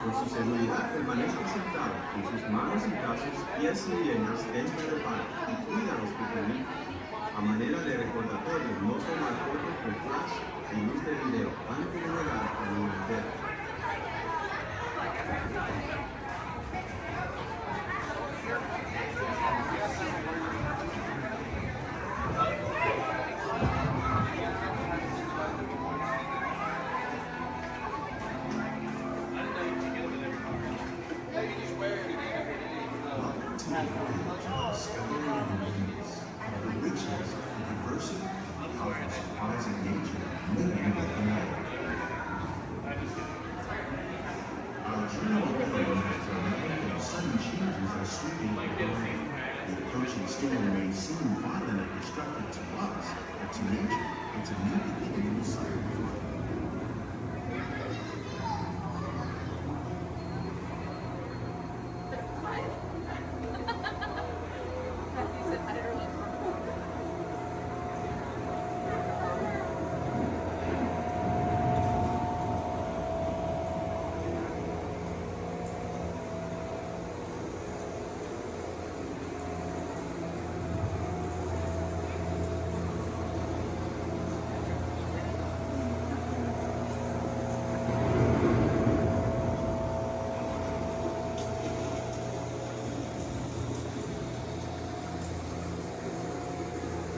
Con su seguridad permanezca sentado con sus manos y brazos, pies y piernas dentro del barco y cuida a los pequeñitos. A manera de recordatorio, no tomar fotos con flash y luz de video antes de llegar al nivel entero. Sudden changes are sweeping over the land. The approaching storm may seem violent and destructive to us, but to nature, it's a new beginning in the cycle of life.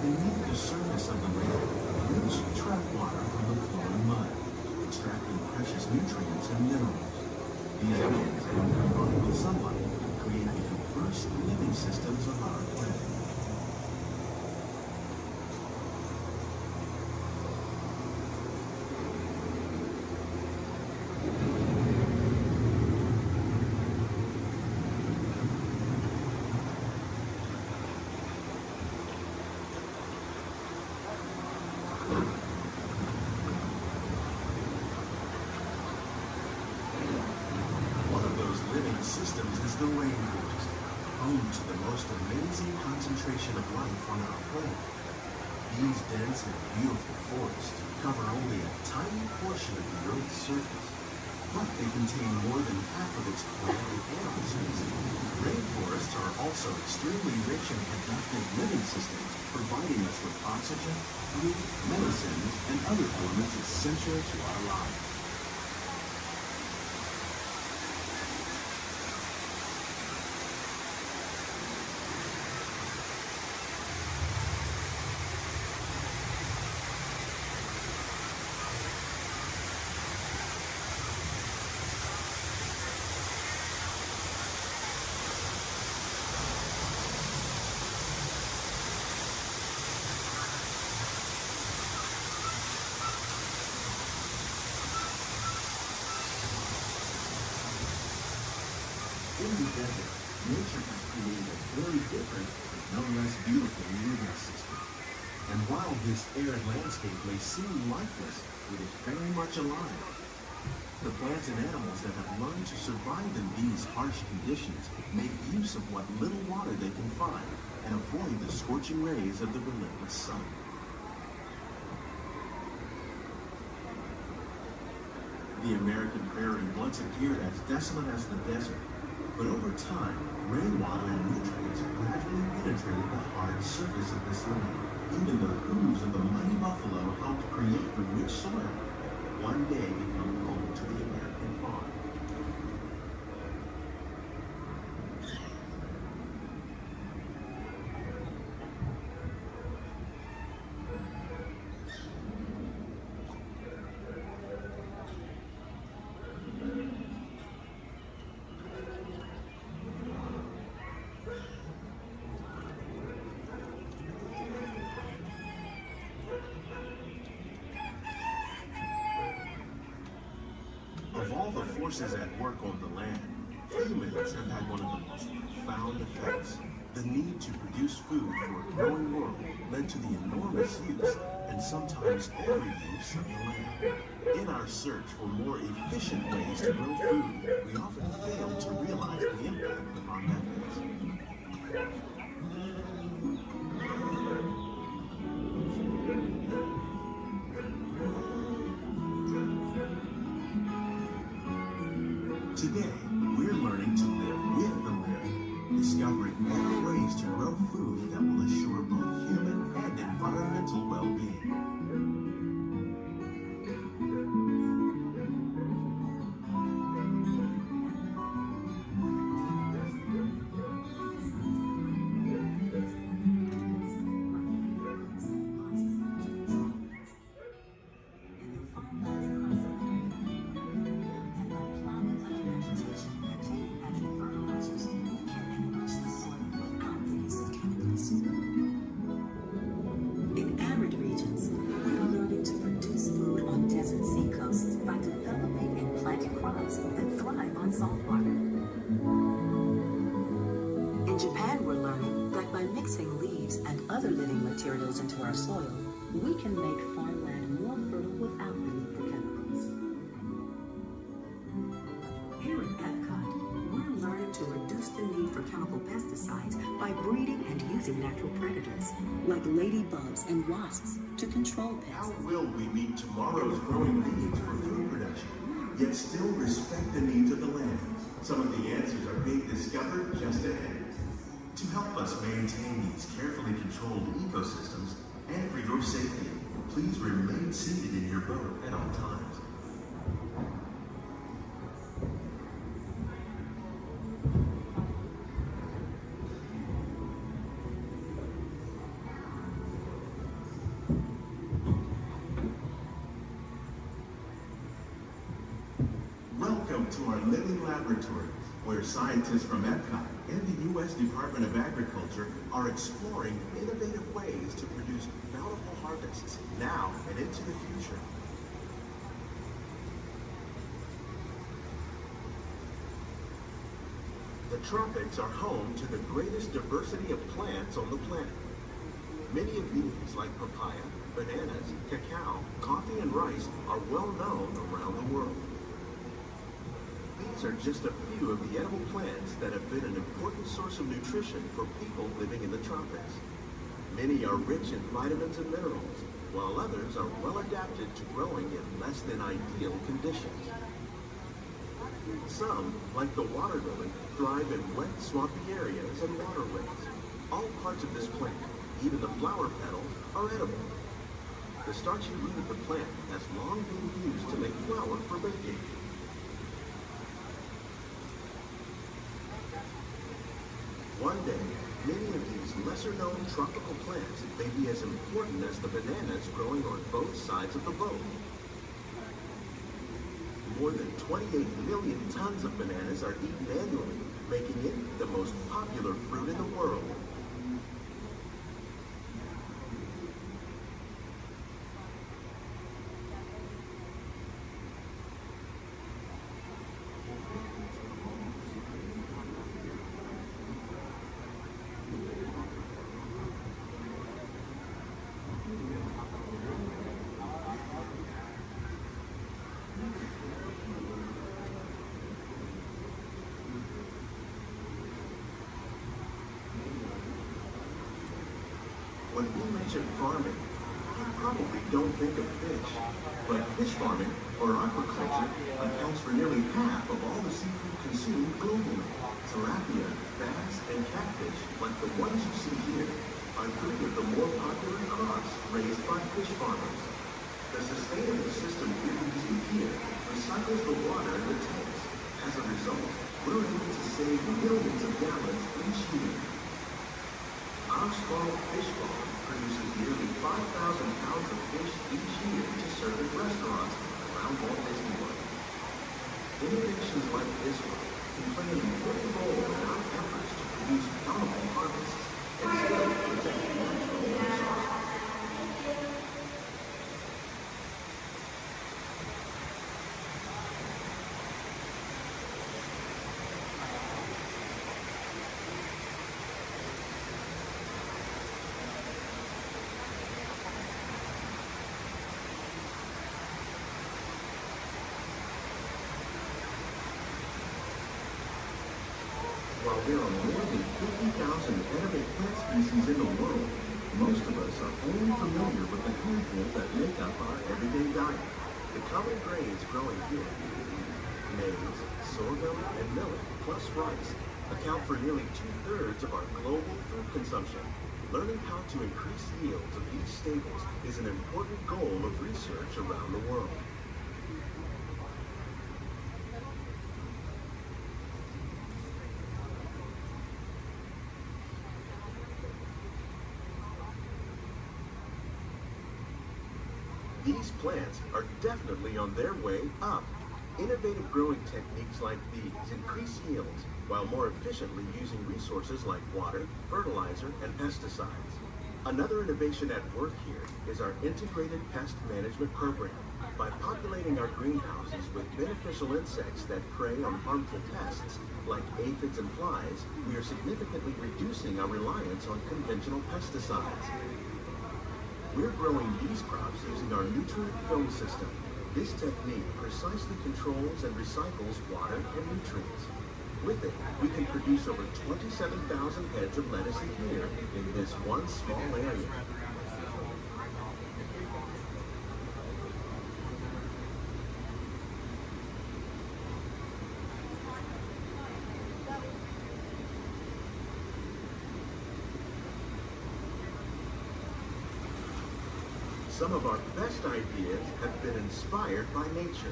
Beneath the surface of the lake, roots trap water from the flowing mud, extracting precious nutrients and minerals. These roots, when combined with sunlight, create the diverse living systems of our planet. Systems is the rainforest, home to the most amazing concentration of life on our planet. These dense and beautiful forests cover only a tiny portion of the Earth's surface, but they contain more than half of its plant and animal species. Rainforests are also extremely rich in productive living systems, providing us with oxygen, food, medicines, and other elements essential to our lives. In the desert, nature has created a very different, but no less beautiful living system. And while this arid landscape may seem lifeless, it is very much alive. The plants and animals that have learned to survive in these harsh conditions make use of what little water they can find and avoid the scorching rays of the relentless sun. The American prairie once appeared as desolate as the desert, but over time, rainwater and nutrients gradually penetrated the hard surface of this land. Even the hooves of the mighty buffalo helped create the rich soil that one day become home to the American farm. Of all the forces at work on the land, humans have had one of the most profound effects. The need to produce food for a growing world led to the enormous use and sometimes overuse of the land. In our search for more efficient ways to grow food, we often fail to realize the impact of our methods. Today, Today, we're learning to live with the living, discovering better ways to grow food that will assure both human and environmental well-being. In arid regions, we're learning to produce food on desert seacoasts by developing and planting crops that thrive on salt water. In Japan, we're learning that by mixing leaves and other living materials into our soil, we can make farmland more fertile without the need for chemicals. Here at Epcot, we're learning to reduce the need for chemical pesticides by breeding and using natural predators, like ladybugs and wasps, to control How pests. will we meet tomorrow's growing needs for food production, yet still respect the needs of the land? Some of the answers are being discovered just ahead. To help us maintain these carefully controlled ecosystems, and for your safety, please remain seated in your boat at all times. Welcome to our living laboratories, where scientists from Epcot and the U.S. Department of Agriculture are exploring innovative ways to produce bountiful harvests now and into the future. The tropics are home to the greatest diversity of plants on the planet. Many of these, like papaya, bananas, cacao, coffee, and rice, are well known around the world. These are just a few of the edible plants that have been an important source of nutrition for people living in the tropics. Many are rich in vitamins and minerals, while others are well adapted to growing in less than ideal conditions. Some, like the water lily, thrive in wet, swampy areas and waterways. All parts of this plant, even the flower petals, are edible. The starchy root of the plant has long been used to make flour for baking. One day, many of these lesser-known tropical plants may be as important as the bananas growing on both sides of the boat. More than 28 million tons of bananas are eaten annually, making it the most popular fruit in the world. When we mention farming, you probably don't think of fish. But fish farming, or aquaculture, accounts for nearly half of all the seafood consumed globally. Tilapia, bass, and catfish, like the ones you see here, are three of the more popular crops raised by fish farmers. The sustainable system we're using here recycles the water in the tanks. As a result, we're able to save millions of gallons each year. Our small fish farm produces nearly 5,000 pounds of fish each year to serve at restaurants around Walt Disney World. Innovations like this one can play an important role in our efforts to produce bountiful harvests and still protect natural resources. While there are more than 50,000 edible plant species in the world, most of us are only familiar with the handful that make up our everyday diet. The common grains growing here: Maize, sorghum, and millet, plus rice, account for nearly two-thirds of our global food consumption. Learning how to increase yields of these staples is an important goal of research around the world. These plants are definitely on their way up. Innovative growing techniques like these increase yields while more efficiently using resources like water, fertilizer, and pesticides. Another innovation at work here is our integrated pest management program. By populating our greenhouses with beneficial insects that prey on harmful pests like aphids and flies, we are significantly reducing our reliance on conventional pesticides. We're growing these crops using our nutrient film system. This technique precisely controls and recycles water and nutrients. With it, we can produce over 27,000 heads of lettuce a year in this one small area. Some of our best ideas have been inspired by nature,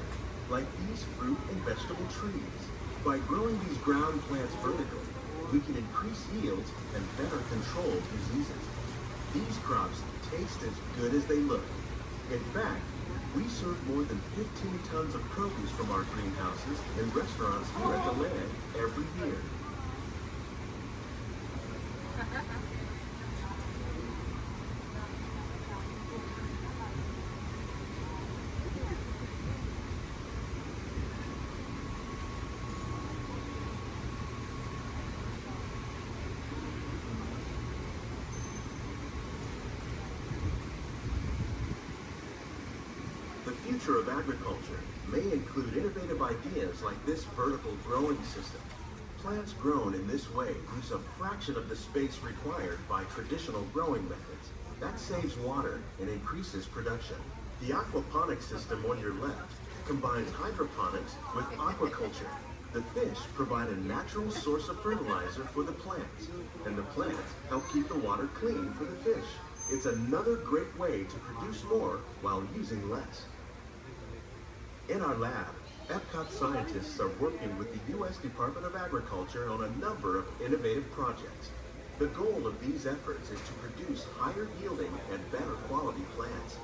like these fruit and vegetable trees. By growing these ground plants vertically, we can increase yields and better control diseases. These crops taste as good as they look. In fact, we serve more than 15 tons of produce from our greenhouses in restaurants here at the land every year. The future of agriculture may include innovative ideas like this vertical growing system. Plants grown in this way use a fraction of the space required by traditional growing methods. That saves water and increases production. The aquaponics system on your left combines hydroponics with aquaculture. The fish provide a natural source of fertilizer for the plants, and the plants help keep the water clean for the fish. It's another great way to produce more while using less. In our lab, Epcot scientists are working with the U.S. Department of Agriculture on a number of innovative projects. The goal of these efforts is to produce higher yielding and better quality plants.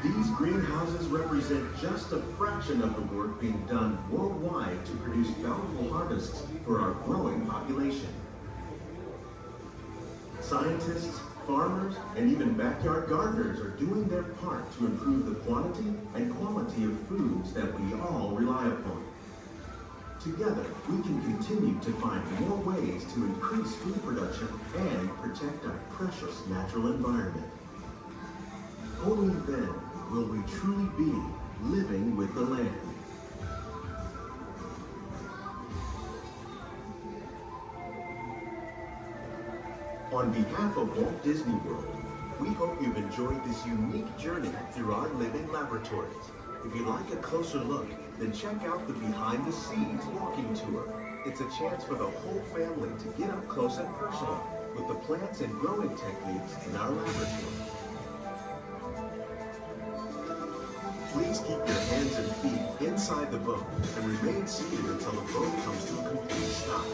These greenhouses represent just a fraction of the work being done worldwide to produce bountiful harvests for our growing population. Scientists, farmers, and even backyard gardeners are doing their part to improve the quantity and quality of foods that we all rely upon. Together, we can continue to find more ways to increase food production and protect our precious natural environment. Only then will we truly be living with the land. On behalf of Walt Disney World, we hope you've enjoyed this unique journey through our living laboratories. If you'd like a closer look, then check out the Behind the Scenes walking tour. It's a chance for the whole family to get up close and personal with the plants and growing techniques in our laboratory. Please keep your hands and feet inside the boat and remain seated until the boat comes to a complete stop.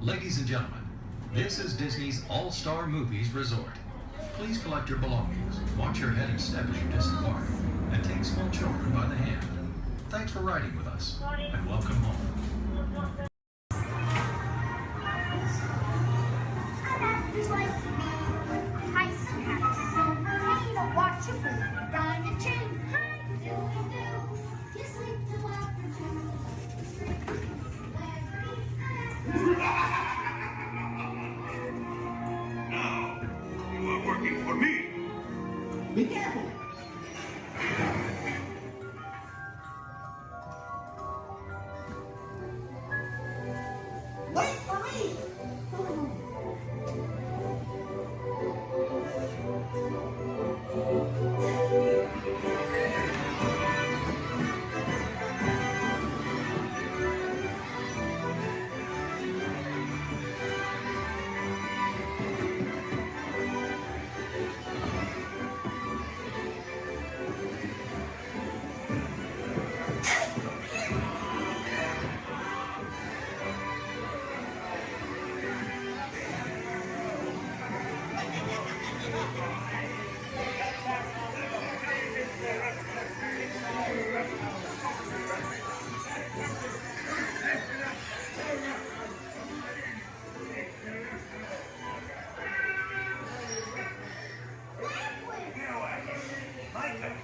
Ladies and gentlemen, this is Disney's All-Star Movies Resort. Please collect your belongings, watch your head and step as you disembark, and take small children by the hand. Thanks for riding with us, and welcome home. Now, you are working for me. Be careful. Wait for me.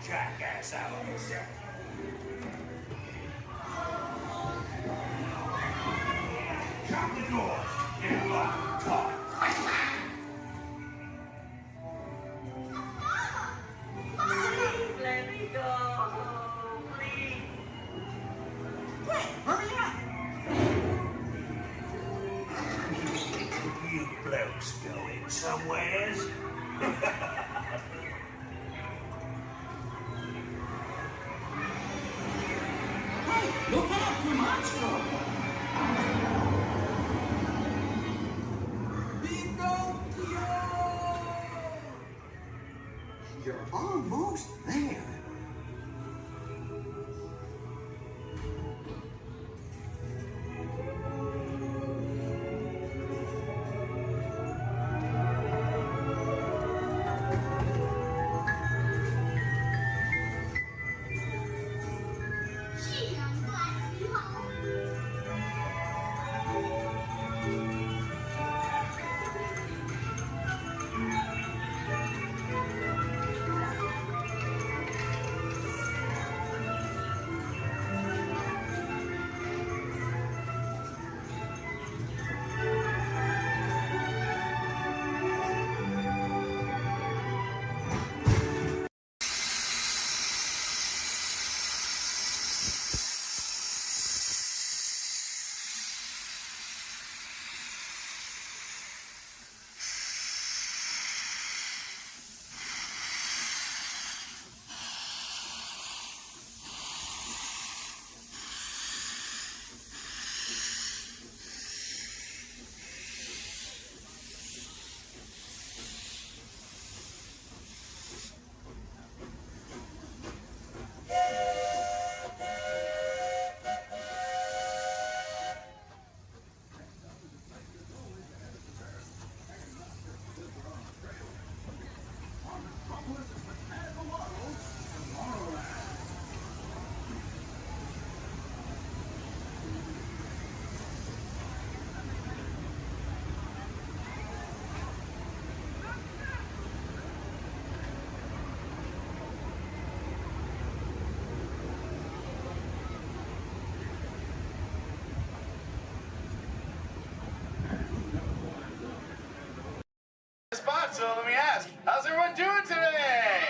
Jackass out of yourself. Shut the door. Get locked. Talk. Let me go, please. Quick, hurry up. You blokes going somewheres? Hey, look out, your monster. You're almost there. Gee, I'm glad to be home. Spot, so let me ask, how's everyone doing today?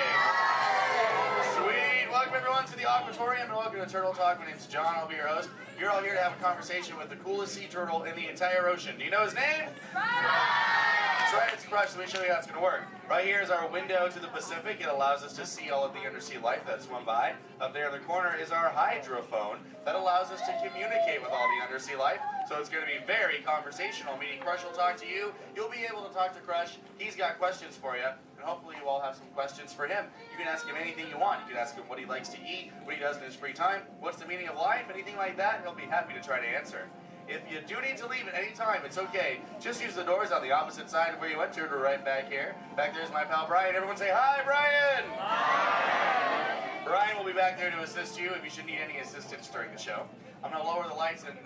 Sweet. Welcome everyone to the Aquatorium and welcome to Turtle Talk. My name's John, I'll be your host. You're all here to have a conversation with the coolest sea turtle in the entire ocean. Do you know his name? That's right, it's Crush. Let me show you how it's going to work. Right here is our window to the Pacific. It allows us to see all of the undersea life that swim by. Up there in the corner is our hydrophone that allows us to communicate with all the undersea life. So it's going to be very conversational, meaning Crush will talk to you. You'll be able to talk to Crush. He's got questions for you. And hopefully you all have some questions for him. You can ask him anything you want. You can ask him what he likes to eat, what he does in his free time, what's the meaning of life, anything like that. He'll be happy to try to answer. If you do need to leave at any time, it's okay. Just use the doors on the opposite side of where you went to right back here. Back there's my pal Brian. Everyone say hi, Brian! Hi! Brian will be back there to assist you if you should need any assistance during the show. I'm going to lower the lights and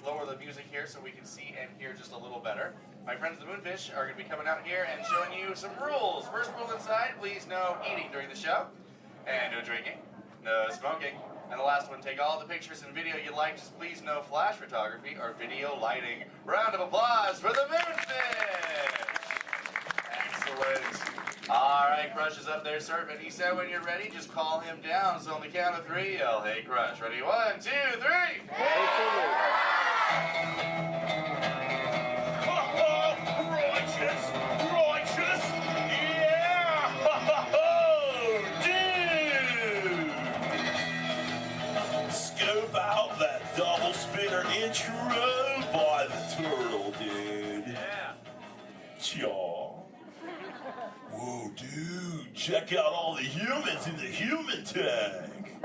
lower the music here so we can see and hear just a little better. My friends the Moonfish are going to be coming out here and showing you some rules. First rule inside, please no eating during the show. And no drinking. No smoking. And the last one, take all the pictures and video you like, just please no flash photography or video lighting. Round of applause for the Moonfish! Excellent. All right, Crush is up there surfing. He said when you're ready, just call him down. So on the count of 3, yell, hey Crush. Ready? 1, 2, 3! Righteous! Righteous! Yeah! Dude! Scope out that double spinner intro by the turtle, dude. Yeah. Chaw. Whoa, dude. Check out all the humans in the human tank.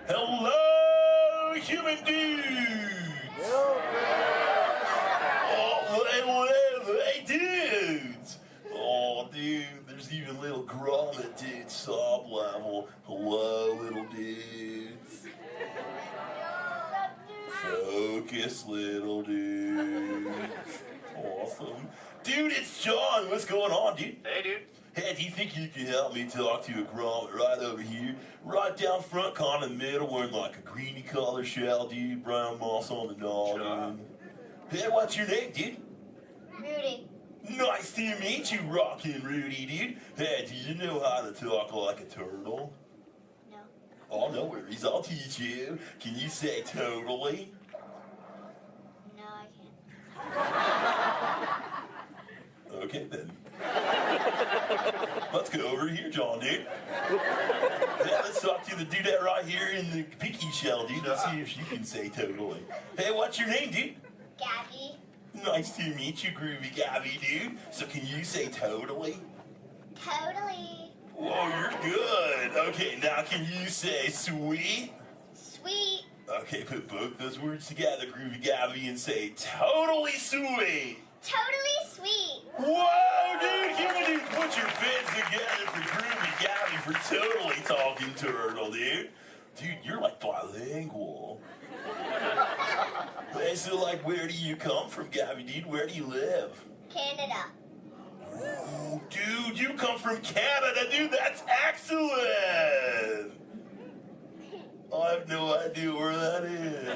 Hello, human dudes. Hey, dudes! Oh, dude, there's even little grommet dudes, sub level. Hello, little dudes. Focus, little dudes. Awesome. Dude, it's John. What's going on, dude? Hey, dude. Hey, do you think you can help me talk to a grommet right over here? Right down front, kind of in the middle, wearing like a greeny color shell, dude. Brown moss on the noggin. Hey, what's your name, dude? Rudy. Nice to meet you, Rockin' Rudy, dude. Hey, do you know how to talk like a turtle? No. Oh, no worries. I'll teach you. Can you say totally? No, I can't. Okay, then. Let's go over here, John, dude. Yeah, let's talk to the dudette right here in the pinky shell, dude. Let's see if she can say totally. Hey, what's your name, dude? Gabby. Nice to meet you, Groovy Gabby, dude. So can you say totally? Totally. Whoa, you're good. Okay, now can you say sweet? Sweet. Okay, put both those words together, Groovy Gabby, and say totally sweet. Totally sweet. Whoa, dude, human dude, put your fins together for Groovy Gabby for totally talking turtle, dude. Dude, you're like bilingual. Hey, so like, where do you come from, Gabby, dude? Where do you live? Canada. Ooh, dude, you come from Canada, dude. That's excellent. I have no idea where that is.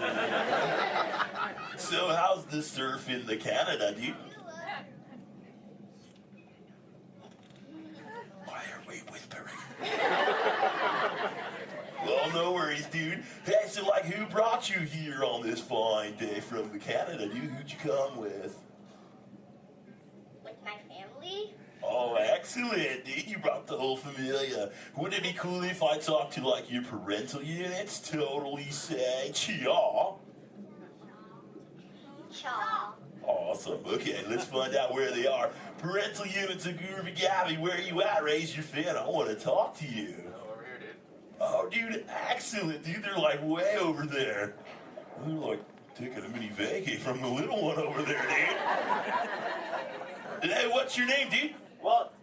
So how's the surf in the Canada, dude? Why are we whispering? Well, no worries, dude. Hey, so like, who brought you here on this fine day from the Canada, dude? Who'd you come with? With my family? Oh, excellent, dude. You brought the whole familia. Wouldn't it be cool if I talked to, like, your parental units? Totally say chaw. Chaw. Awesome. Okay, let's find out where they are. Parental units of Groovy Gabby, where are you at? Raise your fin. I want to talk to you. Over here, dude. Oh, dude, excellent, dude. They're, like, way over there. They're, like, taking a mini vacay from the little one over there, dude. Hey, what's your name, dude? Walt.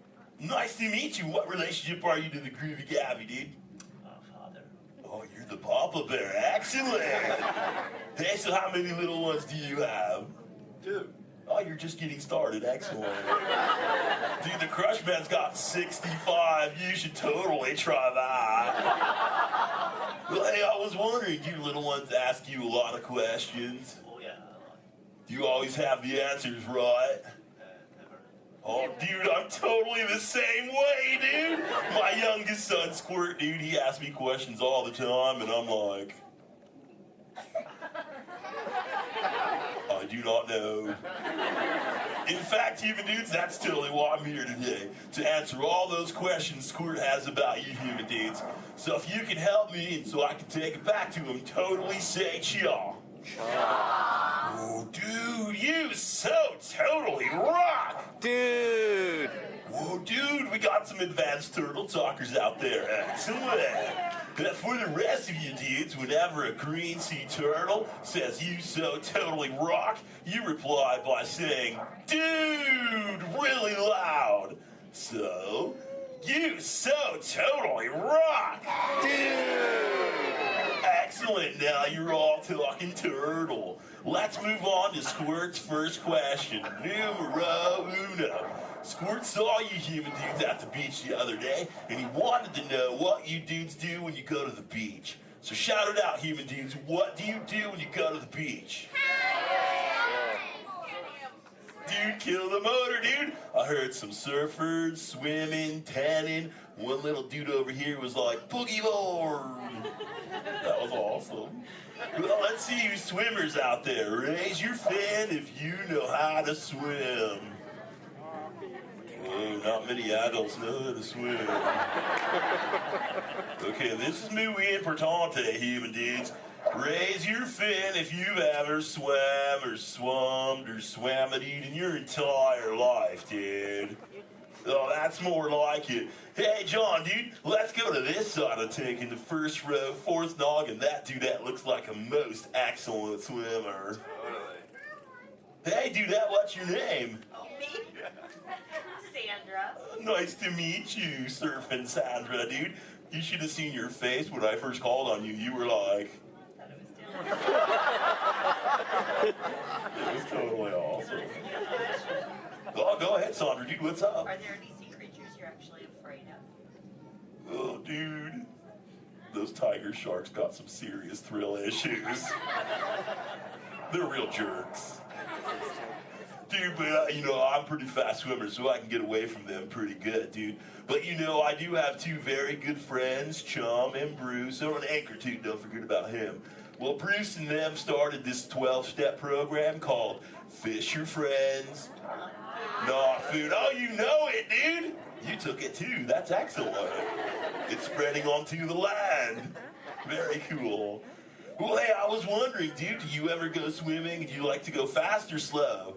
Nice to meet you. What relationship are you to the Groovy Gabby, dude? Father. Oh, you're the Papa Bear. Excellent. Hey, so how many little ones do you have? 2. Oh, you're just getting started. Excellent. Dude, the Crush Man's got 65. You should totally try that. Well, hey, I was wondering, do little ones ask you a lot of questions? Oh, yeah. Do you always have the answers right? Never. Oh, dude, I'm totally the same way, dude. My youngest son, Squirt, dude, he asks me questions all the time, and I'm like, I do not know. In fact, human dudes, that's totally why I'm here today, to answer all those questions Squirt has about you human dudes. So if you can help me, and so I can take it back to him, totally say chaw. Oh, dude, you so totally rock. Dude. Whoa, dude, we got some advanced turtle talkers out there. Excellent. For the rest of you dudes, whenever a green sea turtle says you so totally rock, you reply by saying, dude, really loud. So, you so totally rock, dude. Excellent, now you're all talking turtle. Let's move on to Squirt's first question. Numero uno. Squirt saw you human dudes at the beach the other day, and he wanted to know what you dudes do when you go to the beach. So shout it out, human dudes. What do you do when you go to the beach? Dude, kill the motor, dude. I heard some surfers, swimming, tanning. One little dude over here was like, boogie board. That was awesome. Well, let's see you swimmers out there. Raise your fin if you know how to swim. Oh, not many adults know how to swim. Okay, this is muy importante, human dudes. Raise your fin if you've ever swam or swummed or swam it in your entire life, dude. Oh, that's more like it. Hey, John, dude, let's go to this side of the tank in the first row, fourth noggin. That dude, that looks like a most excellent swimmer. Hey, dudette, what's your name? Oh, me? Sandra. Nice to meet you, Surfing Sandra, dude. You should have seen your face when I first called on you. You were like... It was totally awesome. Oh, go ahead, Sandra, dude, what's up? Are there any sea creatures you're actually afraid of? Oh, dude. Those tiger sharks got some serious thrill issues. They're real jerks. Dude, but I'm a pretty fast swimmer, so I can get away from them pretty good, dude. But I do have two very good friends, Chum and Bruce. Oh, and Anchor, too, don't forget about him. Well, Bruce and them started this 12-step program called Fish Your Friends, Not Food. Oh, you know it, dude. You took it, too. That's excellent. It's spreading onto the land. Very cool. Well, hey, I was wondering, dude, do you ever go swimming and you like to go fast or slow?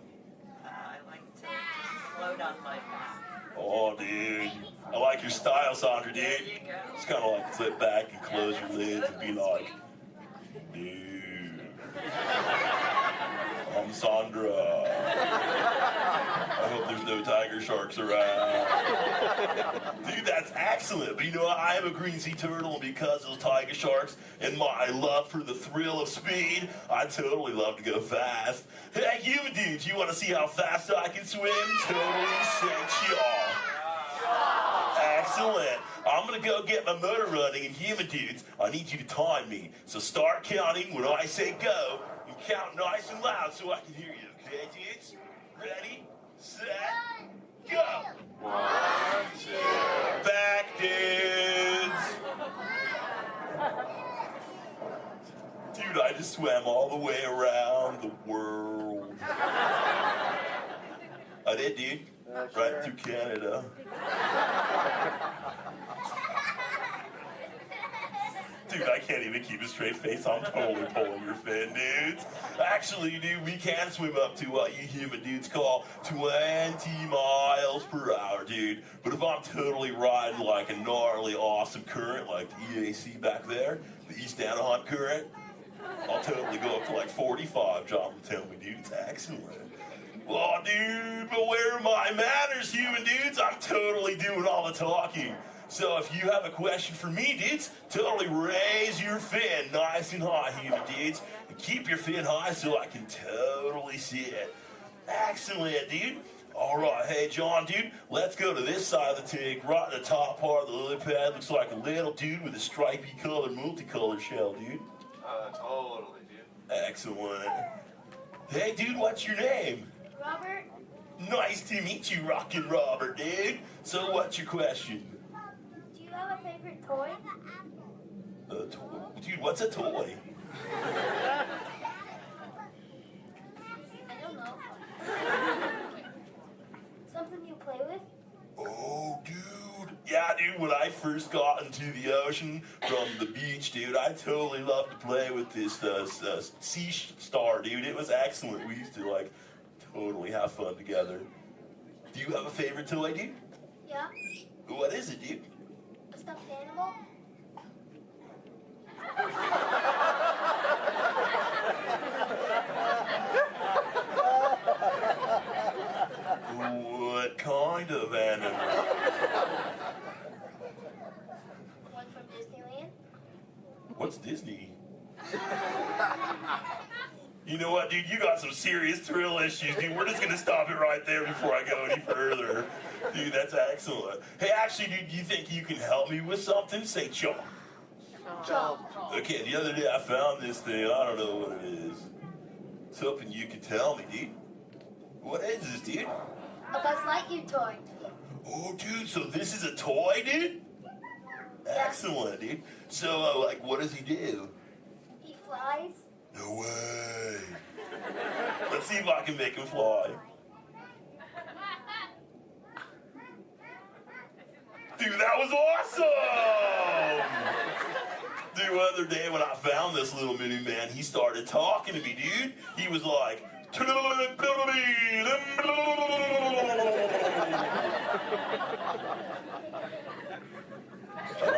I like to float on my back. Oh, dude. I like your style, Sandra, dude. There you go. It's kind of like flip back and close your lids and be like, dude. I'm Sandra. I hope there's no tiger sharks around. Dude, that's excellent. But I am a green sea turtle, and because of those tiger sharks and my love for the thrill of speed, I totally love to go fast. Hey, human dudes, you want to see how fast I can swim? Totally sexual. Excellent. I'm going to go get my motor running, and human dudes, I need you to time me. So start counting when I say go, and count nice and loud so I can hear you. Okay, dudes? Ready, set, go. 1, 2. Back, dudes. Dude, I just swam all the way around the world. I did, dude. Right through Canada. Dude, I can't even keep a straight face. I'm totally pulling your fin, dudes. Actually, dude, we can swim up to what you human dudes call 20 miles per hour, dude. But if I'm totally riding like a gnarly, awesome current, like the EAC back there, the East Anaheim current, I'll totally go up to like 45, John will tell me, dude. It's excellent. Well, dude, but where are my manners, human dudes? I'm totally doing all the talking. So if you have a question for me, dudes, totally raise your fin nice and high, human dudes. And keep your fin high so I can totally see it. Excellent, dude. All right, hey, John, dude, let's go to this side of the tank. Right in the top part of the lily pad looks like a little dude with a stripy colored, multicolored shell, dude. Totally, dude. Excellent. Hey, dude, what's your name? Robert? Nice to meet you, Rockin' Robert, dude. So what's your question? Do you have a favorite toy? A toy? Dude, what's a toy? I don't know. Something you play with? Oh, dude. Yeah, dude, when I first got into the ocean from the beach, dude, I totally loved to play with this sea star, dude. It was excellent. We used to, totally have fun together. Do you have a favorite toy, dude? Yeah? What is it, dude? A stuffed animal? What kind of animal? One from Disneyland? What's Disney? You know what, dude? You got some serious thrill issues, dude. We're just gonna stop it right there before I go any further. Dude, that's excellent. Hey, actually, dude, do you think you can help me with something? Say chomp. Chomp. Okay, the other day I found this thing. I don't know what it is. I was hoping you could tell me, dude. What is this, dude? A Buzz Lightyear toy. Oh, dude, so this is a toy, dude? Excellent, dude. So, like, what does he do? He flies. No way. Let's see if I can make him fly. Dude, that was awesome! Dude, the other day when I found this little mini man, he started talking to me, dude. He was like, I don't know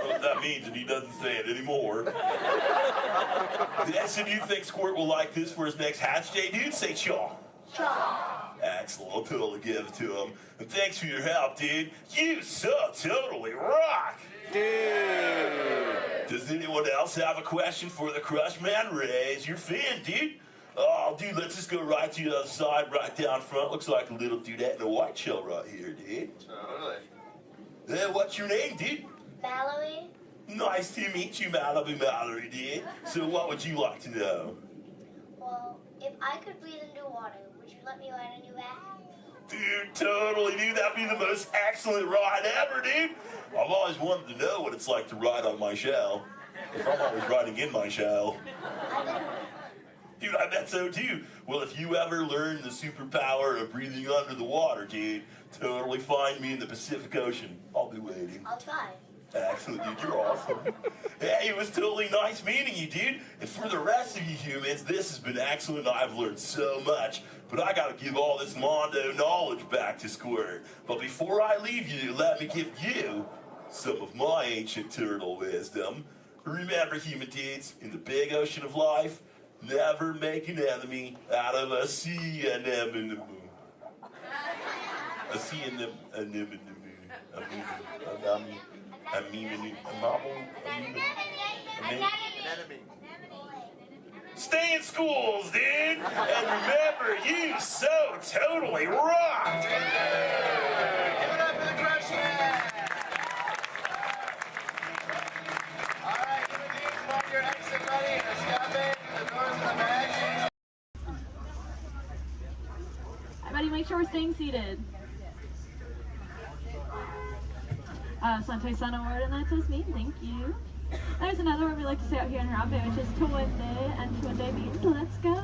what that means, and he doesn't say it anymore. So do you think Squirt will like this for his next hatch day, dude? Say chaw. Chaw. Excellent, I'll totally give it to him. And thanks for your help, dude. You so totally rock. Dude. Does anyone else have a question for the Crush Man? Raise your fin, dude. Oh, dude, let's just go right to the other side, right down front. Looks like a little dudette in a white shell right here, dude. Totally. What's your name, dude? Mallory. Nice to meet you, Malibu Mallory, dude. So what would you like to know? Well, if I could breathe into water, would you let me ride on your back? Dude, totally, dude. That'd be the most excellent ride ever, dude. I've always wanted to know what it's like to ride on my shell. Because I'm always riding in my shell. I bet. Dude, I bet so too. Well, if you ever learn the superpower of breathing under the water, dude, totally find me in the Pacific Ocean. I'll be waiting. I'll try. Excellent, dude. You're awesome. Hey, it was totally nice meeting you, dude. And for the rest of you humans, this has been excellent. I've learned so much. But I gotta give all this Mondo knowledge back to Squirt. But before I leave you, let me give you some of my ancient turtle wisdom. Remember, human dudes, in the big ocean of life, never make an enemy out of a sea anemone. A sea anemone. Stay in schools, dude! And remember, you so totally rock! Give it up for the Crush Man! Alright, human beings, mark your exit ready. Escape, the doors of the bag. Everybody make sure we're staying seated. Sante Sana word, and that does mean thank you. There's another word we like to say out here in Harambe, which is Tuwende, and Tuwende means let's go.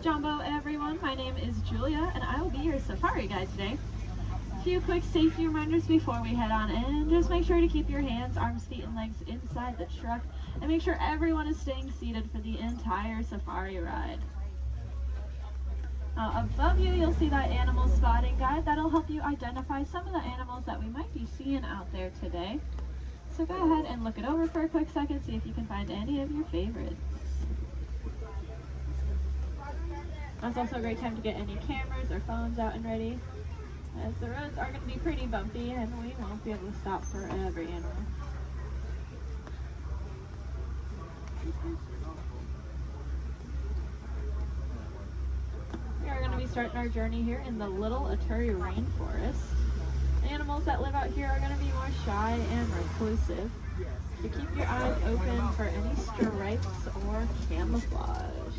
Jumbo, everyone, my name is Julia, and I will be your safari guide today. A few quick safety reminders before we head on in. Just make sure to keep your hands, arms, feet, and legs inside the truck, and make sure everyone is staying seated for the entire safari ride. Above you, you'll see that animal spotting guide. That'll help you identify some of the animals that we might be seeing out there today. So go ahead and look it over for a quick second, see if you can find any of your favorites. That's also a great time to get any cameras or phones out and ready, as the roads are going to be pretty bumpy and we won't be able to stop for every animal. We are going to be starting our journey here in the Little Aturi Rainforest. Animals that live out here are going to be more shy and reclusive. So keep your eyes open for any stripes or camouflage.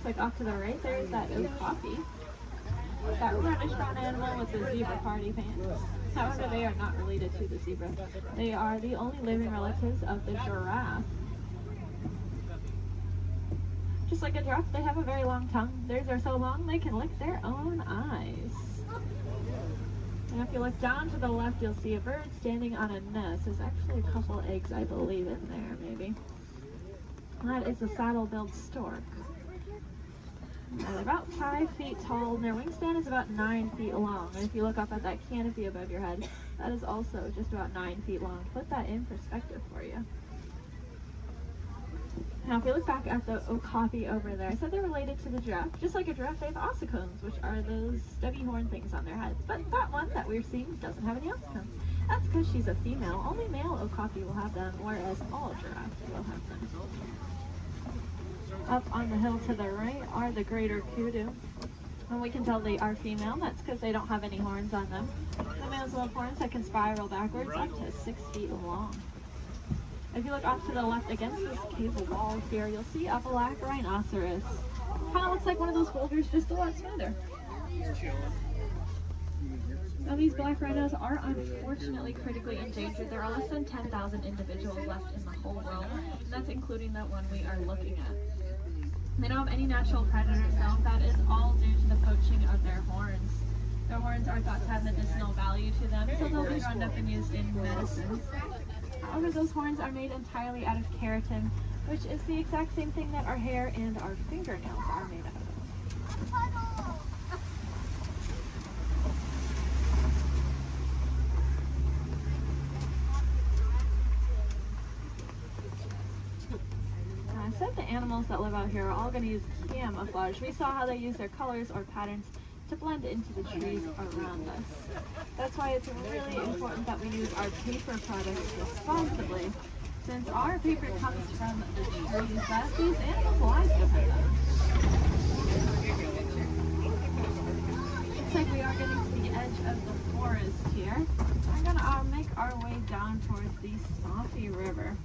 Like off to the right, there's that oak coffee. That reddish brown animal with the zebra party pants. However, they are not related to the zebra. They are the only living relatives of the giraffe. Just like a giraffe, they have a very long tongue. Theirs are so long they can lick their own eyes. And if you look down to the left, you'll see a bird standing on a nest. There's actually a couple eggs, I believe, in there, maybe. And that is a saddle-billed stork. They're about 5 feet tall, and their wingspan is about 9 feet long. And if you look up at that canopy above your head, that is also just about 9 feet long. Put that in perspective for you. Now, if we look back at the okapi over there, I said they're related to the giraffe. Just like a giraffe, they have ossicones, which are those stubby horn things on their heads. But that one that we're seeing doesn't have any ossicones. That's because she's a female. Only male okapi will have them, whereas all giraffes will have them. Up on the hill to the right are the greater kudu. And we can tell they are female. That's because they don't have any horns on them. The males will have horns that can spiral backwards up to 6 feet long. If you look off to the left against this cable wall here, you'll see a black rhinoceros. Kind of looks like one of those boulders, just a lot smoother. Now, these black rhinos are unfortunately critically endangered. There are less than 10,000 individuals left in the whole world, and that's including the one we are looking at. They don't have any natural predators, though. That is all due to the poaching of their horns. Their horns are thought to have medicinal value to them, so they'll be rounded up and used in medicines. However, those horns are made entirely out of keratin, which is the exact same thing that our hair and our fingernails are made out of. I said the animals that live out here are all going to use camouflage. We saw how they use their colors or patterns to blend into the trees around us. That's why it's really important that we use our paper products responsibly, since our paper comes from the trees that these animals' lives depend on. Looks like we are getting to the edge of the forest here. We're gonna make our way down towards the Swampy River.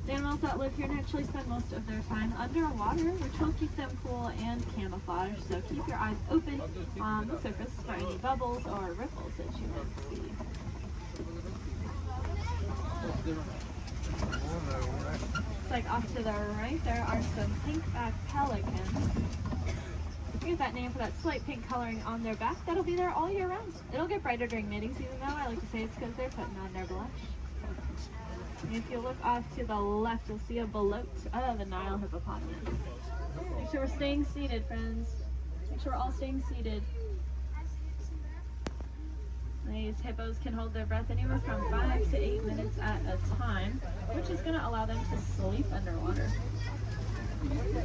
The animals that live here naturally spend most of their time underwater, which will keep them cool and camouflaged, so keep your eyes open on the surface for any bubbles or ripples that you might see. Looks like off to the right there are some pink-backed pelicans. We get that name for that slight pink coloring on their back. That'll be there all year round. It'll get brighter during mating season, though. I like to say it's because they're putting on their blush. And if you look off to the left, you'll see a bloat of the Nile hippopotamus. Make sure we're staying seated, friends. Make sure we're all staying seated. These hippos can hold their breath anywhere from 5 to 8 minutes at a time, which is going to allow them to sleep underwater.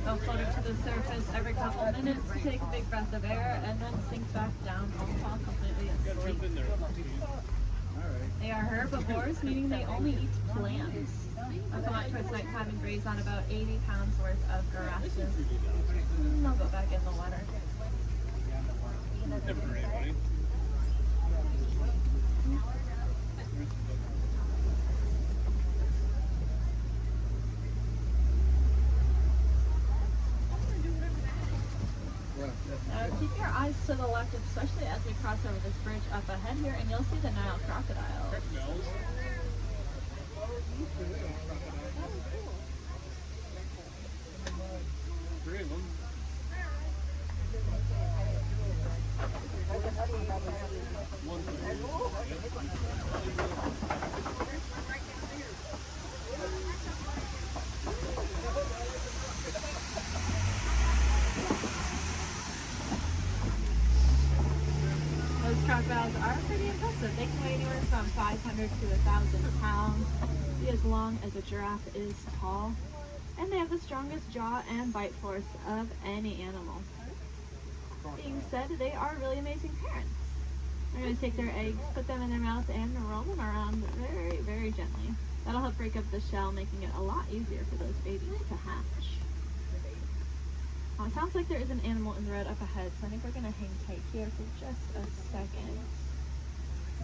They'll float up to the surface every couple minutes, take a big breath of air, and then sink back down, all fall completely asleep. They are herbivores, meaning they only eat plants. They'll come out towards nighttime and graze on about 80 pounds worth of grasses. And they'll go back in the water. Keep your eyes to the left, especially as we cross over this bridge up ahead here, and you'll see the Nile crocodiles. Three of them. Crocodiles are pretty impressive. They can weigh anywhere from 500 to 1,000 pounds, be as long as a giraffe is tall, and they have the strongest jaw and bite force of any animal. Being said, they are really amazing parents. They're going to take their eggs, put them in their mouth, and roll them around very, very gently. That'll help break up the shell, making it a lot easier for those babies to hatch. It sounds like there is an animal in the road up ahead, so I think we're going to hang tight here for just a second.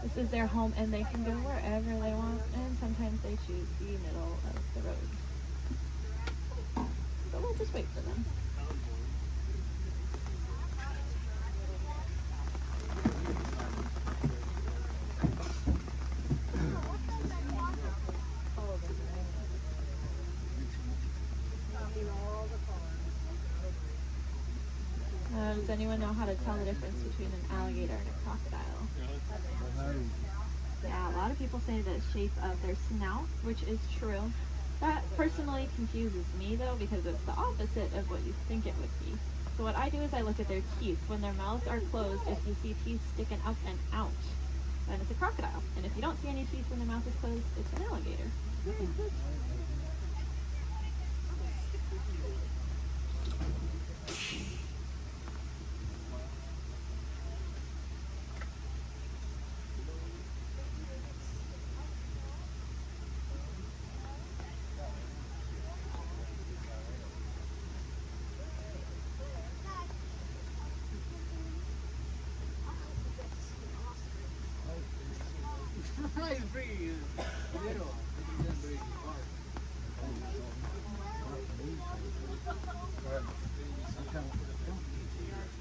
This is their home, and they can go wherever they want, and sometimes they choose the middle of the road. So we'll just wait for them. Does anyone know how to tell the difference between an alligator and a crocodile? Yeah, a lot of people say the shape of their snout, which is true. That personally confuses me though, because it's the opposite of what you think it would be. So what I do is I look at their teeth. When their mouths are closed, if you see teeth sticking up and out, then it's a crocodile. And if you don't see any teeth when their mouth is closed, it's an alligator.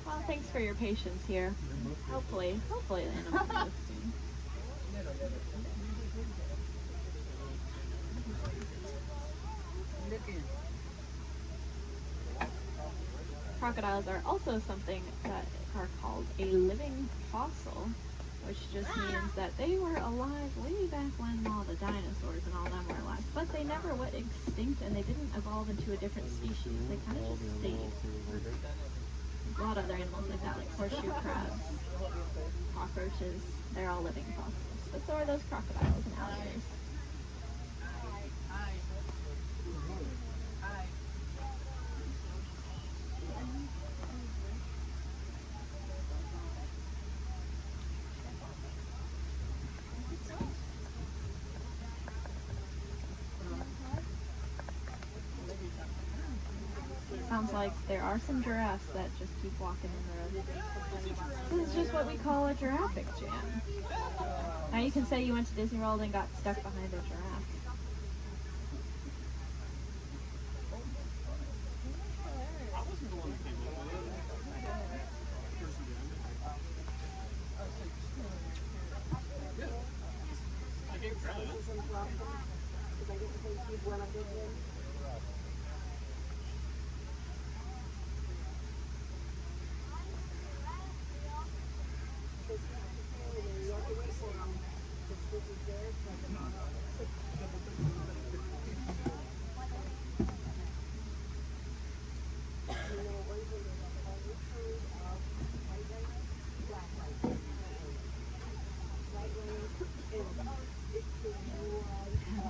Well, thanks for your patience here. Hopefully the animals move soon. Crocodiles are also something that are called a living fossil, which just means that they were alive way back when all the dinosaurs and all them were alive, but they never went extinct and they didn't evolve into a different species. They kind of just stayed. A lot of other animals like that, like horseshoe crabs, cockroaches, they're all living fossils. But so are those crocodiles and alligators. Sounds like there are some giraffes that just keep walking in the road. This is just what we call a giraffic jam. Now you can say you went to Disney World and got stuck behind a giraffe.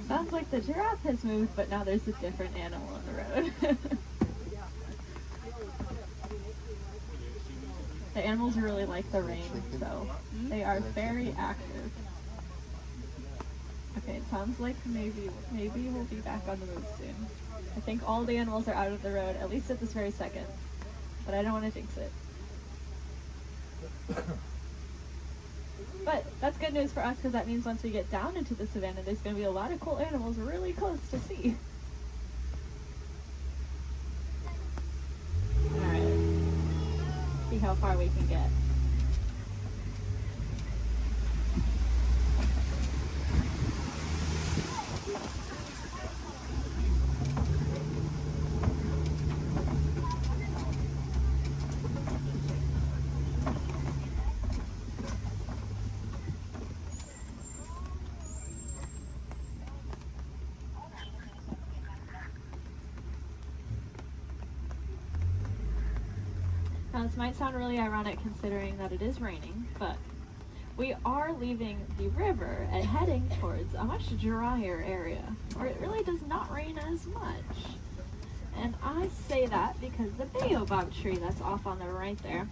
Sounds like the giraffe has moved, but now there's a different animal on the road. The animals really like the rain, so they are very active. Okay, it sounds like maybe we'll be back on the move soon. I think all the animals are out of the road, at least at this very second. But I don't want to jinx it. But that's good news for us, because that means once we get down into the savannah, there's going to be a lot of cool animals really close to see. Alright. See how far we can get. Now this might sound really ironic considering that it is raining, but we are leaving the river and heading towards a much drier area, where it really does not rain as much. And I say that because the baobab tree that's off on the right there,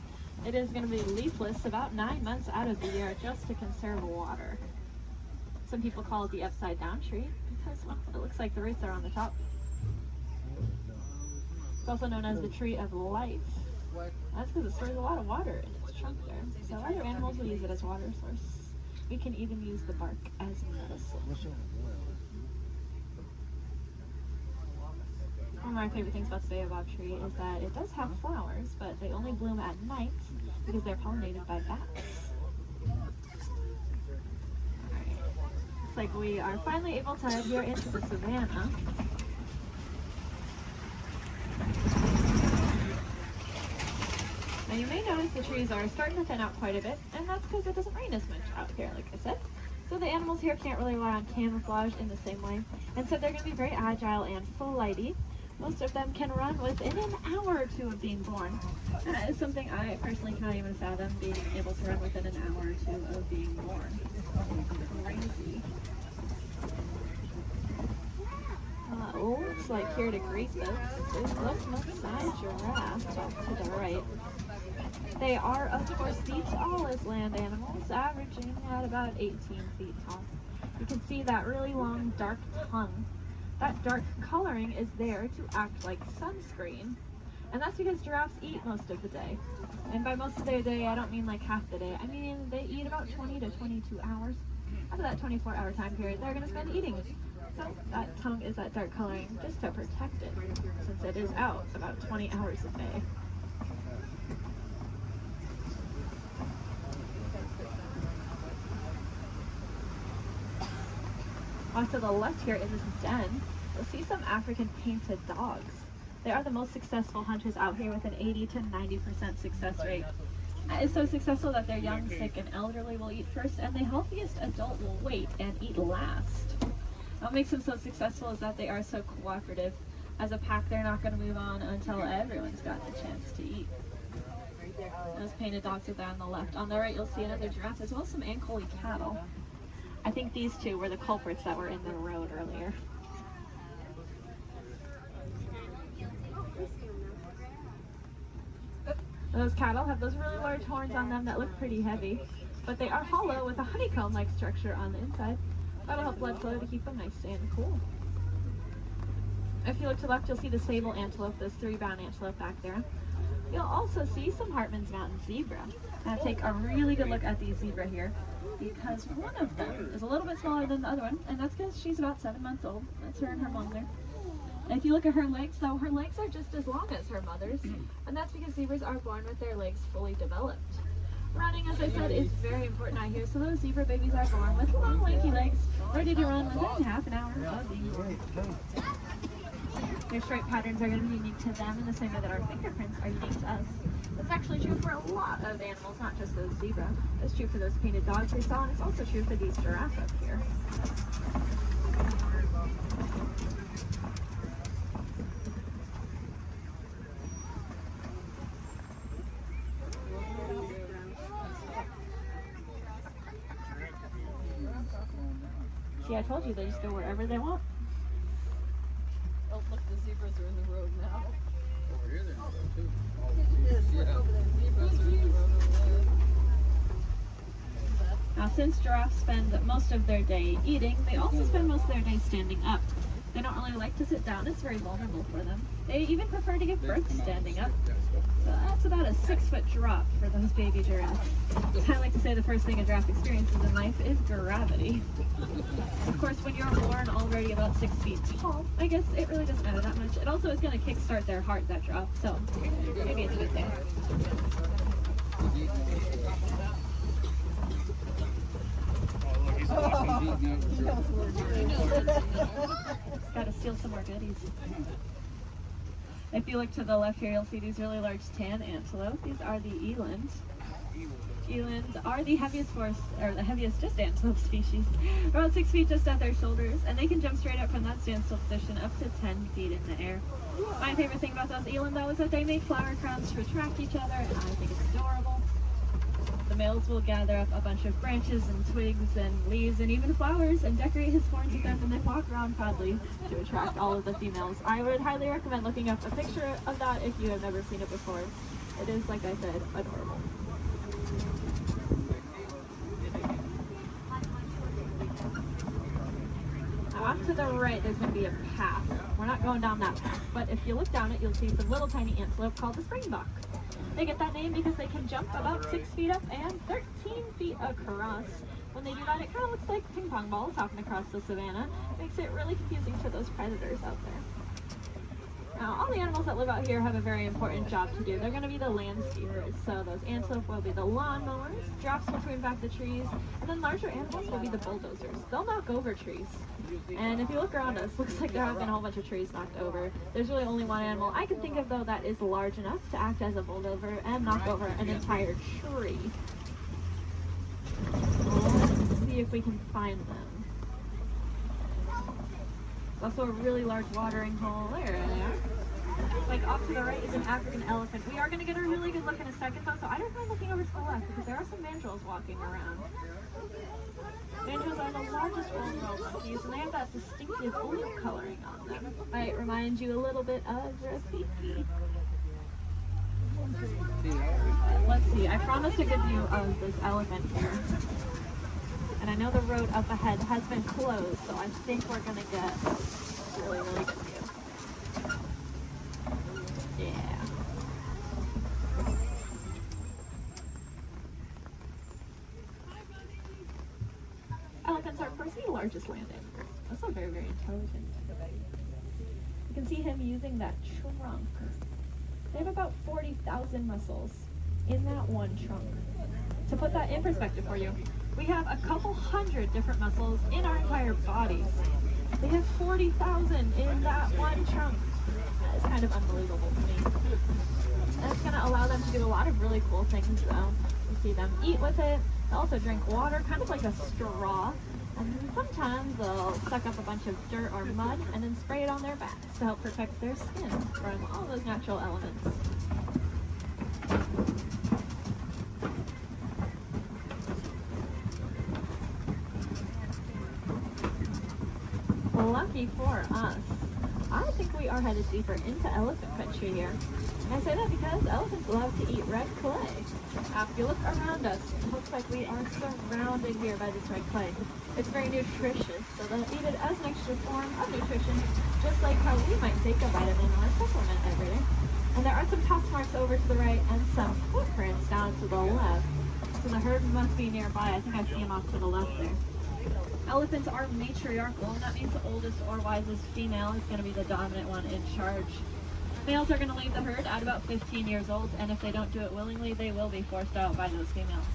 it is going to be leafless about 9 months out of the year just to conserve water. Some people call it the upside down tree because, well, it looks like the roots are on the top. It's also known as the tree of life. That's because it stores a lot of water in its trunk there. So other animals will use it as water source. We can even use the bark as medicine. One of my favorite things about the baobab tree is that it does have flowers, but they only bloom at night because they're pollinated by bats. Alright. Looks like we are finally able to head here into the savannah. Now you may notice the trees are starting to thin out quite a bit, and that's because it doesn't rain as much out here, like I said. So the animals here can't really rely on camouflage in the same way, and so they're going to be very agile and flighty. Most of them can run within an hour or two of being born. And that is something I personally can't even fathom, being able to run within an hour or two of being born. Crazy. Looks like here to greet us is the Maasai giraffe off to the right. They are, of course, the tallest land animals, averaging at about 18 feet tall. You can see that really long, dark tongue. That dark coloring is there to act like sunscreen. And that's because giraffes eat most of the day. And by most of their day, I don't mean like half the day. I mean they eat about 20 to 22 hours. Out of that 24-hour time period, they're going to spend eating. So that tongue is that dark coloring just to protect it, since it is out about 20 hours a day. Off to the left here in this den, you'll see some African painted dogs. They are the most successful hunters out here with an 80 to 90% success rate. It's so successful that their young, sick, and elderly will eat first, and the healthiest adult will wait and eat last. What makes them so successful is that they are so cooperative. As a pack, they're not going to move on until everyone's got the chance to eat. Those painted dogs are there on the left. On the right, you'll see another giraffe, as well as some Ankole cattle. I think these two were the culprits that were in the road earlier. Those cattle have those really large horns on them that look pretty heavy, but they are hollow with a honeycomb-like structure on the inside. That'll help blood flow to keep them nice and cool. If you look to the left, you'll see the sable antelope, those 3 brown antelope back there. You'll also see some Hartman's Mountain zebra. Now take a really good look at the zebra here, because one of them is a little bit smaller than the other one, and that's because she's about 7 months old. That's her and her mom there. And if you look at her legs, though, her legs are just as long as her mother's, and that's because zebras are born with their legs fully developed. Running, as I said, is very important out here, so those zebra babies are born with long, lanky legs, ready to run within half an hour of being born. Their stripe patterns are going to be unique to them in the same way that our fingerprints are unique to us. That's actually true for a lot of animals, not just those zebra. It's true for those painted dogs we saw, and it's also true for these giraffes up here. See, I told you they just go wherever they want. Oh, look, the zebras are in the road now. Over here they're in the road too. Zebras are in the road over there. Now, since giraffes spend most of their day eating, they also spend most of their day standing up. They don't really like to sit down. It's very vulnerable for them. They even prefer to give birth standing up. So that's about a 6-foot drop for those baby giraffes. I like to say the first thing a giraffe experiences in life is gravity. Of course, when you're born already about 6 feet tall, I guess it really doesn't matter that much. It also is going to kickstart their heart, that drop, so maybe it's a good thing. Got to steal some more goodies. If you look to the left here, you'll see these really large tan antelope. These are the eland. Elands are the heaviest just antelope species. About 6 feet just at their shoulders, and they can jump straight up from that standstill position up to 10 feet in the air. My favorite thing about those eland, though, is that they make flower crowns to attract each other, and I think it's adorable. The males will gather up a bunch of branches and twigs and leaves and even flowers and decorate his horns with them and then walk around proudly to attract all of the females. I would highly recommend looking up a picture of that if you have never seen it before. It is, like I said, adorable. Now off to the right, there's going to be a path. We're not going down that path, but if you look down it, you'll see some little tiny antelope called the springbok. They get that name because they can jump about 6 feet up and 13 feet across. When they do that, it kind of looks like ping pong balls hopping across the savannah. It makes it really confusing for those predators out there. Now, all the animals that live out here have a very important job to do. They're going to be the landscapers. So those antelope will be the lawnmowers, giraffes will prune back the trees, and then larger animals will be the bulldozers. They'll knock over trees. And if you look around us, looks like there have been a whole bunch of trees knocked over. There's really only one animal I can think of, though, that is large enough to act as a bulldozer and knock over an entire tree. Let's see if we can find them. There's also a really large watering hole. There they are. Like off to the right is an African elephant. We are going to get a really good look in a second, though, so I don't mind looking over to the left because there are some mandrills walking around. Mandrills are the largest old-world monkeys, and they have that distinctive blue coloring on them. Might remind you a little bit of Rafiki. Let's see, I promised a good view of this elephant here. And I know the road up ahead has been closed, so I think we're going to get a really, really good view. Yeah. Elephants are, of course, the largest land animals. Also very, very intelligent. You can see him using that trunk. They have about 40,000 muscles in that one trunk. To put that in perspective for you, we have a couple hundred different muscles in our entire bodies. They have 40,000 in that one trunk. That is kind of unbelievable to me. And it's going to allow them to do a lot of really cool things, though. You see them eat with it. They also drink water, kind of like a straw. And then sometimes they'll suck up a bunch of dirt or mud and then spray it on their backs to help protect their skin from all those natural elements. Lucky for us, I think we are headed deeper into elephant country here. And I say that because elephants love to eat red clay. Now, if you look around us, it looks like we are surrounded here by this red clay. It's very nutritious, so they'll eat it as an extra form of nutrition, just like how we might take a vitamin or a supplement every day. And there are some tusk marks over to the right and some footprints down to the left. So the herd must be nearby. I think I see them off to the left there. Elephants are matriarchal, and that means the oldest or wisest female is going to be the dominant one in charge. Males are going to leave the herd at about 15 years old, and if they don't do it willingly, they will be forced out by those females.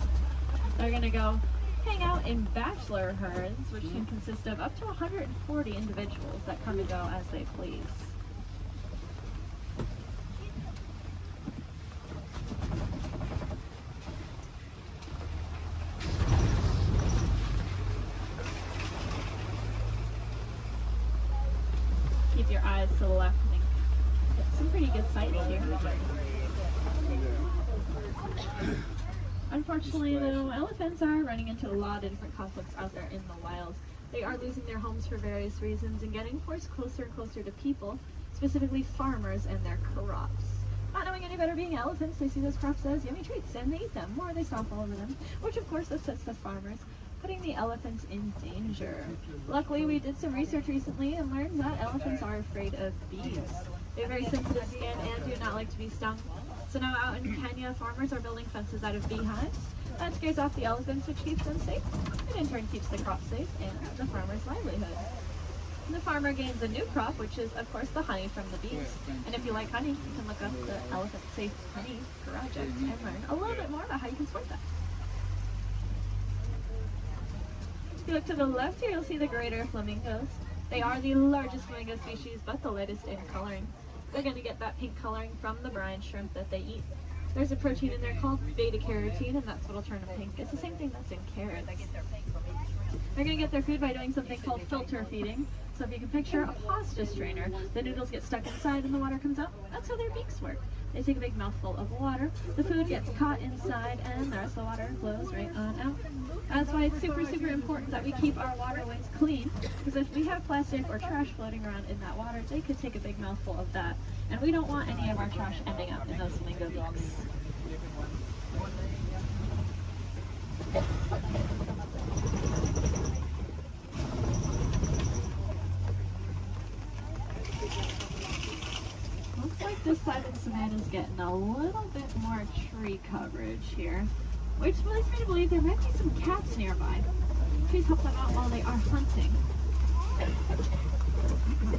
They're going to go hang out in bachelor herds, which can consist of up to 140 individuals that come and go as they please. Keep your eyes to the left and get some pretty good sights here. Unfortunately, though, elephants are running into a lot of different conflicts out there in the wild. They are losing their homes for various reasons and getting forced closer and closer to people, specifically farmers and their crops. Not knowing any better being elephants, they see those crops as yummy treats and they eat them, or they stomp all over them, which of course upsets the farmers, putting the elephants in danger. Luckily, we did some research recently and learned that elephants are afraid of bees. They have very sensitive skin and do not like to be stung. So now out in Kenya, farmers are building fences out of beehives. That scares off the elephants, which keeps them safe, and in turn keeps the crop safe and the farmer's livelihood. And the farmer gains a new crop, which is, of course, the honey from the bees. And if you like honey, you can look up the Elephant Safe Honey Project and learn a little bit more about how you can support that. If you look to the left here, you'll see the greater flamingos. They are the largest flamingo species, but the lightest in coloring. They're going to get that pink coloring from the brine shrimp that they eat. There's a protein in there called beta-carotene, and that's what'll turn them pink. It's the same thing that's in carrots. They're going to get their food by doing something called filter feeding. So if you can picture a pasta strainer, the noodles get stuck inside and the water comes out. That's how their beaks work. They take a big mouthful of water, the food gets caught inside, and the rest of the water flows right on out. That's why it's super, super important that we keep our waterways clean, because if we have plastic or trash floating around in that water, they could take a big mouthful of that. And we don't want any of our trash ending up in those flamingo beaks. Looks like this side of the savanna is getting a little bit more tree coverage here, which leads me to believe there might be some cats nearby. Trees help them out while they are hunting.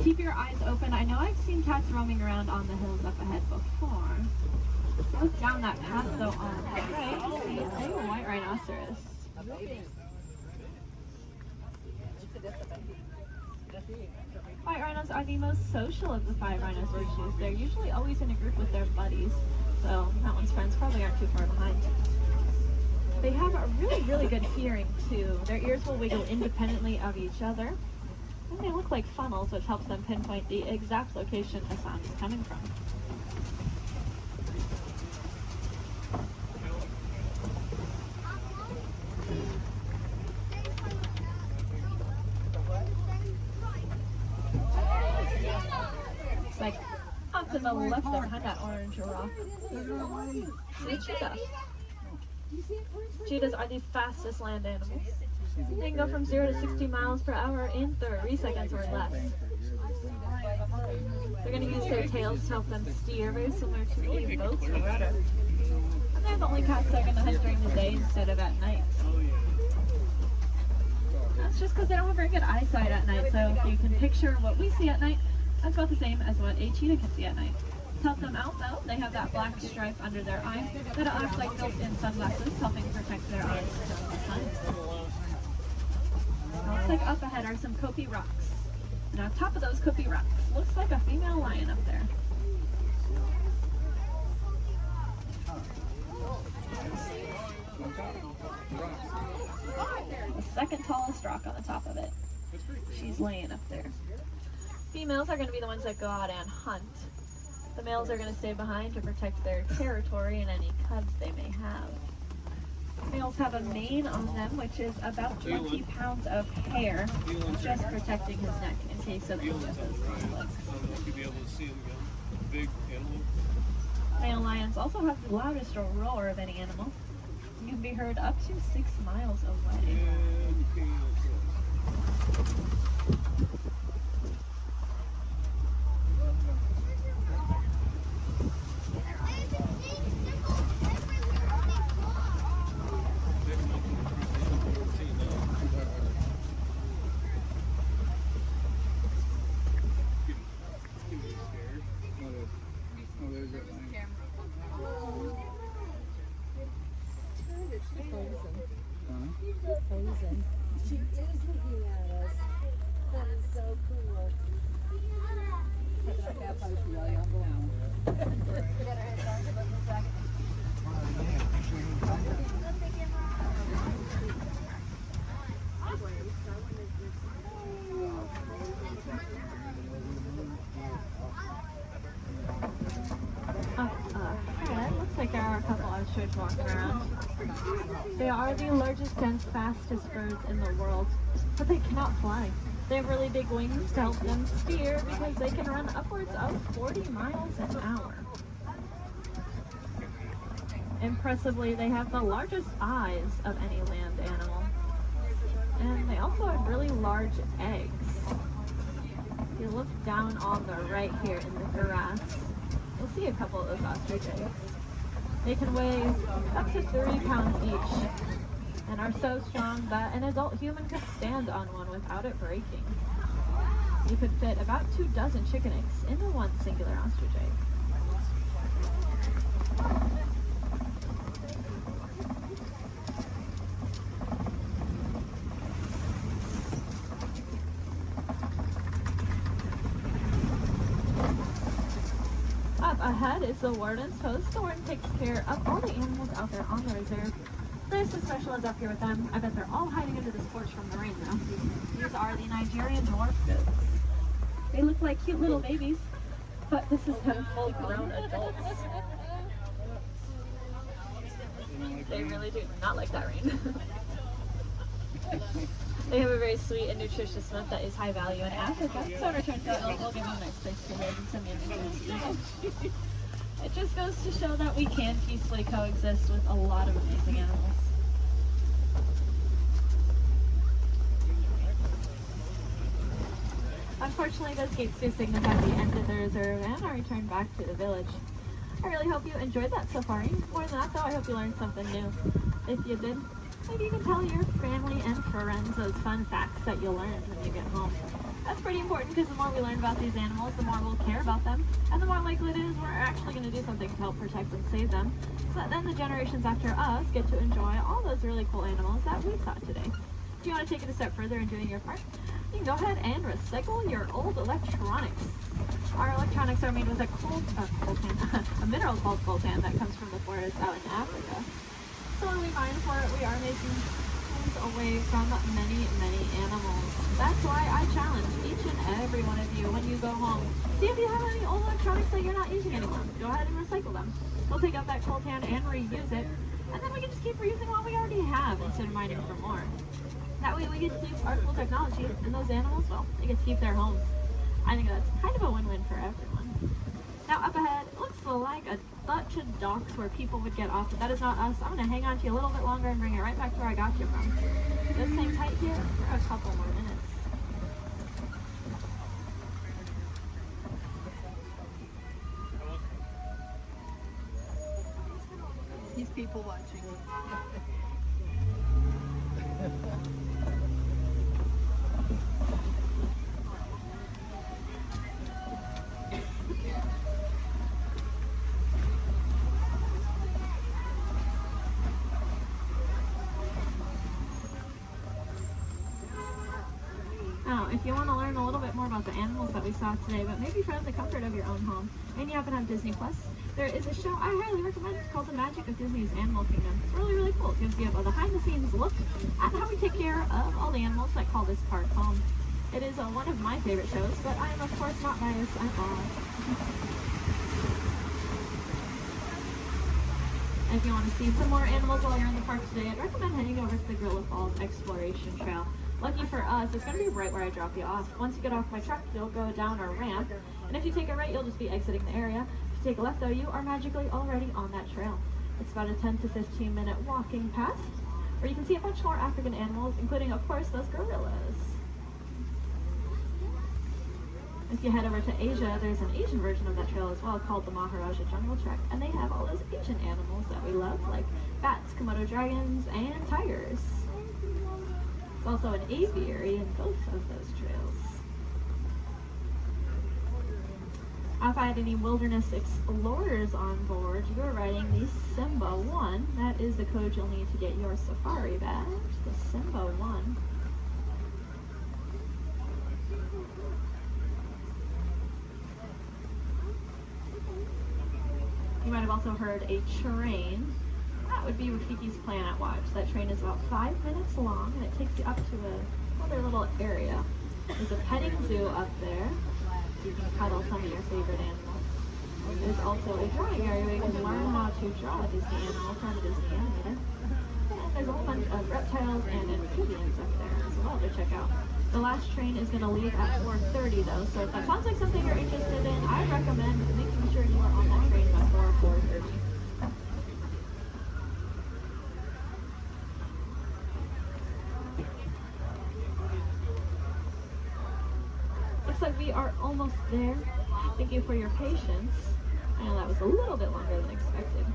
Keep your eyes open. I know I've seen cats roaming around on the hills up ahead before. Look down that path though on the right. See a white rhinoceros. White rhinos are the most social of the 5 rhino species. They're usually always in a group with their buddies, so that one's friends probably aren't too far behind. They have a really good hearing too. Their ears will wiggle independently of each other, and they look like funnels, which helps them pinpoint the exact location a sound is coming from. It's like up to the left behind that orange rock. Sweet cheetah. Cheetahs are the fastest land animals. They can go from 0 to 60 miles per hour in 30 seconds or less. They're going to use their tails to help them steer, very similar to a boat's rudder. And they're the only cats that are going to hunt during the day instead of at night. That's just because they don't have very good eyesight at night, so if you can picture what we see at night, that's about the same as what a cheetah can see at night. To help them out though, they have that black stripe under their eye that acts like built-in sunglasses, helping protect their eyes from the sun. Looks like up ahead are some Kopi rocks. And on top of those Kopi rocks, looks like a female lion up there. The second tallest rock on the top of it. She's laying up there. Females are going to be the ones that go out and hunt. The males are going to stay behind to protect their territory and any cubs they may have. Males have a mane on them, which is about 20 pounds of hair, just protecting his neck in case of any of those conflicts. Male lions also have the loudest roar of any animal. You can be heard up to 6 miles away. She is looking at us. That is so cool. Looks like there are a couple ostriches walking around. They are the largest and fastest birds in the world, but they cannot fly. They have really big wings to help them steer because they can run upwards of 40 miles an hour. Impressively, they have the largest eyes of any land animal. And they also have really large eggs. If you look down on the right here in the grass, you'll see a couple of those ostrich eggs. They can weigh up to 30 pounds each and are so strong that an adult human could stand on one without it breaking. You could fit about 2 dozen chicken eggs into one singular ostrich egg. Up ahead is the warden's post. The warden takes care of all the animals out there on the reserve. There's the specialist up here with them. I bet they're all hiding under this porch from the rain though. These are the Nigerian dwarf goats. They look like cute little babies, but this is them full grown adults. They really do not like that rain. They have a very sweet and nutritious milk that is high value in Africa, so in return for it will give them a nice place to live and some animals to eat. It just goes to show that we can peacefully coexist with a lot of amazing animals. Unfortunately, those gates do signify the end of the reserve and our return back to the village. I really hope you enjoyed that safari. More than that though, I hope you learned something new. If you did, maybe you can tell your family and friends those fun facts that you'll learn when you get home. That's pretty important because the more we learn about these animals, the more we'll care about them, and the more likely it is we're actually going to do something to help protect and save them, so that then the generations after us get to enjoy all those really cool animals that we saw today. If you want to take it a step further in doing your part, you can go ahead and recycle your old electronics. Our electronics are made with a a mineral called coltan that comes from the forest out in Africa. So when we mine for it, we are making things away from many, many animals. That's why I challenge each and every one of you when you go home. See if you have any old electronics that you're not using anymore. Go ahead and recycle them. We'll take out that coltan and reuse it, and then we can just keep reusing what we already have instead of mining for more. That way we get to use our cool technology, and those animals, well, they get to keep their homes. I think that's kind of a win-win for everyone. Now up ahead, it looks like a bunch of docks where people would get off, but that is not us. I'm going to hang on to you a little bit longer and bring it right back to where I got you from. Just hang tight here for a couple more minutes. These people watching. Now, if you want to learn a little bit more about the animals that we saw today, but maybe from the comfort of your own home, and you happen to have Disney Plus, there is a show I highly recommend. It's called The Magic of Disney's Animal Kingdom. It's really, really cool. It gives you a behind-the-scenes look at how we take care of all the animals that call this park home. It is one of my favorite shows, but I am, of course, not biased at all. If you want to see some more animals while you're in the park today, I'd recommend heading over to the Gorilla Falls Exploration Trail. Lucky for us, it's going to be right where I drop you off. Once you get off my truck, you'll go down a ramp, and if you take a right, you'll just be exiting the area. If you take a left, though, you are magically already on that trail. It's about a 10 to 15 minute walking path, where you can see a bunch more African animals, including, of course, those gorillas. If you head over to Asia, there's an Asian version of that trail as well called the Maharaja Jungle Trek, and they have all those Asian animals that we love, like bats, Komodo dragons, and tigers. It's also an aviary in both of those trails. If I had any wilderness explorers on board, you are riding the Simba 1. That is the code you'll need to get your safari badge, the Simba 1. You might have also heard a train. That would be Rafiki's Planet Watch. That train is about 5 minutes long, and it takes you up to another little area. There's a petting zoo up there, so you can cuddle some of your favorite animals. There's also a drawing area where you can learn how to draw a Disney animal from a Disney animator. And there's a whole bunch of reptiles and amphibians up there as well to check out. The last train is going to leave at 4:30 though, so if that sounds like something you're interested in, I recommend making sure you are on that train before 4:30. Looks like we are almost there. Thank you for your patience. I know that was a little bit longer than expected.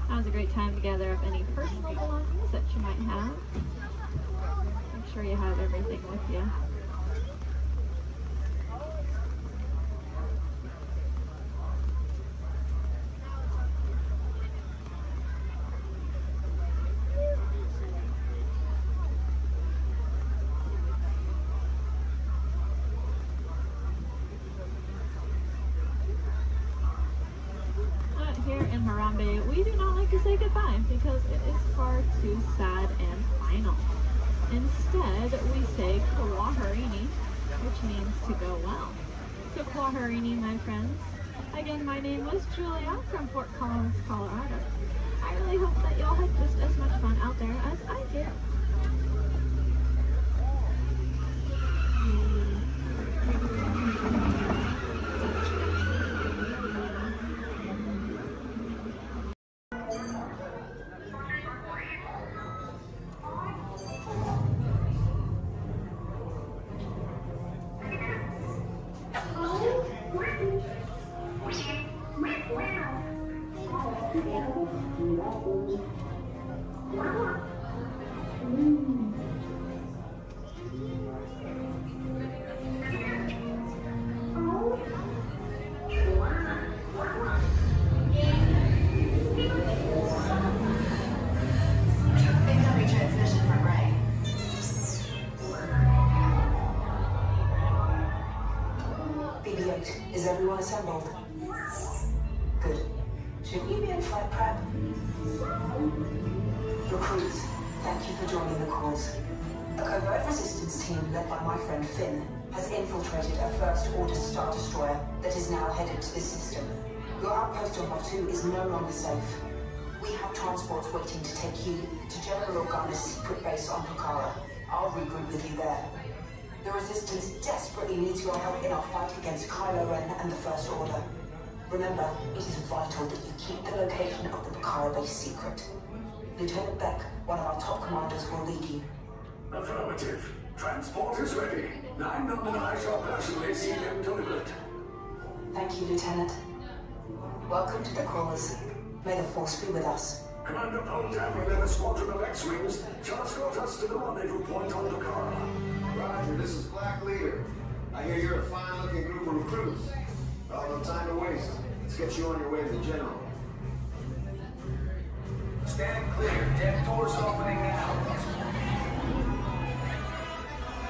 Now's a great time to gather up any personal belongings that you might have. Make sure you have everything with you. Here in Harambe, we do not like to say goodbye because it is far too sad and final. Instead, we say Kwaherini, which means to go well. So Kwaherini, my friends. Again, my name was Julia from Fort Collins, Colorado. I really hope that y'all had just as much fun out there as I did. Great. Is everyone assembled? Good. Should we be in flight prep? Recruits, thank you for joining the cause. A covert resistance team led by my friend Finn has infiltrated a First Order Star Destroyer that is now headed to this system. Your outpost on Batu is no longer safe. We have transports waiting to take you to General Organa's secret base on Pucara. I'll regroup with you there. The Resistance desperately needs your help in our fight against Kylo Ren and the First Order. Remember, it is vital that you keep the location of the Pucara base secret. Lieutenant Beck, one of our top commanders, will lead you. Affirmative. Transport is ready. 9-9 and I shall personally see them delivered. Thank you, Lieutenant. Welcome to the Crawlers. May the Force be with us. Commander Poltam and a squadron of X-Wings shall escort us to the rendezvous point on Pucara. Roger, this is Black Leader. I hear you're a fine-looking group of recruits. Well, no time to waste. Let's get you on your way to the General. Stand clear. Deck doors opening now.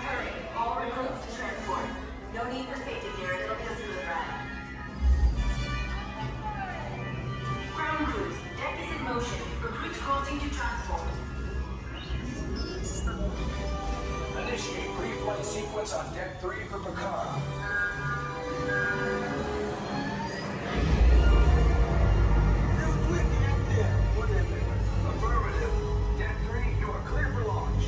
Hurry, all recruits to transport. No need for safety gear, it'll be a smooth ride. Ground crews, deck is in motion. Recruits crossing to transport. Initiate pre-flight sequence on Deck 3 for Pucara. Affirmative. Deck 3, you are clear for launch.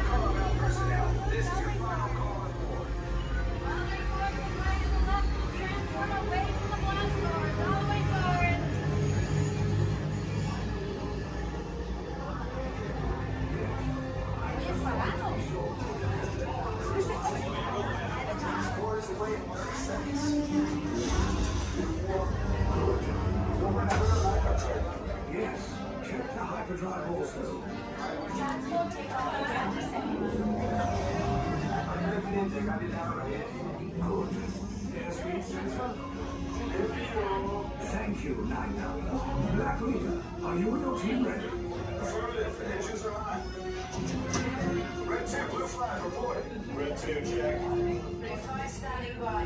Pucara personnel, this is your final call on board. Transform away from the blast doors, all the way forward. Yes, check the hyperdrive also. Transport takeoff in 20 seconds. Good. Airspeed sensor. Thank you, 9-9. Black Leader, are you and your team ready? Affirmative. Engines are hot. Red 2, blue flag reporting. Red 2, check. Blue 5 standing by.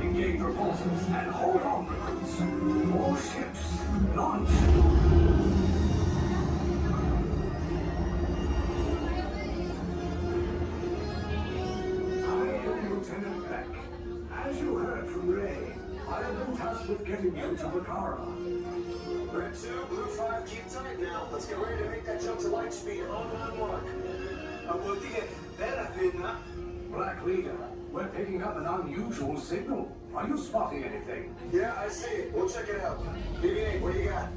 Engage repulsors and hold on, recruits. More ships. Launch. I am Lieutenant Beck. As you heard from Ray, I have been tasked with getting you to Pucara. Red 2, blue 5, keep tight now. Let's get ready to make that jump to light speed on my mark. Black Leader, we're picking up an unusual signal. Are you spotting anything? Yeah, I see it. We'll check it out. BB-8, what do you got?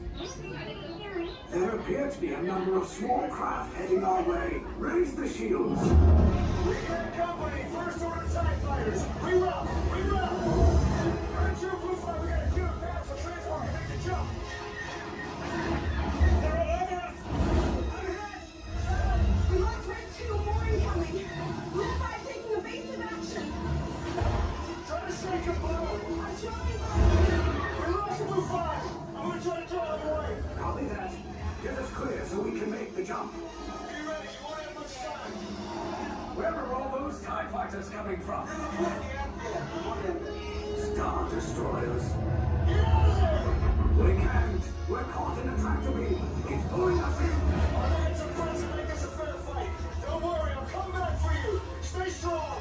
There appear to be a number of small craft heading our way. Raise the shields. We got company. First Order TIE fighters. Reroute. Reroute. Red 2, blue 5, we got a clear path for transport. Make the jump. They're all over us. I'm hit. We lost Red 2, more incoming. Blue 5 taking evasive action. Try to shake your blow. I'm trying. We lost blue 5. I'm going to try to draw them away. Copy that. Get us clear so we can make the jump. Be ready. You won't have much time. Where are all those TIE fighters coming from? Star Destroyers. Get out of there! We can't. We're caught in a tractor beam. It's pulling us in. Our hands are friends to make this a fair fight. Don't worry. I'll come back for you. Stay strong.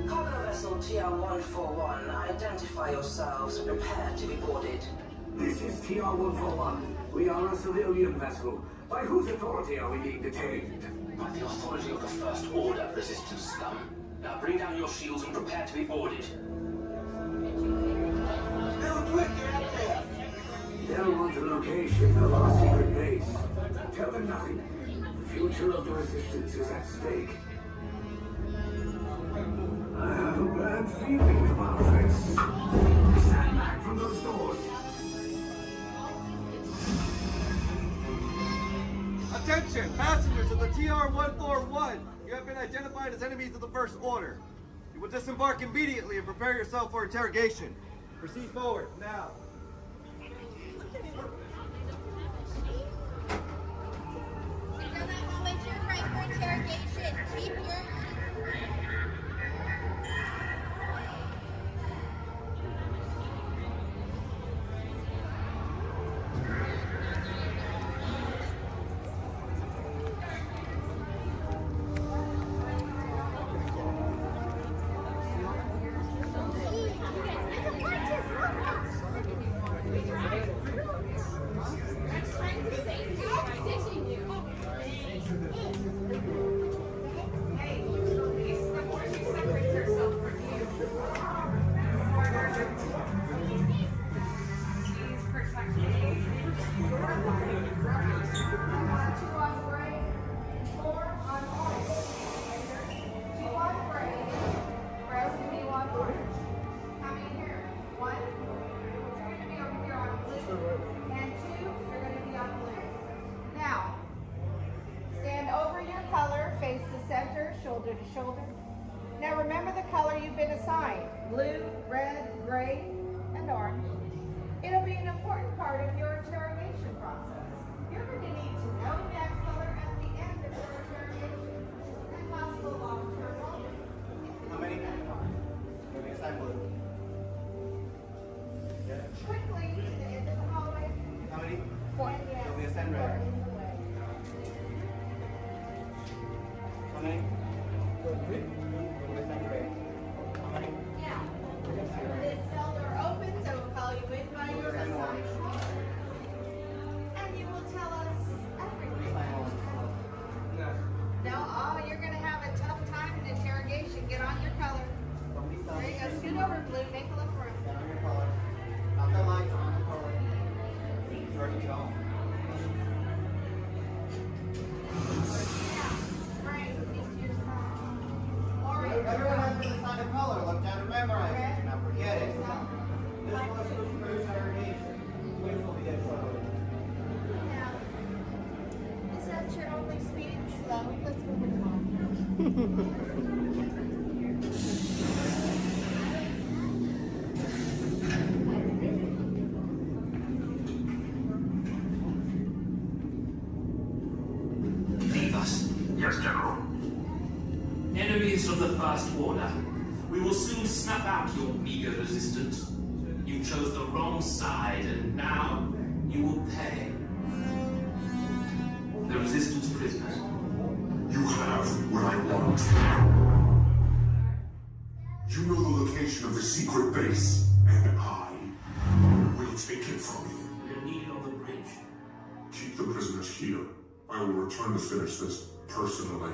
Cargo vessel TR-141, identify yourselves and prepare to be boarded. This is TR-141. We are a civilian vessel. By whose authority are we being detained? By the authority of the First Order resistance scum. Now bring down your shields and prepare to be boarded. They'll want the location of our secret base. Tell them nothing. The future of the resistance is at stake. I have a bad feeling about this. Stand back from those doors. Attention, passengers of the TR-141. You have been identified as enemies of the First Order. You will disembark immediately and prepare yourself for interrogation. Proceed forward, now. blue, red, gray, and orange. It'll be an important part of your interrogation process. You're going to need to know that color at the end of your interrogation and possible long-term motives. How many? Give me a sign blue. Quickly to the end of the hallway. How many? 4. Give me a sign red. How many? 3. Give me a sign gray. How many? Yeah. This cell door opens, I will call you in by your assigned role. And you will tell us everything. No, oh, you're going to have a tough time in interrogation. Get on your color. There you go. Scoot over, Blue. Make a little room. Get on your color. Not the lights, on your color. Where to go? Everyone has to decide a color. Look down and memorize it. Do not forget it. This was for interrogation. Which will be a trouble. Is that your only speed? Slow. Let's move it along. Leave us. Yes, General. Enemies of the First Order, we will soon snuff out your meager resistance. You chose the wrong side, and now you will pay. The Resistance prisoners. You have what I want. You know the location of the secret base, and I will take it from you. We're needed on the bridge. Keep the prisoners here. I will return to finish this personally.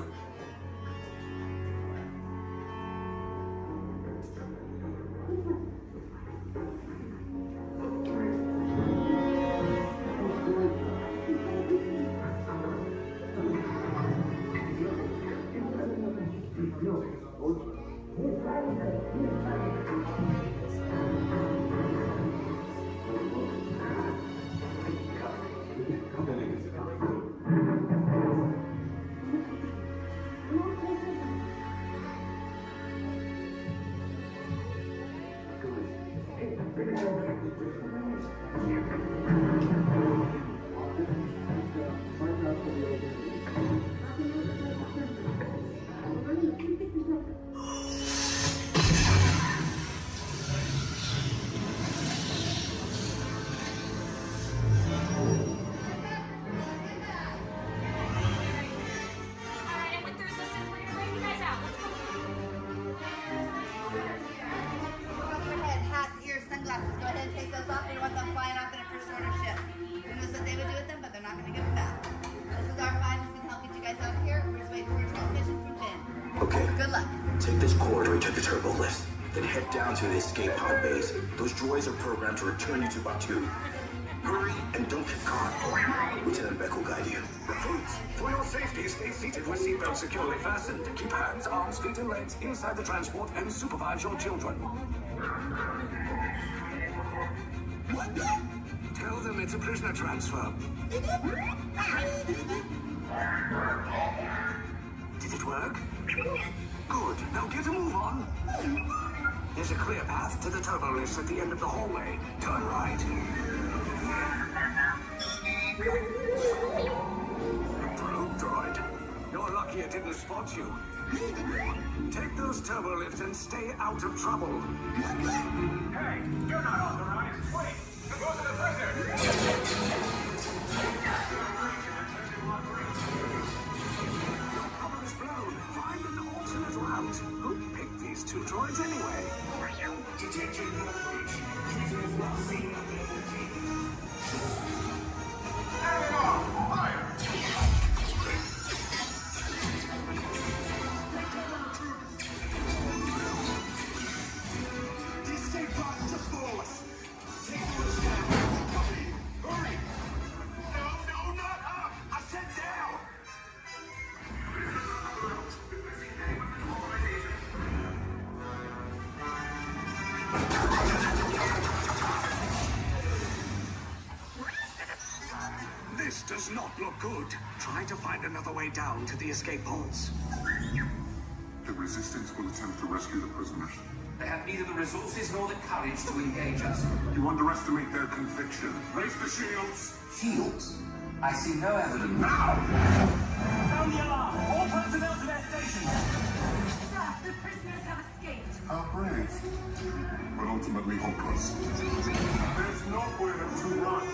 Okay. Good luck. Take this corridor to the turbo lift. Then head down to the escape pod base. Those droids are programmed to return you to Batu. Hurry and don't get caught. Lieutenant Beck will guide you. Recruits, for your safety, stay seated with seatbelts securely fastened. Keep hands, arms, feet, and legs inside the transport and supervise your children. Tell them it's a prisoner transfer. Did it work? Good. Now get a move on. There's a clear path to the turbo lifts at the end of the hallway. Turn right. Probe droid. You're lucky it didn't spot you. Take those turbo lifts and stay out of trouble. Hey, you're not authorized. Wait, go to the prisoner. Find an alternate route. Who picked these two droids anyway? Detention breach. Users not seen ability. Fire! The escape pod just force. Take your stand. Copy. Hurry. No, not up. I said down. This does not look good. Try to find another way down to the escape pods. The Resistance will attempt to rescue the prisoners. They have neither the resources nor the courage to engage us. You underestimate their conviction. Raise the shields. Shields? I see no evidence. Now! Sound the alarm! All personnel to their stations! Sir, the prisoners have escaped. How brave, but ultimately hopeless. There's nowhere to run.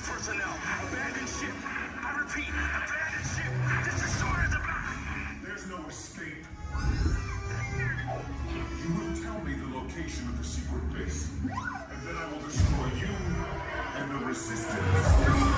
Personnel, abandon ship. I repeat, abandon ship. This destroyer is about. There's no escape. You will tell me the location of the secret base, and then I will destroy you and the Resistance.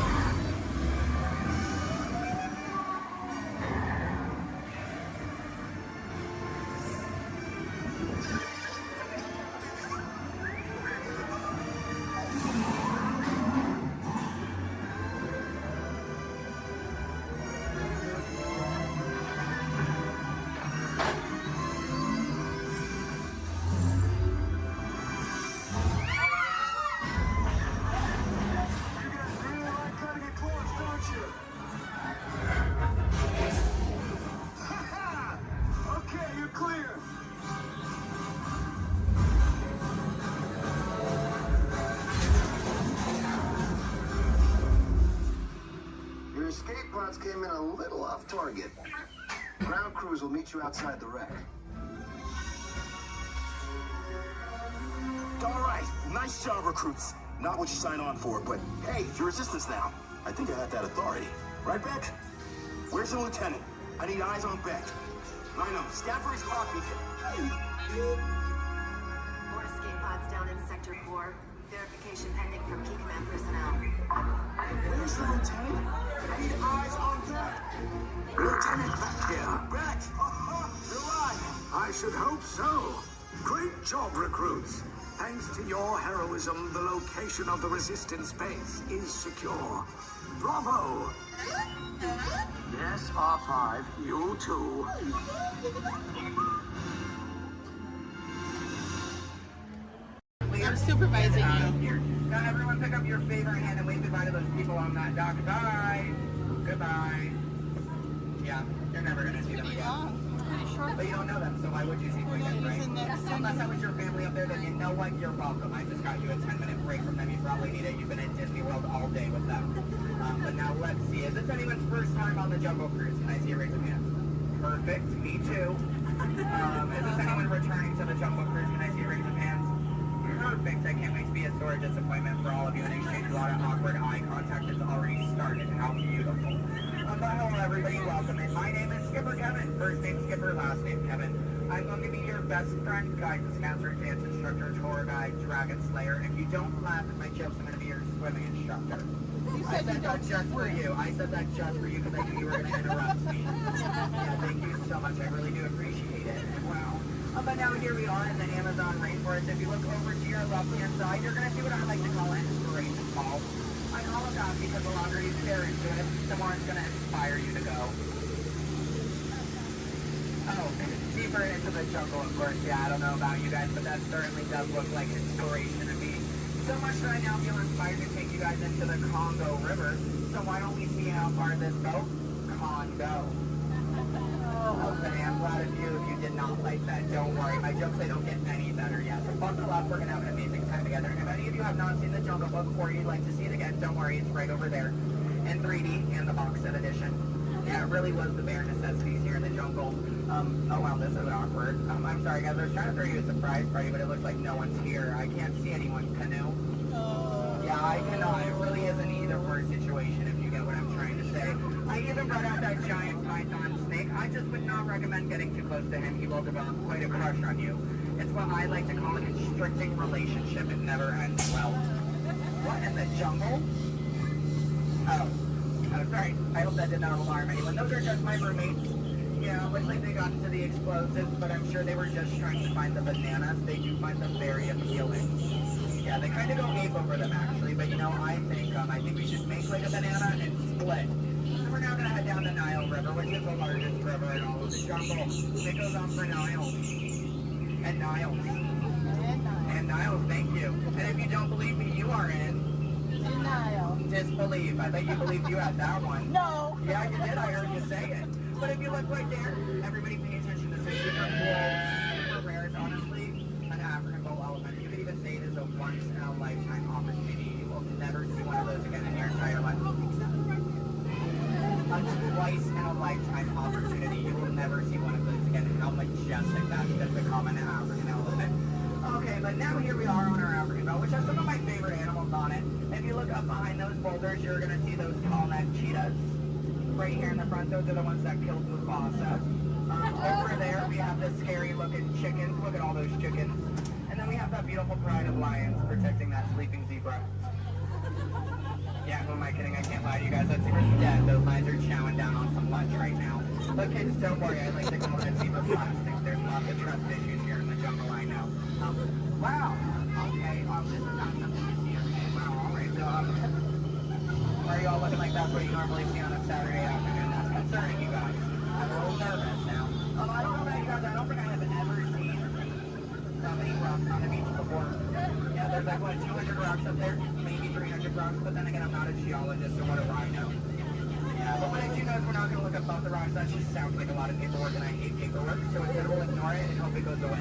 Your escape pods came in a little off target. Ground crews will meet you outside the wreck. All right, nice job, recruits. Not what you signed on for, but hey, you're Resistance now. I think I have that authority. Right, Beck? Where's the lieutenant? I need eyes on Beck. I know, Stafford's copy. More escape pods down in Sector 4. Verification pending from Key Command personnel. Where's the lieutenant? I need eyes on Beck. Lieutenant back here. Beck! You're alive! I should hope so. Great job, recruits. Thanks to your heroism, the location of the Resistance base is secure. Bravo! Yes, R5, you too. I'm supervising you. Now everyone pick up your favorite hand and wave goodbye to those people on that dock. Bye. Goodbye. Yeah, you're never gonna see them again. But you don't know them, so why would you see them again, right? Unless that was your family up there, then you know what? You're welcome. I just got you a 10-minute break from them. You probably need it. You've been at Disney World all day with them. But now let's see. Is this anyone's first time on the Jungle Cruise? Can I see a raise of hands? Perfect. Me too. Is this anyone returning to the Jungle Cruise? Can I see a raise of hands? Perfect. I can't wait to be a sore disappointment for all of you and exchange a lot of awkward eye contact has already started. How beautiful. But hello everybody, welcome in. My name is Skipper Kevin. First name Skipper, last name Kevin. I'm going to be your best friend, guidance counselor, dance instructor, tour guide, dragon slayer. If you don't laugh at my jokes, I'm going to be your swimming instructor. I said that just for you. I said that just for you because I knew you were going to interrupt me. Yeah, thank you so much. I really do appreciate it. Wow. But now here we are in the Amazon rainforest. If you look over to your left-hand side, you're going to see what I like to call an inspiration ball. I call it that because the longer you stare into it, the more it's going to inspire you to go. Oh, deeper into the jungle, of course. Yeah, I don't know about you guys, but that certainly does look like inspiration to me. So much that I now feel inspired to take you guys into the Congo River. So why don't we see how far this boat can go? Okay, I'm glad of you if you did not like that. Don't worry, my jokes, they don't get any better yet. So buckle up, we're going to have an amazing time together. And if any of you have not seen the Jungle Book or you'd like to see it again, don't worry, it's right over there in 3D and the box set edition. Yeah, it really was the bare necessities here in the jungle. Oh wow, this is awkward. I'm sorry guys, I was trying to throw you a surprise party, but it looks like no one's here. I can't see anyone. Canoe? Yeah, I cannot. It really isn't either worst situation, if you get what I'm trying to say. I even brought out that giant python snake. I just would not recommend getting too close to him. He will develop quite a crush on you. It's what I like to call a constricting relationship. It never ends well. What in the jungle? Oh, sorry. I hope that did not alarm anyone. Those are just my roommates. Yeah, looks like they got into the explosives, but I'm sure they were just trying to find the bananas. They do find them very appealing. Yeah, they kind of go ape over them actually, but you know, I think we should make like a banana and split. So we're now gonna head down the Nile River, which is the largest river in all of the jungle. It goes on for Niles. And Niles. And Niles, thank you. And if you don't believe me, you are in Denial. disbelief. I bet you believed you had that one. No. Yeah, you did. I heard you say it. But if you look right there, everybody pay attention. This is super cool, super rare. It's honestly an African bull elephant. You could even say it is a once-in-a-lifetime opportunity. You will never see one of those again in your entire life. A twice-in-a-lifetime opportunity. You will never see one of those again. How majestic that is, the common African elephant. Okay, but now here we are on our African belt, which has some of my favorite animals on it. If you look up behind those boulders, you're going to see those tall-necked cheetahs. Right here in the front, those are the ones that killed Mufasa. Over there, we have the scary-looking chickens. Look at all those chickens. And then we have that beautiful pride of lions protecting that sleeping zebra. Yeah, who am I kidding? I can't lie to you guys. That zebra's dead. Those lions are chowing down on some lunch right now. But kids, don't worry. I like to call it zebra plastics. There's lots of trust issues here in the jungle, I know. Wow. Okay, this is not something you see every day. Wow, all right. So, why are you all looking like that's what you normally see on a Saturday afternoon? That's concerning you guys. I'm a little nervous now. I don't know about you guys. I don't think I have ever seen that many rocks on the beach before. Yeah, there's like, what, 200 rocks up there? Maybe 300 rocks, but then again, I'm not a geologist, so what do I know? Yeah, but what I do know is we're not going to look above the rocks. That just sounds like a lot of paperwork, and I hate paperwork, so instead we'll ignore it and hope it goes away.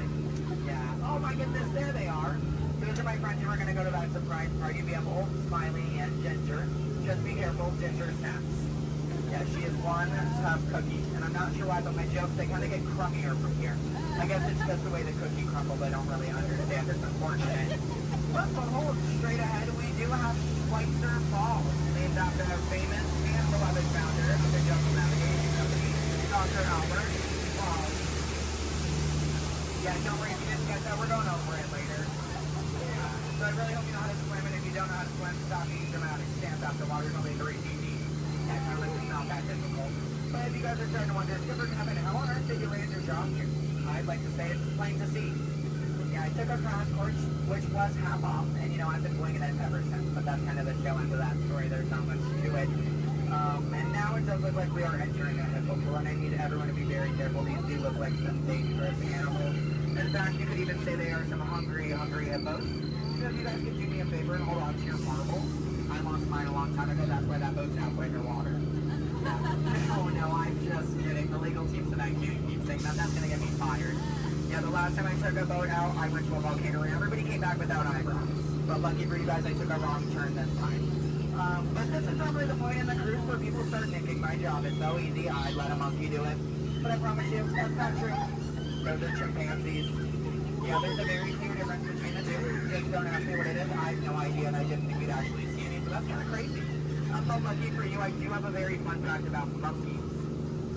Yeah. Oh my goodness, there they are. Those are my friends who are going to go to that surprise party. We have Old Smiley and Ginger. Just be careful, Ginger snaps. Yeah, she is one tough cookie, and I'm not sure why, but my jokes, they kind of get crummier from here. I guess it's just the way the cookie crumbles. I don't really understand. It's unfortunate. But behold, straight ahead, we do have Schweitzer Falls, named after our famous and beloved founder of the Jungle Navigation Company, Dr. Albert. Wow. Yeah, don't worry if you didn't get that. We're going over it later. Yeah. So I really hope you know how to swim, and if you don't know how to swim, stop being dramatic. Stand up. The water's only 3 feet deep. Yeah, it's not that difficult. But if you guys are starting to wonder, Skipper Kevin, how on earth did you land your job here? I'd like to say it's plain to see. Yeah, I took a crash course, which was half off, and you know, I've been winging it ever since, but that's kind of the tail end of that story. There's not much to it. And now it does look like we are entering a hippopool, and I need everyone to be very careful. These do look like some dangerous animals. In fact, you could even say they are some hungry hippos. So if you guys could do me a favor and hold on to your marble. I lost mine a long time ago. That's why that boat's halfway underwater. Oh no, I'm just kidding. The legal team said I can't keep saying that. That's gonna get me fired. Yeah, the last time I took a boat out, I went to a volcano and everybody came back without eyebrows. But lucky for you guys, I took a wrong turn this time. But this is not really the point in the cruise where people start nicking my job. It's so easy. I'd let a monkey do it. But I promise you, that's not true. Those are chimpanzees. Yeah, there's a very clear difference between the two. Just don't ask me what it is. I have no idea, and I didn't think we'd actually see any. So that's kind of crazy. But lucky for you, I do have a very fun fact about monkeys.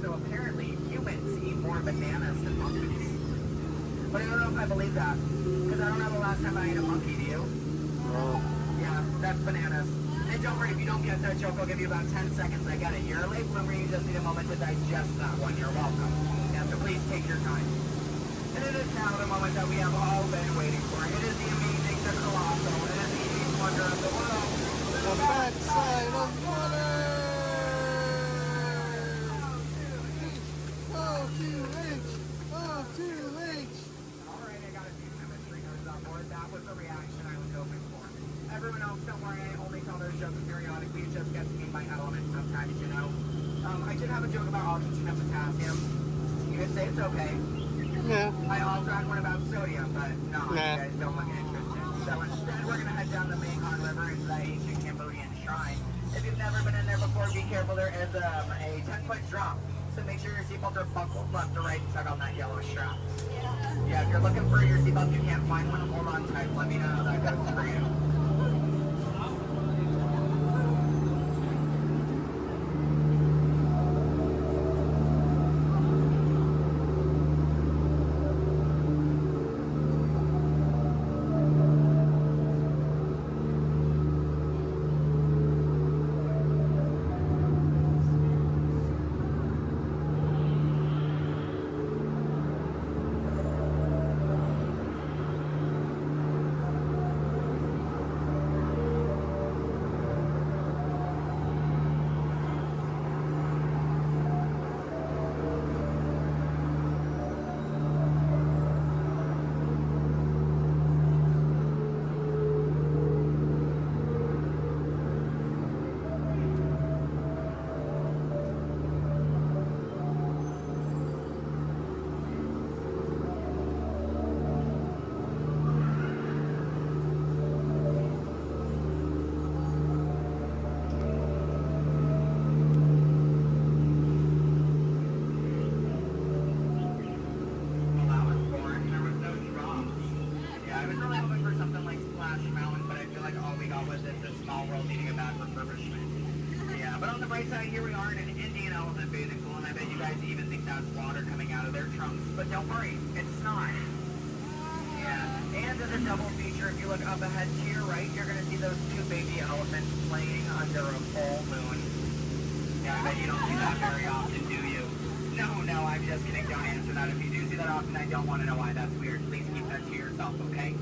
So apparently, humans eat more bananas than monkeys. But I don't know if I believe that, because I don't know the last time I ate a monkey, do you? Yeah, that's bananas. And don't worry, if you don't get that joke, I'll give you about 10 seconds. I get it. You're a late bloomer, you just need a moment to digest that one. You're welcome. Yeah, so please take your time. And it is now the moment that we have all been waiting for. It is the amazing, the colossal, it is the eighth wonder of the world. The backside of water! Oh, 2H! Oh, 2H! Alright, I got a few chemistry nerds on board. That was the reaction I was hoping for. Everyone else, don't worry, I only tell those jokes periodically. It just gets me in my element sometimes, you know. I did have a joke about oxygen and potassium. You could say it's okay. Yeah. I also had one about sodium, but no, you guys don't look interested. So instead, we're going to head down the Mekong River into the ancient Cambodian shrine. If you've never been in there before, be careful. There is a 10-foot drop. so make sure your seatbelts are buckled left to right and tug on that yellow strap. Yeah, if you're looking for your seatbelt and you can't find one, hold on tight. Let me know how that goes for you. Here we are in an Indian elephant bathing pool, and I bet you guys even think that's water coming out of their trunks. But don't worry, it's not. Yeah, and as a double feature, if you look up ahead to your right, you're going to see those two baby elephants playing under a full moon. Yeah, I bet you don't see that very often, do you? No, I'm just kidding. Don't answer that. If you do see that often, I don't want to know why that's weird. Please keep that to yourself, okay?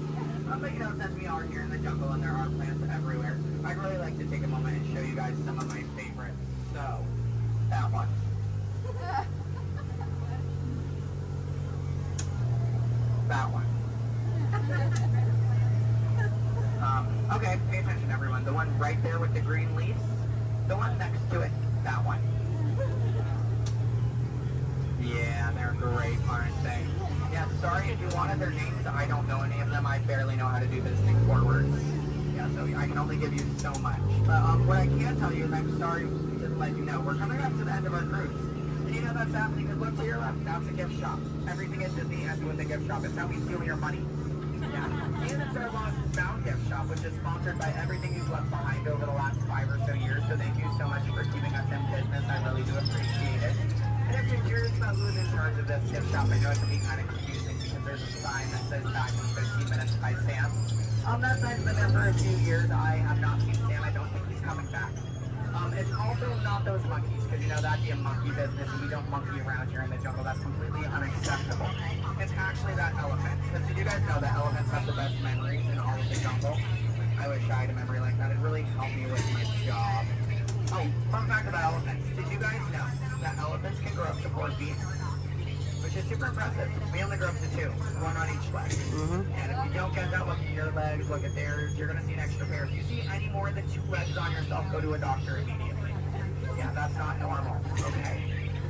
But you know, since we are here in the jungle and there are plants everywhere, I'd really like to take a moment and show you guys some of my favorites. So, that one. That one. Okay, pay attention everyone. The one right there with the green leaves. The one next to it. That one. Yeah, they're great, aren't they? Yeah, sorry if you wanted their names. I don't know any of them. I barely know how to do this thing forwards. Yeah, so I can only give you so much. But what I can tell you is I'm sorry to let you know we're coming up to the end of our cruise. And you know that's happening because look to your left, that's a gift shop. Everything at Disney ends with a gift shop. It's how we steal your money. Yeah. And it's our Lost Bound gift shop, which is sponsored by everything you've left behind over the last 5 or so years. So thank you so much for keeping us in business. I really do appreciate it. And if you're curious about who's in charge of this gift shop, I know it can be kind of confusing because there's a sign that says back in 15 minutes by Sam. That sign's been there for a few years. I have not seen Sam. I don't think he's coming back. It's also not those monkeys, because you know that'd be a monkey business, and we don't monkey around here in the jungle. That's completely unacceptable. It's actually that elephant. Because did you guys know that elephants have the best memories in all of the jungle? I wish I had a memory like that. It really helped me with my job. Oh, fun fact about elephants. Did you guys know that elephants can grow up to 4 feet? Which is super impressive. We only grow up to 2, one on each leg. And if you don't get that, look at your legs, look at theirs, you're going to see an extra pair. If you see any more than 2 legs on yourself, go to a doctor immediately. Yeah, that's not normal, okay?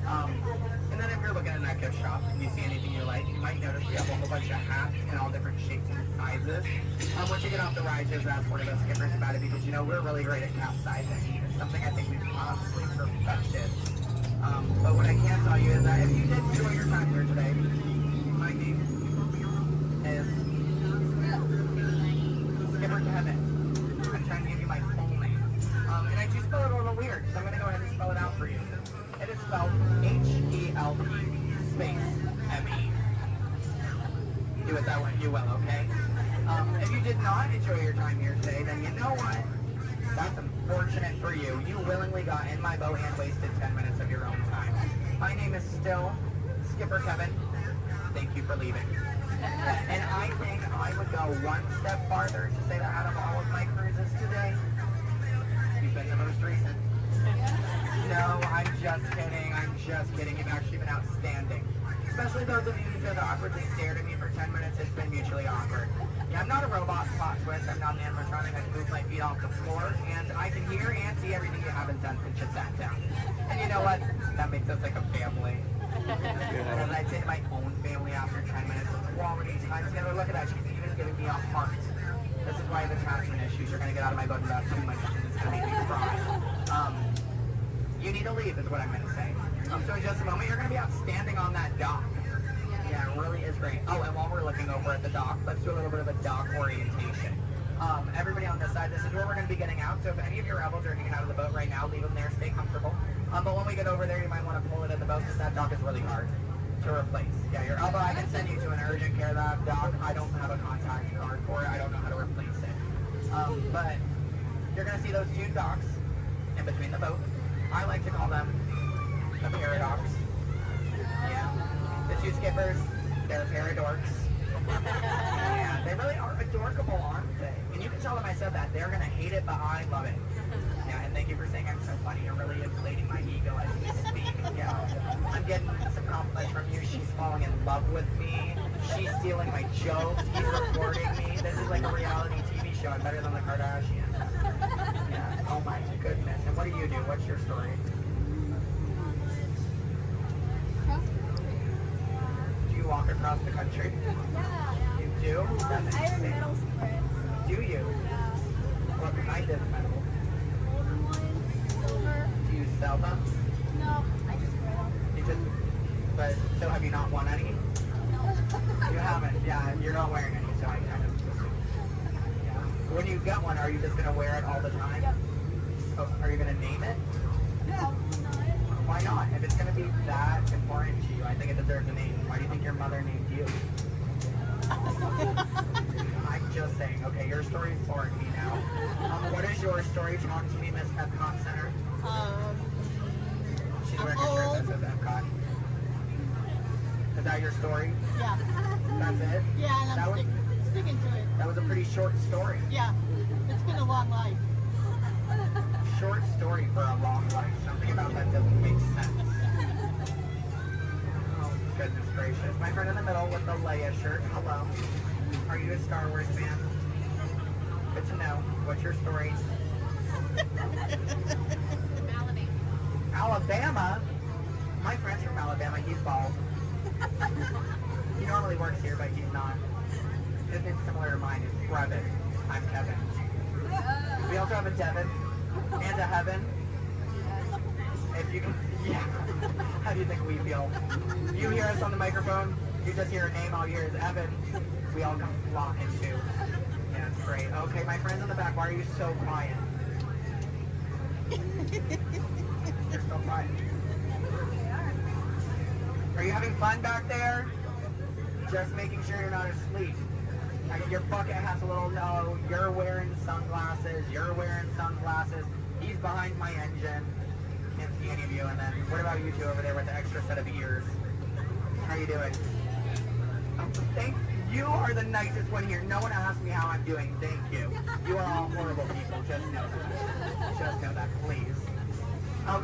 And then if you're looking in that gift shop and you see anything you like, you might notice we have a whole bunch of hats in all different shapes and sizes. Once you get off the ride, just ask one of us skippers about it because, you know, we're really great at capsizing. It's something I think we've honestly perfected. But what I can tell you is that if you did enjoy your time here today, my name is Skipper Kevin. I'm trying to give you my full name. And I do spell it a little weird, so I'm going to go ahead and spell it out for you. It is spelled H-E-L-P space M-E. Do it that way, you will, okay? If you did not enjoy your time here today, then you know what? That's unfortunate for you. You willingly got in my boat and wasted 10 minutes of your own time. My name is still Skipper Kevin. Thank you for leaving. And I think I would go one step farther to say that out of all of my cruises today, you've been the most recent. No, I'm just kidding. I'm just kidding. You've actually been outstanding. Especially those of you who just awkwardly stared at me for 10 minutes. It's been mutually awkward. Yeah, I'm not a robot plot twist. I'm not an animatronic. I can move my feet off the floor, and I can hear and see everything you haven't done since you sat down. And you know what? That makes us like a family. And I'd say to my own family after 10 minutes of quality time together, look at that. She's even giving me a heart. This is why I have attachment issues. You're going to get out of my boat in about 2 minutes, and it's going to make me cry. You need to leave is what I'm going to say. So in just a moment, you're going to be outstanding on that dock. Yeah, it really is great. Oh, and while we're looking over at the dock, let's do a little bit of a dock orientation. Everybody on this side, this is where we're going to be getting out. So if any of your rebels are hanging out of the boat right now, leave them there, stay comfortable. But when we get over there, you might want to pull it in the boat because that dock is really hard to replace. Yeah, your elbow, I can send you to an urgent care dock. I don't have a contact card for it. I don't know how to replace it. But you're going to see those two docks in between the boat. I like to call them the paradox. Yeah. The two skippers, they're paradorks. Yeah, they really are adorkable, aren't they? And you can tell them I said that. They're going to hate it, but I love it. Yeah, and thank you for saying I'm so funny. You're really inflating my ego as we speak. Yeah. I'm getting some compliments from you. She's falling in love with me. She's stealing my jokes. He's recording me. This is like a reality TV show. I'm better than the Kardashians. Yeah. Oh my goodness. And what do you do? What's your story? Do you walk across the country? Yeah. You do? That's I have insane. metal spreads. Do you? Yeah. What kind of metal? Golden ones, silver. Do you sell them? No, I just wear them. You just, but, so have you not won any? No. You haven't, yeah, you're not wearing any, so I kind of assumed. Yeah. When you get one, are you just going to wear it all the time? Yep. Oh, are you going to name it? No, Why not? If it's going to be that important to you, I think it deserves a name. Why do you think your mother named you? I'm just saying. Okay, your story's boring me now. What is your story? Talk to me, Miss Epcot Center. She's wearing a shirt that says Epcot. Is that your story? Yeah. That's it? Yeah, and I'm sticking to it. That was a pretty short story. Yeah. It's been a long life. Short story for a long life. Something about that doesn't make sense. Oh, goodness gracious. My friend in the middle with the Leia shirt. Hello. Are you a Star Wars fan? Good to know. What's your story? Alabama? My friend's from Alabama. He's bald. He normally works here, but he's not. His name's similar to mine. It's Brevin. I'm Kevin. We also have a Devin and a Heaven. If you can, yeah. How do you think we feel? You hear us on the microphone, you just hear a name, all you hear is Evan. We all come flocking too. Yeah, it's great. Okay, my friends in the back, why are you so quiet? You're so quiet. Are you having fun back there? Just making sure you're not asleep. Your bucket has a little no. You're wearing sunglasses. You're wearing sunglasses. He's behind my engine. Can't see any of you. And then what about you two over there with the extra set of ears? How you doing? Thank you. Are the nicest one here. No one asked me how I'm doing. Thank you. You are all horrible people. Just know that. Just know that, please.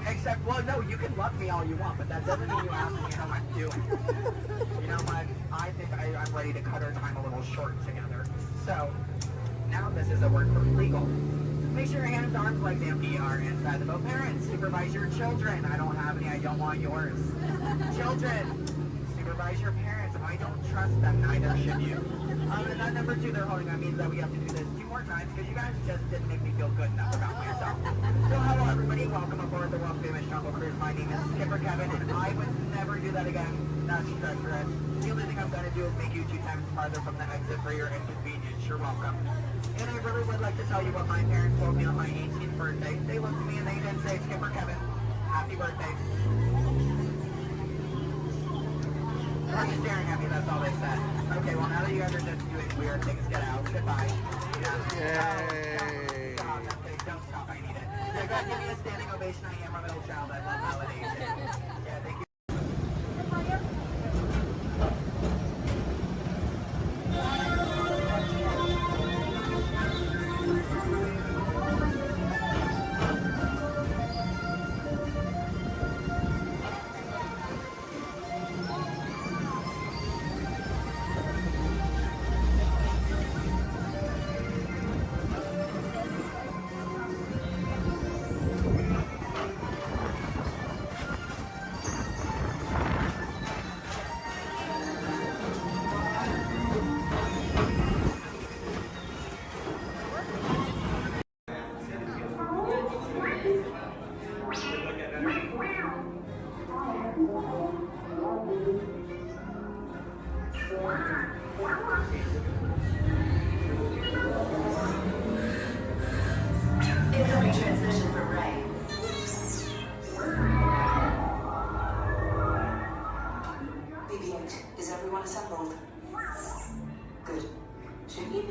Except, well, no, you can love me all you want, but that doesn't mean you ask me how I'm doing. You know what? I think I'm ready to cut our time a little short together. So, now this is a word for legal. Make sure your hands, arms, legs, and feet are inside the boat. Parents, supervise your children. I don't have any, I don't want yours. Children, supervise your parents. I don't trust them, neither should you. And that number 2 they're holding, that means that we have to do this 2 more times because you guys just didn't make me feel good enough about myself. So hello everybody, welcome aboard the world famous Jungle Cruise. My name is Skipper Kevin and I would never do that again. That's treacherous. The only thing I'm going to do is make you 2 times farther from the exit for your inconvenience. You're welcome. And I really would like to tell you what my parents told me on my 18th birthday. They looked at me and they didn't say, Skipper Kevin, happy birthday. Why are you staring at me? That's all they said. Okay, well now that you guys are just doing weird things, get out. Goodbye. Yeah. Yay. Stop. Okay, don't stop. I need it. Yeah, guys, give me a standing ovation. I am a middle child. I love validation. Yeah, thank you.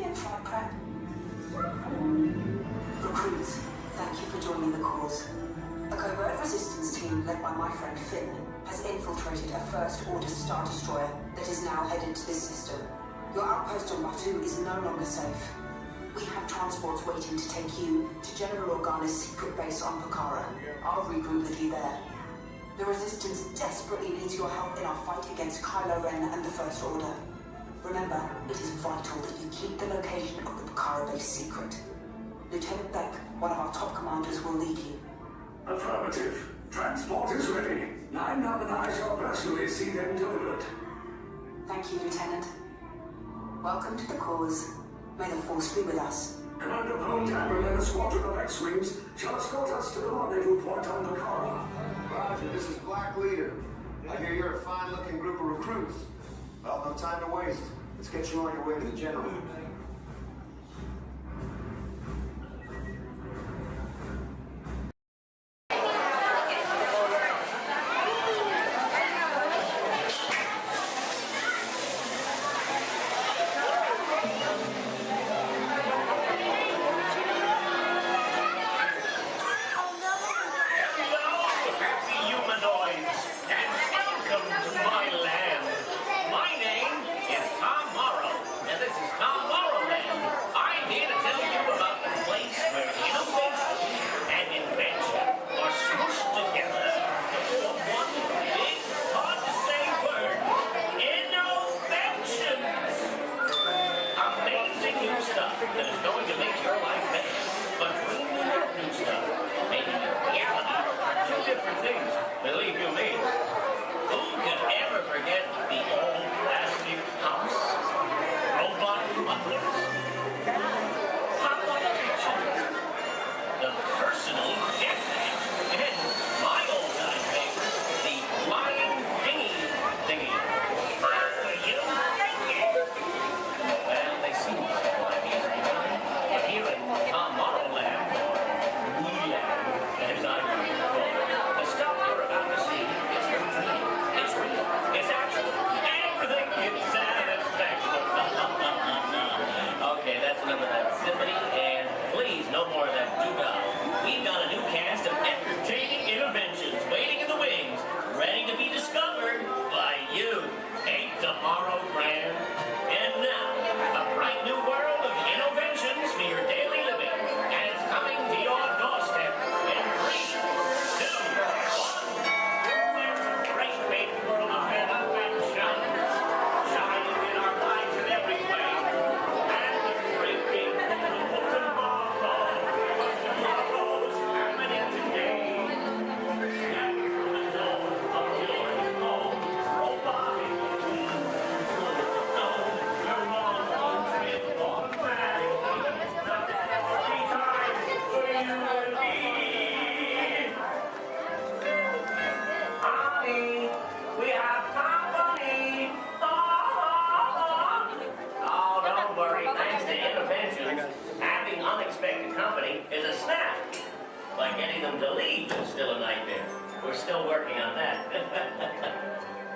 in flight prep. Recruits, thank you for joining the cause. A covert resistance team led by my friend Finn has infiltrated a First Order Star Destroyer that is now headed to this system. Your outpost on Batu is no longer safe. We have transports waiting to take you to General Organa's secret base on Pucara. I'll regroup with you there. The Resistance desperately needs your help in our fight against Kylo Ren and the First Order. Remember, it is vital that you keep the location of the Pucara base secret. Lieutenant Beck, one of our top commanders, will lead you. Affirmative. Transport is ready. Line up and I shall personally see them delivered. Thank you, Lieutenant. Welcome to the cause. May the Force be with us. Commander Pontap and a squadron of X-Wings shall escort us to the rendezvous point on Pucara. Roger, this is Black Leader. I hear you're a fine-looking group of recruits. Well, no time to waste. Let's get you on your way to the General.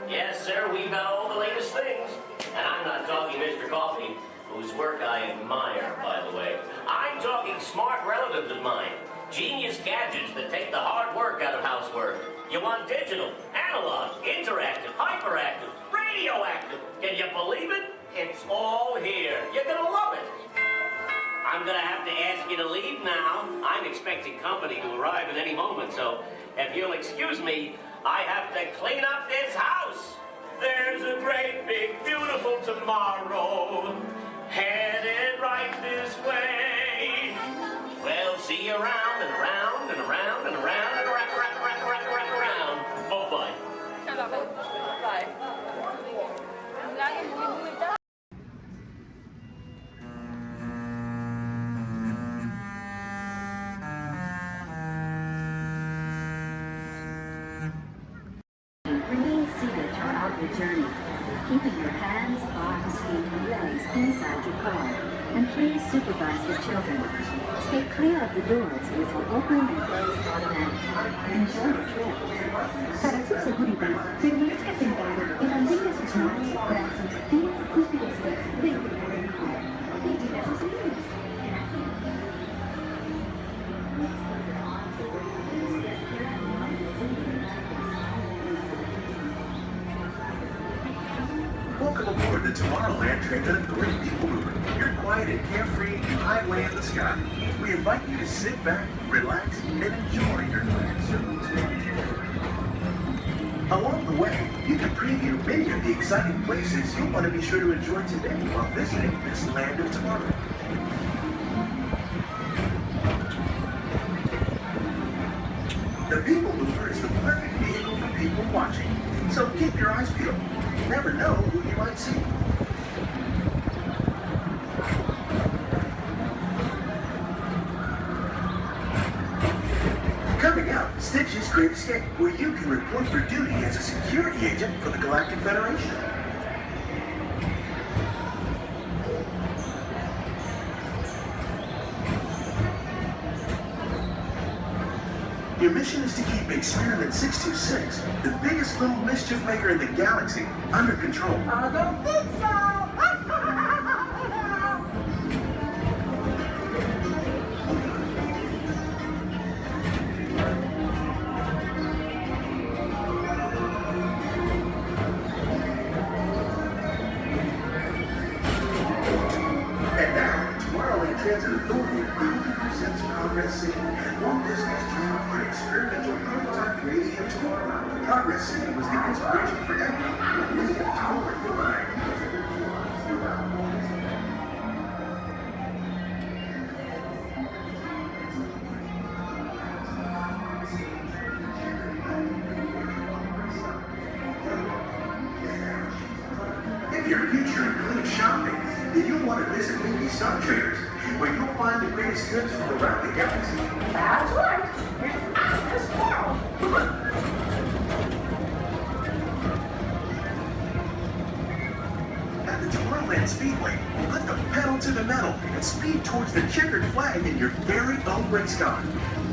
Yes, sir, we've got all the latest things. And I'm not talking Mr. Coffee, whose work I admire, by the way. I'm talking smart relatives of mine. Genius gadgets that take the hard work out of housework. You want digital, analog, interactive, hyperactive, radioactive. Can you believe it? It's all here. You're gonna love it. I'm gonna have to ask you to leave now. I'm expecting company to arrive at any moment, so if you'll excuse me, I have to clean up this house. There's a great, big, beautiful tomorrow headed right this way. Well, see you around and around and around and around and around. Oh, bye. Bye. Remain seated throughout your journey, keeping your hands, arms, feet, and legs inside your car, and please supervise your children. Stay clear of the doors, which will open and close automatically. Enjoy the trip. Para su seguridad, permanezca sentado y mantenga sus manos, brazos, pies y pies dentro del car. Tomorrowland Transit Authority People Mover. You're quiet and carefree, high way in the sky. We invite you to sit back, relax, and enjoy your next Along the way, you can preview many of the exciting places you'll want to be sure to enjoy today while visiting this land of tomorrow. The People Mover is the perfect vehicle for people watching, so keep your eyes peeled. You never know who you might see. Coming up, Stitch's Great Escape, where you can report for duty as a security agent for the Galactic Federation. Your mission is to keep Experiment 626, the biggest little mischief maker in the galaxy, under control. I don't think so. And now, Tomorrowland Transit Authority proudly presents Progress City, Walt Disney's dream for an experimental prototype creating of tomorrow. Progress City was the inspiration for everything that leads toward the line. If your future includes shopping, then you'll want to visit Mindy Star Traders, where you'll find the greatest goods from around the galaxy. That's right. It's Atlas World. At the Tomorrowland Speedway, put the pedal to the metal and speed towards the checkered flag in your very own race car.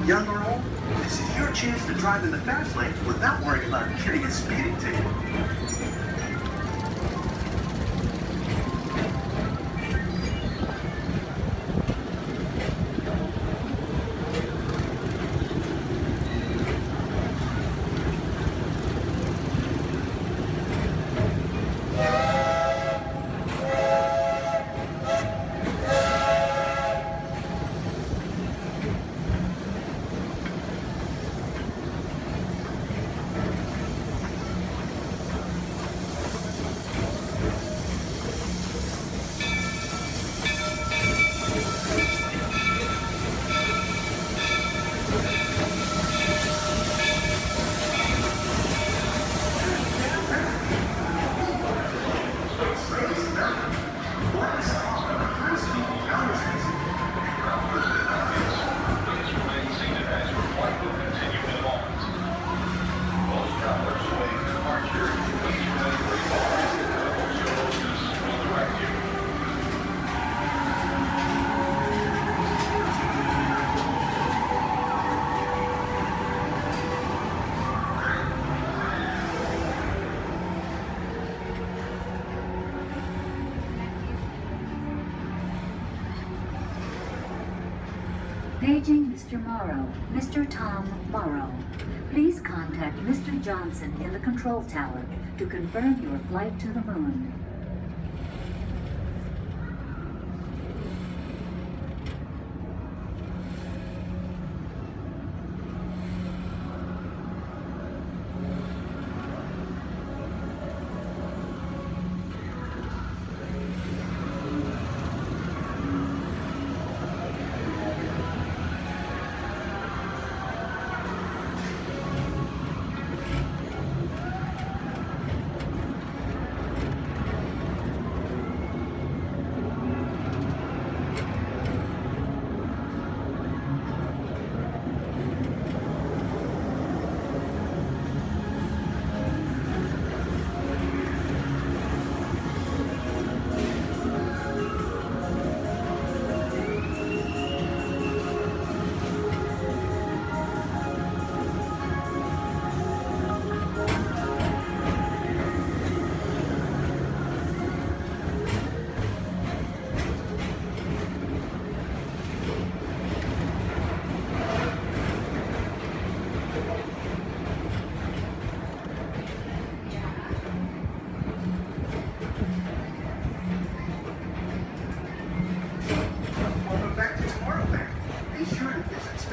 Young or old, this is your chance to drive in the fast lane without worrying about getting a speeding ticket. Paging Mr. Morrow, Mr. Tom Morrow. Please contact Mr. Johnson in the control tower to confirm your flight to the moon.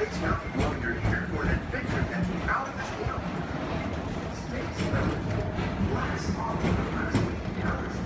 Space Mountain will be here for an adventure that's out of this world. Space Mountain. Last October last week, outer space.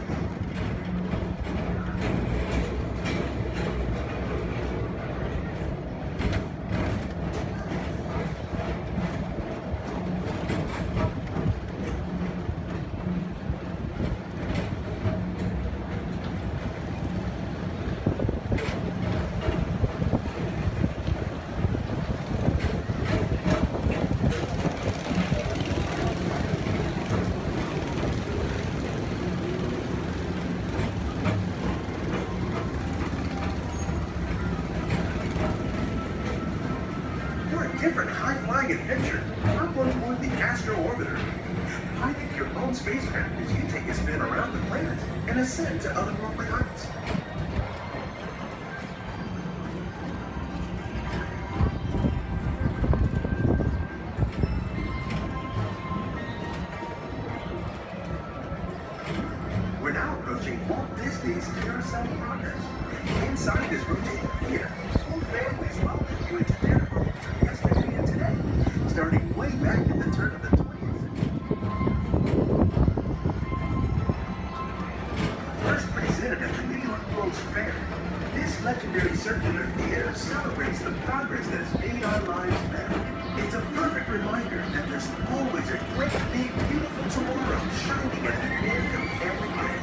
Different high-flying adventure. Hop on board the Astro Orbiter. Pilot your own spacecraft as you take a spin around the planet and ascend to otherworldly heights. We're now approaching Walt Disney's Carousel Progress. Inside this rotating theater, whole families welcome you into their homes yesterday and today, starting way back at the turn of the 20th century. First presented at the New York World's Fair, this legendary circular theater celebrates the progress that has made our lives better. It's a perfect reminder that there's always a great, big, beautiful tomorrow shining at the end of every day.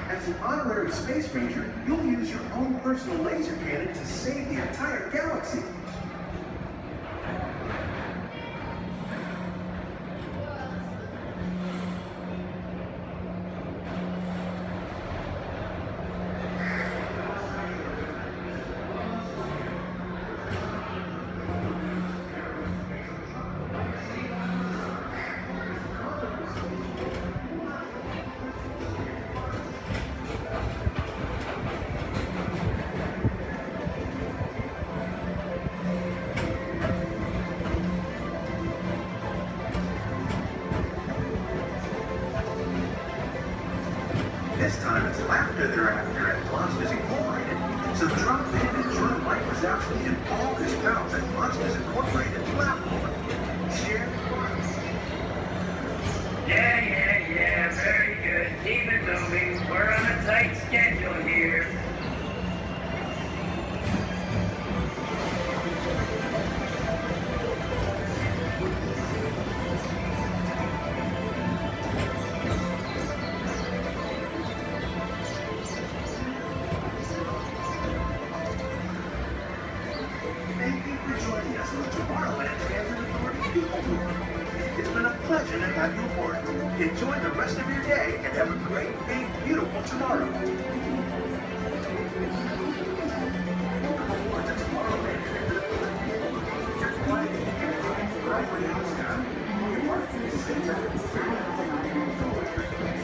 As an honorary space ranger, you'll use your own personal laser cannon to save the entire galaxy. This time it's laughter they're after at Monsters Incorporated. So drop in and join Mike Wazowski and all his pals at Monsters Incorporated platform. Share fun. Yeah, very good. Keep it moving. We're on a tight schedule here. Thank you for joining us on the Tomorrowland Transit Authority People Tour. It's been a pleasure to have you aboard. Enjoy the rest of your day and have a great, big, beautiful tomorrow.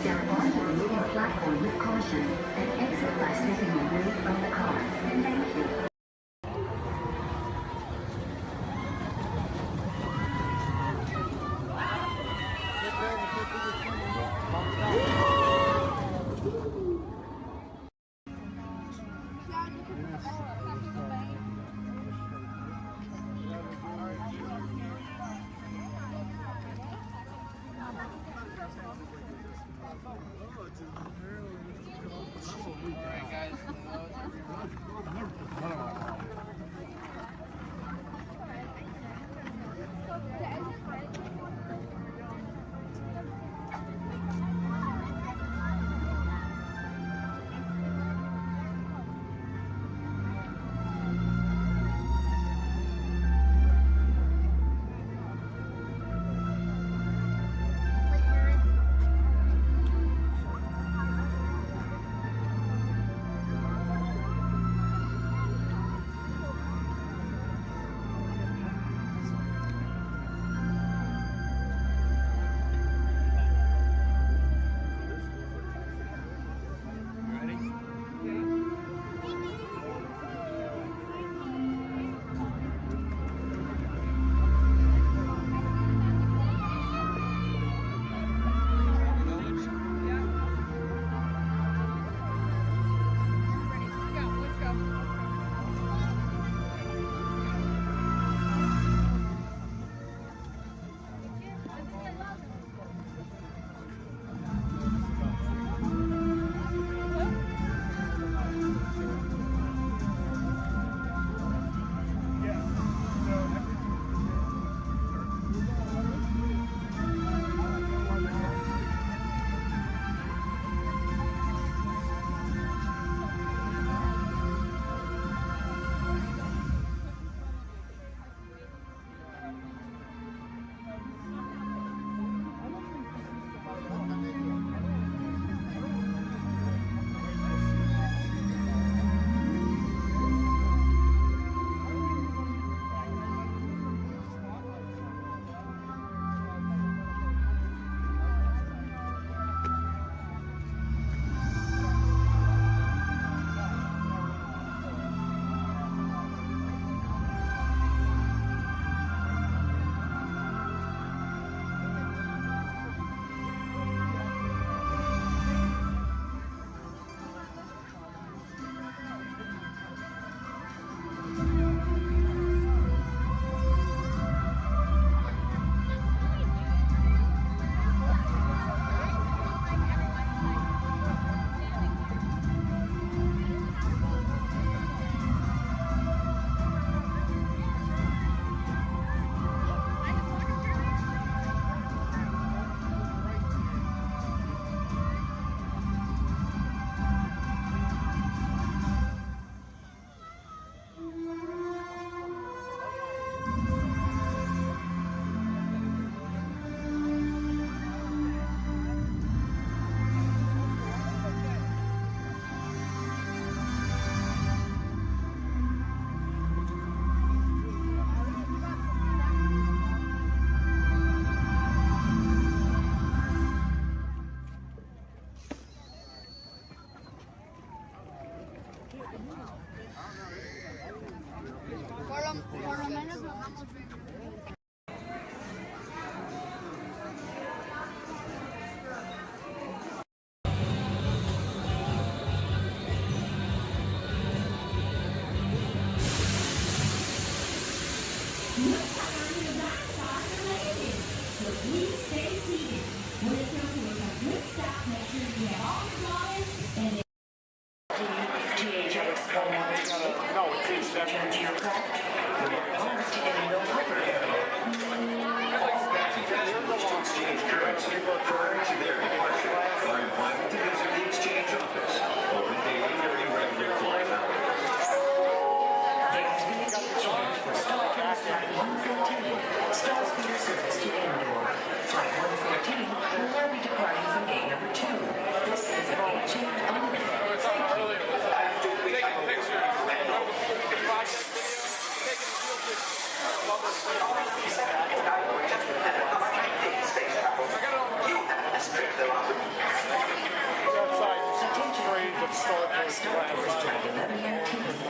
Step onto the moving platform with caution and exit by stepping away from the car. Thank you.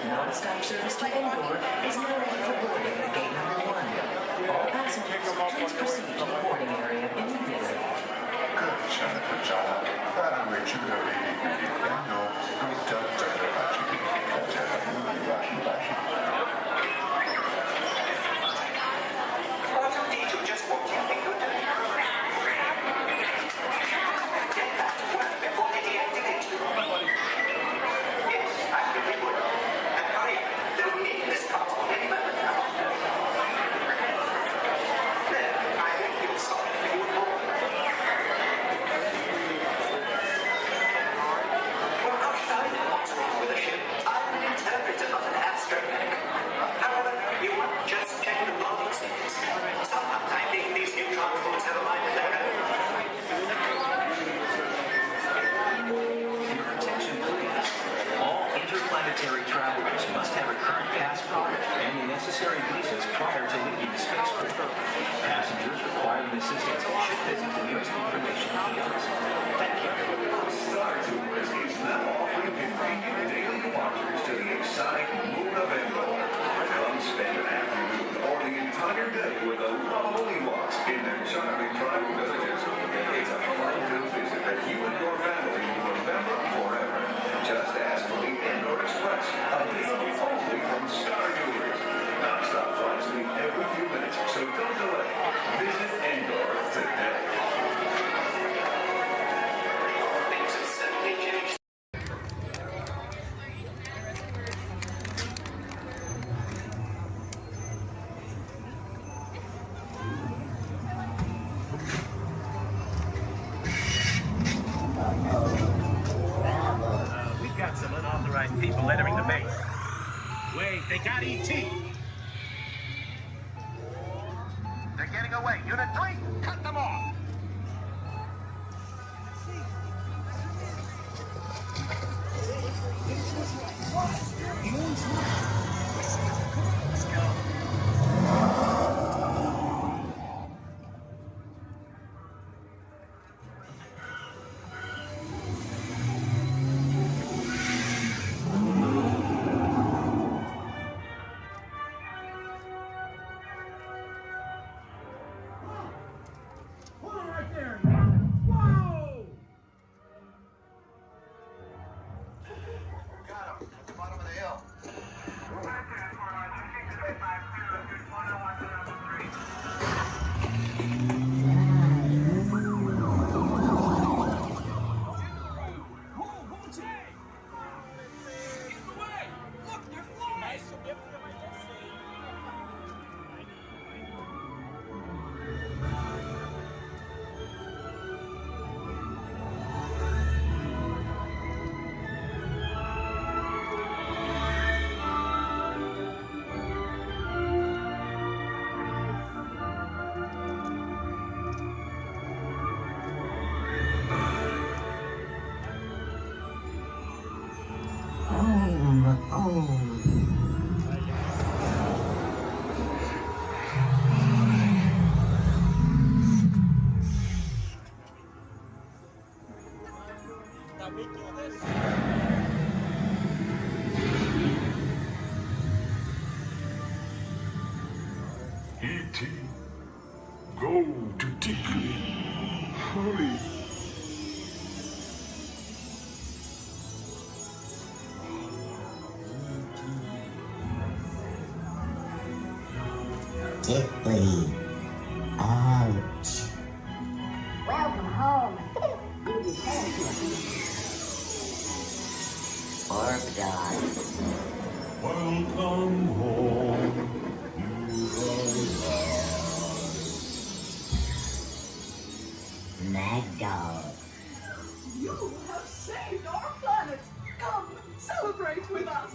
Non-stop service to indoor is now ready for boarding at gate number 1. All passengers, please proceed to the boarding area immediately. People entering the base. Wait, they got ET. They're getting away. Unit 3, cut them off. Let's go. E.T., go to Tikli. Hurry. Tikli. Ouch. Welcome home. You return to Orb dog. Welcome home. Mad dog. You have saved our planet. Come, celebrate with us.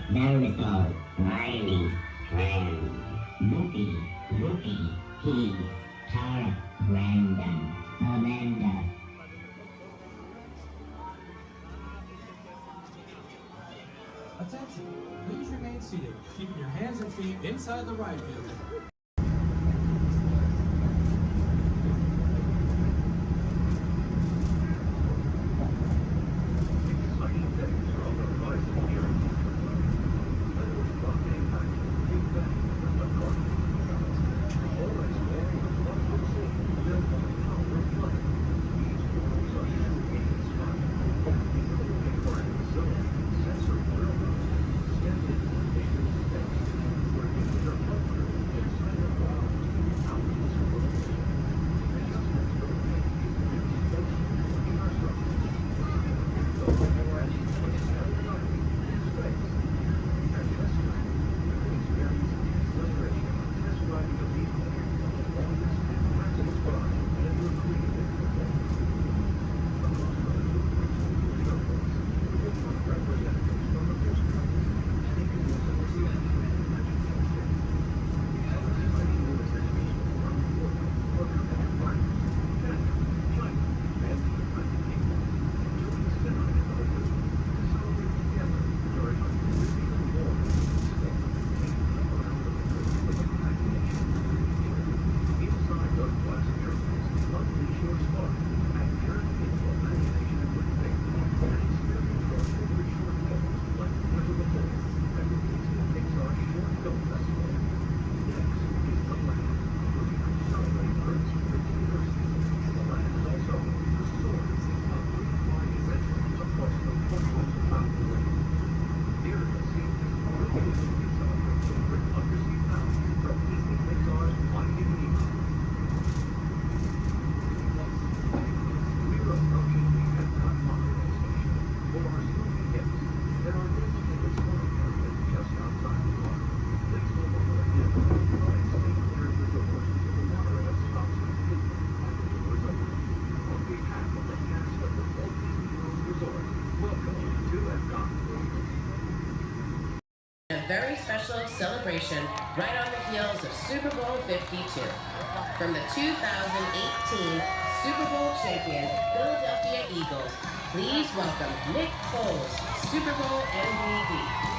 Naruto, Riley, Fran, Loopy, Pete, Tara, Brandon, Amanda. Attention, please remain seated, keeping your hands and feet inside the ride vehicle. Very special celebration right on the heels of Super Bowl 52. From the 2018 Super Bowl champion Philadelphia Eagles, please welcome Nick Foles, Super Bowl MVP.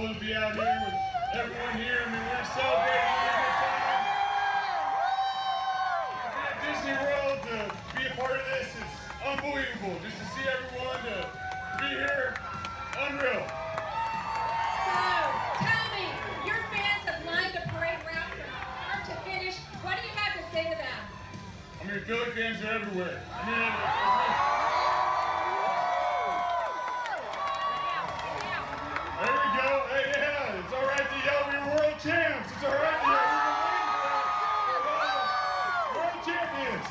cool to be out here with everyone here. I mean, we're celebrating a good time. To be at Disney World, to be a part of this is unbelievable. Just to see everyone, to be here, unreal. So, tell me, your fans have lined the parade route from start to finish. What do you have to say to them? I mean, Philly fans are everywhere. I mean, there we go. Hey, yeah, it's all right to yell we're world champs. It's all right to yell we're world champions.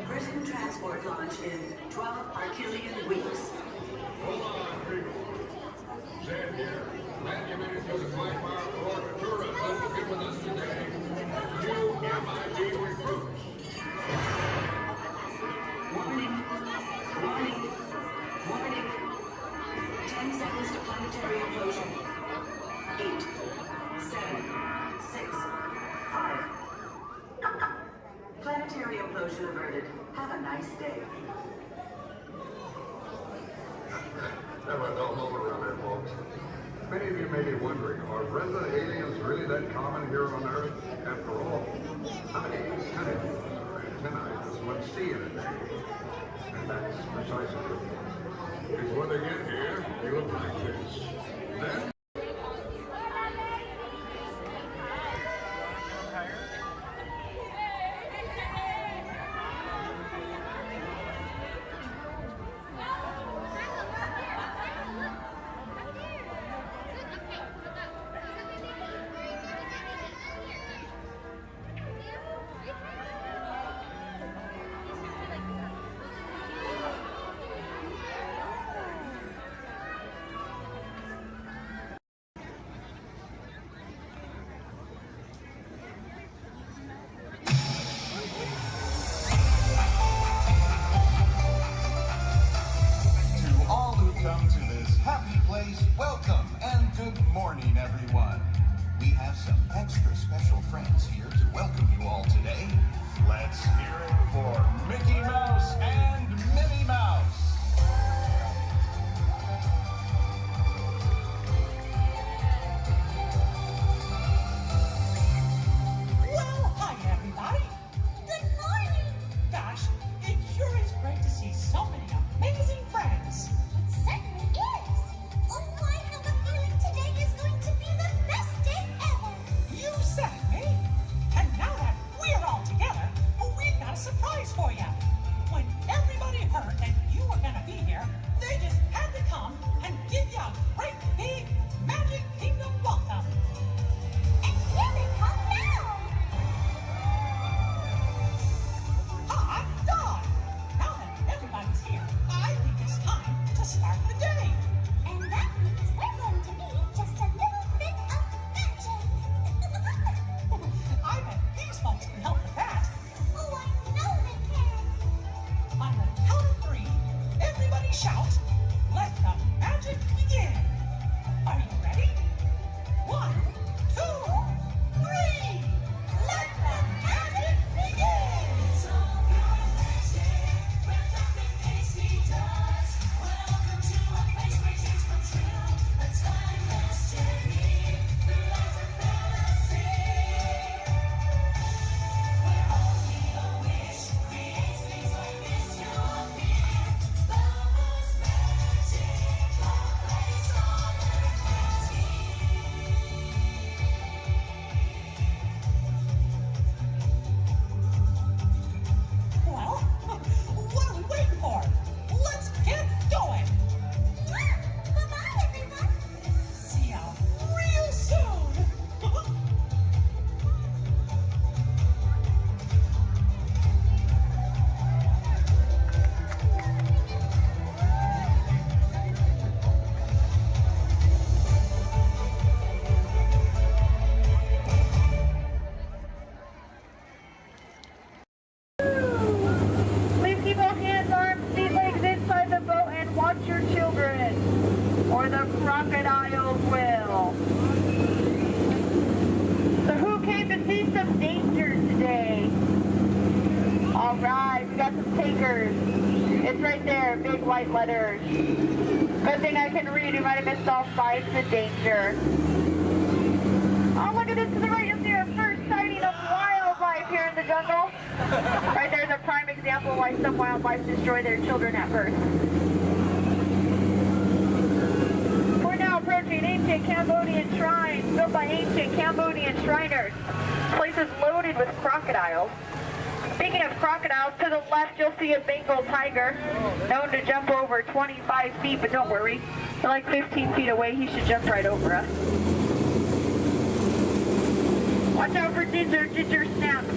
Prison transport launch in 12 Archelian weeks. Hold on, people. Zed here. Glad you made it through the Quagmire for Ventura to get with us today. You MIT recruits. Warning. Warning. Warning. 10 seconds to planetary implosion. 8, 7, 6, 5. Planetary implosion averted. Have a nice day. Have a dull moment around here, folks. Many of you may be wondering, are resident aliens really that common here on Earth? After all, how many antennae or antennae does one see in a day? And that's precisely the point. Because when they get here, they look like this. Then Welcome and good morning, everyone. We have some extra special friends here to welcome you all today. Let's hear it for Mickey Mouse and Minnie Mouse. Well, hi, everybody. Good morning. Gosh, there, big white letters. Good thing I can read. You might have missed all signs of danger. Oh, look at this to the right. You'll see our first sighting of wildlife here in the jungle. Right there's a prime example of why some wildlife destroy their children at birth. We're now approaching ancient Cambodian shrines built by ancient Cambodian Shriners. This place is loaded with crocodiles. Speaking of crocodiles, to the left you'll see a Bengal tiger, known to jump over 25 feet, but don't worry, they're like 15 feet away, he should jump right over us. Watch out for Ginger, Ginger snaps.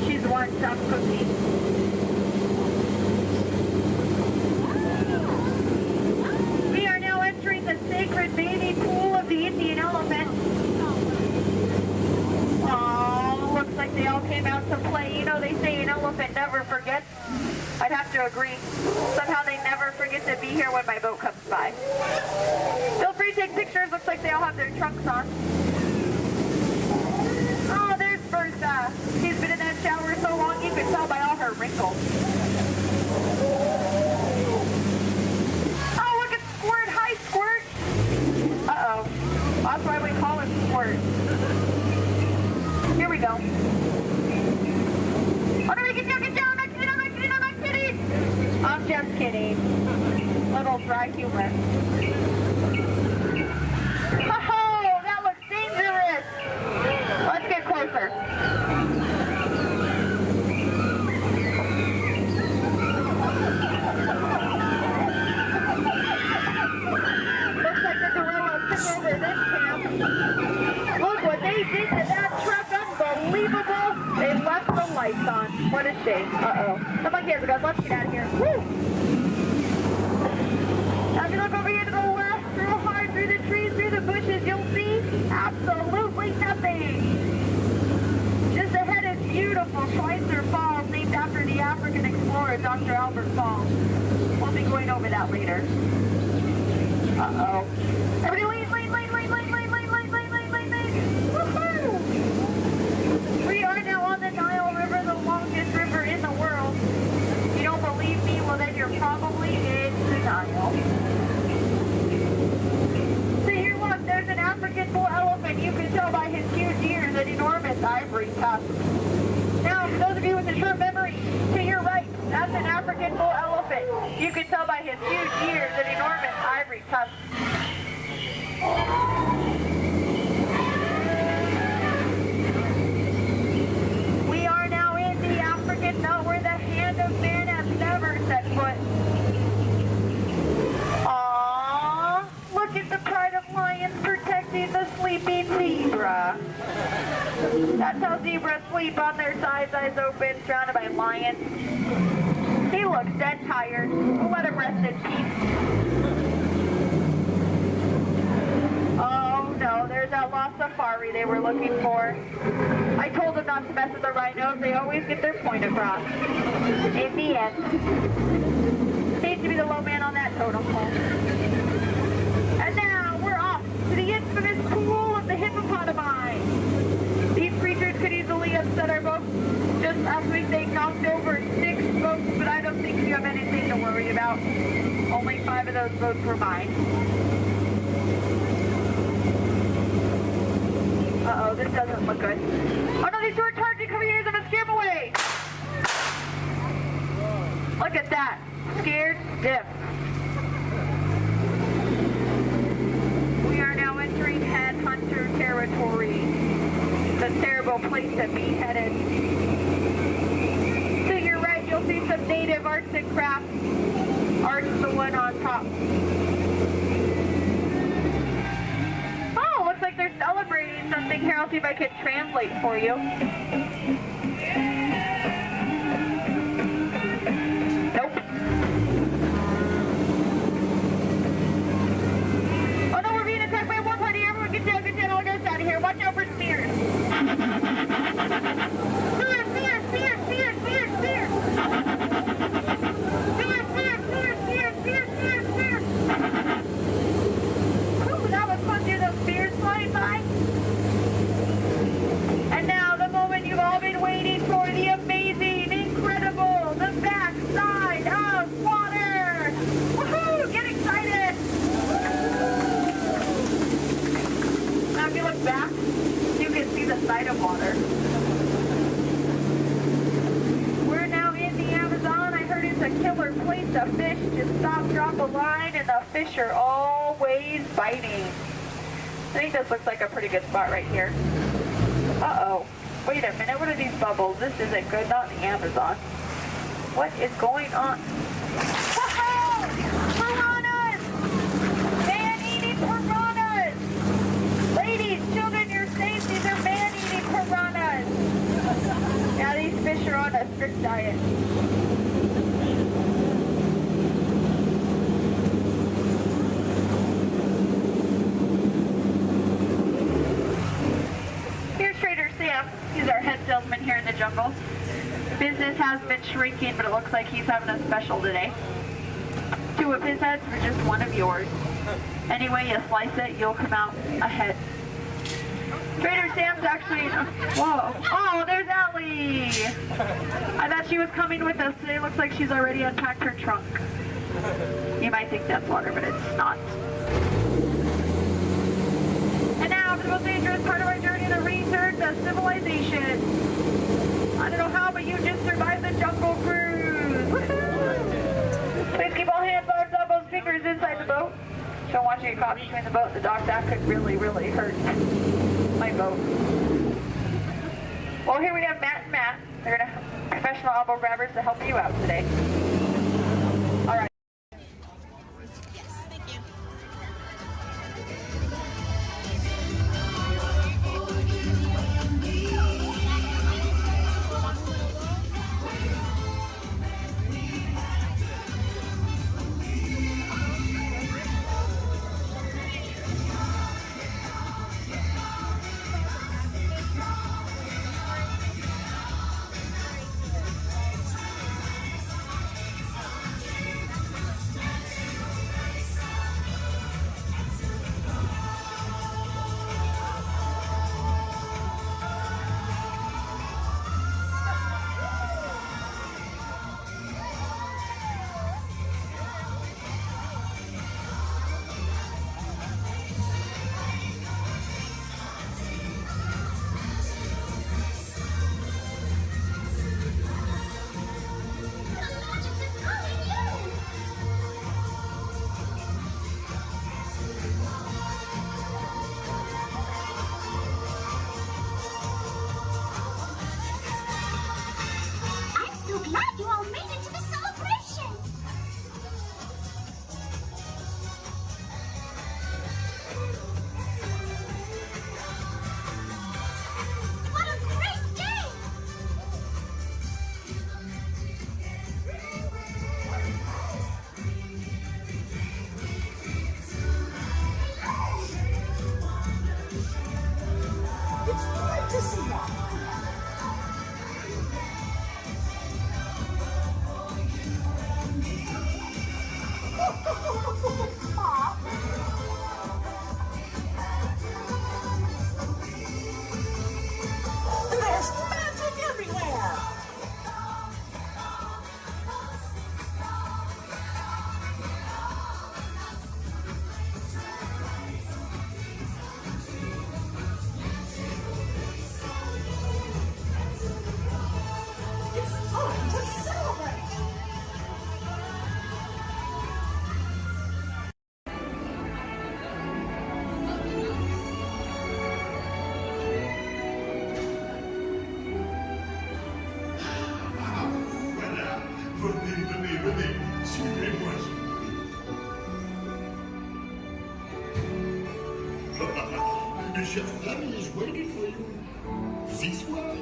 She's the one tough cookie. We are now entering the sacred bathing pool of the Indian elephant. Oh, looks like they all came out to play. You know, they say an elephant never forgets. I'd have to agree. Somehow they never forget to be here when my boat comes by. Feel free to take pictures. Looks like they all have their trunks on. Oh, there's Bertha. She's been in that shower so long you can tell by all her wrinkles. Oh, look at Squirt. Hi, Squirt. Uh-oh. That's why we call him Squirt. Here we go. Oh, no, get down, get down. I'm not kidding, I'm not kidding, I'm not kidding. I'm just kidding. Little dry humor. Oh, that looks dangerous. Let's get closer. Looks like the gorilla took over this camp. Look what they did to that truck. Unbelievable. They left the lights on. What a shame. Uh-oh. The monkey has a gun. Let's get out of here. Woo! Now if you look over here to the left, real hard through the trees, through the bushes, you'll see absolutely nothing. Just ahead is beautiful Schweitzer Falls, named after the African explorer, Dr. Albert Falls. We'll be going over that later. Uh-oh. Everybody lean, lean, lean, lean, lean, lean, lean, lean, lean, lean, lean, lean. Woohoo! We are now on the Nile River, the longest river in the world. If you don't believe me, well then you're probably in denial. So here look, there's an African bull elephant. You can tell by his huge ears and enormous ivory tusks. Now, for those of you with a short memory, to your right, that's an African bull elephant. You can tell by his huge ears and enormous ivory tusks. We are now in the African belt where the hand of man has never set foot. Aww, look at the pride of lions protecting the sleeping zebra. That's how zebras sleep, on their sides, eyes open, surrounded by lions. He looks dead tired. We'll let him rest in peace. Oh no, there's that lost safari they were looking for. I told them not to mess with the rhinos. They always get their point across. In the end. Hate to be the low man on that totem pole. And now we're off to the infamous pool of the hippopotami. These creatures could easily upset our boat. Just last week they knocked over 6 boats, but I don't think you have anything to worry about. Only 5 of those boats were mine. Uh-oh, this doesn't look good. Oh no, these two are charging, come here, I'm gonna scare them away. Look at that, scared stiff. We are now entering headhunter territory. The terrible place to be headed. To your right, you'll see some native arts and crafts. Art's the one on top. Oh, looks like they're celebrating something here. I'll see if I can translate for you. Nope. Oh no, we're being attacked by one party. Everyone get down, all get us out of here. Watch out for spears. Spears, spears, spears, spears, spears, spears. Spears, spears, spears, spears, spears, spears, spears. Ooh, that was fun to hear those spears flying by. And now the moment you've all been waiting for, the amazing, incredible, the backside of water. right of water. We're now in the Amazon. I heard it's a killer place to fish. Just stop, drop a line, and the fish are always biting. I think this looks like a pretty good spot right here. Uh-oh. Wait a minute, what are these bubbles? This isn't good, not the Amazon. What is going on? Whoa! Piranhas! Man-eating piranhas! Ladies, children, you're safe. These are man-eating piranhas. Now these fish are on a strict diet. Here's Trader Sam. He's our head salesman here in the jungle. Business has been shrinking, but it looks like he's having a special today. 2 of his heads for just 1 of yours. Any way you slice it, you'll come out ahead. Trader Sam's actually... Whoa. Oh, there's Ellie! I thought she was coming with us today. Looks like she's already unpacked her trunk. You might think that's water, but it's not. And now for the most dangerous part of our journey, the return to civilization. I don't know how, but you just survived the jungle cruise. Woohoo! Please keep all hands, arms, elbows, fingers inside the boat. Don't want you to get caught between the boat and the dock. That could really, really hurt my boat. Well, here we have Matt and Matt. They're gonna professional elbow grabbers to help you out today. All right. Glad you all made it to the celebration! What a great day! It's great to see you! There's magic everywhere! It's time to celebrate! Venez, suivez-moi. Your chef Danny is waiting for you. This way.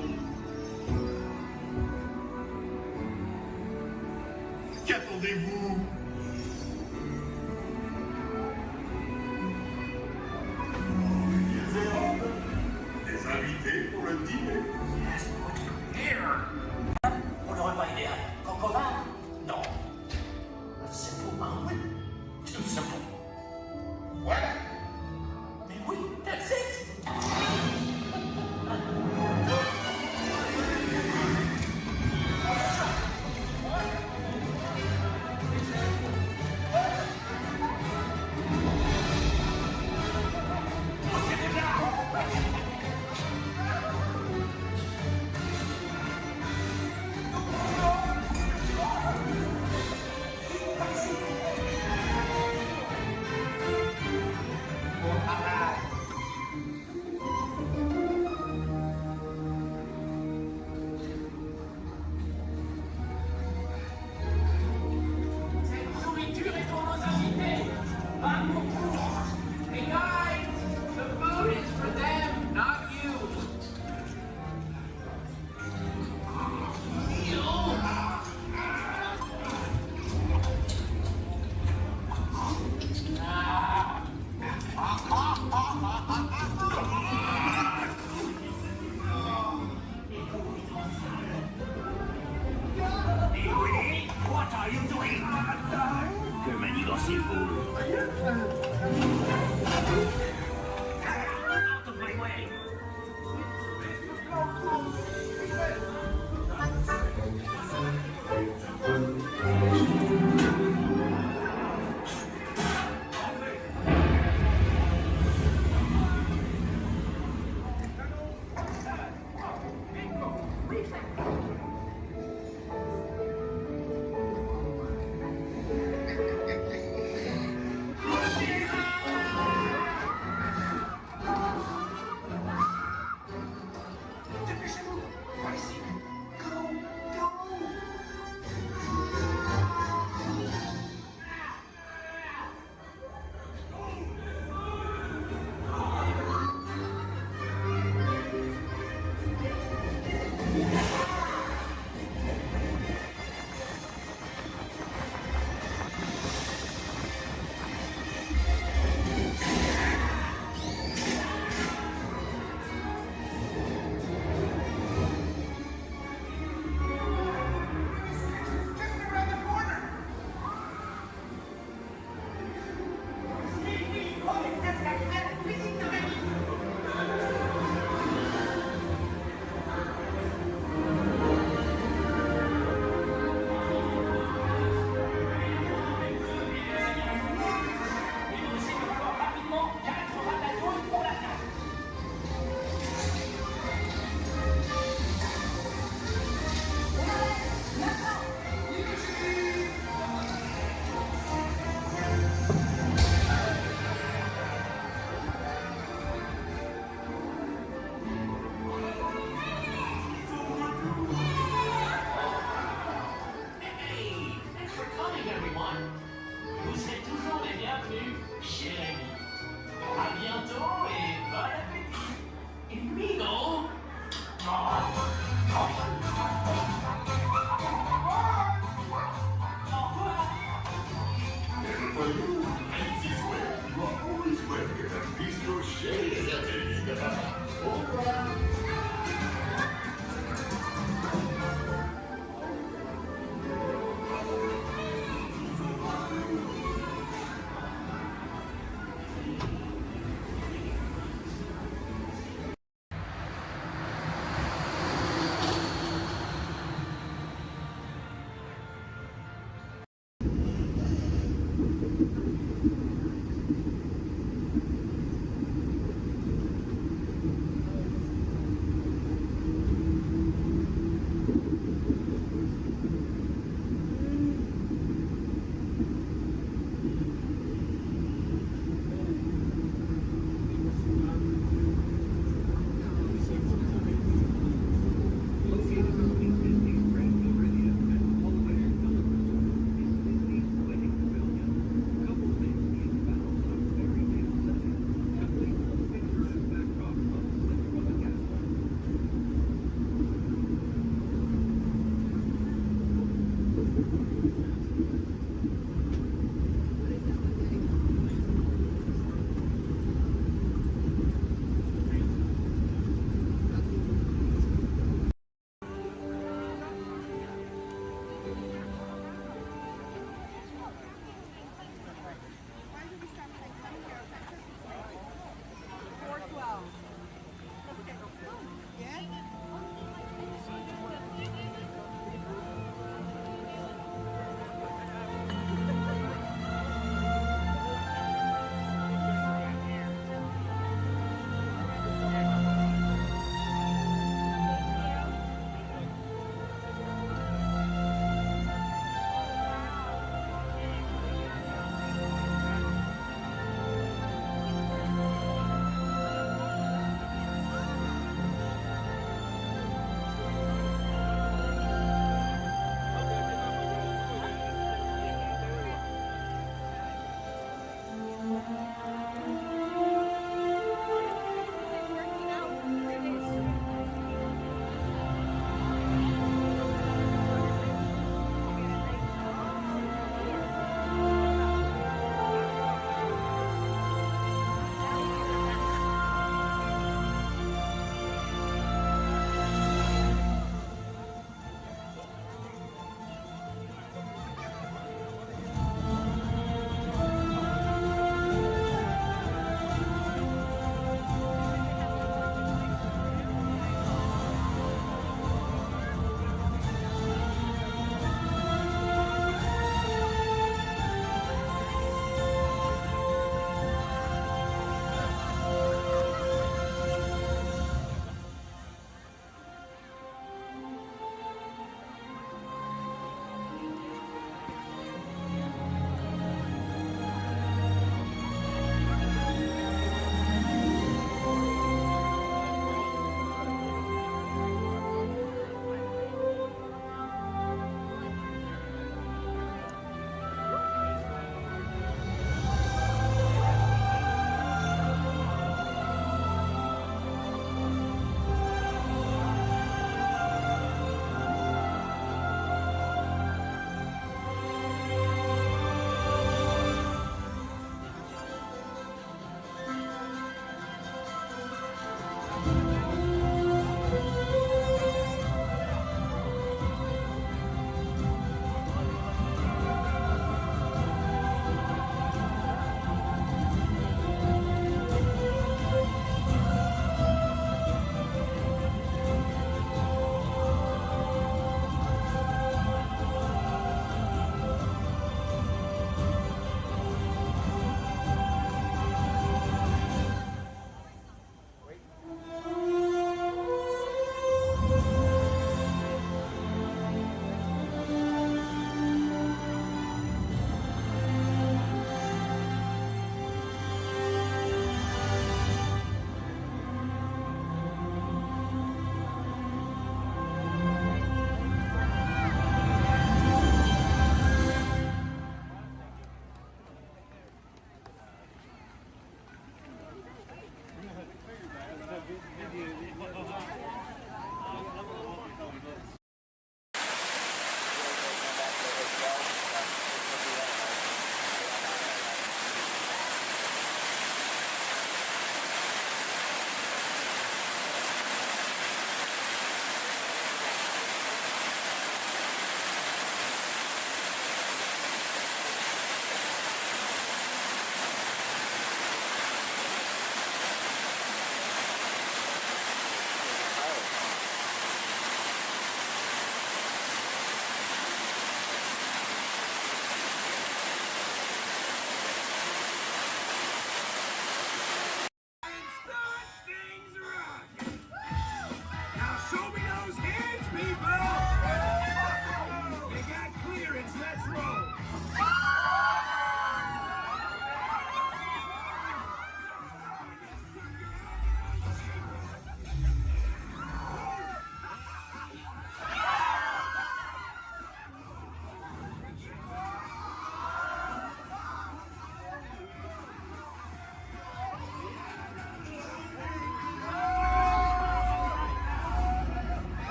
Qu'attendez-vous? Des invités pour le dîner. Yes, put him here. Vous n'aurez pas idéal. Concovin? Non. A simple omelet? Too simple. What? Mais oui, that's it.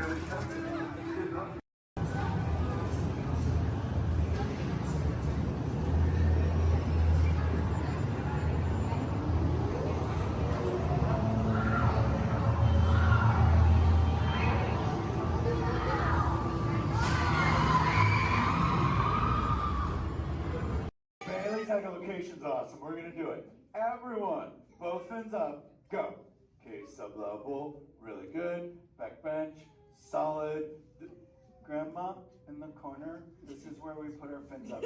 Bailey's echolocation's awesome. We're gonna do it. Everyone, both fins up, go. Okay, sublevel, really good. Back bench, solid. Grandma in the corner. This is where we put our fins up.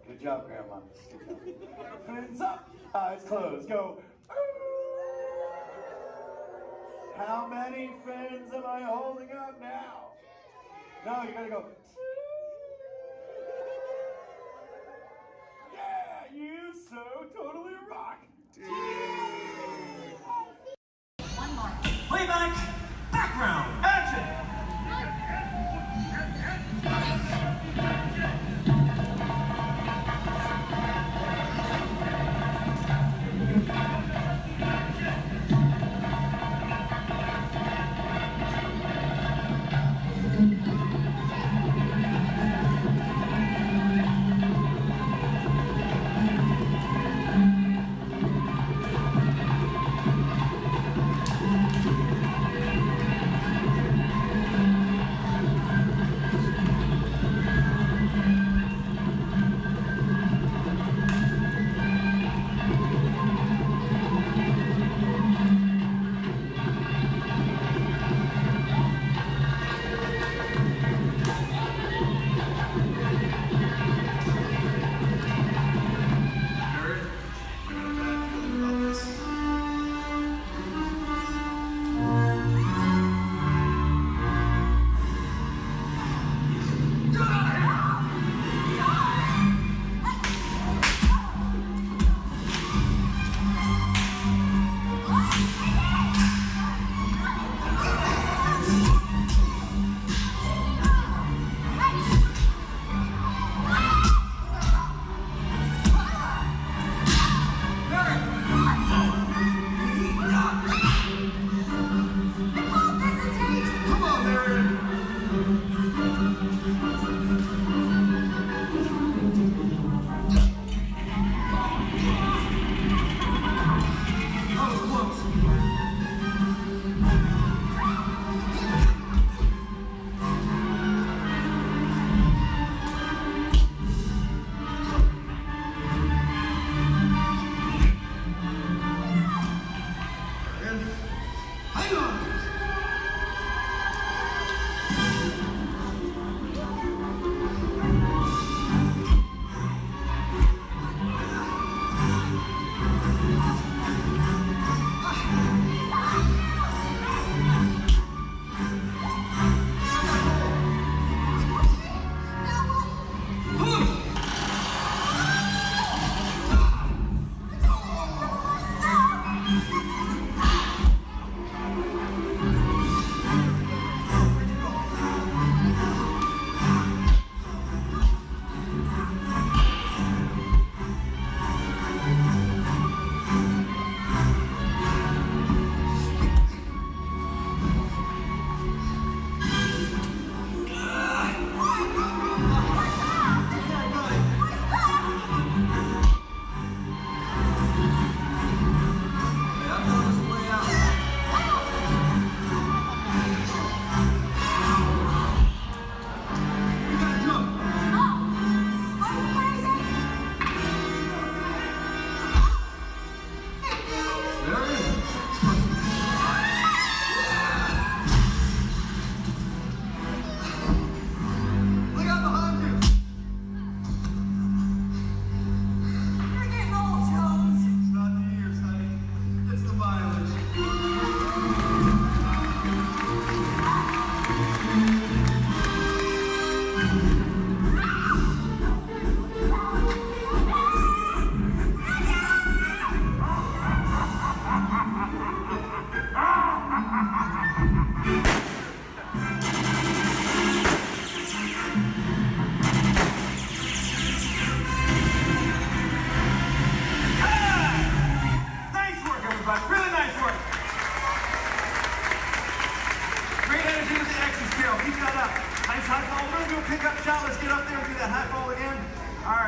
Good job, Grandma. Good job. Fins up, eyes closed, go. How many fins am I holding up now? No, you gotta go. Yeah, you so totally rock. One more. Playback, background, action!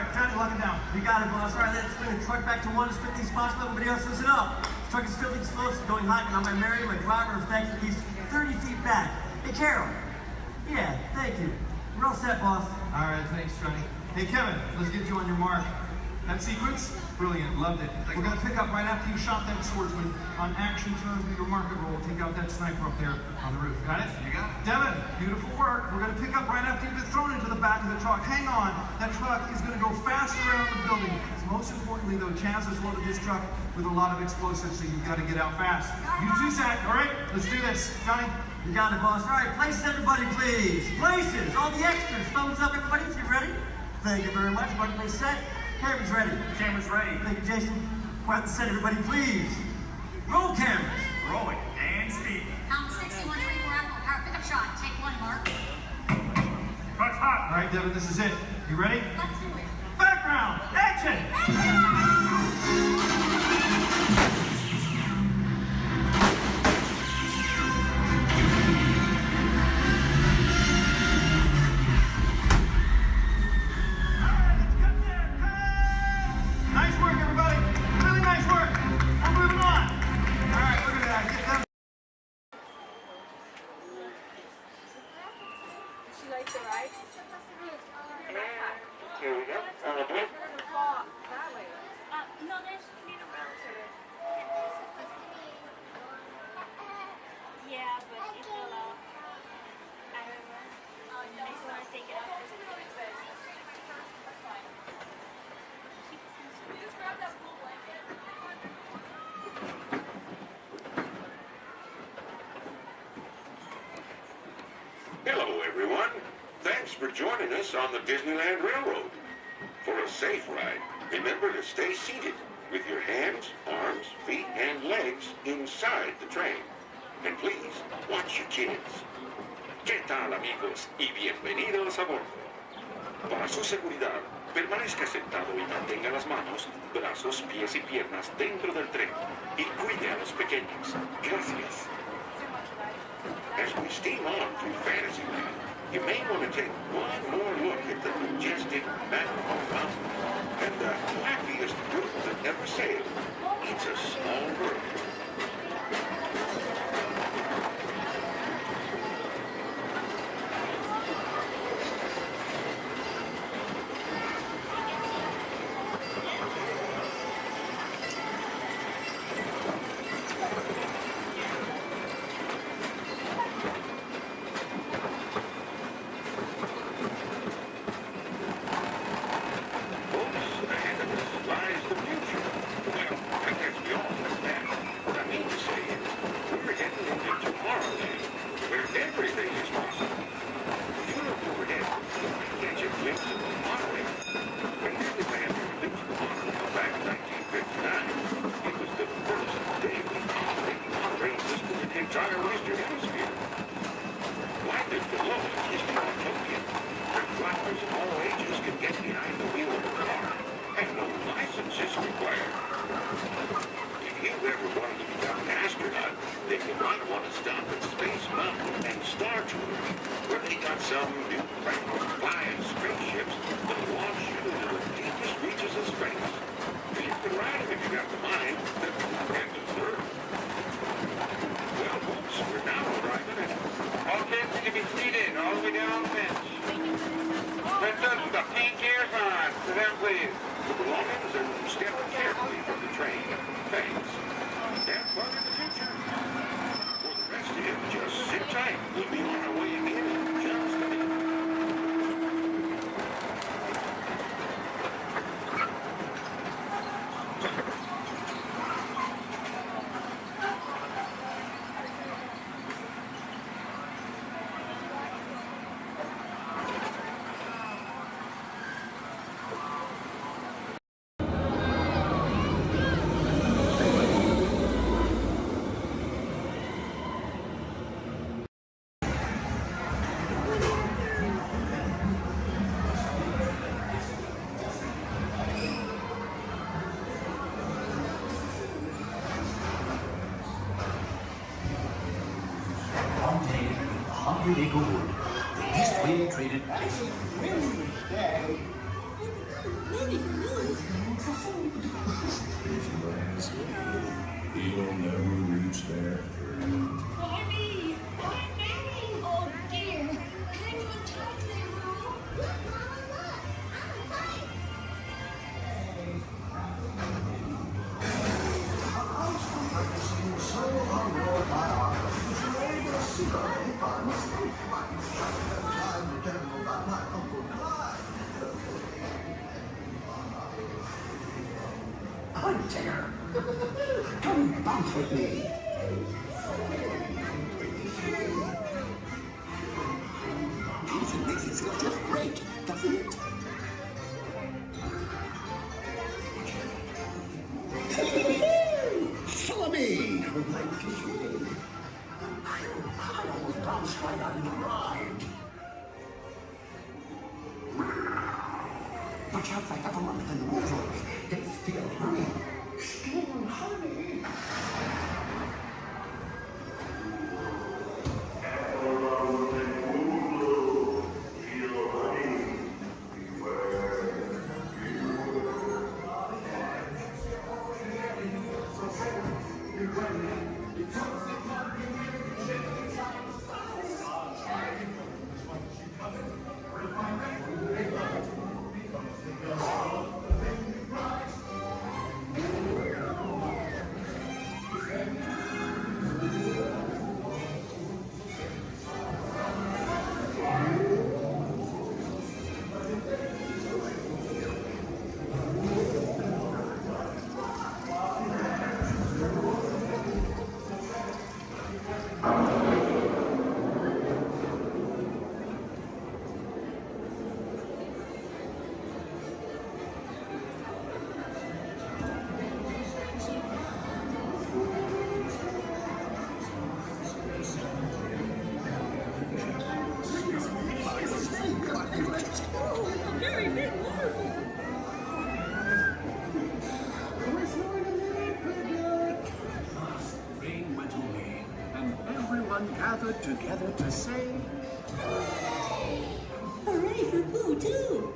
right, Johnny, lock it down. You got it, boss. All right, let's bring the truck back to 1 as quickly as possible. Everybody else, listen up. The truck is filling explosives going hot, and I'm going to marry my driver of thanks at least 30 feet back. Hey, Carol. Yeah, thank you. We're all set, boss. All right, thanks, Johnny. Hey, Kevin, let's get you on your mark. That sequence? Brilliant, loved it. We're going to pick up right after you shot that swordsman. On action, turn to your market roll. Take out that sniper up there on the roof. Got it? You got it. Devin, beautiful work. We're going to pick up right after you've been thrown into the back of the truck. Hang on. That truck is going to go fast around the building. Most importantly, though, Chaz has loaded this truck with a lot of explosives, so you've got to get out fast. You too, Zach. All right, let's do this. Johnny? You got it, boss. All right, places, everybody, please. Places. All the extras. Thumbs up, everybody, if you're ready. Thank you very much. Everybody set. Camera's ready. Camera's ready. Thank you, Jason. Quiet and set, everybody, please. Roll cameras. Rolling and speed. Count 6124 Apple Power pickup shot. Take 1, Mark. Truck's hot. All right, Devin, this is it. You ready? Let's do it. Background. Action. Nice work, everybody. Really nice work. We're moving on. All right, look at that. Get them. She likes the ride? Here we go. That way. No, there's need a relative. Yeah, but it fell off. I remember. I just want to take it off. Just grab that pool blanket. Hello, everyone. Thanks for joining us on the Disneyland Railroad. For a safe ride, remember to stay seated with your hands, arms, feet, and legs inside the train. And please, watch your kids. ¿Qué tal, amigos? Y bienvenidos a bordo. Para su seguridad, permanezca sentado y mantenga las manos, brazos, pies y piernas dentro del tren. Y cuide a los pequeños. Gracias. As we steam on through Fantasyland, you may want to take one more look at the majestic Matterhorn Mountain and the happiest group that ever sailed. It's a small world. They go wood. This way traded. We'll never reach there. Mommy! Mommy! Oh dear! Hang on tightly, Rule. Look, Mama, look! I'm tight! So hard by our the secret fun mistake. Time to tell you about my Uncle Clyde. Hunter, come bounce with me. Dancing makes you feel just great, doesn't it? Follow me! I almost bounced right out of the ride. Watch out, like up amongst the nozzles. They steal honey. Steal honey? Very big waterfall. Rain went away, and everyone gathered together to say, Hooray for Boo, too.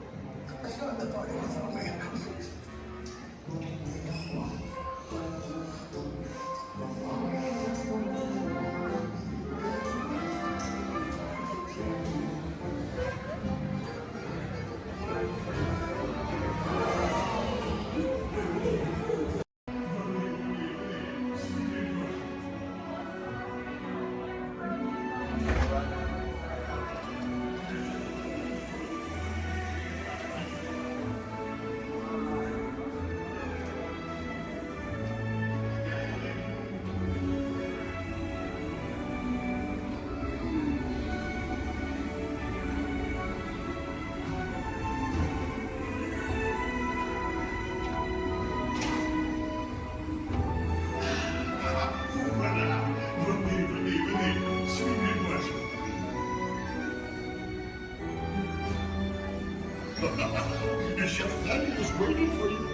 The chef Danny is waiting for you.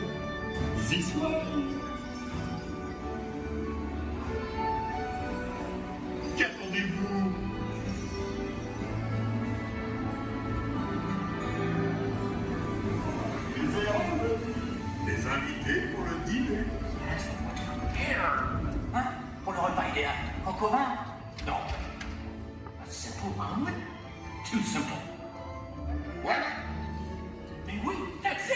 This way. Qu'attendez-vous? Les herbes, les invités pour le dîner. Hein? Pour le repas idéal. En commun? Non. A simple omelet? Too simple. Voilà. Mais oui, that's it!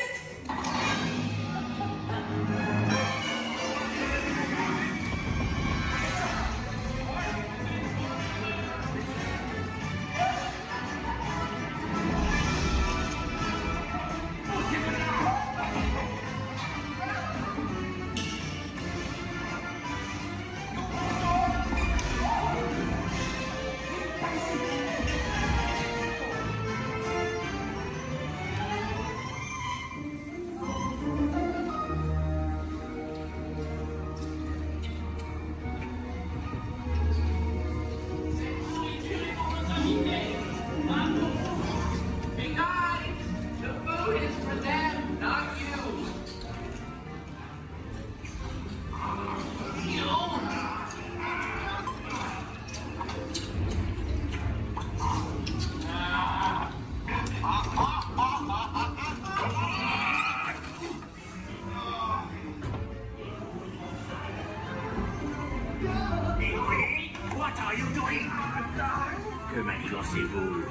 peu manigancez-vous?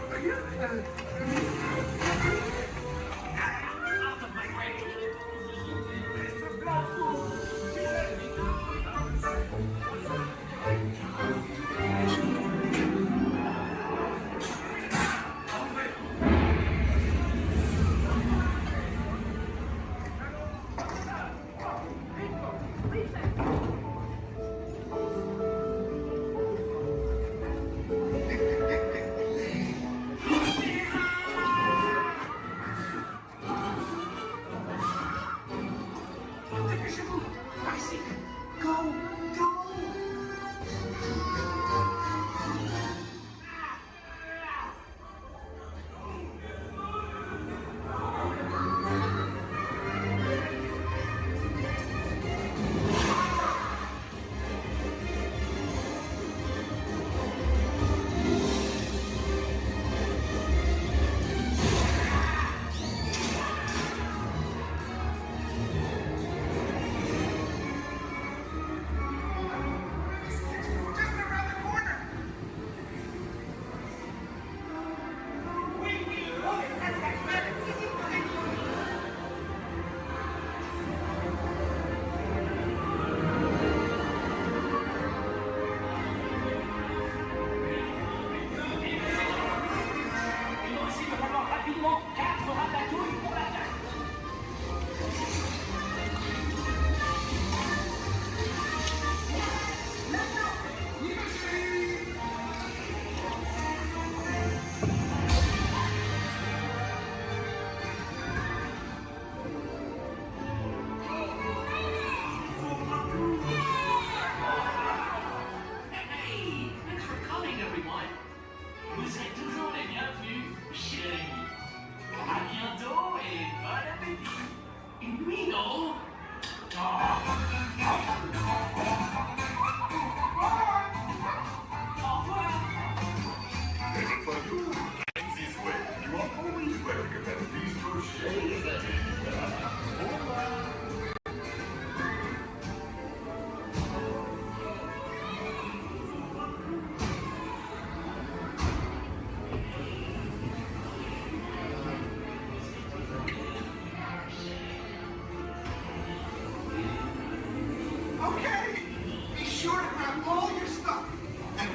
Out of my way!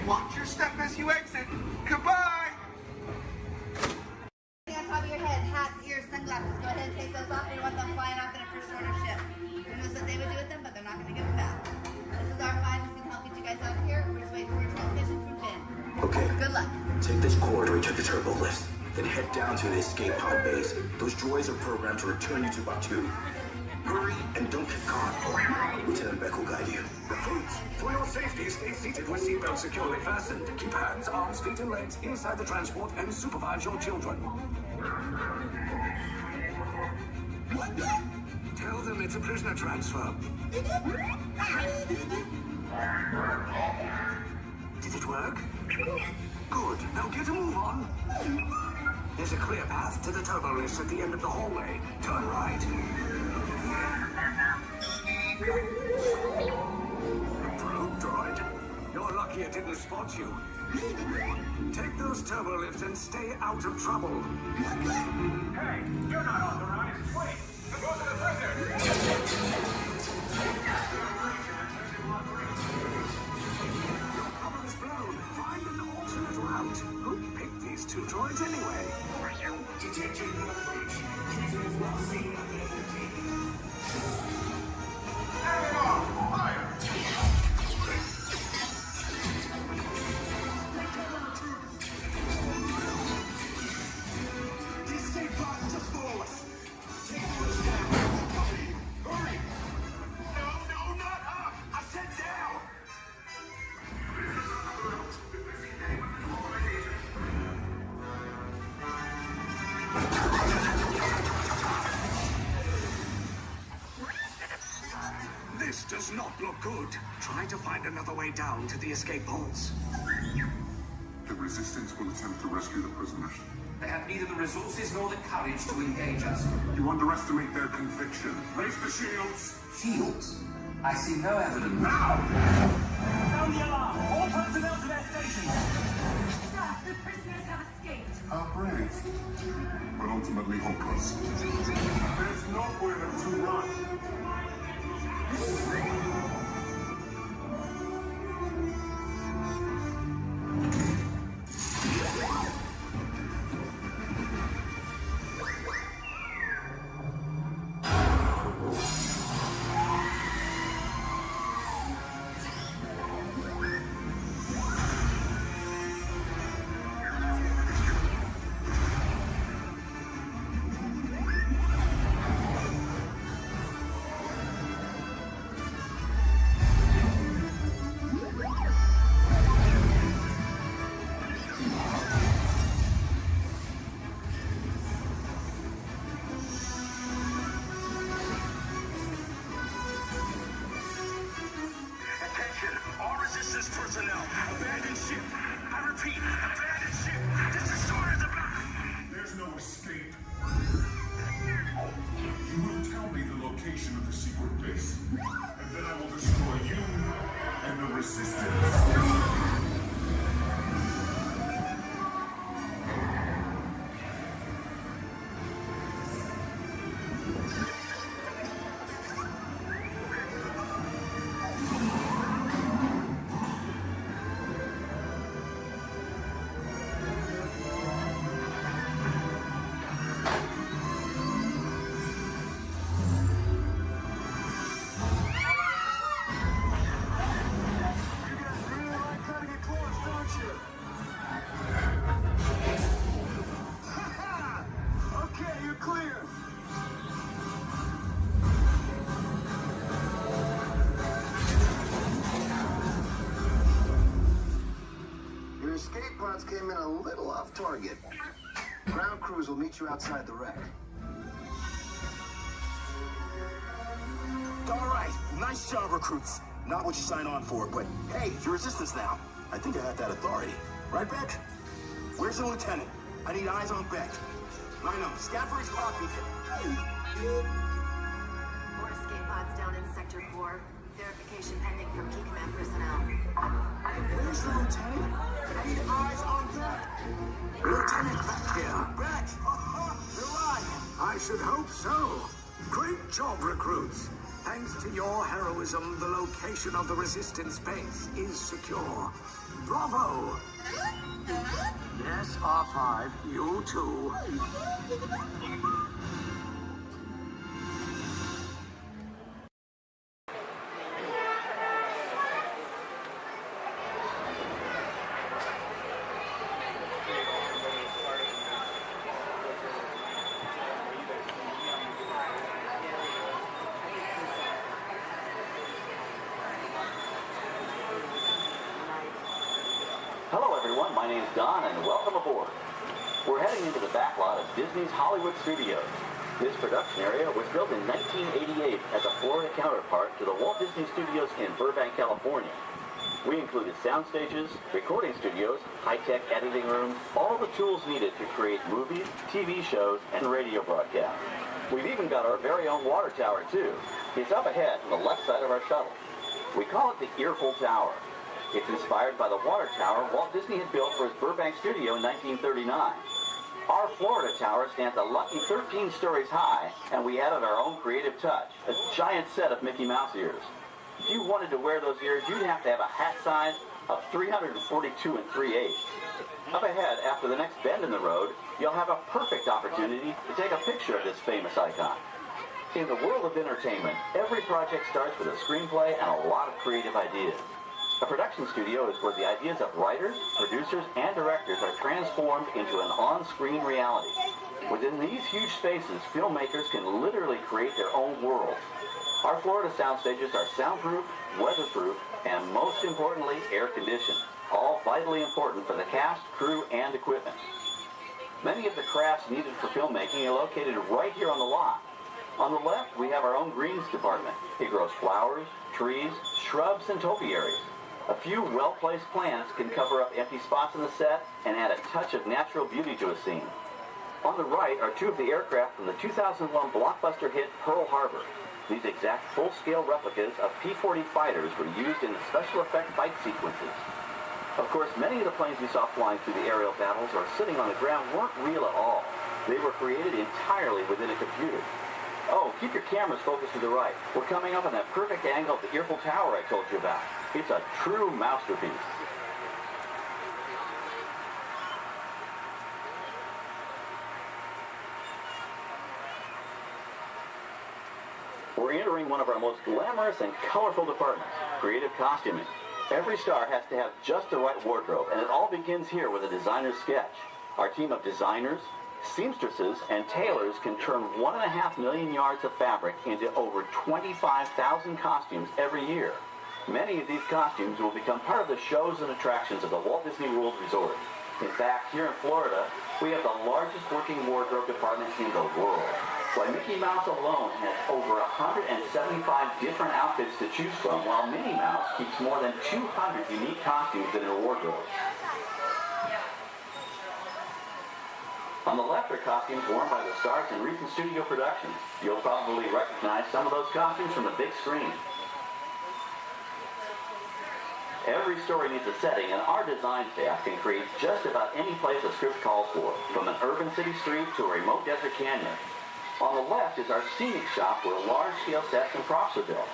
Watch your step as you exit. Goodbye! On top of your head, hats, ears, sunglasses. Go ahead and take those off. We want them flying off in a first order ship. Who knows what they would do with them, but they're not going to give them back. This is our 5 who's going to help get you guys out of here. We're just waiting for a transmission from Finn. Okay. Good luck. Take this corridor to the turbo lift. Then head down to the escape pod base. Those droids are programmed to return you to Batuu. Hurry and don't get caught. Lieutenant Beck will guide you. Recruits, for your safety, stay seated with seatbelts securely fastened. Keep hands, arms, feet, and legs inside the transport and supervise your children. Tell them it's a prisoner transfer. Did it work? Good. Now get a move on. There's a clear path to the turbo lifts at the end of the hallway. Turn right. Probe droid. You're lucky it didn't spot you. Take those turbo lifts and stay out of trouble. Hey, you're not authorized. Wait, go to the prisoner. Your cover is blown. Find an alternate route. Who picked these two droids anyway? Detection breach. Users will see identity. Fire! The escape pod is just below us. Take those down. Hurry! No, not up! I said down! This does not look good. Try to find another way down to the escape pods. The Resistance will attempt to rescue the prisoners. They have neither the resources nor the courage to engage us. You underestimate their conviction. Raise the shields! Shields? I see no evidence. Sound the alarm! All personnel to their stations! Sir, The prisoners have escaped. How brave, but ultimately hopeless. There's nowhere to run. Attention, all resistance personnel. Abandon ship. I repeat, abandon ship. This destroyer is about. There's no escape. You will tell me the location of the secret base, and then I will destroy you and the resistance. Okay, you're clear. Your escape pods came in a little off target. Ground crews will meet you outside the wreck. All right, nice job, recruits. Not what you signed on for, but hey, you're resistance now. I think I have that authority. Right, Beck? Where's the lieutenant? I need eyes on Beck. I know, scout for his copy. More escape pods down in Sector 4. Verification pending from Key Command personnel. Where's the lieutenant? I need eyes on Beck. Lieutenant Beck here. Beck! You're right. I should hope so. Great job, recruits. Thanks to your heroism, the location of the resistance base is secure. Bravo! Yes, R5, you too. Hello everyone, my name's Don and welcome aboard. We're heading into the back lot of Disney's Hollywood Studios. This production area was built in 1988 as a Florida counterpart to the Walt Disney Studios in Burbank, California. We included sound stages, recording studios, high-tech editing rooms, all the tools needed to create movies, TV shows, and radio broadcasts. We've even got our very own water tower too. It's up ahead on the left side of our shuttle. We call it the Earful Tower. It's inspired by the water tower Walt Disney had built for his Burbank studio in 1939. Our Florida tower stands a lucky 13 stories high, and we added our own creative touch, a giant set of Mickey Mouse ears. If you wanted to wear those ears, you'd have to have a hat size of 342 3/8. Up ahead, after the next bend in the road, you'll have a perfect opportunity to take a picture of this famous icon. In the world of entertainment, every project starts with a screenplay and a lot of creative ideas. A production studio is where the ideas of writers, producers, and directors are transformed into an on-screen reality. Within these huge spaces, filmmakers can literally create their own worlds. Our Florida sound stages are soundproof, weatherproof, and most importantly, air-conditioned, all vitally important for the cast, crew, and equipment. Many of the crafts needed for filmmaking are located right here on the lot. On the left, we have our own greens department. It grows flowers, trees, shrubs, and topiaries. A few well-placed plants can cover up empty spots in the set and add a touch of natural beauty to a scene. On the right are two of the aircraft from the 2001 blockbuster hit Pearl Harbor. These exact full-scale replicas of P-40 fighters were used in the special effect fight sequences. Of course, many of the planes we saw flying through the aerial battles or sitting on the ground weren't real at all. They were created entirely within a computer. Oh, keep your cameras focused to the right. We're coming up on that perfect angle of the Eiffel Tower I told you about. It's a true masterpiece. We're entering one of our most glamorous and colorful departments, creative costuming. Every star has to have just the right wardrobe, and it all begins here with a designer's sketch. Our team of designers, seamstresses, and tailors can turn 1.5 million yards of fabric into over 25,000 costumes every year. Many of these costumes will become part of the shows and attractions of the Walt Disney World Resort. In fact, here in Florida, we have the largest working wardrobe department in the world. Why, Mickey Mouse alone has over 175 different outfits to choose from, while Minnie Mouse keeps more than 200 unique costumes in her wardrobe. On the left are costumes worn by the stars in recent studio productions. You'll probably recognize some of those costumes from the big screen. Every story needs a setting, and our design staff can create just about any place a script calls for, from an urban city street to a remote desert canyon. On the left is our scenic shop where large-scale sets and props are built.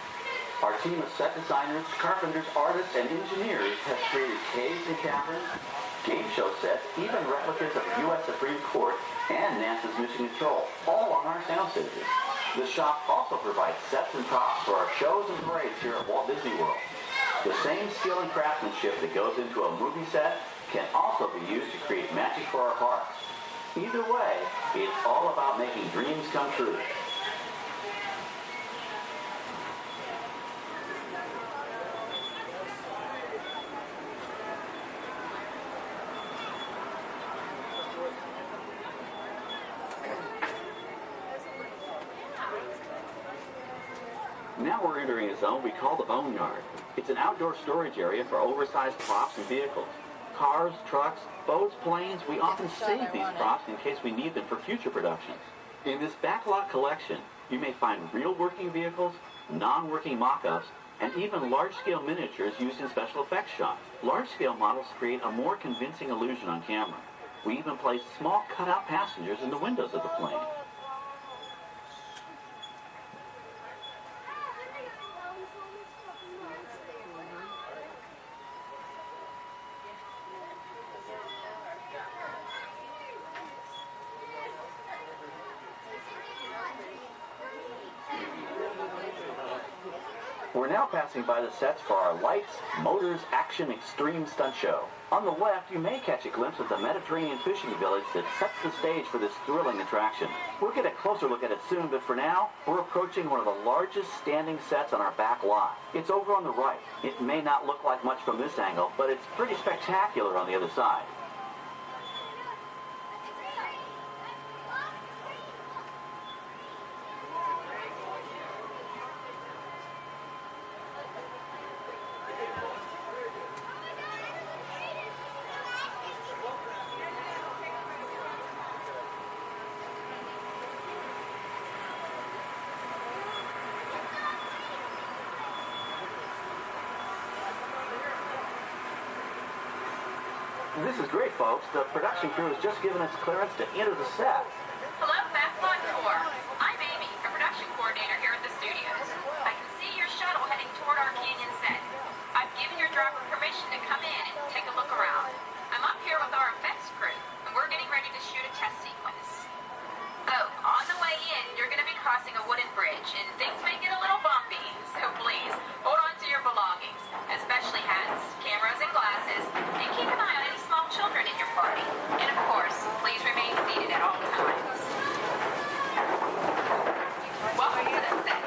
Our team of set designers, carpenters, artists, and engineers has created caves and caverns, game show sets, even replicas of the U.S. Supreme Court and NASA's Mission Control, all on our sound stages. The shop also provides sets and props for our shows and parades here at Walt Disney World. The same skill and craftsmanship that goes into a movie set can also be used to create magic for our parks. Either way, it's all about making dreams come true. Now we're entering a zone we call the Boneyard. It's an outdoor storage area for oversized props and vehicles. Cars, trucks, boats, planes, we often save these props in case we need them for future productions. In this backlot collection, you may find real working vehicles, non-working mock-ups, and even large-scale miniatures used in special effects shots. Large-scale models create a more convincing illusion on camera. We even place small cutout passengers in the windows of the plane. We're now passing by the sets for our Lights, Motors, Action Extreme Stunt Show. On the left, you may catch a glimpse of the Mediterranean fishing village that sets the stage for this thrilling attraction. We'll get a closer look at it soon, but for now, we're approaching one of the largest standing sets on our back lot. It's over on the right. It may not look like much from this angle, but it's pretty spectacular on the other side. This is great, folks. The production crew has just given us clearance to enter the set. Hello, Backlot Tour. I'm Amy, a production coordinator here at the studios. I can see your shuttle heading toward our canyon set. I've given your driver permission to come in and take a look around. I'm up here with our effects crew, and we're getting ready to shoot a test sequence. Oh, on the way in, you're going to be crossing a wooden bridge, and things may get a little bumpy, so please, hold on to your belongings, especially hats, cameras, and glasses, and keep an eye on any small children in your party. And of course, please remain seated at all times. Welcome to the set.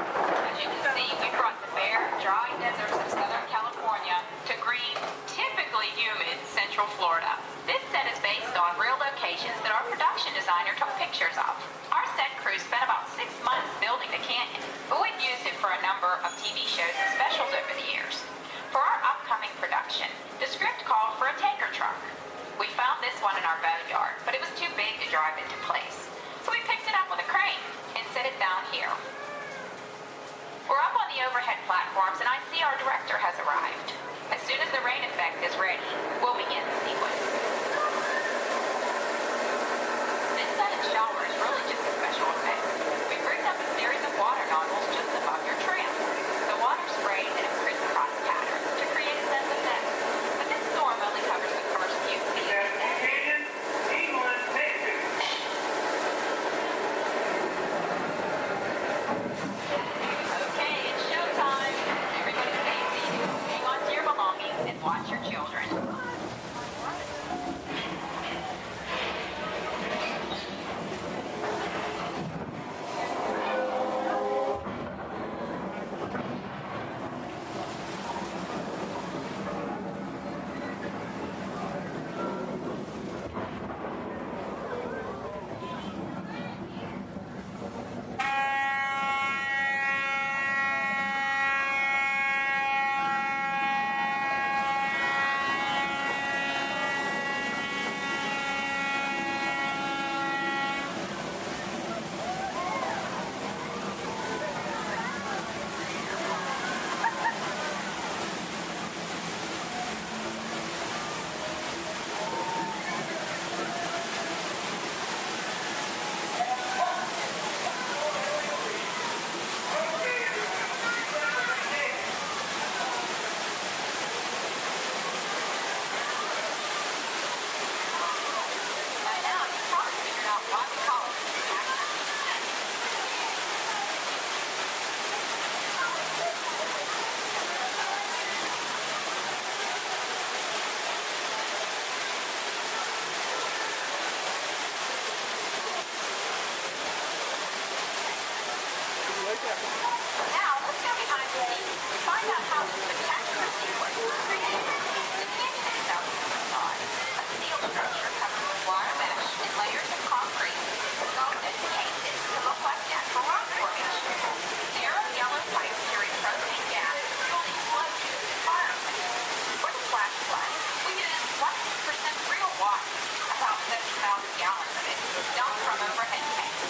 As you can see, we brought the bare, dry deserts of Southern California to green, typically humid Central Florida. This set is based on real locations that our production designer took pictures of. Our set crew spent about 6 months building the canyon, but we've used it for a number of TV shows and specials over the years. For our upcoming production, the script called for a tanker truck. We found this one in our boatyard, but it was too big to drive into place. So we picked it up with a crane and set it down here. We're up on the overhead platforms, and I see our director has arrived. As As soon as the rain effect is ready, we'll begin the sequence. This sudden shower is really just a special effect. We've rigged up a series of water nozzles just above your tram. The water sprays in a crisscross pattern to create a sense of depth. But this storm only covers the first few feet. Okay, it's showtime. Everybody stay seated. Hang on to your belongings and watch your children. By now, you've probably figured out why we call it the action. Now, let's go behind the scenes and find out how this spectacular sequence was created. The canyon itself is a facade, a steel structure covered with wire mesh and layers of concrete, sculpted and painted to look like natural rock formation. Narrow yellow pipes carry propane gas to fuel these flow-tubes and fire engines. For the flash flood, we use 100% real water, about 70,000 gallons of it, dumped from overhead tanks.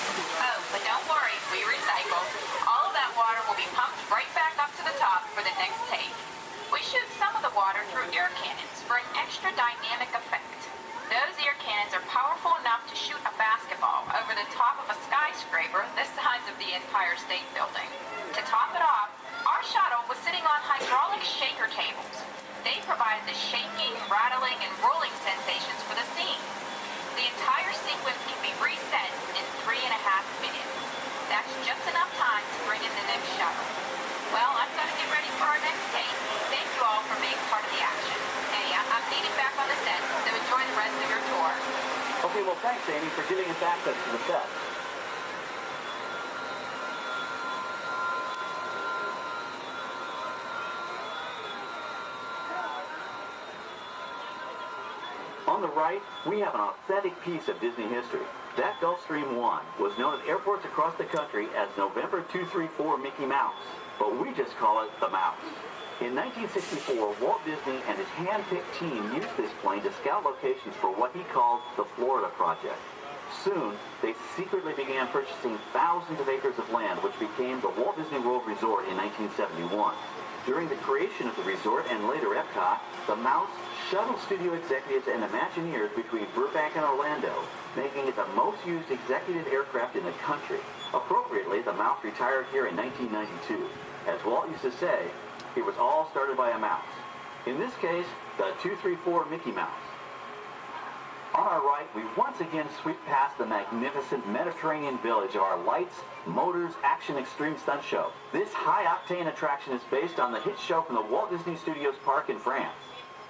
Oh, but don't worry, we recycle. All of that water will be pumped right back up to the top for the next take. We shoot some of the water through air cannons for an extra dynamic effect. Those air cannons are powerful enough to shoot a basketball over the top of a skyscraper the size of the Empire State Building. To top it off, our shuttle was sitting on hydraulic shaker tables. They provided the shaking, rattling, and rolling sensations for the scene. The entire sequence can be reset in 3.5 minutes. That's just enough time to bring in the next shuttle. Well, I've got to get ready for our next take. Thank you all for being part of the action. Hey, I'm needed back on the set, so enjoy the rest of your tour. Okay, well, thanks, Amy, for giving us access to the set. On the right, we have an authentic piece of Disney history. That Gulfstream 1 was known at airports across the country as November 234 Mickey Mouse, but we just call it the Mouse. In 1964, Walt Disney and his hand-picked team used this plane to scout locations for what he called the Florida Project. Soon, they secretly began purchasing thousands of acres of land, which became the Walt Disney World Resort in 1971. During the creation of the resort and later Epcot, the Mouse shuttled studio executives and Imagineers between Burbank and Orlando, making it the most used executive aircraft in the country. Appropriately, the Mouse retired here in 1992. As Walt used to say, it was all started by a mouse. In this case, the 234 Mickey Mouse. On our right, we once again sweep past the magnificent Mediterranean village of our lights, motors, action extreme stunt show. This high-octane attraction is based on the hit show from the Walt Disney Studios Park in France.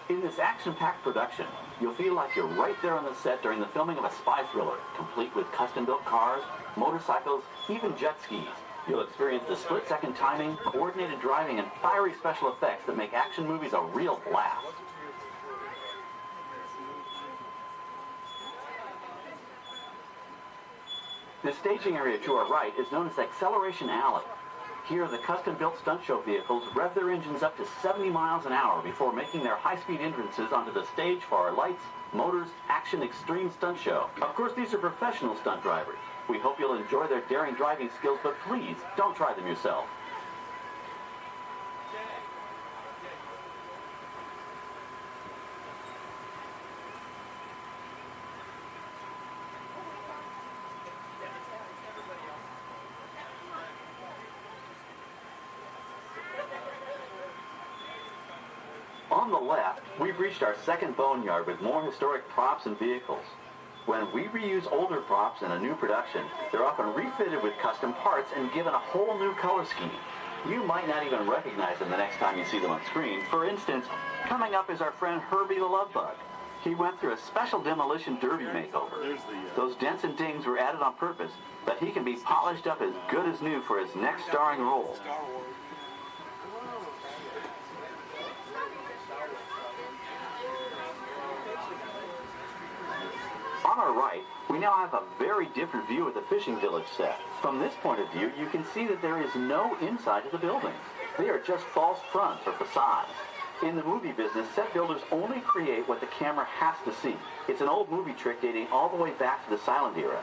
In this action-packed production, you'll feel like you're right there on the set during the filming of a spy thriller, complete with custom-built cars, motorcycles, even jet skis. You'll experience the split-second timing, coordinated driving, and fiery special effects that make action movies a real blast. The staging area to our right is known as Acceleration Alley. Here, the custom-built stunt show vehicles rev their engines up to 70 miles an hour before making their high-speed entrances onto the stage for our lights, motors, action extreme stunt show. Of course, these are professional stunt drivers. We hope you'll enjoy their daring driving skills, but please, don't try them yourself. On the left, we've reached our second boneyard with more historic props and vehicles. When we reuse older props in a new production, they're often refitted with custom parts and given a whole new color scheme. You might not even recognize them the next time you see them on screen. For instance, coming up is our friend Herbie the Love Bug. He went through a special demolition derby makeover. Those dents and dings were added on purpose, but he can be polished up as good as new for his next starring role. On our right, we now have a very different view of the fishing village set. From this point of view, you can see that there is no inside to the buildings. They are just false fronts or facades. In the movie business, set builders only create what the camera has to see. It's an old movie trick dating all the way back to the silent era.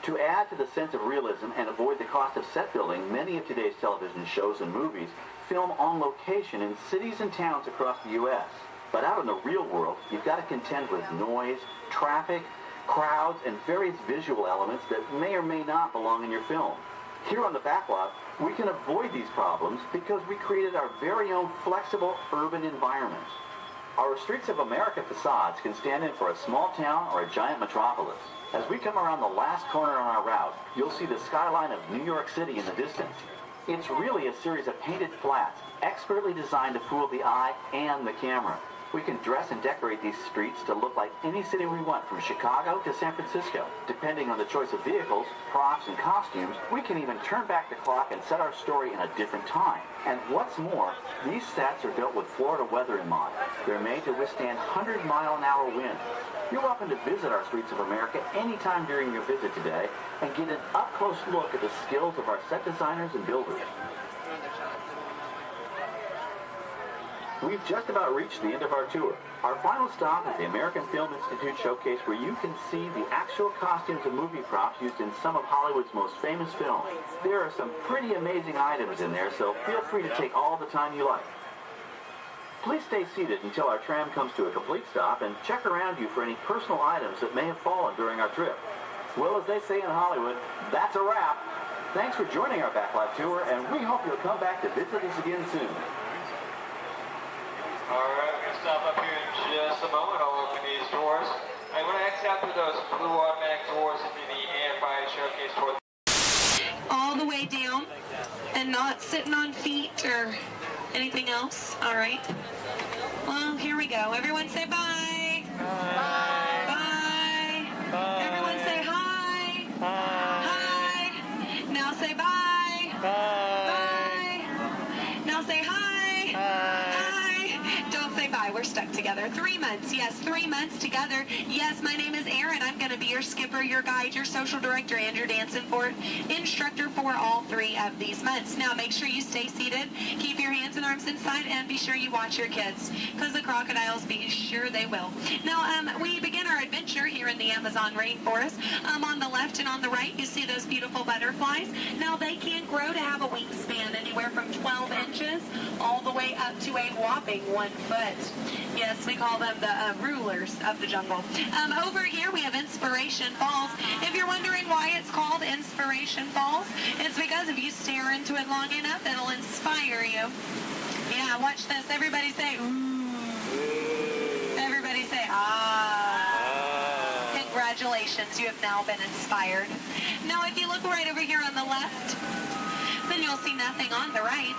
To add to the sense of realism and avoid the cost of set building, many of today's television shows and movies film on location in cities and towns across the U.S. But out in the real world, you've got to contend with noise, traffic, crowds, and various visual elements that may or may not belong in your film. Here on the backlot, we can avoid these problems because we created our very own flexible urban environment. Our Streets of America facades can stand in for a small town or a giant metropolis. As we come around the last corner on our route, you'll see the skyline of New York City in the distance. It's really a series of painted flats, expertly designed to fool the eye and the camera. We can dress and decorate these streets to look like any city we want, from Chicago to San Francisco. Depending on the choice of vehicles, props, and costumes, we can even turn back the clock and set our story in a different time. And what's more, these sets are built with Florida weather in mind. They're made to withstand 100-mile-an-hour winds. You're welcome to visit our Streets of America anytime during your visit today and get an up-close look at the skills of our set designers and builders. We've just about reached the end of our tour. Our final stop is the American Film Institute Showcase, where you can see the actual costumes and movie props used in some of Hollywood's most famous films. There are some pretty amazing items in there, so feel free to take all the time you like. Please stay seated until our tram comes to a complete stop and check around you for any personal items that may have fallen during our trip. Well, as they say in Hollywood, that's a wrap. Thanks for joining our backlot tour, and we hope you'll come back to visit us again soon. Alright, we're going to stop up here in just a moment. I'll open these doors. I'm going to exit out through those blue automatic doors into the AFI Showcase tour. All the way down and not sitting on feet or anything else. Alright. Well, here we go. Everyone say bye. Bye. Bye. Bye. Everyone say hi. Hi. Hi. Now say bye. Bye. Bye. Now say hi. Hi. Bye. We're stuck together. 3 months. Yes, 3 months together. Yes, my name is Erin. I'm going to be your skipper, your guide, your social director, and your dancing instructor for all 3 of these months. Now, make sure you stay seated. Keep your hands and arms inside, and be sure you watch your kids, because the crocodiles, be sure they will. Now, we begin our adventure here in the Amazon rainforest. On the left and on the right, you see those beautiful butterflies. Now, they can grow to have a wingspan anywhere from 12 inches all the way up to a whopping 1 foot. Yes, we call them the rulers of the jungle. Over here we have Inspiration Falls. If you're wondering why it's called Inspiration Falls, it's because if you stare into it long enough, it'll inspire you. Yeah, watch this. Everybody say, ooh. Everybody say, ah. Congratulations, you have now been inspired. Now, if you look right over here on the left, then you'll see nothing on the right.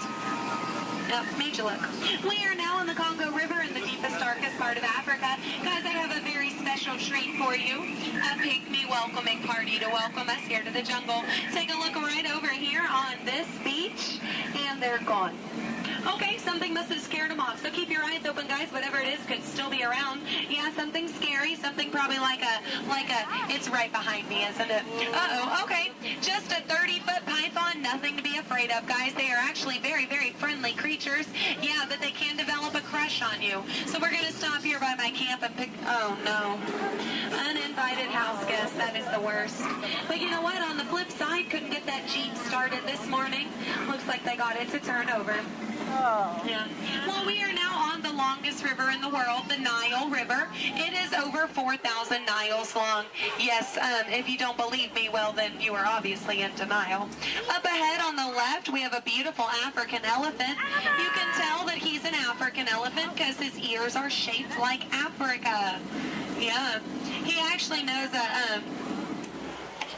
Nope, made you look. We are now in the Congo River in the deepest, darkest part of Africa. Guys, I have a very special treat for you. A pygmy welcoming party to welcome us here to the jungle. Take a look right over here on this beach, and they're gone. Okay, something must have scared them off. So keep your eyes open, guys. Whatever it is could still be around. Yeah, something scary. Something probably like a, it's right behind me, isn't it? Uh-oh, okay. Just a 30-foot python. Nothing to be afraid of, guys. They are actually very, very friendly creatures. Yeah, but they can develop a crush on you. So we're going to stop here by my camp and pick, oh, no. Uninvited house guest. That is the worst. But you know what? On the flip side, couldn't get that Jeep started this morning. Looks like they got it to turn over. Yeah. Well, we are now on the longest river in the world, the Nile River. It is over 4,000 miles long. Yes, if you don't believe me, well, then you are obviously in denial. Up ahead on the left, we have a beautiful African elephant. You can tell that he's an African elephant because his ears are shaped like Africa. Yeah. He actually knows a,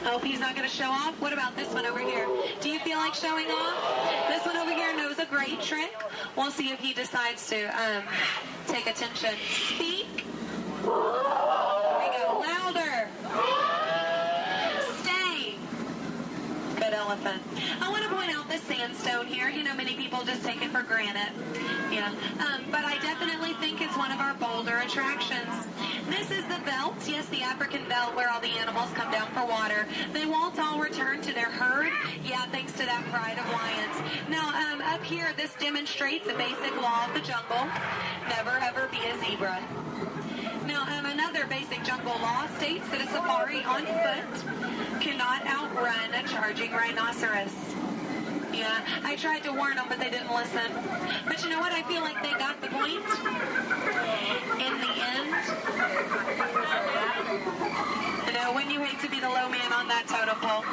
oh, he's not going to show off? What about this one over here? Do you feel like showing off? This one over here knows a great trick. We'll see if he decides to take attention. Speak. There we go. Louder. Stay. Good elephant. I want to point out the sandstone here. You know, many people just take it for granted. Yeah. But I definitely think it's one of our bolder attractions. This is the belt, yes, the African belt where all the animals come down for water. They won't all return to their herd, yeah, thanks to that pride of lions. Now, up here, this demonstrates the basic law of the jungle. Never, ever be a zebra. Now, another basic jungle law states that a safari on foot cannot outrun a charging rhinoceros. Yeah, I tried to warn them, but they didn't listen. But you know what? I feel like they got the point. In the end, you know, wouldn't you hate to be the low man on that totem pole?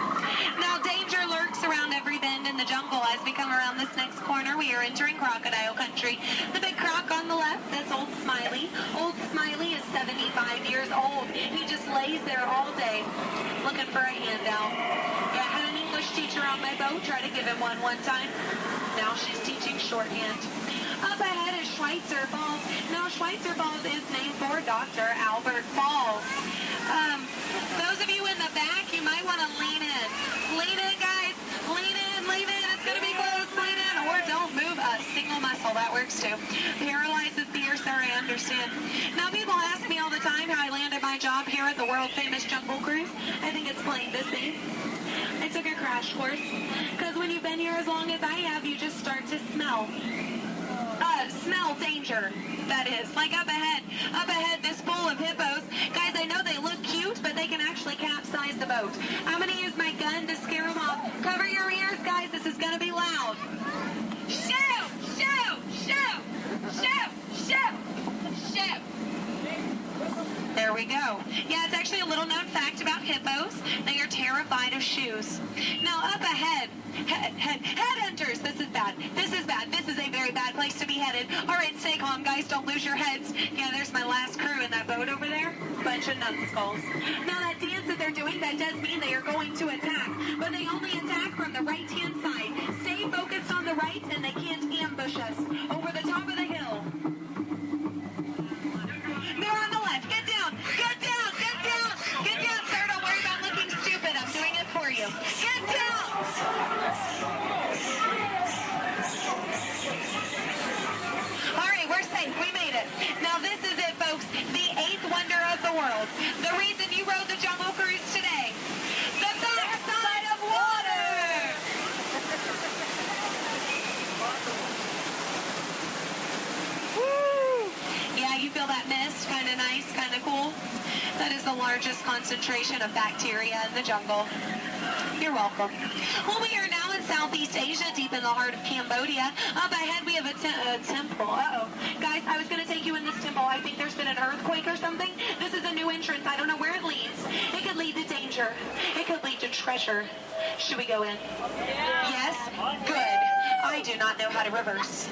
Now, danger lurks around every bend in the jungle. As we come around this next corner, we are entering crocodile country. The big croc on the left, that's Old Smiley. Old Smiley is 75 years old. He just lays there all day looking for a handout. Yeah, I had an English teacher on my boat try to give him one time. Now she's teaching shorthand. Up ahead is Schweitzer Falls. Now, Schweitzer Falls is named for Dr. Albert Falls. Those of you in the back, you might want to lean in. Lean in, guys. Lean in, lean in. It's going to be close. Lean in, or don't move a single muscle. That works too. Paralyzes the ear, sorry, I understand. Now, people ask me all the time how I landed my job here at the world-famous Jungle Cruise. I think it's plain to see. I took a crash course, because when you've been here as long as I have, you just start to smell. Smell danger, that is. Like up ahead, this pool of hippos. Guys, I know they look cute, but they can actually capsize the boat. I'm going to use my gun to scare them off. Cover your ears, guys, this is going to be loud. Shoot! Shoot! Shoot! Shoot! Shoot! Shoot! There we go. Yeah, it's actually a little known fact about hippos. They are terrified of shoes. Now, up ahead, headhunters. This is bad. This is bad. This is a very bad place to be headed. All right, stay calm, guys. Don't lose your heads. Yeah, there's my last crew in that boat over there. Bunch of numbskulls. Now, that dance that they're doing, that does mean they are going to attack. But they only attack from the right-hand side. Stay focused on the right, and they can't ambush us. Over the top of the hill. They're on the left. Get down. Get down. Get down. Get down, sir. Don't worry about looking stupid. I'm doing it for you. Get down. All right, we're safe. We made it. Now, this is it, folks. The 8th wonder of the world. The reason you rode the Jungle Cruise today. The backside of water. Woo! Yeah, you feel that mist? Kind of nice, kind of cool. That is the largest concentration of bacteria in the jungle. You're welcome. Well, we are now in Southeast Asia, deep in the heart of Cambodia. Up ahead, we have a temple. Uh-oh. Guys, I was going to take you in this temple. I think there's been an earthquake or something. This is a new entrance. I don't know where it leads. It could lead to danger. It could lead to treasure. Should we go in? Yeah. Yes? Good. I do not know how to reverse.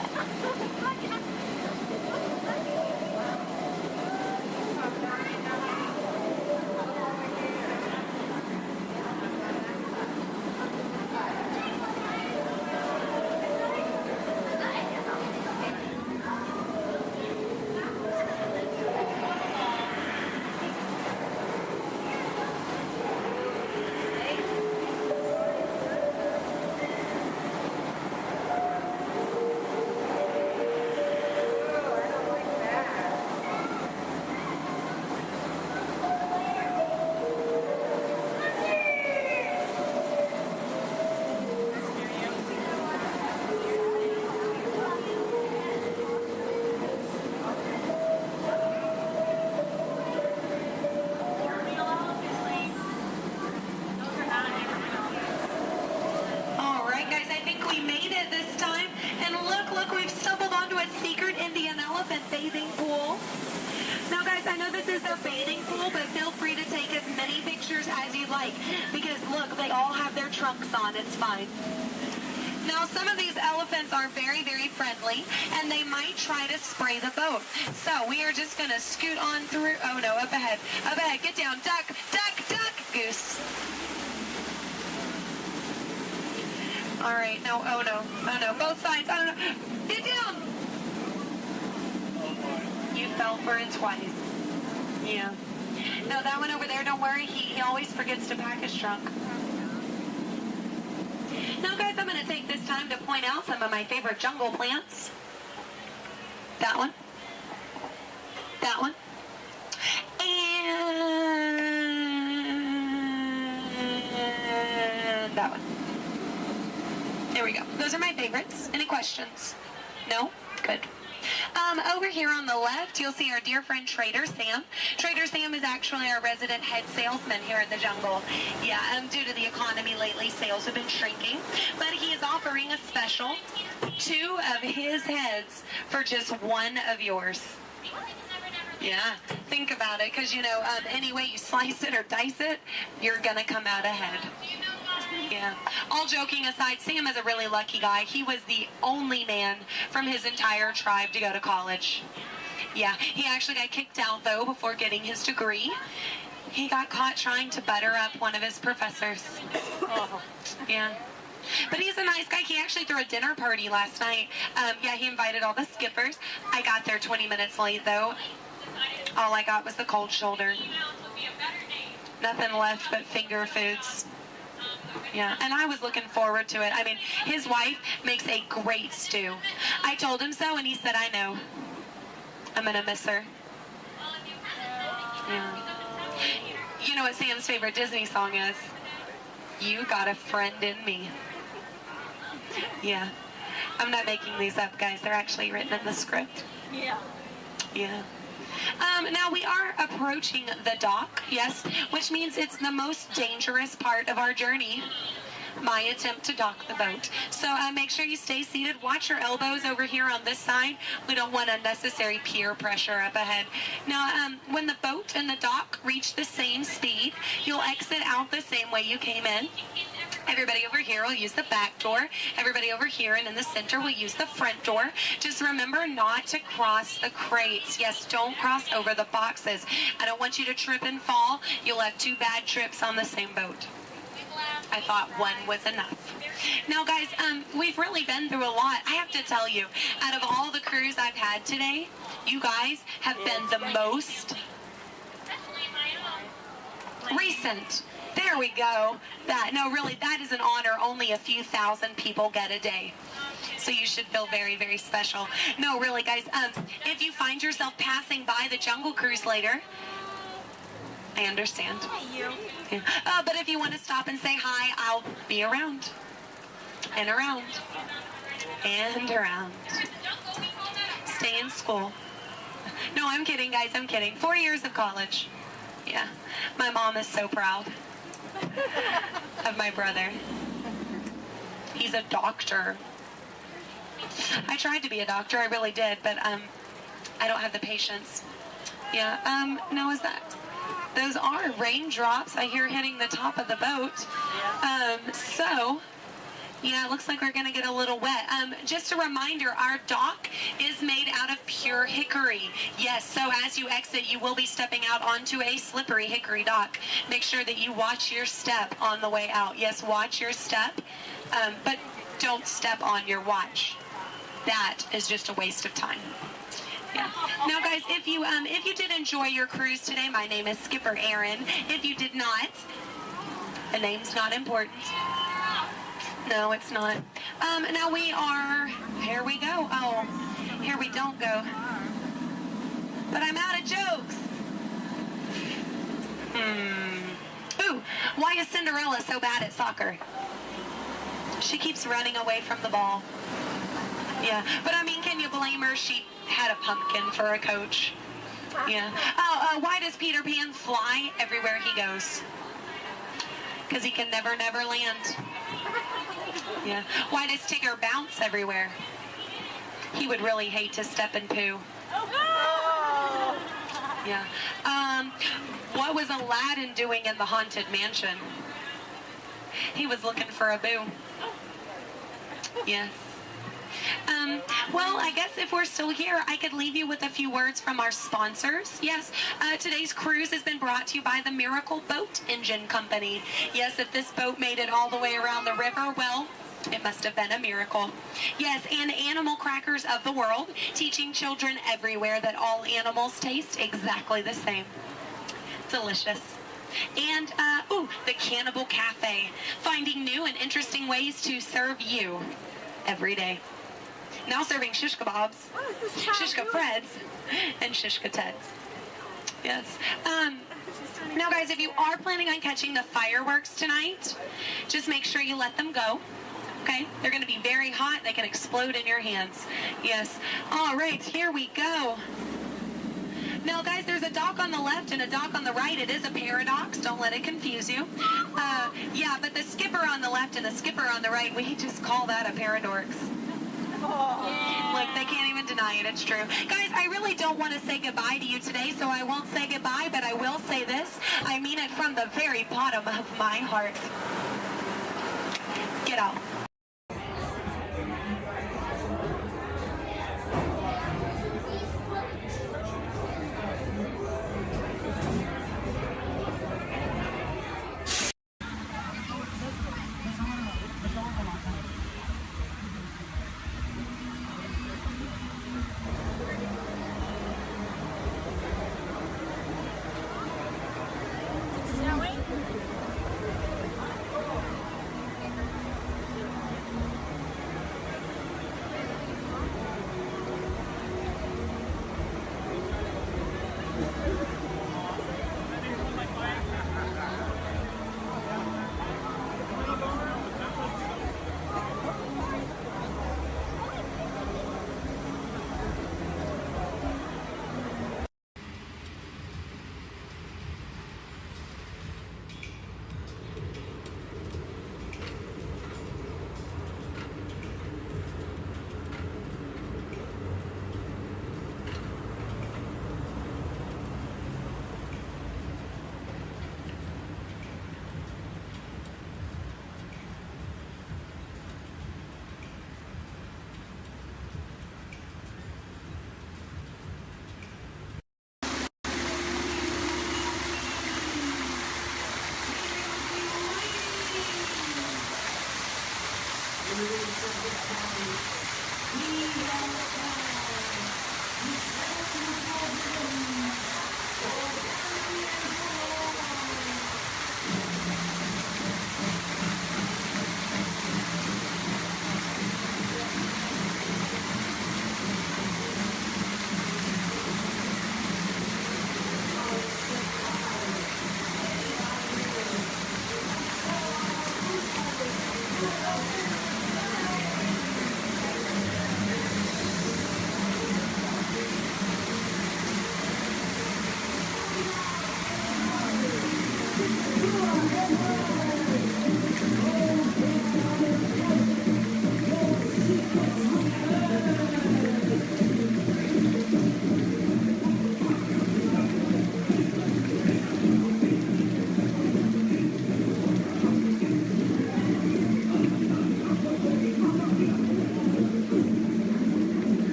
bathing pool. Now guys, I know this is their bathing pool, but feel free to take as many pictures as you like, because look, they all have their trunks on, it's fine. Now, some of these elephants are very, very friendly, and they might try to spray the boat. So we are just going to scoot on through. Oh, no, up ahead. Up ahead. Get down. Duck, duck, duck, goose. All right. No, oh, no. Oh, no. Both sides. Oh, no. Get down. You fell for it twice. Yeah. No, that one over there, don't worry. He always forgets to pack his trunk. Now guys, I'm going to take this time to point out some of my favorite jungle plants. That one. That one. And that one. There we go. Those are my favorites. Any questions? No? Good. Over here on the left, you'll see our dear friend Trader Sam. Trader Sam is actually our resident head salesman here in the jungle. Yeah, due to the economy lately, sales have been shrinking. But he is offering a special, 2 of his heads for just 1 of yours. Yeah, think about it, because, you know, any way you slice it or dice it, you're going to come out ahead. Yeah. All joking aside, Sam is a really lucky guy. He was the only man from his entire tribe to go to college. Yeah, he actually got kicked out, though, before getting his degree. He got caught trying to butter up one of his professors. Yeah. But he's a nice guy. He actually threw a dinner party last night. Yeah, he invited all the skippers. I got there 20 minutes late, though. All I got was the cold shoulder. Nothing left but finger foods. Yeah, and I was looking forward to it. I mean, his wife makes a great stew. I told him so, and he said, I know. I'm going to miss her. Yeah. You know what Sam's favorite Disney song is? You Got a Friend in Me. Yeah. I'm not making these up, guys. They're actually written in the script. Yeah. Yeah. Now we are approaching the dock, yes, which means it's the most dangerous part of our journey, my attempt to dock the boat. So make sure you stay seated. Watch your elbows over here on this side. We don't want unnecessary peer pressure up ahead. Now, when the boat and the dock reach the same speed, you'll exit out the same way you came in. Everybody over here will use the back door. Everybody over here and in the center will use the front door. Just remember not to cross the crates. Yes, don't cross over the boxes. I don't want you to trip and fall. You'll have 2 bad trips on the same boat. I thought 1 was enough. Now, guys, we've really been through a lot. I have to tell you, out of all the crews I've had today, you guys have been the most recent. There we go. No, really, that is an honor only a few thousand people get a day. So you should feel very, very special. No, really, guys, if you find yourself passing by the Jungle Cruise later, I understand. Yeah. But if you want to stop and say hi, I'll be around. And around. And around. Stay in school. No, I'm kidding, guys, I'm kidding. 4 years of college. Yeah. My mom is so proud of my brother. He's a doctor. I tried to be a doctor, I really did, but I don't have the patience. Yeah, now is that... Those are raindrops I hear hitting the top of the boat. So, yeah, it looks like we're going to get a little wet. Just a reminder, our dock is made out of pure hickory. Yes, so as you exit, you will be stepping out onto a slippery hickory dock. Make sure that you watch your step on the way out. Yes, watch your step, but don't step on your watch. That is just a waste of time. Yeah. Now, guys, if you did enjoy your cruise today, my name is Skipper Aaron. If you did not, the name's not important. No, it's not. Now we are, here we go. Oh, here we don't go. But I'm out of jokes. Ooh, why is Cinderella so bad at soccer? She keeps running away from the ball. Yeah, but I mean, can you blame her? She had a pumpkin for a coach. Yeah. Oh, why does Peter Pan fly everywhere he goes? Because he can never land. Yeah. Why does Tigger bounce everywhere? He would really hate to step in poo. Yeah. What was Aladdin doing in the Haunted Mansion? He was looking for a boo. Yes. Well, I guess if we're still here, I could leave you with a few words from our sponsors. Yes, today's cruise has been brought to you by the Miracle Boat Engine Company. Yes, if this boat made it all the way around the river, well, it must have been a miracle. Yes, and Animal Crackers of the World, teaching children everywhere that all animals taste exactly the same. Delicious. And, the Cannibal Cafe, finding new and interesting ways to serve you every day. Now serving shish kebabs, shish freds, and shish teds. Yes. Now, guys, if you are planning on catching the fireworks tonight, just make sure you let them go. Okay? They're going to be very hot. They can explode in your hands. Yes. All right, here we go. Now, guys, there's a dock on the left and a dock on the right. It is a paradox. Don't let it confuse you. Yeah, but the skipper on the left and the skipper on the right, we just call that a paradorx. Look, they can't even deny it. It's true. Guys, I really don't want to say goodbye to you today, so I won't say goodbye, but I will say this. I mean it from the very bottom of my heart. Get out.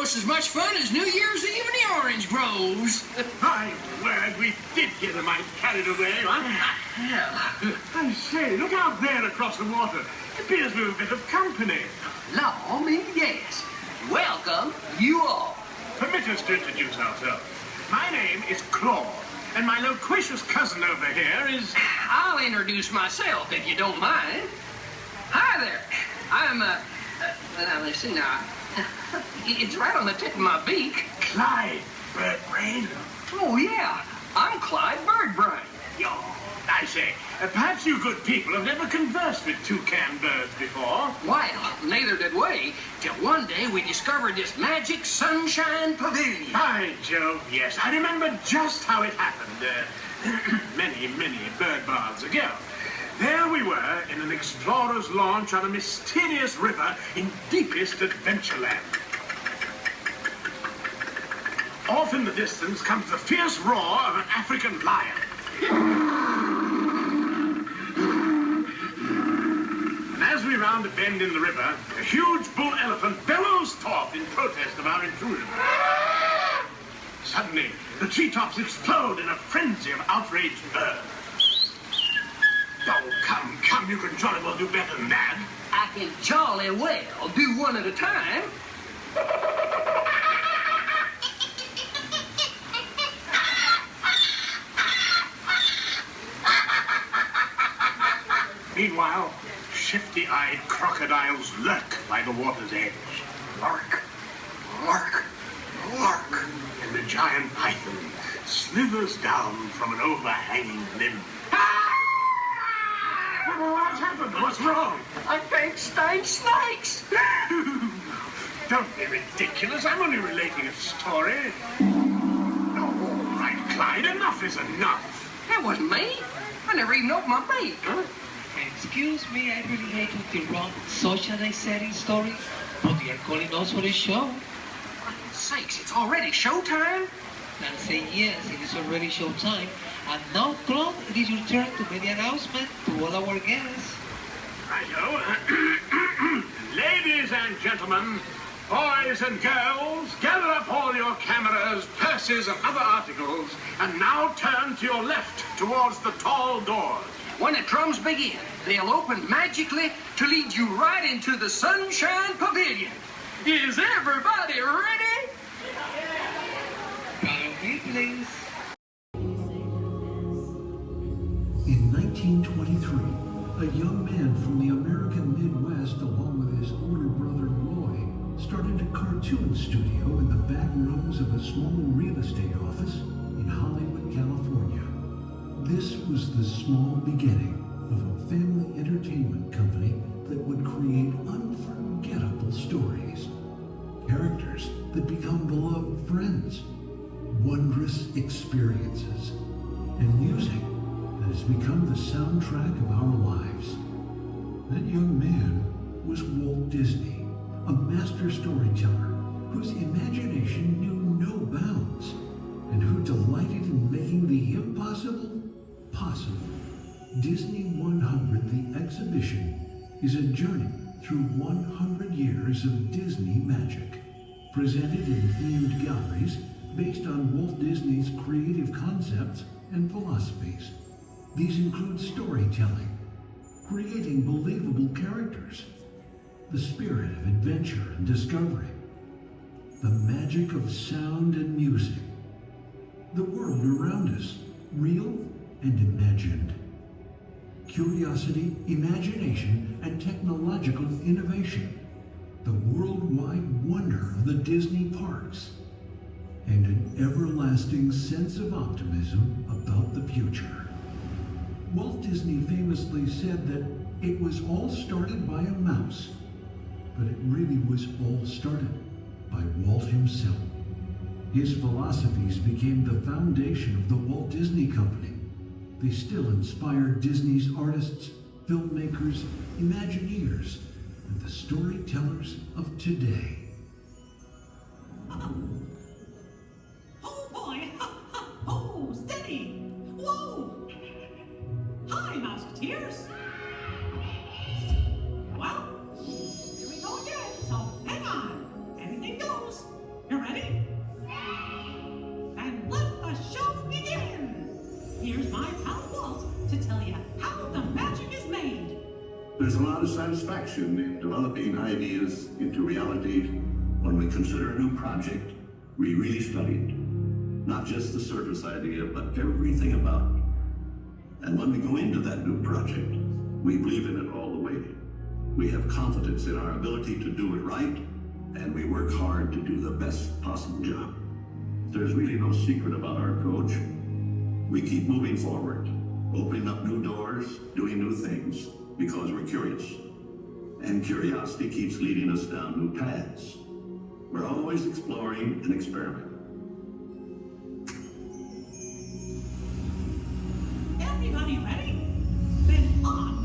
As much fun as New Year's Eve in the orange groves. My word, we did get a mite carried away, huh? I say, look out there across the water. It appears we're a bit of company. Law me, yes. Welcome, you all. Permit us to introduce ourselves. My name is Claude, and my loquacious cousin over here is... I'll introduce myself, if you don't mind. Hi there. I'm, now, listen, now... It's right on the tip of my beak. Clyde Birdbrain? Oh, yeah. I'm Clyde Birdbrain. I say, perhaps you good people have never conversed with toucan birds before. Well, neither did we, till one day we discovered this magic sunshine pavilion. By Jove, yes. I remember just how it happened, many bird baths ago. There we were in an explorer's launch on a mysterious river in deepest Adventureland. Off in the distance comes the fierce roar of an African lion. And as we round a bend in the river, a huge bull elephant bellows forth in protest of our intrusion. Suddenly, the treetops explode in a frenzy of outraged birds. Oh, come, you can jolly well do better than that. I can jolly well do one at a time. Meanwhile, shifty-eyed crocodiles lurk by the water's edge. Lurk, lurk, lurk. And the giant python slithers down from an overhanging limb. What's happened? What's wrong? I think snakes. Don't be ridiculous. I'm only relating a story. Oh, all right, Clyde. Enough is enough. That wasn't me. I never even opened my beak. Huh? Excuse me, I really hate to interrupt such an exciting story, but you're calling us for a show. For goodness sakes, it's already showtime? And say yes, it is already showtime. And now, Claude, it is your turn to make the announcement to all our guests. Righto. Ladies and gentlemen, boys and girls, gather up all your cameras, purses, and other articles, and now turn to your left towards the tall doors. When the drums begin, they'll open magically to lead you right into the Sunshine Pavilion. Is everybody ready? Follow me, please. In 1923, a young man from the American Midwest, along with his older brother Roy, started a cartoon studio in the back rooms of a small real estate office in Hollywood, California. This was the small beginning of a family entertainment company that would create unforgettable stories, characters that become beloved friends, wondrous experiences, and music that has become the soundtrack of our lives. That young man was Walt Disney, a master storyteller whose imagination knew no bounds and who delighted in making the impossible possible. Disney 100, the exhibition, is a journey through 100 years of Disney magic, presented in themed galleries based on Walt Disney's creative concepts and philosophies. These include storytelling, creating believable characters, the spirit of adventure and discovery, the magic of sound and music, the world around us, real and imagined, curiosity, imagination, and technological innovation, the worldwide wonder of the Disney parks, and an everlasting sense of optimism about the future. Walt Disney famously said that it was all started by a mouse, but it really was all started by Walt himself. His philosophies became the foundation of the Walt Disney Company. They still inspire Disney's artists, filmmakers, Imagineers, and the storytellers of today. Oh boy! Oh, steady! Whoa! Hi, Mouseketeers! Well, here we go again, so hang on. Anything goes. You ready? And let the show begin! Here's my pal Walt to tell you how the magic is made. There's a lot of satisfaction in developing ideas into reality when we consider a new project we really studied. Not just the surface idea, but everything about it. And when we go into that new project, we believe in it all the way. We have confidence in our ability to do it right, and we work hard to do the best possible job. There's really no secret about our approach. We keep moving forward, opening up new doors, doing new things, because we're curious. And curiosity keeps leading us down new paths. We're always exploring and experimenting. Everybody ready? Then on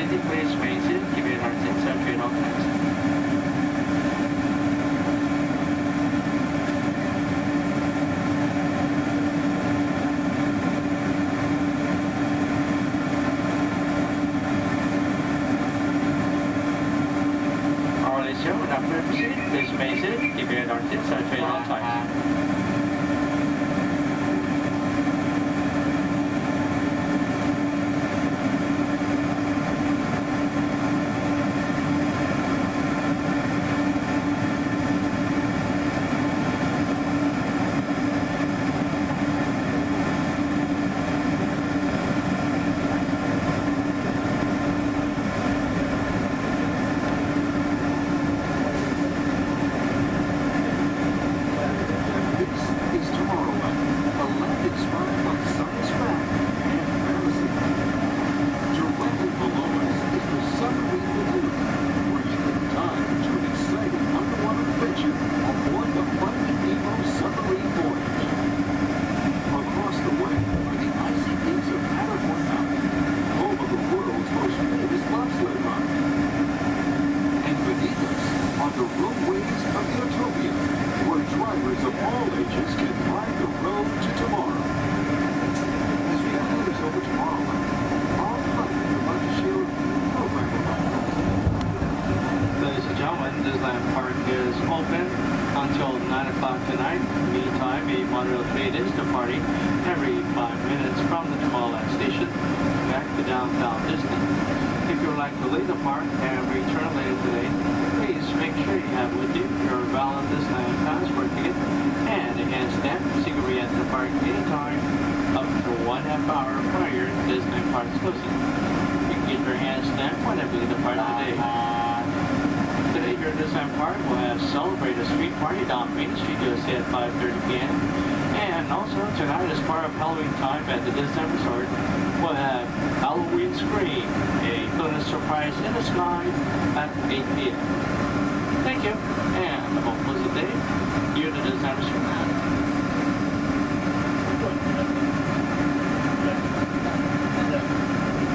seated, please remain seated. Keep your heart in safety at all times. Without proceed, please remain seated. Keep your heart in safety at all times. Disneyland Park is open until 9 o'clock tonight. Meantime, a monorail train is departing every 5 minutes from the Tomorrowland station back to downtown Disney. If you would like to leave the park and return later today, please make sure you have with you your valid Disneyland passport ticket and a hand stamp so you can re-enter the park anytime up to 1.5 hours prior to Disneyland Park's closing. You can get your hand stamp whenever you depart today. Today here at Disneyland Park, we'll have Celebrate a Street Party down Main Street USA at 5:30 p.m. And also tonight, as part of Halloween time at the Disneyland Resort, we'll have Halloween Scream, a bonus surprise in the sky at 8 p.m. Thank you, and have a pleasant day here at the Disneyland Resort.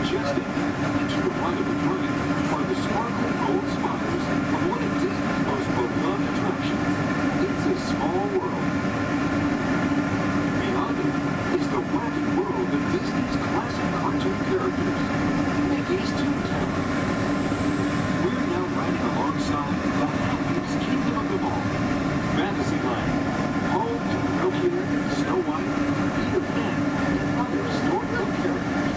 Just into the right of the train are the sparkling gold spires of one of Disney's most beloved attractions. It's a small world. Beyond it is the wacky world of Disney's classic cartoon characters, Mickey's Toontown. We're now riding alongside the happiest kingdom of them all, Fantasyland, home to Pinocchio, Snow White, Peter Pan, and other storybook characters.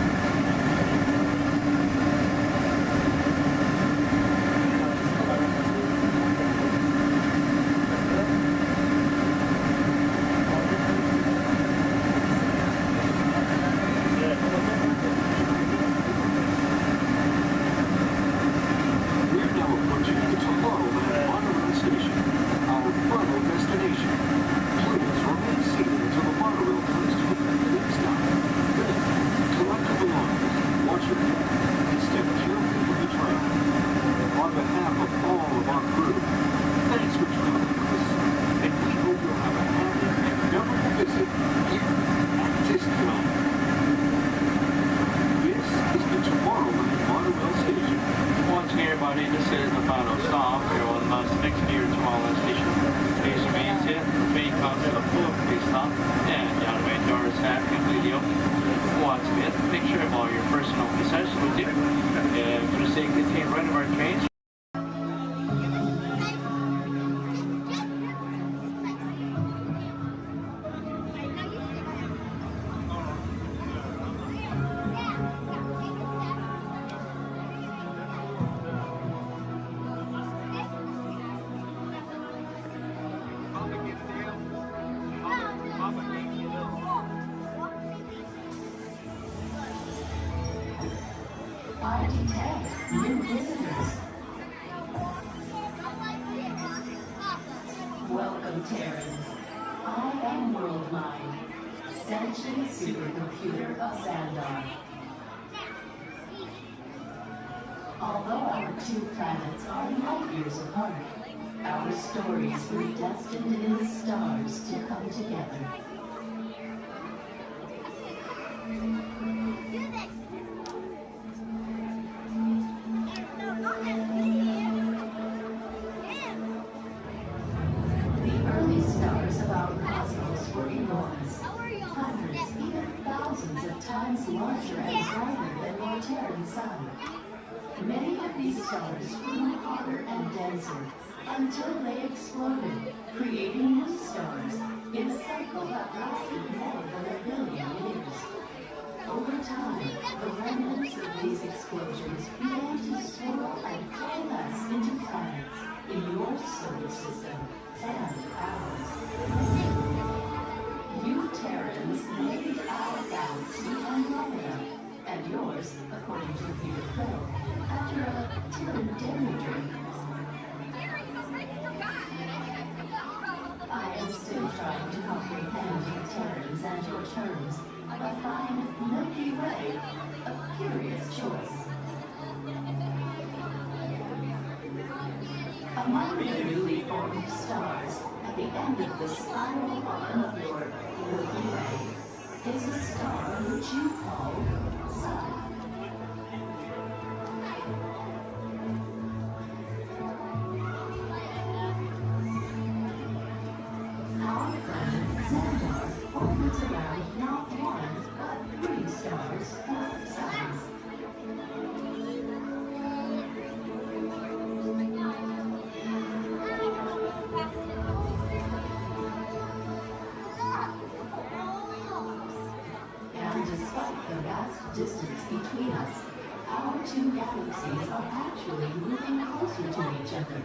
Welcome, Terrans. I am Worldmind, sentient supercomputer of Xandar. Although our two planets are light years apart, our stories were destined in the stars to come together. sun. Many of these stars grew hotter and denser until they exploded, creating new stars in a cycle that lasted more than 1 billion years. Over time, the remnants of these explosions began to swirl and coalesce into planets in your solar system and ours. You Terrans made our galaxy Andromeda, and yours, according to Peter Quill, after a Terran daydream. I am still trying to comprehend you Terrans and your terms, but find Milky Way a curious choice. Among the newly formed stars, at the end of the spiral arm of your Milky Way, is a star which you call Sun. Our planet Xandar orbits around not one, but 3 stars with suns. And despite the vast distance between us, our 2 galaxies are actually moving closer to each other.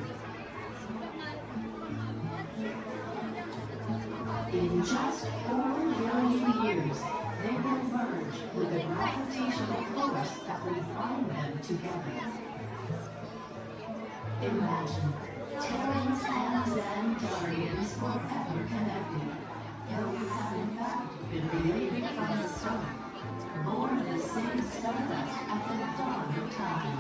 In just 4 billion years, they will merge with a gravitational force that will bind them together. Imagine Terrans and Xandarians forever connected, though we have in fact been related from the start, born of the same stardust at the dawn of time.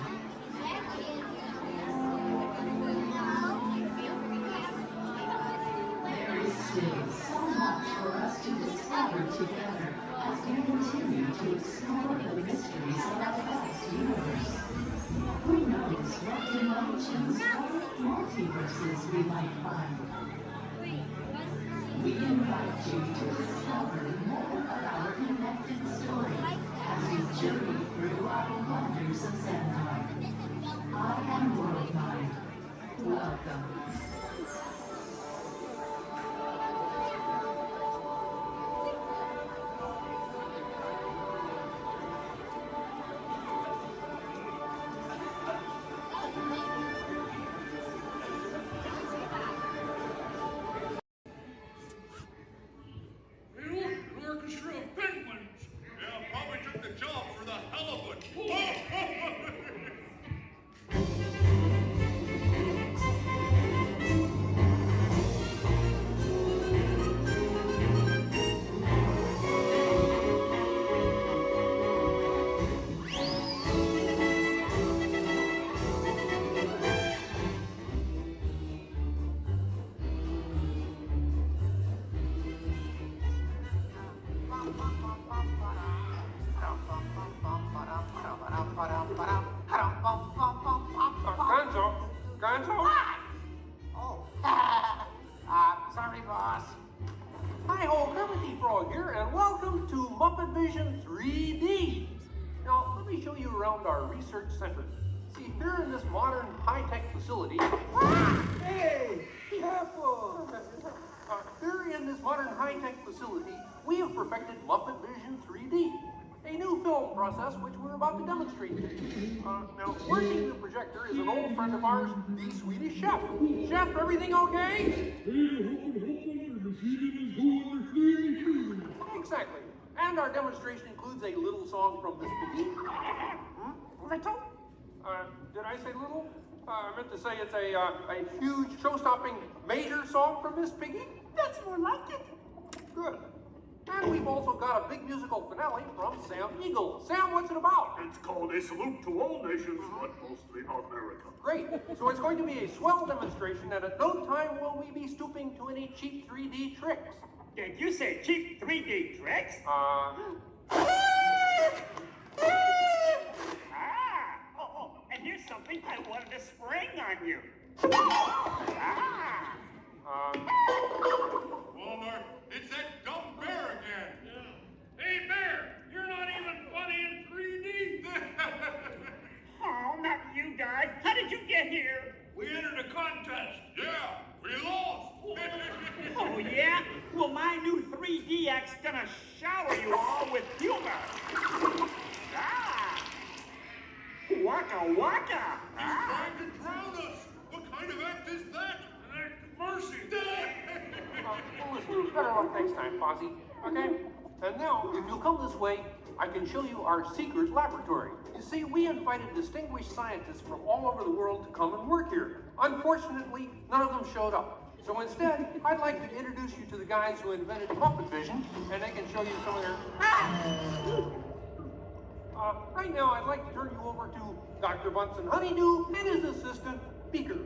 There is still so much for us to discover together as we continue to explore the mysteries of our vast universe. Who knows what dimensions or multiverses we might find? We invite you to discover more of our connected story as we journey through our wonders of Xandar. I am Worldmind. Welcome. An orchestra of penguins. Yeah, probably took the job for the hell of it. Gonzo? Oh. Sorry, boss. Hi-ho, Kermit Frog here, and welcome to Muppet Vision 3D. Now, let me show you around our research center. See, here in this modern high-tech facility... Hey! Careful! Here in this modern high-tech facility, we have perfected Muppet Vision 3D, a new film process which we're about to demonstrate. Now, working the projector is an old friend of ours, the Swedish Chef. Chef, everything okay? Exactly. And our demonstration includes a little song from Miss Piggy. Little? Did I say little? I meant to say it's a huge, show-stopping, major song from Miss Piggy. That's more like it. Good. And we've also got a big musical finale from Sam Eagle. Sam, what's it about? It's called A Salute to All Nations, but mostly America. Great. So it's going to be a swell demonstration, and at no time will we be stooping to any cheap 3D tricks. Did you say cheap 3D tricks? And here's something I wanted to spring on you. Homer, it's that dumb bear again. Yeah. Hey, Bear, you're not even funny in 3D. Waka waka! He's trying to drown us! What kind of act is that? An act of mercy! Well, listen, better luck next time, Fozzie. Okay? And now, if you'll come this way, I can show you our secret laboratory. You see, we invited distinguished scientists from all over the world to come and work here. Unfortunately, none of them showed up. So instead, I'd like to introduce you to the guys who invented Muppet Vision, and they can show you some of their... right now, I'd like to turn you over to Dr. Bunsen Honeydew and his assistant, Beaker.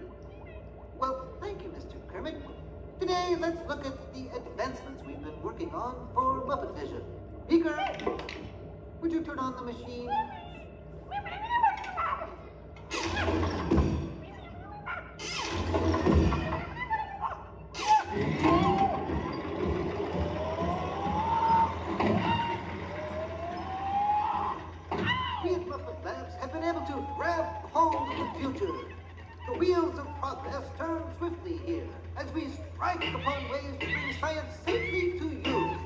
Well, thank you, Mr. Kermit. Today, let's look at the advancements we've been working on for Muppet Vision. Beaker, would you turn on the machine? We at Muppet Labs have been able to grab hold of the future. The wheels of progress turn swiftly here as we strike upon ways to bring science safely to you.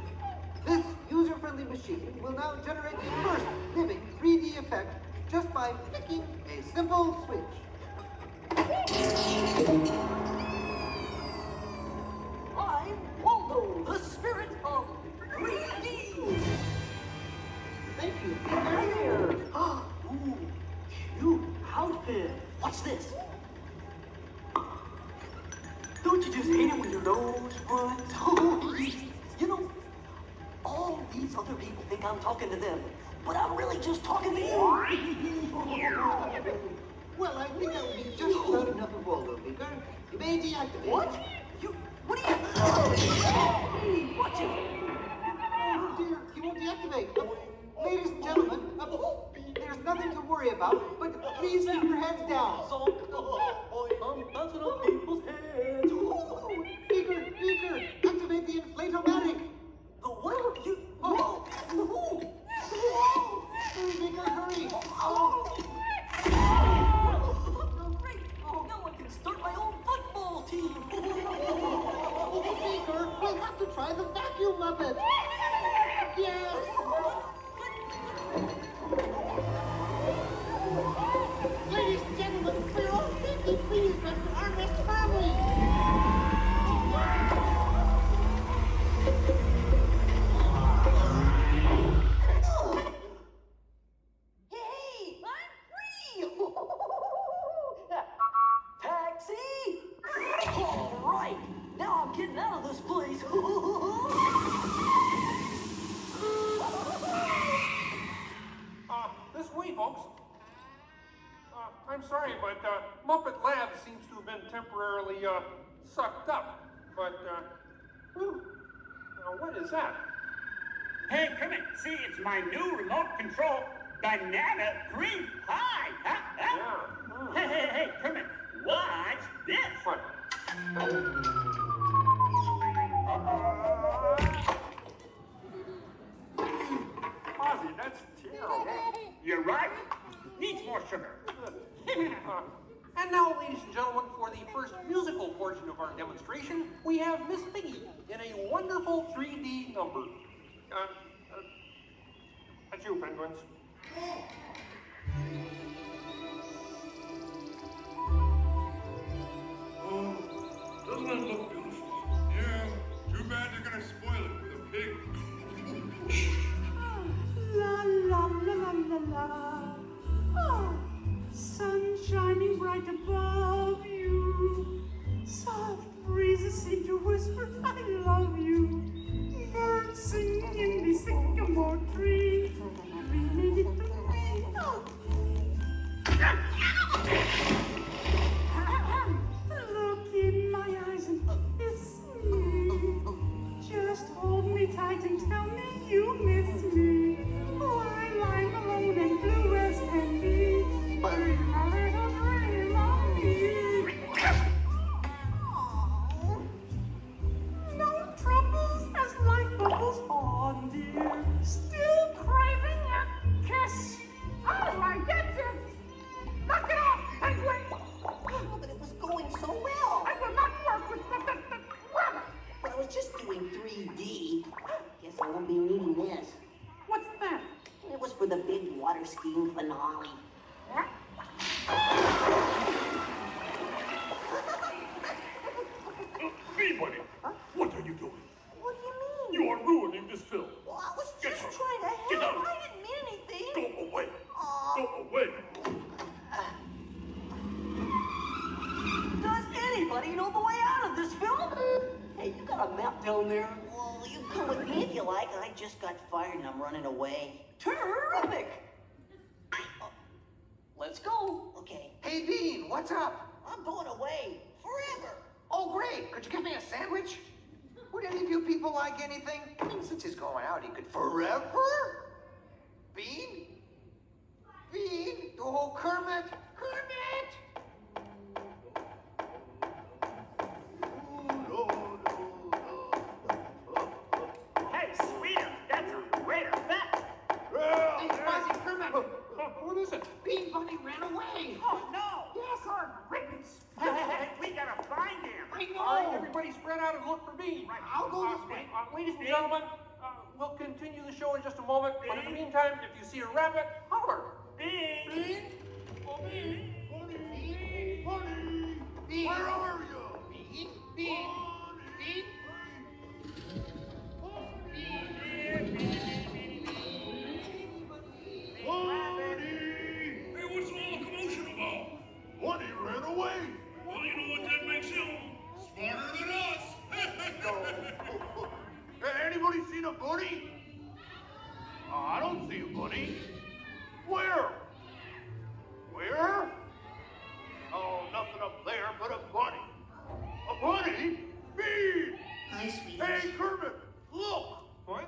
This user-friendly machine will now generate the first living 3D effect just by flicking a simple switch. I'm Waldo, the spirit of 3D. Thank you. There. Ooh, cute outfit. What's this? Don't you just hate it when your nose runs? You know, all these other people think I'm talking to them, but I'm really just talking to you. Well, I think that would be just about enough of Waldo, Beaker. You may deactivate. What? What are you... Watch it. Oh dear, he won't deactivate. Ladies and gentlemen, there's nothing to worry about, but please keep your heads down. I'm bouncing on people's heads. Beaker, activate the inflatomatic. The what? You... Oh. Beaker, hurry. Great. Now I can start my own football team. Beaker, we'll have to try the vacuum Muppet. Yes. Ladies and gentlemen, for your own safety, please rest your armrest firmly. Hey, I'm free! Taxi! All right, now I'm getting out of this place. This way, folks. I'm sorry, but Muppet Labs seems to have been temporarily sucked up. But, what is that? Hey, Kermit, see, it's my new remote control banana cream pie. Huh? Yeah. Hey, Kermit, watch this. What? Ozzy, that's terrible. You're right. Needs more sugar. And now, ladies and gentlemen, for the first musical portion of our demonstration, we have Miss Piggy in a wonderful 3D number. That's you, penguins. Oh, doesn't that look beautiful? Yeah, too bad you're gonna spoil it with a pig. La la la la la la. Oh, sun shining bright above you. Soft breezes seem to whisper, I love you. Birds singing in the sycamore tree. We made it to me. Oh. Look in my eyes and kiss me. Just hold me tight and tell me you miss me. While I'm alone and blue as can be. A little dream of good. Does anybody know the way out of this film? Hey, you got a map down there? Well, you come with me if you like. I just got fired and I'm running away. Terrific! Let's go. Okay. Hey, Bean, what's up? I'm going away. Forever. Oh, great. Could you get me a sandwich? Would any of you people like anything? I mean, since he's going out, he could forever? Bean? Bean? Oh, Kermit! Kermit! Hey, sweeter, that's a great effect. Hey, Fuzzy, Kermit! What is it? Bean Bunny ran away! Oh, no. Yes, sir! Rickets. Hey, we gotta find him. I know! All right, everybody spread out and look for Bean. Right. I'll go this way. Ladies and gentlemen, we'll continue the show in just a moment. But in the meantime, if you see a rabbit, holler. Bean. Bean? Oh, Bean. Bunny! Bunny! Bean! Where are you? Bean? Bean? Bean? Hey, what's all the commotion about? Bunny ran away. Well, you know what that makes him? Smarter than us. Hey, anybody seen a bunny? I don't see a bunny. Where? Where? Oh, nothing up there but a bunny. A bunny? Bean! Hi, sweetie. Hey, Kermit, look! What?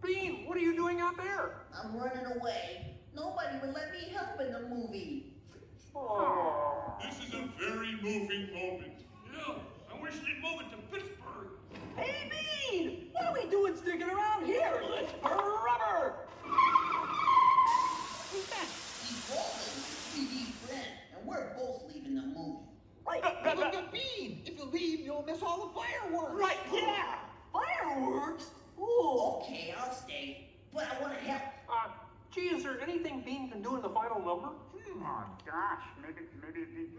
Bean, what are you doing out there? I'm running away. Nobody would let me help in the movie. Oh. This is a very moving moment. Yeah, I wish they'd move it to Pittsburgh. Hey, Bean! What are we doing sticking around here? Let's rubber! Who's that? He's Walton, 3D friend, and we're both leaving the movie. Right. Look at Bean! If you leave, you'll miss all the fireworks! Right, yeah! Fireworks? Ooh. Okay, I'll stay, but I want to help. Gee, is there anything Bean can do in the final number? Oh, gosh,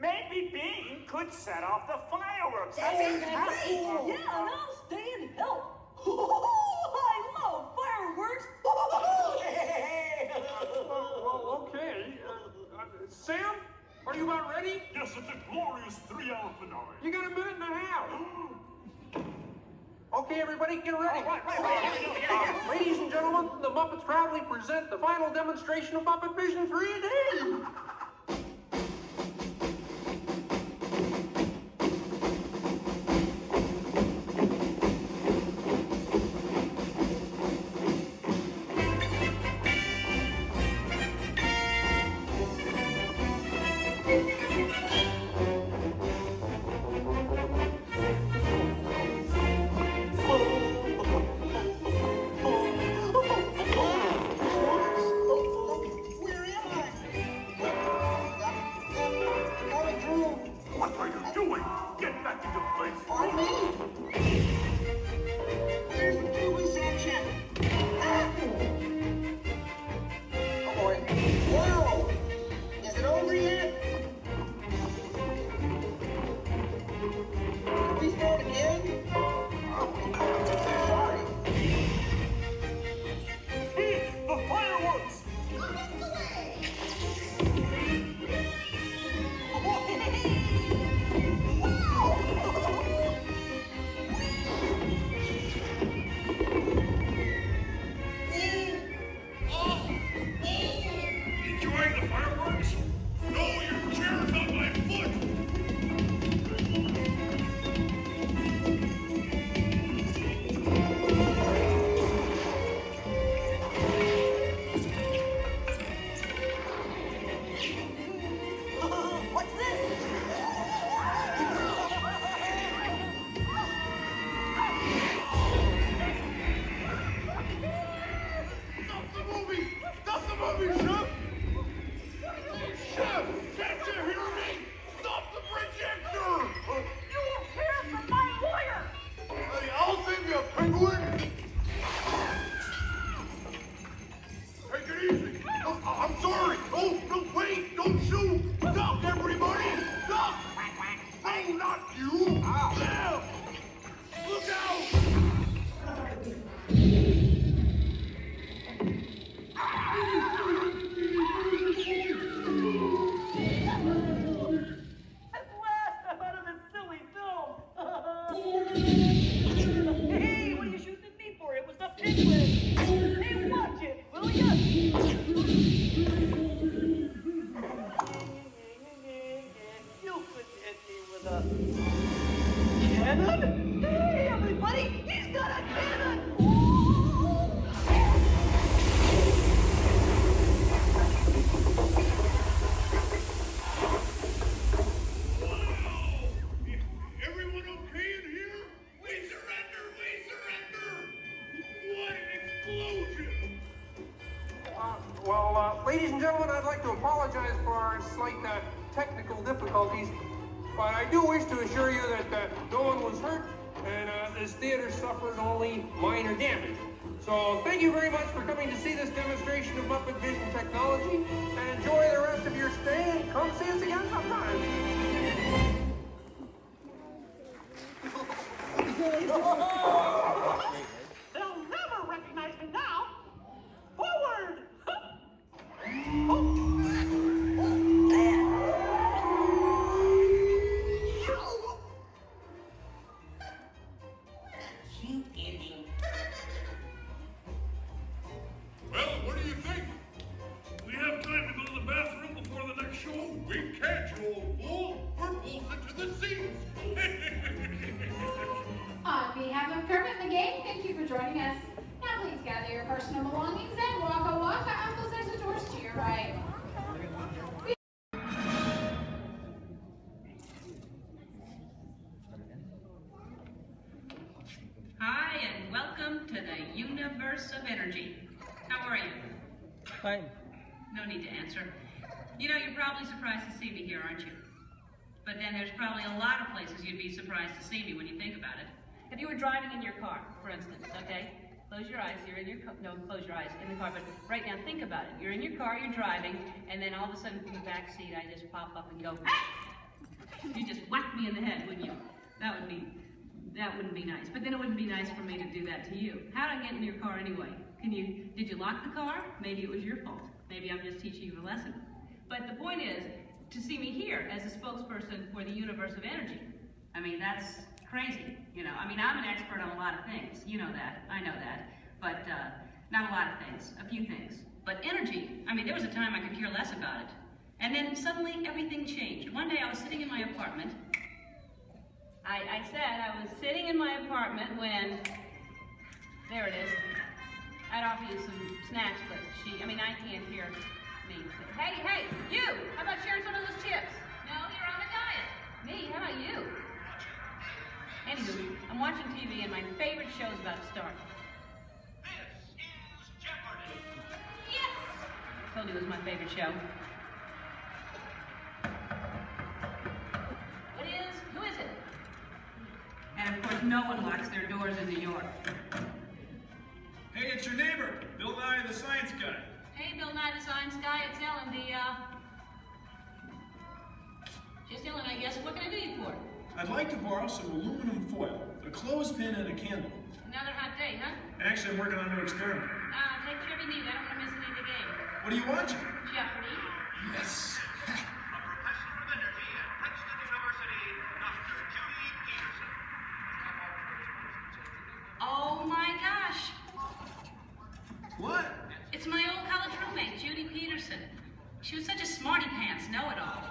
maybe Bean could set off the fireworks. That sounds great. Yeah, and I'll stay and help. I love fireworks. Well, okay. Sam, are you about ready? Yes, it's a glorious 3-hour finale. You got a minute and a half. Okay, everybody, get ready. Right. Ladies and gentlemen, the Muppets proudly present the final demonstration of Muppet Vision 3D. What are you doing? Get back into place. On me! There's the two section. Oh boy. Whoa! Is it over yet? Can we start again? Sorry. The fireworks! Enjoying the fireworks? No, your chair's on my foot. What's this? Stop the movie! Stop the movie, Chef! I'd like to apologize for our slight technical difficulties, but I do wish to assure you that no one was hurt and this theater suffered only minor damage. So thank you very much for coming to see this demonstration of Muppet Vision technology, and enjoy the rest of your stay, and come see us again sometime. They'll never recognize me now. Forward! Cute engine. Well, what do you think? We have time to go to the bathroom before the next show? We can't, you old fool. We're bolted to the seats. On behalf of Kermit the Game, thank you for joining us. Now please gather your personal belongings and waka waka. Uncle says the doors to your right. Hi, and welcome to the universe of energy. How are you? Fine. No need to answer. You know, you're probably surprised to see me here, aren't you? But then there's probably a lot of places you'd be surprised to see me when you think about it. If you were driving in your car, for instance, okay? Close your eyes, you're in your car, no, close your eyes, in the car, but right now think about it. You're in your car, you're driving, and then all of a sudden from the back seat, I just pop up and go, ah! You just whack me in the head, wouldn't you? That wouldn't be nice. But then it wouldn't be nice for me to do that to you. How'd I get in your car anyway? Did you lock the car? Maybe it was your fault. Maybe I'm just teaching you a lesson. But the point is, to see me here as a spokesperson for the universe of energy. I mean, that's crazy, you know. I mean, I'm an expert on a lot of things. You know that. I know that. But not a lot of things. A few things. But energy, I mean, there was a time I could care less about it. And then suddenly everything changed. One day I was sitting in my apartment. I said I was sitting in my apartment when, there it is. I'd offer you some snacks, but I can't hear me. Hey, you! How about sharing some of those chips? No, you're on a diet. Me? How about you? Anywho, I'm watching TV and my favorite show's about to start. This is Jeopardy! Yes! I told you it was my favorite show. Who is it? And of course, no one locks their doors in New York. Hey, it's your neighbor, Bill Nye the Science Guy. Hey, Bill Nye the Science Guy, it's Ellen, just Ellen, I guess. What can I do you for? I'd like to borrow some aluminum foil, a clothespin, and a candle. Another hot day, huh? Actually, I'm working on a new experiment. Take care of your need. I don't want to miss any of the game. What are you watching? Jeopardy. Yes. A professor of energy at Princeton University, Dr. Judy Peterson. Oh my gosh. What? It's my old college roommate, Judy Peterson. She was such a smarty pants know-it-all.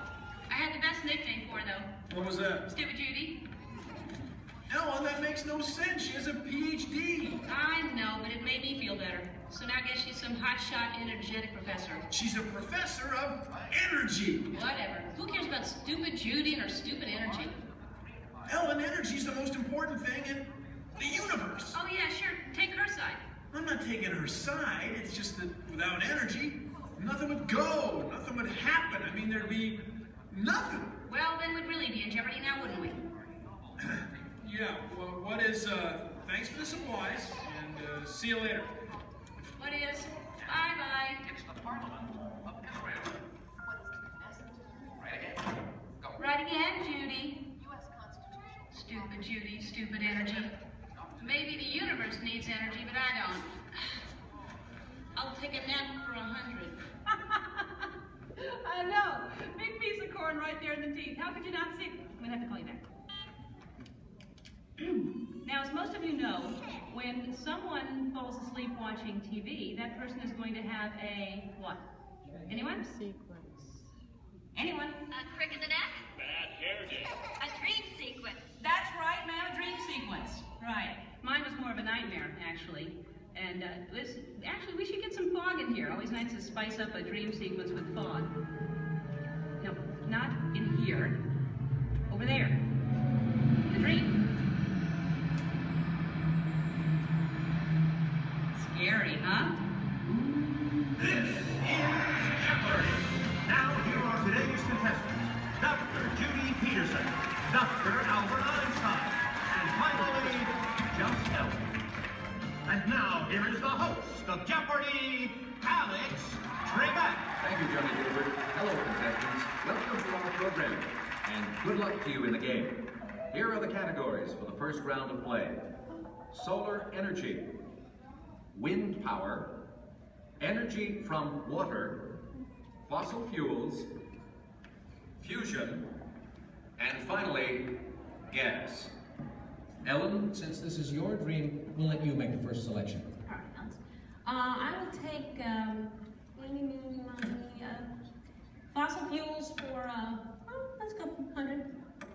I had the best nickname for her, though. What was that? Stupid Judy. Ellen, that makes no sense. She has a PhD. I know, but it made me feel better. So now I guess she's some hotshot, energetic professor. She's a professor of energy. Whatever. Who cares about stupid Judy and her stupid energy? Ellen, energy's the most important thing in the universe. Oh yeah, sure. Take her side. I'm not taking her side. It's just that without energy, nothing would go. Nothing would happen. I mean, there'd be nothing. Well, then we'd really be in jeopardy now, wouldn't we? Yeah, well, what is, thanks for the supplies, and see you later. What is? Bye-bye. It's the Parliament of Israel. Right again. Go. Right again, Judy. Stupid Judy, stupid energy. Maybe the universe needs energy, but I don't. I'll take a nap for 100. I know. Big piece of corn right there in the teeth. How could you not see? I'm gonna have to call you back. Now, as most of you know, when someone falls asleep watching TV, that person is going to have a what? Anyone? Sequence. Anyone? A crick in the neck? Bad hair day. A dream sequence. That's right, ma'am, a dream sequence. Right. Mine was more of a nightmare, actually. And actually, we should get some fog in here. Always nice to spice up a dream sequence with fog. No, not in here. Over there. The dream. Scary, huh? This is Jeopardy! Peterson, Dr. Albert Einstein, and finally, just Ellen. And now, here is the host of Jeopardy, Alex Trebek. Thank you, Johnny Gilbert. Hello, contestants. Welcome to our program, and good luck to you in the game. Here are the categories for the first round of play. Solar energy, wind power, energy from water, fossil fuels, fusion, and finally, gas. Ellen, since this is your dream, we'll let you make the first selection. I will take fossil fuels for, let's go 100.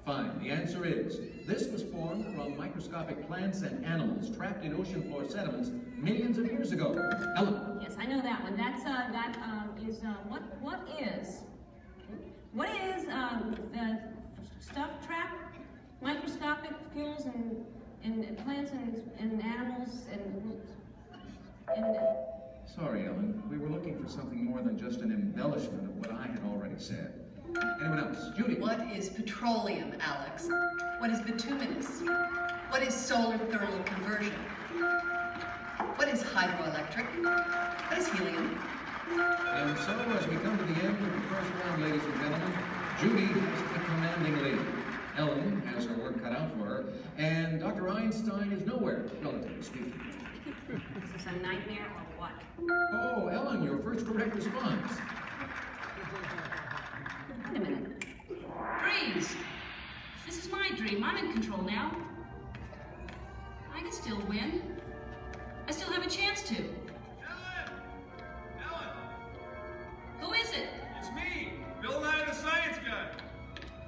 Fine. The answer is, this was formed from microscopic plants and animals trapped in ocean floor sediments millions of years ago. Ellen. Yes, I know that one. That's, what is the stuff trapped? Microscopic fuels and plants and animals and Sorry, Ellen. We were looking for something more than just an embellishment of what I had already said. Anyone else? Judy. What is petroleum, Alex? What is bituminous? What is solar thermal conversion? What is hydroelectric? What is helium? And so, as we come to the end of the first round, ladies and gentlemen, Judy has the commanding lead. Ellen has her work cut out for her, and Dr. Einstein is nowhere, relatively speaking. Is this a nightmare or what? Oh, Ellen, your first correct response. Wait a minute. Dreams. This is my dream. I'm in control now. I can still win. I still have a chance to. Ellen! Who is it? It's me, Bill Nye the Science Guy.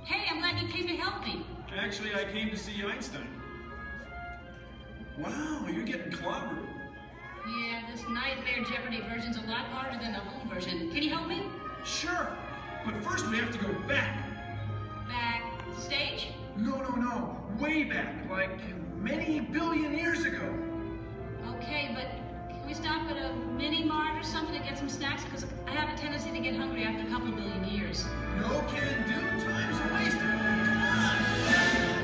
Hey, I'm glad you came to help me. Actually, I came to see Einstein. Wow, you're getting clobbered. Yeah, this nightmare Jeopardy version's a lot harder than the home version. Can you help me? Sure, but first we have to go back. Backstage? No. Way back, like many billion years ago. Okay, but can we stop at a mini-mart or something to get some snacks? Because I have a tendency to get hungry after a couple billion years. No can do, time's wasted.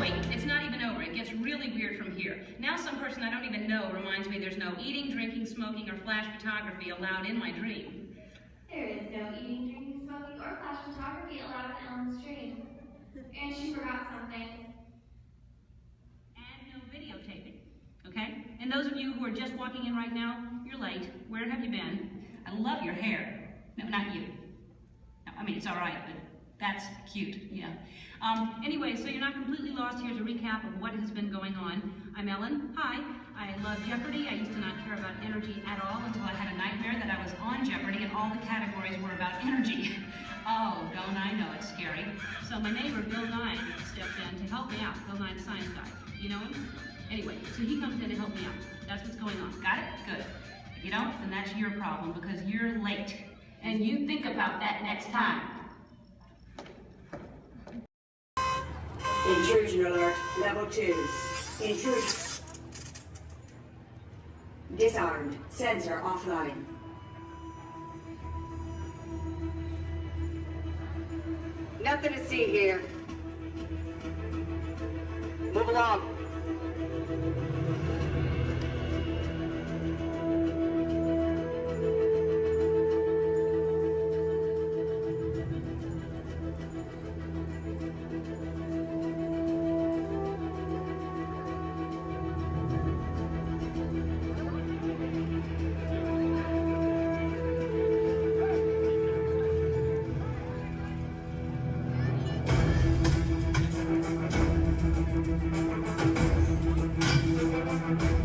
Wait, it's not even over. It gets really weird from here. Now some person I don't even know reminds me there's no eating, drinking, smoking, or flash photography allowed in my dream. There is no eating, drinking, smoking, or flash photography allowed in Ellen's dream. And she forgot something. And no videotaping, okay? And those of you who are just walking in right now, you're late. Where have you been? I love your hair. No, not you. No, I mean, it's all right, but that's cute, yeah. Anyway, so you're not completely lost. Here's a recap of what has been going on. I'm Ellen. Hi. I love Jeopardy. I used to not care about energy at all until I had a nightmare that I was on Jeopardy and all the categories were about energy. Oh, don't I know it's scary. So my neighbor, Bill Nye, stepped in to help me out. Bill Nye, the science guy. You know him? Anyway, so he comes in to help me out. That's what's going on. Got it? Good. If you don't, then that's your problem because you're late. And you think about that next time. Intrusion alert, level 2. Intrusion. Disarmed. Sensor offline. Nothing to see here. Move along.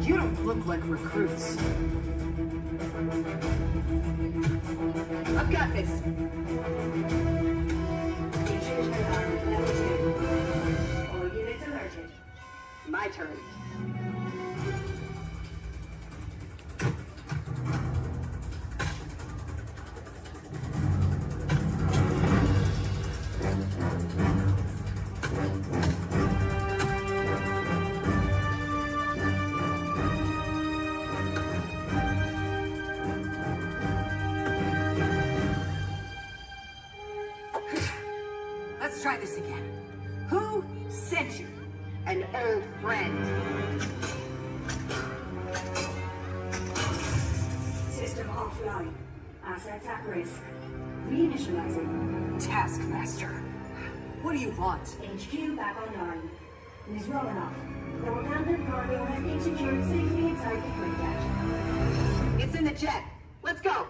You don't look like recruits. I've got this. Intrusion alarm level 2. All units alerted. My turn. Let's try this again. Who sent you? An old friend. System offline. Assets at risk. Reinitializing. Taskmaster. What do you want? HQ back online. Ms. Romanoff, the abandoned cargo has been secured safely inside the crate hatch. It's in the jet. Let's go.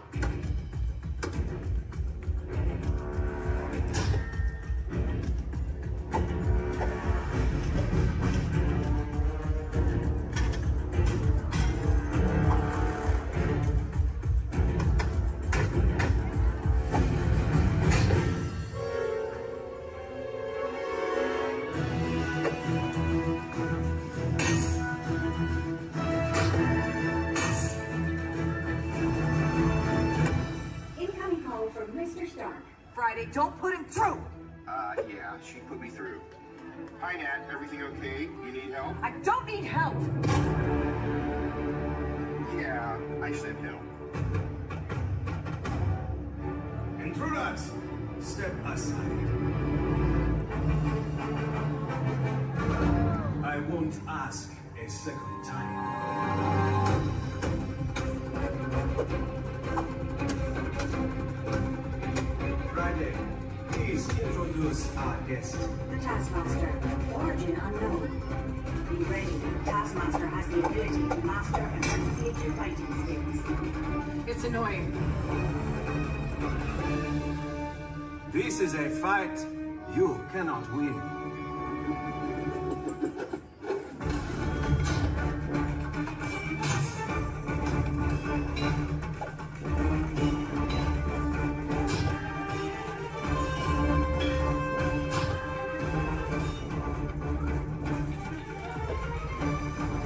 Incoming call from Mr. Stark. Friday, don't put him through. Yeah, she put me through. Hi, Nat. Everything okay? You need help? I don't need help. Yeah, I said help. Intruders, step aside. I won't ask a second time. Friday, please introduce our guest. The Taskmaster. Origin unknown. Be ready. Taskmaster has the ability to master and replicate your fighting skills. It's annoying. This is a fight you cannot win.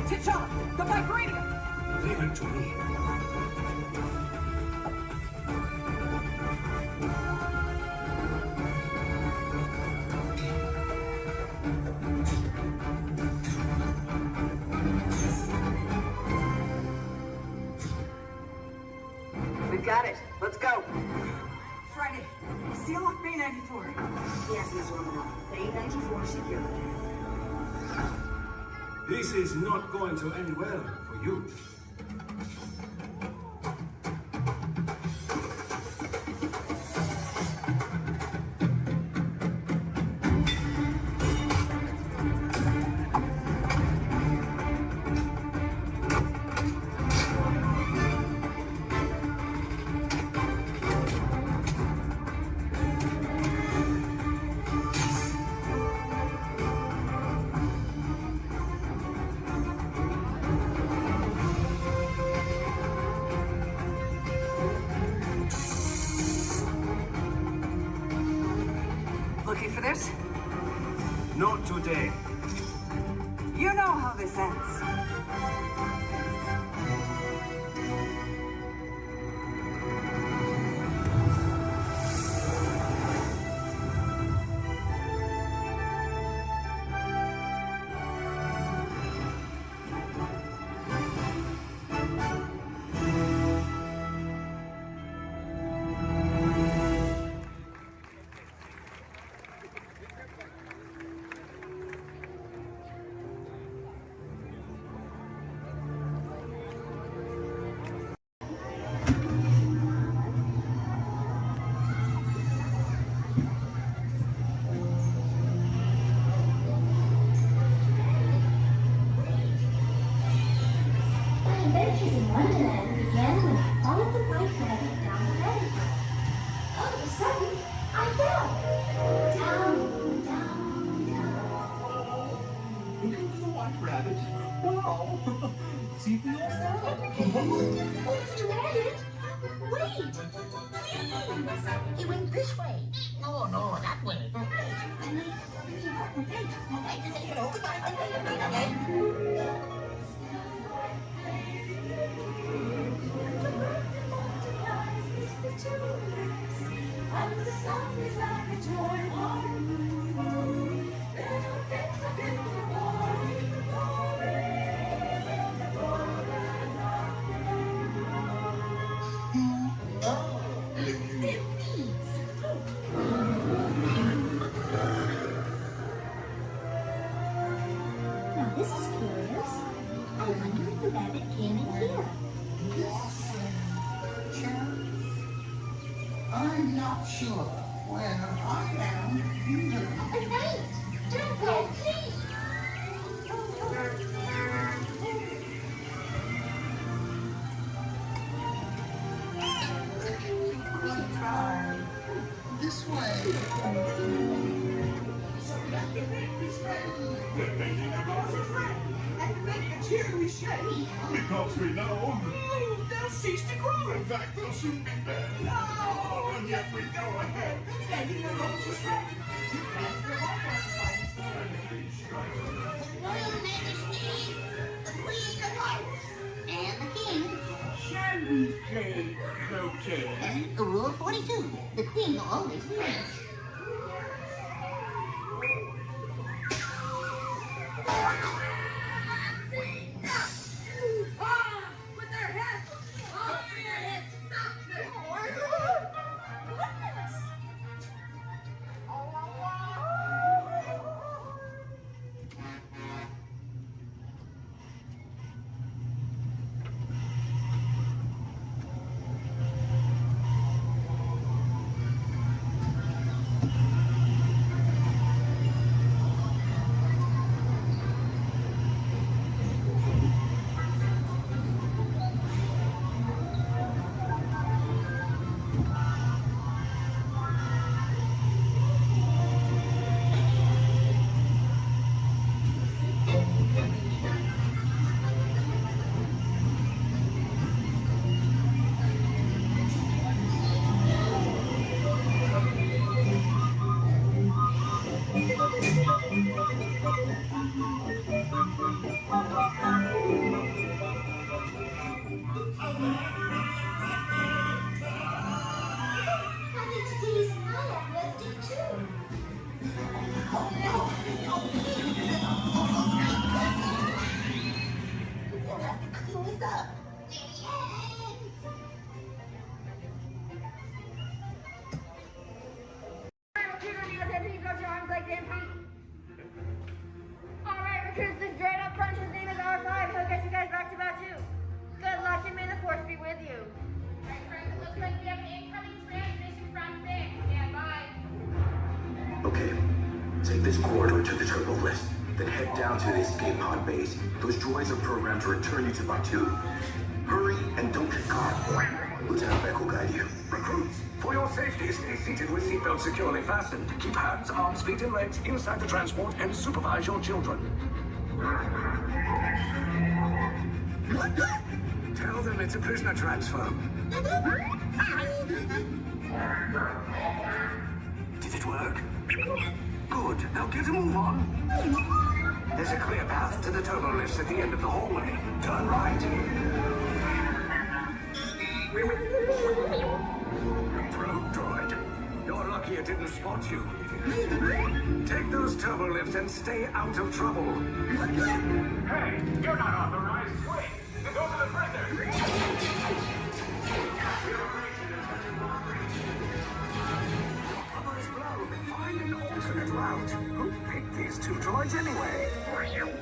T'Challa, the vibranium. Leave it to me. We got it. Let's go. Friday, seal off Bay 94. Yes, Ms. Romanoff. Bay 94 secured. This is not going to end well for you. Looking for this? Not today. You know how this ends. Adventures in Wonderland began when I followed the white rabbit down the road. All of a sudden, I fell. Down, down, down. Looking for the white rabbit? Wow! See for yourself. Oh, Mr. Rabbit, wait! Please! He went this way. No, no, that way. Hello, goodbye. And the sun is like a toy balloon. Sure. Well, I am. You do. But wait! Don't go, please! Good try. This way. So let the babies ready. We're making the bosses ready. And make the cheery shake. Because we know They'll cease to grow. in fact they'll soon be dead. No, and yet we go ahead. Making the roses ready. Royal Majesty, the Queen of Hearts, and the King. Shall we play croquet? And Rule 42, the Queen always wins. With their heads! All three their heads! Recruits, this droid up front, his name is R5. He'll get you guys back to Batuu. Good luck and may the force be with you. Alright, friends, it looks like we have an incoming transmission from 6. Stand by. Okay, take this corridor to the turbo lift, then head down to the escape pod base. Those droids are programmed to return you to Batuu. Hurry and don't get caught. Lieutenant Beck will guide you. Recruits, for your safety, stay seated with seatbelts securely fastened. Keep hands, arms, feet, and legs inside the transport and supervise your children. Tell them it's a prisoner transfer. Did it work? Good. Now get a move on. There's a clear path to the turbo lifts at the end of the hallway. Turn right. Probe droid. You're lucky it didn't spot you. Take those turbo lifts and stay out of trouble. Hey, you're not authorized. Wait, those are the prisoners. Cover is blown. Find an alternate route. Who picked these two droids anyway?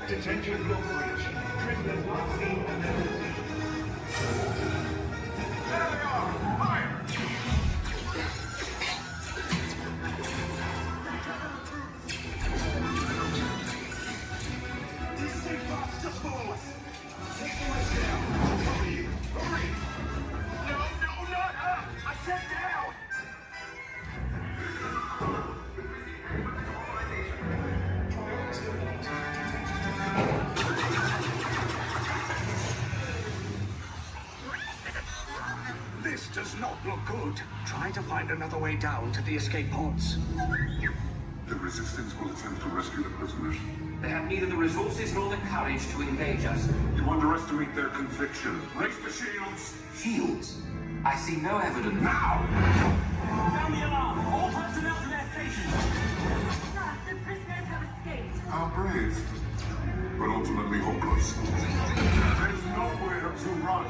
Detention operation. Prisoners not seen and never seen. There they are! Fire! These state bots just follow us. Take the lights down. Hurry! Hurry! No, not up! I said down! This does not look good. Try to find another way down to the escape pods. The Resistance will attempt to rescue the prisoners. They have neither the resources nor the courage to engage us. You underestimate their conviction. Raise the shields! Shields? I see no evidence. Now! Sound the alarm! All personnel to their stations! Sir, the prisoners have escaped. How brave, but ultimately hopeless. There's nowhere to run.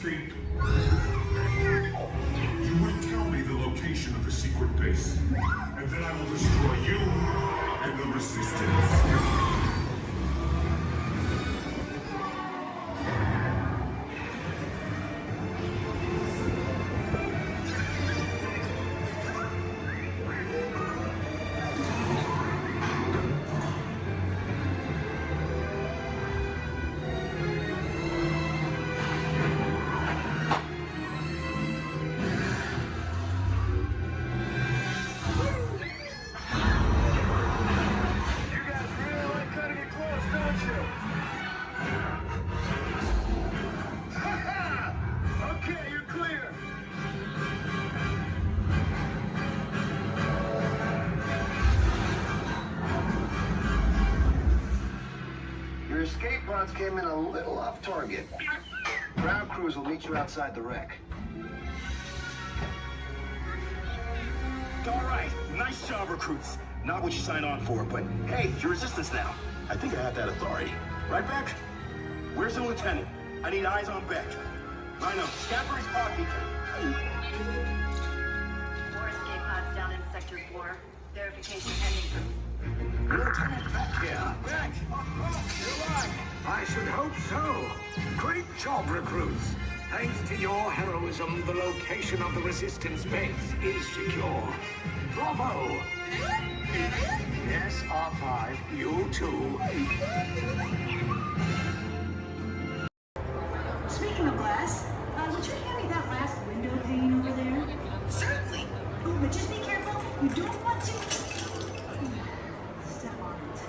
escaped. You will tell me the location of the secret base, and then I will destroy you and the Resistance. Your escape pods came in a little off target. Ground crews will meet you outside the wreck. All right, nice job, recruits. Not what you signed on for, but hey, you're Resistance now. I think I have that authority. Right, Beck? Where's the lieutenant? I need eyes on Beck. I know, Scapper's pod beacon. 4 escape pods down in Sector 4. Verification pending. Lieutenant Beck here. Beck! You're alive! I should hope so. Great job, recruits. Thanks to your heroism, the location of the Resistance base is secure. Bravo! Yes, R5, you too. Speaking of glass, would you hand me that last window pane over there? Certainly. Oh, but just be careful. You don't want to step on it.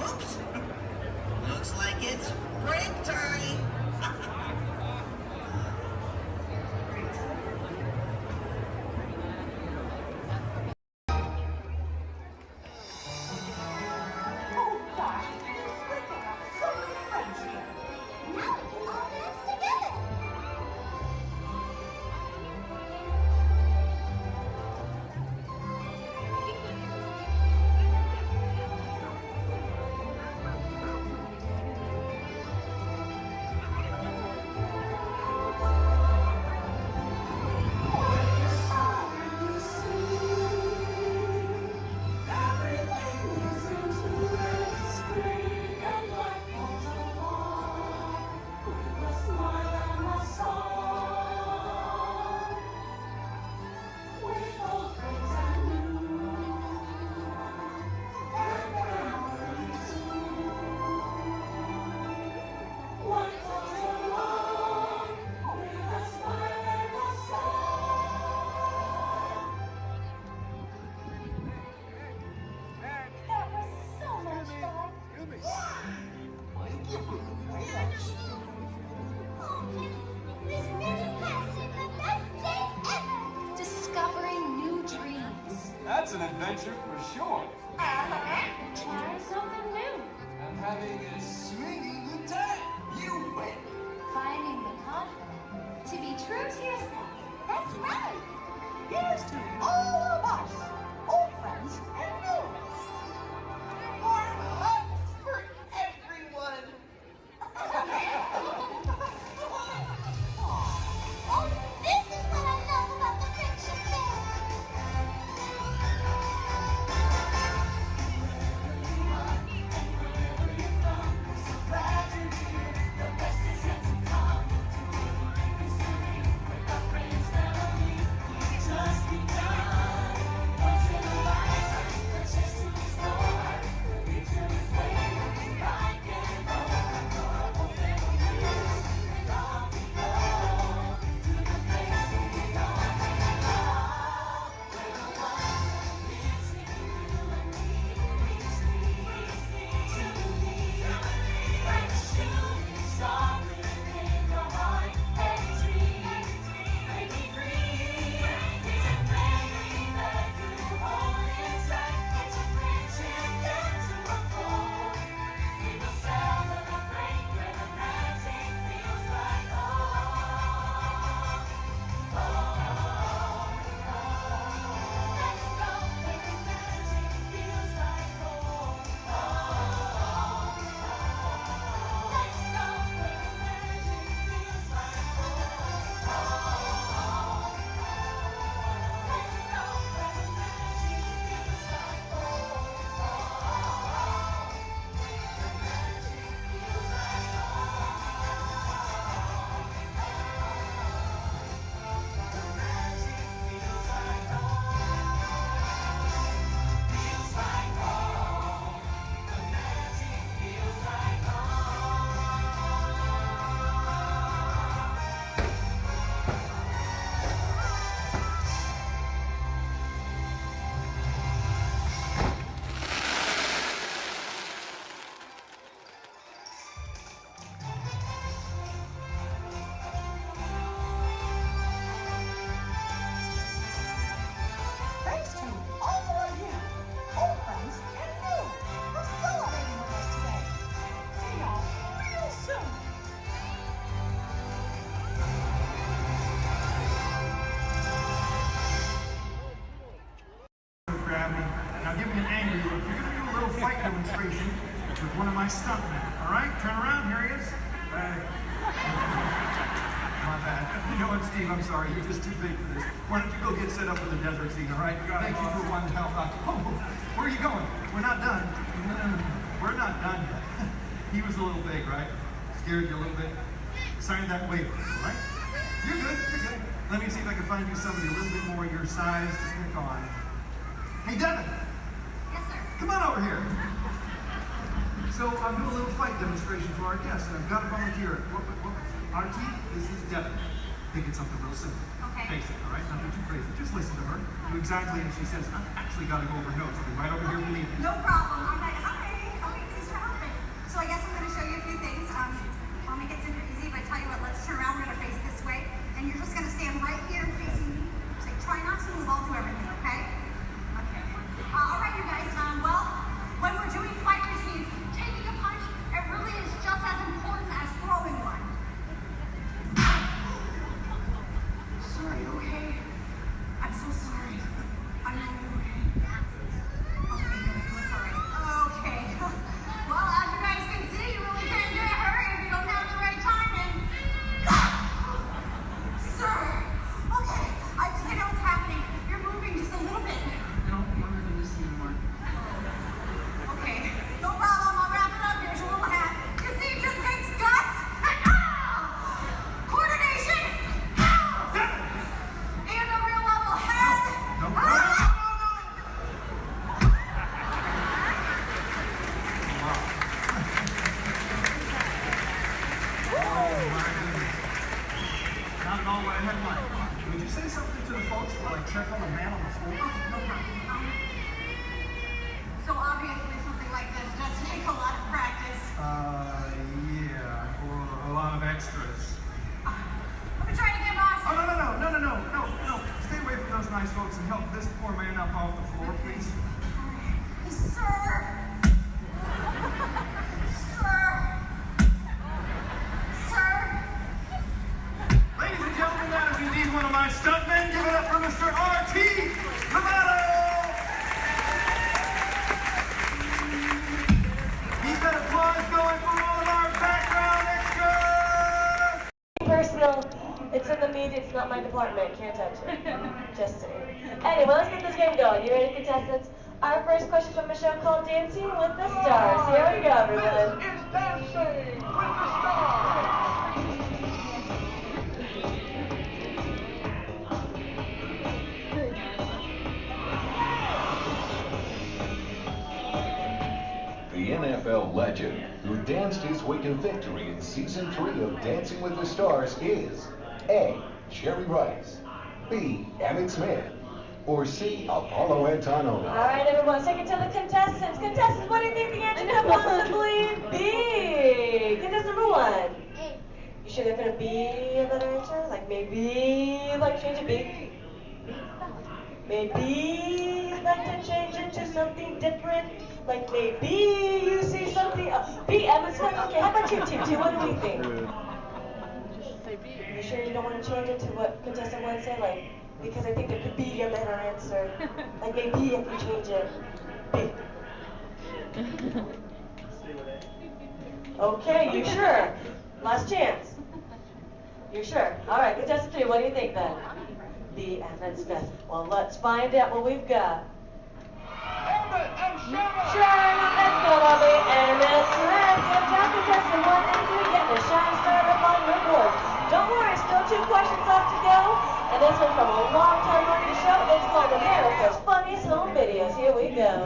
Oops. Looks like it's break time. Oh gosh, it's great to have so many friends here. Now we can all dance together. That was so much fun. This really has been the best day ever. Discovering new dreams. That's an adventure for sure. Trying something new. And having a swinging good time. You win. Finding the confidence to be true to yourself. That's right. Here's to all of us, old friends and new ones. Warm hugs for everyone. Oh, this is what I love about the friendship fair. Just be kind once in a lifetime. one of my stuntmen. All right, turn around. Here he is. Hey. My bad. You know what, Steve? I'm sorry. You're just too big for this. Why don't you go get set up with the desert scene? All right. Thank you for wanting to help out. Oh, where are you going? We're not done. We're not done yet. He was a little big, right? Scared you a little bit. Sign that waiver, all right? You're good. You're good. Let me see if I can find you somebody a little bit more your size to pick on. Hey, Devin. Yes, sir. Come on over here. So I'm doing a little fight demonstration for our guests, and I've got a volunteer. RT, this is Devin. Think it's something real simple. Okay. Basic, all right? Nothing too crazy. Just listen to her. Do exactly as she says. I've actually got to go over notes. I'll be right over here with me. No problem. I'm like, hi. Okay, thanks for helping. So I guess I'm going to show you a few things. I'll make it super easy, but I tell you what, let's turn around. We're going to face this way, and you're just going to stand right here facing me. So try not to move. I'll do everything, okay? Okay. All right, you guys. Well, when we're doing fight routines, taking a punch, it really is just as important as throwing one. Sorry, okay? I'm so sorry. I'm not okay. Okay, you look all right. Okay. Well, as you guys can see, you really can't get hurt if you don't have the right timing. Sir! Okay, I think I know what's happening. You're moving just a little bit. No, I'm not going to listen anymore. Okay, no problem. I'll wrap it up. Here's your little hat. You see, it just takes guts. Coordination. And a real level head. Not at all what I had in mind. Would you say something to the folks while I check on the man on the floor? No problem. So obviously something like this does take a lot of practice. Yeah, or a lot of extras. Let me try it again, boss. Oh, no. Stay away from those nice folks and help this poor man up off the floor, please. Sir! Ladies and gentlemen, that is indeed one of my stuntmen. Give it up for Mr. R.T. Lovato! Keep that applause going for all of our background extras! Personal. It's in the media. It's not my department. Can't touch it. Just saying. Anyway, let's get this game going. You ready, contestants? Our first question from a show called Dancing with the Stars. Here we go, everyone. This is Dancing with the Stars. The NFL legend who danced his way to victory in Season 3 of Dancing with the Stars is A. Jerry Rice, B. Emmett Smith, or C. Apollo Antonio. All right, everyone, take it to the contestants. Contestants, what do you think the answer could possibly be? Contestant number 1. You sure they're going to be a better answer? Like maybe you'd like to change it B? Maybe you'd like to change it to something different? Like maybe you see something B, Emmett Smith. Okay, how about you, Team 2? What do we think? You sure you don't want to change it to what contestant 1 said? Like, because I think there could be a better answer. Like maybe if you change it. B. Okay, you sure? Last chance. You sure? All right, contestant 3, what do you think then? B, Emmett Smith. Well, let's find out what we've got. Sure, let's go, Bobby. Emmett Smith. Good job, contestant 1 and 3, getting a shine started up on your board. Don't worry, still 2 questions left to go. And this one's from a long-time running show. It's called America's Funniest Home Videos. Here we go.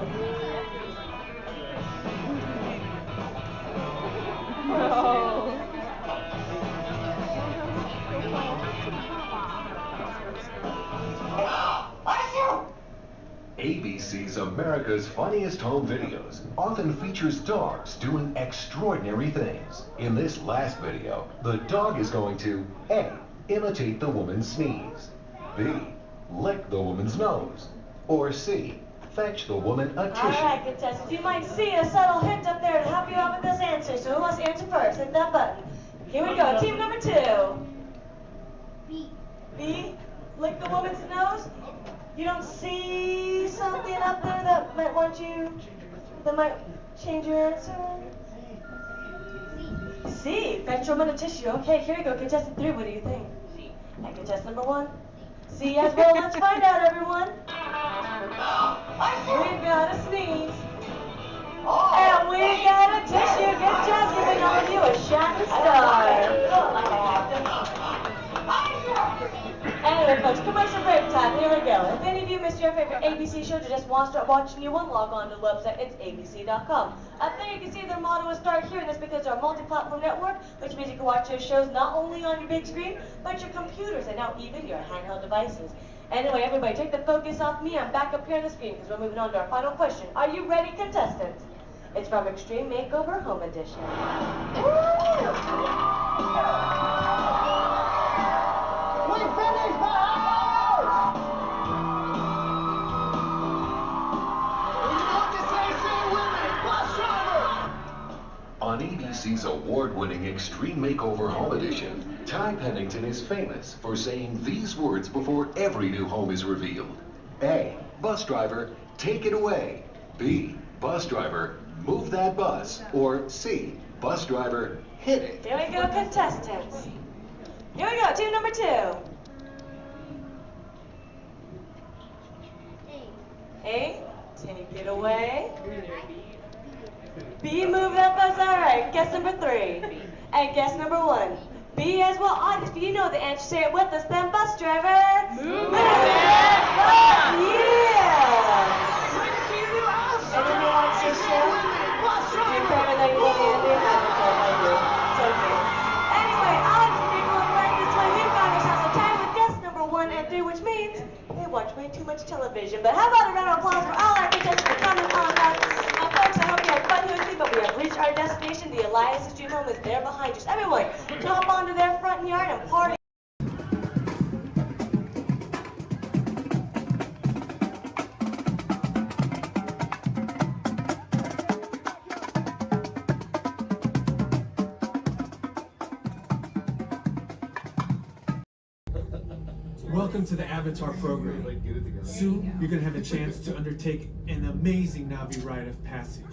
Oh. ABC's America's Funniest Home Videos often features dogs doing extraordinary things. In this last video, the dog is going to A. Imitate the woman's sneeze, B. Lick the woman's nose, or C. Fetch the woman a tissue. All right, contestants, you might see a subtle hint up there to help you out with this answer. So who wants to answer first? Hit that button. Here we go. Team number 2. B. B. Lick the woman's nose. You don't see something up there that might change your answer? Metro minute tissue. Okay, here you go. Contestant 3, what do you think? And contestant number 1? C as well. Let's find out, everyone. We've got a sneeze. And we got a tissue. Good job giving all of you a shining star. Anyway, folks, commercial break time. Here we go. If any of you missed your favorite ABC show or just want to start watching new one, log on to the website. It's abc.com. Up there you can see their motto is Start Here, and that's because they're a multi-platform network, which means you can watch their shows not only on your big screen, but your computers and now even your handheld devices. Anyway, everybody, take the focus off me. I'm back up here on the screen because we're moving on to our final question. Are you ready, contestants? It's from Extreme Makeover Home Edition. We finished the house! You know what they say with me, bus driver! On ABC's award-winning Extreme Makeover Home Edition, Ty Pennington is famous for saying these words before every new home is revealed. A, bus driver, take it away. B, bus driver, move that bus. Or C, bus driver, hit it. Here we go, contestants. Here we go, team number 2. A, take it away. B, move that bus. All right, guess number 3. And guess number 1. B as well. Obviously, you know the answer. Say it with us then, bus driver. Move that bus. Yeah. Anyone wants to show? Do you remember that you want to end it? It's okay. Anyway, obviously, going right this way. We found ourselves a tie with guess number 1 and 3, which means they watch way too much television. But how about a round of applause for all our contestants for coming on back? Now, folks, I hope you had fun here with me, but we have reached our destination. The Elias Street Home is there behind us. Everyone, hop onto their front yard and party. Welcome to the Avatar program. Soon, you're going to have a chance to undertake an amazing Navi rite of passage,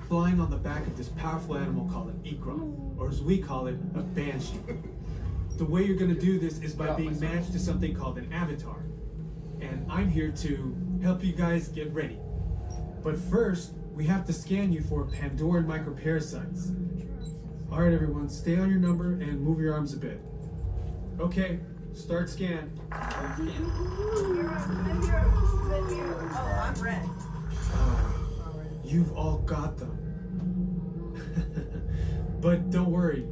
flying on the back of this powerful animal called an Ikron, or as we call it, a Banshee. The way you're going to do this is by being matched to something called an avatar. And I'm here to help you guys get ready. But first, we have to scan you for Pandoran microparasites. Alright everyone, stay on your number and move your arms a bit. Okay. Start scan. I'm here. Oh, I'm red. You've all got them. But don't worry,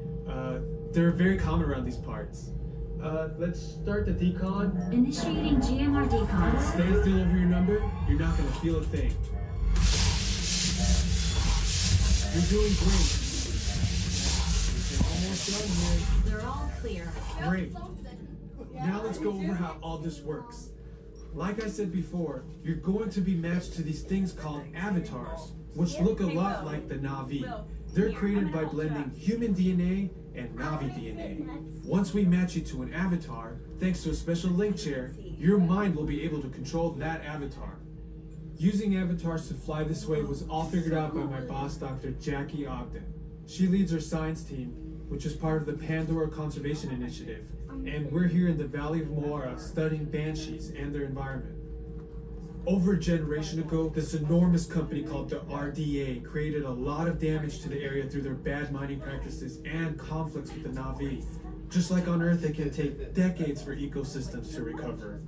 they're very common around these parts. Let's start the decon. Initiating GMR decon. Stay still over your number. You're not going to feel a thing. You're doing great. You're almost done here. They're all clear. Great. Now let's go over how all this works. Like I said before, you're going to be matched to these things called avatars, which look a lot like the Na'vi. They're created by blending human DNA and Na'vi DNA. Once we match you to an avatar, thanks to a special link chair, your mind will be able to control that avatar. Using avatars to fly this way was all figured out by my boss, Dr. Jackie Ogden. She leads our science team, which is part of the Pandora Conservation Initiative. And we're here in the Valley of Moara studying banshees and their environment. Over a generation ago, this enormous company called the RDA created a lot of damage to the area through their bad mining practices and conflicts with the Na'vi. Just like on Earth, it can take decades for ecosystems to recover.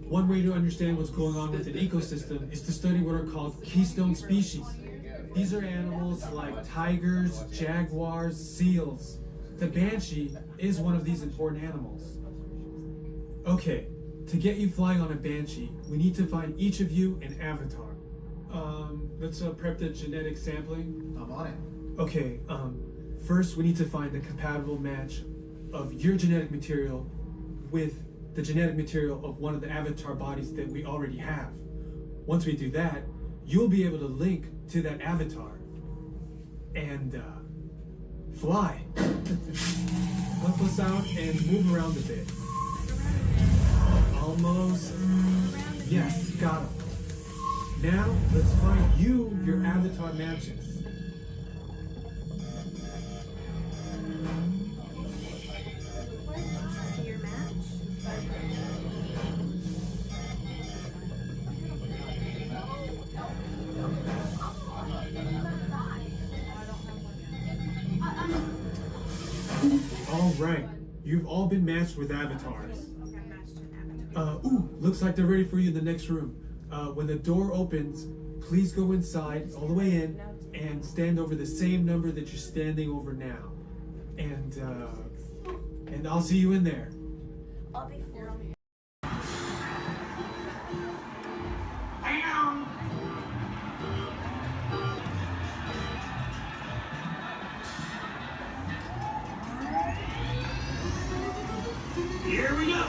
One way to understand what's going on with an ecosystem is to study what are called keystone species. These are animals like tigers, jaguars, seals. The banshee is one of these important animals. Okay, to get you flying on a banshee, we need to find each of you an avatar. Let's prep the genetic sampling. I'm on it. Okay, first we need to find the compatible match of your genetic material with the genetic material of one of the avatar bodies that we already have. Once we do that, you'll be able to link to that avatar and fly. Help us out and move around a bit. Almost. Yes, got him. Now, let's find you your avatar matches. right. You've all been matched with avatars. Looks like they're ready for you in the next room. When the door opens, please go inside, all the way in, and stand over the same number that you're standing over now. And I'll see you in there. I'll be for Here we go.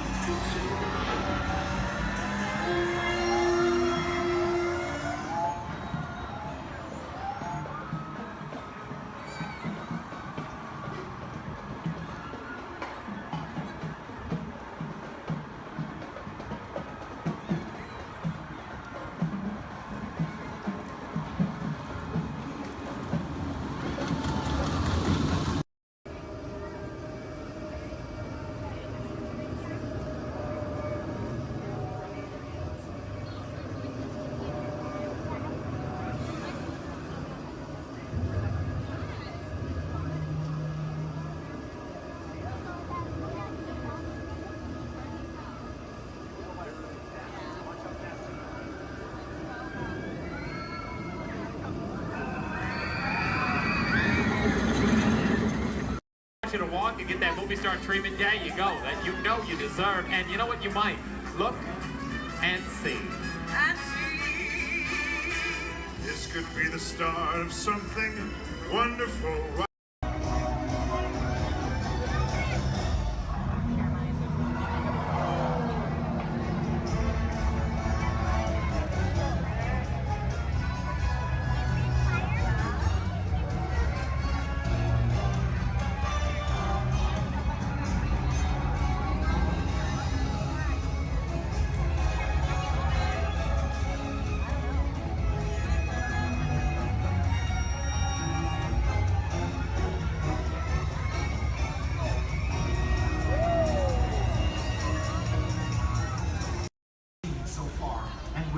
You to walk and get that movie star treatment. There you go. That you know you deserve. And you know what? You might look and see. This could be the start of something wonderful.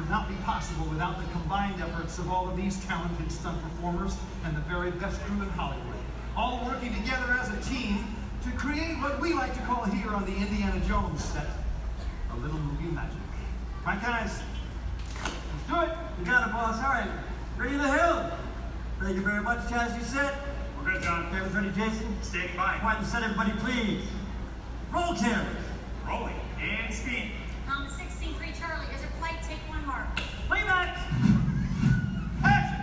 Not be possible without the combined efforts of all of these talented stunt performers and the very best crew in Hollywood, all working together as a team to create what we like to call here on the Indiana Jones set, a little movie magic. Right, guys? Let's do it. You got it, boss. All right. Ready to the hill. Thank you very much, Chaz. You set? We're good, John. Cameras ready, Jason? Standing by. Quiet and set, everybody, please. Roll cameras. Rolling and speed. 16-3 Charlie, is it flight? Take one mark. Playback. Action.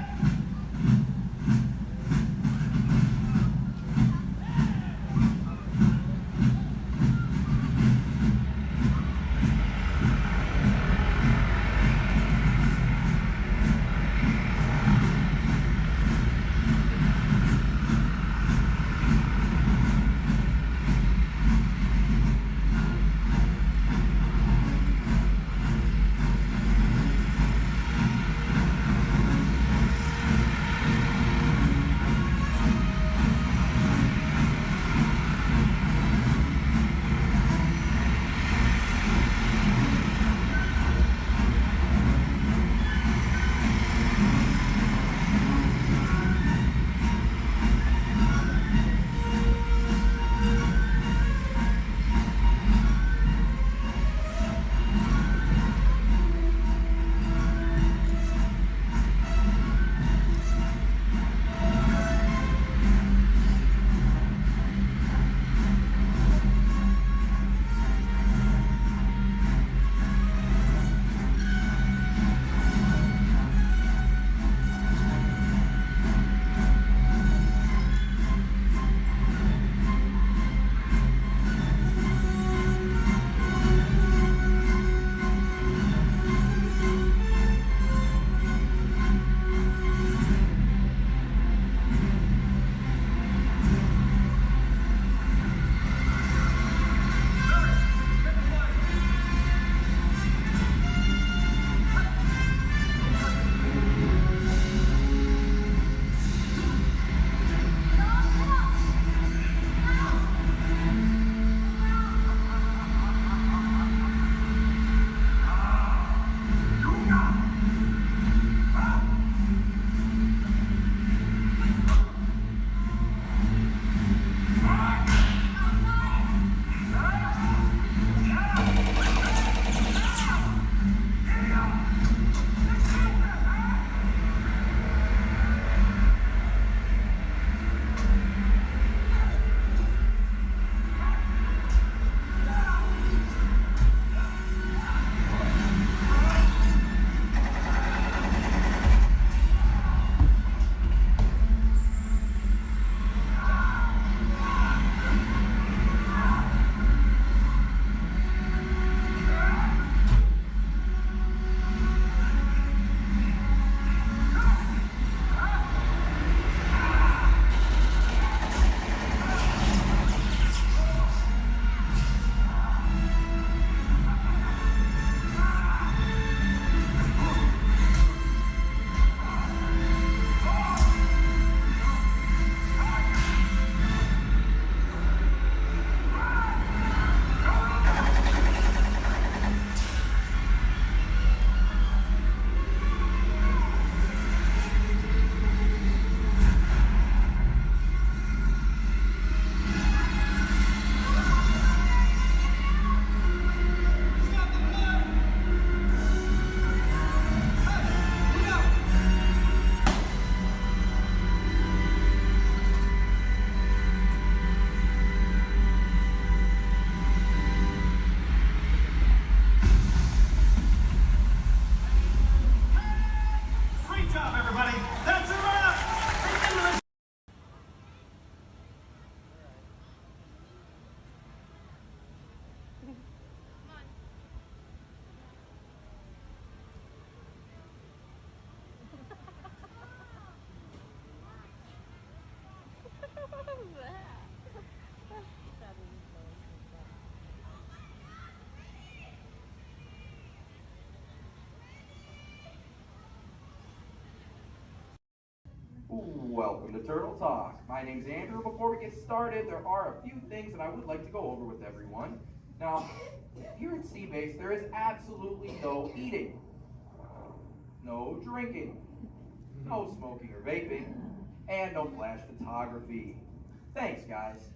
Welcome to Turtle Talk. My name's Andrew. Before we get started, there are a few things that I would like to go over with everyone. Now, here at Seabase, there is absolutely no eating, no drinking, no smoking or vaping, and no flash photography. Thanks, guys.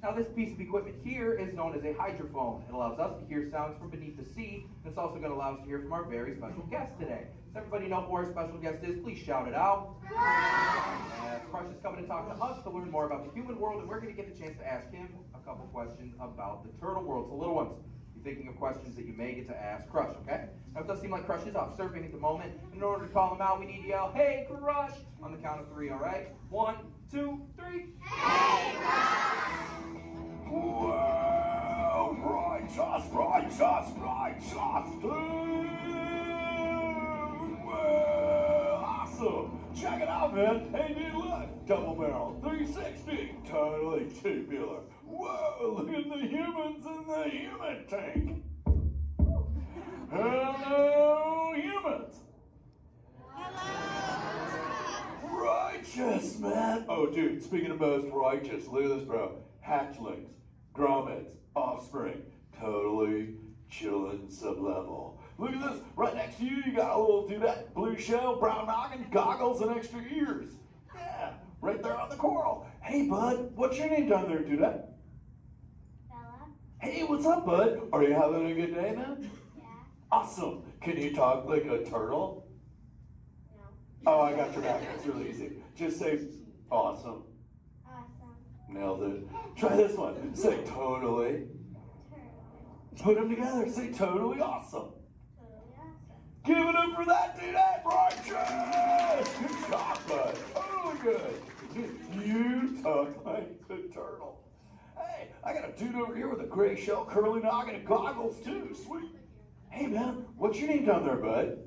Now, this piece of equipment here is known as a hydrophone. It allows us to hear sounds from beneath the sea, and it's also going to allow us to hear from our very special guest today. Does everybody know who our special guest is? Please shout it out. Crush is coming to talk to us to learn more about the human world, and we're going to get the chance to ask him a couple questions about the turtle world. So, little ones, be thinking of questions that you may get to ask Crush, okay? Now, it does seem like Crush is off surfing at the moment. In order to call him out, we need to yell, "Hey, Crush!" on the count of 3, all right? 1, 2, 3. Hey, Crush! Well, righteous, dude. Well, awesome. Check it out, man. Hey, dude, look. Double barrel, 360. Totally tubular. Whoa, look at the humans in the human tank. Hello, humans. Righteous, man. Oh, dude, speaking of most righteous, look at this, bro. Hatchlings, grommets, offspring, totally chillin' sub-level. Look at this, right next to you, you got a little dudette, blue shell, brown noggin, goggles, and extra ears. Yeah, right there on the coral. Hey, bud, what's your name down there, dudette? Bella. Hey, what's up, bud? Are you having a good day, man? Yeah. Awesome. Can you talk like a turtle? No. Oh, I got your back. It's really easy. Just say, awesome. Awesome. Nailed it. Try this one. Say totally. Put them together. Say totally awesome. Totally awesome. Give it up for that dude. That's righteous. Good job, bud. Totally good. You talk like the turtle. Hey, I got a dude over here with a gray shell, curly noggin, and goggles too. Sweet. Hey, man, what's your name down there, bud?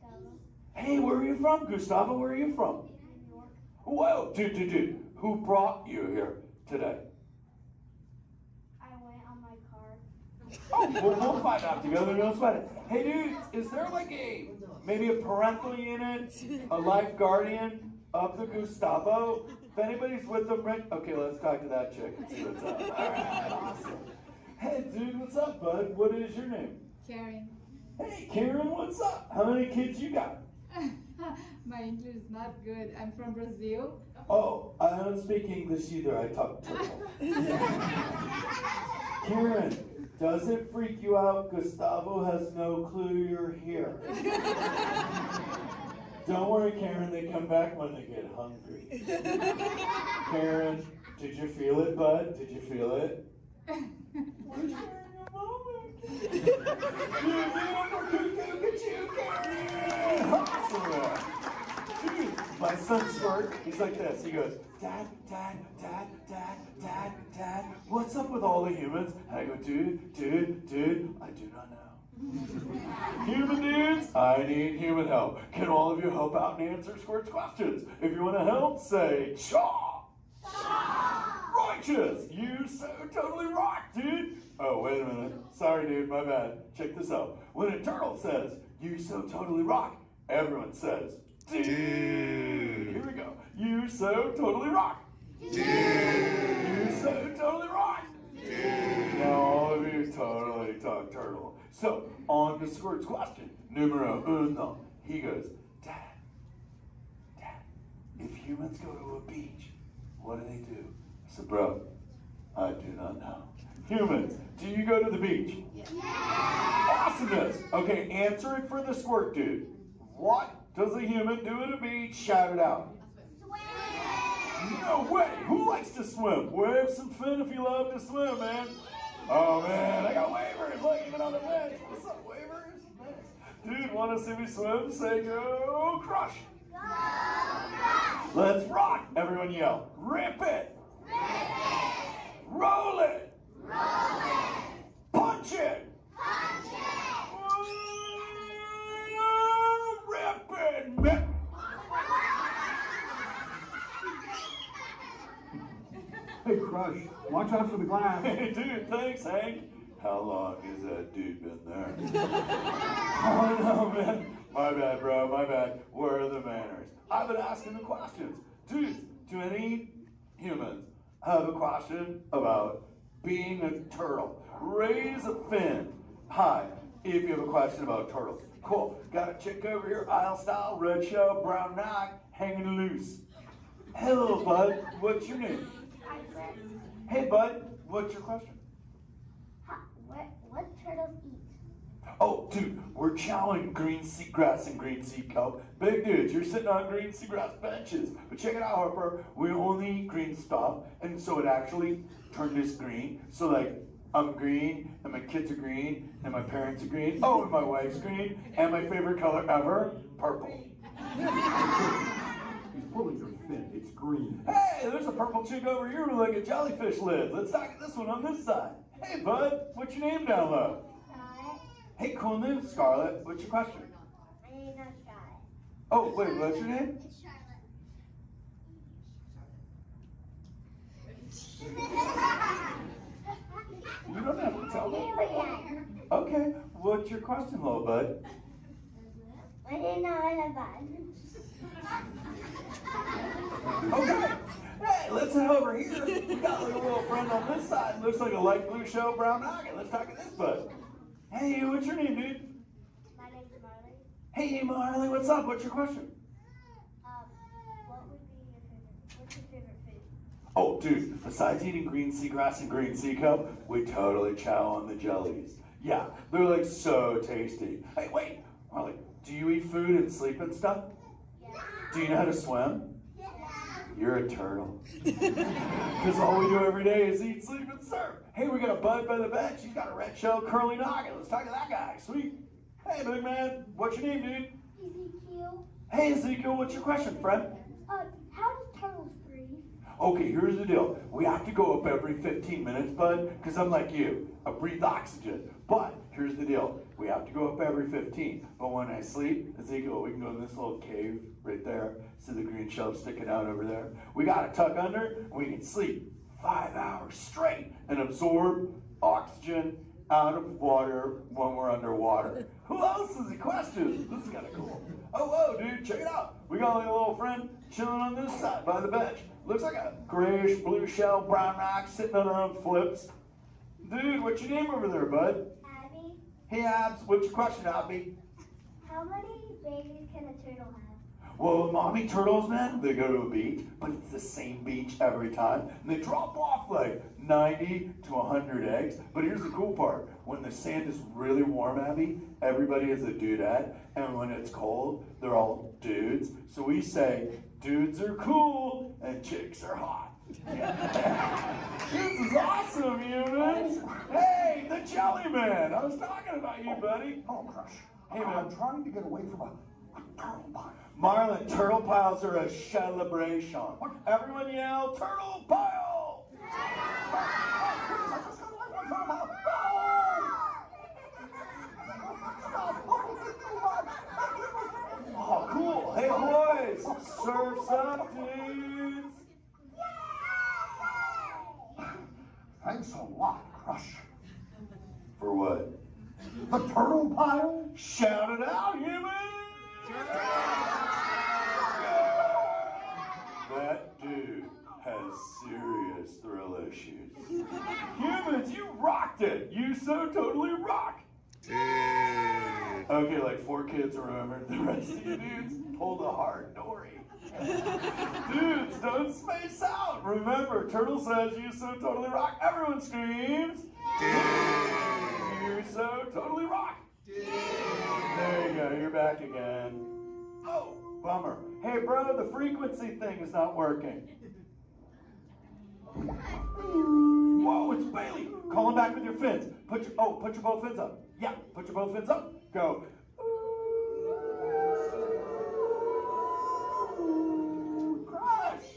Gustavo. Hey, where are you from, Gustavo? Where are you from? New York. Whoa, dude. Who brought you here today? I went on my car. Oh, we'll find out together. Don't sweat it. Hey, dude, is there like maybe a parental unit, a life guardian of the Gustavo? If anybody's with them, right? Okay, let's talk to that chick and see what's up. All right, awesome. Hey, dude, what's up, bud? What is your name? Karen. Hey, Karen, what's up? How many kids you got? My English is not good. I'm from Brazil. Oh, I don't speak English either. I talk turtle. Karen, does it freak you out? Gustavo has no clue you're here. Don't worry, Karen. They come back when they get hungry. Karen, did you feel it, bud? Did you feel it? We're sharing a moment. Look at you, Karen. Awesome. Dude, my son Squirt, he's like this. He goes, Dad, what's up with all the humans? And I go, dude, I do not know. Human dudes, I need human help. Can all of you help out and answer Squirt's questions? If you want to help, say, Chaw! Righteous! You so totally rock, dude! Oh, wait a minute. Sorry, dude, my bad. Check this out. When a turtle says, you so totally rock, everyone says, dude! Here we go. You so totally rock! Dude! You so totally rock! Dude! Now all of you totally talk turtle. So, on to Squirt's question. Numero uno. He goes, Dad, if humans go to a beach, what do? I said, bro, I do not know. Humans, do you go to the beach? Yeah. Awesomeness. Okay, answer it for the Squirt dude. What does a human do at a beach? Shout it out. Swim. No way. Who likes to swim? Wave some fin if you love to swim, man. Oh, man, I got wavers. Look, even on the bench. What's up, wavers? Nice. Dude, want to see me swim? Say go Crush. Go Crush. Let's rock. Everyone yell. Rip it. Rip it. Roll it. Roll it. Punch it. Punch it. Rip it. Hey, Crush, watch out for the glass. Hey, dude, thanks, Hank. How long has that dude been there? Oh, no, man. My bad, bro, my bad. Where are the manners? I've been asking the questions. Dudes, do any humans have a question about being a turtle? Raise a fin. Hi, if you have a question about turtles. Cool. Got a chick over here, aisle style, red shell, brown knock, hanging loose. Hello, bud. What's your name? Hey, bud. What's your question? What turtles eat? Oh, dude, we're chowing green seagrass and green sea kelp. Big dudes, you're sitting on green seagrass benches. But check it out, Harper. We only eat green stuff, and so it actually turned us green. So, like, I'm green, and my kids are green, and my parents are green. Oh, and my wife's green, and my favorite color ever, purple. He's pulling your fin. It's green. Hey, there's a purple chick over here with like a jellyfish lid. Let's talk at this one on this side. Hey, bud, what's your name down low? Hey, cool name, Scarlett. What's your question? My name's not Scarlett. Oh, wait, what's your name? It's Charlotte. You don't have to tell me. Okay, what's your question, little bud? My name's not bud. Okay. Hey, let's head over here. We got like a little friend on this side. Looks like a light blue shell, brown noggin. Let's talk to this bud. Hey, what's your name, dude? My name's Marley. Hey, Marley, what's up? What's your question? What's your favorite food? Oh, dude, besides eating green seagrass and green sea kelp, we totally chow on the jellies. Yeah, they're like so tasty. Hey, wait, Marley, do you eat food and sleep and stuff? Yeah. Do you know how to swim? Yeah. You're a turtle. Because all we do every day is eat, sleep, and surf. Hey, we got a bud by the bench. He's got a red shell curly noggin. Let's talk to that guy. Sweet. Hey, big man. What's your name, dude? Ezekiel. Hey, Ezekiel. What's your question, friend? How do turtles breathe? Okay, here's the deal. We have to go up every 15 minutes, bud, because I'm like you. I breathe oxygen. But here's the deal. We have to go up every 15. But when I sleep, Ezekiel, we can go in this little cave right there. See the green shelf sticking out over there? We got to tuck under, and we can sleep 5 hours straight and absorb oxygen out of water when we're underwater. Who else has a question? This is kind of cool. Oh, whoa, dude, check it out. We got like a little friend chilling on this side by the bench. Looks like a grayish blue shell, brown rock sitting on her own flips. Dude, what's your name over there, bud? Abby. Hey, Abs, what's your question, Abby? How many babies can a turtle have? Well, mommy turtles, man, they go to a beach, but it's the same beach every time. And they drop off like 90 to 100 eggs. But here's the cool part. When the sand is really warm, Abby, everybody is a dudette. And when it's cold, they're all dudes. So we say, dudes are cool and chicks are hot. This is awesome, humans. Hey, the Jelly Man. I was talking about you, buddy. Oh, Crush. Hey, man. I'm trying to get away from a turtle pile. Marlin, turtle piles are a celebration. Everyone yell, turtle pile! Oh, cool. Hey, boys, surf's up, dudes. Thanks a lot, Crush. For what? The turtle pile? Shout it out, humans! That dude has serious thrill issues. Humans, you rocked it! You so totally rock! Okay, like 4 kids remembered. The rest of you dudes pulled a hard dory. Dudes, don't space out! Remember, Turtle says you so totally rock. Everyone screams! You so totally rock! There you go, you're back again. Oh, bummer. Hey, bro, the frequency thing is not working. Whoa, it's Bailey. Call him back with your fins. Put your both fins up. Yeah, put your both fins up. Go. Crush!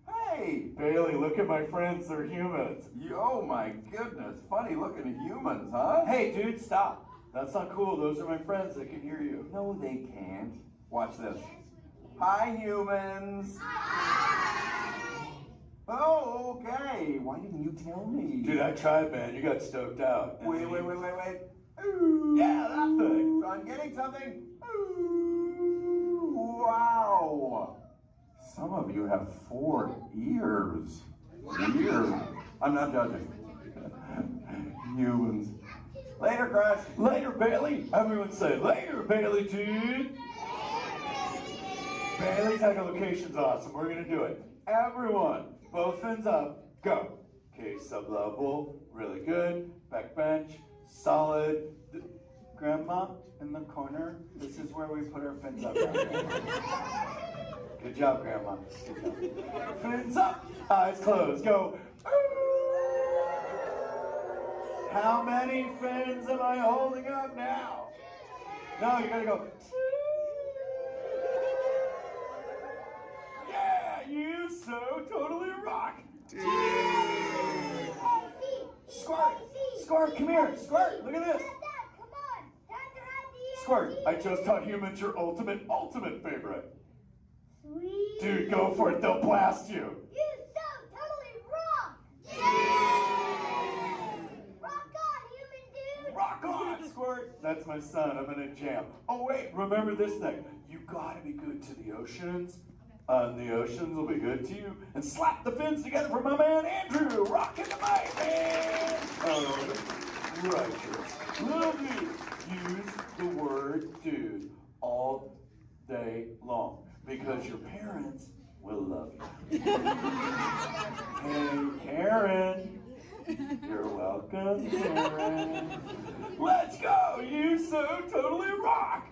Hey! Bailey, look at my friends. They're humans. Oh my goodness, funny looking humans, huh? Hey, dude, stop. That's not cool. Those are my friends. They can hear you. No, they can't. Watch this. Hi, humans. Oh, okay. Why didn't you tell me? Dude, I tried, man. You got stoked out. Wait. Yeah, that thing. I'm getting something. Ooh. Some of you have 4 ears. Weird. I'm not judging. Humans. Later, Crash. Later, Bailey. Everyone say, later, Bailey, dude. Bailey's echolocation's awesome. We're gonna do it. Everyone, both fins up, go. Okay, sub-level, really good. Back bench, solid. Grandma, in the corner, this is where we put our fins up. Good job, Grandma. Good job. Fins up, eyes closed, go. How many fins am I holding up now? No, you gotta go. Yeah, you so totally rock. Squirt, Squirt, come here. Squirt, look at this. Squirt, I just taught humans your ultimate favorite. Sweet. Dude, go for it. They'll blast you. You so totally rock. Yeah. Rock on, human dude. Rock on, Squirt. That's my son. I'm in a jam. Oh, wait. Remember this thing. You gotta be good to the oceans. The oceans will be good to you. And slap the fins together for my man Andrew. Rockin' the mic, man. Oh, righteous. Lovely. Use the word dude all day long because your parents will love you. Hey, Karen. You're welcome, Karen. Let's go. You so totally rock.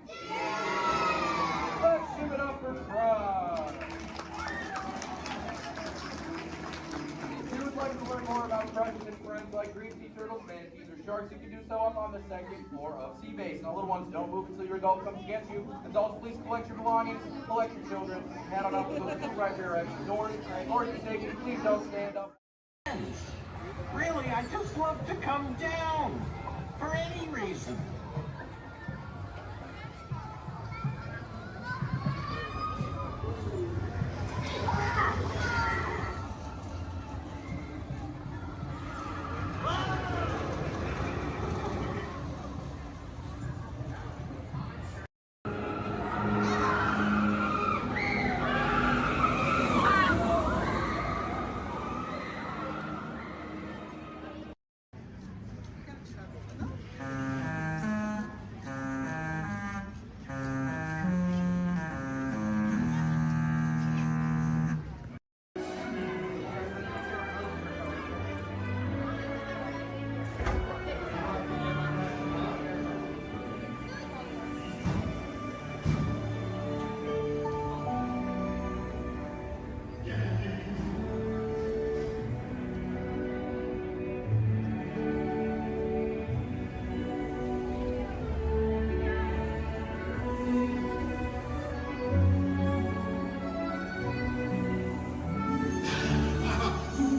Let's give it up for Fry. If you would like to learn more about friends and friends like green sea turtles, manatees, or sharks, you can do so up on the 2nd floor of Sea Base. Now, little ones, don't move until your adult comes to get you. Adults, please collect your belongings, collect your children, head on up to those 2 right there exit doors. Or if you're taken, please don't stand up. Really, I just love to come down for any reason.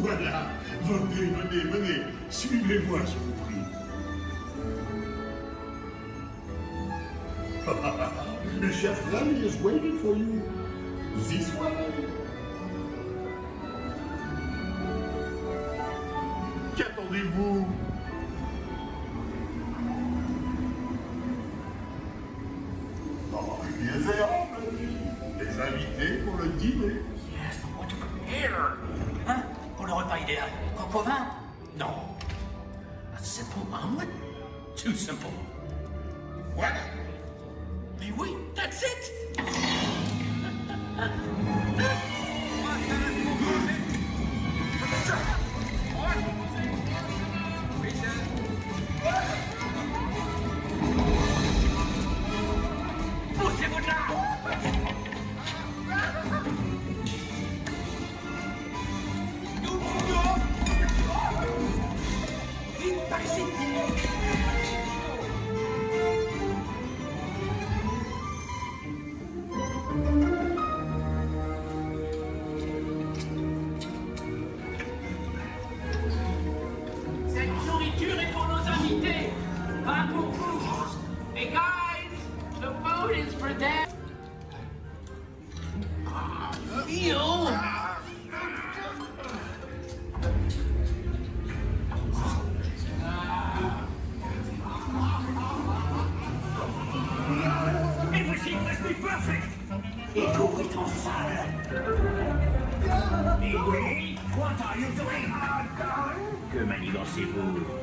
Voilà, venez, suivez-moi, je vous prie. Le chef Rami is waiting for you. This way. Qu'attendez-vous? Oh, bien fait, les invités pour le dîner. Yes, but what to prepare? Hein? Pour le repas idéal, coq au vin? Non. A simple omelet? Too simple. Voilà. Mais oui, that's it! Poussez-vous de là! Vite par ici! Cette nourriture est pour nos invités, pas pour vous. Hey guys, the food is for them. Ew! Everything must be perfect! Et tout est en salle. are you doing? Que manigancez-vous?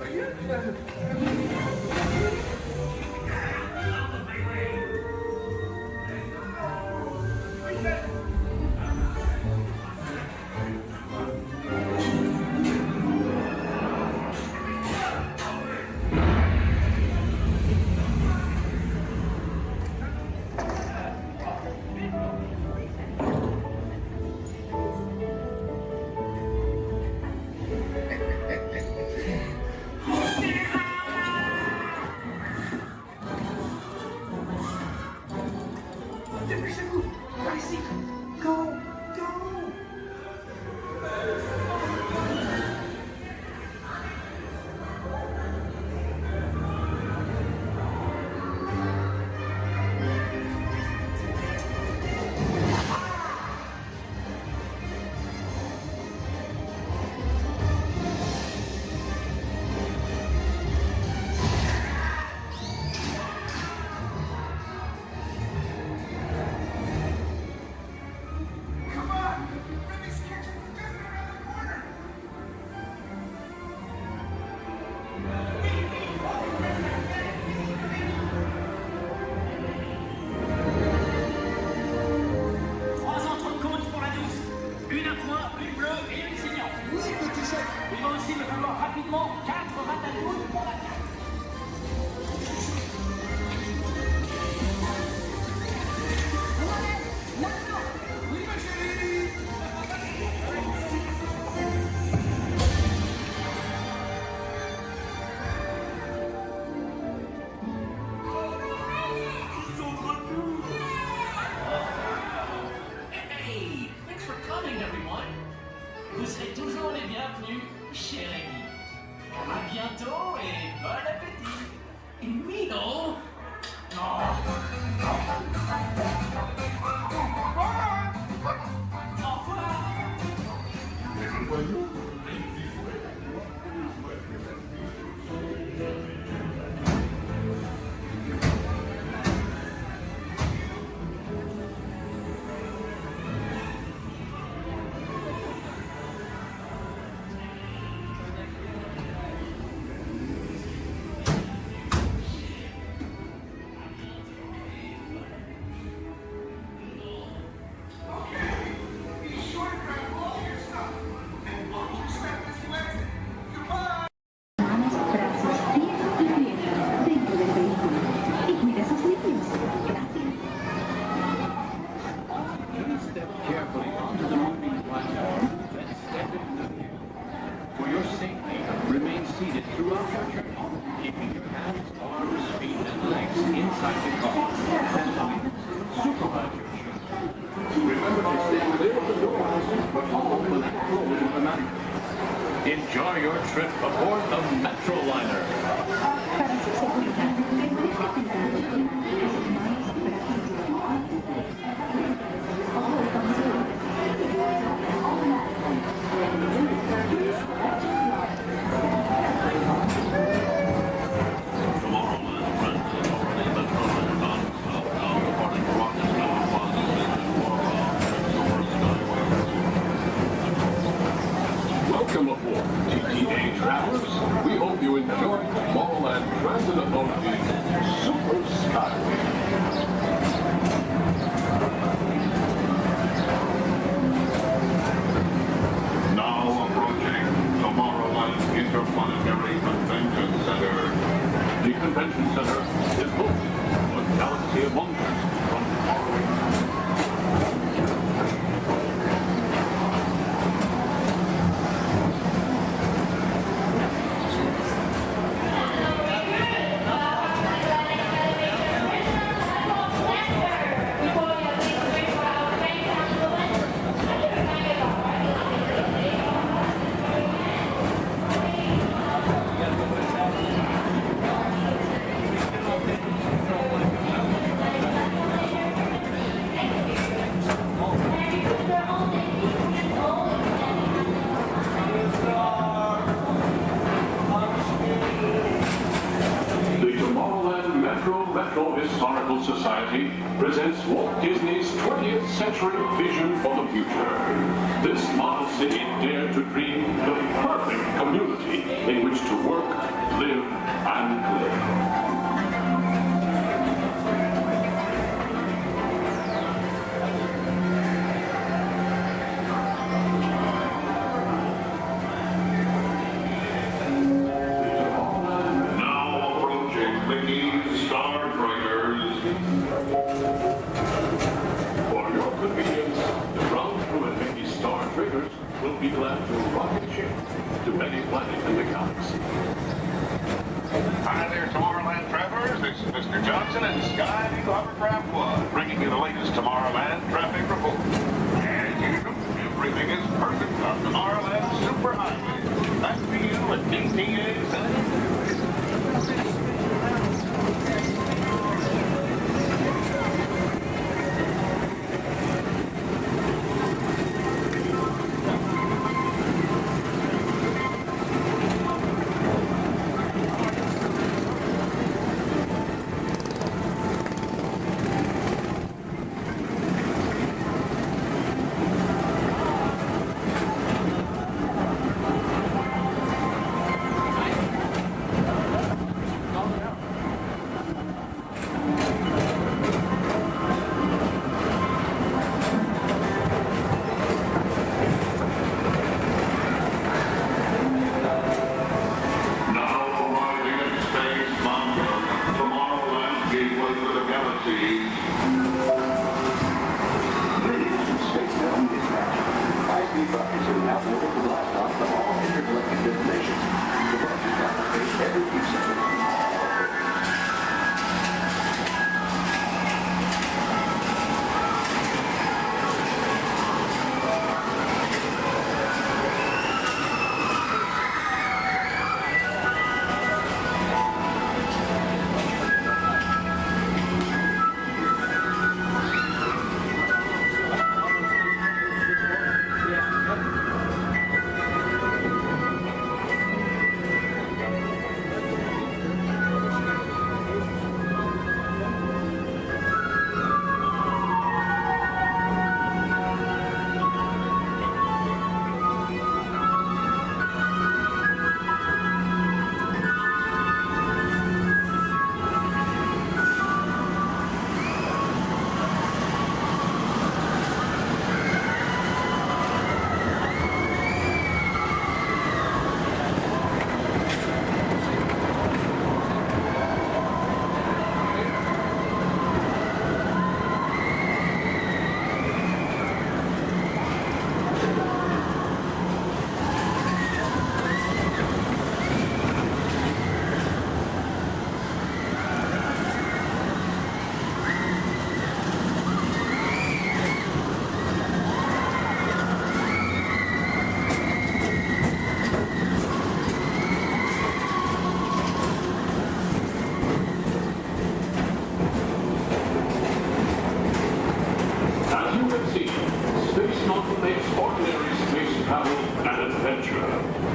Enjoy your trip aboard the Metroliner. Welcome aboard, TTA travelers. We hope you enjoy Tomorrowland Transit Authority's Super Skyway. Now approaching Tomorrowland Interplanetary Convention Center. The convention center is home to a galaxy of wonders from faraway. Historical Society presents Walt Disney's 20th century vision for the future. This model city dared to dream the perfect community in which to work, live, and live. Will be glad to rocket ship to any planet in the galaxy. Hi there, Tomorrowland travelers. This is Mr. Johnson and Sky Eagle Hovercraft One, bringing you the latest Tomorrowland traffic report. As usual, everything is perfect on Tomorrowland Superhighway. Back to you at DTA Center.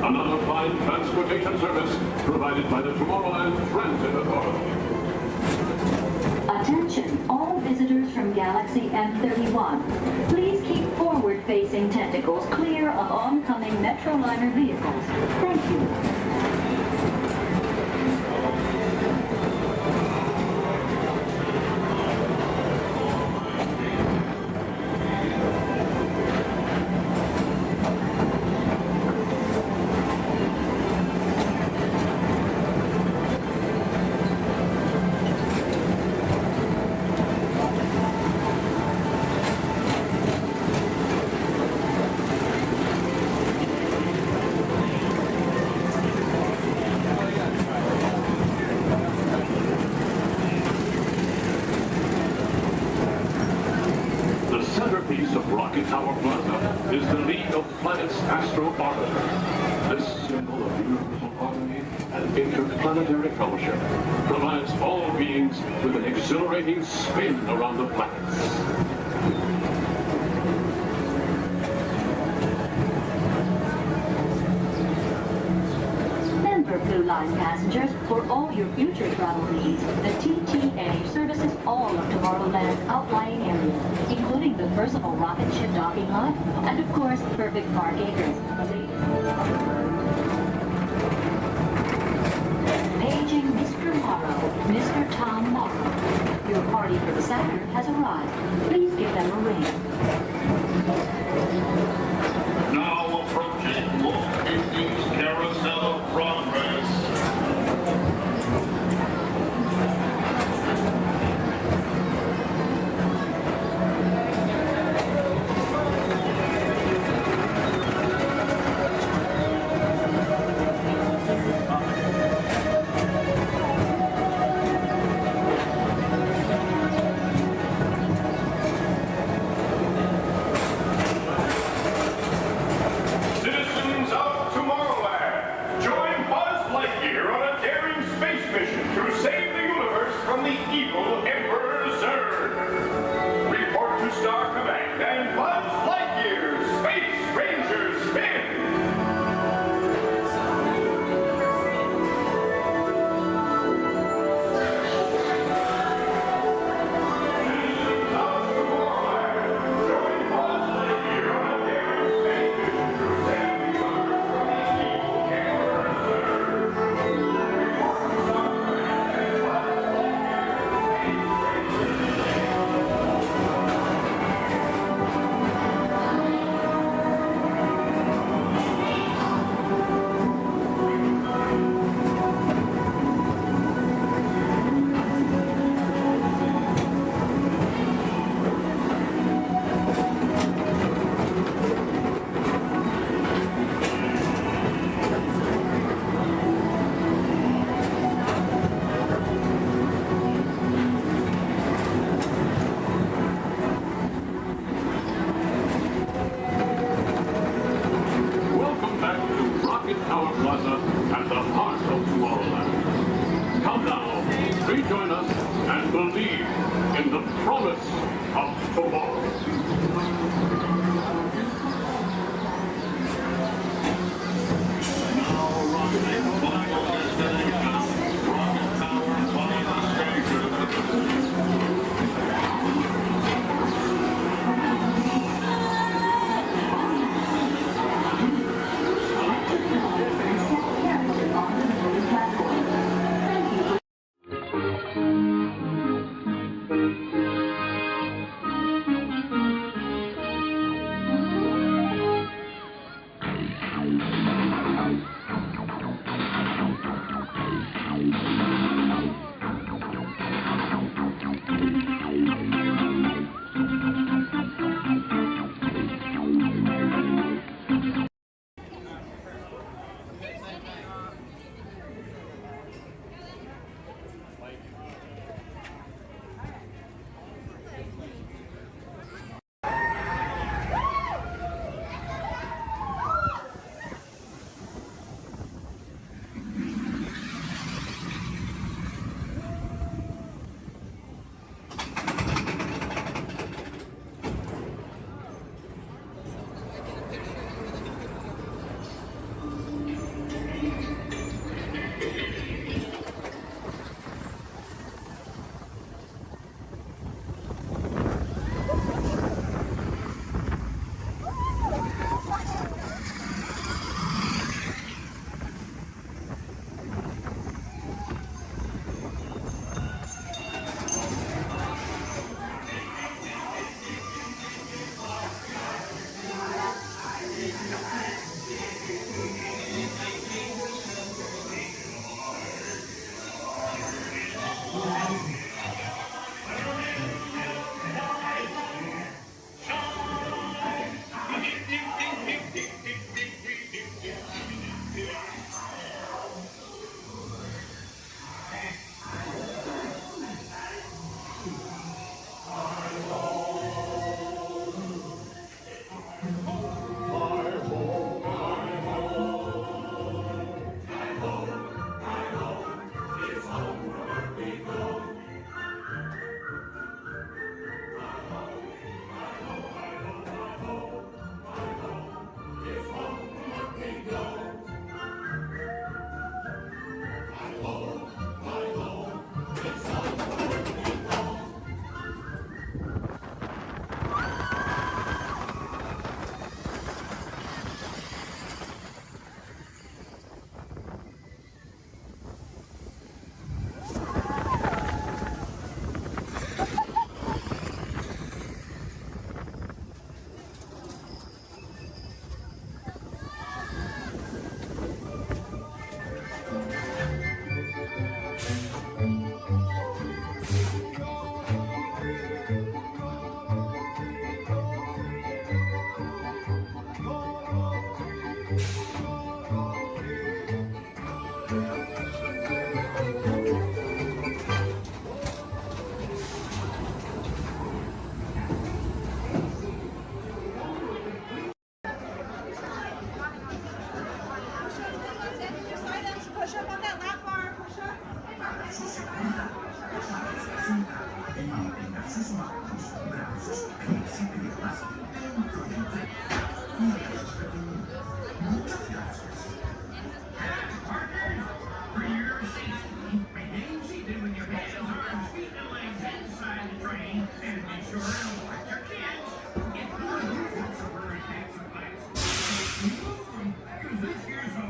Another fine transportation service provided by the Tomorrowland Transit Authority. Attention, all visitors from Galaxy M31. Please keep forward-facing tentacles clear of oncoming Metroliner vehicles. Thank you. Rocket Tower Plaza is the League of Planets Astro Orbiter. This symbol of universal harmony and interplanetary fellowship provides all beings with an exhilarating spin around the planets. Member Blue Line passengers, for all your future travel needs, the TTA services all of Tomorrowland's outlying areas, including the personal rocket ship docking lot, and of course, perfect park acres. Paging Mr. Morrow, Mr. Tom Morrow. Your party for the Saturn has arrived. Please give them a ring. Now approaching Walt Disney's Carousel of Progress. Citizens of Tomorrowland, join Buzz Lightyear on a daring space mission to save the universe from the evil Emperor Zurg. Report to Star Command and Buzz Lightyear, Space Ranger Spin! Welcome back to Rocket Tower Plaza at the heart of Tomorrowland. Come now, rejoin us and believe in the promise of tomorrow.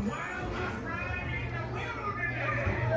wildest ride in the wilderness.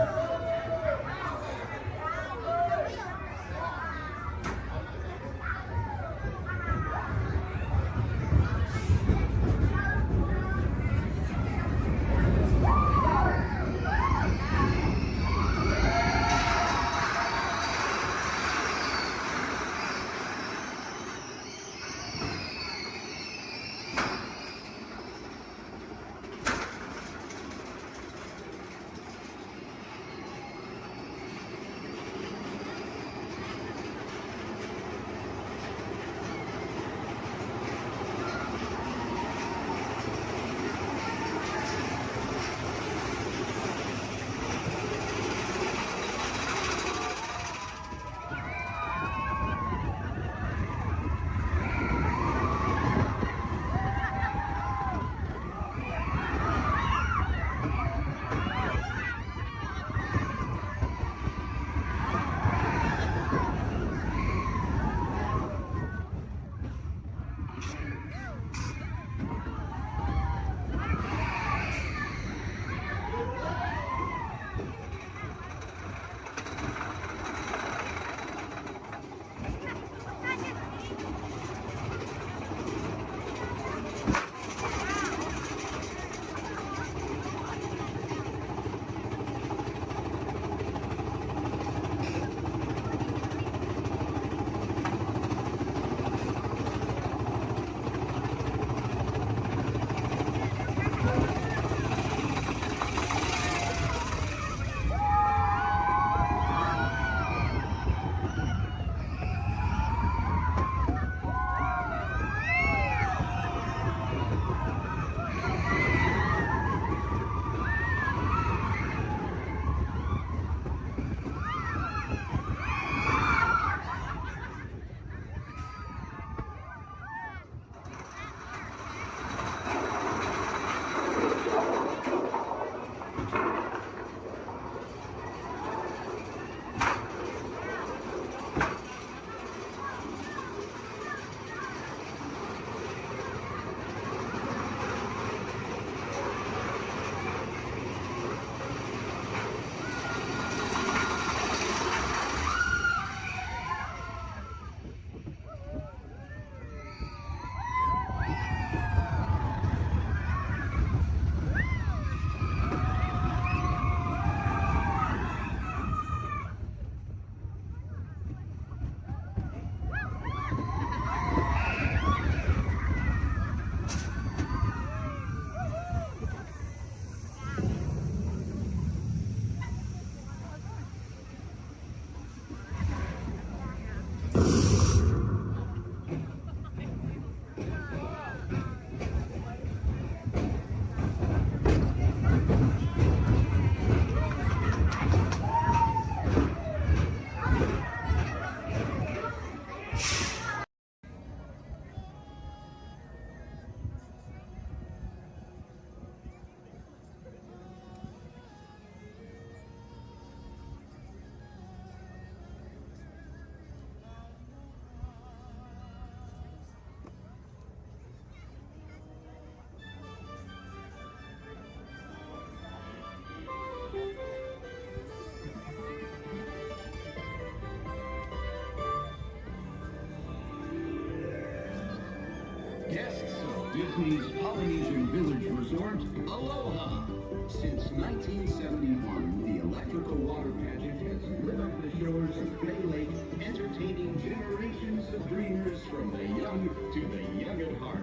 Guests of Disney's Polynesian Village Resort, aloha! Since 1971, the electrical water pageant has lit up the shores of Bay Lake, entertaining generations of dreamers from the young to the young at heart.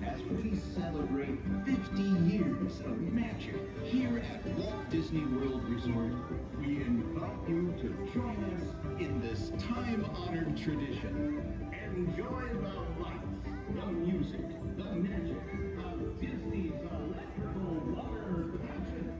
As we celebrate 50 years of magic here at Walt Disney World Resort, we invite you to join us in this time-honored tradition. Enjoy the lights, the music, the magic of Disney's electrical water pageant.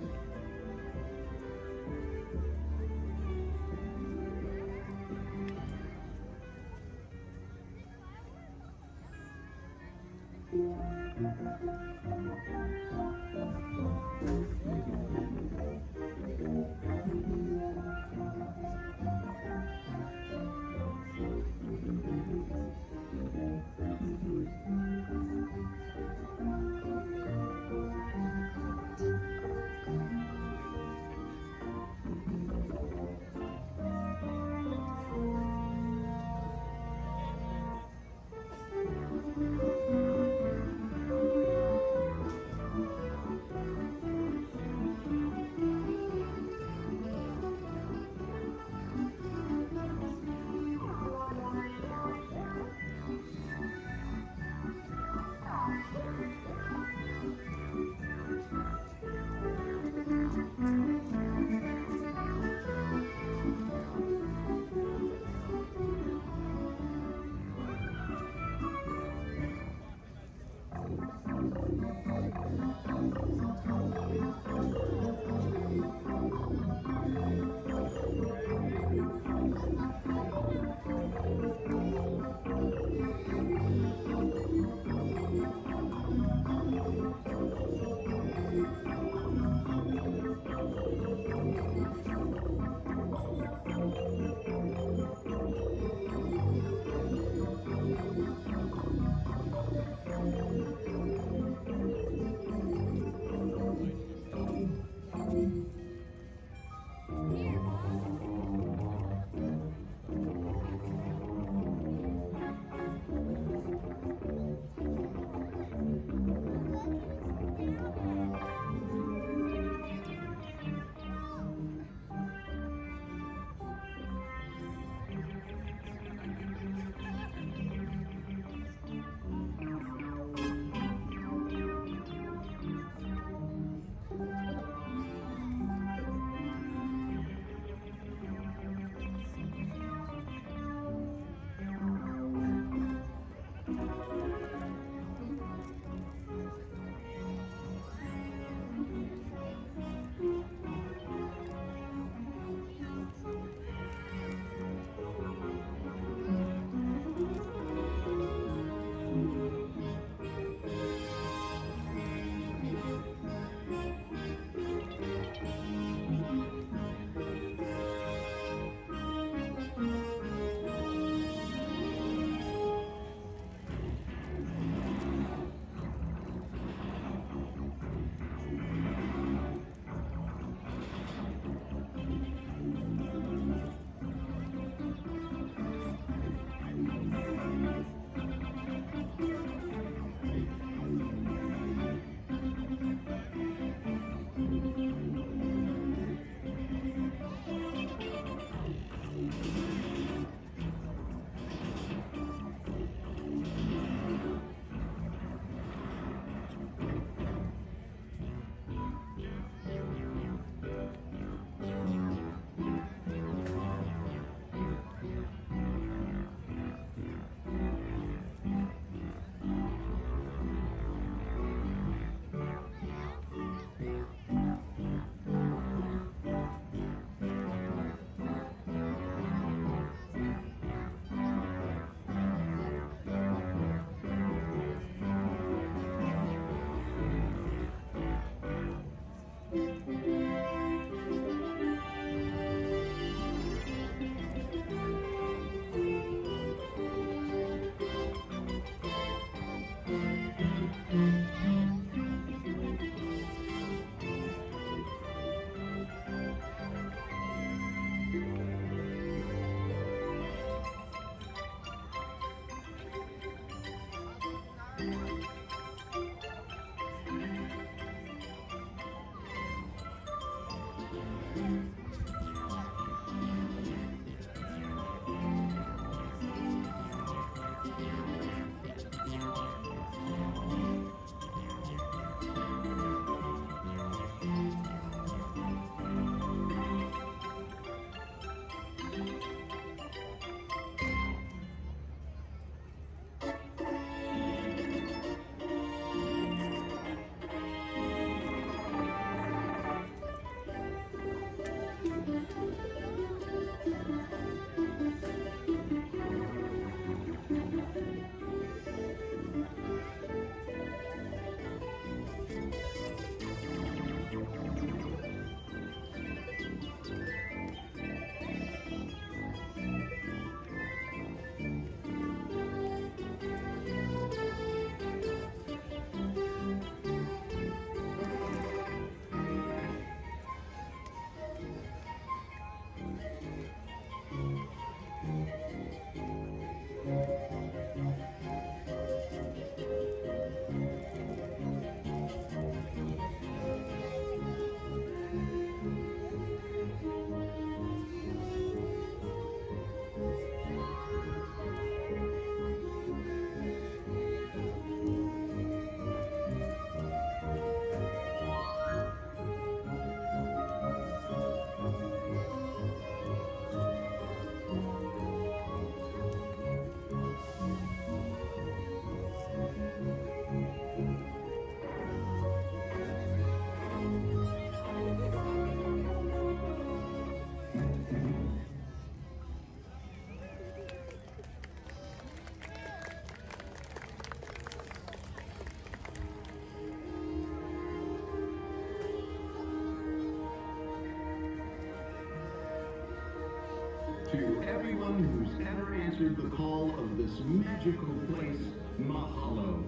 To everyone who's ever answered the call of this magical place, mahalo.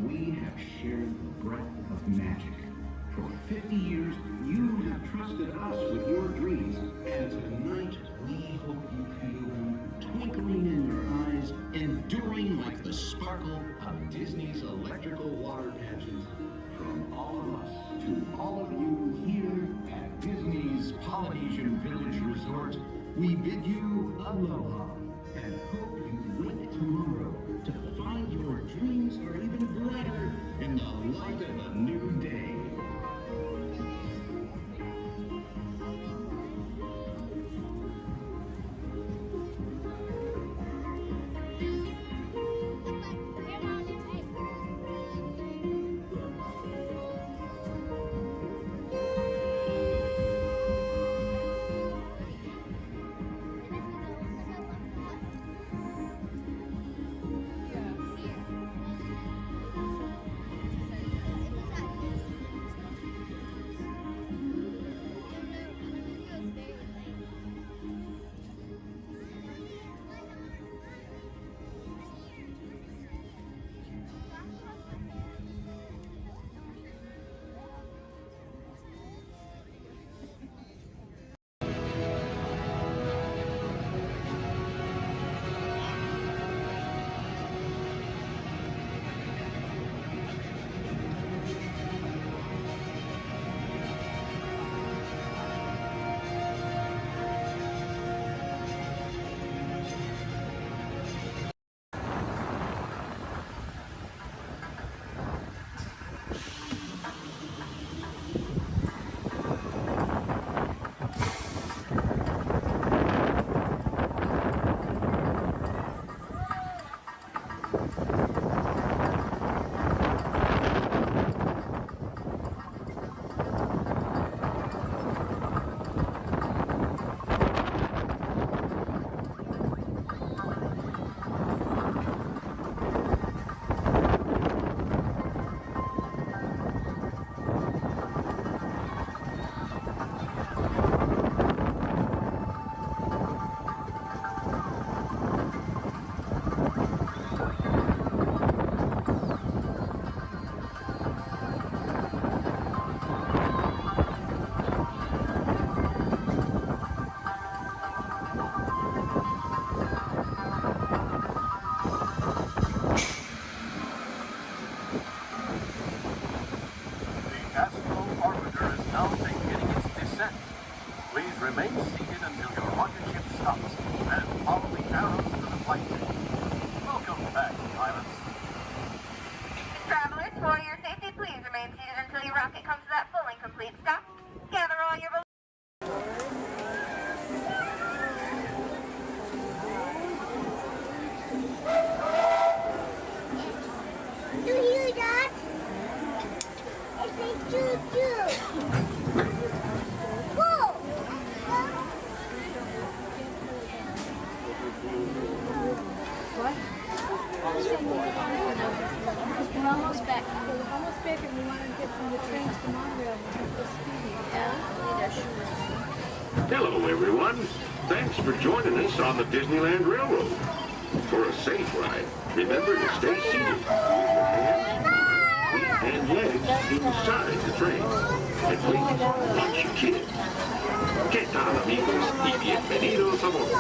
We have shared the breath of magic. For 50 years, you have trusted us with your dreams, and tonight we hope you feel them twinkling in your eyes, enduring like the sparkle of Disney's electrical water pageant. From all of us to all of you here at Disney's Polynesian Village Resort, we bid you aloha and hope you wake tomorrow to find your dreams are even brighter in the light of a new day. Remain seated until your rocket ship stops and follow the arrows to the flight deck. Welcome back, pilots. Travelers, for your safety, please remain seated until your rocket comes to that full and complete stop. Gather all your Do you hear that? It's a choo-choo. Whoa! What? We're almost back. We're almost back and we want to get from the trains to Montreal. Hello, everyone. Thanks for joining us on the Disneyland Railroad. For a safe ride, remember to stay seated. Use your hands, feet, and legs inside the train. And please, watch your kids. ¿Qué tal, amigos? Y bienvenidos a bordo.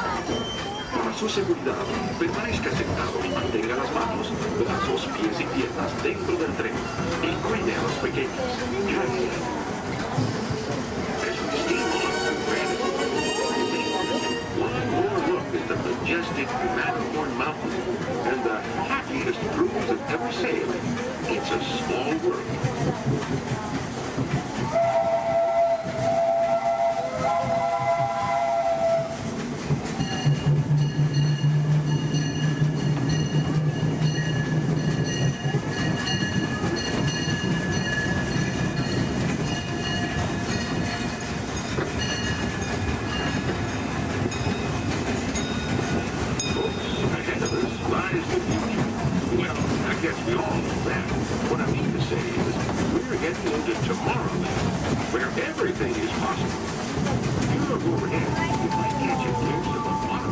Para su seguridad, permanezca sentado y mantenga las manos, brazos, pies y piernas dentro del tren. Y cuide a los pequeños. Gracias. As we steam on to Granite, one more look at the majestic Matterhorn Mountains and the happiest cruise of ever sailed. It's a small world. Where everything is possible. You look overhead, you might catch a glimpse of a water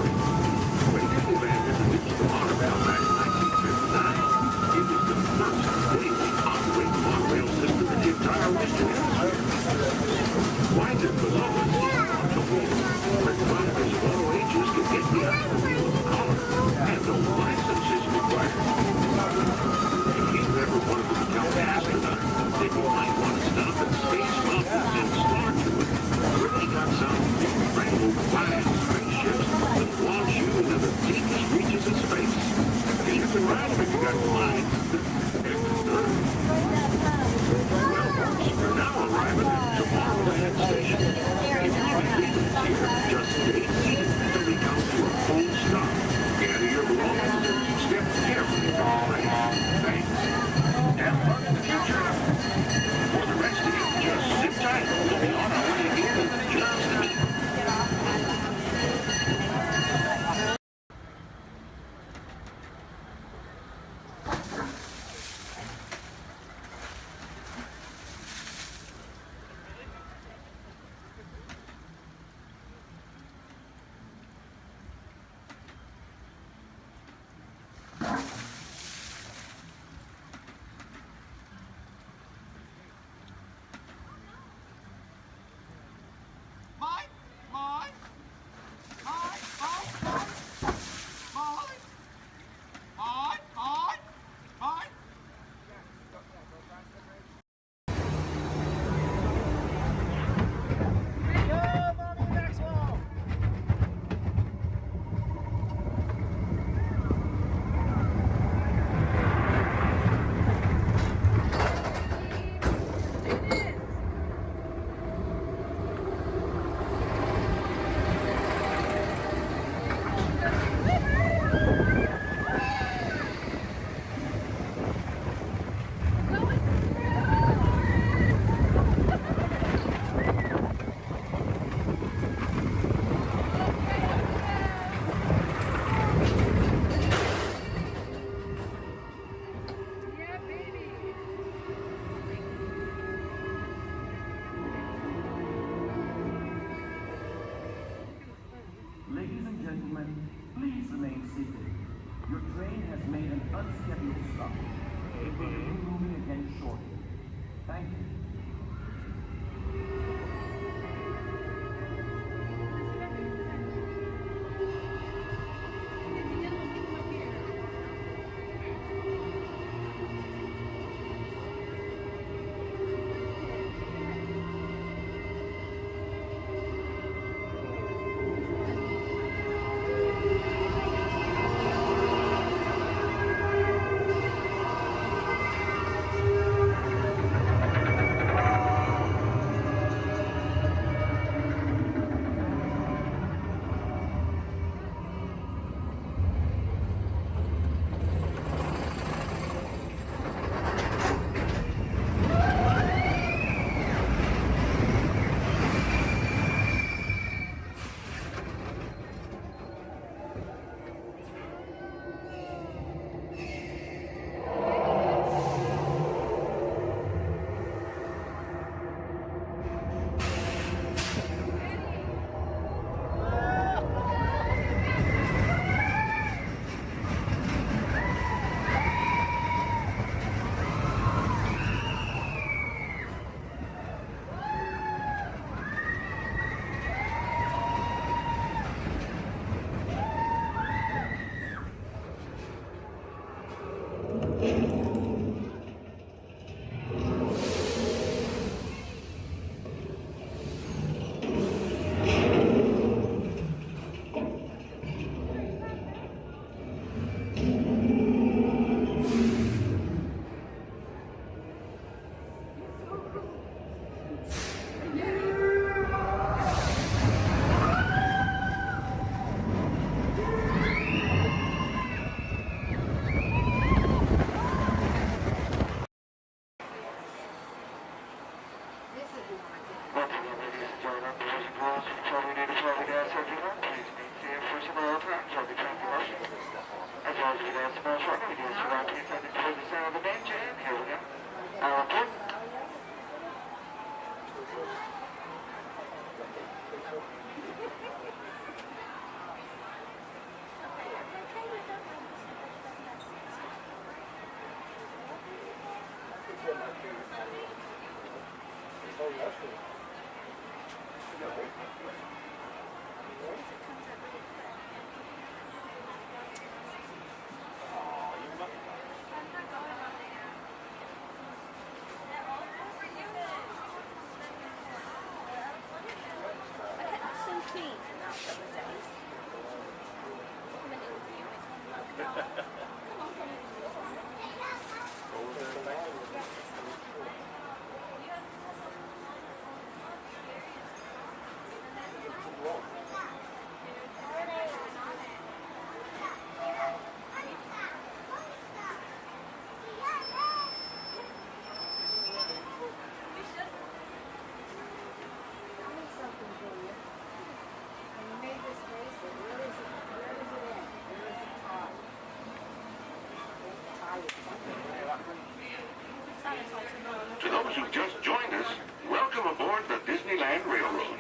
To those who just joined us, welcome aboard the Disneyland Railroad.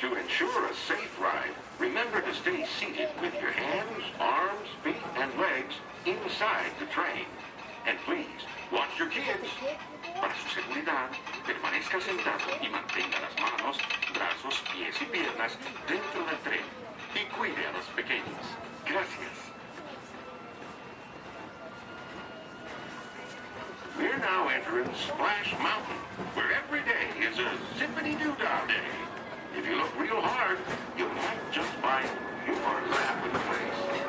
To ensure a safe ride, remember to stay seated with your hands, arms, feet, and legs inside the train. And please, watch your kids. Para su seguridad, permanezca sentado y mantenga las manos, brazos, pies y piernas dentro del tren. Y cuide a los pequeños. Gracias. We're now entering Splash Mountain, where every day is a zippity-doo-dah day. If you look real hard, you might just find your lap in the place.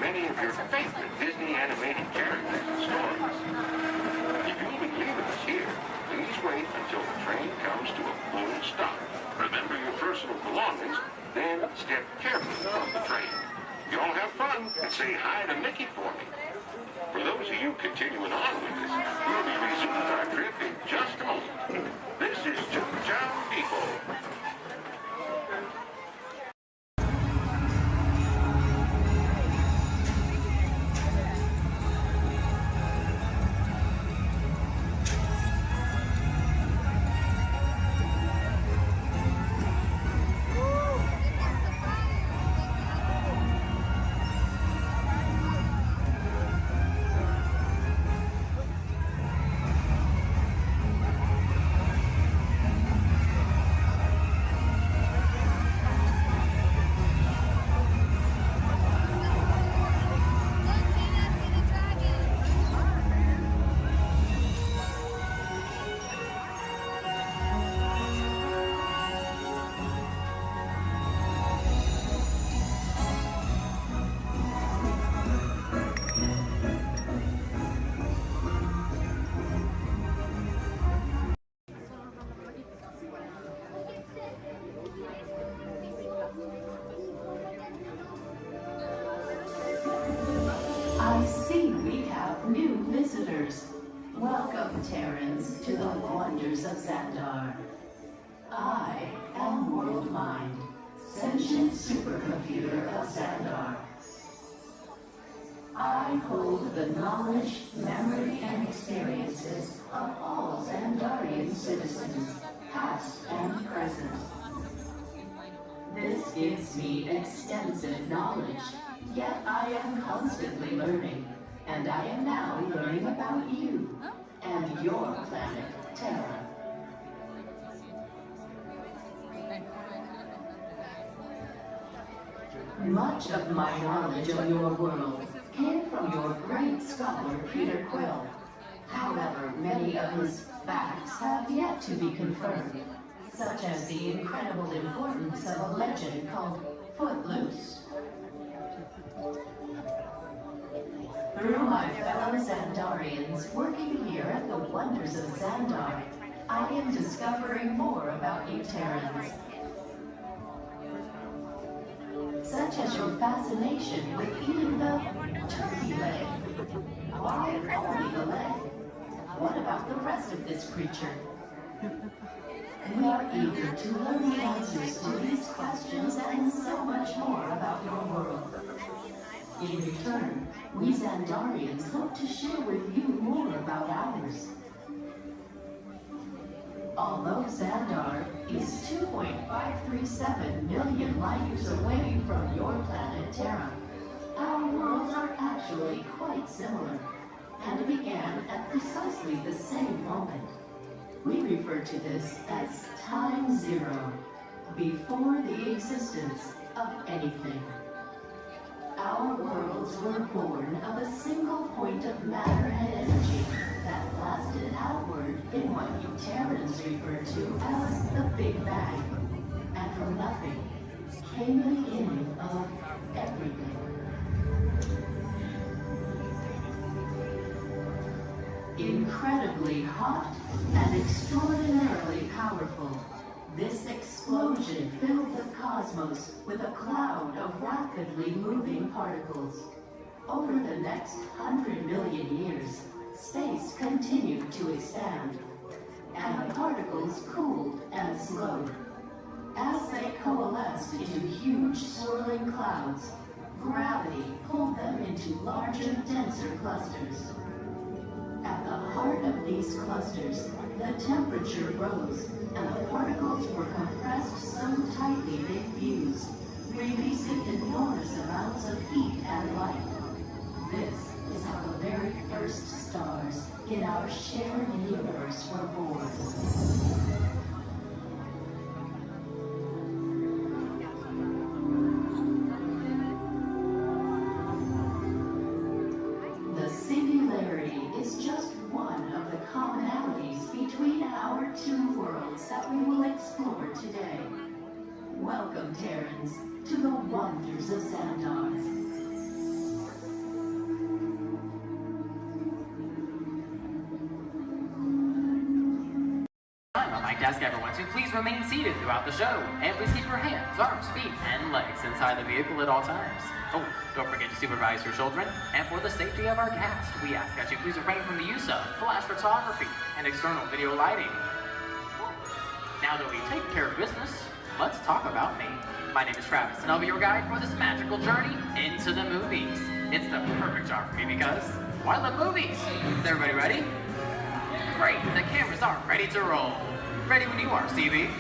Many of your favorite Disney animated characters and stories. If you'll be leaving us here, please wait until the train comes to a full stop. Remember your personal belongings, then step carefully from the train. You all have fun and say hi to Mickey for me. For those of you continuing on with us, we'll be resuming our trip in just a moment. This is Toontown Depot. waters. Welcome, Terrans, to the wonders of Xandar. I am World Mind, sentient supercomputer of Xandar. I hold the knowledge, memory, and experiences of all Xandarian citizens, past and present. This gives me extensive knowledge, yet I am constantly learning, and I am now learning about you and your planet, Terra. Much of my knowledge of your world came from your great scholar, Peter Quill. However, many of his facts have yet to be confirmed, such as the incredible importance of a legend called Footloose. Through my fellow Xandarians working here at the wonders of Xandar, I am discovering more about you Terrans. Such as your fascination with eating the turkey leg. Why only the leg? What about the rest of this creature? We are eager to learn the answers to these questions and so much more about your world. In return, we Xandarians hope to share with you more about ours. Although Xandar is 2.537 million light years away from your planet Terra, our worlds are actually quite similar, and began at precisely the same moment. We refer to this as Time Zero, before the existence of anything. Our worlds were born of a single point of matter and energy that blasted outward in what you Terrans refer to as the Big Bang. And from nothing came the beginning of everything. Incredibly hot and extraordinarily powerful, this explosion filled the cosmos with a cloud of rapidly moving particles. Over the next 100 million years, space continued to expand, and the particles cooled and slowed. As they coalesced into huge swirling clouds, gravity pulled them into larger, denser clusters. At the heart of these clusters, the temperature rose, and the particles were compressed so tightly they fused, releasing enormous amounts of heat and light. This is how the very first stars in our shared universe were born. The singularity is just one of the commonalities between our two worlds that we will explore today. Welcome, Terrans, to the wonders of Xandar. On my desk, everyone, so please remain seated throughout the show. And please keep your hands, arms, feet, and legs inside the vehicle at all times. Oh, don't forget to supervise your children. And for the safety of our cast, we ask that you please refrain from the use of flash photography and external video lighting. Now that we've taken care of business, let's talk about me. My name is Travis, and I'll be your guide for this magical journey into the movies. It's the perfect job for me because, well, I love movies. Is everybody ready? Great, the cameras are ready to roll. Ready when you are, Stevie.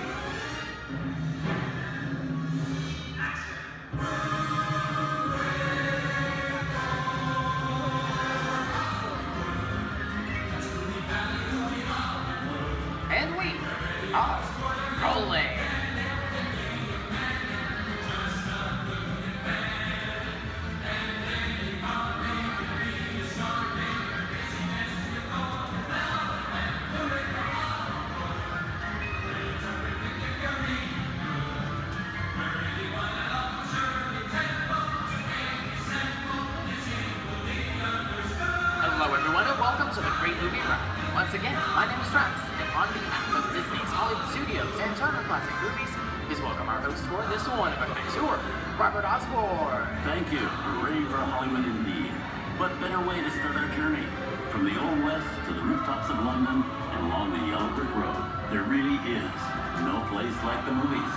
And we are rolling. Hello everyone and welcome to the Great Movie Ride. Once again, my name is Travis, and on behalf of Disney's Hollywood Studios and Turner Classic Movies, please welcome our host for this one of a tour, Robert Osborne. Thank you. We're ready for Hollywood indeed. What better way to start our journey? From the Old West of London and along the yellow brick road. There really is no place like the movies.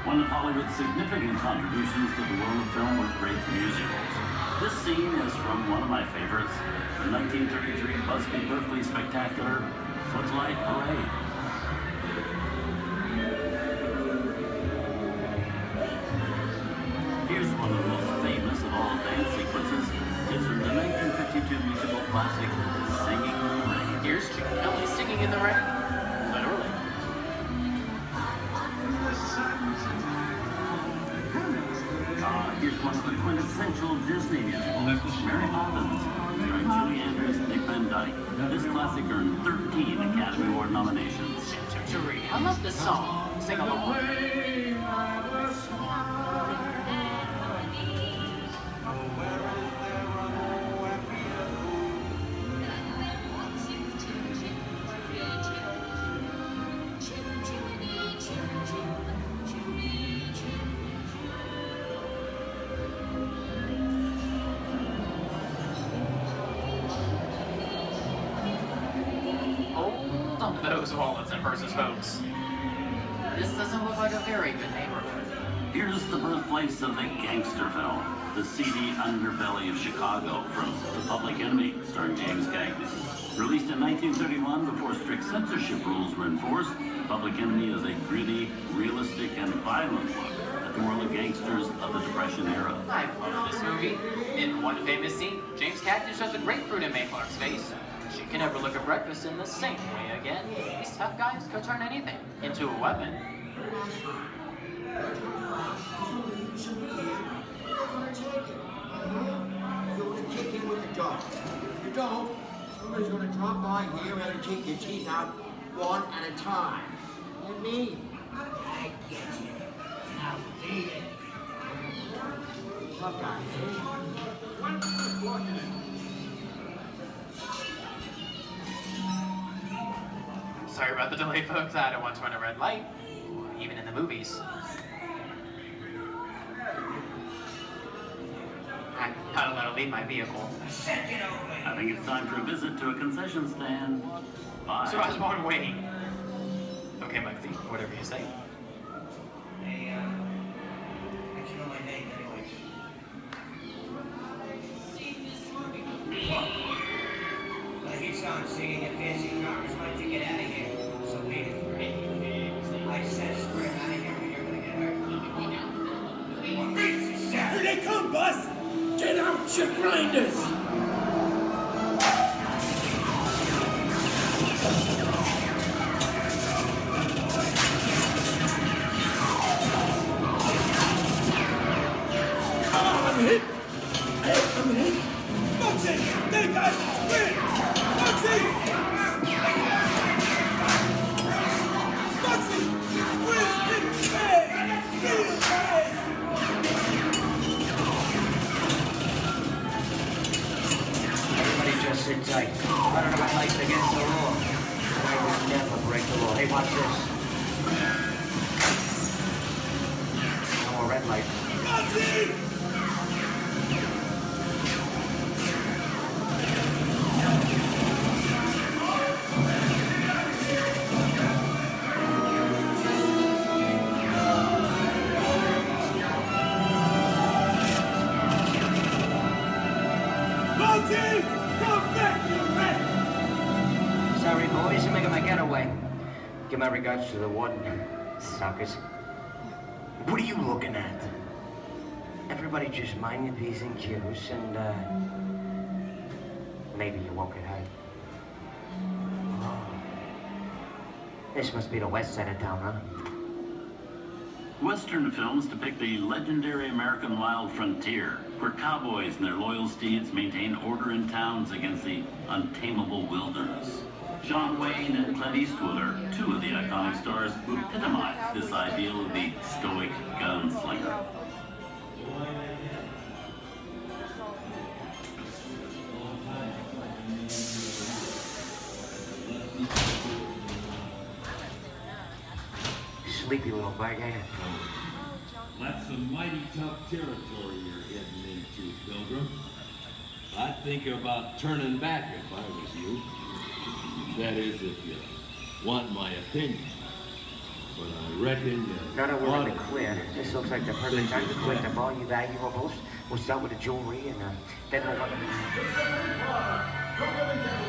One of Hollywood's significant contributions to the world of film were great musicals. This scene is from one of my favorites, the 1933 Busby Berkeley spectacular, Footlight Parade. Here's one of the most famous of all dance sequences. It's from the 1952 musical classic, Singing in the Rain. Here's Chicken Kelly singing in the rain. Literally. Here's one of the quintessential Disney musicals, Mary Poppins, starring Julie Andrews and Dick Van Dyke. This classic earned 13 Academy Award nominations. I love this song. Sing along. Those wallets and purses, folks. This doesn't look like a very good neighborhood. Here's the birthplace of the gangster film, the seedy underbelly of Chicago from The Public Enemy, starring James Cagney. Released in 1931 before strict censorship rules were enforced, Public Enemy is a gritty, realistic, and violent look at the world of gangsters of the Depression era. I love this movie. In one famous scene, James Cagney shoves a grapefruit in Mae Clark's face. She can never look at breakfast in the same way again. These tough guys could turn anything into a weapon. You want to kick in with the dog. If you don't, somebody's going to drop by here and take your teeth out one at a time. And me, I get you. Now beat it. Tough guy, Sorry about the delay, folks. I don't want to run a red light, even in the movies. I don't let her leave my vehicle. I think it's time for a visit to a concession stand. Bye. So I was born waiting. Okay, Mike, whatever you say. Hey, I should know my name anyways. I hear someone singing your fancy cars. Why don't you get out of here? So wait for it. I said spread out of here or you're gonna get hurt. What makes you sad? Here they come, Bus! Get out your grinders! I'm hit! Hey, I'm hit! Foxy! They got win! Foxy! Foxy! Win! Hey! Feel hey! Everybody just sit tight. Running my life against the law. I will never break the law. Hey, watch this. No more red light. Foxy! Sorry, boys, I'm making my getaway. Give my regards to the warden. Suckers. What are you looking at? Everybody just mind your P's and Q's and, maybe you won't get hurt. Oh. This must be the west side of town, huh? Western films depict the legendary American wild frontier, where cowboys and their loyal steeds maintain order in towns against the untamable wilderness. John Wayne and Clint Eastwood are two of the iconic stars who epitomize this ideal of the stoic gunslinger. Sleepy little bag, ain't it? That's some mighty tough territory you're heading into, Pilgrim. I'd think about turning back if I was you. That is if you want my opinion. But I reckon No, we're in the clear. This looks like the perfect time to collect up all your valuables. We'll start with the jewelry and then we'll...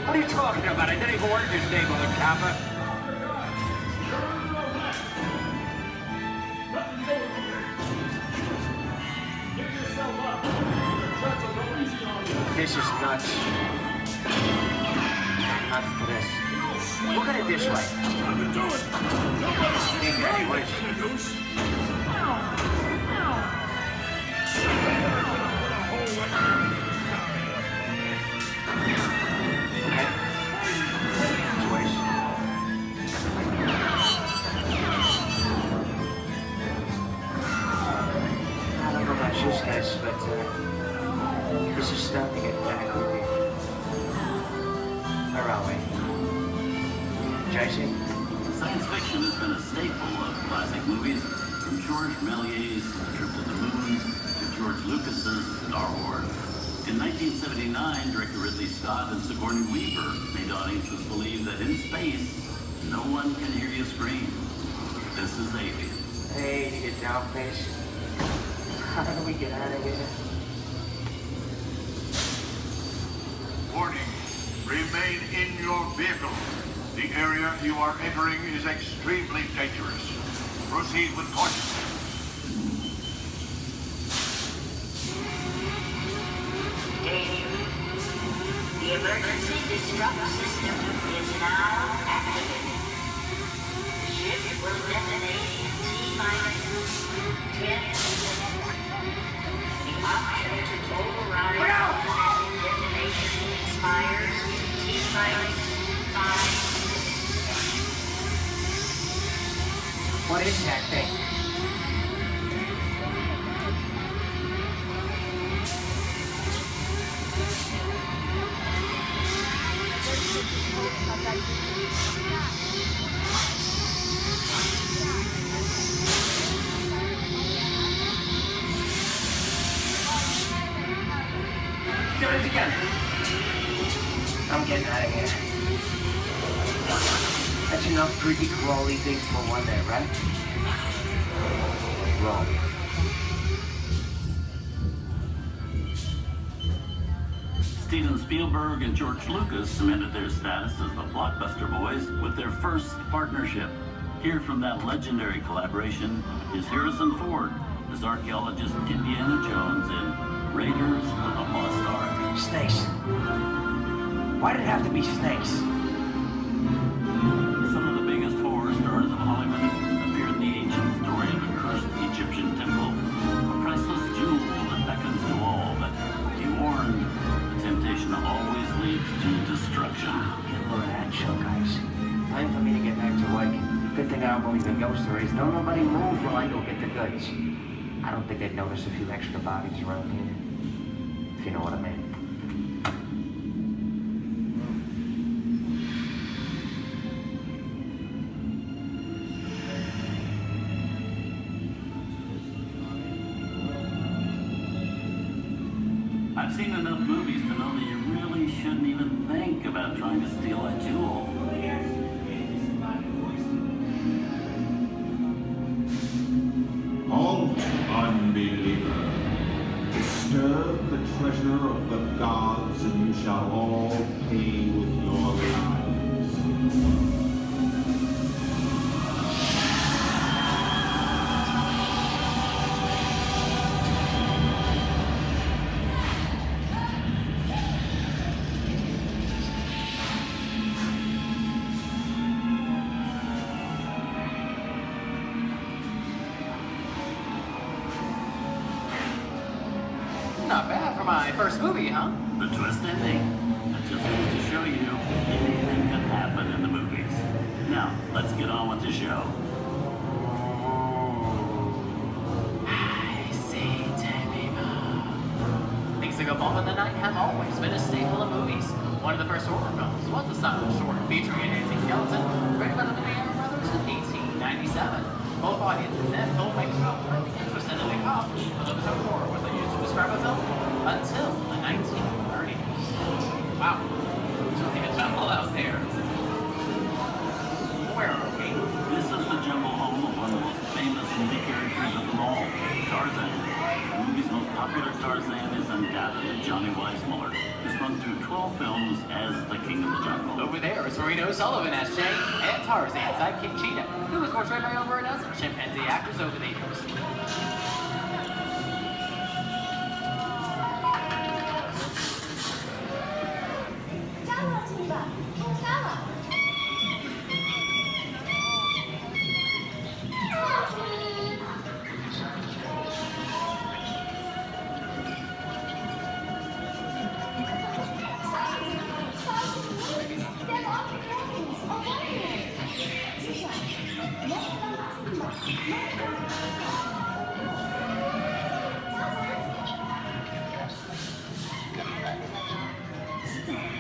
What are you talking about? I didn't even order this name on the copper. This is nuts. Nuts to this. Look at it this way. Hey, Daddy, what is it? I don't know about you guys, but this is starting to get kind of creepy. Where are we? JC? Science fiction has been a staple of classic movies, from George Méliès's Trip to the Moon to George Lucas's Star Wars. In 1979, director Ridley Scott and Sigourney Weaver made audiences believe that in space, no one can hear you scream. This is Alien. Hey, you get down, face. How do we get out of here? Warning, remain in your vehicle. The area you are entering is extremely dangerous. Proceed with caution. Danger. The emergency disrupt system is now activated. The ship will detonate in T-minus 10 seconds. The option to override automatic detonation expires in T-minus 5. What is that thing? Get it together. I'm getting out of here. That's enough creepy crawly things for one day, right? Wrong. Steven Spielberg and George Lucas cemented their status as the blockbuster boys with their first partnership. Here from that legendary collaboration is Harrison Ford as archaeologist Indiana Jones in Raiders of the Lost Ark. Snakes. Why did it have to be snakes? Some of the biggest horror stars of Hollywood appear in the ancient story of the cursed Egyptian temple, a priceless jewel that beckons to all, but be warned, the temptation always leads to destruction. Get a load of that show, guys. Time for me to get back to work. Good thing I don't believe in ghost stories. Don't nobody move while I go get the goods. I don't think they'd notice a few extra bodies around here. If you know what I mean. I've seen enough movies to know that you really shouldn't even think about trying to steal a jewel. Halt, unbeliever. Disturb the treasure of the gods, and you shall all pay with your lives. Not bad for my first movie, huh? The twist ending. That just goes to show you anything can happen in the movies. Now, let's get on with the show. I see, things that go bump in the night have always been a staple of movies. One of the first horror films was a silent short featuring a dancing skeleton, written by the Banana Brothers in 1897. Both audiences and filmmakers were really interested in the cop, but there was no horror was used to describe a film until the 1930s. Wow, it's really a jungle out there. films as the King of the Jungle. Over there is Reno Sullivan as Jay, and Tarzan sidekick Cheetah, who was portrayed by over a dozen chimpanzee actors over the years.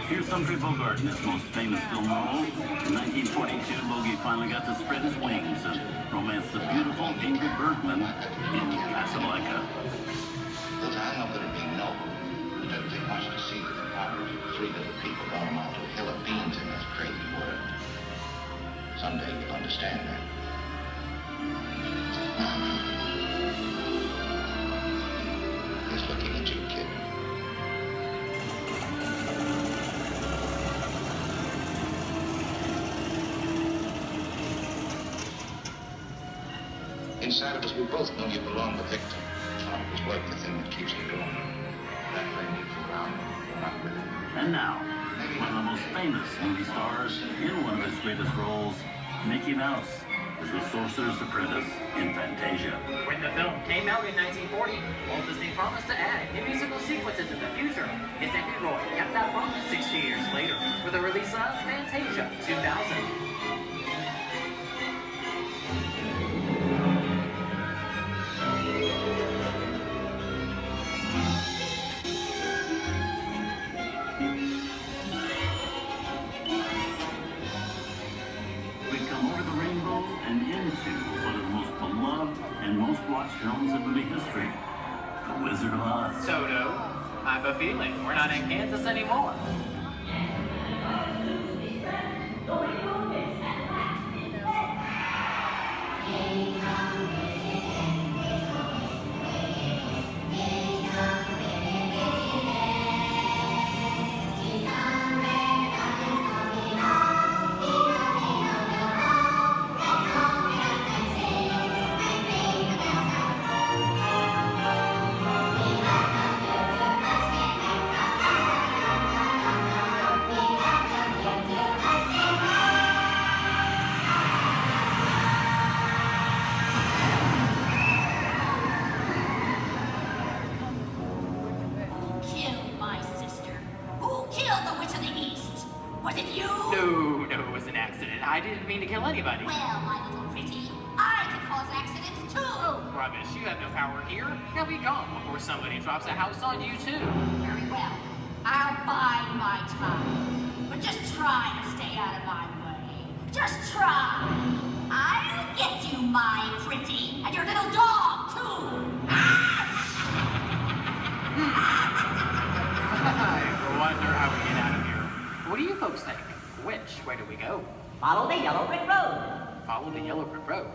Here's Humphrey Bogart in his most famous film role. In 1942, Bogey finally got to spread his wings and romance the beautiful Ingrid Bergman in Casablanca. Look, I know that it'd be noble, but it doesn't take much to see that the power of three little people don't amount to a hill of beans in this crazy world. Someday you'll understand that. Just looking at you, kid. Inside of us, we both know you belong to Victor. It was work, the thing that keeps you going. That thing moves around, you're not with it. And now, one of the most famous movie stars in one of his greatest roles, Mickey Mouse, as the Sorcerer's Apprentice in Fantasia. When the film came out in 1940, Walt Disney promised to add new musical sequences in the future. His nephew Roy kept that promise 60 years later with the release of Fantasia 2000. Films in movie history. The Wizard of Oz. Toto, I have a feeling we're not in Kansas anymore. I didn't mean to kill anybody. Well, my little pretty, I can cause accidents too. Oh, rubbish. You have no power here. You'll be gone before somebody drops a house on you, too. Very well. I'll bide my time. But just try to stay out of my way. Just try. I'll get you, my pretty. And your little dog, too. I wonder how we get out of here. What do you folks think? Which way do we go? Follow the yellow brick road. Follow the yellow brick road.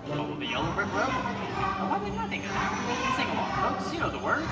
Follow the yellow brick road? Oh, why did I think of that? Sing along, folks. You know the words.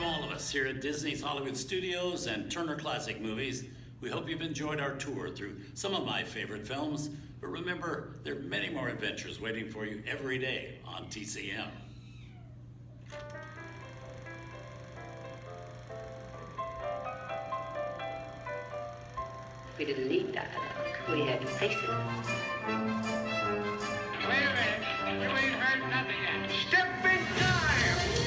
all of us here at Disney's Hollywood Studios and Turner Classic Movies, we hope you've enjoyed our tour through some of my favorite films. But remember, there are many more adventures waiting for you every day on TCM. We didn't need dialogue. We had faces. Wait a minute. You ain't heard nothing yet. Step in time!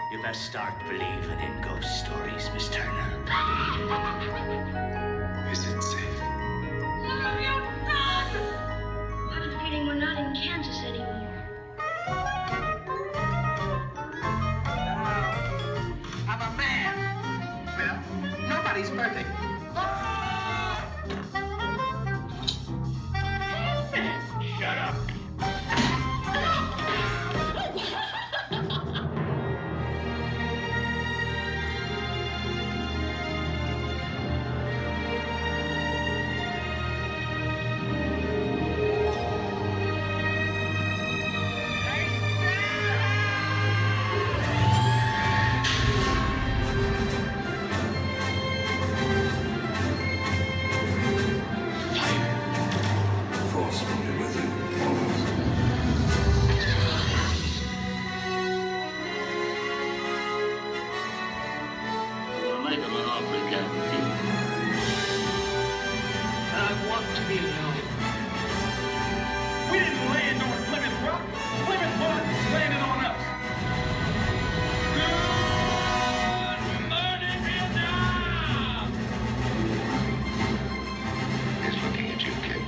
You best start believing in ghost stories, Miss Turner. Is it safe? I have a feeling we're not in Kansas anymore. I'm a man. Well, nobody's perfect. Shut up. Force will be with you We're making an offer, Captain. I want to be alone. We didn't land on Plymouth Rock. Plymouth Rock landed on us. Good morning, Vietnam! He's looking at you, kid.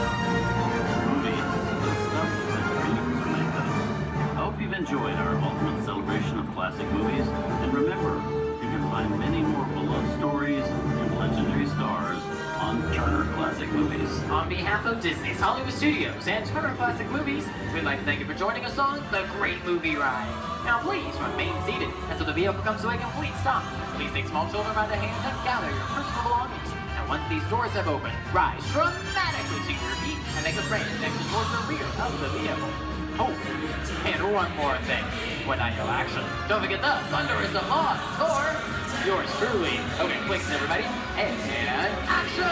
Movies, the stuff that dreams are made of. I hope you've enjoyed our ultimate celebration of classic movies. And remember, you can find many more beloved stories and legendary stars on Turner Classic Movies. On behalf of Disney's Hollywood Studios and Turner Classic Movies, we'd like to thank you for joining us on The Great Movie Ride. Now please remain seated until the vehicle comes to a complete stop. Please take small children by the hand and gather your personal belongings. And once these doors have opened, rise dramatically to your feet and make a frantic exit towards the rear of the vehicle. Oh, and one more thing. When I yell action, don't forget the thunder is the law score. Yours truly. Okay, clicks everybody. And action!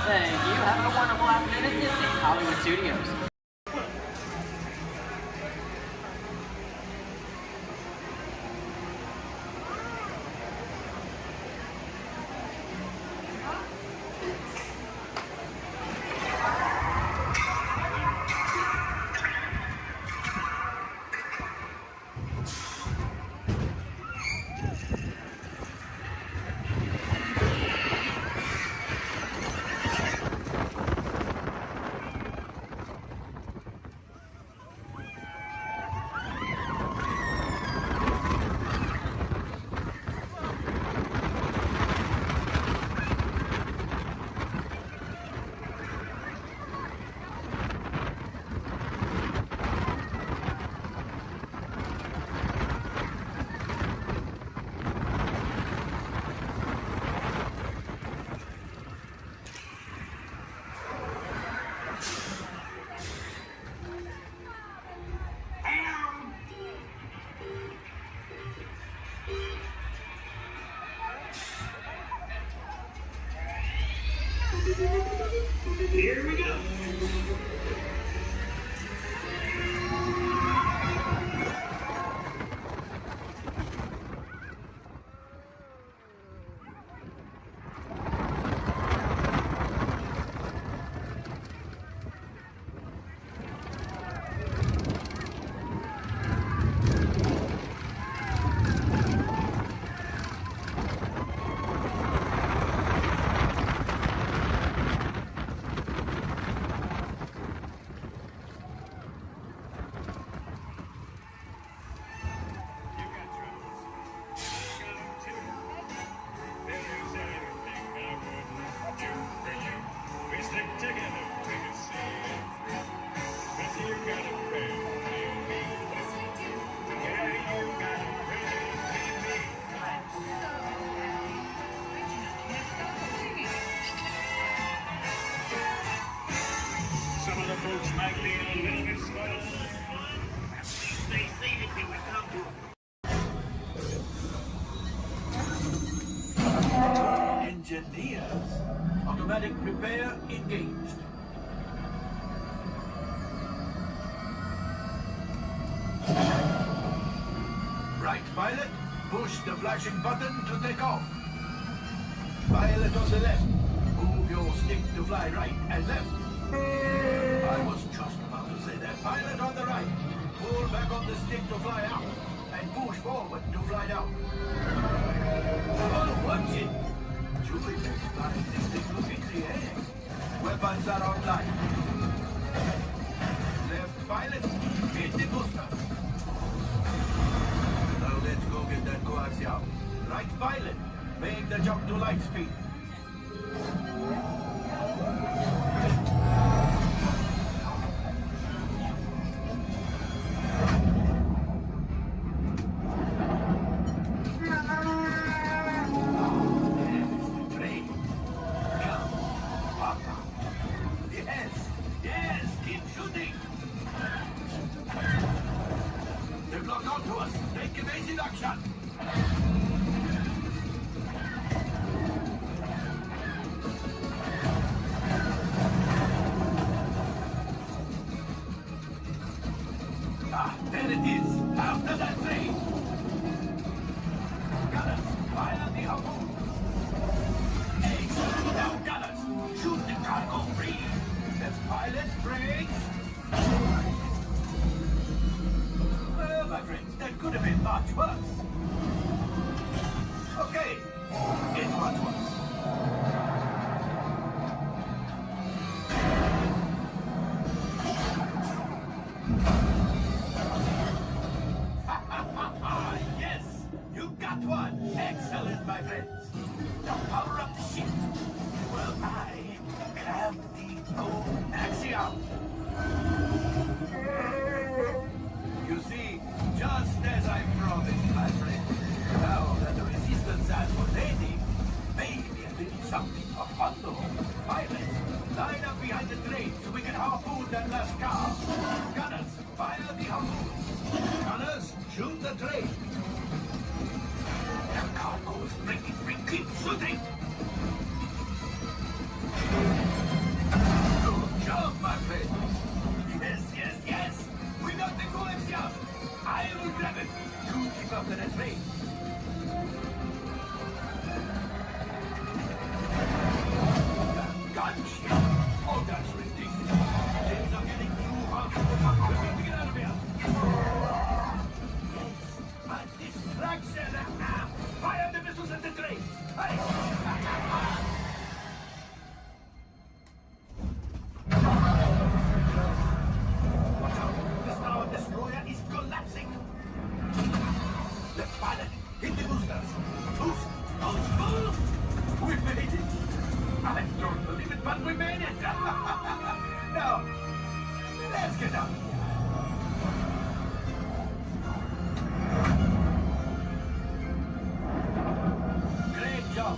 Thank you. Have a wonderful afternoon at Disney's Hollywood Studios. Here we go. Some of the folks might be a little bit slow. Stay seated till we come to engineers. Automatic repair engaged. Right, pilot. Push the flashing button to take off. Pilot on the left. Move your stick to fly right and left. I was just about to say that. Pilot on the right. Pull back on the stick to fly out. And push forward to fly down. Oh, watch it. Julie is flying this thing look in the air. Weapons are online. Left pilot. Hit the booster. Now let's go get that coaxium. Right pilot. Make the jump to light speed. There it is, after that train. Gunners, fire the harpoons. Excellent, now gunners, shoot the cargo free. Left pilot, brakes. Well, my friends, that could have been much worse. Okay, it's much worse. Yes, you got one. Excellent, my friends. Now power up the ship. Well, I have the old axiom. You see, just as I promised, my friend, now that the resistance has one landing, maybe a little something for Hondo. Pilots, line up behind the train so we can harpoon that last car. Gunners, fire the harpoon. Gunners, shoot the train. The cargo is breaking free. Keep shooting. Good job, my friends. Yes, yes, yes. We got the coaxium. I will grab it. You keep up to the train. Gunship. Oh, that's ridiculous. Things are getting too hot. We need to get out of here. A distraction! Fire the missiles at the train! Watch out! The Star Destroyer is collapsing! Left pilot, hit the boosters! Boost! Boost! We made it! I don't believe it, but we made it! Now, let's get out of here!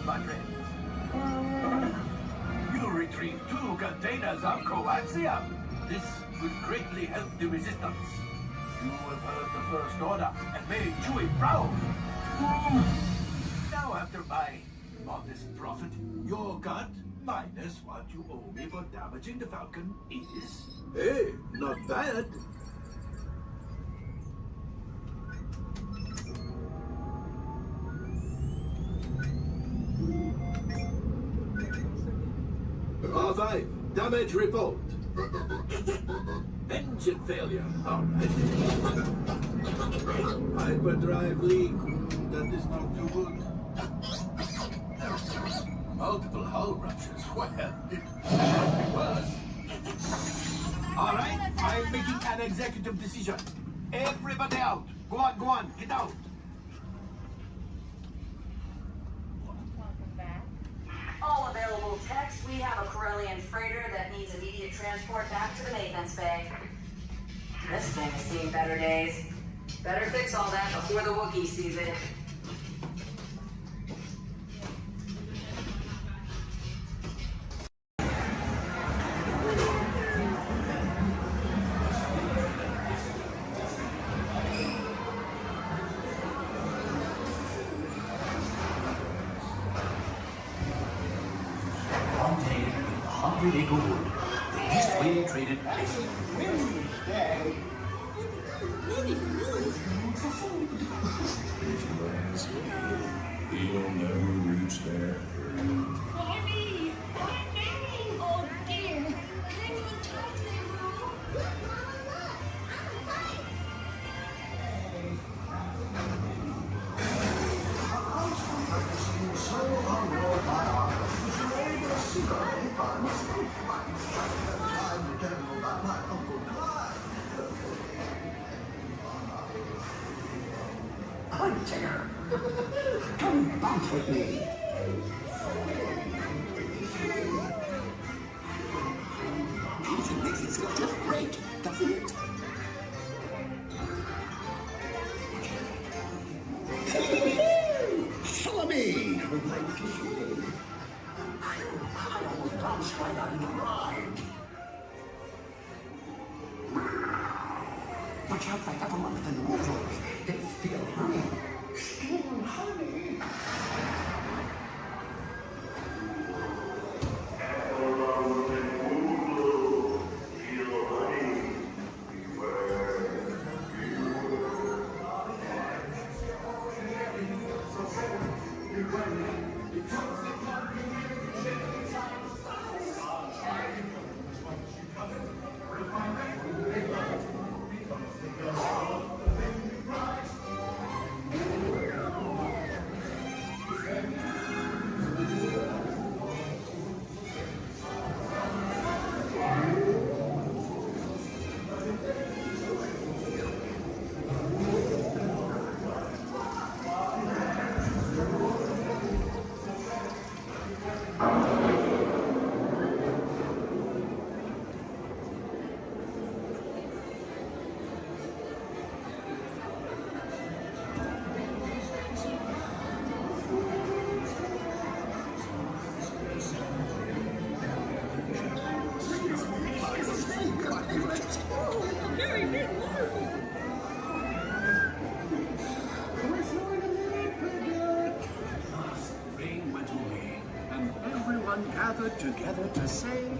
My friends. You retrieved 2 containers of coaxium. This will greatly help the resistance. You have heard the First Order and made Chewie proud. Now, after my modest profit, your cut minus what you owe me for damaging the Falcon is... Hey, not bad. R5, damage report. Engine failure. All right. Hyperdrive leak. That is not too good. Multiple hull ruptures. Well, it could be worse. All right, I'm making an executive decision. Everybody out. Go on, get out. All available techs, we have a Corellian freighter that needs immediate transport back to the maintenance bay. This thing has seen better days. Better fix all that before the Wookiee sees it. Acre wood. This way traded. He'll never reach there. Why me? Oh dear. Can't even talk to them, Hunter! Come bounce with me! Music makes you feel just great, doesn't it? Follow me! My little shade. I almost bounced right out of the ride. Watch out for Evermonth and Wolverine. They steal honey. Steal honey? Rain went away, and everyone gathered together to say,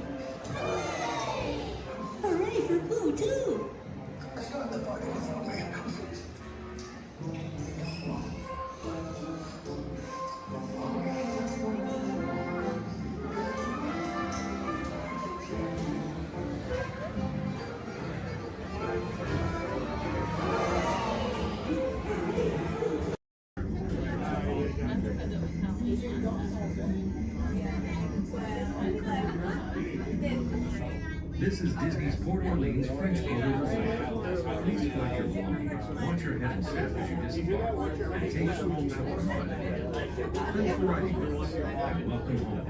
hooray for Boo, too! This is Disney's Port Orleans French Quarter Resort. Please collect your belongings, watch your head and step as you disembark, and take some home children on it. Thanks for riding with us, and welcome home.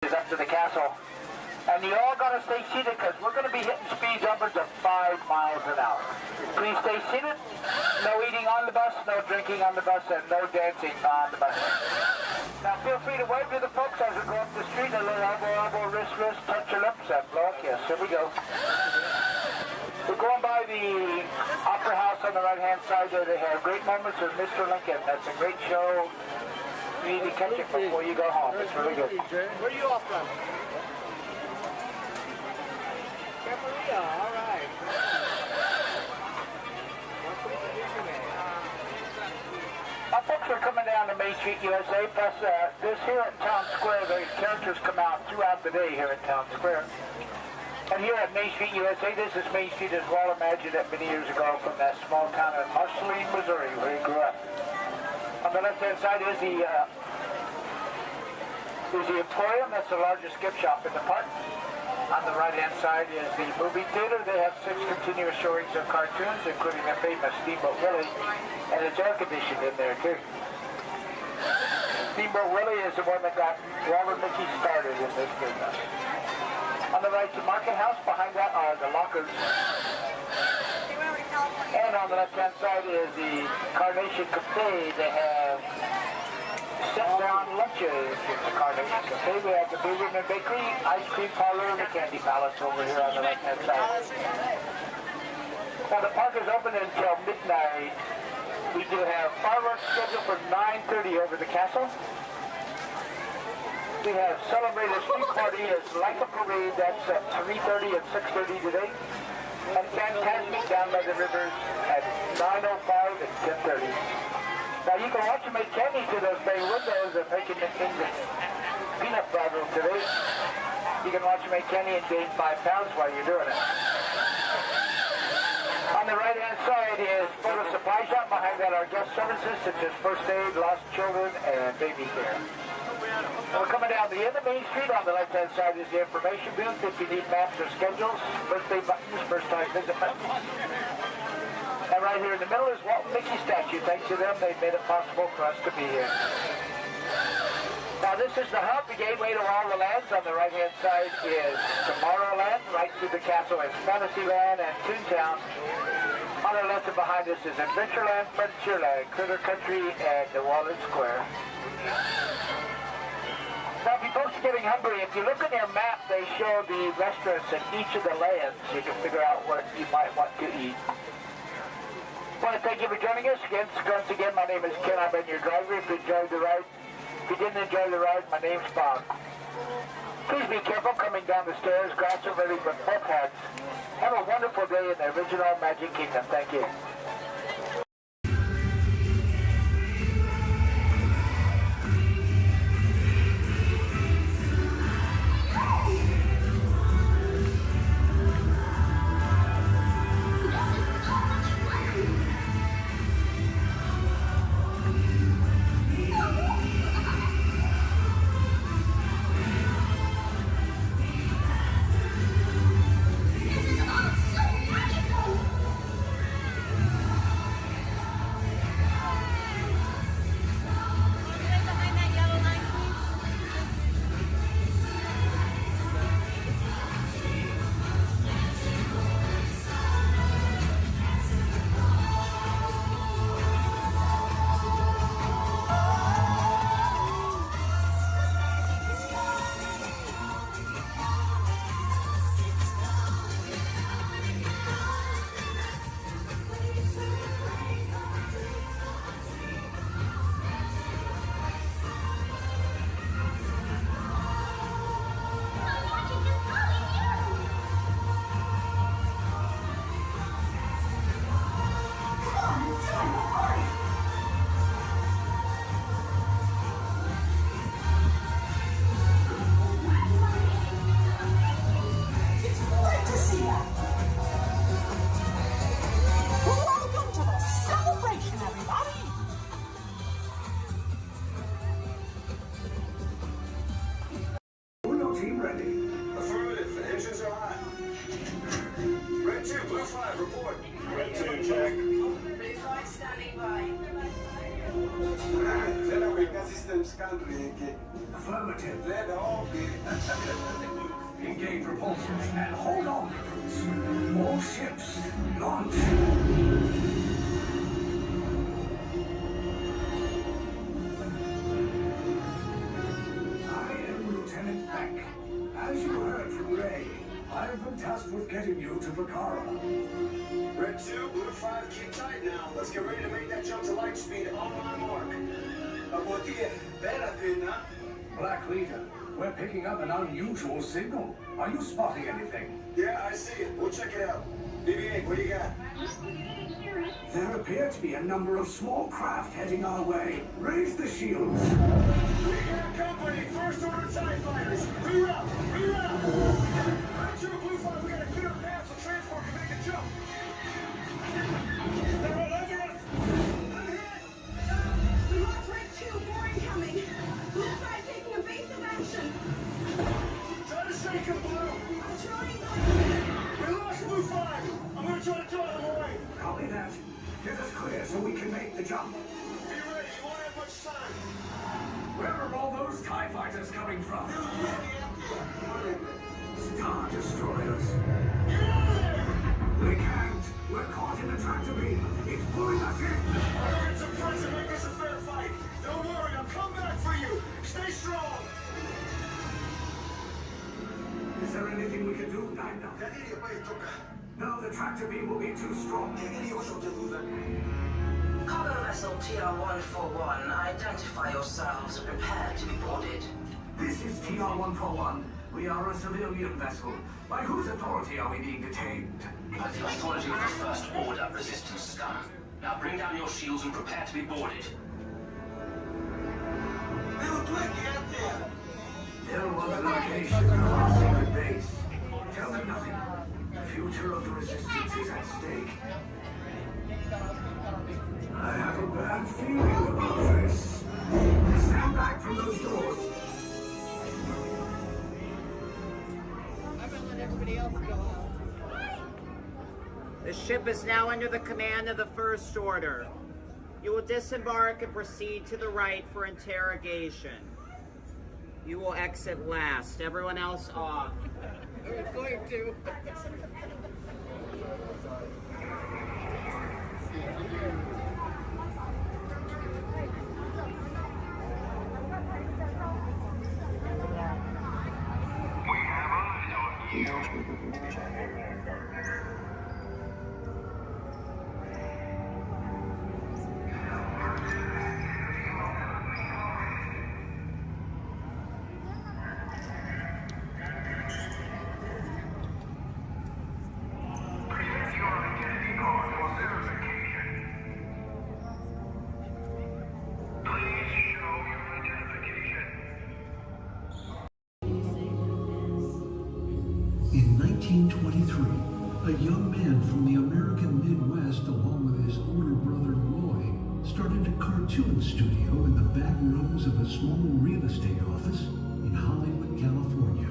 Is up to the castle, and you all got to stay seated because we're going to be hitting speeds upwards of 5 miles an hour. Please stay seated. No eating on the bus, no drinking on the bus, and no dancing on the bus. Now feel free to wave to the folks as we go up the street. A little elbow, wrist, touch your lips, and blow a kiss. Here we go. We're going by the Opera House on the right-hand side there. They have great moments with Mr. Lincoln. That's a great show. You need to catch it before you go home. It's really good. Where are you off from? Camarilla, all right. Our folks are coming down to Main Street, USA, plus this here at Town Square, the characters come out throughout the day here at Town Square. And here at Main Street, USA, this is Main Street as well. Imagined that many years ago from that small town in Marceline, Missouri, where he grew up. On the left-hand side is the Emporium. That's the largest gift shop in the park. On the right-hand side is the movie theater. They have 6 continuous showings of cartoons, including the famous Steamboat Willie, and it's air-conditioned in there, too. Steamboat Willie is the one that got Walt and Mickey started in this business. On the right, the market house. Behind that are the lockers. And on the left-hand side is the Carnation Cafe. They have sit-down lunches in the Carnation Cafe. We have the Blue Ribbon Bakery, Ice Cream Parlor, and the Candy Palace over here on the left-hand side. Now, the park is open until midnight. We do have fireworks scheduled for 9:30 over the castle. We have celebrated street party as like a parade. That's at 3:30 and 6:30 today. And Fantastic down by the rivers at 9:05 and 10:30. Now you can watch them make candy to those bay windows and making the peanut butter today. You can watch them make candy and gain 5 pounds while you're doing it. On the right-hand side is photo supply shop. Behind that are guest services such as first aid, lost children, and baby care. We're coming down the end of Main Street. On the left-hand side is the information booth. If you need maps or schedules, birthday buttons, first-time visit buttons. And right here in the middle is Walt and Mickey statue. Thanks to them, they've made it possible for us to be here. Now this is the hub, the gateway to all the lands. On the right-hand side is Tomorrowland. Right through the castle is Fantasyland and Toontown. On the left and behind us is Adventureland, Frontierland, Critter Country, and the Walnut Square. Now, if you folks are getting hungry, if you look at your map, they show the restaurants in each of the lands. You can figure out what you might want to eat. I want to thank you for joining us. Once again, my name is Ken. I've been your driver. If you enjoyed the ride, if you didn't enjoy the ride, my name's Bob. Please be careful coming down the stairs. Grass are ready for both hands. Have a wonderful day in the original Magic Kingdom. Thank you. Team ready. Affirmative. Engines are hot. Red 2, Blue 5, report. Red 2, check. Blue 5 standing by. Generating system scan reiki. Affirmative. Red okay. Engage repulsors and hold on, recruits. More ships. Launch. As you heard from Ray, I have been tasked with getting you to Vakara. Red 2, Blue 5, keep tight now. Let's get ready to make that jump to light speed on my mark. Black Leader, we're picking up an unusual signal. Are you spotting anything? Yeah, I see it. We'll check it out. BB-8, what do you got? There appear to be a number of small craft heading our way. Raise the shields. We got company. First order TIE fighters. Reroute. Red 2, Blue 5, we got a clear path so transport can make a jump. They're all over us. I'm hit. We lost Red 2, more incoming. Blue 5 taking evasive action. Try to shake him, Blue. I'm trying. We lost Blue 5. I'm gonna try to draw them away. Copy that. Get us clear so we can make the jump. Be ready. You won't have much time. Where are all those TIE fighters coming from? Star Destroyers. Get out of there! We can't. We're caught in a tractor beam. It's pulling us in. I'll get some friends and make this a fair fight. Don't worry, I'll come back for you. Stay strong. Is there anything we can do, Nine? No, the tractor beam will be too strong. Cargo vessel TR-141, identify yourselves and prepare to be boarded. This is TR-141. We are a civilian vessel. By whose authority are we being detained? By the authority of the First Order Resistance Scum. Now bring down your shields and prepare to be boarded. There was a location of our secret base. Tell them nothing. The future of the Resistance is at stake. I have a bad feeling about this. Stand back from those doors. I'm gonna let everybody else go out. The ship is now under the command of the First Order. You will disembark and proceed to the right for interrogation. You will exit last. Everyone else off. I was going to. In 1923, a young man from the American Midwest, along with his older brother Roy, started a cartoon studio in the back rooms of a small real estate office in Hollywood, California.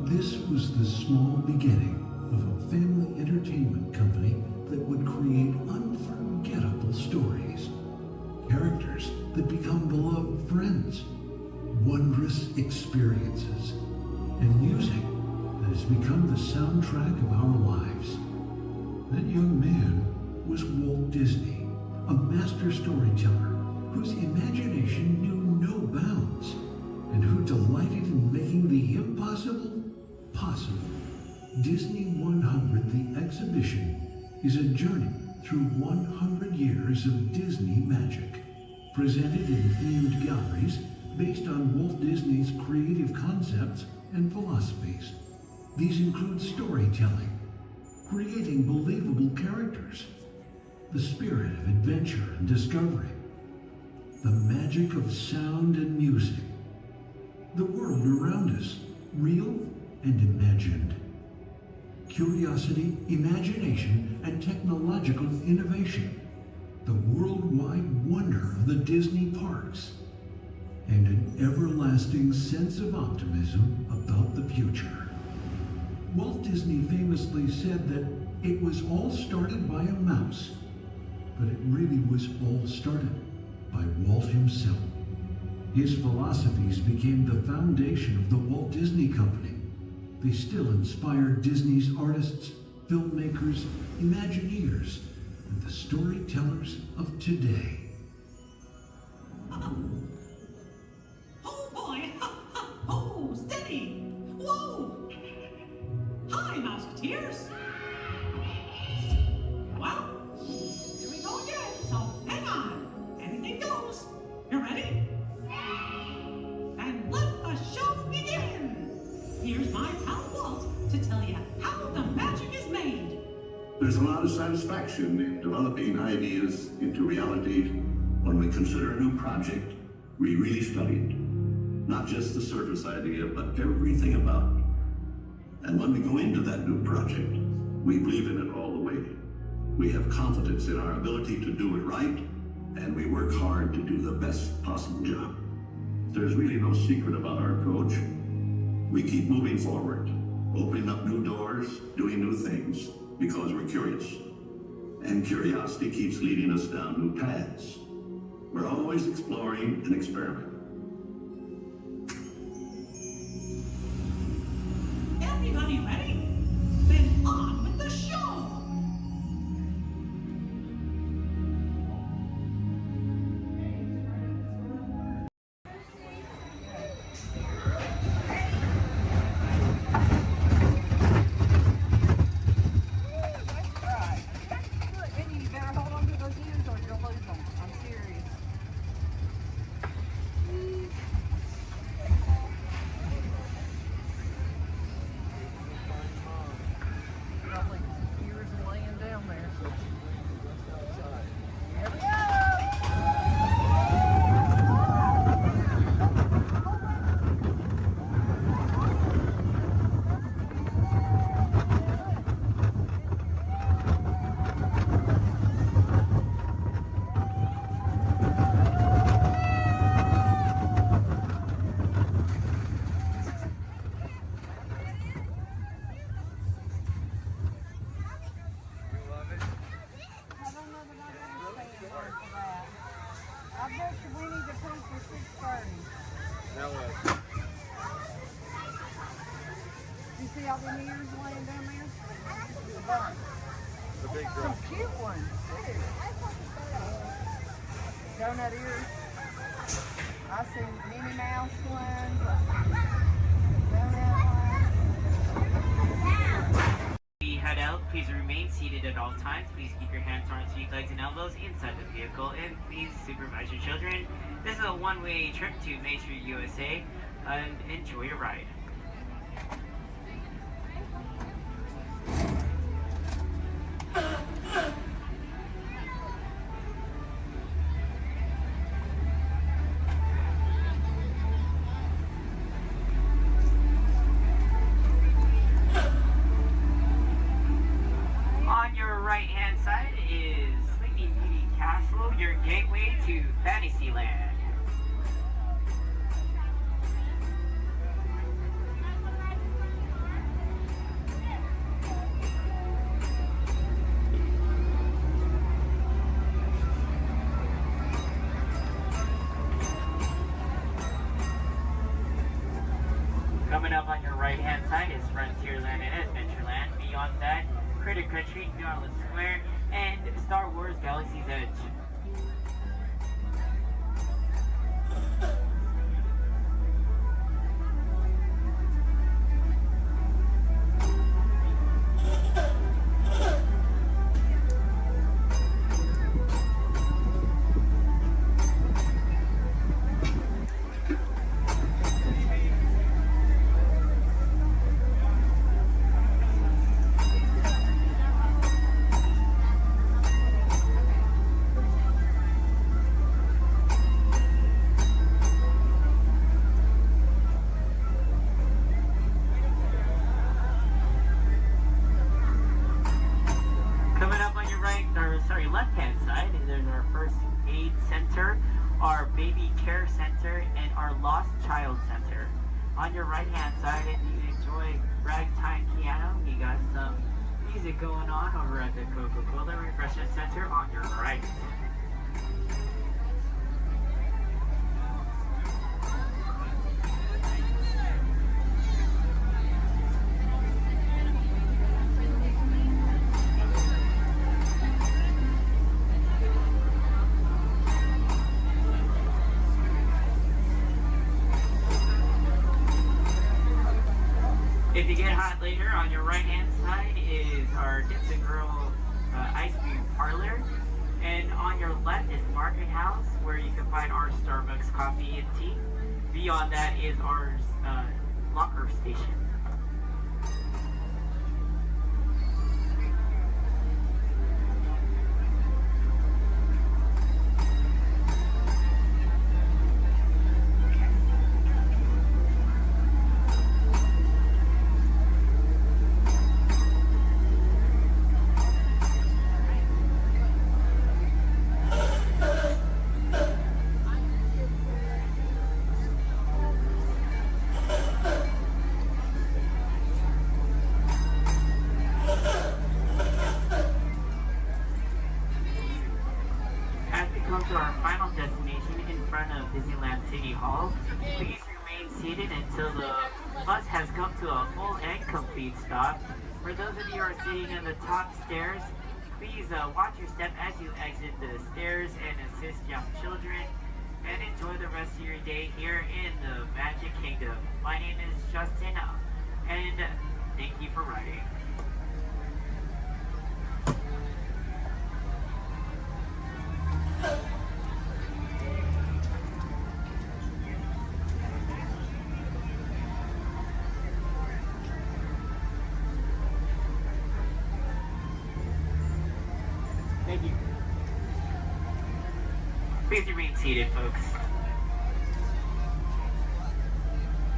This was the small beginning of a family entertainment company that would create unforgettable stories, characters that become beloved friends, wondrous experiences, and music that has become the soundtrack of our lives. That young man was Walt Disney, a master storyteller whose imagination knew no bounds and who delighted in making the impossible possible. Disney 100, the exhibition, is a journey through 100 years of Disney magic, presented in themed galleries based on Walt Disney's creative concepts and philosophies. These include storytelling, creating believable characters, the spirit of adventure and discovery, the magic of sound and music, the world around us, real and imagined, curiosity, imagination, and technological innovation, the worldwide wonder of the Disney parks, and an everlasting sense of optimism about the future. Walt Disney famously said that it was all started by a mouse, but it really was all started by Walt himself. His philosophies became the foundation of the Walt Disney Company. They still inspire Disney's artists, filmmakers, Imagineers, and the storytellers of today. Oh boy! Oh, steady! Whoa! Hi, Mouseketeers! Well, here we go again, so hang on. Anything goes. You ready? There's a lot of satisfaction in developing ideas into reality when we consider a new project we really studied. Not just the surface idea, but everything about it. And when we go into that new project, we believe in it all the way. We have confidence in our ability to do it right, and we work hard to do the best possible job. There's really no secret about our approach. We keep moving forward, opening up new doors, doing new things, because we're curious. And curiosity keeps leading us down new paths. We're always exploring and experimenting. Everybody ready? Then on with the show! See all the ears laying down there? The big drum. Some cute ones, too. Donut ears. I see Minnie Mouse ones. We head out. Please remain seated at all times. Please keep your hands on your legs and elbows inside the vehicle. And please supervise your children. This is a one-way trip to Main Street, USA. And enjoy your ride. On your right-hand side is Sleeping Beauty Castle, your gateway to Fantasyland. Coming up on your right-hand side is Frontierland and Adventureland. Beyond that, Critter Country, Garland Square, and Star Wars Galaxy's Edge. Coming up on your right, or sorry, left-hand side, there's our first aid center, our baby care center, and our lost child center. On your right-hand side, if you enjoy ragtime piano, you got some music going on over at the Coca-Cola Refreshment Center on your right. If you get hot later, on your right-hand side is our Dips and Grill ice cream parlor. And on your left is Market House, where you can find our Starbucks coffee and tea. Beyond that is our locker station. the bus has come to a full and complete stop. For those of you who are sitting in the top stairs, please watch your step as you exit the stairs and assist young children. And enjoy the rest of your day here in the Magic Kingdom. My name is Justin, and thank you for riding. Thank you. Please remain seated, folks.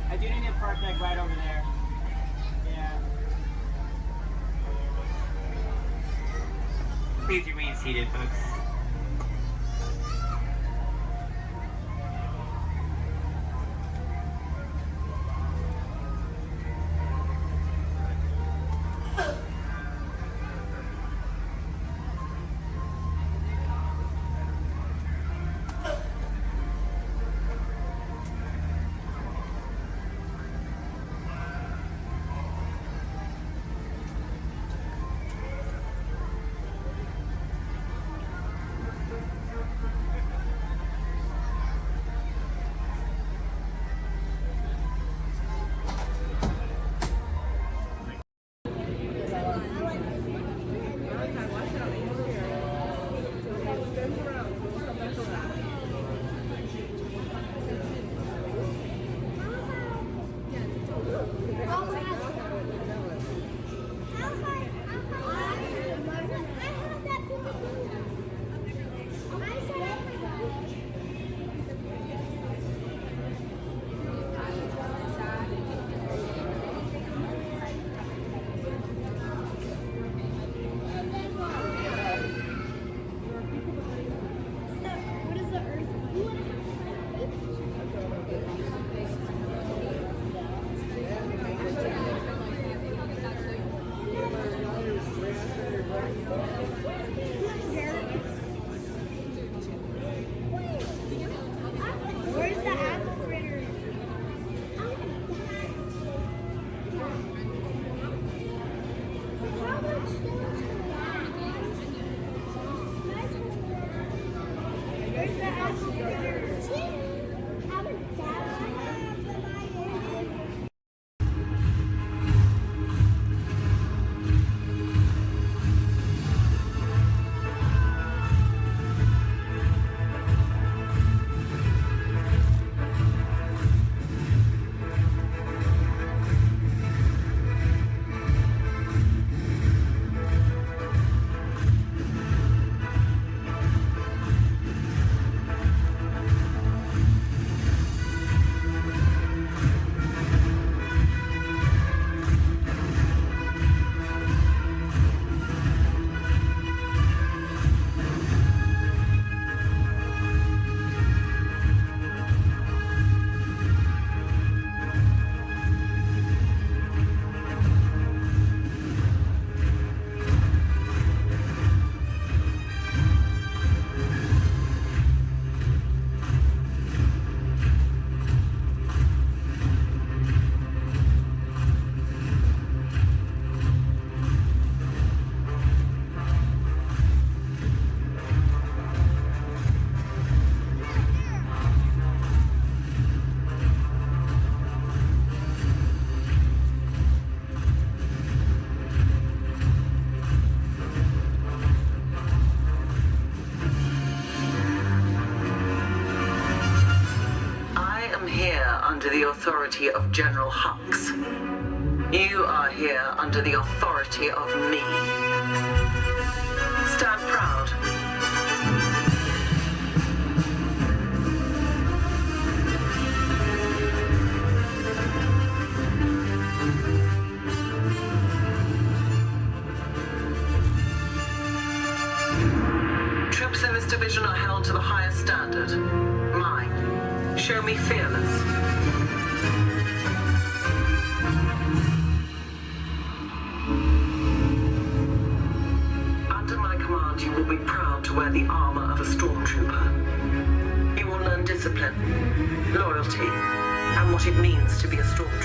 I do need a park deck right over there. Yeah. Please remain seated, folks. Under the authority of General Hux. You are here under the authority of me. Stand proud. Troops in this division are held to the highest standard. Mine. Show me fearless. You will be proud to wear the armor of a stormtrooper. You will learn discipline, loyalty, and what it means to be a stormtrooper.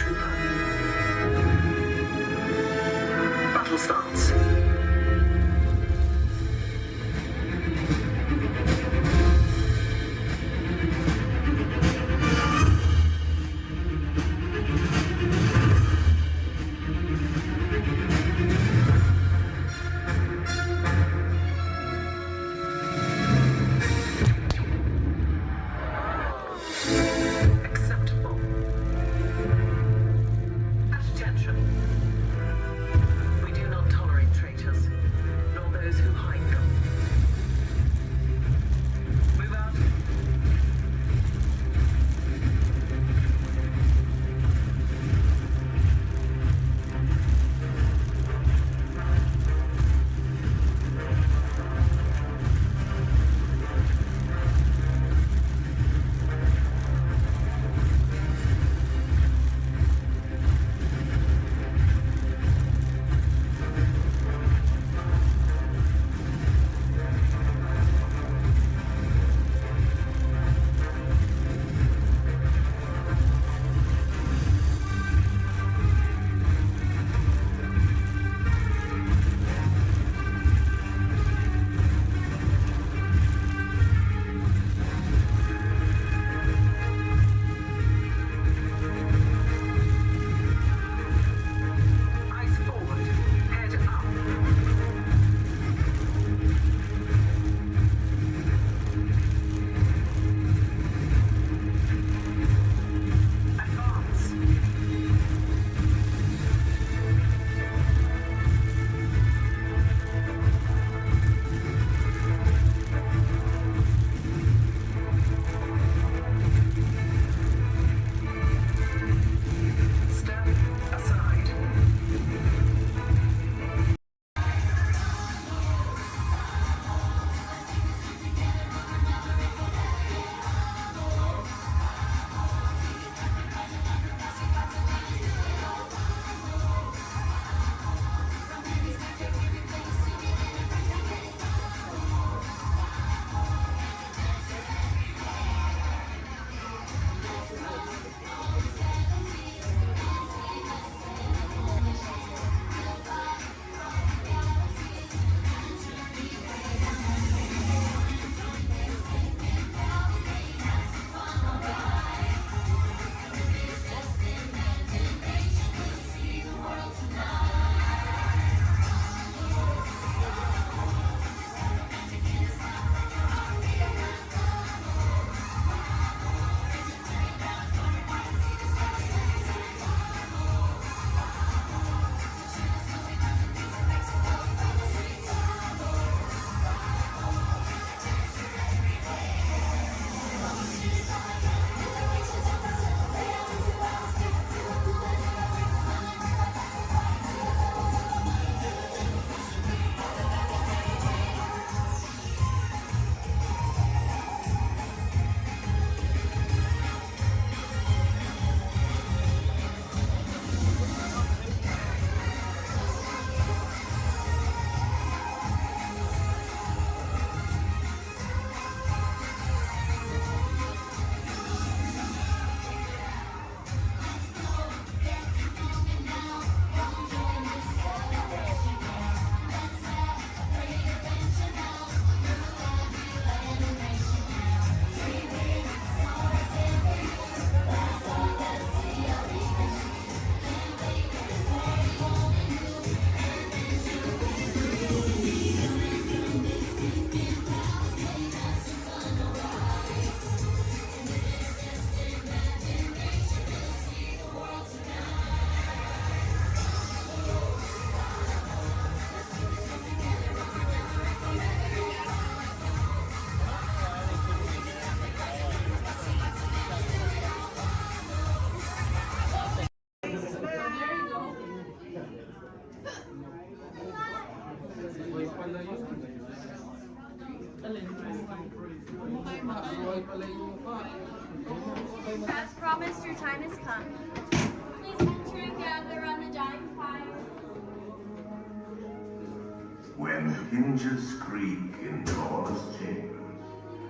hinges creak in doorless chambers,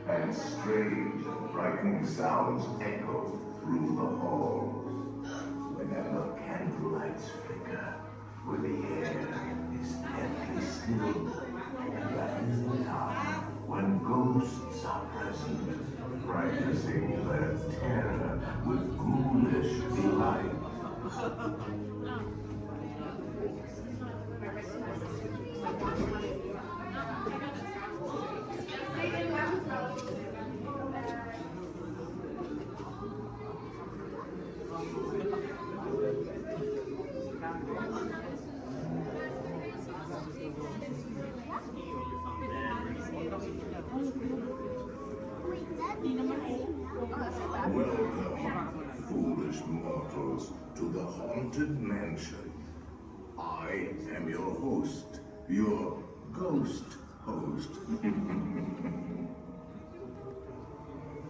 and strange and frightening sounds echo through the halls. Whenever candlelights flicker, where the air is deadly still, that is the time when ghosts are present, practicing their terror with ghoulish delight. Welcome, foolish mortals, to the Haunted Mansion. I am your host, your ghost host.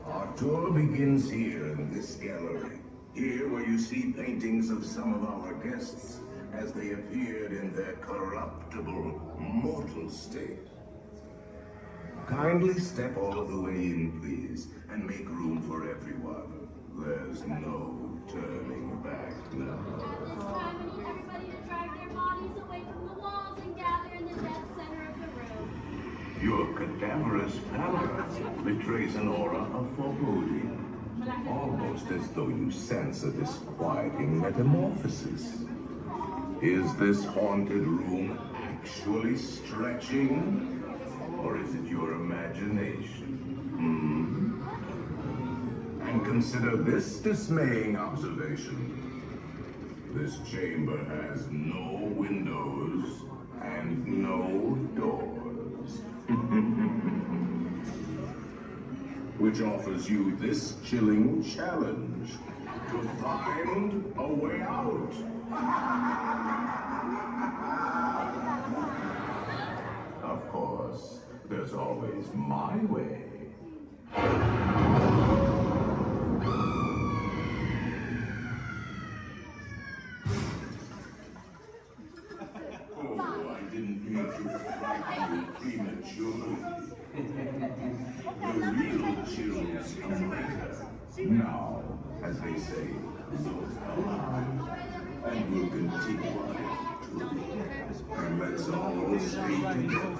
Our tour begins here in this gallery. Here where you see paintings of some of our guests as they appeared in their corruptible, mortal state. Kindly step all the way in, please, and make room for everyone. There's no turning back now. At this time, I need everybody to drag their bodies away from the walls and gather in the dead center of the room. Your cadaverous pallor betrays an aura of foreboding, almost as though you sense a disquieting metamorphosis. Is this haunted room actually stretching? Or is it your imagination? And consider this dismaying observation. This chamber has no windows and no doors. Which offers you this chilling challenge to find a way out. Of course, there's always my way. Oh, I didn't mean to frighten you prematurely. The real chills come later. Now, as they say, those come on. And we'll continue on it too. And let's all stay together.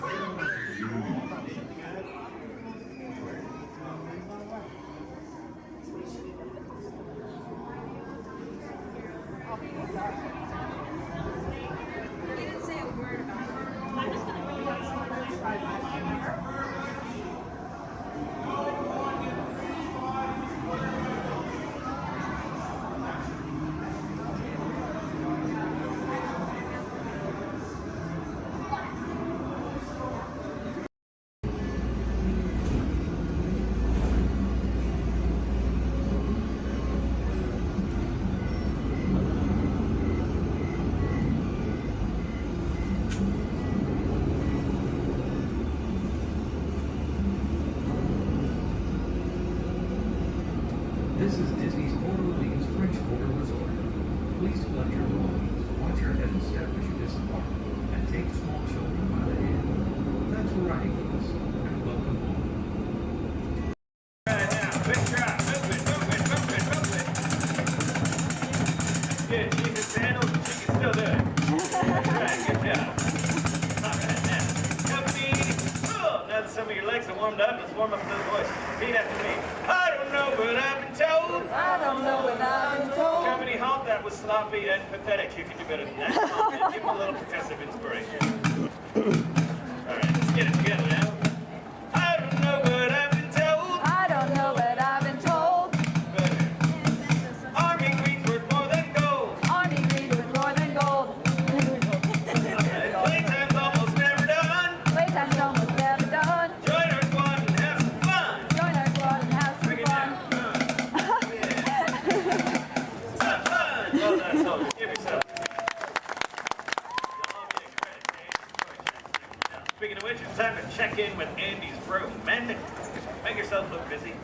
This is Disney's Port Orleans French Quarter Resort. Please collect your belongings, watch your head and step as you disembark, and take small children by the hand. Thanks for riding with us, and welcome home. Right now, big drop, move it. Good, keep his handles, she can still do it. Right, good job. All right, now, company. Oh, now that some of your legs are warmed up, let's warm up those voices. Repeat after me. I don't know, but I've been told. I don't know, but I've been told. Company, halt, that was sloppy and pathetic. You can do better than that. Come on, man, give him a little progressive inspiration. All right, let's get it together now. I don't know, but I've been told. I don't know, but I've been told. Army green's worth more than gold. Army green's worth more than gold. Playtime's almost never done. Playtime's almost never done. Join our squad and have some fun. Join our squad and have some fun. Have fun. Well done, soldiers. Give yourself. Speaking of which, it's time to check in with Andy's room. Men, make yourselves look busy.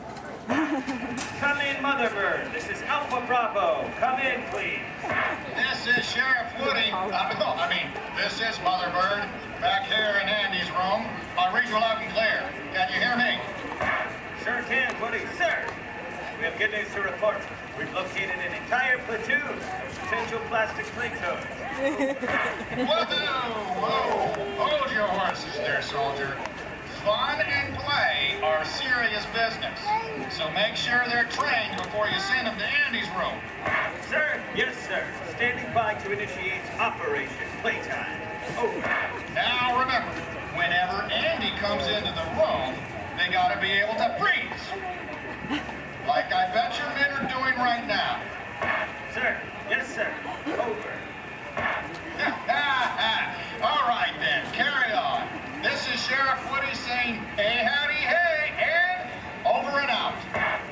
Come in, Motherbird. This is Alpha Bravo. Come in, please. Yes, is Sheriff Woody. This is Mother Bird. Back here in Andy's room. I'll read you loud and clear. Can you hear me? Sure can, Woody. Sir, we have good news to report. We've located an entire platoon of potential plastic play toys. Whoa! Hold your horses there, soldier. Fun and play are serious business. So make sure they're trained before you send them to Andy's room. Sir? Yes, sir. Standing by to initiate Operation Playtime. Over. Now remember, whenever Andy comes into the room, they gotta be able to freeze. Like I bet your men are doing right now. Sir? Yes, sir. Over. All right then, carry on. This is Sheriff Woody saying, hey, howdy, hey, and over and out.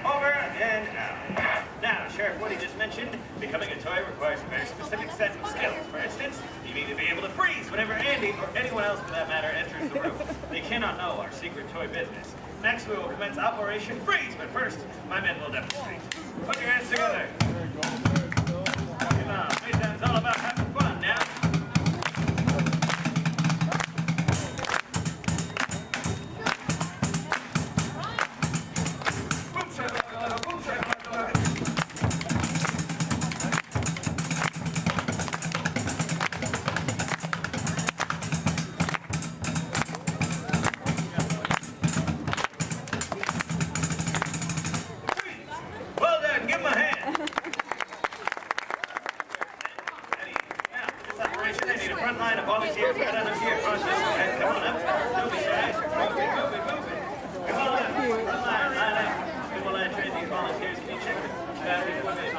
Over and out. Now, Sheriff Woody just mentioned becoming a toy requires a very specific set of skills. For instance, you need to be able to freeze whenever Andy, or anyone else for that matter, enters the room. They cannot know our secret toy business. Next, we will commence Operation Freeze, but first, my men will demonstrate. Put your hands together. Come on, Playtime's all about having fun now. Well done, give him a hand. This operation, I need a front line of volunteers right on up here. Come on up. Don't be shy. Move it. Come on up. Front line up. Then we'll train these volunteers. Can you check the battery equipment?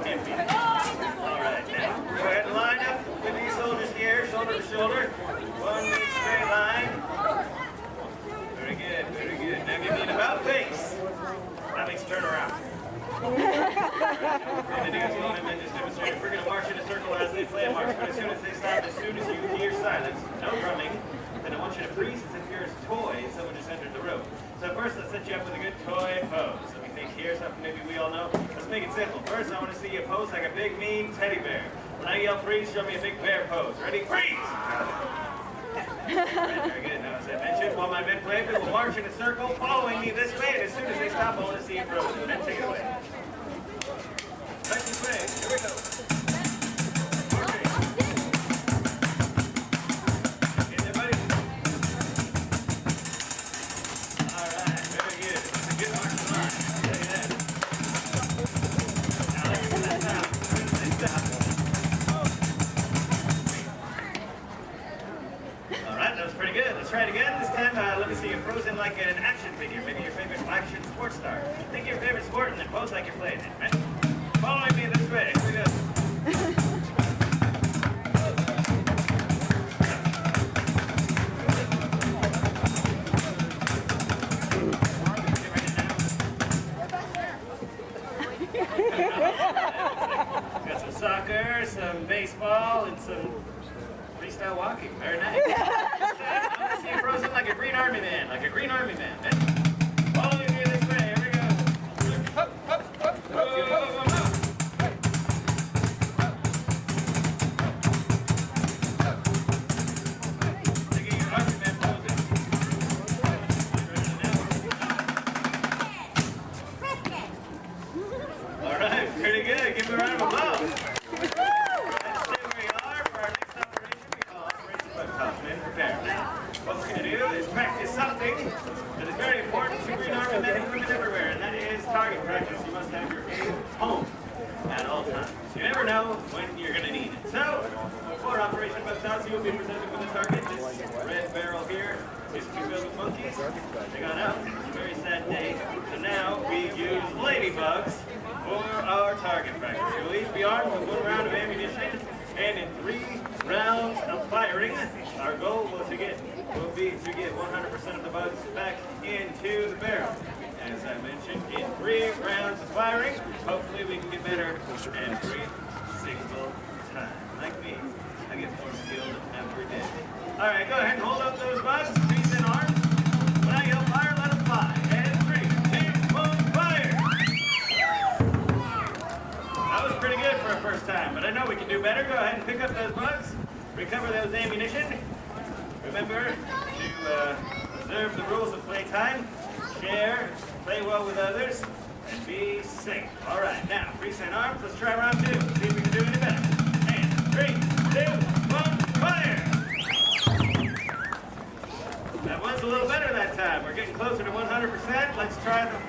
Empty. All right, now go ahead and line up with these soldiers here, shoulder to shoulder. One big straight line. Very good. Now give me an about face. That makes turn around. We're going to march in a circle as they play a march, but as soon as they stop, as soon as you hear silence, no drumming, then I want you to freeze as if you're a toy and someone just entered the room. So first, let's set you up with a good toy pose. Let me think here, something maybe we all know. Let's make it simple. First, I want to see you pose like a big, mean teddy bear. When I yell freeze, show me a big bear pose. Ready? Freeze! Very good. Now, as I mentioned, while my men play, we will march in a circle, following me this way, and as soon as they stop, I want to see you frozen. Men, take it away. Back this way. Here we go. Get everybody. All right. Very good. It's a good march line. Look at that. Now, let's get that down. As soon as they stop. All right, that was pretty good. Let's try it again. This time, let me see you frozen like an action figure. Maybe your favorite action sports star. Think your favorite sport and then pose like you're playing it, right? Following me this way. Here we go. Got some soccer, some baseball, and some freestyle walking. Very nice. I want to see you frozen like a green army man. Following me this way. Here we go. Up. All right, pretty good. Give me a round of applause. Let's stay where we are for our next operation. We call Operation Bug Men Prepare. Now, what we're going to do is practice something that is very important to Green Army men and women everywhere, and that is target practice. You must have your aim home at all times. You never know when you're going to need it. So, for Operation Bug you will be presented with a target. This red barrel here is too filled with monkeys. They got out. It's a very sad day. So now we use ladybugs for our target practice. You'll each be armed with 1 round of ammunition, and in 3 rounds of firing, our goal will be to get 100% of the bugs back into the barrel. As I mentioned, in 3 rounds of firing, hopefully we can get better every single time. Like me, I get more skilled every day. All right, go ahead and hold up those bugs. Trees in arms. When I yell fire, let them fly. And 3, 2, 1, fire! That was pretty good for a first time, but I know we can do better. Go ahead and pick up those bugs, recover those ammunition. Remember to observe the rules of playtime, share, play well with others, and be safe. All right, now, Precinct Arms, let's try round 2. See if we can do any better. And 3, 2, 1, fire! That was a little better that time. We're getting closer to 100%. Let's try the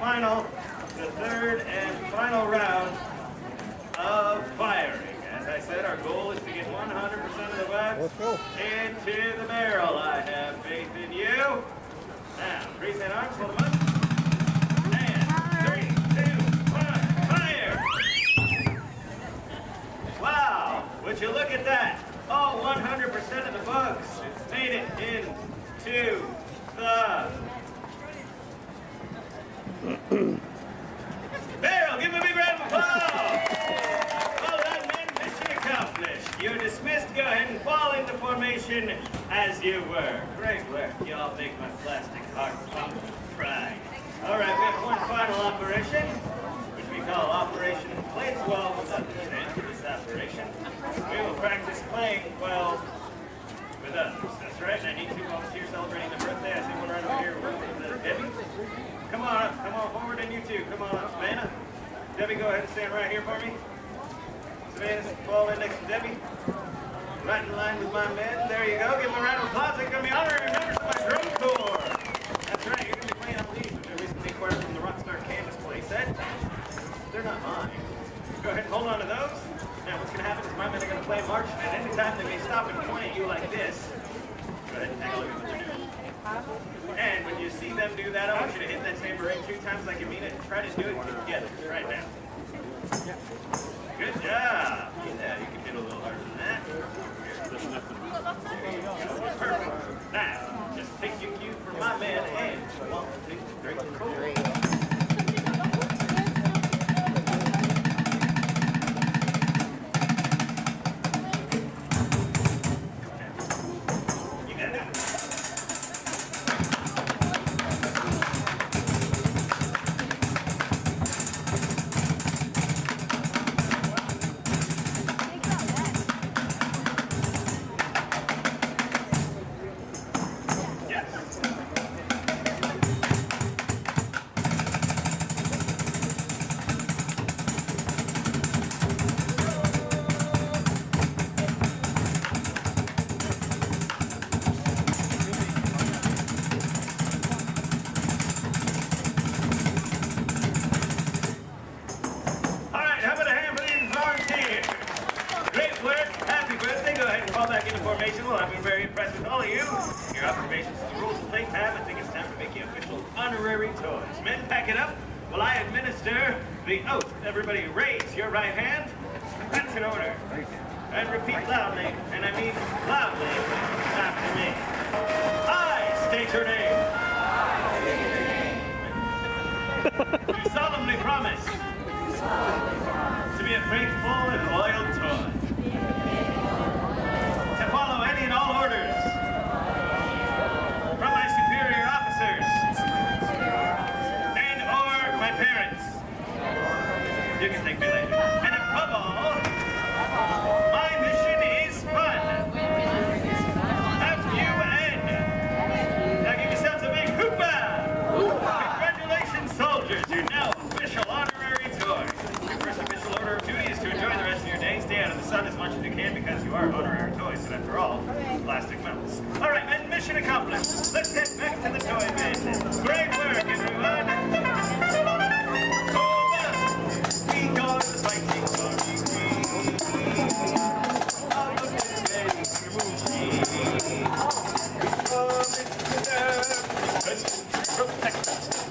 third and final round of firing. As I said, our goal is to get 100% of the bugs into the barrel. I have faith in you. Now, Precinct Arms, hold them up. And 3, 2, 1, fire! Wow, would you look at that? All 100% of the bugs made it into the barrel. Give him a big round of applause. Well done, men. Mission accomplished. You're dismissed. Go ahead and fall into formation as you were. Great work. You all make my plastic heart pump cry. All right, we have one final operation, which we call Operation Play 12 with others. And for this operation, we will practice playing 12 with others. That's right. And I need 2 volunteers celebrating their birthday. I see one right over here with Debbie. Come on forward, and you too. Come on up, Savannah. Debbie, go ahead and stand right here for me. Savannah, fall in next to Debbie. Right in line with my men. There you go. Give them a round of applause. They're going to be honorary members of my drum corps. That's right. You're going to be playing on these, which I recently acquired from the Rockstar Canvas playset. They're not mine. Go ahead and hold on to those. Now, what's going to happen is my men are going to play march, and any time they may stop and point at you like this, go ahead and take a look at what they're doing. And when you see them do that, I want you to hit that tambourine 2 times like you mean it. Try to do it together right now. Good job. Yeah, you can hit a little harder than that. There you go. Perfect. Now, just take your cue from my man and 1, 2, 3, 4. Well, I've been very impressed with all of you. Your observations of the rules of playtime. I think it's time to make you official honorary toys. Men, pack it up while I administer the oath. Everybody raise your right hand. That's in order. And repeat loudly, and I mean loudly, after me. I state your name. You solemnly promise to be a faithful and loyal toy. To follow any and all orders from my superior officers and or my parents. You can thank me later. And above all, my mission is fun. F-U-N. Now give yourselves a big hoopah! Congratulations, soldiers. You're now official honorary toys. Your first official order of duty is to enjoy the rest of your day. Stay out of the sun as much as you can because you are honorary toys, and after all, plastic melts. All right, men, mission accomplished. Let's head back to the toy bin. Great work, everyone.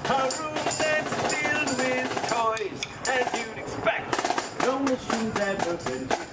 A room that's filled with toys, as you'd expect. No machine's ever been before.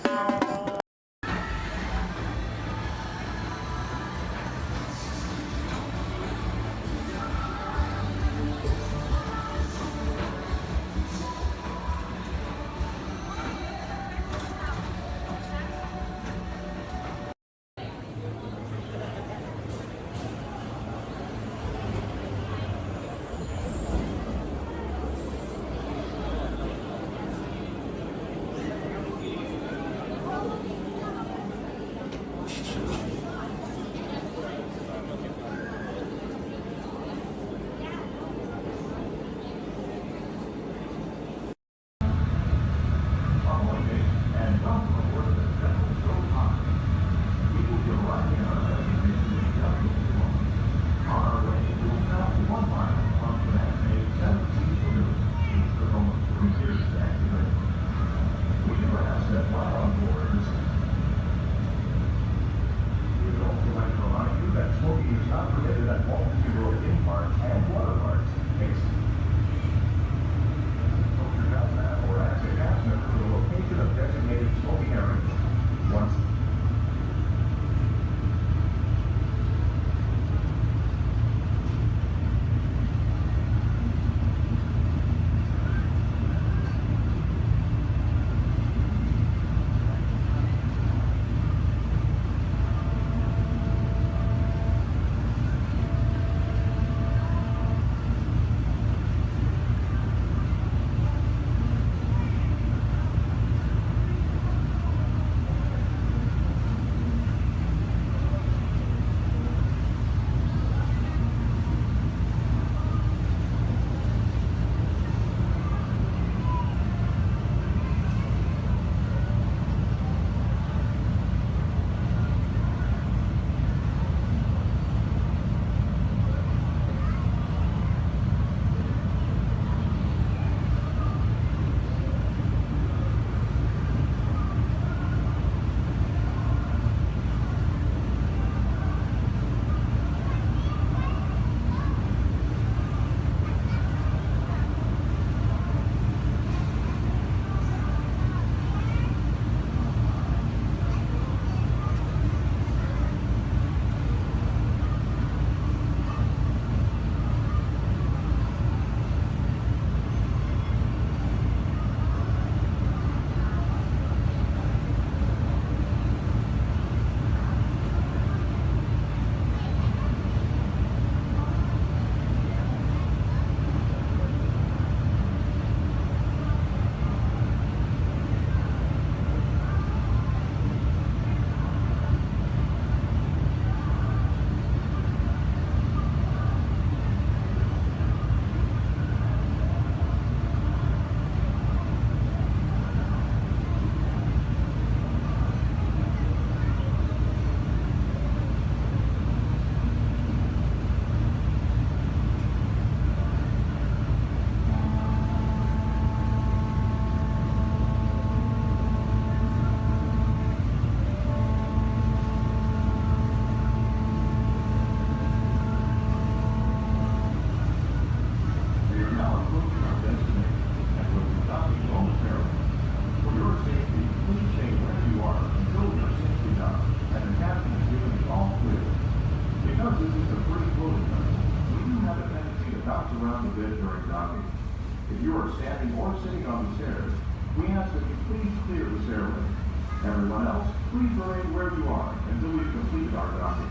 If you are standing or sitting on the stairs, we ask that you please clear the stairway. Everyone else, please remain where you are until we've completed our docking.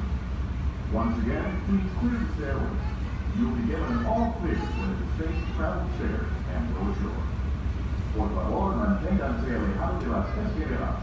Once again, please clear the stairway. You'll be given an all clear when it is safe to travel stairs and go ashore. Por favor, manténganse alejados de las escaleras.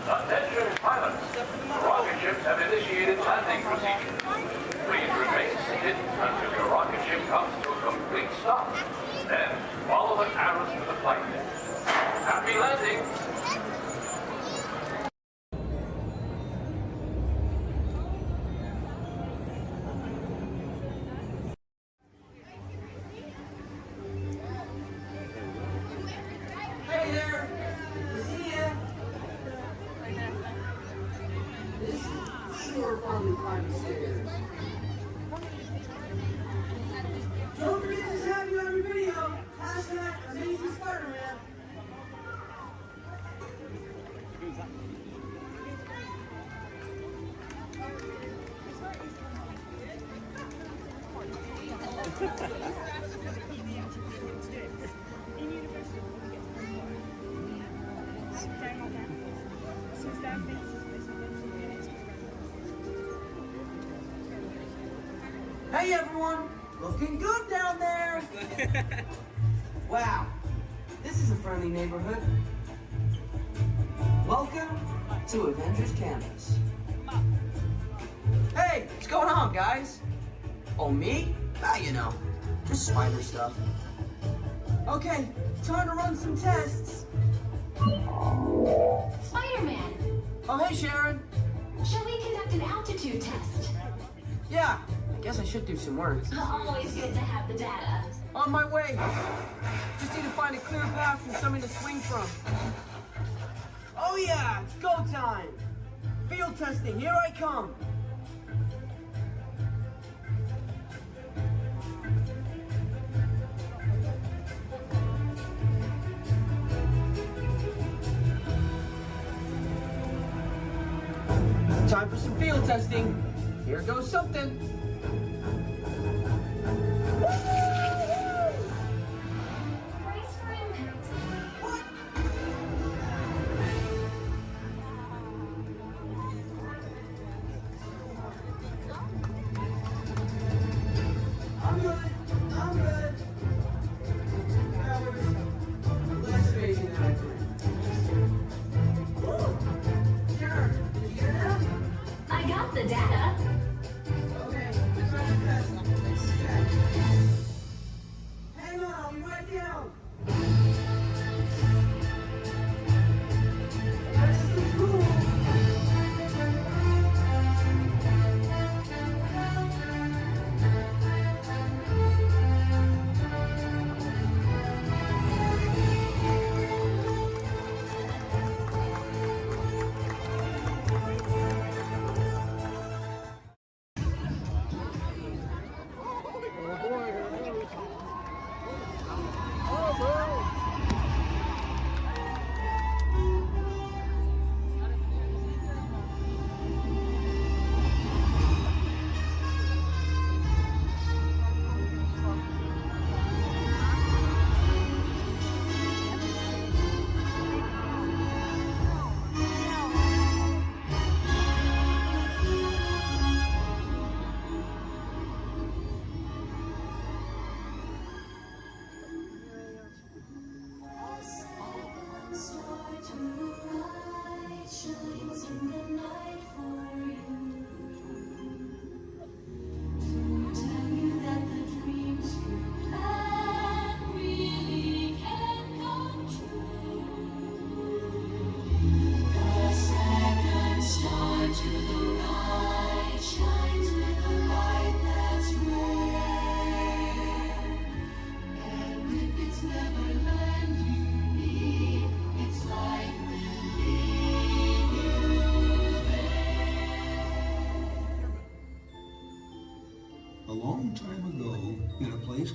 Attention pilots, rocket ships have initiated landing procedures. Please remain seated until your rocket ship comes to a complete stop. Then follow the arrows to the flight deck. Happy landing! Hey there! See ya! This is sure fun to climb the stairs. Don't forget to tag you on your video. # Amazing Spider-Man. Hey everyone! Looking good down there! Wow, this is a friendly neighborhood. Welcome to Avengers Campus. Hey, what's going on, guys? Oh, me? Ah, you know, just spider stuff. Okay, time to run some tests. Spider-Man, Oh, hey, Sharon. shall we conduct an altitude test? Yeah, I guess I should do some work. Always good to have the data. On my way. Just need to find a clear path and something to swing from. Oh yeah, it's go time. Field testing, here I come. Time for some field testing. Here goes something. Brace for impact. I'm good. I'm good. That was less amazing than I thought. Woo! Sure. Did you get that? I got the data. Okay.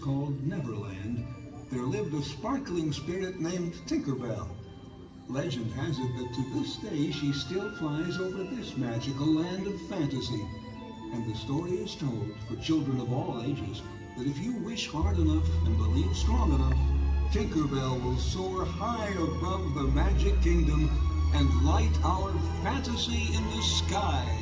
called Neverland, there lived a sparkling spirit named Tinkerbell. Legend has it that to this day she still flies over this magical land of fantasy. And the story is told for children of all ages that if you wish hard enough and believe strong enough, Tinkerbell will soar high above the magic kingdom and light our fantasy in the sky.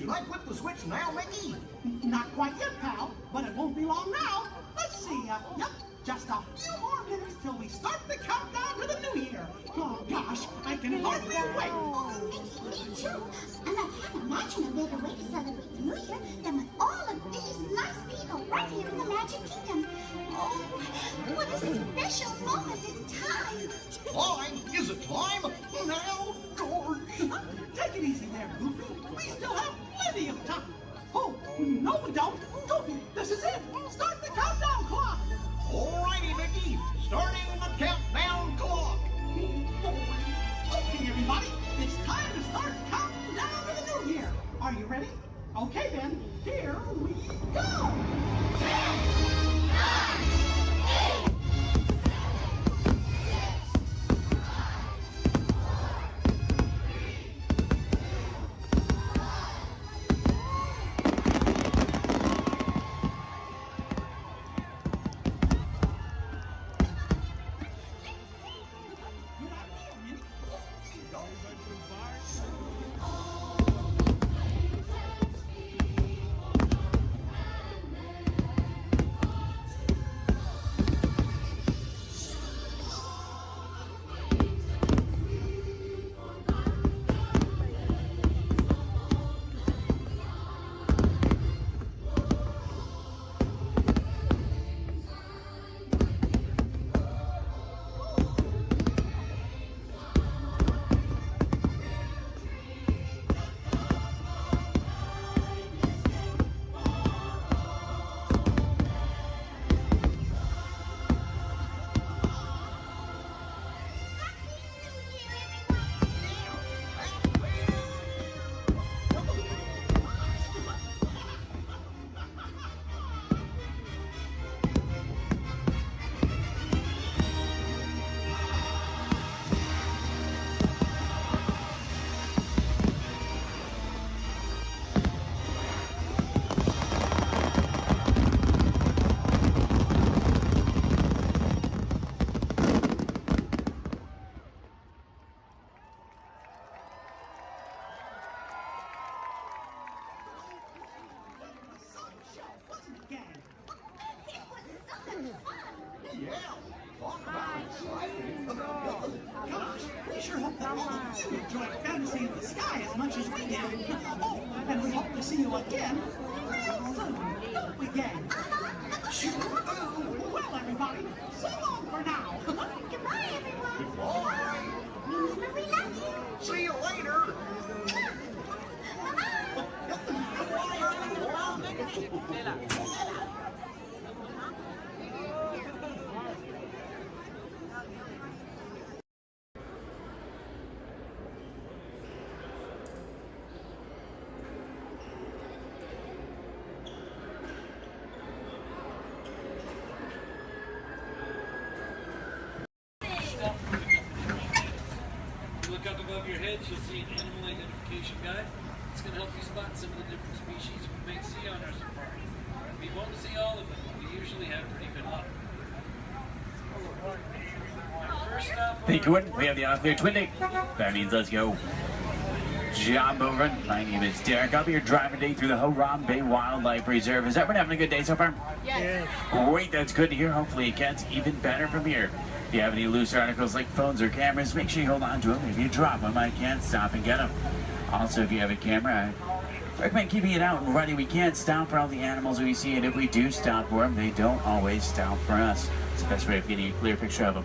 you like flip the switch now, Mickey? Not quite yet, pal, but it won't be long now. Let's see, yep, just a few more minutes till we start the countdown to the new year. Oh gosh, I can hardly wait. Oh, Mickey, me too. And I can't imagine a better way to celebrate the new year than with all of these nice people right here in the Magic Kingdom. Oh, what a special moment in time. Time? Is it time? Now, George. Take it easy there, Goofy. We still have plenty of time. Oh, no we don't. Goofy, this is it. Start the countdown clock. Alrighty, Mickey. Starting the countdown clock. Okay, everybody. It's time to start counting down to the new year. Are you ready? Okay, then. Here we go. 10, 9, 8. Gosh, we sure hope that all of you enjoyed Fantasy in the Sky as much as we did. Oh, and we hope to see you again real soon, don't we, gang? Sure do. Well, everybody, so long for now. Goodbye, everyone. Goodbye. Remember, we love you. See you later. Look up above your heads, you'll see an animal identification guide. It's going to help you spot some of the different species we may see on our safari. We won't see all of them, but we usually have pretty good luck. Our first stop. Thank you, we have the off-clear twin day. That means let's go. Job over. My name is Derek. I'll be your driver today through the Harambe Wildlife Reserve. Is everyone having a good day so far? Yes. Great, that's good to hear. Hopefully it gets even better from here. If you have any loose articles like phones or cameras, make sure you hold on to them. If you drop them, I can't stop and get them. Also, if you have a camera, I recommend keeping it out and ready. We can't stop for all the animals we see, and if we do stop for them, they don't always stop for us. It's the best way of getting a clear picture of them.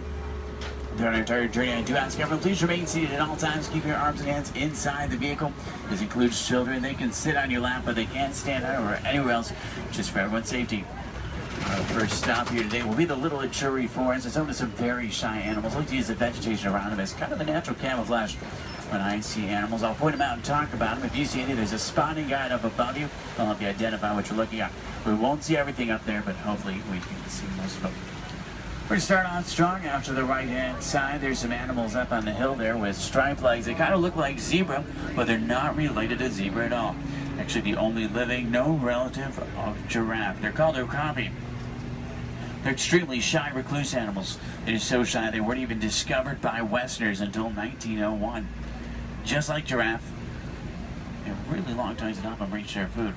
During our entire journey, I do ask everyone, please remain seated at all times. Keep your arms and hands inside the vehicle. This includes children. They can sit on your lap, but they can't stand out or anywhere else, just for everyone's safety. Our first stop here today will be the Little Ituri Forest. It's home to some very shy animals. I like to use the vegetation around them as kind of a natural camouflage. When I see animals, I'll point them out and talk about them. If you see any, there's a spotting guide up above you. I'll help you identify what you're looking at. We won't see everything up there, but hopefully we can see most of them. We're going to start on strong. After the right-hand side, there's some animals up on the hill there with striped legs. They kind of look like zebra, but they're not related to zebra at all. Actually, the only living, no relative of giraffe. They're called okapi. They're extremely shy, recluse animals. They're so shy they weren't even discovered by Westerners until 1901. Just like giraffe, a really long time to stop them reach their food.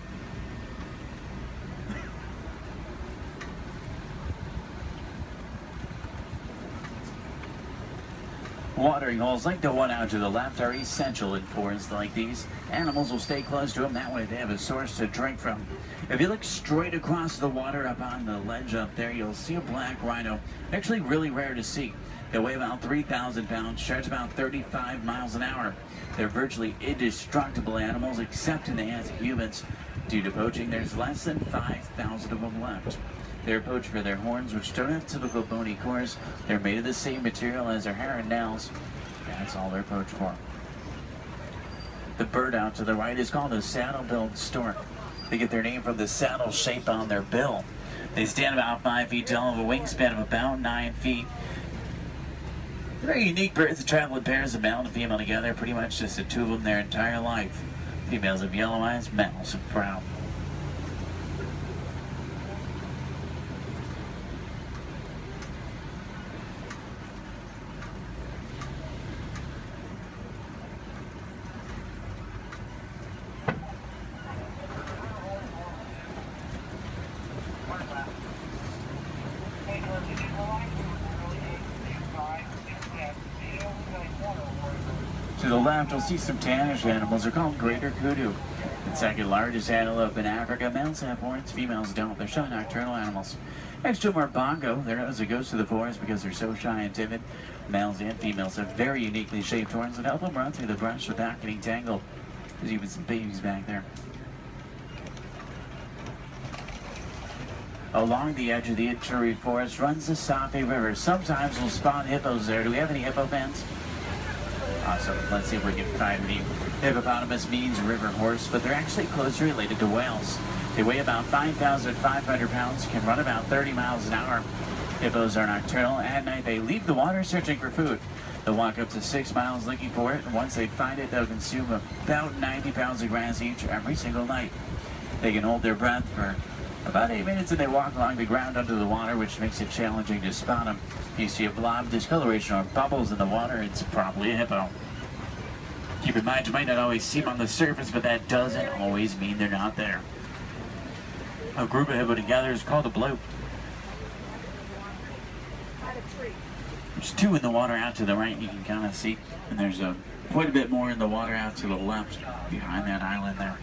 Watering holes like the one out to the left are essential in forests like these. Animals will stay close to them, that way they have a source to drink from. If you look straight across the water up on the ledge up there, you'll see a black rhino. Actually really rare to see. They weigh about 3,000 pounds, charge about 35 miles an hour. They're virtually indestructible animals except in the hands of humans. Due to poaching, there's less than 5,000 of them left. They're poached for their horns, which don't have typical bony cores. They're made of the same material as their hair and nails. That's all they're poached for. The bird out to the right is called a saddle-billed stork. They get their name from the saddle shape on their bill. They stand about 5 feet tall, have a wingspan of about 9 feet. They're very unique birds that travel in pairs of male and female together, pretty much just the two of them their entire life. Females have yellow eyes, males have brown. To the left, you'll see some tannish animals. They're called greater kudu. The second largest antelope in Africa. Males have horns, females don't. They're shy nocturnal animals. Next to them are bongo. They're known as a ghost of the forest because they're so shy and timid. Males and females have very uniquely shaped horns that help them run through the brush without getting tangled. There's even some babies back there. Along the edge of the Ituri forest runs the Safe River. Sometimes we'll spot hippos there. Do we have any hippo fans? Awesome. Let's see if we can find any. Hippopotamus means river horse, but they're actually closely related to whales. They weigh about 5,500 pounds, can run about 30 miles an hour. Hippos are nocturnal. At night, they leave the water searching for food. They'll walk up to 6 miles looking for it, and once they find it, they'll consume about 90 pounds of grass each every single night. They can hold their breath for about 8 minutes, and they walk along the ground under the water, which makes it challenging to spot them. If you see a blob, discoloration, or bubbles in the water, it's probably a hippo. Keep in mind, you might not always see them on the surface, but that doesn't always mean they're not there. A group of hippo together is called a bloat. There's 2 in the water out to the right, you can kind of see, and there's quite a bit more in the water out to the left behind that island there.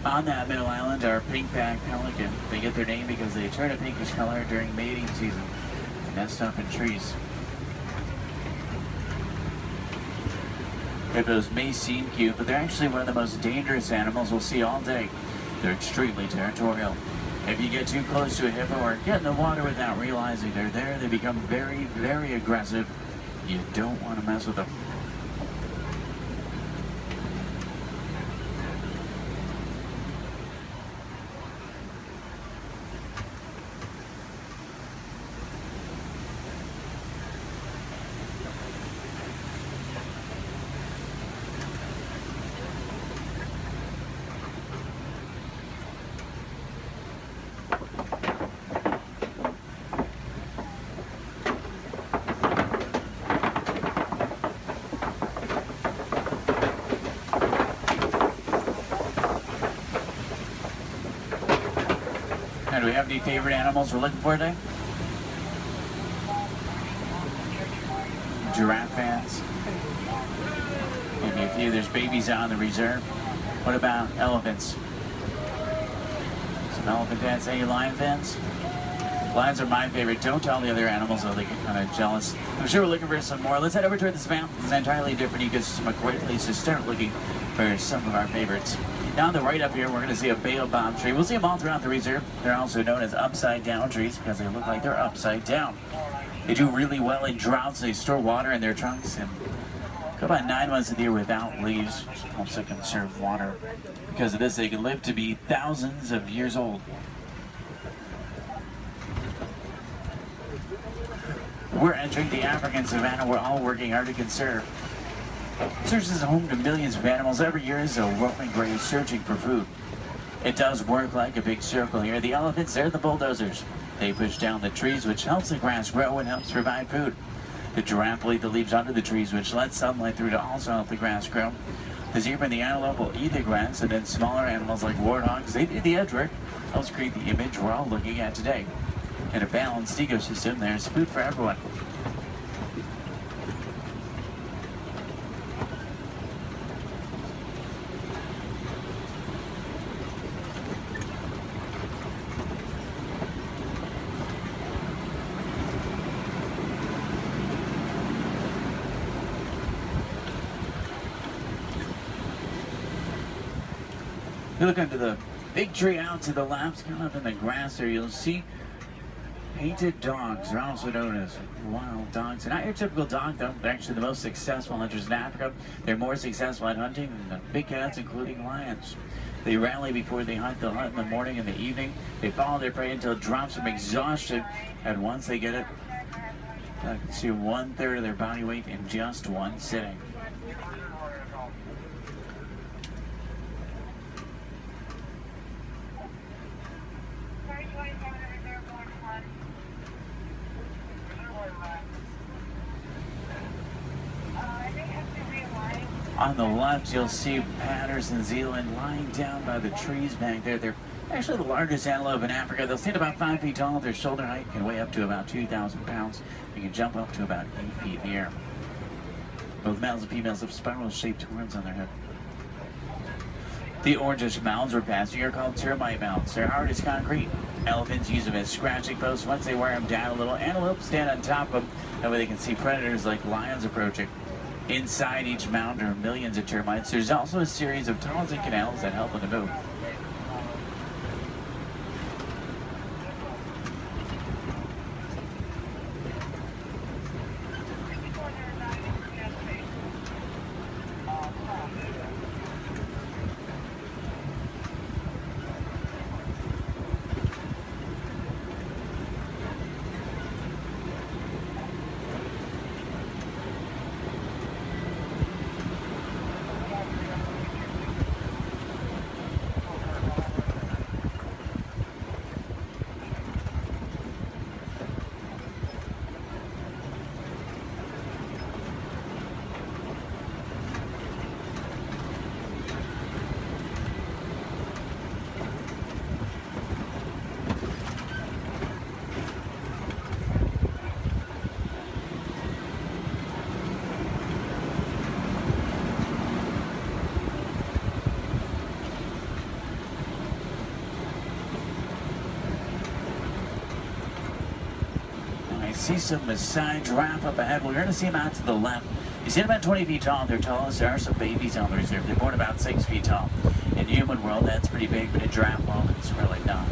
On that middle island are pink-backed pelican. They get their name because they turn a pinkish color during mating season and nest up in trees. Hippos may seem cute, but they're actually one of the most dangerous animals we'll see all day. They're extremely territorial. If you get too close to a hippo or get in the water without realizing they're there, they become very, very aggressive. You don't want to mess with them. Now, do we have any favorite animals we're looking for today? Giraffe fans? Maybe a few. There's babies out in the reserve. What about elephants? Some elephant fans. Any lion fans? Lions are my favorite. Don't tell the other animals, though they get kind of jealous. I'm sure we're looking for some more. Let's head over to the savannah. It's an entirely different ecosystem aquarium. At least to start looking for some of our favorites. Now on the right up here, we're going to see a baobab tree. We'll see them all throughout the reserve. They're also known as upside-down trees because they look like they're upside down. They do really well in droughts. They store water in their trunks and go about 9 months of the year without leaves, which helps to conserve water. Because of this, they can live to be thousands of years old. We're entering the African savannah we're all working hard to conserve. It serves as a home to millions of animals every year as a roaming grave searching for food. It does work like a big circle here. The elephants, they're the bulldozers. They push down the trees, which helps the grass grow and helps provide food. The giraffe will eat the leaves under the trees, which lets sunlight through to also help the grass grow. The zebra and the antelope will eat the grass, and then smaller animals like warthogs, they do the edge work. Helps create the image we're all looking at today. In a balanced ecosystem, there's food for everyone. You look under the big tree out to the left, kind of in the grass there, you'll see painted dogs. They're also known as wild dogs. They're not your typical dog, though. They're actually the most successful hunters in Africa. They're more successful at hunting than the big cats, including lions. They rally before they hunt. They'll hunt in the morning and the evening. They follow their prey until it drops from exhaustion. And once they get it, to 1/3 of their body weight in just one sitting. On the left, you'll see Patterson and Zealand lying down by the trees back there. They're actually the largest antelope in Africa. They'll stand about 5 feet tall. Their shoulder height can weigh up to about 2,000 pounds. They can jump up to about 8 feet in the air. Both males and females have spiral-shaped horns on their head. The orangish mounds we're passing are called termite mounds. They're hard as concrete. Elephants use them as scratching posts. Once they wear them down a little, antelopes stand on top of them. That way they can see predators like lions approaching. Inside each mound are millions of termites. There's also a series of tunnels and canals that help them to move. See some Maasai giraffe up ahead. We're going to see them out to the left. You see them about 20 feet tall. They're tallest. There are some babies on the reserve. They're born about 6 feet tall. In the human world, that's pretty big, but in giraffe world, it's really not.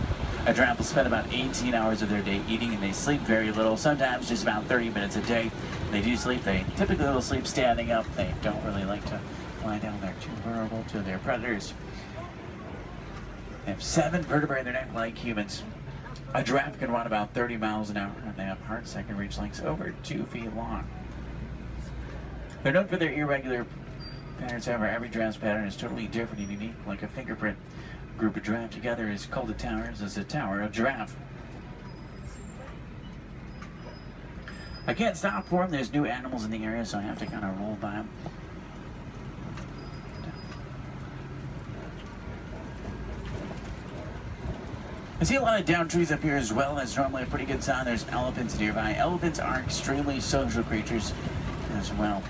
A giraffe will spend about 18 hours of their day eating, and they sleep very little, sometimes just about 30 minutes a day. When they do sleep, they typically will sleep standing up. They don't really like to lie down. They're too vulnerable to their predators. They have 7 vertebrae in their neck like humans. A giraffe can run about 30 miles an hour, and they have hearts that can reach lengths over 2 feet long. They're known for their irregular patterns. However, every giraffe's pattern is totally different and unique, like a fingerprint. A group of giraffe together is called a tower. This is a tower of giraffe. I can't stop for them. There's new animals in the area, so I have to kind of roll by them. I see a lot of down trees up here as well. That's normally a pretty good sign. There's elephants nearby. Elephants are extremely social creatures as well.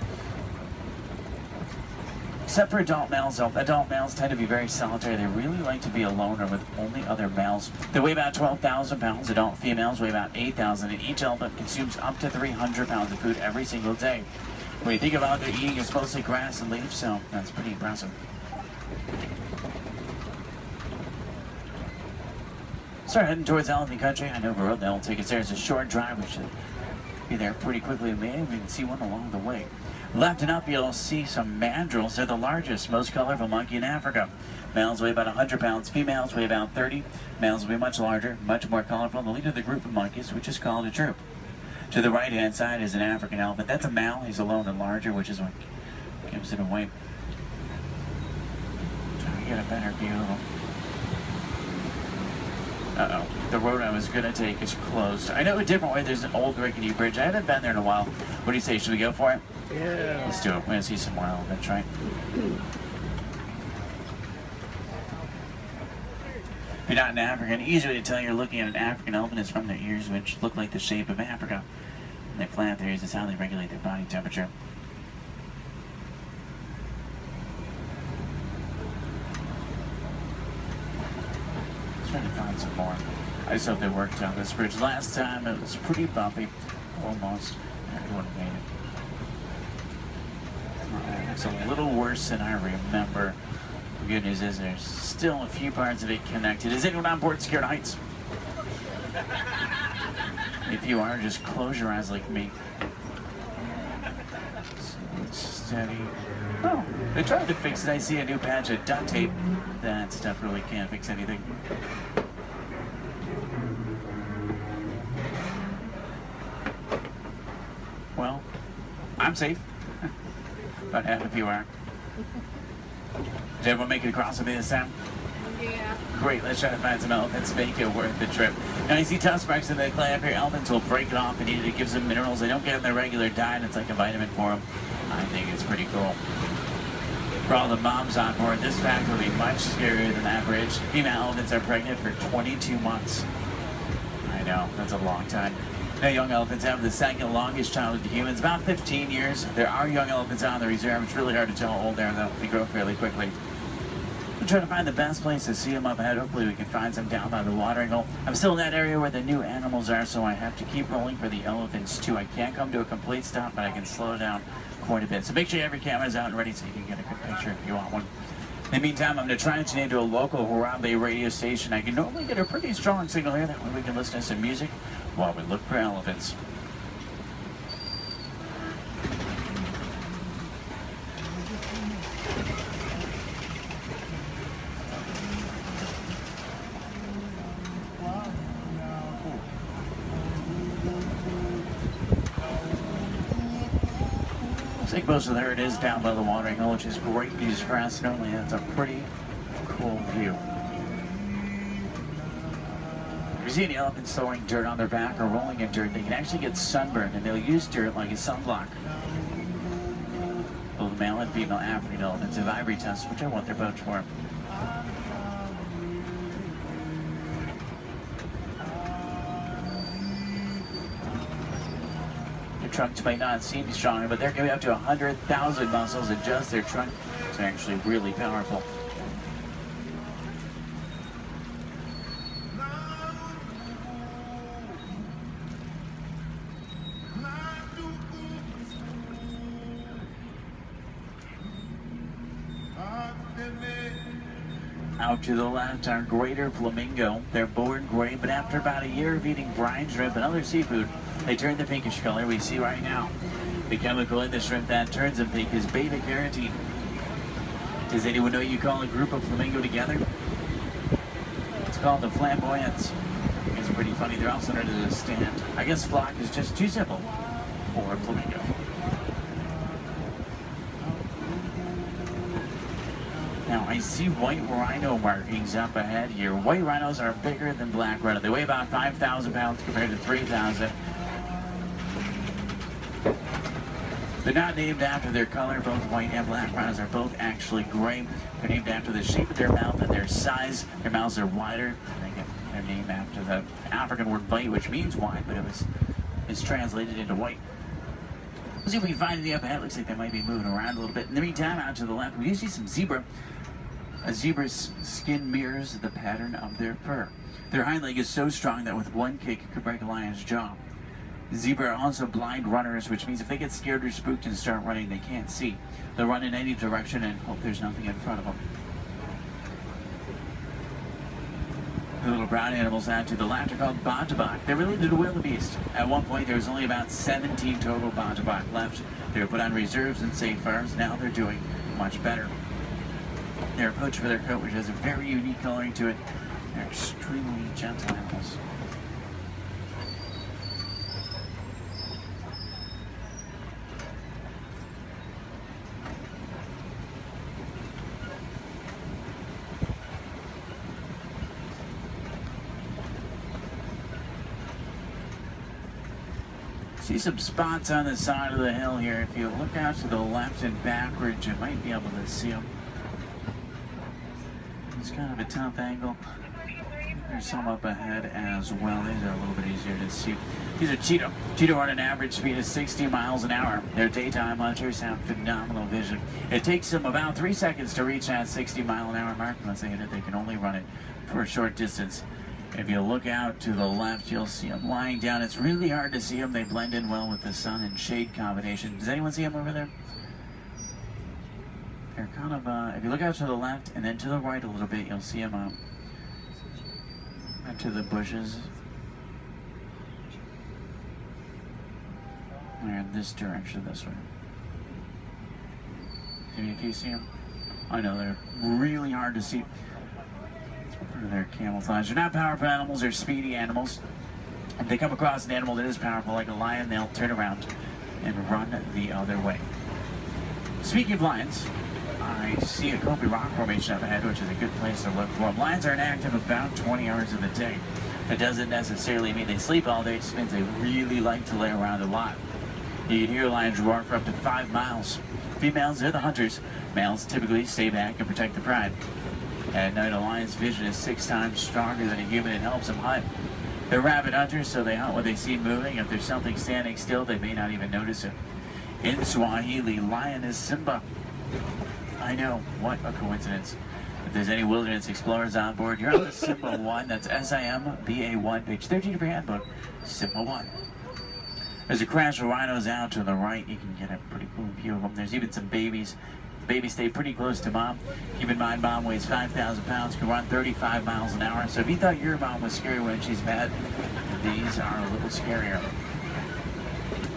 Except for adult males, though. Adult males tend to be very solitary. They really like to be alone or with only other males. They weigh about 12,000 pounds. Adult females weigh about 8,000, and each elephant consumes up to 300 pounds of food every single day. When you think about what they're eating, it's mostly grass and leaves, so that's pretty impressive. Start heading towards elephant country. I know the road that will take us there. It's a short drive. We should be there pretty quickly. Maybe we can see one along the way. Left and up, you'll see some mandrills. They're the largest, most colorful monkey in Africa. Males weigh about 100 pounds. Females weigh about 30. Males will be much larger, much more colorful. The leader of the group of monkeys, which is called a troop. To the right-hand side is an African elephant. That's a male. He's alone and larger, which is what gives it away. Try to get a better view of him. Uh-oh. The road I was going to take is closed. I know a different way. There's an old rickety bridge. I haven't been there in a while. What do you say? Should we go for it? Yeah. Let's do it. We're going to see some more elephants, right? If you're not an African, easy way to tell you're looking at an African elephant is from their ears, which look like the shape of Africa. And they flap their ears is how they regulate their body temperature. Trying to find some more. I just hope they worked on this bridge. Last time it was pretty bumpy. Almost. Everyone made it. It's a little worse than I remember. The good news is there's still a few parts of it connected. Is anyone on board Scared Heights? If you are, just close your eyes like me. Steady. Oh, they tried to fix it. I see a new patch of duct tape. That stuff really can't fix anything. Well, I'm safe. About half of you are. Did everyone make it across with me this time? Yeah. Great, let's try to find some elephants, make it worth the trip. And I see tusk marks in the clay up here. Elephants will break it off and eat it. It gives them minerals they don't get in their regular diet. It's like a vitamin for them. I think it's pretty cool. For all the moms on board, this fact will be much scarier than average. Female elephants are pregnant for 22 months. I know, that's a long time. Now, young elephants have the second longest childhood to humans, about 15 years. There are young elephants on the reserve. It's really hard to tell how old they are, though. They grow fairly quickly. We're trying to find the best place to see them up ahead. Hopefully we can find some down by the watering hole. I'm still in that area where the new animals are, so I have to keep rolling for the elephants, too. I can't come to a complete stop, but I can slow down quite a bit. So make sure you have your cameras out and ready so you can get a good picture if you want one. In the meantime, I'm going to try and tune into a local Harambe radio station. I can normally get a pretty strong signal here. That way we can listen to some music while we look for elephants. I think most of the herd is down by the watering hole, which is great news for us. Normally that's a pretty cool view. If you see any elephants throwing dirt on their back or rolling in dirt, they can actually get sunburned, and they'll use dirt like a sunblock. Both male and female African elephants have ivory tusks, which I want their pouch for. Trunks might not seem stronger, but they're going up to 100,000 muscles in just their trunk. It's actually really powerful. Out to the left are greater flamingo. They're born gray, but after about a year of eating brine shrimp and other seafood, they turn the pinkish color we see right now. The chemical in the shrimp that turns them pink is beta-carotene. Does anyone know you call a group of flamingo together? It's called the flamboyants. It's pretty funny. They're also known as a stand. I guess flock is just too simple for flamingo. Now, I see white rhino markings up ahead here. White rhinos are bigger than black rhino. They weigh about 5,000 pounds compared to 3,000. They're not named after their color. Both white and black rhinos are both actually gray. They're named after the shape of their mouth and their size. Their mouths are wider. They're named after the African word white, which means wide, but it's translated into white. Let's see if we can find any up ahead. Looks like they might be moving around a little bit. In the meantime, out to the left, we do see some zebra. A zebra's skin mirrors the pattern of their fur. Their hind leg is so strong that with one kick it could break a lion's jaw. Zebra are also blind runners, which means if they get scared or spooked and start running, they can't see. They'll run in any direction and hope there's nothing in front of them. The little brown animals out to the left are called bontebok. They're related to wildebeest. At one point, there was only about 17 total bontebok left. They were put on reserves and safe farms. Now they're doing much better. They're poached for their coat, which has a very unique coloring to it. They're extremely gentle animals. See some spots on the side of the hill here. If you look out to the left and backwards, you might be able to see them. It's kind of a tough angle. There's some up ahead as well. These are a little bit easier to see. These are Cheeto. Cheeto are at an average speed of 60 miles an hour. Their daytime hunters have phenomenal vision. It takes them about 3 seconds to reach that 60-mile-an-hour mark. Once they hit it, they can only run it for a short distance. If you look out to the left, you'll see them lying down. It's really hard to see them. They blend in well with the sun and shade combination. Does anyone see them over there? They're kind of, if you look out to the left and then to the right a little bit, you'll see them out to the bushes. They're in this direction, this way. If you see them? I know, they're really hard to see. They're camouflage. They're not powerful animals, they're speedy animals. If they come across an animal that is powerful, like a lion, they'll turn around and run the other way. Speaking of lions, I see a Kobe Rock formation up ahead, which is a good place to look for them. Lions are inactive about 20 hours of the day. That doesn't necessarily mean they sleep all day, it just means they really like to lay around a lot. You can hear lions roar for up to 5 miles. Females are the hunters. Males typically stay back and protect the pride. At night, a lion's vision is 6 times stronger than a human and helps them hunt. They're rabid hunters, so they hunt what they see moving. If there's something standing still, they may not even notice it. In Swahili, lion is Simba. I know, what a coincidence. If there's any wilderness explorers on board, you're on the Simba 1. That's SIMBA1, page 13 of your handbook, Simba 1. There's a crash of rhinos out to the right. You can get a pretty cool view of them. There's even some babies. Babies stay pretty close to mom. Keep in mind, mom weighs 5,000 pounds, can run 35 miles an hour. So if you thought your mom was scary when she's mad, these are a little scarier.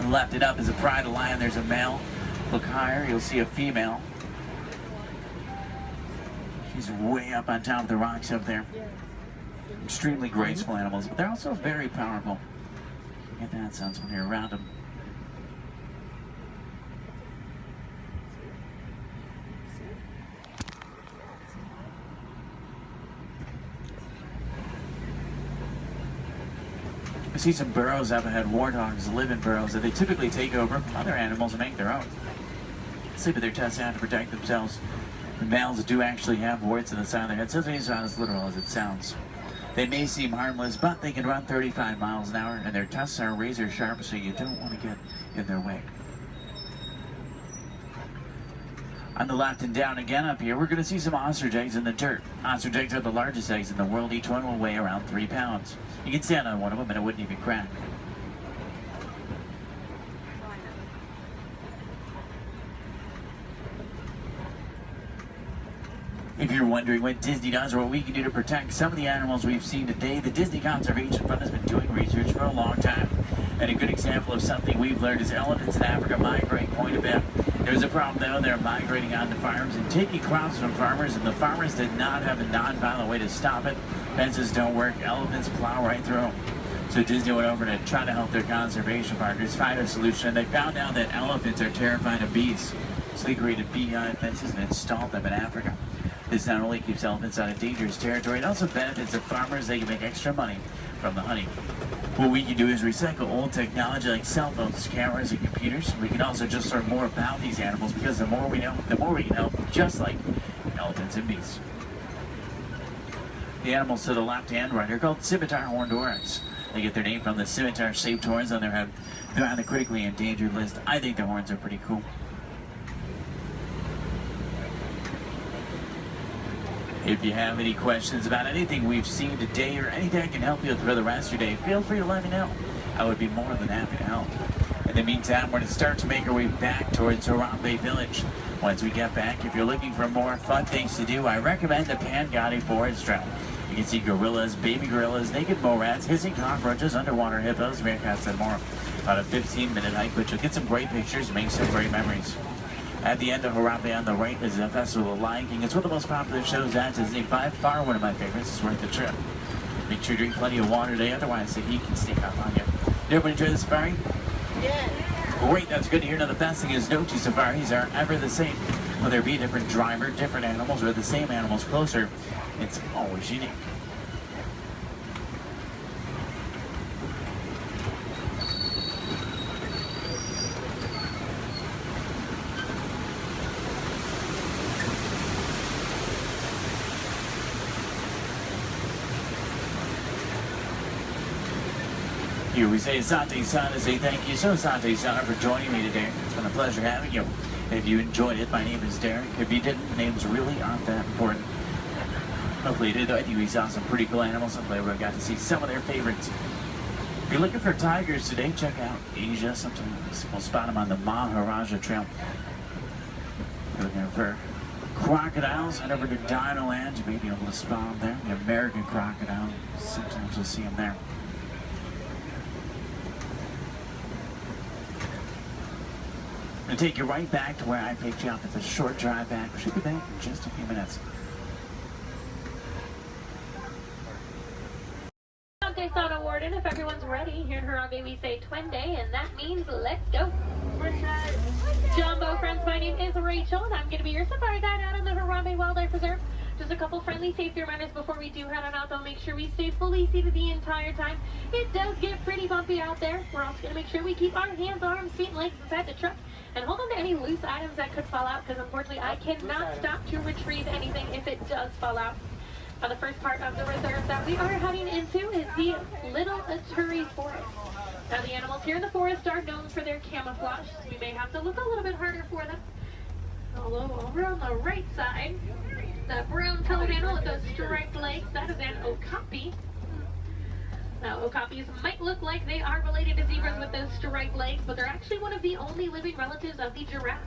Left it up is a pride of lion. There's a male. Look higher, you'll see a female. She's way up on top of the rocks up there. Extremely graceful animals, but they're also very powerful. You get that sense when you're around them. I see some burrows up ahead. Warthogs live in burrows that they typically take over other animals and make their own. Sleep with their tusks out to protect themselves. The males do actually have warts in the side of their head, so it's not as literal as it sounds. They may seem harmless, but they can run 35 miles an hour, and their tusks are razor sharp, so you don't want to get in their way. On the left and down again up here, we're going to see some ostrich eggs in the dirt. Ostrich eggs are the largest eggs in the world. Each one will weigh around 3 pounds. You can stand on one of them and it wouldn't even crack. If you're wondering what Disney does or what we can do to protect some of the animals we've seen today, the Disney Conservation Fund has been doing research for a long time. And a good example of something we've learned is elephants in Africa migrate quite a bit. There's a problem though, they're migrating onto farms and taking crops from farmers, and the farmers did not have a non-violent way to stop it. Fences don't work, elephants plow right through them. So Disney went over to try to help their conservation partners find a solution, and they found out that elephants are terrified of bees. So they created beehive fences and installed them in Africa. This not only keeps elephants out of dangerous territory, it also benefits the farmers. They can make extra money from the honey. What we can do is recycle old technology like cell phones, cameras, and computers. We can also just learn more about these animals, because the more we know, the more we can help, just like elephants and bees. The animals to the left and right are called scimitar horned oryx. They get their name from the scimitar-shaped horns on their head. They're on the critically endangered list. I think their horns are pretty cool. If you have any questions about anything we've seen today or anything I can help you with for the rest of your day, feel free to let me know. I would be more than happy to help. In the meantime, we're going to start to make our way back towards Harambe Village. Once we get back, if you're looking for more fun things to do, I recommend the Pangati Forest Trail. You can see gorillas, baby gorillas, naked mole rats, hissing cockroaches, underwater hippos, meerkats, and more. About a 15-minute hike, but you'll get some great pictures and make some great memories. At the end of Harambe on the right is the Festival of Lion King. It's one of the most popular shows at Disney. By far one of my favorites. It's worth the trip. Make sure you drink plenty of water today, otherwise the heat can sneak up on you. Did everybody enjoy the safari? Yeah. Great, that's good to hear. Now the best thing is no two safaris are ever the same. Whether it be a different driver, different animals, or the same animals closer, it's always unique. Here we say Asante-san to say thank you so Asante-san for joining me today. It's been a pleasure having you. If you enjoyed it, my name is Derek. If you didn't, names really aren't that important. Hopefully you did, though. I think we saw some pretty cool animals. Hopefully we got to see some of their favorites. If you're looking for tigers today, check out Asia. Sometimes we'll spot them on the Maharaja Trail. If you're looking for crocodiles, head over to Dinoland. You may be able to spot them there. The American crocodile. Sometimes you'll see them there. I'm going to take you right back to where I picked you up. It's a short drive back. We should be back in just a few minutes. Sana Warden, if everyone's ready, here in Harambe we say Twende, and that means let's go. Jumbo friends, my name is Rachel, and I'm going to be your safari guide out on the Harambe Wildlife Reserve. Just a couple friendly safety reminders before we do head on out, though. Make sure we stay fully seated the entire time. It does get pretty bumpy out there. We're also going to make sure we keep our hands, arms, feet, and legs inside the truck, and hold on to any loose items that could fall out, because unfortunately I cannot stop to retrieve anything if it does fall out. Now, the first part of the reserve that we are heading into is the Little Aturi Forest. Now, the animals here in the forest are known for their camouflage. We may have to look a little bit harder for them. Although over on the right side, the brown-colored animal with those striped legs, that is an okapi. Now, okapis might look like they are related to zebras with those striped legs, but they're actually one of the only living relatives of the giraffe.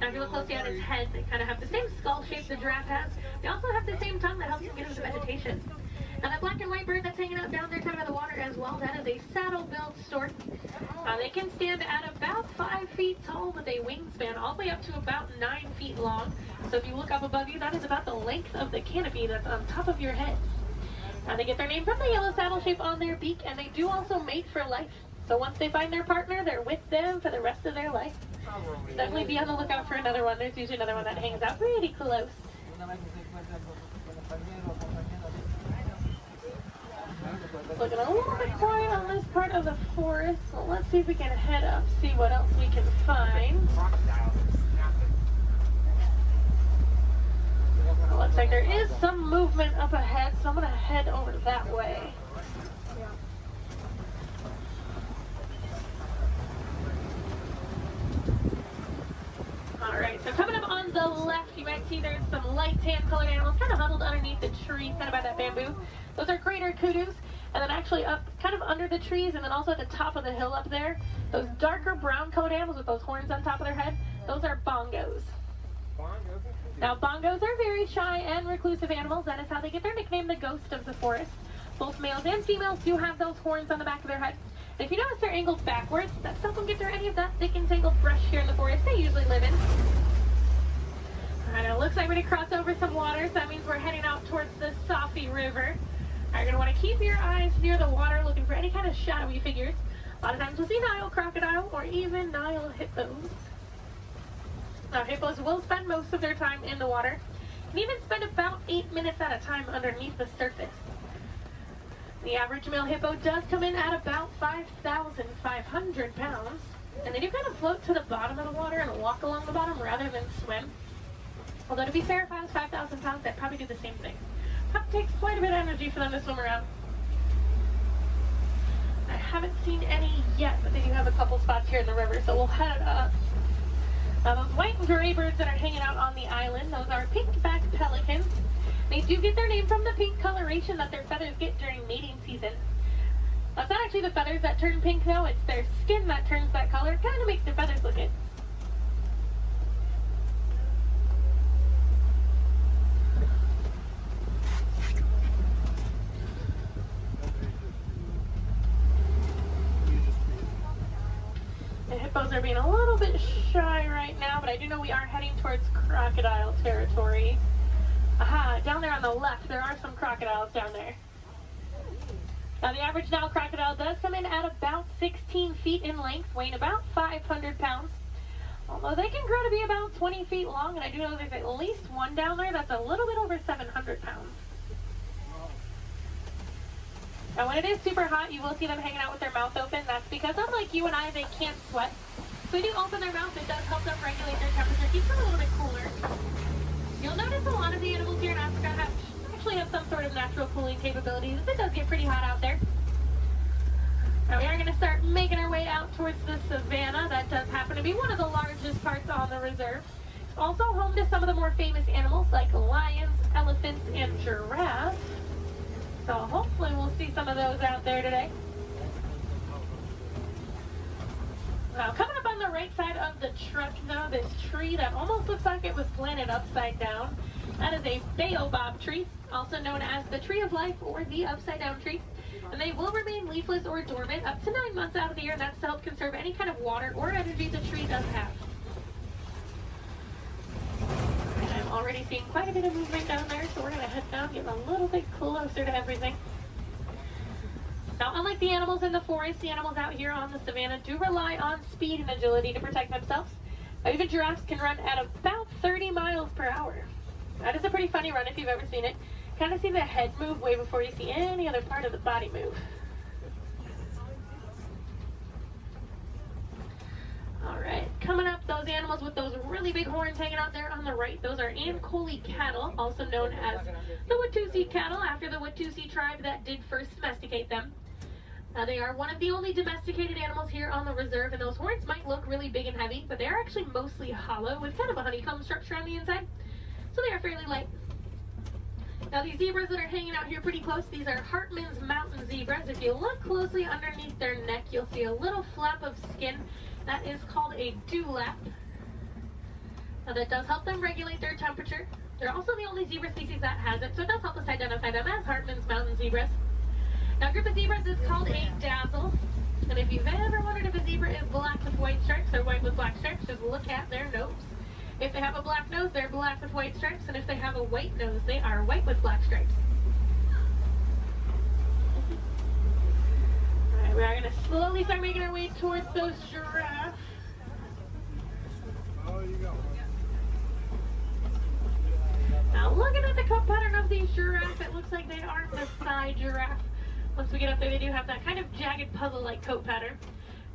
Now, if you look closely at its head, they kind of have the same skull shape the giraffe has. They also have the same tongue that helps them get into the vegetation. Now, that black and white bird that's hanging out down there kind of by the water as well, that is a saddle-billed stork. They can stand at about 5 feet tall with a wingspan all the way up to about 9 feet long. So if you look up above you, that is about the length of the canopy that's on top of your head. Now, they get their name from the yellow saddle shape on their beak, and they do also mate for life. So once they find their partner, they're with them for the rest of their life. Definitely be on the lookout for another one. There's usually another one that hangs out pretty close. Looking a little bit quiet on this part of the forest, so let's see if we can head up, see what else we can find. Looks like there is some movement up ahead, so I'm going to head over that way. Alright, so coming up on the left, you might see there's some light tan colored animals kind of huddled underneath the tree, kind of by that bamboo. Those are greater kudus, and then actually up kind of under the trees, and then also at the top of the hill up there, those darker brown colored animals with those horns on top of their head, those are bongos. Now, bongos are very shy and reclusive animals. That is how they get their nickname, the ghost of the forest. Both males and females do have those horns on the back of their head. And if you notice they're angled backwards, that's not going to get through any of that thick and tangled brush here in the forest they usually live in. Alright, it looks like we're going to cross over some waters. That means we're heading out towards the Safi River. You're going to want to keep your eyes near the water looking for any kind of shadowy figures. A lot of times you'll see Nile crocodile or even Nile hippos. Now, hippos will spend most of their time in the water and even spend about 8 minutes at a time underneath the surface. The average male hippo does come in at about 5,500 pounds, and they do kind of float to the bottom of the water and walk along the bottom rather than swim. Although, to be fair, if I was 5,000 pounds, I'd probably do the same thing. It takes quite a bit of energy for them to swim around. I haven't seen any yet, but they do have a couple spots here in the river, so we'll head up. Now, those white and gray birds that are hanging out on the island, those are pink-backed pelicans. They do get their name from the pink coloration that their feathers get during mating season. That's not actually the feathers that turn pink, though. It's their skin that turns that color. It kind of makes their feathers look it. The hippos are being a little bit shy right now, but I do know we are heading towards crocodile territory. Aha, down there on the left, there are some crocodiles down there. Now, the average Nile crocodile does come in at about 16 feet in length, weighing about 500 pounds. Although they can grow to be about 20 feet long, and I do know there's at least one down there that's a little bit over 700 pounds. Now, when it is super hot, you will see them hanging out with their mouth open. That's because, unlike you and I, they can't sweat. So they do open their mouth. It does help them regulate their temperature, keeps them a little bit cooler. You'll notice a lot of the animals here in Africa actually have some sort of natural cooling capabilities. It does get pretty hot out there. Now, we are going start making our way out towards the savannah. That does happen to be one of the largest parts on the reserve. It's also home to some of the more famous animals like lions, elephants, and giraffes. So hopefully we'll see some of those out there today. Now, coming up on the right side of the truck, though, this tree that almost looks like it was planted upside down. That is a baobab tree, also known as the tree of life or the upside down tree. And they will remain leafless or dormant up to 9 months out of the year, and that's to help conserve any kind of water or energy the tree does have. And I'm already seeing quite a bit of movement down there, so we're going to head down, get a little bit closer to everything. Now, unlike the animals in the forest, the animals out here on the savannah do rely on speed and agility to protect themselves. Even giraffes can run at about 30 miles per hour. That is a pretty funny run if you've ever seen it. Kind of see the head move way before you see any other part of the body move. Alright, coming up, those animals with those really big horns hanging out there on the right, those are Ankole cattle, also known as the Watusi cattle, after the Watusi tribe that did first domesticate them. They are one of the only domesticated animals here on the reserve, and those horns might look really big and heavy, but they are actually mostly hollow with kind of a honeycomb structure on the inside, so they are fairly light. Now, these zebras that are hanging out here pretty close, these are Hartman's mountain zebras. If you look closely underneath their neck, you'll see a little flap of skin. That is called a dewlap. Now, that does help them regulate their temperature. They're also the only zebra species that has it, so it does help us identify them as Hartman's mountain zebras. Now, a group of zebras is called a dazzle. And if you've ever wondered if a zebra is black with white stripes or white with black stripes, just look at their nose. If they have a black nose, they're black with white stripes, and if they have a white nose, they are white with black stripes. Alright, we are going to slowly start making our way towards those giraffes. Now, looking at the coat pattern of these giraffes, it looks like they are Maasai giraffe. Once we get up there, they do have that kind of jagged puzzle-like coat pattern.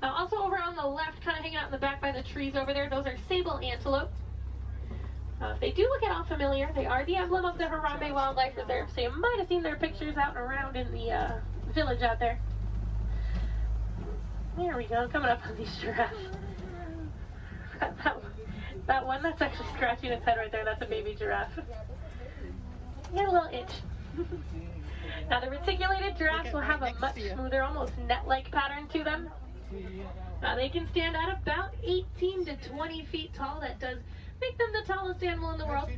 Now, also over on the left, kind of hanging out in the back by the trees over there, those are sable antelope. If they do look at all familiar, they are the emblem of the Harambe Wildlife Reserve, so you might have seen their pictures out and around in the village out there. There we go, coming up on these giraffes. That one, that's actually scratching its head right there, that's a baby giraffe. You got a little itch. Now, the reticulated giraffes will have a much smoother, almost net-like pattern to them. They can stand at about 18 to 20 feet tall. That does make them the tallest animal in the world.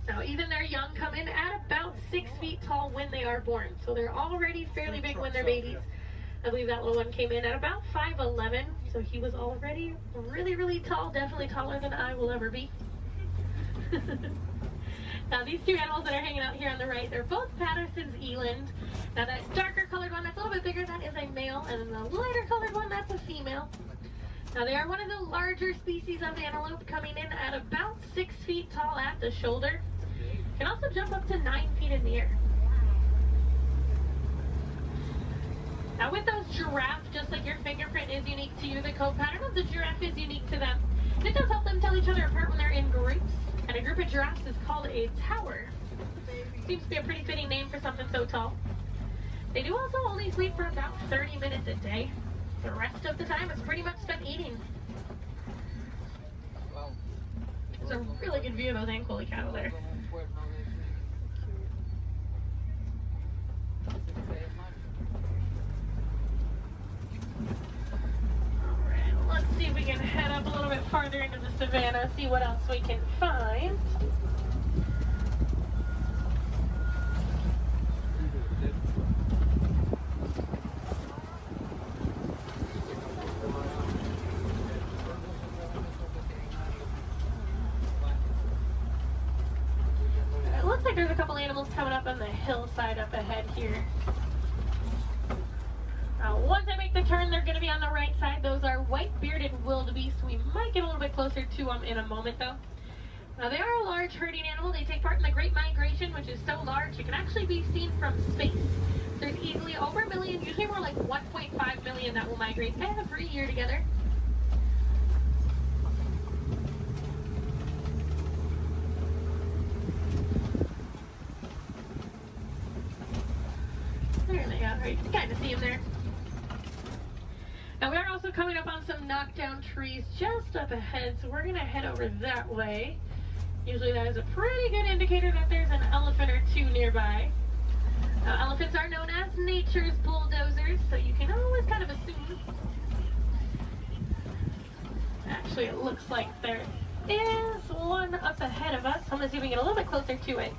Now, even their young come in at about 6 feet tall when they are born. So they're already fairly big when they're babies. I believe that little one came in at about 5'11", so he was already really, really tall, definitely taller than I will ever be. Now, these two animals that are hanging out here on the right, they're both Patterson's eland. Now, that darker colored one that's a little bit bigger, that is a male, and then the lighter colored one, that's a female. Now, they are one of the larger species of antelope, coming in at about 6 feet tall at the shoulder. Can also jump up to 9 feet in the air. Now, with those giraffes, just like your fingerprint is unique to you, the coat pattern of the giraffe is unique to them. And it does help them tell each other apart when they're in groups. And a group of giraffes is called a tower. Seems to be a pretty fitting name for something so tall. They do also only sleep for about 30 minutes a day. The rest of the time is pretty much spent eating. There's a really good view of those Ankole cattle there. Let's see if we can head up a little bit farther into the savannah, see what else we can find. It looks like there's a couple animals coming up on the hillside up ahead here. Once I make the turn, they're going to be on the right side. Those are white-bearded wildebeest. We might get a little bit closer to them in a moment, though. Now, they are a large herding animal. They take part in the Great Migration, which is so large it can actually be seen from space. There's easily over 1 million, usually more like 1.5 million that will migrate every year together. There they are. You can kind of see them there. also coming up on some knockdown trees just up ahead, so we're going to head over that way. Usually that is a pretty good indicator that there's an elephant or two nearby. Elephants are known as nature's bulldozers, so you can always kind of assume. Actually, it looks like there is one up ahead of us. I'm going to see if we can get a little bit closer to it.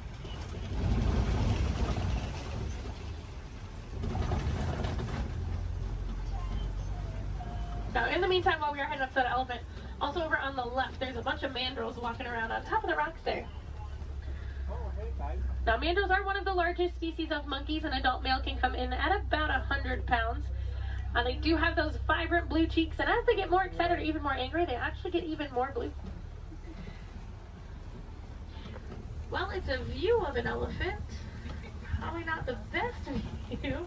Now, in the meantime, while we are heading up to that elephant, also over on the left, there's a bunch of mandrills walking around on top of the rocks there. Now, mandrills are one of the largest species of monkeys. An adult male can come in at about 100 pounds. They do have those vibrant blue cheeks, and as they get more excited or even more angry, they actually get even more blue. Well, it's a view of an elephant. Probably not the best view.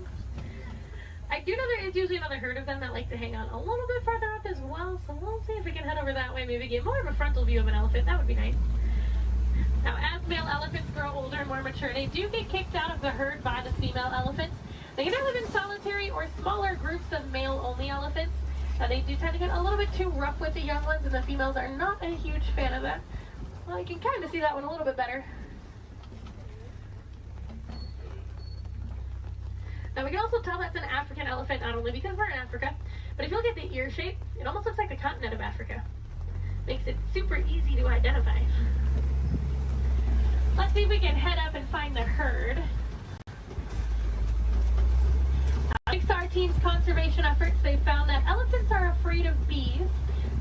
I do know there is usually another herd of them that like to hang out a little bit farther up as well, so we'll see if we can head over that way, maybe get more of a frontal view of an elephant. That would be nice. Now, as male elephants grow older and more mature, they do get kicked out of the herd by the female elephants. They can either live in solitary or smaller groups of male-only elephants. They do tend to get a little bit too rough with the young ones, and the females are not a huge fan of that. Well, I can kind of see that one a little bit better. Now, we can also tell that's an African elephant, not only because we're in Africa, but if you look at the ear shape, it almost looks like the continent of Africa. Makes it super easy to identify. Let's see if we can head up and find the herd. Thanks to our team's conservation efforts, they found that elephants are afraid of bees.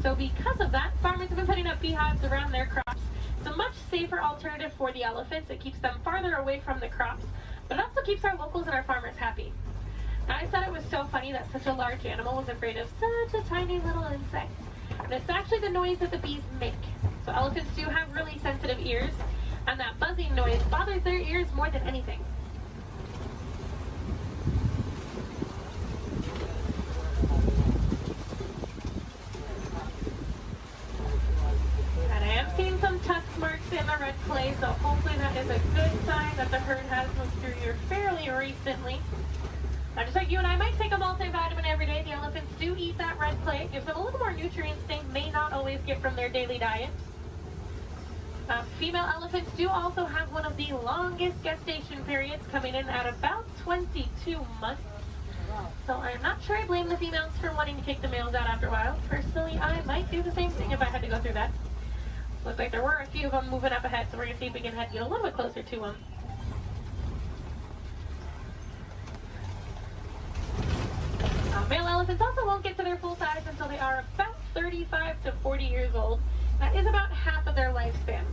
So because of that, farmers have been putting up beehives around their crops. It's a much safer alternative for the elephants. It keeps them farther away from the crops, but it also keeps our locals and our farmers happy. Now, I thought it was so funny that such a large animal was afraid of such a tiny little insect. And it's actually the noise that the bees make. So elephants do have really sensitive ears, and that buzzing noise bothers their ears more than anything. And I am seeing some tusk marks in the red clay, so hopefully that is a good sign that the herd has moved through here fairly recently. Now, just like you and I might take a multivitamin every day, the elephants do eat that red clay. It gives them a little more nutrients they may not always get from their daily diet. Female elephants do also have one of the longest gestation periods, coming in at about 22 months. So I'm not sure I blame the females for wanting to kick the males out after a while. Personally, I might do the same thing if I had to go through that. Looks like there were a few of them moving up ahead, so we're going to see if we can get a little bit closer to them. Male elephants also won't get to their full size until they are about 35 to 40 years old. That is about half of their lifespan.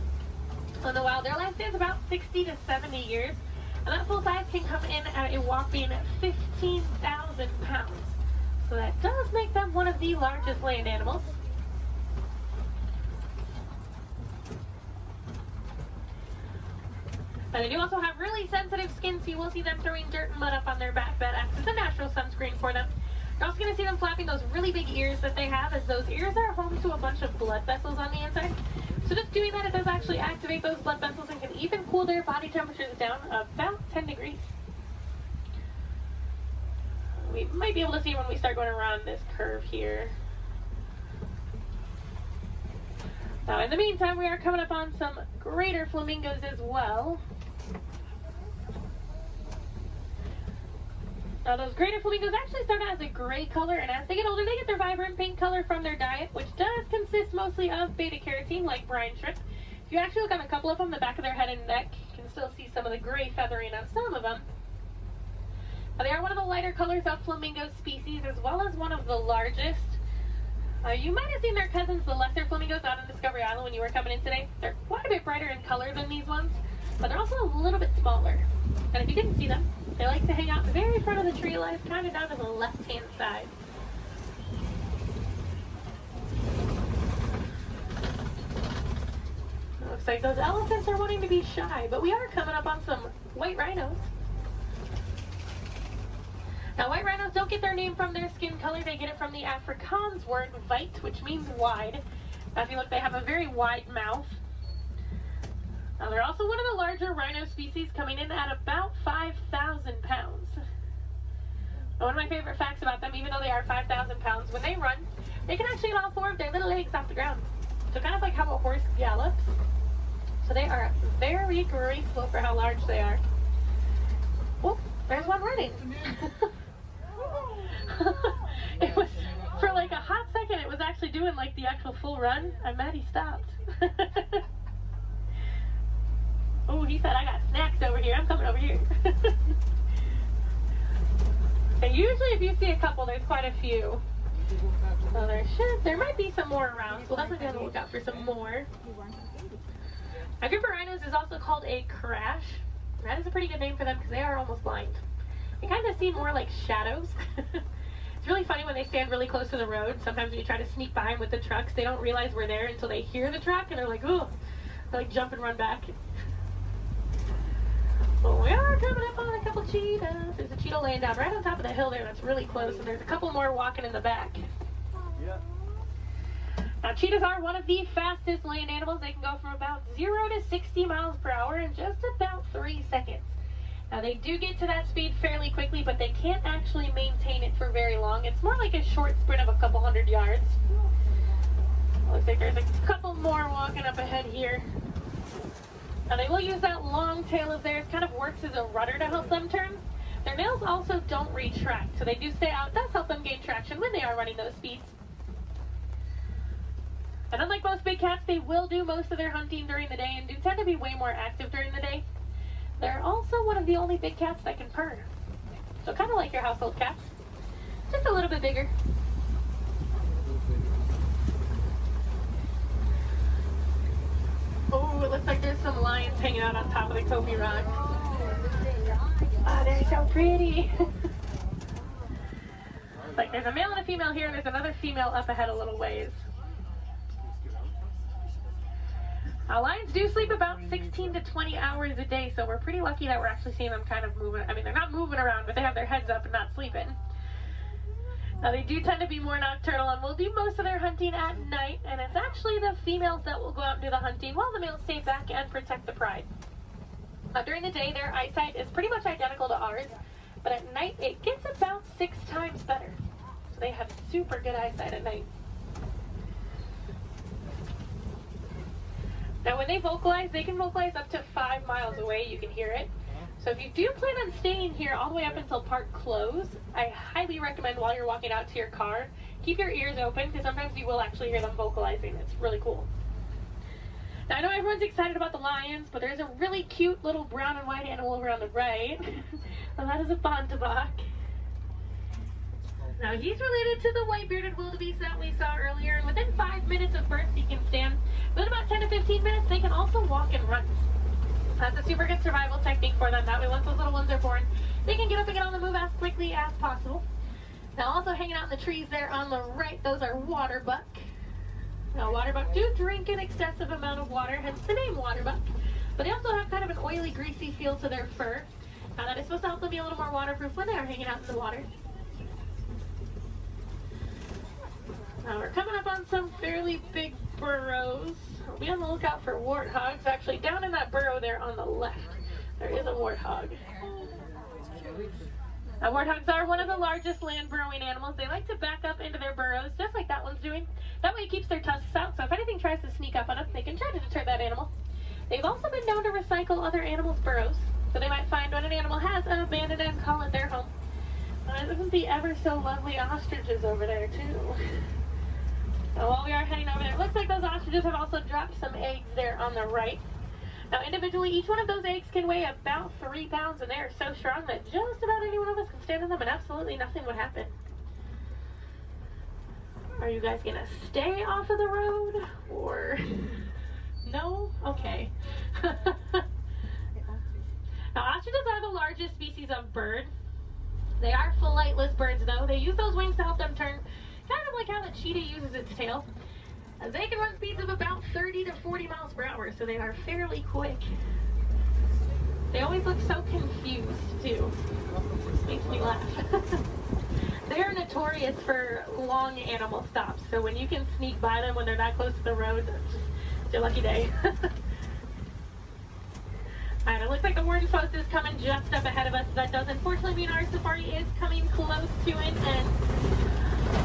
In the wild, their lifespan is about 60 to 70 years, and that full size can come in at a whopping 15,000 pounds. So that does make them one of the largest land animals. And they do also have really sensitive skin, so you will see them throwing dirt and mud up on their back. That acts as a natural sunscreen for them. You're also going to see them flapping those really big ears that they have, as those ears are home to a bunch of blood vessels on the inside. So just doing that, it does actually activate those blood vessels and can even cool their body temperatures down about 10 degrees. We might be able to see when we start going around this curve here. Now, in the meantime, we are coming up on some greater flamingos as well. Now, those greater flamingos actually start out as a gray color, and as they get older, they get their vibrant pink color from their diet, which does consist mostly of beta-carotene, like brine shrimp. If you actually look on a couple of them, the back of their head and neck, you can still see some of the gray feathering on some of them. Now, they are one of the lighter colors of flamingo species, as well as one of the largest. You might have seen their cousins, the lesser flamingos, out on Discovery Island when you were coming in today. They're quite a bit brighter in color than these ones, but they're also a little bit smaller. And if you didn't see them, they like to hang out the very front of the tree line, kind of down to the left-hand side. It looks like those elephants are wanting to be shy, but we are coming up on some white rhinos. Now, white rhinos don't get their name from their skin color. They get it from the Afrikaans word weit, which means wide. Now, if you look, they have a very wide mouth. Now, they're also one of the larger rhino species, coming in at about 5,000 pounds. One of my favorite facts about them, even though they are 5,000 pounds, when they run, they can actually get all 4 of their little legs off the ground. So kind of like how a horse gallops. So they are very graceful for how large they are. Oh, there's one running. It was, for like a hot second, it was actually doing like the actual full run. I'm mad he stopped. Oh, he said, I got snacks over here. I'm coming over here. And usually if you see a couple, there's quite a few. So there might be some more around. So we'll definitely be on the lookout for some more. A group of rhinos is also called a crash. That is a pretty good name for them because they are almost blind. They kind of seem more like shadows. It's really funny when they stand really close to the road. Sometimes when you try to sneak behind with the trucks, they don't realize we're there until they hear the truck and they're like, oh, they like jump and run back. Well, we are coming up on a couple cheetahs. There's a cheetah laying down right on top of the hill there that's really close, and there's a couple more walking in the back. Yeah. Now, cheetahs are one of the fastest land animals. They can go from about 0 to 60 miles per hour in just about 3 seconds. Now, they do get to that speed fairly quickly, but they can't actually maintain it for very long. It's more like a short sprint of a couple hundred yards. Looks like there's a couple more walking up ahead here. Now they will use that long tail of theirs, kind of works as a rudder to help them turn. Their nails also don't retract, so they do stay out. It does help them gain traction when they are running those speeds. And unlike most big cats, they will do most of their hunting during the day and do tend to be way more active during the day. They're also one of the only big cats that can purr. So kind of like your household cats, just a little bit bigger. Oh, it looks like there's some lions hanging out on top of the Kofi rocks. Oh, they're so pretty. Like there's a male and a female here, and there's another female up ahead a little ways. Now, lions do sleep about 16 to 20 hours a day, so we're pretty lucky that we're actually seeing them kind of moving. I mean, they're not moving around, but they have their heads up and not sleeping. Now, they do tend to be more nocturnal and will do most of their hunting at night, and it's actually the females that will go out and do the hunting while the males stay back and protect the pride. Now, during the day, their eyesight is pretty much identical to ours, but at night, it gets about 6 times better. So they have super good eyesight at night. Now, when they vocalize, they can vocalize up to 5 miles away. You can hear it. So if you do plan on staying here all the way up until park close, I highly recommend while you're walking out to your car, keep your ears open because sometimes you will actually hear them vocalizing. It's really cool. Now I know everyone's excited about the lions, but there's a really cute little brown and white animal over on the right. And that is a Bontebok. Now he's related to the white-bearded wildebeest that we saw earlier, and within 5 minutes of birth he can stand. Within about 10 to 15 minutes they can also walk and run. That's a super good survival technique for them. That way, once those little ones are born, they can get up and get on the move as quickly as possible. Now, also hanging out in the trees there on the right, those are waterbuck. Now, waterbuck do drink an excessive amount of water, hence the name waterbuck. But they also have kind of an oily, greasy feel to their fur. Now, that is supposed to help them be a little more waterproof when they are hanging out in the water. Now, we're coming up on some fairly big burrows. We'll be on the lookout for warthogs. Actually, down in that burrow there on the left, there is a warthog. Now, warthogs are one of the largest land burrowing animals. They like to back up into their burrows, just like that one's doing. That way it keeps their tusks out, so if anything tries to sneak up on them, they can try to deter that animal. They've also been known to recycle other animals' burrows, so they might find when an animal has abandoned and call it their home. Isn't the ever so lovely ostriches over there, too? Now, while we are heading over there, it looks like those ostriches have also dropped some eggs there on the right. Now, individually, each one of those eggs can weigh about 3 pounds, and they are so strong that just about any one of us can stand on them and absolutely nothing would happen. Are you guys going to stay off of the road, or no? Okay. Now, ostriches are the largest species of bird. They are flightless birds, though. They use those wings to help them turn, kind of like how the cheetah uses its tail. They can run speeds of about 30 to 40 miles per hour, so they are fairly quick. They always look so confused, too. It makes me laugh. They're notorious for long animal stops, so when you can sneak by them when they're that close to the road, it's your lucky day. Alright, it looks like the warden's post is coming just up ahead of us. That does unfortunately mean our safari is coming close to an end.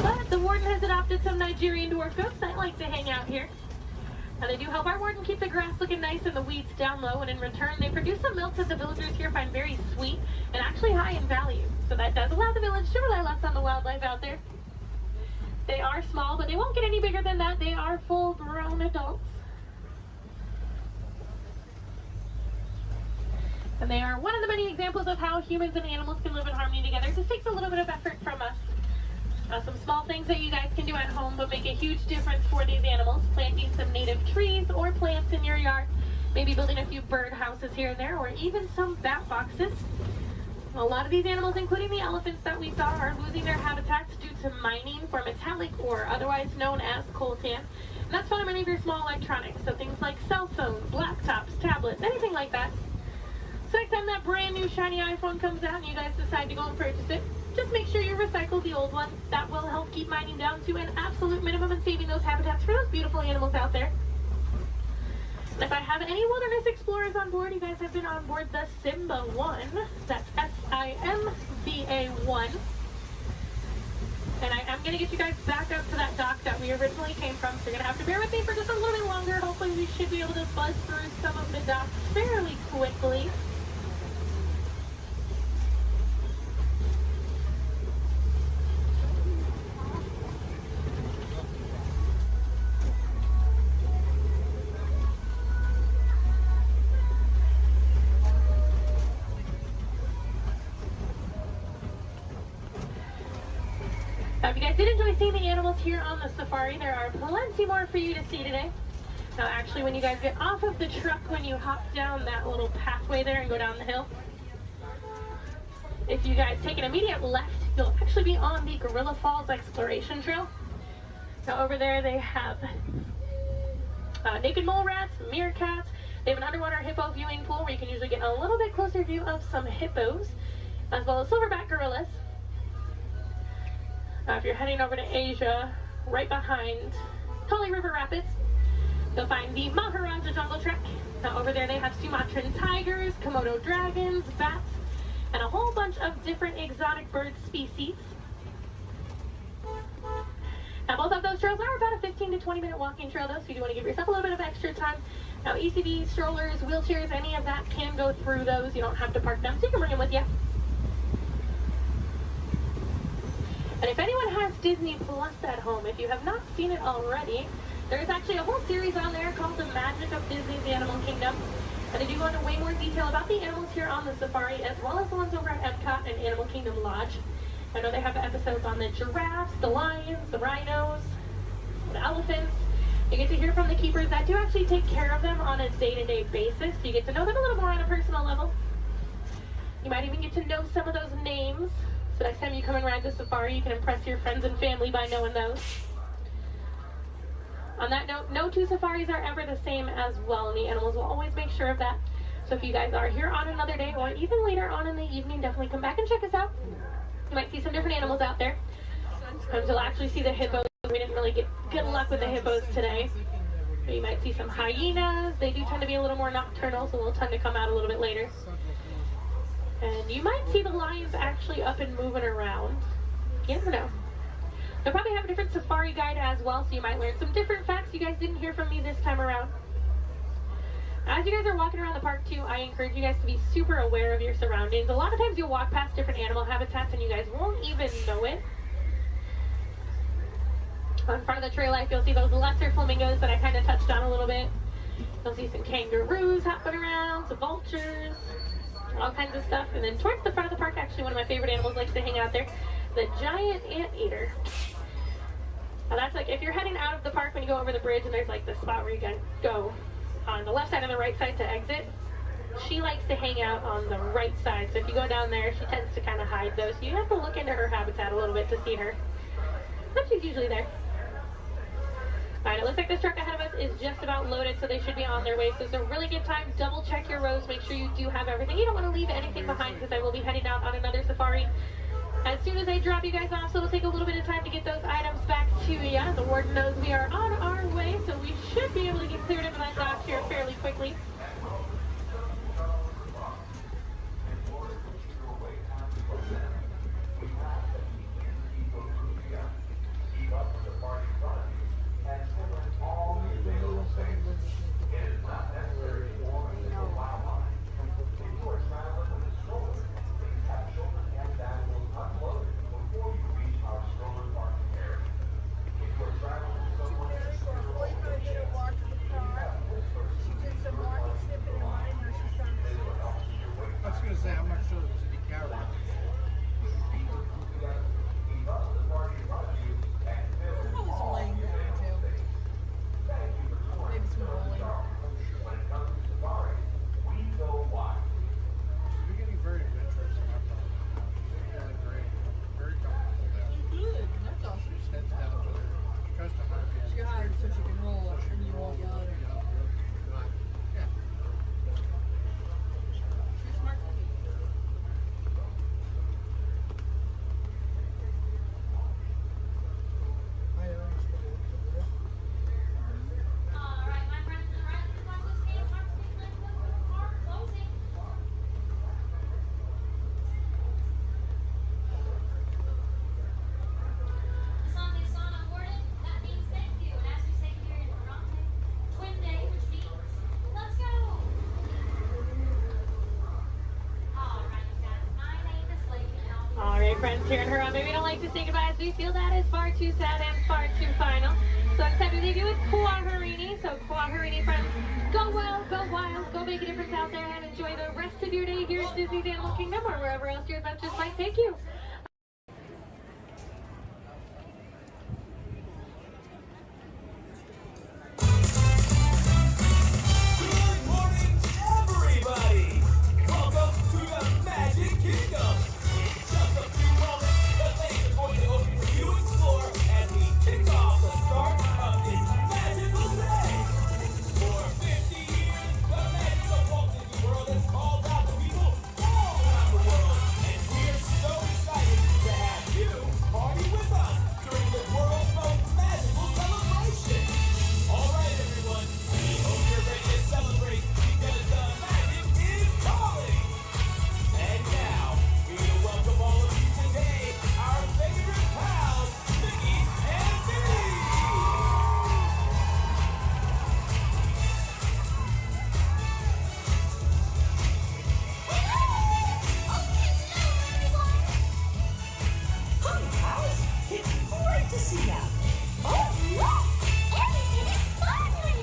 But the warden has adopted some Nigerian dwarf goats that like to hang out here. And they do help our warden keep the grass looking nice and the weeds down low, and in return they produce some milk that the villagers here find very sweet and actually high in value. So that does allow the village to rely less on the wildlife out there. They are small, but they won't get any bigger than that. They are full-grown adults. And they are one of the many examples of how humans and animals can live in harmony together. It just takes a little bit of effort from us. Some small things that you guys can do at home but make a huge difference for these animals. Planting some native trees or plants in your yard. Maybe building a few bird houses here and there, or even some bat boxes. A lot of these animals, including the elephants that we saw, are losing their habitats due to mining for metallic ore, otherwise known as coltan. And that's found in many of your small electronics, so things like cell phones, laptops, tablets, anything like that. So next time that brand new shiny iPhone comes out and you guys decide to go and purchase it, just make sure you recycle the old one. That will help keep mining down to an absolute minimum and saving those habitats for those beautiful animals out there. And if I have any wilderness explorers on board, you guys have been on board the Simba 1. That's S-I-M-B-A 1. And I am going to get you guys back up to that dock that we originally came from, so you're going to have to bear with me for just a little bit longer. Hopefully we should be able to buzz through some of the docks fairly quickly. If you guys did enjoy seeing the animals here on the safari, there are plenty more for you to see today. Now actually, when you guys get off of the truck, when you hop down that little pathway there and go down the hill, if you guys take an immediate left, you'll actually be on the Gorilla Falls Exploration Trail. Now over there they have naked mole rats, meerkats. They have an underwater hippo viewing pool where you can usually get a little bit closer view of some hippos, as well as silverback gorillas. If you're heading over to Asia, right behind Tully River Rapids, you'll find the Maharaja Jungle Trek. Now over there they have Sumatran tigers, Komodo dragons, bats, and a whole bunch of different exotic bird species. Now both of those trails are about a 15 to 20 minute walking trail though, so you do want to give yourself a little bit of extra time. Now ECVs, strollers, wheelchairs, any of that can go through those. You don't have to park them, so you can bring them with you. And if anyone has Disney Plus at home, if you have not seen it already, there's actually a whole series on there called The Magic of Disney's Animal Kingdom. And they do go into way more detail about the animals here on the safari, as well as the ones over at Epcot and Animal Kingdom Lodge. I know they have episodes on the giraffes, the lions, the rhinos, the elephants. You get to hear from the keepers that do actually take care of them on a day-to-day basis. So you get to know them a little more on a personal level. You might even get to know some of those names. So next time you come and ride the safari, you can impress your friends and family by knowing those. On that note, no two safaris are ever the same as well, and the animals will always make sure of that. So if you guys are here on another day or even later on in the evening, definitely come back and check us out. You might see some different animals out there. You'll actually see the hippos. We didn't really get good luck with the hippos today. But you might see some hyenas. They do tend to be a little more nocturnal, so they'll tend to come out a little bit later. And you might see the lions actually up and moving around. You never know. They'll probably have a different safari guide as well, so you might learn some different facts you guys didn't hear from me this time around. As you guys are walking around the park too, I encourage you guys to be super aware of your surroundings. A lot of times you'll walk past different animal habitats and you guys won't even know it. On front of the trail life, you'll see those lesser flamingos that I kind of touched on a little bit. You'll see some kangaroos hopping around, some vultures, all kinds of stuff. And then towards the front of the park, actually one of my favorite animals likes to hang out there, the giant anteater. Now that's like, if you're heading out of the park when you go over the bridge and there's like the spot where you can go on the left side and the right side to exit, she likes to hang out on the right side. So if you go down there, she tends to kind of hide those. So you have to look into her habitat a little bit to see her. But she's usually there. Alright, it looks like this truck ahead of us is just about loaded, so they should be on their way. So it's a really good time. Double check your rows. Make sure you do have everything. You don't want to leave anything behind because I will be heading out on another safari as soon as I drop you guys off. So it'll take a little bit of time to get those items back to you. The warden knows we are on our way, so we should be able to get cleared into that dock here fairly quickly. friends here in Harambe. We don't like to say goodbye as we feel that is far too sad and far too final. So it's time to leave you with Kuaharini. So Kuaharini friends, go well, go wild, go make a difference out there and enjoy the rest of your day here at Disney's Animal Kingdom or wherever else your adventures might take you. Good morning, everybody! Welcome to the Magic Kingdom! In just a few moments, the lanes are going to open for you to explore as we kick off the start of this magical day. For 50 years, the magic of Walt Disney World has called out to people all around the world, and we're so excited to have you party with us during the world's most magical celebration. All right, everyone, we hope you're ready to celebrate because the magic is calling. And now, we welcome all of you today, our favorite pals, Mickey and Minnie. Hi, pals. It's great to see ya. Oh, look! Everything is sparkling!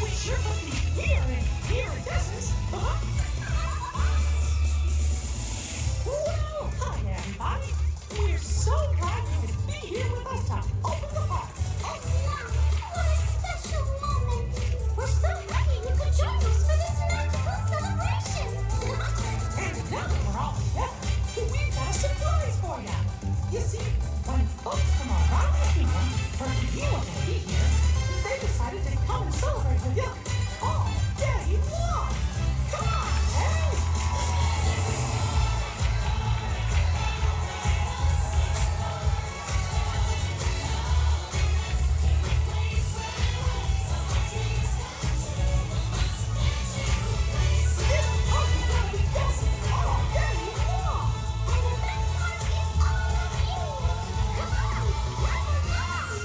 We sure must be iridescent. Well, hi, everybody. We're so glad you could be here with us to open the park. And now, what a special moment. We're so happy you could join us for this magical celebration. And now we're all together, we've got a surprise for you. You see, when folks from around the kingdom heard you were going to be here, they decided to come and celebrate with you all day long. Come on, hey! This party's gonna be dancing all day long. And the best part is all of you. Come on, run along.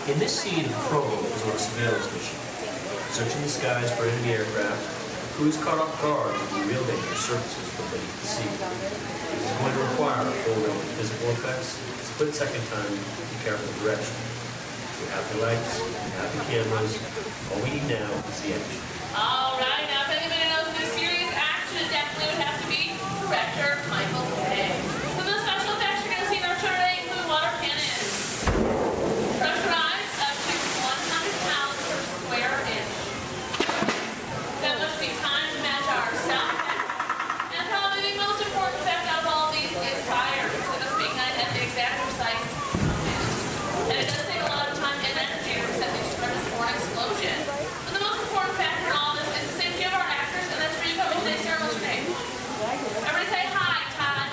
In this scene, Provo is on a surveillance mission, searching the skies for enemy aircraft. Crew is caught off guard with the real danger surfaces from beneath the sea. This is going to require a full range of physical effects, split-second time, and careful direction. We have the lights, we have the cameras. All we need now is the action. All right, now if anybody knows this serious action, it definitely would have to be director Michael Bay. Some of the special effects you're going to see in our show today include water cannons, pressurized up to 100 pounds per square inch. That must be time to match our sound effects. And probably the most important effect out of all these is fire. So this being done at the exact precise minutes. And it does take a lot of time and energy to set these tremendous for an explosion. But the most important factor in all this is the safety of our actors, and that's where you come in today's ceremony today. Everybody say hi, Todd.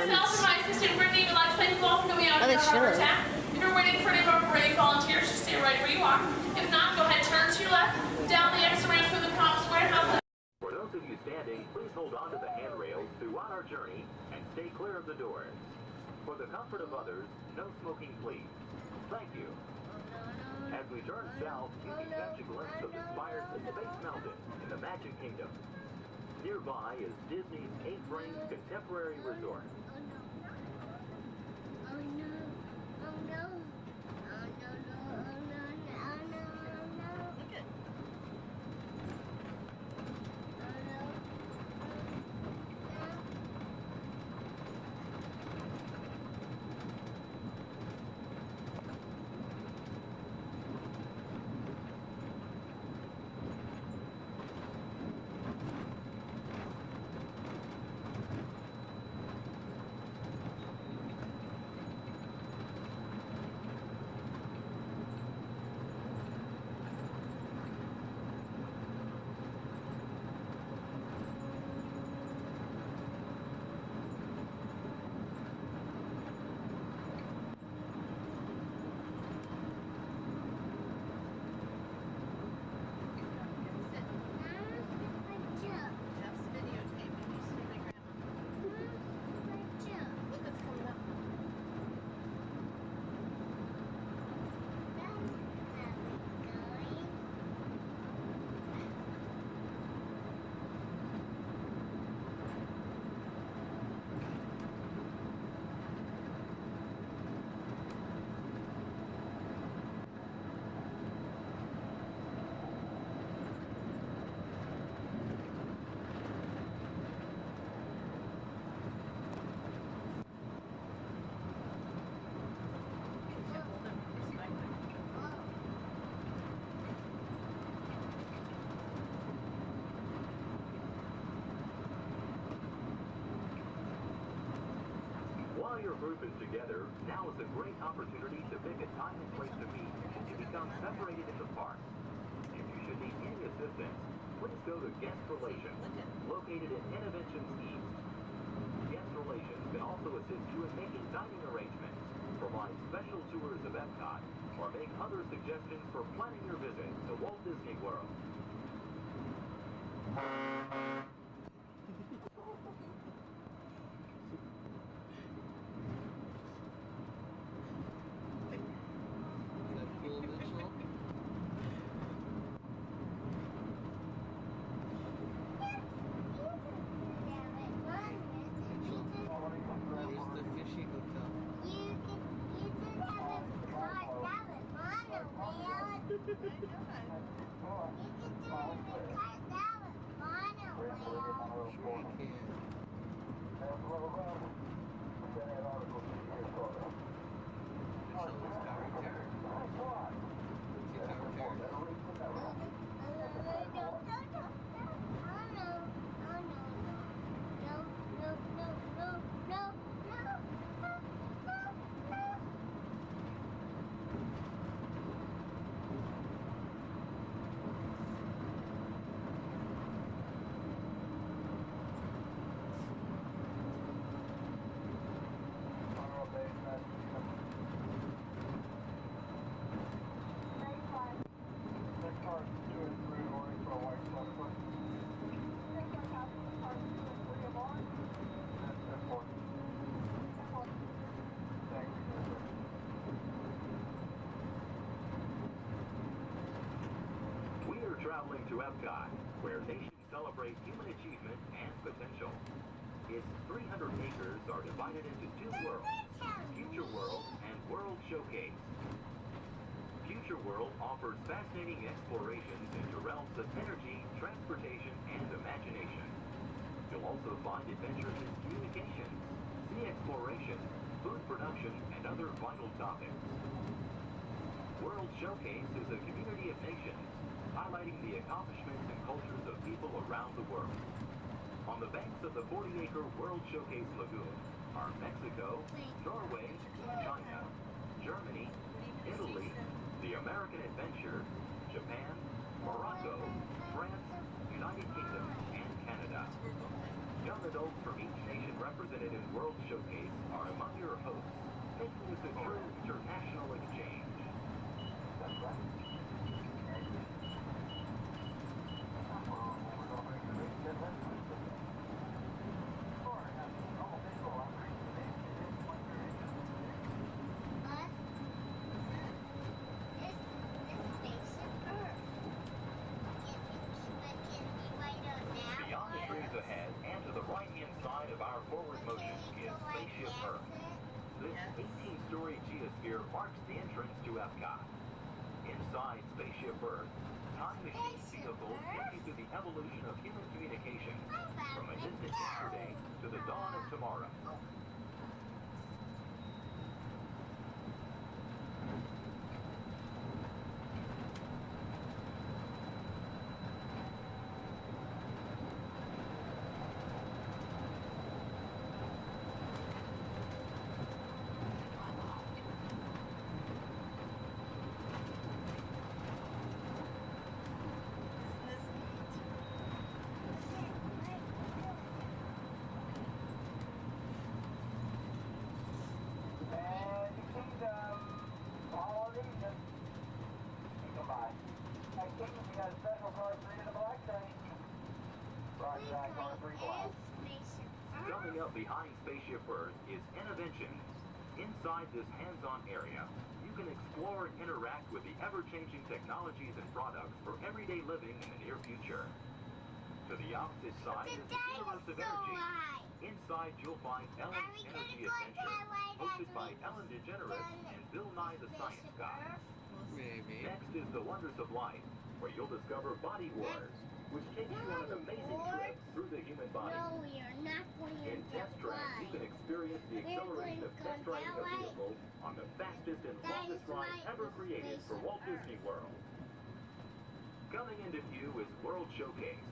Myself and my assistant Brittany would like to thank you all for coming out to they our harbor should. attack. If you're waiting for any of our brave volunteers, just stay right where you are. If not, go ahead, turn to your left, down the exit ramp through the cops warehouse. For those of you standing, please hold on to the handrails throughout our journey and stay clear of the doors. For the comfort of others, no smoking, please. Thank you. As we turn south, you can catch a glimpse of the spires of Space Mountain in the Magic Kingdom. Nearby is Disney's 8th-ranked contemporary resort. While your group is together, now is a great opportunity to pick a time and place to meet and to become separated in the park. If you should need any assistance, please go to Guest Relations, located in Interventions East. Guest Relations can also assist you in making dining arrangements, provide special tours of Epcot, or make other suggestions for planning your visit to Walt Disney World. Traveling to Epcot, where nations celebrate human achievement and potential. Its 300 acres are divided into two worlds, Future World and World Showcase. Future World offers fascinating explorations into realms of energy, transportation, and imagination. You'll also find adventures in communications, sea exploration, food production, and other vital topics. World Showcase is a community of nations, highlighting the accomplishments and cultures of people around the world. On the banks of the 40-acre World Showcase Lagoon are Mexico, Norway, China, Germany, Italy, the American Adventure, Japan, Morocco, France, United Kingdom, and Canada. Young adults from each nation represented in World Showcase are among your hosts, making this a true international exchange. Beyond the trees ahead and to the right-hand side of our forward motion is Spaceship Earth. This 18-story geosphere marks the entrance to Epcot. Inside Spaceship Earth, time machine vehicles take you through the evolution of human communication, from a distant yesterday to the dawn of tomorrow. Coming up behind Spaceship Earth is Innovations. Inside this hands-on area, you can explore and interact with the ever-changing technologies and products for everyday living in the near future. To the opposite side is the Universe of Energy. Inside you'll find Ellen's Energy Adventure, hosted by Ellen DeGeneres and Bill Nye the Science Guy. Next is the Wonders of Life, where you'll discover Body Wars, which takes you on an amazing trip through the human body. No, we are not going In to Test Track, you can experience the acceleration of test driving a vehicle on the fastest and longest ride ever created for Walt Disney World. Coming into view is World Showcase.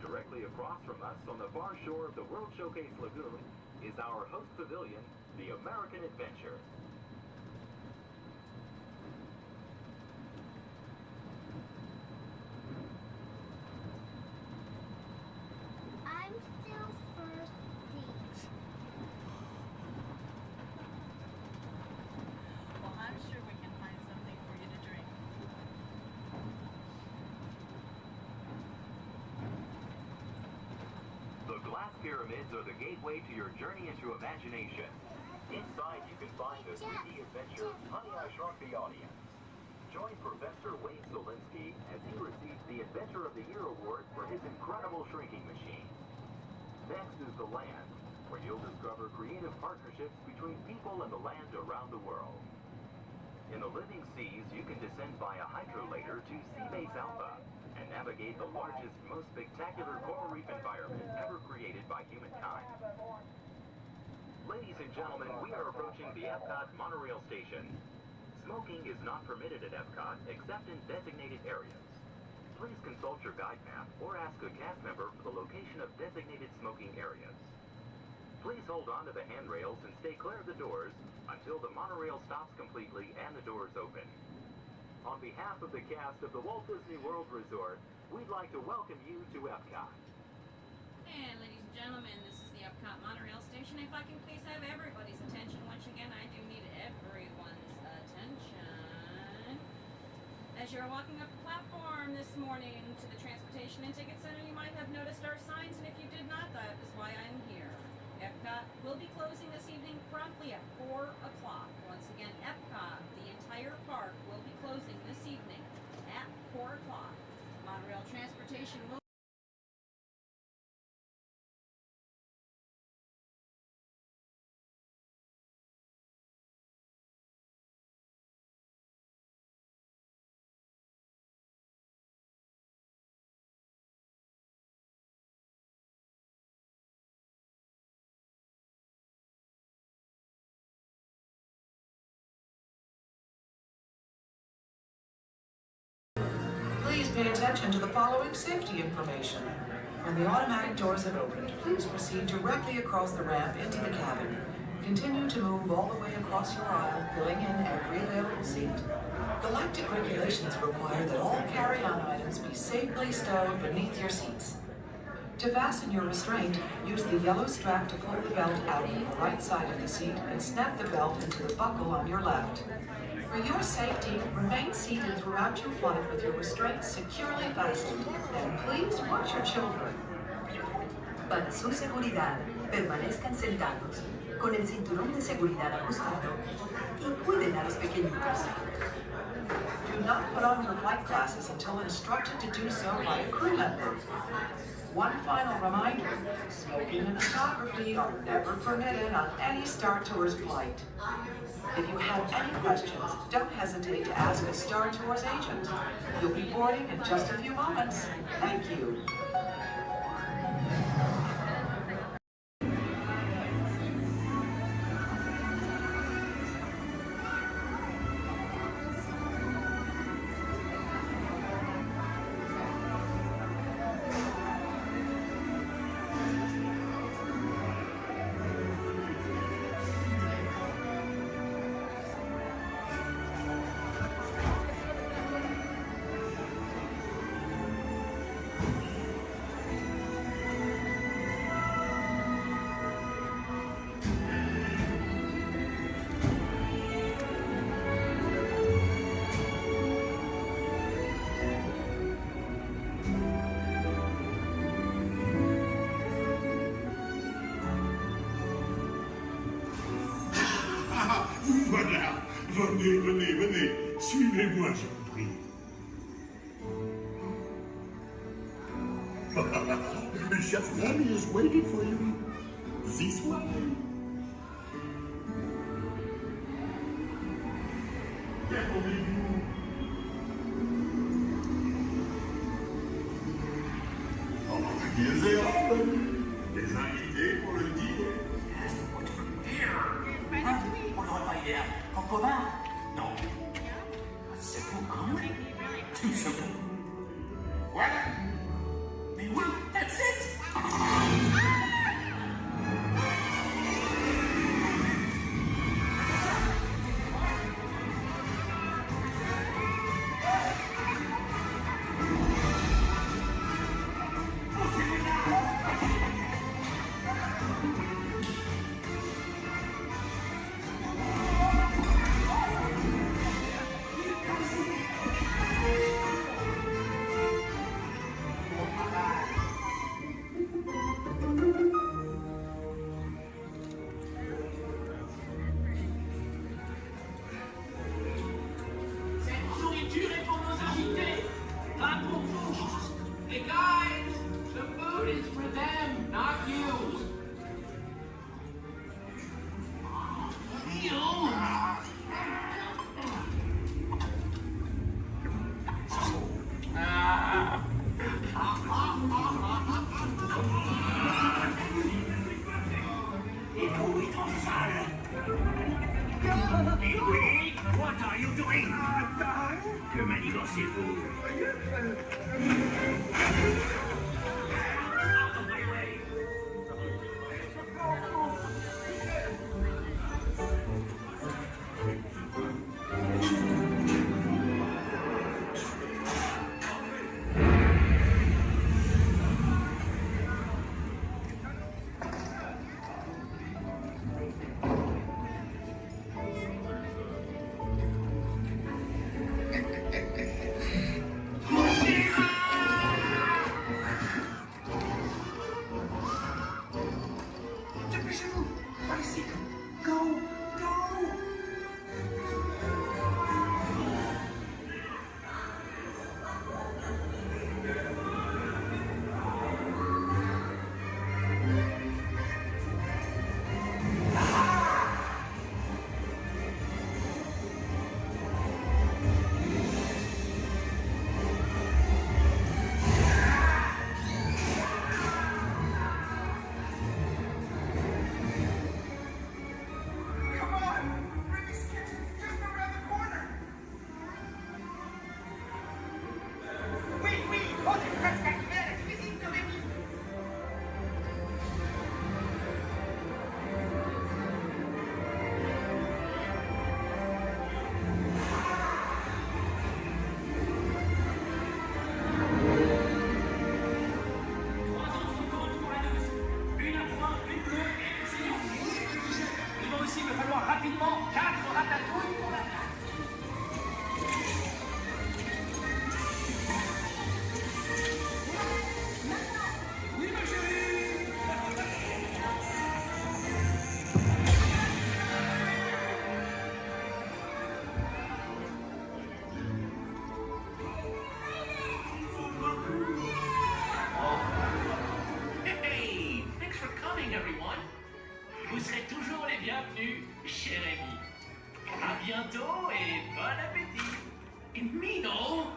Directly across from us on the far shore of the World Showcase Lagoon is our host pavilion, the American Adventure. I'm still first date. Well, I'm sure we can find something for you to drink. The glass pyramids are the gateway to your journey into imagination. Inside you can find the 3D adventure, Honey, I Shrunk the Audience. Join Professor Wayne Solinsky as he receives the Adventure of the Year award for his incredible shrinking machine. Next is the land, where you'll discover creative partnerships between people and the land around the world. In the living seas, you can descend via hydrolator to Seabase Alpha and navigate the largest, most spectacular coral reef environment ever created by humankind. Ladies and gentlemen, we are approaching the Epcot monorail station. Smoking is not permitted at Epcot except in designated areas. Please consult your guide map or ask a cast member for the location of designated smoking areas. Please hold on to the handrails and stay clear of the doors until the monorail stops completely and the doors open. On behalf of the cast of the Walt Disney World Resort, we'd like to welcome you to Epcot. And ladies and gentlemen, this is the Epcot monorail station. If I can please have everybody's attention, once again, I do need everyone's attention. As you're walking up the platform this morning to the Transportation and Ticket Center, you might have noticed our signs, and if you did not, that is why I'm here. Epcot will be closing this evening promptly at 4 o'clock. Once again, Epcot, the entire park, will be closing this evening at 4 o'clock. Monorail transportation will Please pay attention to the following safety information. When the automatic doors have opened, please proceed directly across the ramp into the cabin. Continue to move all the way across your aisle, filling in every available seat. Galactic regulations require that all carry-on items be safely stowed beneath your seats. To fasten your restraint, use the yellow strap to pull the belt out on the right side of the seat and snap the belt into the buckle on your left. For your safety, remain seated throughout your flight with your restraints securely fastened, and please watch your children. Para su seguridad, permanezcan sentados, con el cinturón de seguridad ajustado, y cuiden a los pequeñitos. Do not put on your flight glasses until instructed to do so by a crew member. One final reminder, smoking and photography are never permitted on any Star Tours flight. If you have any questions, don't hesitate to ask a Star Tours agent. You'll be boarding in just a few moments. Thank you. Voilà, venez, suivez-moi, je vous prie. Chef Remy is waiting for you. This way. Des invités pour le dîner. On n'aurait pas idée en commun? Non. C'est pour un tout simplement. Voilà. Mais oui, that's it. What are you doing? Que manigancez-vous? Out of my way! rapidement 4 ratatouilles pour la Oui, ma chérie. Hey, thanks for coming, everyone. Vous serez toujours les bienvenus, cher ami. À bientôt et bon appétit. Mino.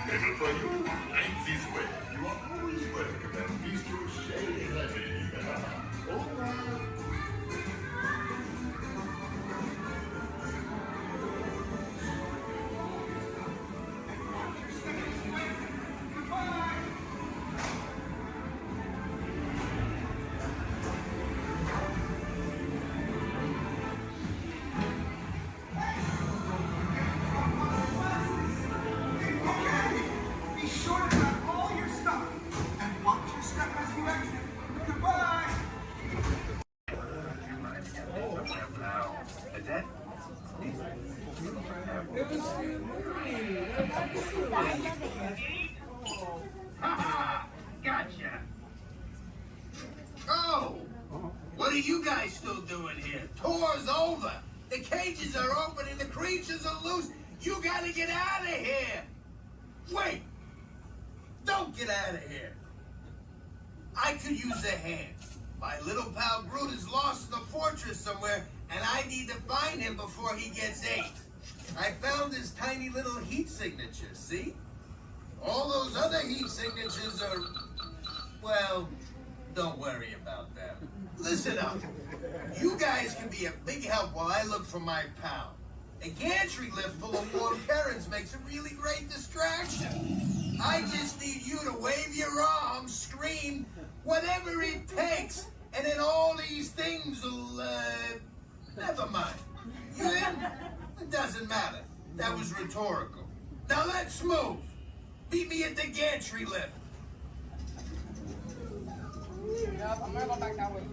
Little for you, right this way. You are always welcome at Bistro Chez Rémi. Au revoir. Be sure to grab all your stuff and watch your step as you exit. Goodbye. Gotcha. Oh, what are you guys still doing here? Tour's over. The cages are open and the creatures are loose. You gotta get out of here. Wait. Don't get out of here. I could use a hand. My little pal Groot is lost in the fortress somewhere, and I need to find him before he gets ate. I found his tiny little heat signature, see? All those other heat signatures are, well, don't worry about them. Listen up. You guys can be a big help while I look for my pal. A gantry lift full of warm currents makes a really great distraction. I just need you to wave your arms, scream, whatever it takes, and then all these things will, never mind. You in? It doesn't matter. That was rhetorical. Now let's move. Meet me at the gantry lift. Yeah, I'm gonna go back that way.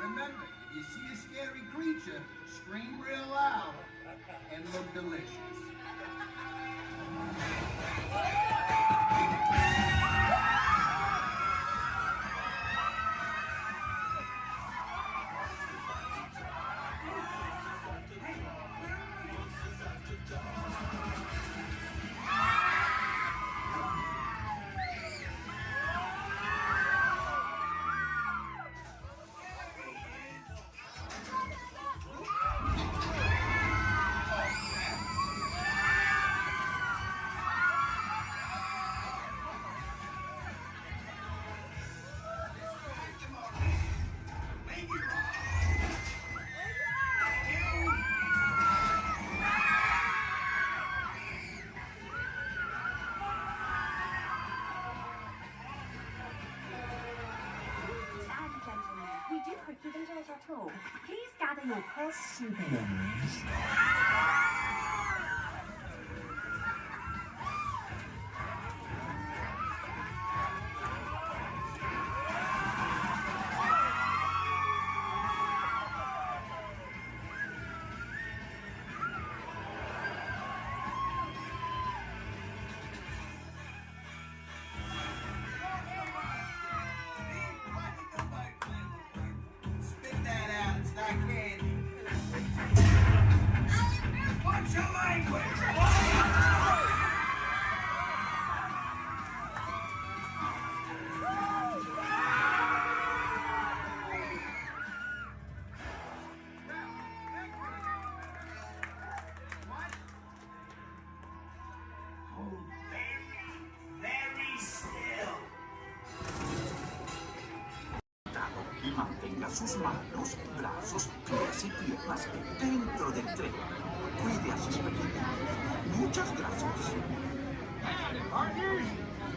Remember, if you see a scary creature, scream real loud and look delicious. We do hope you've enjoyed your tour. Please gather your purse souvenirs. Spit that out, it's not candy. What's your language? Very still. Y mantenga sus manos, brazos, pies y piernas dentro del tren. Cuide a sus pequeños. Muchas gracias. Partners,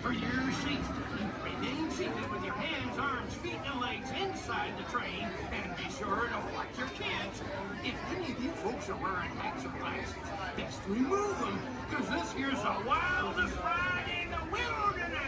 For your safety, remain seated with your hands, arms, feet, and legs inside the train, and be sure to watch your kids. If any of you folks are wearing hats or glasses, best remove them, because this here's the wildest ride in the wilderness.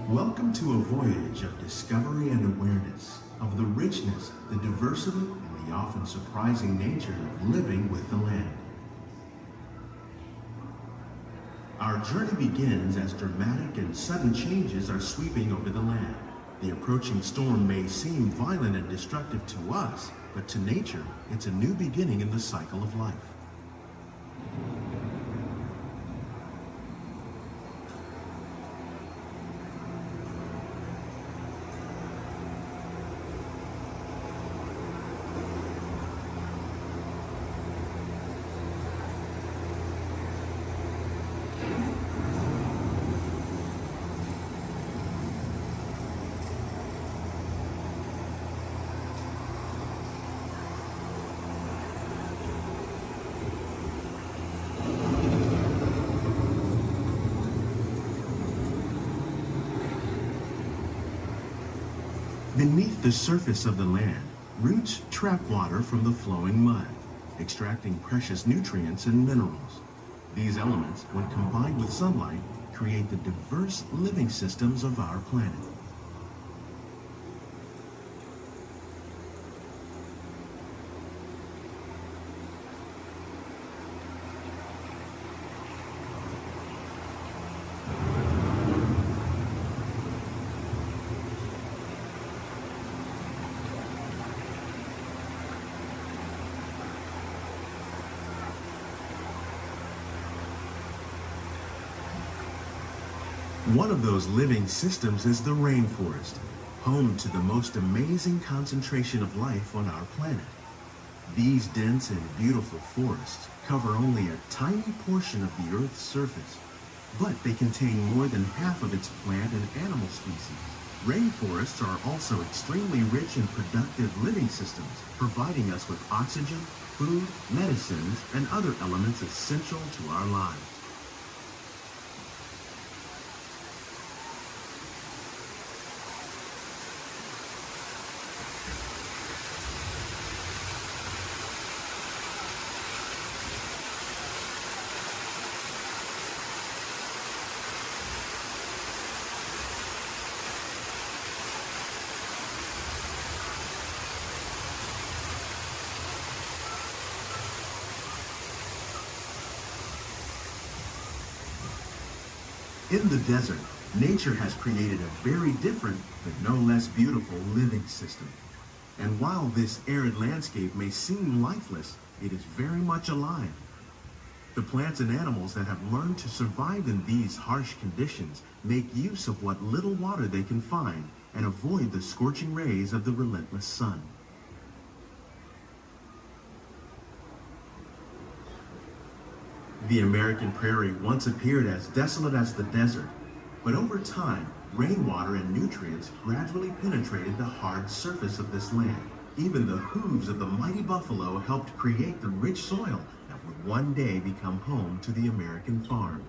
Welcome to a voyage of discovery and awareness of the richness, the diversity, and the often surprising nature of living with the land. Our journey begins as dramatic and sudden changes are sweeping over the land. The approaching storm may seem violent and destructive to us, but to nature, it's a new beginning in the cycle of life. Beneath the surface of the land, roots trap water from the flowing mud, extracting precious nutrients and minerals. These elements, when combined with sunlight, create the diverse living systems of our planet. One of those living systems is the rainforest, home to the most amazing concentration of life on our planet. These dense and beautiful forests cover only a tiny portion of the Earth's surface, but they contain more than half of its plant and animal species. Rainforests are also extremely rich and productive living systems, providing us with oxygen, food, medicines, and other elements essential to our lives. In the desert, nature has created a very different, but no less beautiful living system. And while this arid landscape may seem lifeless, it is very much alive. The plants and animals that have learned to survive in these harsh conditions make use of what little water they can find and avoid the scorching rays of the relentless sun. The American prairie once appeared as desolate as the desert, but over time, rainwater and nutrients gradually penetrated the hard surface of this land. Even the hooves of the mighty buffalo helped create the rich soil that would one day become home to the American farm.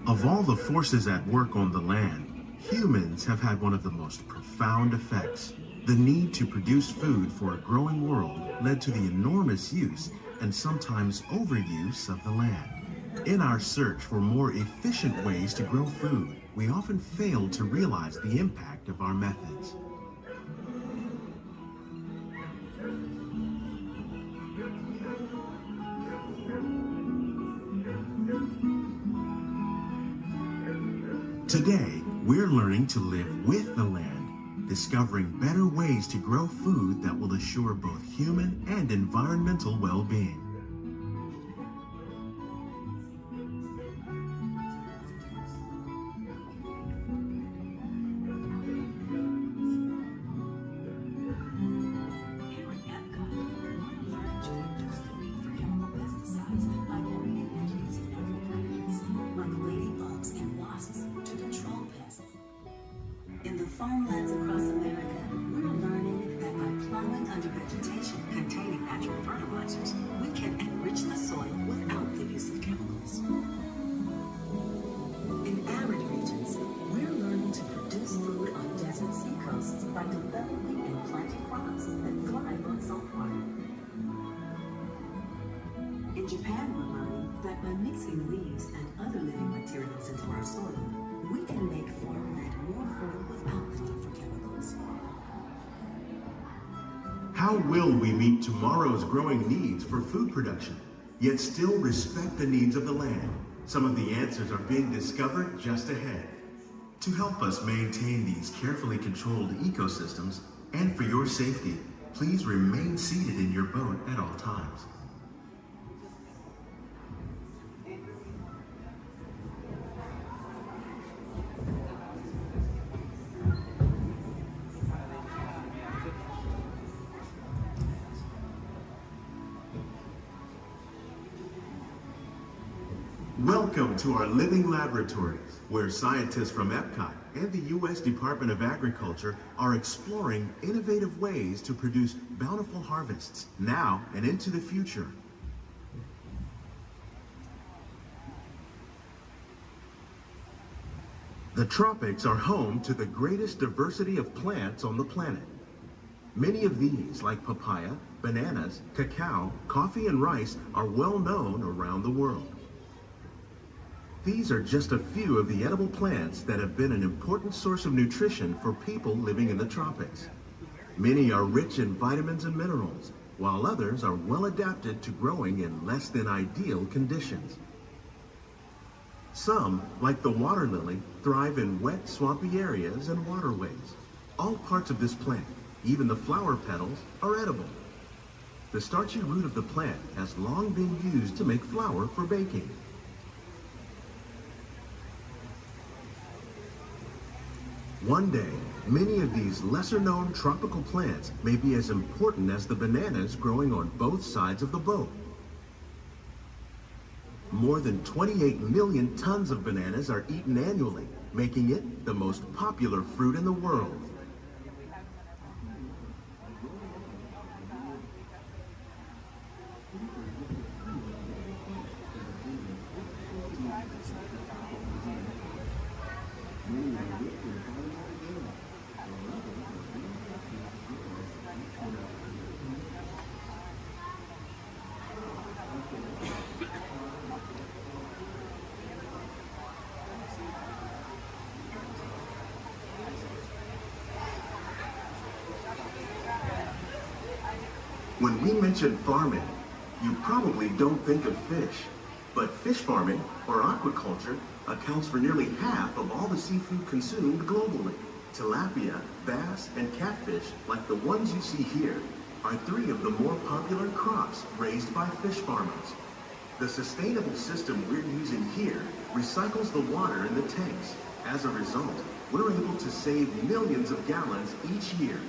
Of all the forces at work on the land, humans have had one of the most profound effects. The need to produce food for a growing world led to the enormous use and sometimes overuse of the land. In our search for more efficient ways to grow food, we often fail to realize the impact of our methods. Today, we're learning to live with the land, discovering better ways to grow food that will assure both human and environmental well-being. In the farmlands across America, we're learning that by plowing under vegetation containing natural fertilizers, we can enrich the soil without the use of chemicals. In arid regions, we're learning to produce food on desert seacoasts by developing and planting crops that thrive on salt water. In Japan, we're learning that by mixing leaves and other living materials into our soil, we can make farmland more fertile without the need for chemicals. How will we meet tomorrow's growing needs for food production, yet still respect the needs of the land? Some of the answers are being discovered just ahead. To help us maintain these carefully controlled ecosystems, and for your safety, please remain seated in your boat at all times. Welcome to our living laboratories, where scientists from Epcot and the U.S. Department of Agriculture are exploring innovative ways to produce bountiful harvests now and into the future. The tropics are home to the greatest diversity of plants on the planet. Many of these, like papaya, bananas, cacao, coffee, and rice, are well known around the world. These are just a few of the edible plants that have been an important source of nutrition for people living in the tropics. Many are rich in vitamins and minerals, while others are well adapted to growing in less than ideal conditions. Some, like the water lily, thrive in wet, swampy areas and waterways. All parts of this plant, even the flower petals, are edible. The starchy root of the plant has long been used to make flour for baking. One day, many of these lesser-known tropical plants may be as important as the bananas growing on both sides of the boat. More than 28 million tons of bananas are eaten annually, making it the most popular fruit in the world. When we mention farming, you probably don't think of fish. But fish farming, or aquaculture, accounts for nearly half of all the seafood consumed globally. Tilapia, bass, and catfish, like the ones you see here, are three of the more popular crops raised by fish farmers. The sustainable system we're using here recycles the water in the tanks. As a result, we're able to save millions of gallons each year.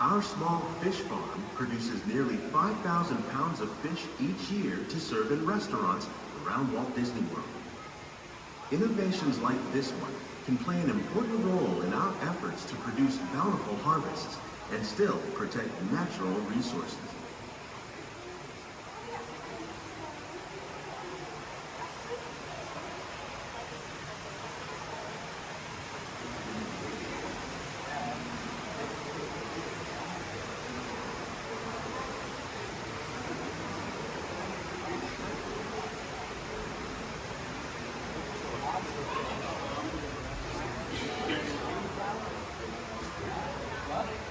Our small fish farm produces nearly 5,000 pounds of fish each year to serve in restaurants around Walt Disney World. Innovations like this one can play an important role in our efforts to produce bountiful harvests and still protect natural resources.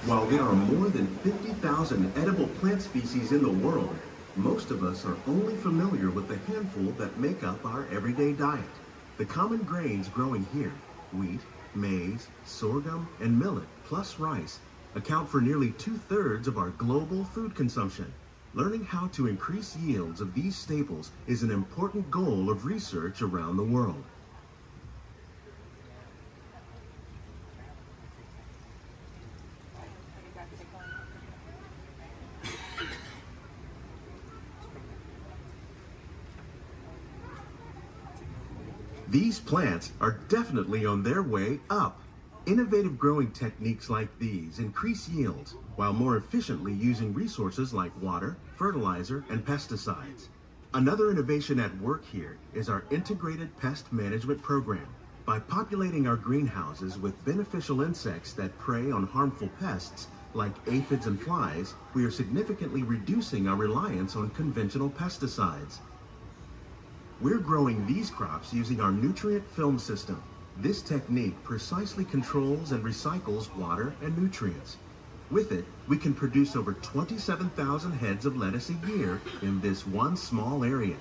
While there are more than 50,000 edible plant species in the world, most of us are only familiar with the handful that make up our everyday diet. The common grains growing here, wheat, maize, sorghum, and millet, plus rice, account for nearly 2/3 of our global food consumption. Learning how to increase yields of these staples is an important goal of research around the world. These plants are definitely on their way up. Innovative growing techniques like these increase yields while more efficiently using resources like water, fertilizer, and pesticides. Another innovation at work here is our integrated pest management program. By populating our greenhouses with beneficial insects that prey on harmful pests like aphids and flies, we are significantly reducing our reliance on conventional pesticides. We're growing these crops using our nutrient film system. This technique precisely controls and recycles water and nutrients. With it, we can produce over 27,000 heads of lettuce a year in this one small area.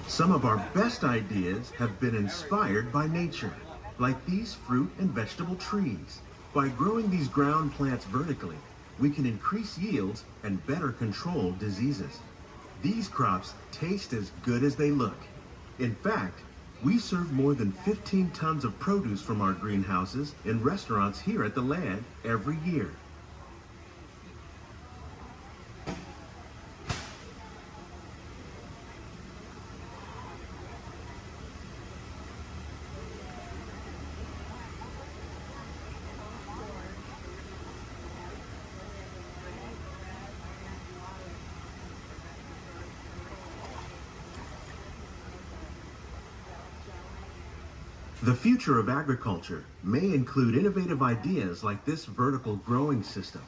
Some of our best ideas have been inspired by nature, like these fruit and vegetable trees. By growing these ground plants vertically, we can increase yields and better control diseases. These crops taste as good as they look. In fact, We serve more than 15 tons of produce from our greenhouses in restaurants here at the land every year. The future of agriculture may include innovative ideas like this vertical growing system.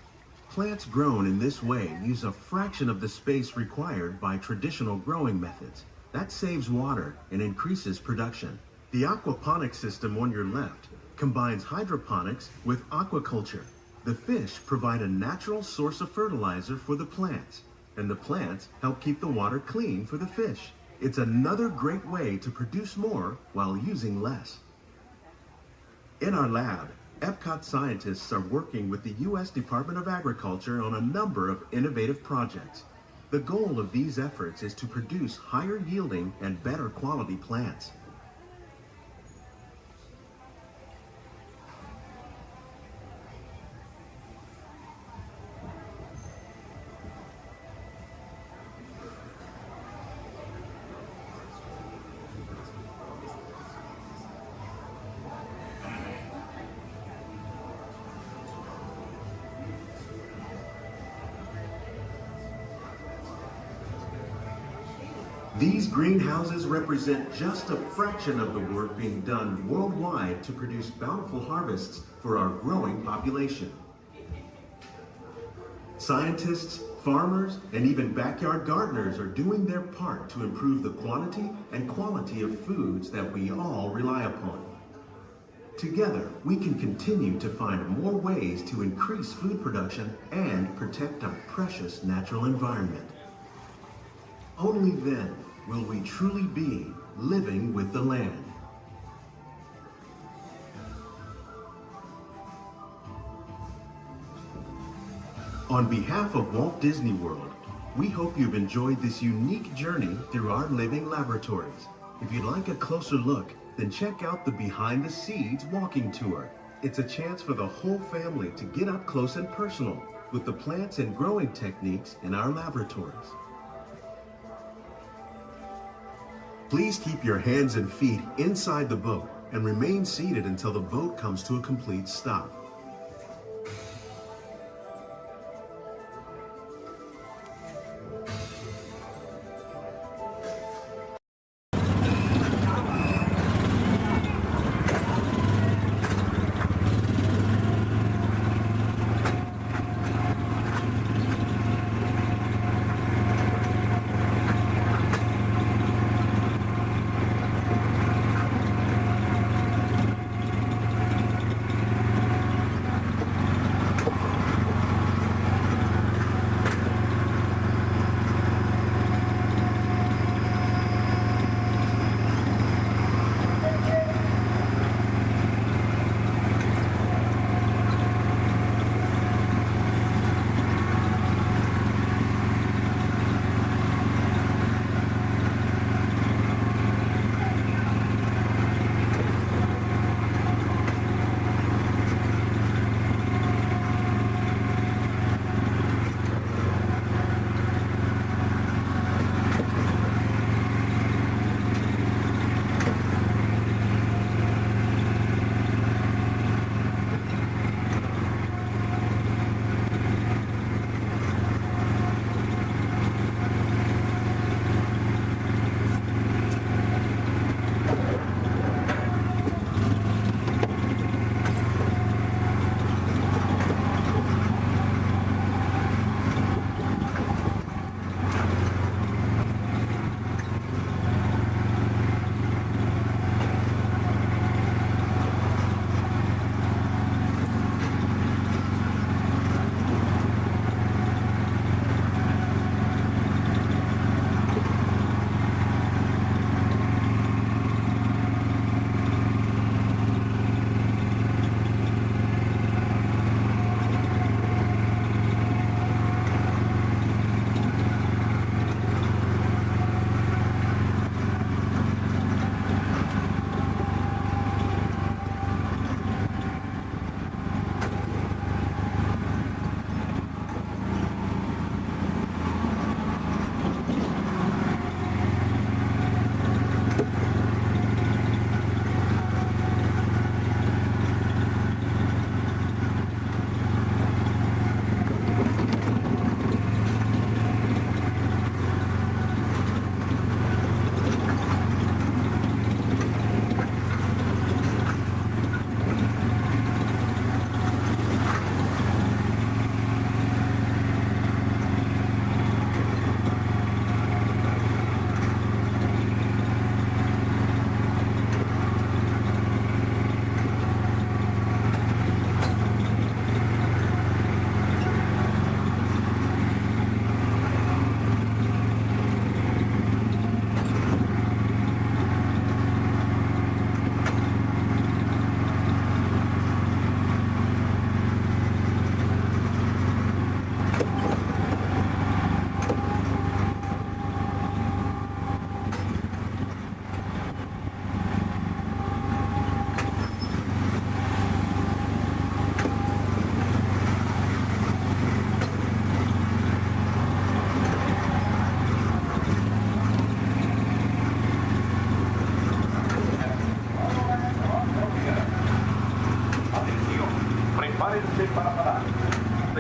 Plants grown in this way use a fraction of the space required by traditional growing methods. That saves water and increases production. The aquaponics system on your left combines hydroponics with aquaculture. The fish provide a natural source of fertilizer for the plants, and the plants help keep the water clean for the fish. It's another great way to produce more while using less. In our lab, Epcot scientists are working with the U.S. Department of Agriculture on a number of innovative projects. The goal of these efforts is to produce higher yielding and better quality plants. These greenhouses represent just a fraction of the work being done worldwide to produce bountiful harvests for our growing population. Scientists, farmers, and even backyard gardeners are doing their part to improve the quantity and quality of foods that we all rely upon. Together, we can continue to find more ways to increase food production and protect our precious natural environment. Only then will we truly be living with the land. On behalf of Walt Disney World, we hope you've enjoyed this unique journey through our living laboratories. If you'd like a closer look, then check out the Behind the Seeds walking tour. It's a chance for the whole family to get up close and personal with the plants and growing techniques in our laboratories. Please keep your hands and feet inside the boat and remain seated until the boat comes to a complete stop.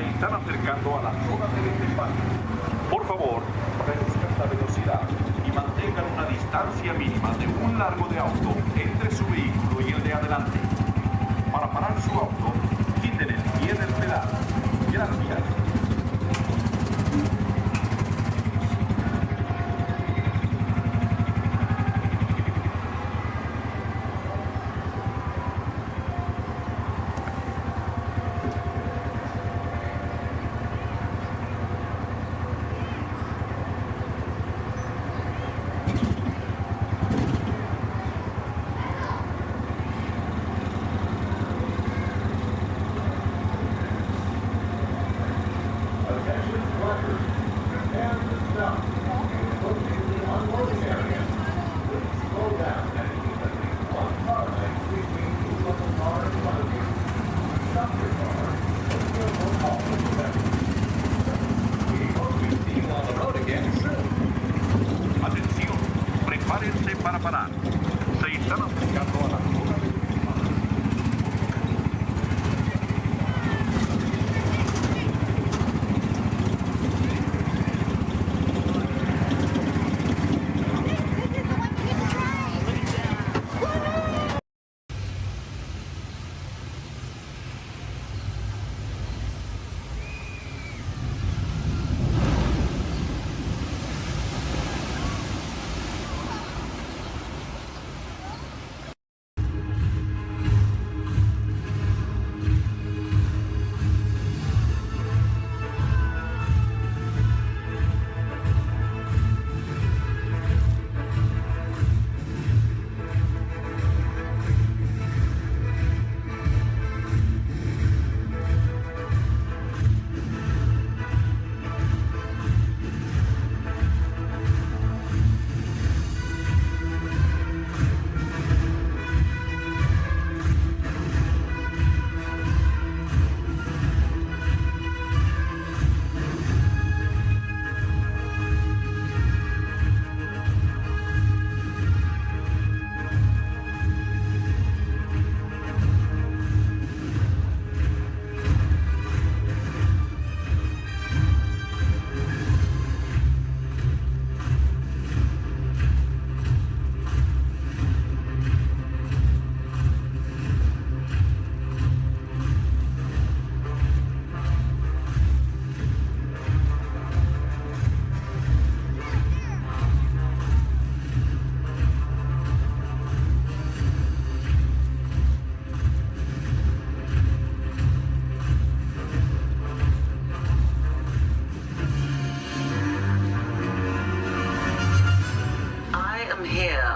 Se están acercando a la zona de desembarque. Por favor, reduzcan la velocidad y mantengan una distancia mínima de un largo de auto entre su vehículo y el de adelante. Para parar su auto, quiten el pie del pedal. Gracias. Atención, prepárense para parar. Se están acercando a la zona de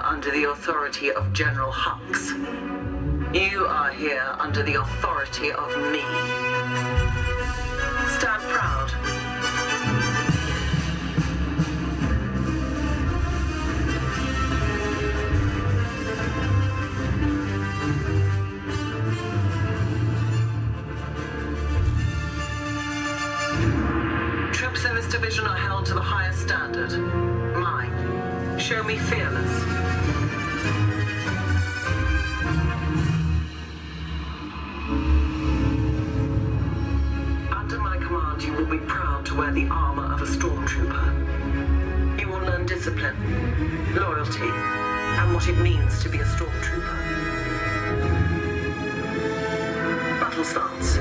under the authority of General Hux. You are here under the authority of me. Stand proud. Troops in this division are held to the highest standard. Mine. Show me fearless. Under my command, you will be proud to wear the armor of a stormtrooper. You will learn discipline, loyalty, and what it means to be a stormtrooper. Battle starts.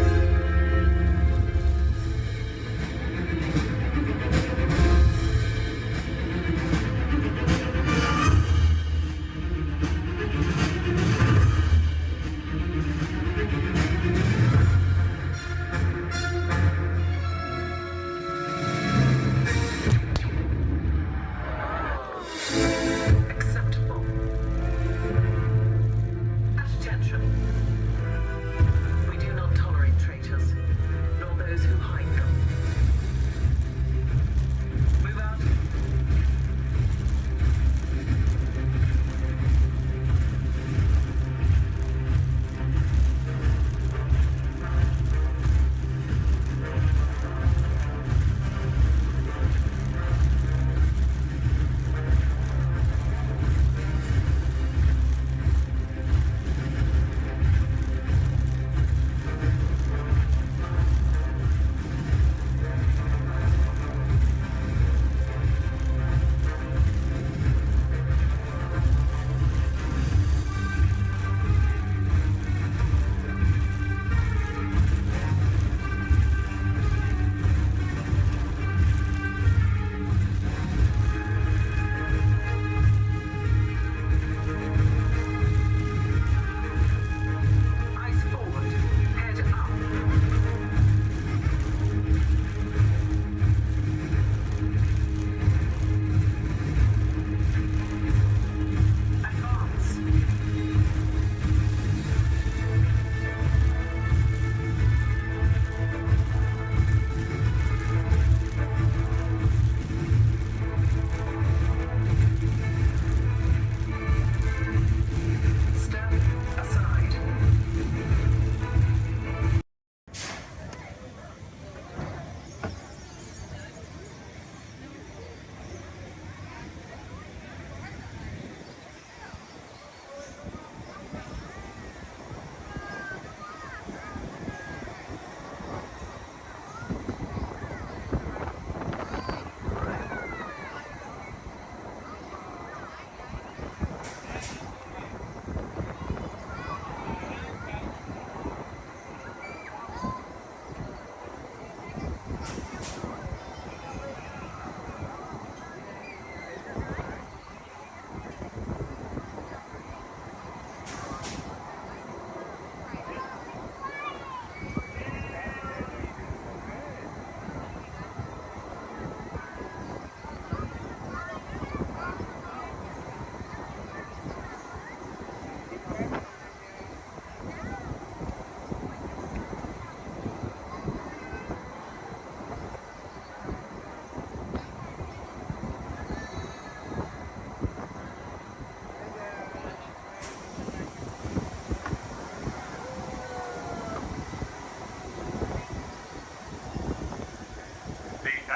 We do not tolerate traitors.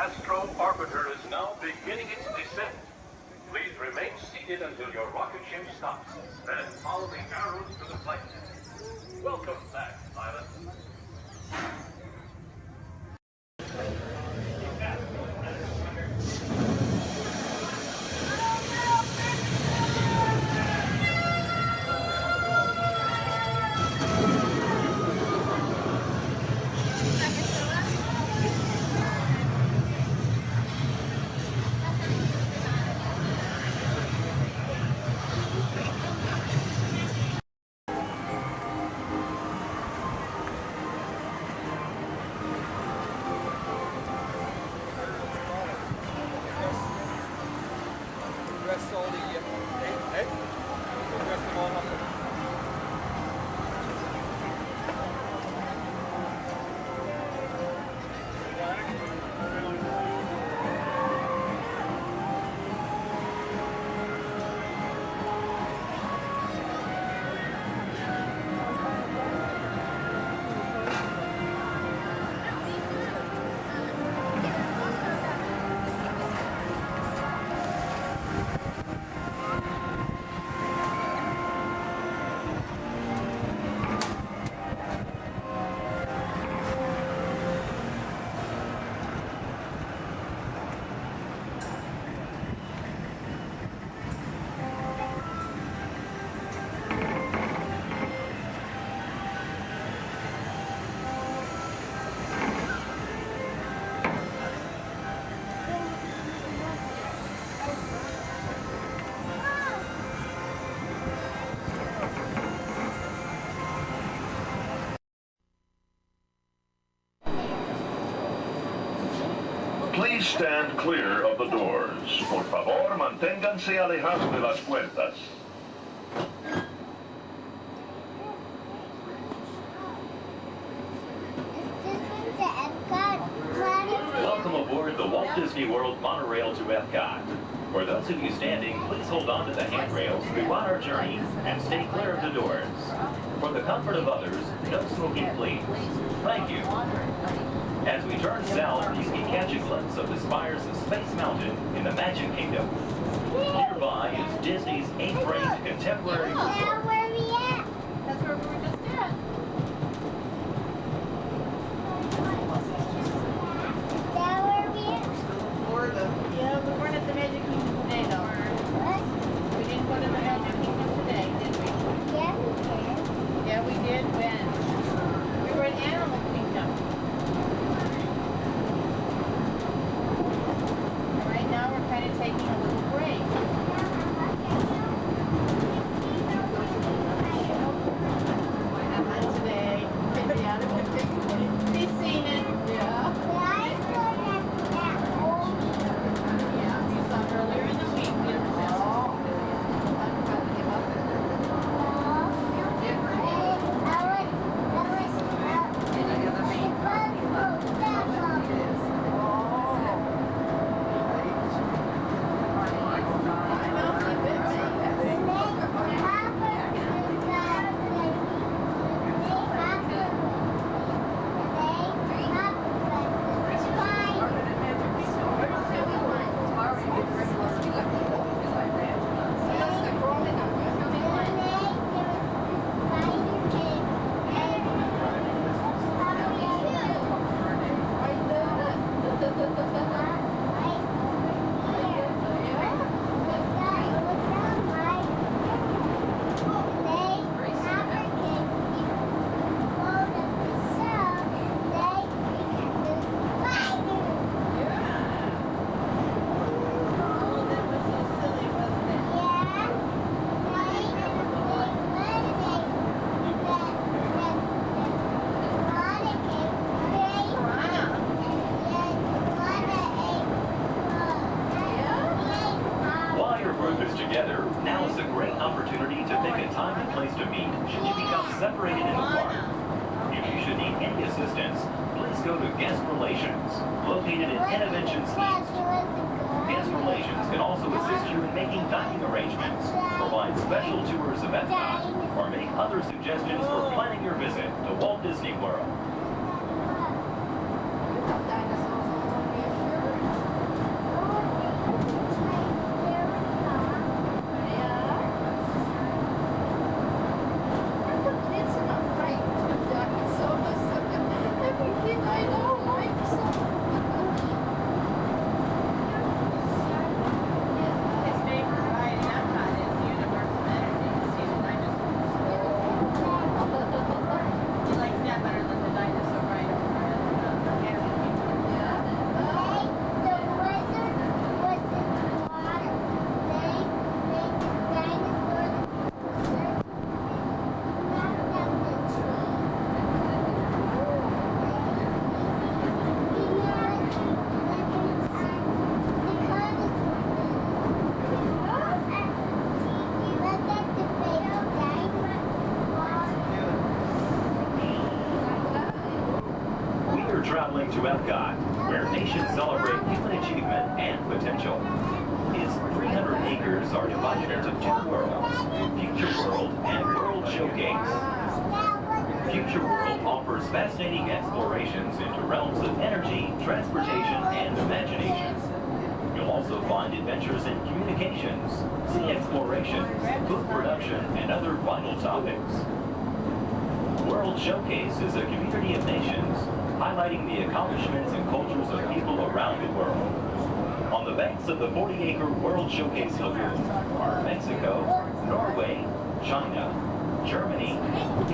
Astro Orbiter is now beginning its descent. Please remain seated until your rocket ship stops. Then follow the arrows to the flight. Welcome back, pilot. Please stand clear of the doors. Por favor, manténganse alejados de las puertas. Welcome aboard the Walt Disney World monorail to Epcot. For those of you standing, please hold on to the handrails throughout our journey and stay clear of the doors. For the comfort of others, no smoking, please. Thank you. As we turn south, you can catch a glimpse of the spires of Space Mountain in the Magic Kingdom. Nearby is Disney's 8th-ranked contemporary resort. Where are we at? That's where we were just at. Is that where we at? Florida. Yeah, we weren't at the Magic Kingdom today, though. What? We didn't go to the Magic Kingdom today, did we? Yeah, we did. Yeah, we did. When? We were in Animal Kingdom. Right now, we're kind of taking a little break. Not today. Yeah, we've seen it. Yeah. Yeah, we saw it earlier in the week. together, now is a great opportunity to pick a time and place to meet should you become separated in the park. If you should need any assistance, please go to Guest Relations, located in Interventions East. Guest Relations can also assist you in making dining arrangements, provide special tours of Epcot, or make other suggestions for planning your visit to Walt Disney World. to Epcot, where nations celebrate human achievement and potential. Its 300 acres are divided into two worlds, Future World and World Showcase. Future World offers fascinating explorations into realms of energy, transportation, and imagination. You'll also find adventures in communications, sea exploration, food production, and other vital topics. World Showcase is a community of nations, highlighting the accomplishments and cultures of people around the world. On the banks of the 40-acre World Showcase Lagoon are Mexico, Norway, China, Germany,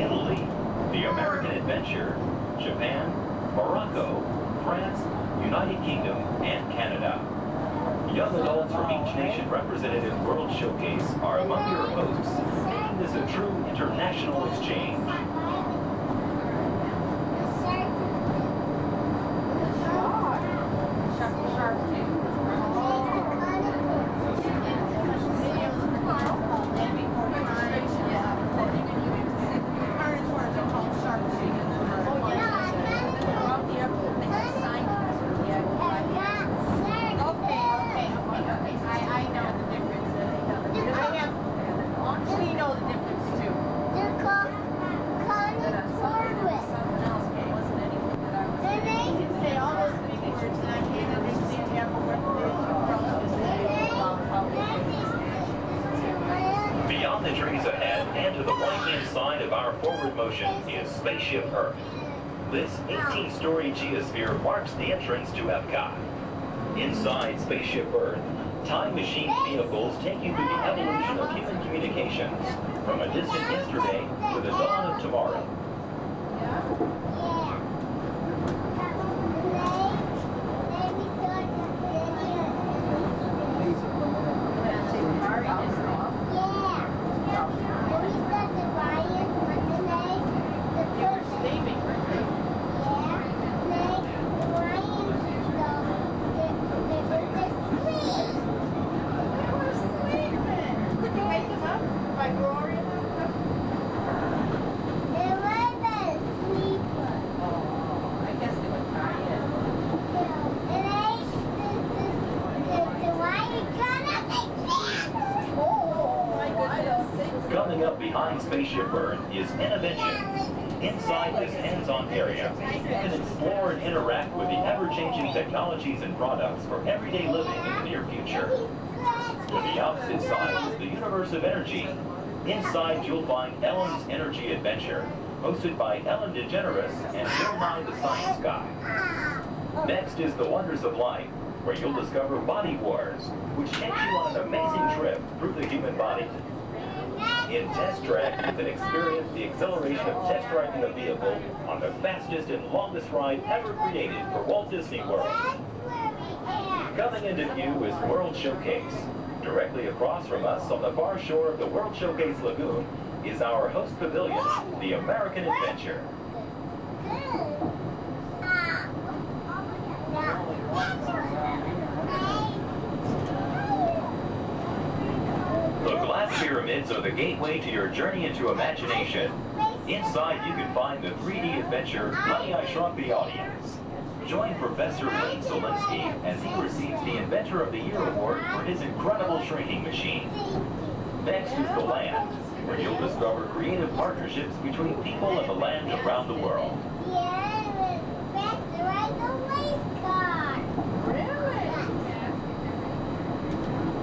Italy, the American Adventure, Japan, Morocco, France, United Kingdom, and Canada. Young adults from each nation represented in World Showcase are among your hosts, making this a true international exchange. Beyond the trees ahead and to the right-hand side of our forward motion is Spaceship Earth. This 18-story geosphere marks the entrance to Epcot. Inside Spaceship Earth, time machine vehicles take you through the evolution of human communications, from a distant yesterday to the dawn of tomorrow. Coming up behind Spaceship Earth is Innovations. Inside this hands-on area, you can explore and interact with the ever-changing technologies and products for everyday living in the near future. To the opposite side is the universe of energy. Inside, you'll find Ellen's Energy Adventure, hosted by Ellen DeGeneres and Bill Nye the Science Guy. Next is the Wonders of Life, where you'll discover Body Wars, which takes you on an amazing trip through the human body. In Test Track, you can experience the exhilaration of test driving a vehicle on the fastest and longest ride ever created for Walt Disney World. Coming into view is World Showcase. Directly across from us on the far shore of the World Showcase Lagoon is our host pavilion, the American Adventure. The glass pyramids are the gateway to your journey into imagination. Inside, you can find the 3D adventure, Honey, I Shrunk the Audience. Join Professor Wayne Solinsky as he receives the Inventor of the Year award for his incredible shrinking machine. Next is the land, where you'll discover creative partnerships between people and the land around the world.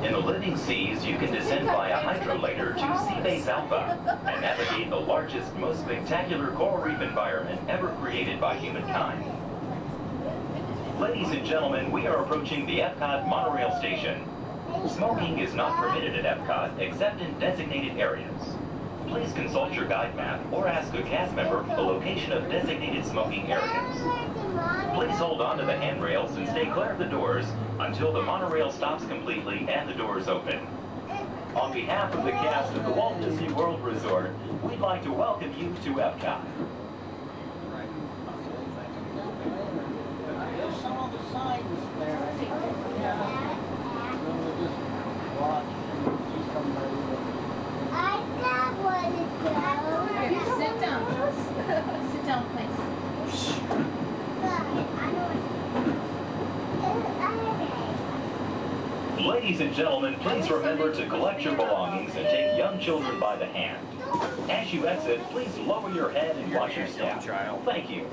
In the living seas, you can descend via hydrolator to Seabase Alpha and navigate the largest, most spectacular coral reef environment ever created by humankind. Ladies and gentlemen, we are approaching the Epcot monorail station. Smoking is not permitted at Epcot except in designated areas. Please consult your guide map or ask a cast member for the location of designated smoking areas. Please hold on to the handrails and stay clear of the doors until the monorail stops completely and the doors open. On behalf of the cast of the Walt Disney World Resort, we'd like to welcome you to Epcot. There's some of the signs there. We'll just watch and see somebody. I got one to go. Here, sit down. Sit down, please. I know Ladies and gentlemen, please remember to collect your belongings and take young children by the hand. As you exit, please lower your head and watch your step. Thank you.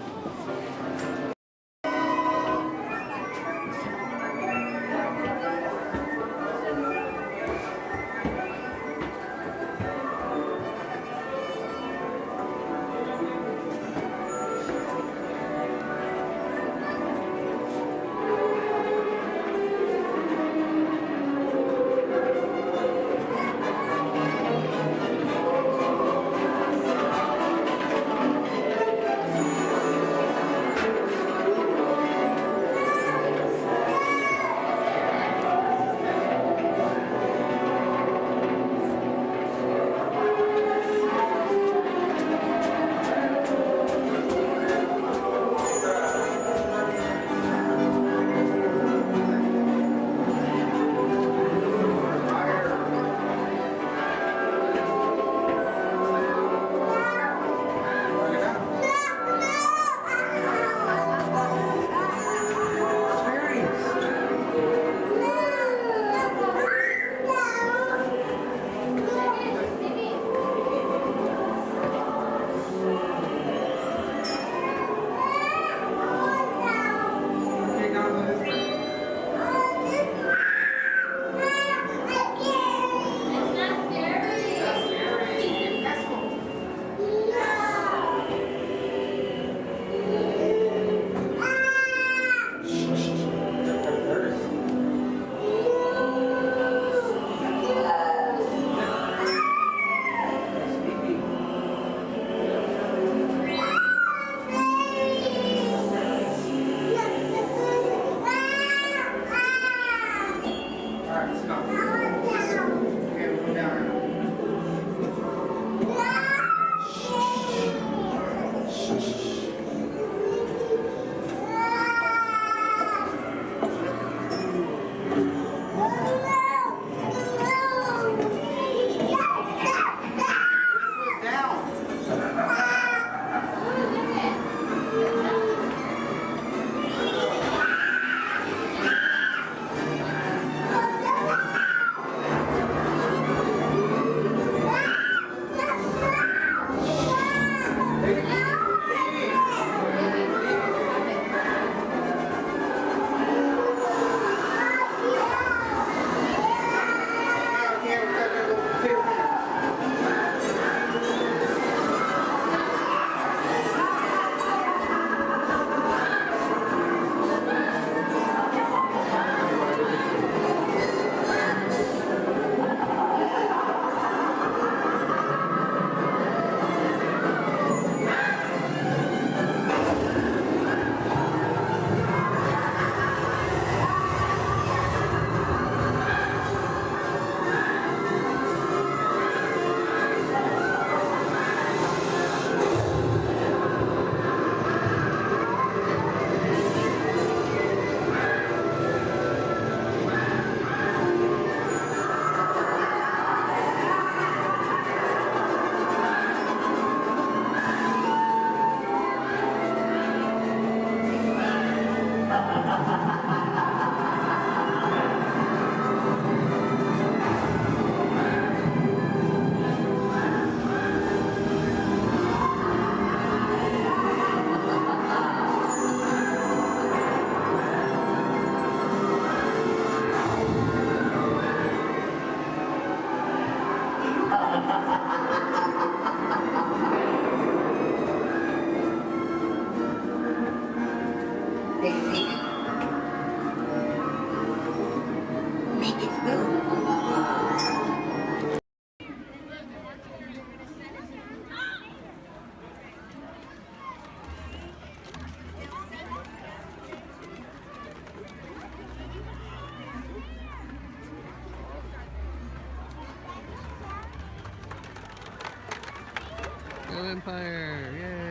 Empire, yay!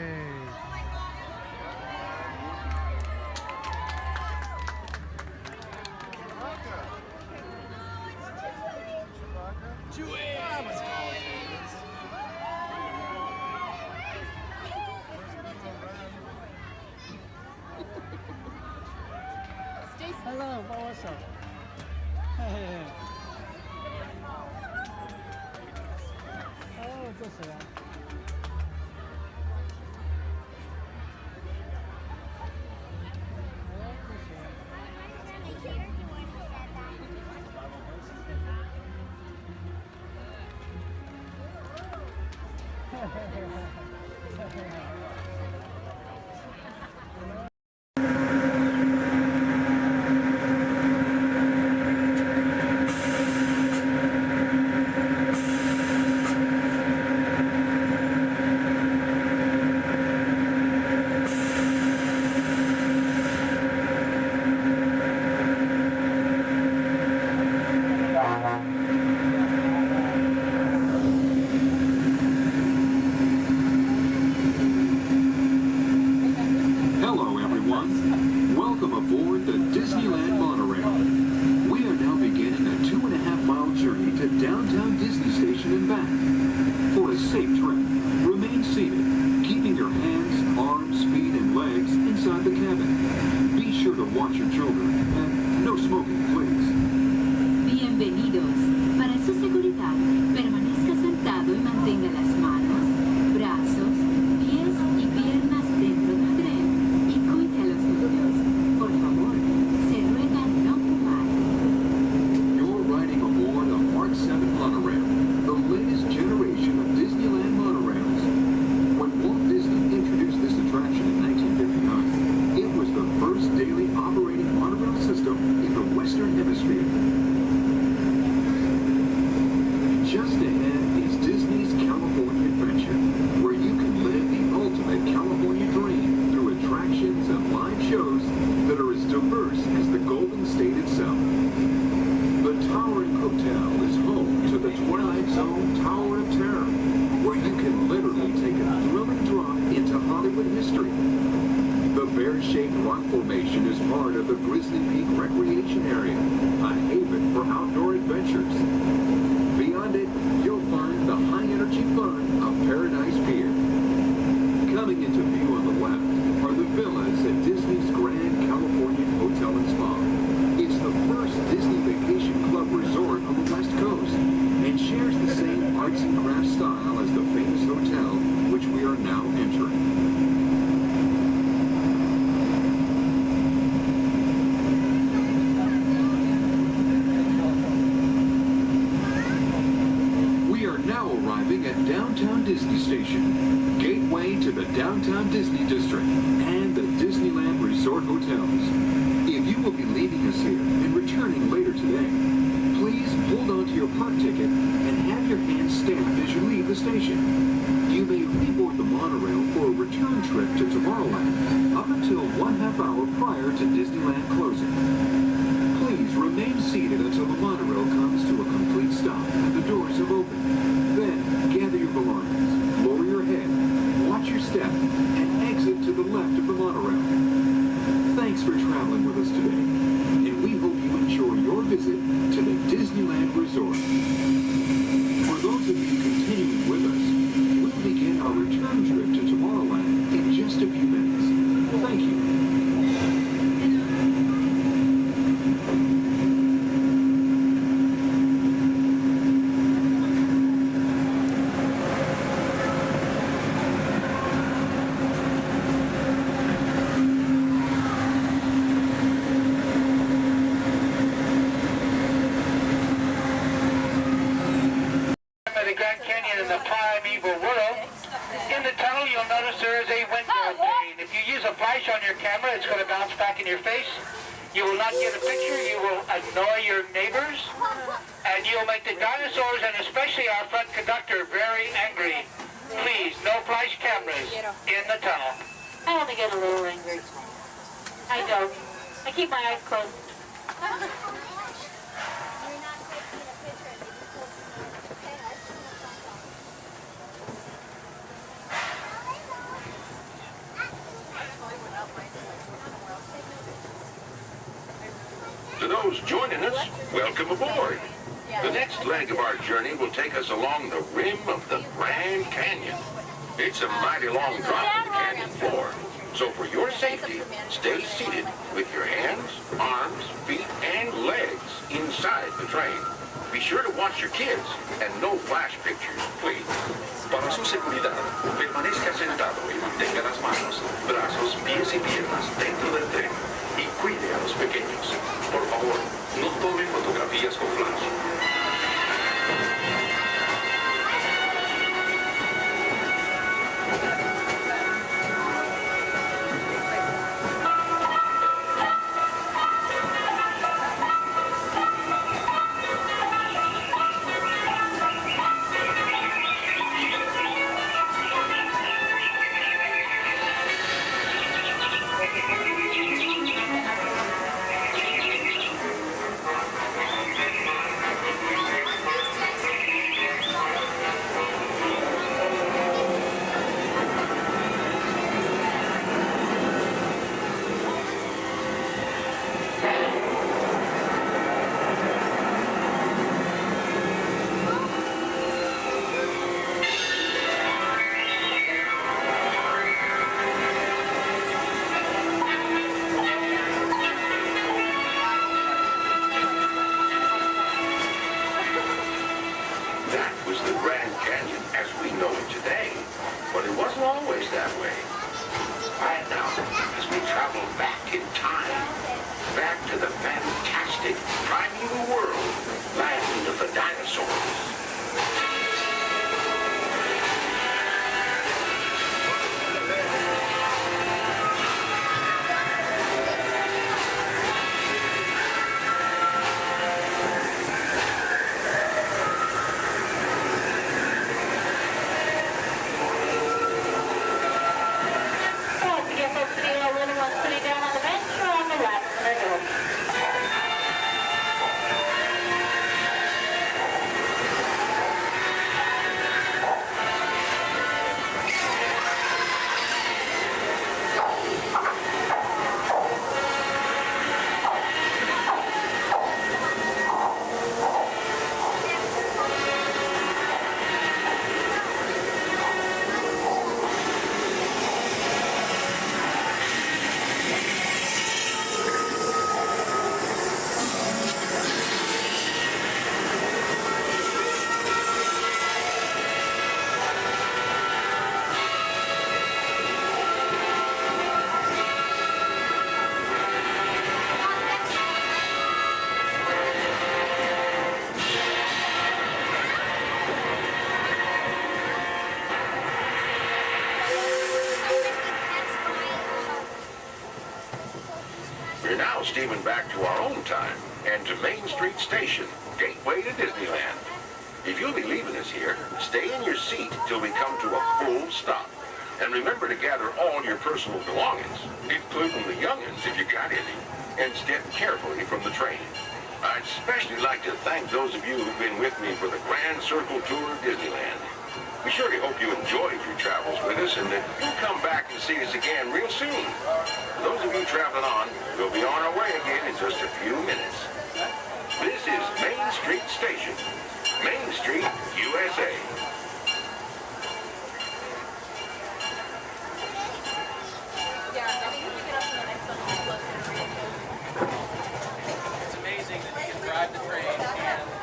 Hello, what's up? Oh, qué será. Hello, everyone. Welcome aboard the Disneyland monorail. We are now beginning a 2.5-mile journey to downtown Disney Station and back. For a safe trip, remain seated, keeping your hands, arms, feet, and legs inside the cabin. Be sure to watch your children, and no smoking, please. Bienvenidos. Para su seguridad, permanezca sentado y mantenga las manos, brazos, pies y piernas dentro del tren y cuide a los niños. Por favor, se ruega no fumar. You're riding aboard a Mark 7 monorail, the latest generation of Disneyland monorails. When Walt Disney introduced this attraction in 1959, it was the first daily operating monorail system in the Western Hemisphere. Just ahead is Disney's California Adventure, where you can live the ultimate California dream through attractions and live shows that are as diverse as the Golden State itself. The Towering Hotel is home to the Twilight Zone Tower of Terror, where you can literally take a thrilling drop into Hollywood history. The bear-shaped rock formation is part of the Grizzly Peak Recreation Area, a haven for outdoor adventures. Beyond it, you'll find the high-energy fun of Paradise Pier. Coming into view on the left are the villas at Disney's Grand Californian Hotel and Spa. It's the first Disney Vacation Club resort on the West Coast and shares the same arts and crafts style as the famous hotel, which we are now entering. Now arriving at Downtown Disney Station, gateway to the Downtown Disney District and the Disneyland Resort Hotels. If you will be leaving us here and returning later today, please hold on to your park ticket and have your hands stamped as you leave the station. You may reboard the monorail for a return trip to Tomorrowland up until 1/2 hour prior to Disneyland closing. Please remain seated until the monorail comes to a complete stop and the doors have opened. Then, gather your belongings, lower your head, watch your step, and exit to the left of the monorail. Thanks for traveling with us today, and we hope you enjoy your visit to the Disneyland Resort. For those of you continuing with us, we'll begin our return trip to Tomorrowland in just a few minutes. Thank you. The Grand Canyon in the primeval world. In the tunnel, you'll notice there is a window pane. If you use a flash on your camera, it's going to bounce back in your face. You will not get a picture. You will annoy your neighbors. And you'll make the dinosaurs, and especially our front conductor, very angry. Please, no flash cameras in the tunnel. I only get a little angry. I don't. I keep my eyes closed. To those joining us, welcome aboard. The next leg of our journey will take us along the rim of the Grand Canyon. It's a mighty long drop to the canyon floor. So for your safety, stay seated with your hands, arms, feet, and legs inside the train. Be sure to watch your kids and no flash pictures, please. Para su seguridad, permanezca sentado y mantenga las manos, brazos, pies y piernas dentro del tren y cuide a los pequeños. Por favor, no tomen fotografías con flash. Steaming back to our own time and to Main Street Station, gateway to Disneyland. If you'll be leaving us here, stay in your seat till we come to a full stop. And remember to gather all your personal belongings, including the young'uns if you got any, and step carefully from the train. I'd especially like to thank those of you who've been with me for the Grand Circle Tour of Disneyland. We surely hope you enjoyed your travels with us and that you'll come back and see us again real soon. For those of you traveling on, we'll be on our way again in just a few minutes. This is Main Street Station, Main Street, USA. It's amazing that you can drive the train and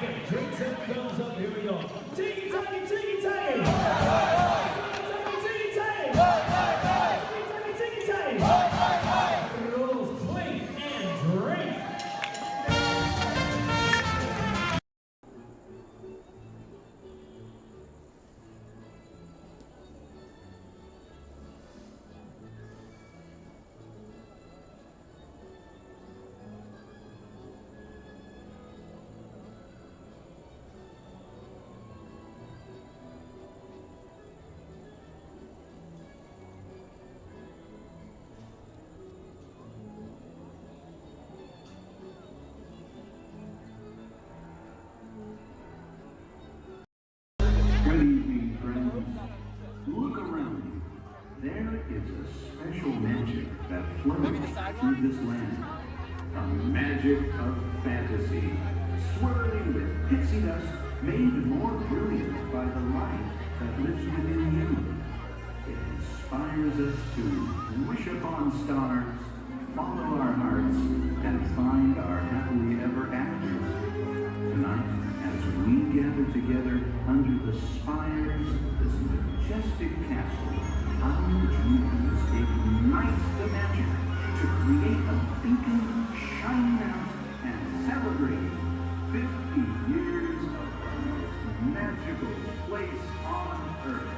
Okay, drinks and thumbs up. Here we go. Tiki taki, tiki taki. Tiki taki. Tiki taki. Rules, clean and drink. Good evening, friends. Look around you. There is a special magic that flows through this land. A magic of fantasy, swirling with pixie dust, made more brilliant by the light that lives within you. It inspires us to wish upon stars, follow our hearts, and find our happily ever afters. Tonight, as we gather together under the spires of this majestic castle, our dreams ignite the magic to create a beacon shining out and celebrate 50 years of the most magical place on earth.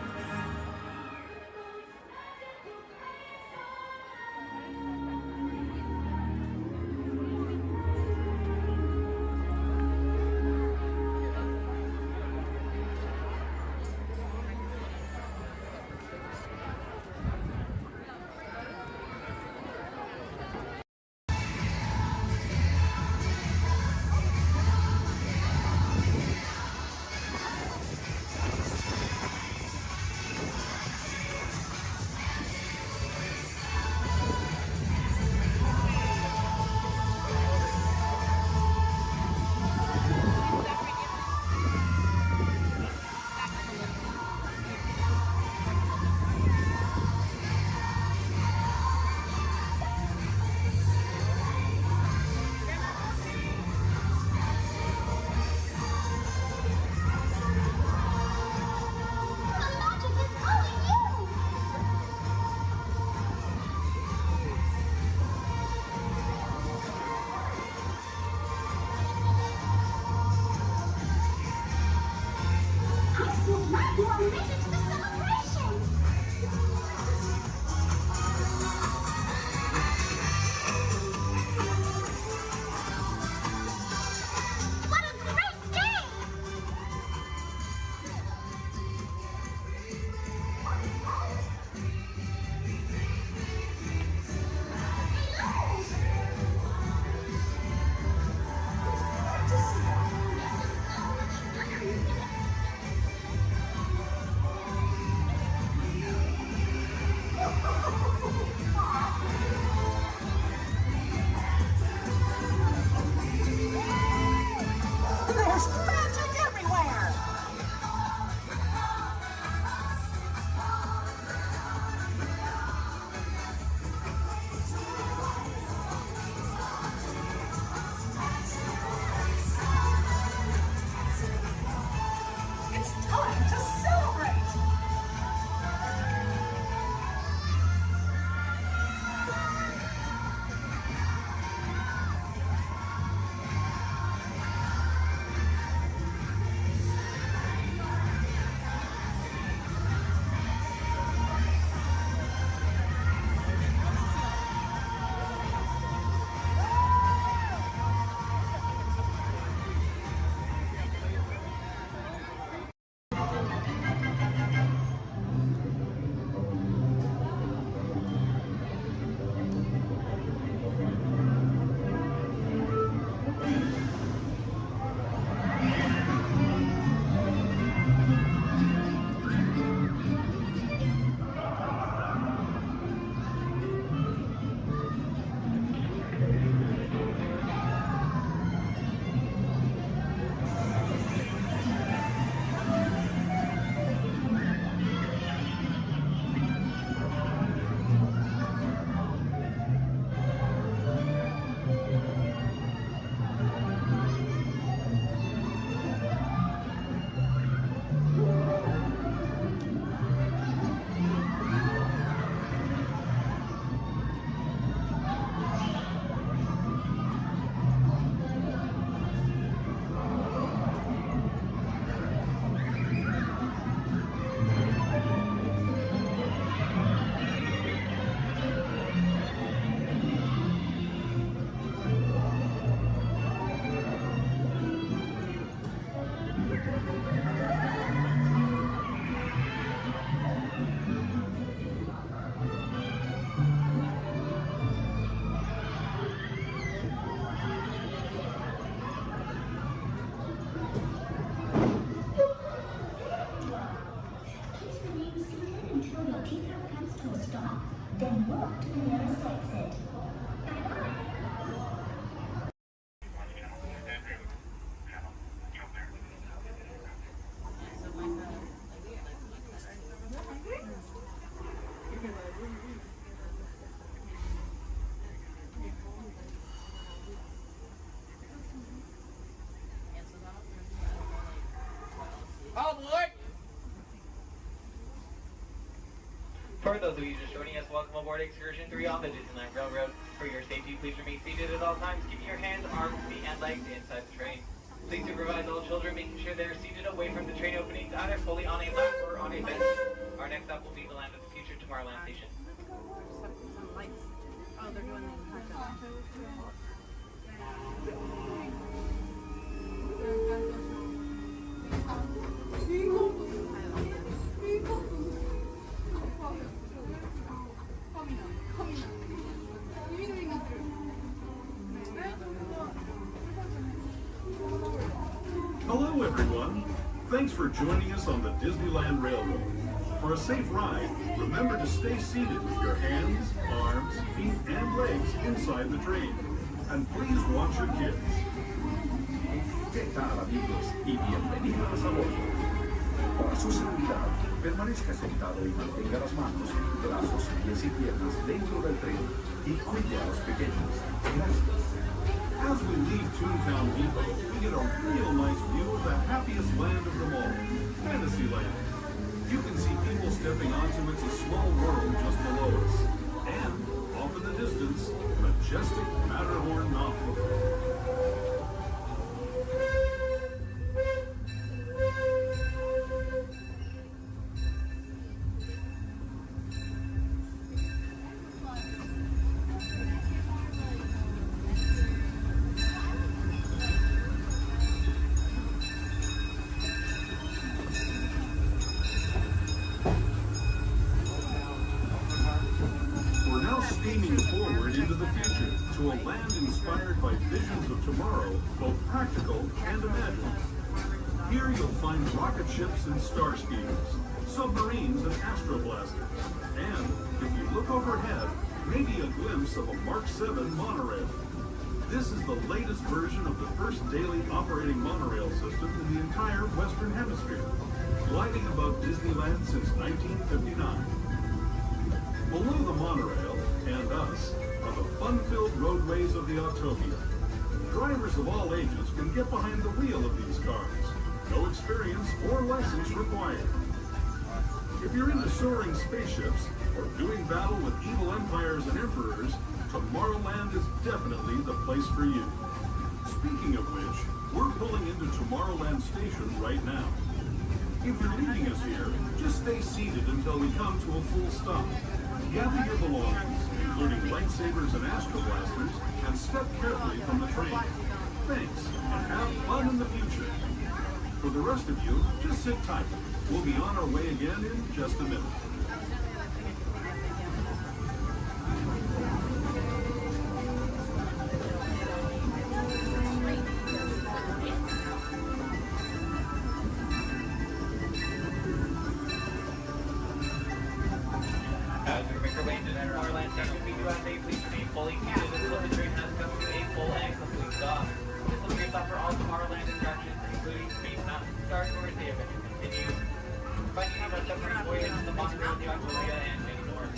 aboard. Those of you just joining us, welcome aboard Excursion 3 on the Disneyland Railroad. For your safety, please remain seated at all times, keeping your hands, arms, feet, and legs inside the train. Please supervise all children, making sure they're seated away from the train openings, either fully on a left or on a bench. Our next stop will be the Land of the Future Tomorrowland Station. Oh, they're doing Hello, everyone. Thanks for joining us on the Disneyland Railroad. For a safe ride, remember to stay seated with your hands, arms, feet, and legs inside the train. And please watch your kids. ¿Qué tal, amigos? Y bienvenidos a bordo. Para su seguridad, permanezca sentado y mantenga las manos, brazos, pies y piernas dentro del tren y cuide a los pequeños. Gracias. As we leave Toontown Depot, we get a real nice view of the happiest land of them all, Fantasyland. You can see people stepping onto It's a Small World just below us. And, off in the distance, majestic Matterhorn Mountain. Steaming forward into the future to a land inspired by visions of tomorrow, both practical and imagined. Here you'll find rocket ships and star speeders, submarines and astroblasters, and, if you look overhead, maybe a glimpse of a Mark 7 monorail. This is the latest version of the first daily operating monorail system in the entire Western Hemisphere, gliding above Disneyland since 1959. Below the monorail, and us, are the fun-filled roadways of the Autopia. Drivers of all ages can get behind the wheel of these cars. No experience or license required. If you're into soaring spaceships or doing battle with evil empires and emperors, Tomorrowland is definitely the place for you. Speaking of which, we're pulling into Tomorrowland Station right now. If you're leaving us here, just stay seated until we come to a full stop. Gather your belongings, including lightsabers and astroblasters, and step carefully from the train. Thanks, and have fun in the future. For the rest of you, just sit tight. We'll be on our way again in just a minute. As we make our way into Tomorrowland Station, we do ask that you please remain fully seated until the train has come to a full and complete stop. This will be your stop for all Tomorrowland attractions, including Space Mountain, Star Tours, the adventure continues, finding out our submarine voyages, the monorail, the Autopia, and many more.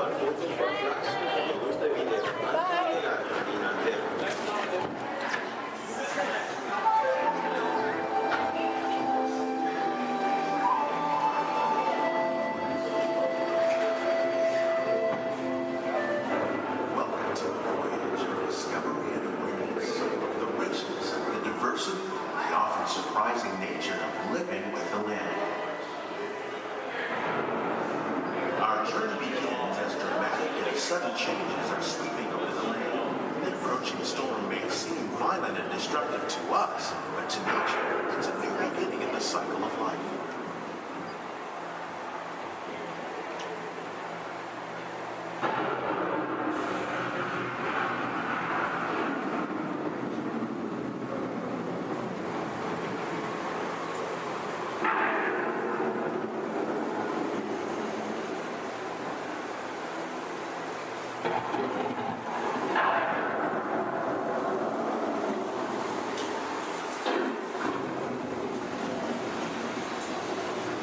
Welcome to a voyage of discovery and awareness of the richness, the diversity, the often surprising nature of living with the land. Our journey begins as dramatic and sudden changes are sweeping over the land. The approaching storm may seem violent and destructive to us, but to nature, it's a new beginning in the cycle of life.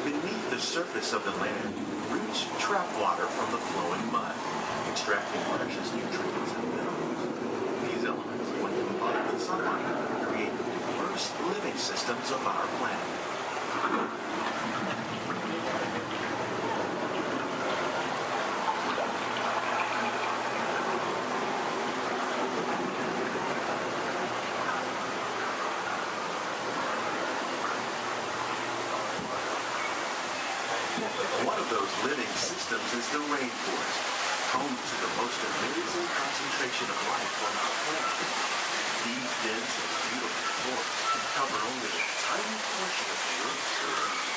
Beneath the surface of the land, roots trap water from the flowing mud, extracting precious nutrients and minerals. These elements, when combined with sunlight, create the diverse living systems of our planet. One of those living systems is the rainforest, home to the most amazing concentration of life on our planet. These dense and beautiful forests cover only a tiny portion of the Earth's surface,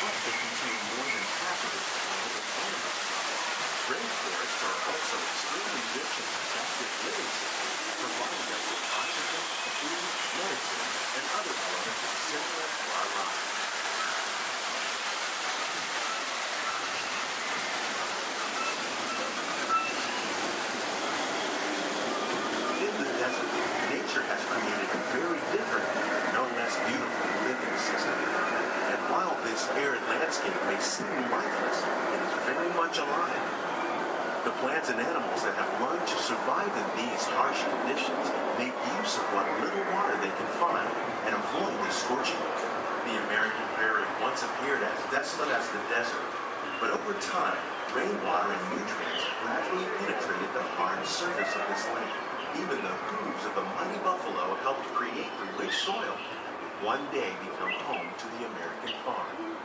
but they contain more than half of its plant and animal life. Rainforests are also extremely rich in adaptive living systems, providing us with oxygen, food, medicine, and other elements essential to our lives. Nature has created a very different, no less beautiful living system. And while this arid landscape may seem lifeless, it is very much alive. The plants and animals that have learned to survive in these harsh conditions make use of what little water they can find and avoid the scorching. The American prairie once appeared as desolate as the desert, but over time, rainwater and nutrients gradually penetrated the hard surface of this land. Even the hooves of the mighty buffalo helped create the rich soil, one day become home to the American farm.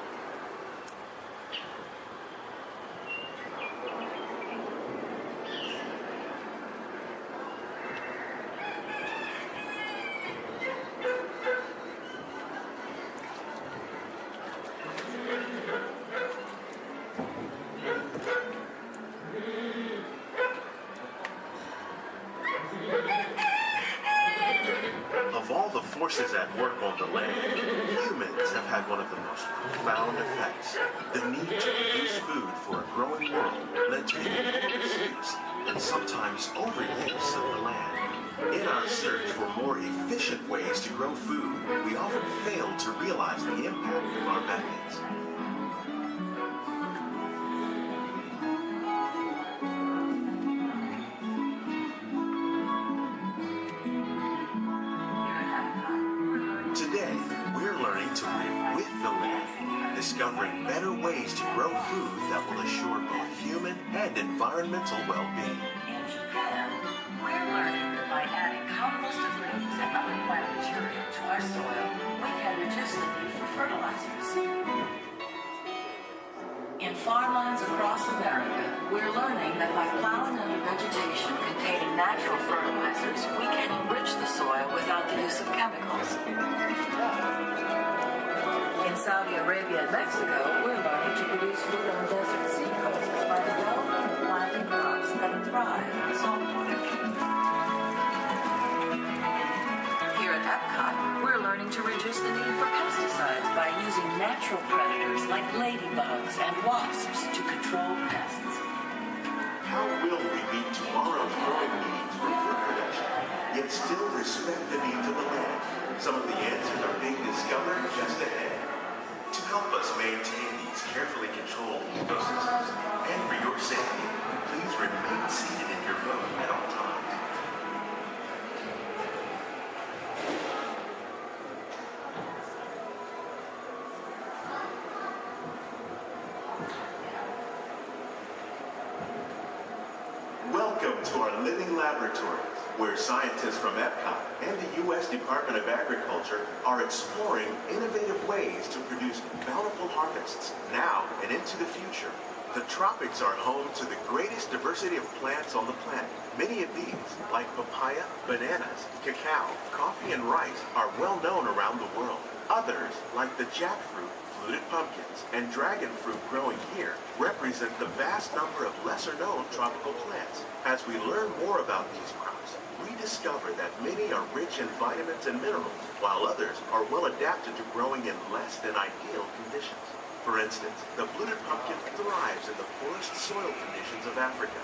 Of all the forces at work on the land, humans have had one of the most profound effects. The need to produce food for a growing world led to the enormous use and sometimes overuse of the land. In our search for more efficient ways to grow food, we often fail to realize the impact of our methods. Today, we're learning to live with the land, discovering better ways to grow food that will assure both human and environmental well-being. In Japan, we're learning that by adding composted leaves and other plant material to our soil, we can reduce the need for fertilizers. In farmlands across America, we're learning that by plowing under vegetation containing natural fertilizers, we can enrich the soil without the use of chemicals. In Saudi Arabia and Mexico, we're learning to produce food on desert seacoasts by developing and planting crops that thrive on saltwater. Here at Epcot, we're learning to reduce the need for pesticides by using natural predators like ladybugs and wasps to control pests. How will we meet tomorrow's growing needs for food production, yet still respect the needs of the land? Some of the answers are being discovered just ahead. To help us maintain these carefully controlled ecosystems, and for your safety, please remain seated in your boat at all times. Welcome to our living laboratories, where scientists from Epcot and the U.S. Department of Agriculture are exploring innovative ways to produce bountiful harvests now and into the future. The tropics are home to the greatest diversity of plants on the planet. Many of these, like papaya, bananas, cacao, coffee, and rice, are well known around the world. Others, like the jackfruit, fluted pumpkins, and dragon fruit growing here, represent the vast number of lesser-known tropical plants. As we learn more about these crops, we discover that many are rich in vitamins and minerals, while others are well adapted to growing in less than ideal conditions. For instance, the fluted pumpkin thrives in the poorest soil conditions of Africa.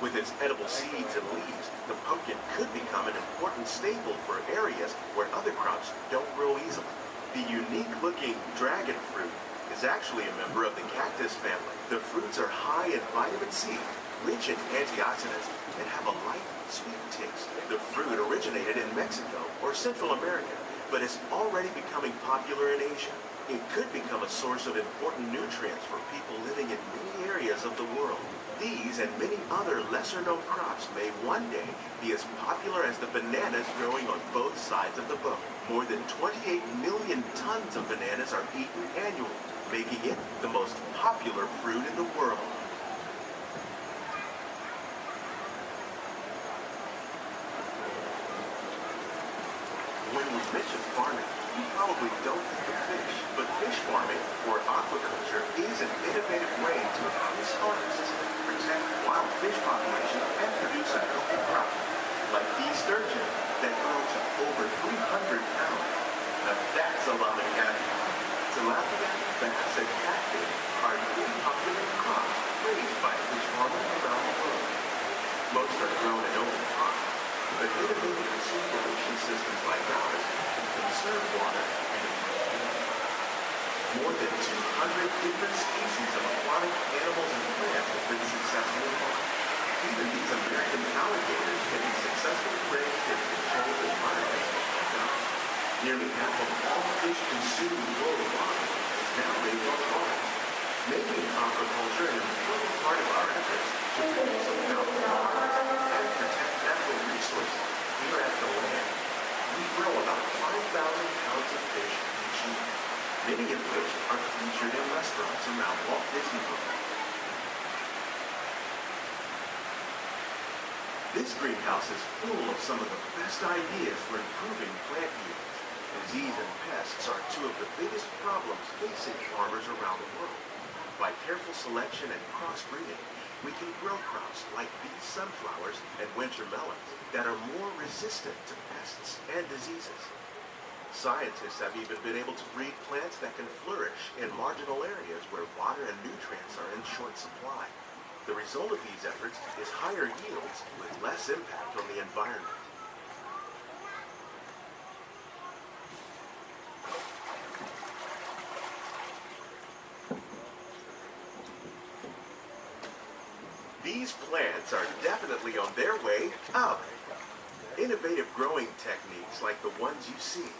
With its edible seeds and leaves, the pumpkin could become an important staple for areas where other crops don't grow easily. The unique-looking dragon fruit is actually a member of the cactus family. The fruits are high in vitamin C, rich in antioxidants, and have a light, sweet taste. The fruit originated in Mexico or Central America, but is already becoming popular in Asia. It could become a source of important nutrients for people living in many areas of the world. These and many other lesser-known crops may one day be as popular as the bananas growing on both sides of the boat. More than 28 million tons of bananas are eaten annually, making it the most popular fruit in the world. When we mention farming, you probably don't think of fish, but fish farming, or aquaculture, is an innovative way to increase harvests, protect wild fish population, and produce a healthy crop, like these sturgeon that grow to over 300 pounds. Now that's a lot of catfish. Tilapia, bass, and catfish are three popular crops raised by fish farmers around the world. Most are grown in open ponds, but innovative recirculation systems like ours can conserve water and improve. More than 200 different species of aquatic animals and plants have been successfully farmed. Even these American alligators can be successfully raised in controlled environments. Nearly half of all fish consumed worldwide is now raised on farms, making aquaculture an important part of our efforts to produce a bountiful harvest and protect natural resources here at the land. We grow about 5,000 pounds of fish each year, many of which are featured in restaurants around Walt Disney World. This greenhouse is full of some of the best ideas for improving plant yields. Disease and pests are two of the biggest problems facing farmers around the world. By careful selection and crossbreeding, we can grow crops like these sunflowers and winter melons that are more resistant to pests and diseases. Scientists have even been able to breed plants that can flourish in marginal areas where water and nutrients are in short supply. The result of these efforts is higher yields with less impact on the environment. These plants are definitely on their way up. Innovative growing techniques like the ones you see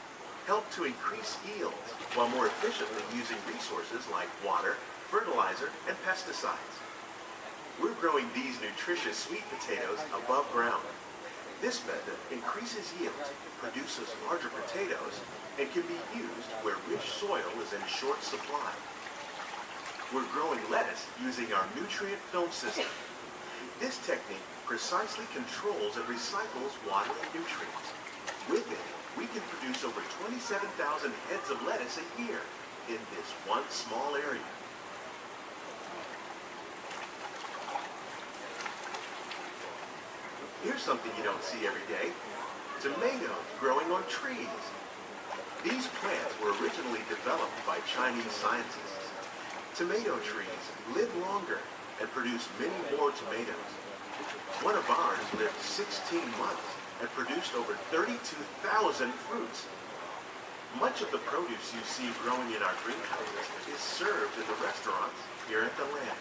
help to increase yields while more efficiently using resources like water, fertilizer, and pesticides. We're growing these nutritious sweet potatoes above ground. This method increases yields, produces larger potatoes, and can be used where rich soil is in short supply. We're growing lettuce using our nutrient film system. This technique precisely controls and recycles water and nutrients. With it, we can produce over 27,000 heads of lettuce a year in this one small area. Here's something you don't see every day. Tomatoes growing on trees. These plants were originally developed by Chinese scientists. Tomato trees live longer and produce many more tomatoes. One of ours lived 16 months and produced over 32,000 fruits. Much of the produce you see growing in our greenhouses is served in the restaurants here at the land.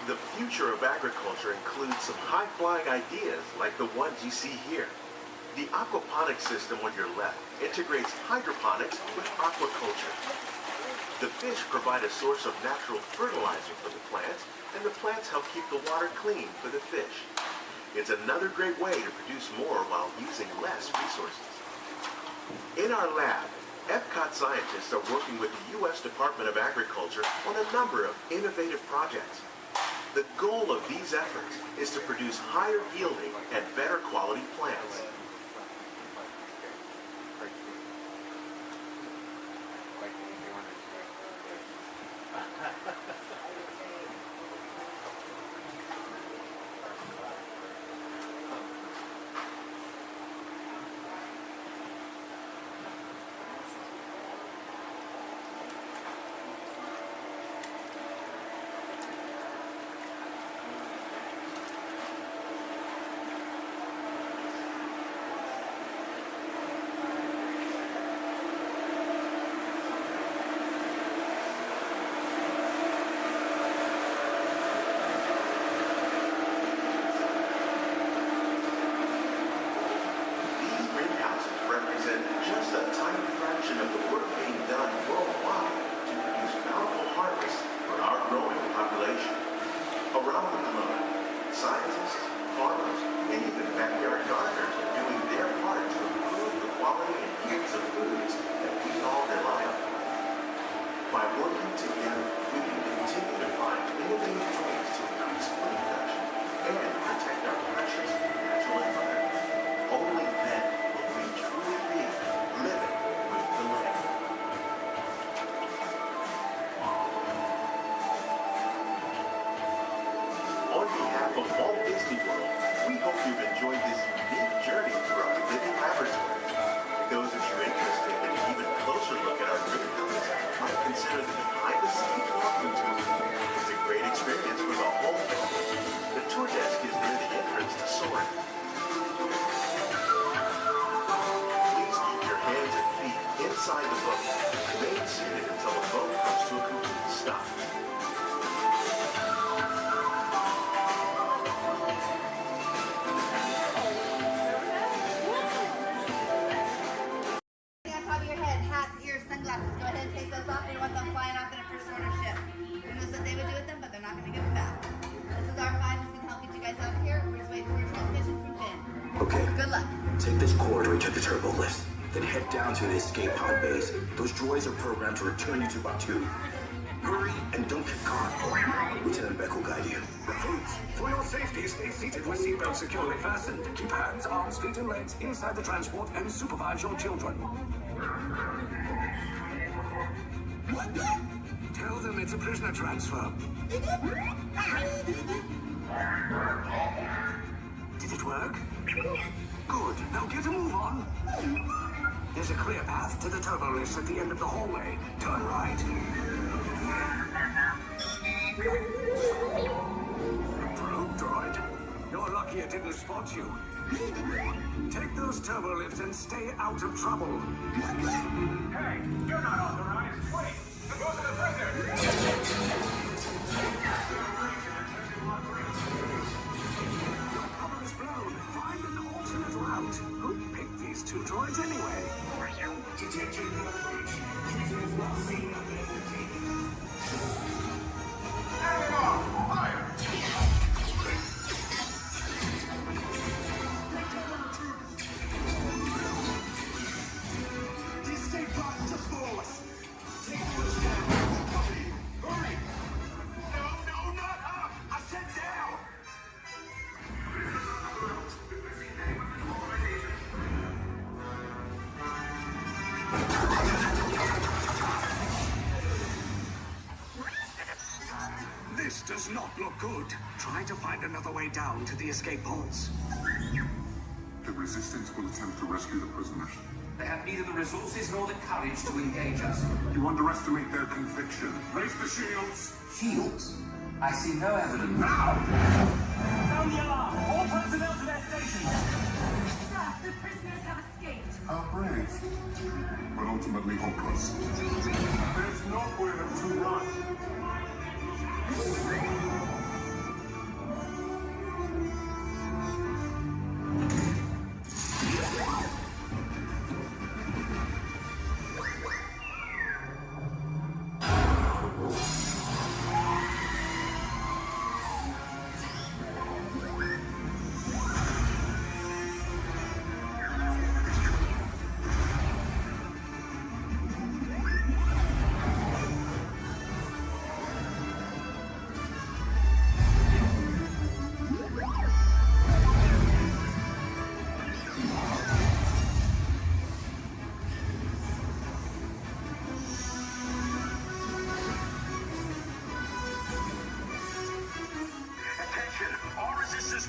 The future of agriculture includes some high-flying ideas like the ones you see here. The aquaponics system on your left integrates hydroponics with aquaculture. The fish provide a source of natural fertilizer for the plants, and the plants help keep the water clean for the fish. It's another great way to produce more while using less resources. In our lab, Epcot scientists are working with the U.S. Department of Agriculture on a number of innovative projects. The goal of these efforts is to produce higher yielding and better quality plants. From Walt Disney World, we hope you've enjoyed this unique journey through our living laboratory. Those of you interested in an even closer look at our greenhouses might consider the behind-the-scenes walking tour. It's a great experience for the whole family. The tour desk is near the entrance to Soarin'. Please keep your hands and feet inside the boat and remain seated until the boat comes to a complete stop. Okay, good luck. Take this corridor to the turbo lift, then head down to the escape pod base. Those droids are programmed to return you to Batuu. Hurry and don't get caught. Lieutenant Beck will guide you. Recruits, for your safety, stay seated with seatbelts securely fastened. Keep hands, arms, feet, and legs inside the transport and supervise your children. Tell them it's a prisoner transfer. Did it work? Good. Now get a move on. There's a clear path to the turbo lifts at the end of the hallway. Turn right. Probe droid. You're lucky it didn't spot you. Take those turbo lifts and stay out of trouble. Hey, you're not authorized. Wait, go to the prisoner. Find an alternate route. Who picked these two droids anyway? Detention breach. Users not seen fire! The escape pod just below us. Take those down. Copy. Hurry! No, not up! I said down! Good. Try to find another way down to the escape pods. The Resistance will attempt to rescue the prisoners. They have neither the resources nor the courage to engage us. You underestimate their conviction. Raise the shields! Shields? I see no evidence. Now! Sound the alarm! All personnel to their stations! Sir, the prisoners have escaped. How brave, but ultimately hopeless. There's nowhere to run.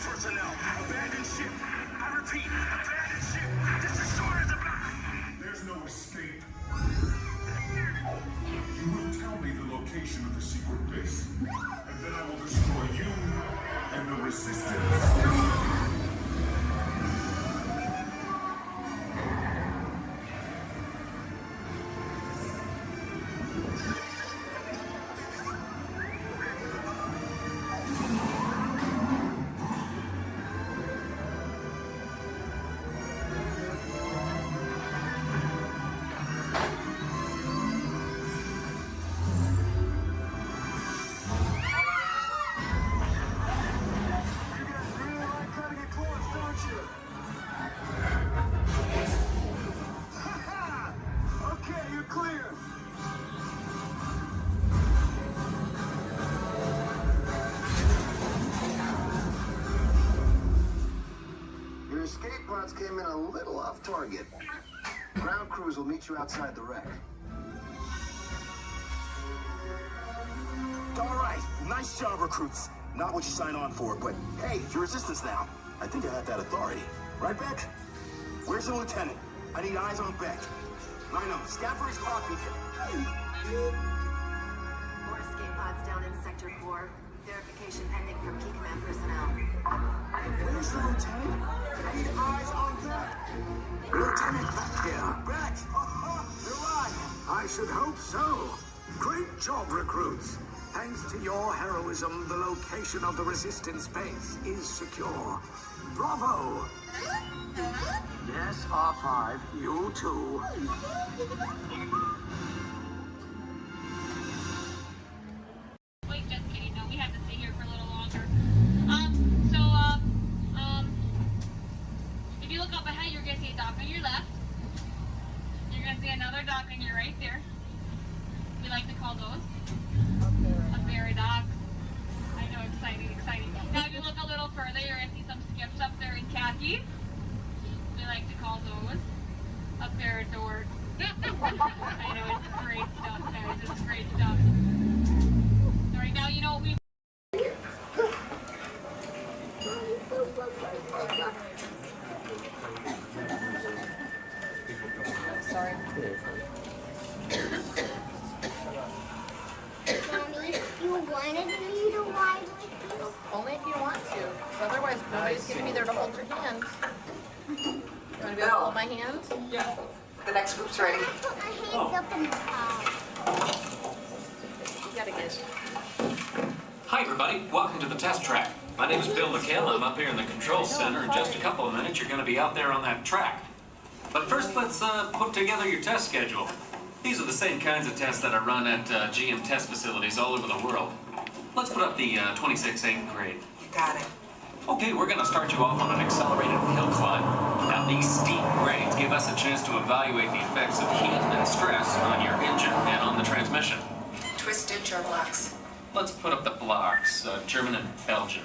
Personnel, abandon ship. I repeat, abandon ship. This is short as a block. There's no escape. You will tell me the location of the secret base, and then I will destroy you and the Resistance. Escape pods came in a little off target. Ground crews will meet you outside the wreck. All right, nice job, recruits. Not what you signed on for, but hey, you're Resistance now. I think I have that authority. Right, Beck? Where's the lieutenant? I need eyes on Beck. I know, scout for his copy. More escape pods down in Sector 4. Verification pending from Key Command personnel. Where's the lieutenant? I need eyes on Beck. Lieutenant Beck here. Beck! You're right. I should hope so. Great job, recruits. Thanks to your heroism, the location of the Resistance base is secure. Bravo! Yes, R5, you too. Wait, just kidding. No, we have to stay here for a little longer. If you look up ahead, you're going to see a dock on your left. You're going to see another dock on your right there. We like to call those a ferry dock. I know, exciting. Now, if you look a little further, you're going to see some skips up there in khaki. We like to call those a ferry door. I know, it's great stuff, guys. It's great stuff. So right now, you know what we... Sorry. Mommy, you wanted me to ride with you? Only if you want to. 'Cause otherwise, nobody's going to be there to hold your hand. You want to be able to hold my hand? Yeah. The next group's ready. I put my hands up in the car. You got to get it. Hi everybody, welcome to the test track. My name is Bill McHale. I'm up here in the control center. In just a couple of minutes, you're going to be out there on that track. But first, let's put together your test schedule. These are the same kinds of tests that are run at GM test facilities all over the world. Let's put up the 26-8 grade. You got it. Okay, we're going to start you off on an accelerated hill climb. Now, these steep grades give us a chance to evaluate the effects of heat and stress on your engine and on the transmission. Twisted jar blocks. Let's put up the blocks, German and Belgian.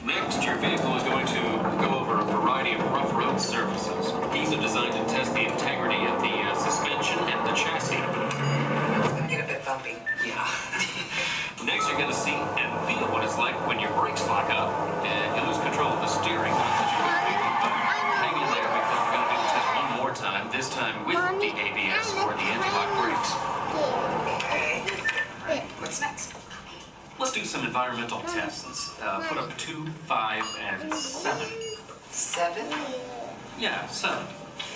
Next, your vehicle is going to go over a variety of rough road surfaces. These are designed to test the integrity of the suspension and the chassis. It's going to get a bit bumpy. Yeah. Next, you're going to see and feel what it's like when your brakes lock up and you lose control of the steering. Hang in there because we're going to do the test one more time, this time with the ABS or the anti-lock brakes. Okay. What's next? Let's do some environmental tests. Put up 2, 5, and 7. 7? Yeah, 7.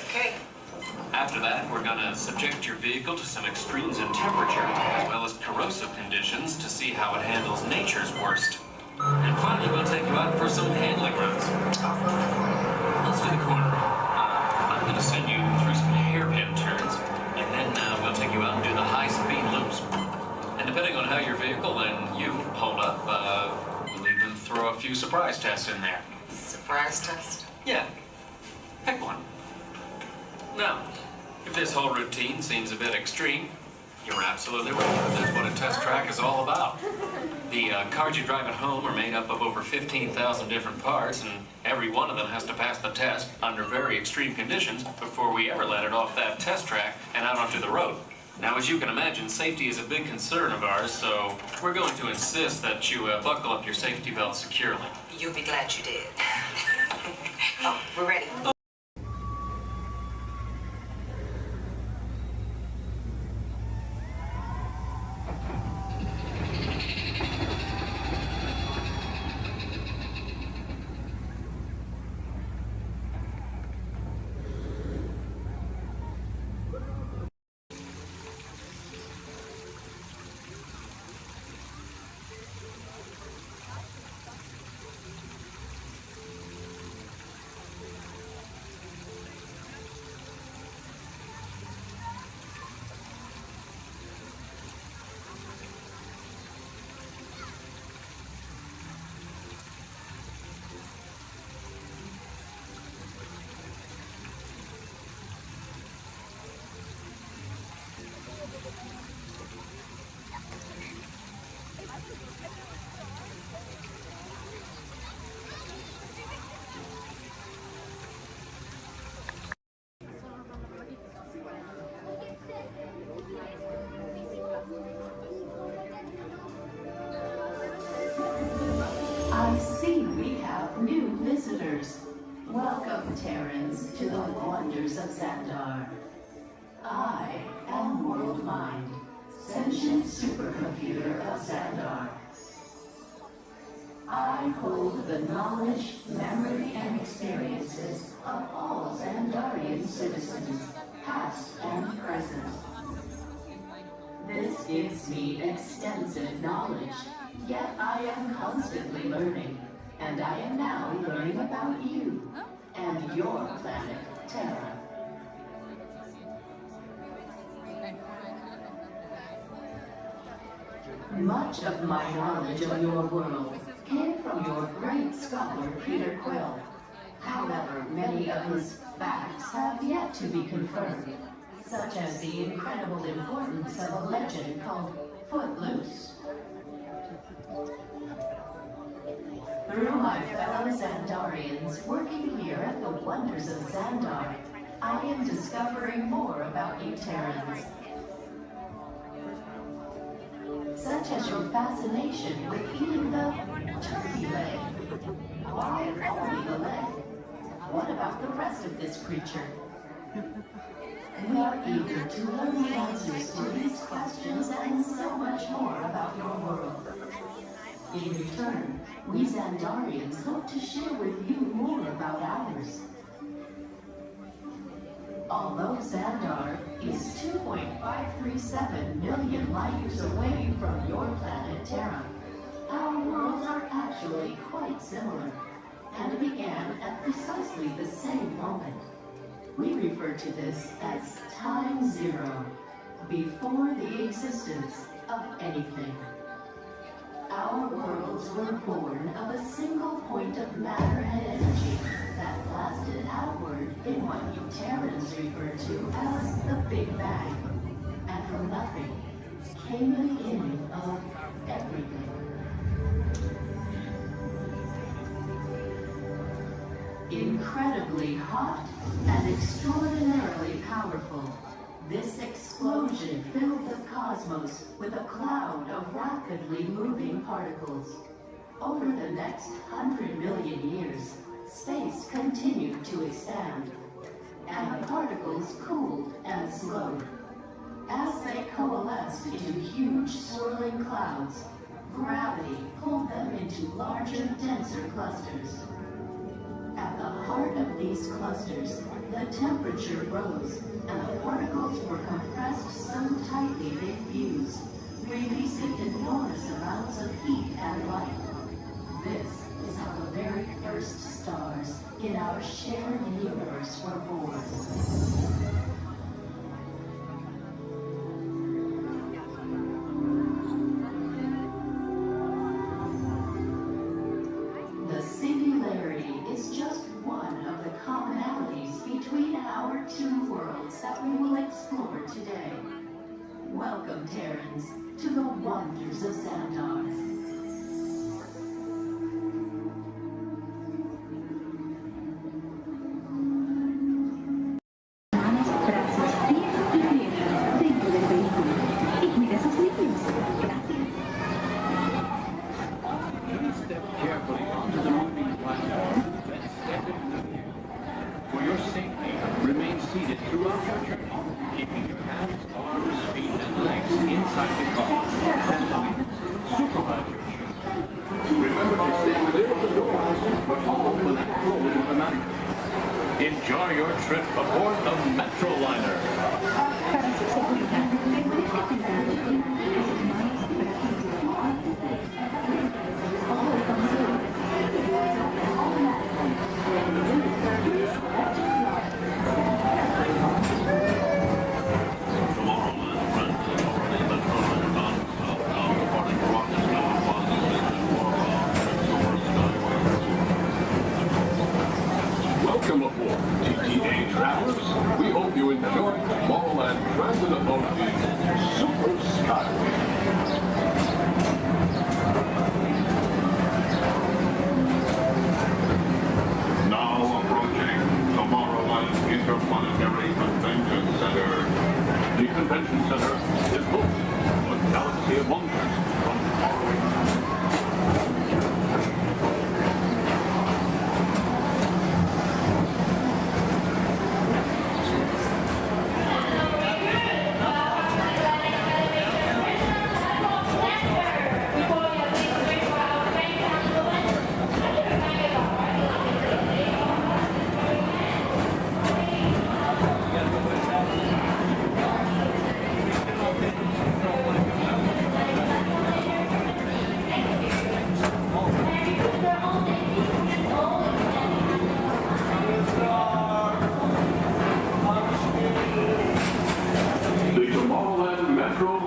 Okay. After that, we're going to subject your vehicle to some extremes in temperature, as well as corrosive conditions to see how it handles nature's worst. And finally, we'll take you out for some handling runs. Let's do the corner roll. I'm going to send you through some hairpin turns, and then we'll take you out and do the high-speed loops. And depending on how your vehicle and you hold up, we'll even throw a few surprise tests in there. Surprise test? Yeah. Pick one. Now, if this whole routine seems a bit extreme, you're absolutely right. That's what a test track is all about. The cars you drive at home are made up of over 15,000 different parts, and every one of them has to pass the test under very extreme conditions before we ever let it off that test track and out onto the road. Now, as you can imagine, safety is a big concern of ours, so we're going to insist that you buckle up your safety belt securely. You'll be glad you did. Oh, we're ready. I see we have new visitors. Welcome, Terrans, to the wonders of Xandar. I am World Mind, sentient supercomputer of Xandar. I hold the knowledge, memory, and experiences of all Xandarian citizens, past and present. This gives me extensive knowledge, yet I am constantly learning, and I am now learning about you and your planet, Terra. Much of my knowledge of your world came from your great scholar, Peter Quill. However, many of his facts have yet to be confirmed, such as the incredible importance of a legend called Footloose. Through my fellow Xandarians working here at the wonders of Xandar, I am discovering more about you Terrans. Such as your fascination with eating the turkey leg. Why only the leg? What about the rest of this creature? We are eager to learn the answers to these questions and so much more about your world. In return, we Xandarians hope to share with you more about ours. Although Xandar is 2.537 million light years away from your planet Terra, our worlds are actually quite similar, and began at precisely the same moment. We refer to this as Time Zero, before the existence of anything. Our worlds were born of a single point of matter and energy that blasted outward in what you Terrans refer to as the Big Bang. And from nothing came the beginning of everything. Incredibly hot and extraordinarily powerful, This explosion filled the cosmos with a cloud of rapidly moving particles. Over the next 100 million years, space continued to expand, and the particles cooled and slowed. As they coalesced into huge swirling clouds, gravity pulled them into larger, denser clusters. At the heart of these clusters, the temperature rose, and the particles were compressed so tightly they fused, releasing enormous amounts of heat and light. This is how the very first stars in our shared universe were born. The singularity is just one of the commonalities between our two worlds that we will explore today. Welcome, Terrans, to the wonders of Xandar. Enjoy your trip aboard the Metroliner. Welcome aboard, TTA travelers. We hope you enjoy Tomorrowland Transit Authority's Super Skyway. Now approaching Tomorrowland Interplanetary Convention Center. The convention center is home to a galaxy of wonders from faraway.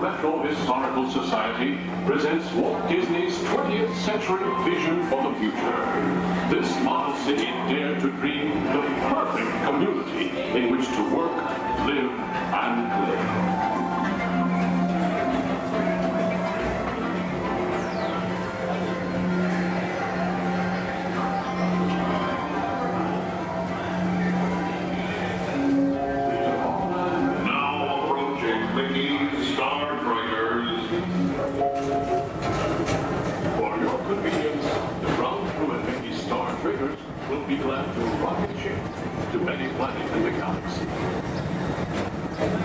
Metro Historical Society presents Walt Disney's 20th century vision for the future. This model city dared to dream the perfect community in which to work, live, and play. Will be glad to rocket ship to many planets in the galaxy.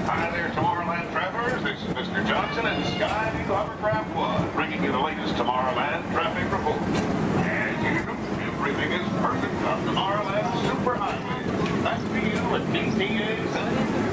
Hi there, Tomorrowland travelers. This is Mr. Johnson and Sky Eagle Hovercraft One, bringing you the latest Tomorrowland traffic report. As usual, everything is perfect on Tomorrowland Superhighway. Back to you at DTA Center.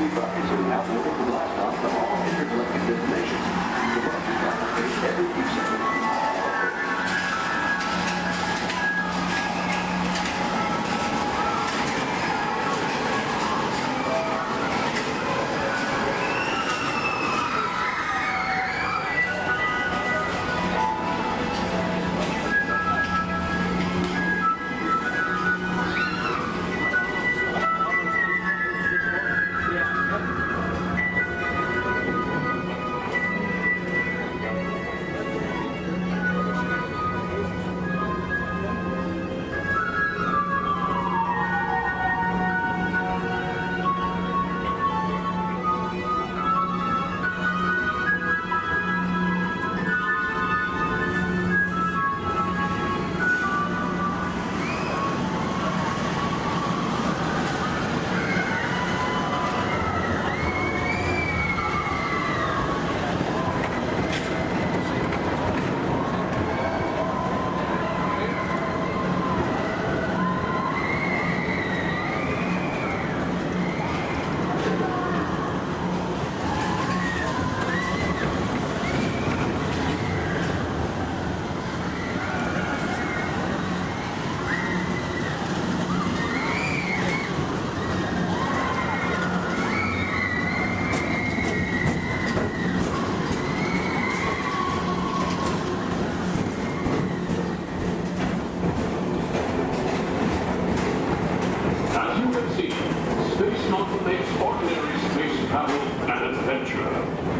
Free buses are now open for blast off to all intergalactic destinations. The buses now operate every few seconds.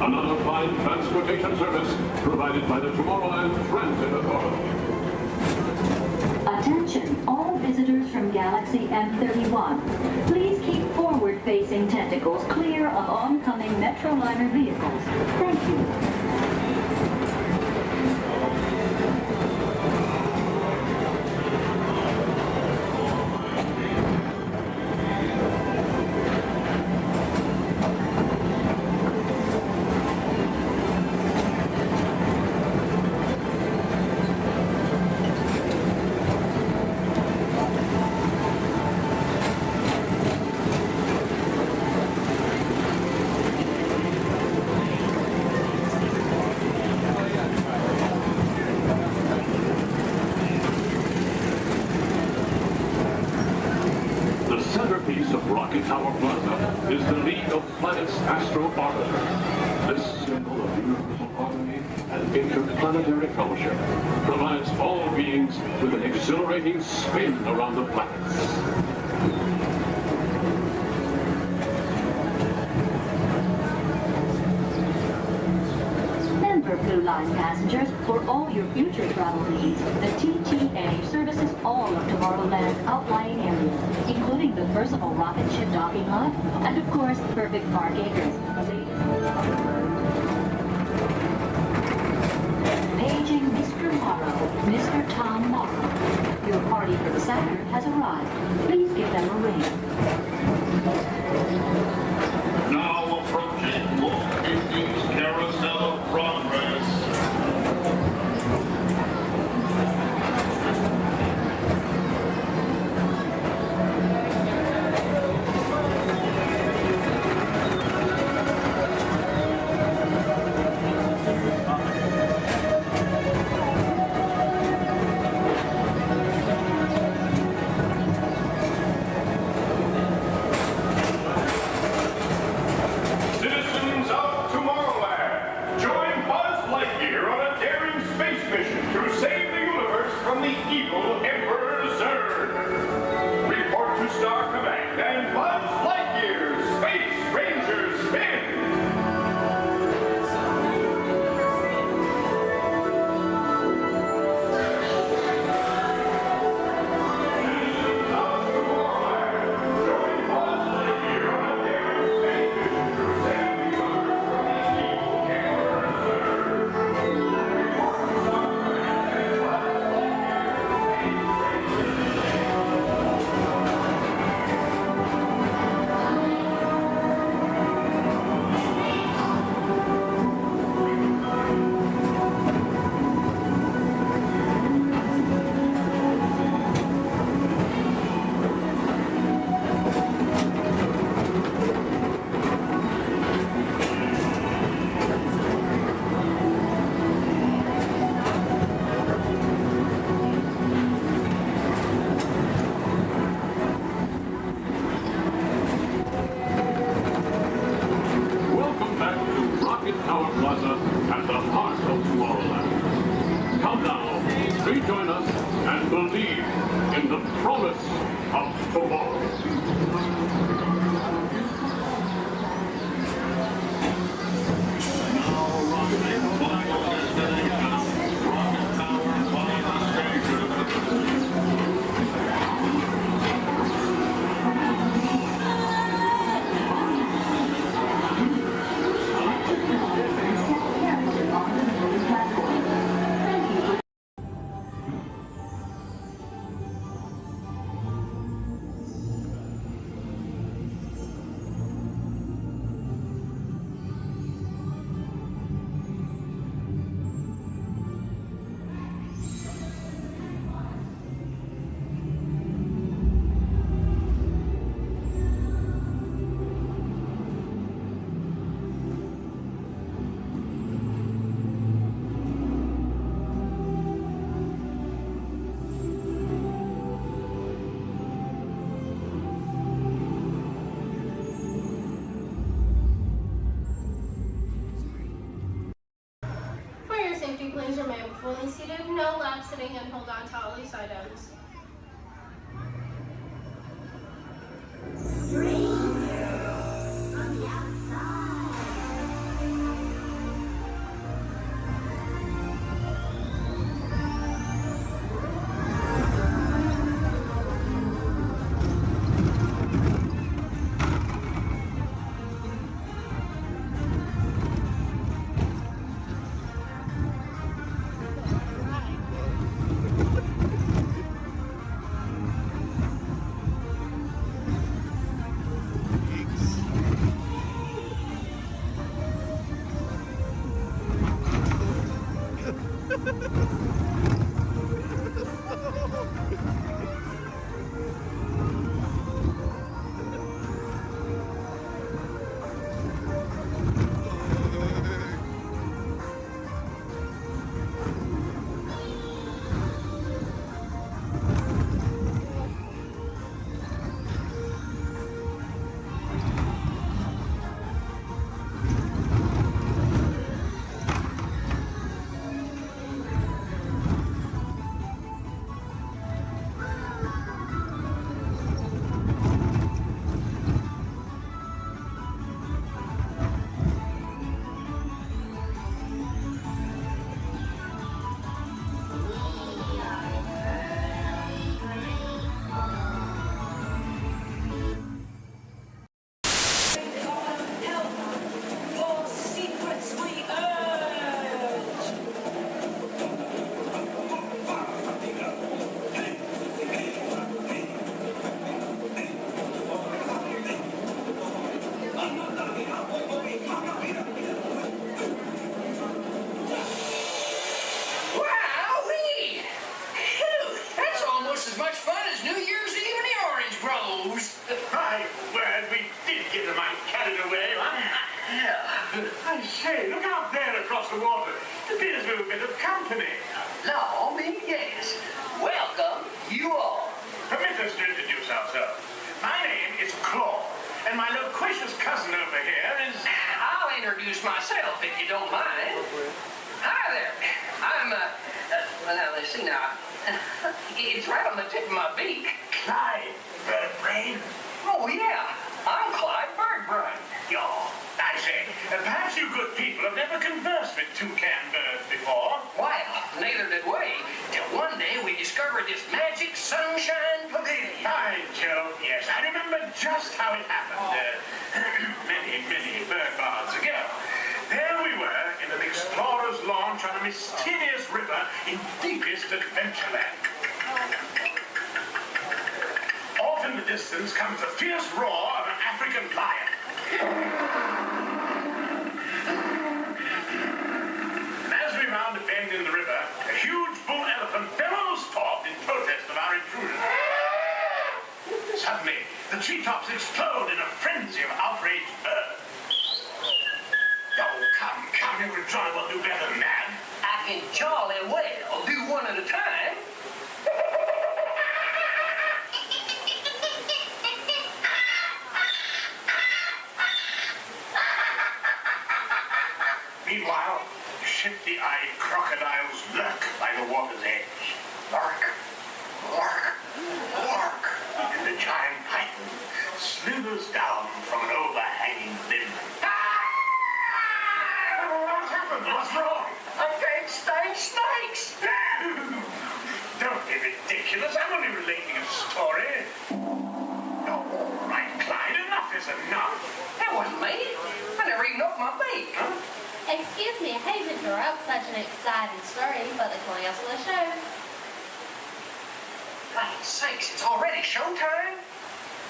Another fine transportation service provided by the Tomorrowland Transit Authority. Attention, all visitors from Galaxy M31. Please keep forward-facing tentacles clear of oncoming Metroliner vehicles. Thank you. Tower Plaza is the League of Planets Astro Orbiter. This symbol of universal harmony and interplanetary fellowship provides all beings with an exhilarating spin around the planets. Blue Line passengers, for all your future travel needs, the TTA services all of Tomorrowland's outlying areas, including the personal rocket ship docking lot, and of course, perfect park acres. Paging Mr. Morrow, Mr. Tom Morrow. Your party for the Saturn has arrived. Please give them a ring. Now approaching Walt Disney's Carousel of Progress. Rocket Tower Plaza at the heart of Tomorrowland. Come now, rejoin us and believe in the promise of tomorrow. Safety, please remain fully seated, no lap sitting, and hold on to all loose items. From the outside. I say, look out there across the water. It appears we're a bit of company. No, me, yes. Welcome, you all. Permit us to introduce ourselves. My name is Claude, and my loquacious cousin over here is... I'll introduce myself, if you don't mind. Hi there. I'm, well, now, let's see now. It's right on the tip of my beak. Clyde Birdbrain? Oh, yeah. I'm Clyde Birdbrain. Y'all. I say, perhaps you good people have never conversed with toucan birds before. Well, neither did we, till one day we discovered this magic sunshine pavilion. By Jove, yes, I remember just how it happened. Many bird baths ago. There we were in an explorer's launch on a mysterious river in deepest Adventureland. Off in the distance comes the fierce roar of an African lion. And as we round a bend in the river, a huge bull elephant bellows forth in protest of our intrusion. Suddenly, the treetops explode in a frenzy of outraged birds. Oh, come, you jolly well do better than that. I can jolly well do one at a time. Meanwhile, shifty-eyed crocodiles lurk by the water's edge. Lurk, lurk, lurk, and the giant python slithers down from an overhanging limb. What's happened? What's wrong? I can't stand snakes. Don't be ridiculous. I'm only relating a story. Oh, all right, Clyde, enough is enough. That wasn't me. I never even opened my beak. Huh? Excuse me, I hate to interrupt such an exciting story, but they're calling us for the show. God's sakes, it's already showtime?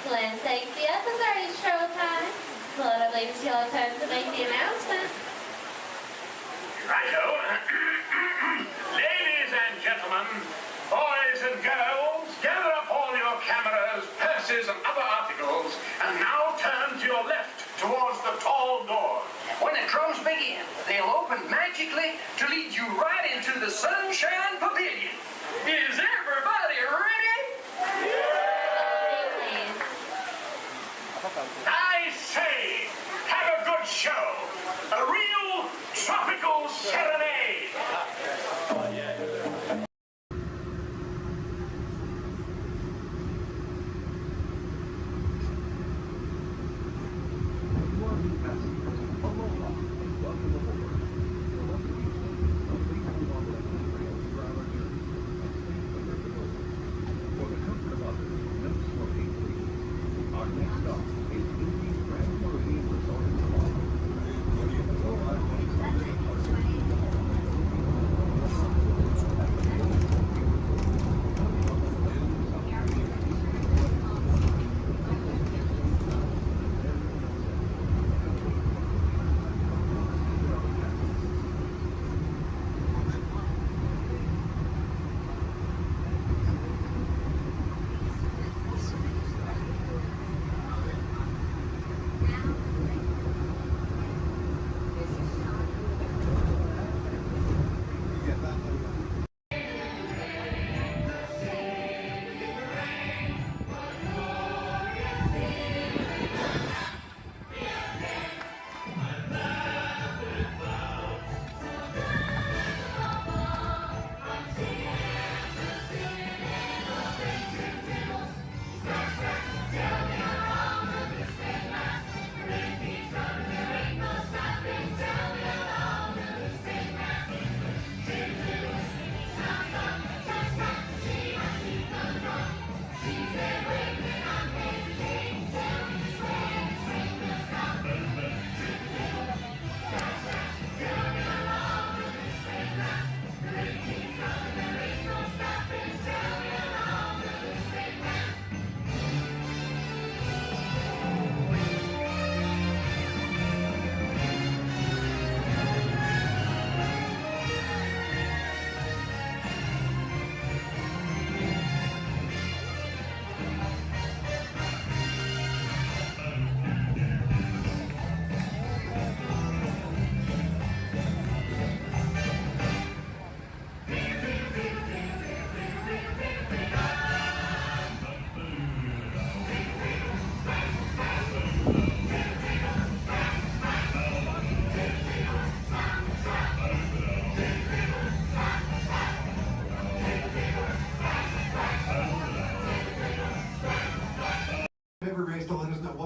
Land sakes, yes, it's already showtime. Well, I believe it's your turn to make the announcement. Righto. Ladies and gentlemen, boys and girls, gather up all your cameras, purses, and other articles, and now turn to your left towards the tall door. When the drums begin, they'll open magically to lead you right into the Sunshine Pavilion. Is everybody ready? I say, have a good show. A real tropical serenade.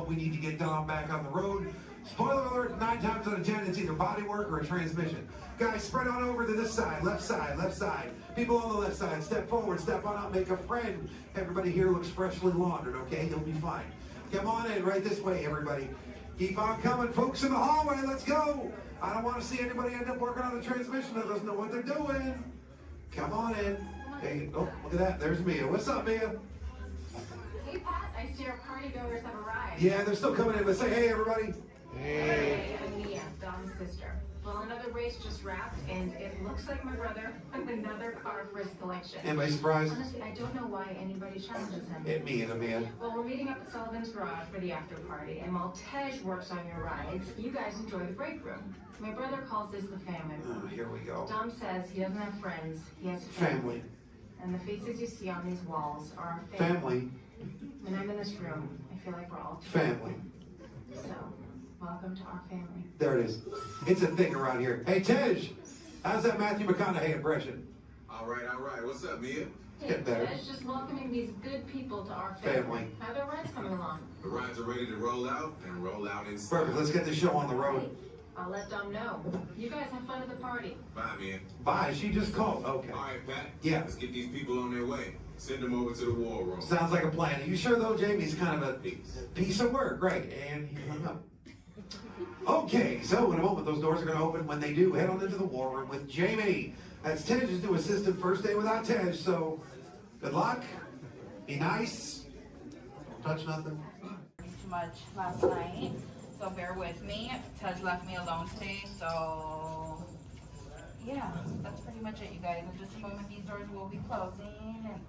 We need to get Dom back on the road. Spoiler alert, 9 times out of 10, it's either body work or a transmission. Guys, spread on over to this side, left side, left side. People on the left side, step forward, step on up, make a friend. Everybody here looks freshly laundered, okay? You'll be fine. Come on in, right this way, everybody. Keep on coming, folks in the hallway, let's go. I don't want to see anybody end up working on the transmission that doesn't know what they're doing. Come on in. Hey, oh, look at that, there's Mia. What's up, Mia? Hey, Pat, I see our party goers have arrived. Yeah, they're still coming in. Let's say hey, everybody. Hey. I'm Mia, Dom's sister. Well, another race just wrapped, and it looks like my brother with another car for his collection. Anybody surprised? Honestly, I don't know why anybody challenges him. It me and a man. Well, we're meeting up at Sullivan's Garage for the after party, and while Tej works on your rides, you guys enjoy the break room. My brother calls this the family room. Oh, here we go. Dom says he doesn't have friends, he has Family. And the faces you see on these walls are our Family. When I'm in this room, I feel like we're all Family. So, Welcome to our family. There it is. It's a thing around here. Hey, Tej, how's that Matthew McConaughey impression? All right. What's up, Mia? Hey, better. Tej, just welcoming these good people to our family. How are their rides coming along? The rides are ready to roll out and roll out inside. Perfect. Let's get the show on the road. I'll let Dom know. You guys have fun at the party. Bye, Mia. Bye. She just called. Okay. All right, Pat. Yeah. Let's get these people on their way. Send them over to the war room. Sounds like a plan. Are you sure, though, Jamie's kind of a piece of work? Right. And he hung up. Okay, so in a moment, those doors are going to open. When they do, head on into the war room with Jamie. That's Tej's new assistant, first day without Tej, so good luck. Be nice. Don't touch nothing. Too much last night, so bear with me. Tej left me alone today, so yeah, that's pretty much it, you guys. In just a moment, these doors will be closing, and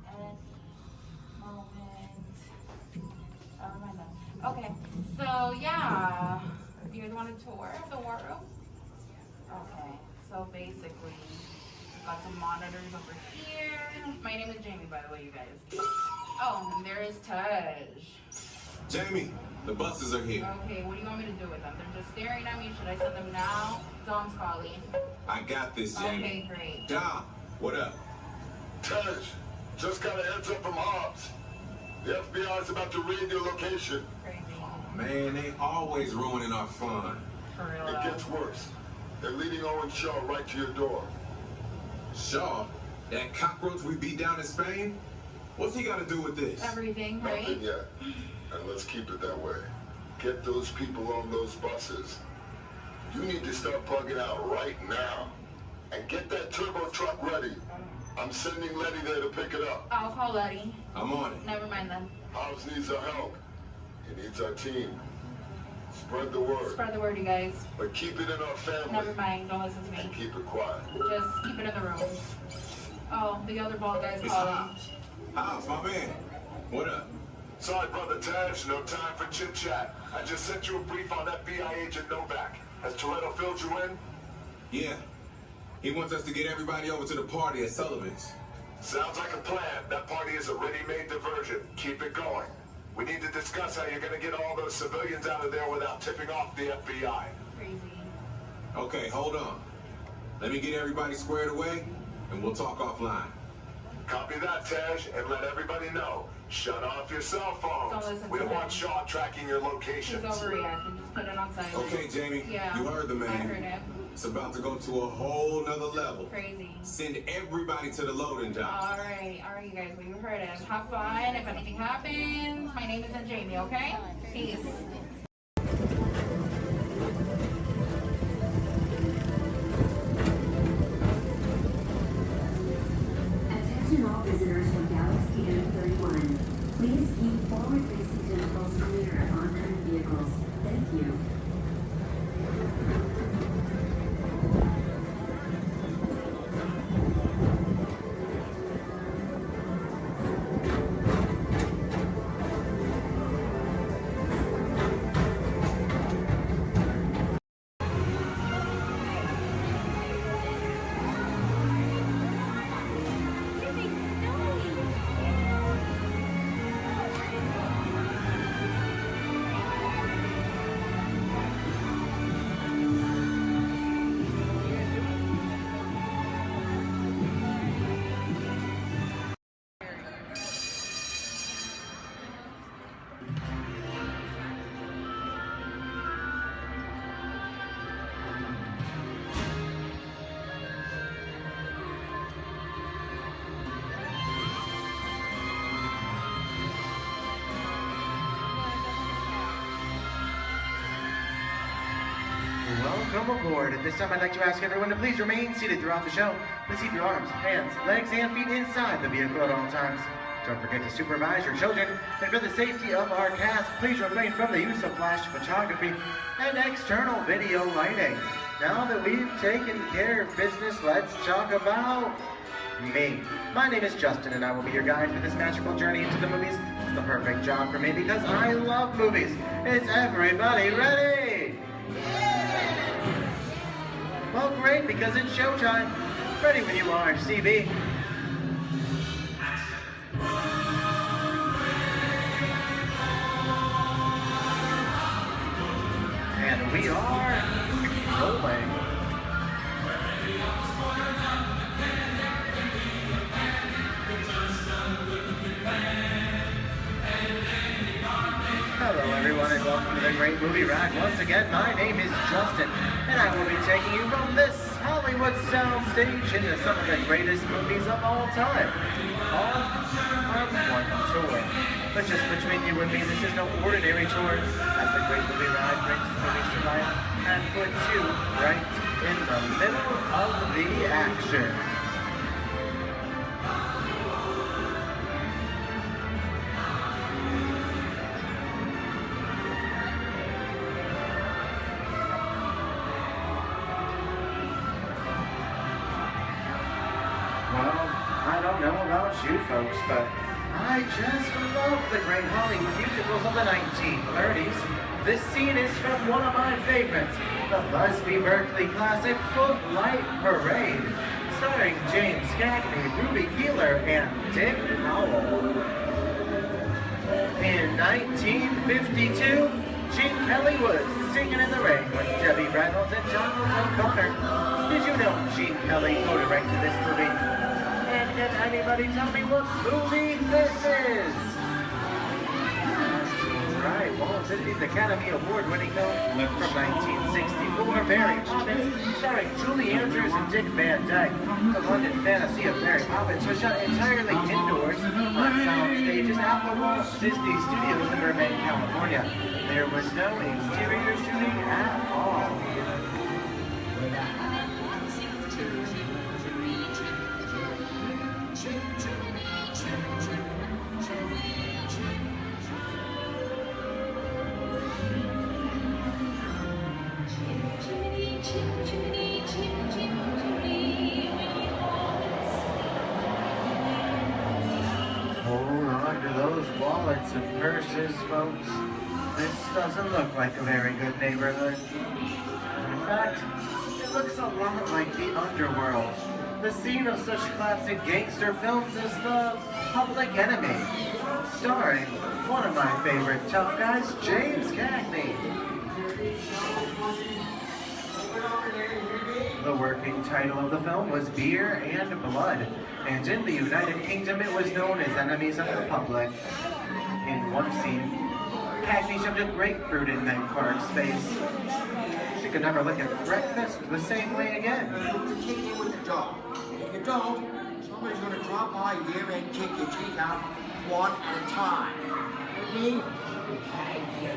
okay, so yeah, you guys want a tour of the war room? Okay, so basically, we've got some monitors over here. My name is Jamie, by the way, you guys. Oh, and there is Tej. Jamie, the buses are here. Okay, what do you want me to do with them? They're just staring at me. Should I send them now? Dom's calling. I got this, Jamie. Okay, great. Dom, what up? Tej, just got a heads up from Hobbs. The FBI's about to raid your location. Crazy. Man, they always ruining our fun. For real. It gets worse. They're leading Owen Shaw right to your door. Shaw? That cockroach we beat down in Spain? What's he got to do with this? Everything, right? Nothing yet. And let's keep it that way. Get those people on those buses. You need to start plugging out right now. And get that turbo truck ready. I'm sending Letty there to pick it up. I'll call Letty. I'm on it. Never mind then. Hobbs needs our help. He needs our team. Spread the word. Spread the word, you guys. But keep it in our family. Never mind. Don't listen to me. And keep it quiet. Just keep it in the room. Oh, the other bald guy's It's calling. Hobbs, my man. What up? Sorry, Brother Tej, no time for chit-chat. I just sent you a brief on FBI agent Novak. Has Toretto filled you in? Yeah. He wants us to get everybody over to the party at Sullivan's. Sounds like a plan. That party is a ready-made diversion. Keep it going. We need to discuss how you're going to get all those civilians out of there without tipping off the FBI. Crazy. Okay, hold on. Let me get everybody squared away, and we'll talk offline. Copy that, Tej, and let everybody know. Shut off your cell phones. Don't listen We to don't him. want Shaw tracking your He's locations. overreacting. Just put it on silent. Okay, Jamie, Yeah. you heard the man. I heard him. It's about to go to a whole nother level. Crazy. Send everybody to the loading dock. All right, you guys. We heard him. Have fun. If anything happens, my name isn't Jamie. Okay? Peace. Attention all visitors from Galaxy M31. Please keep forward-facing tentacles clear of oncoming vehicles. Thank you. Welcome aboard. At this time, I'd like to ask everyone to please remain seated throughout the show. Please keep your arms, hands, legs, and feet inside the vehicle at all times. Don't forget to supervise your children. And for the safety of our cast, please refrain from the use of flash photography and external video lighting. Now that we've taken care of business, let's talk about me. My name is Justin, and I will be your guide for this magical journey into the movies. It's the perfect job for me because I love movies. Is everybody ready? Well, great, because it's showtime. Ready when you are, CB. And are rolling. Hello everyone and welcome to the Great Movie Ride. Once again, my name is Justin and I will be taking you from this Hollywood soundstage into some of the greatest movies of all time on our one tour. But just between you and me, this is no ordinary tour, as the Great Movie Ride brings movies to life and puts you right in the middle of the action. Well, I don't know about you folks, but I just love the great Hollywood musicals of the 1930s. This scene is from one of my favorites, the Busby Berkeley classic Footlight Parade, starring James Cagney, Ruby Keeler, and Dick Powell. In 1952, Gene Kelly was singing in the rain with Debbie Reynolds and Donald O'Connor. Did you know Gene Kelly co-directed this movie? And can anybody tell me what movie this is? Right, Walt Disney's Academy Award-winning film from 1964, Mary Poppins, starring Julie Andrews and Dick Van Dyke. The London fantasy of Mary Poppins was shot entirely indoors on sound stages at the Walt Disney Studios in Burbank, California. There was no exterior shooting at all. Hold on to those wallets and purses, folks. This doesn't look like a very good neighborhood. In fact, it looks a lot like the underworld, the scene of such classic gangster films as The Public Enemy, starring one of my favorite tough guys, James Cagney. The working title of the film was Beer and Blood, and in the United Kingdom it was known as Enemies of the Public. In one scene, Cagney shoved a grapefruit in Meg Clark's face. She could never look at breakfast the same way again. You kick in with the dog. If you don't, somebody's going to drop by here and kick your teeth out one at a time. You know what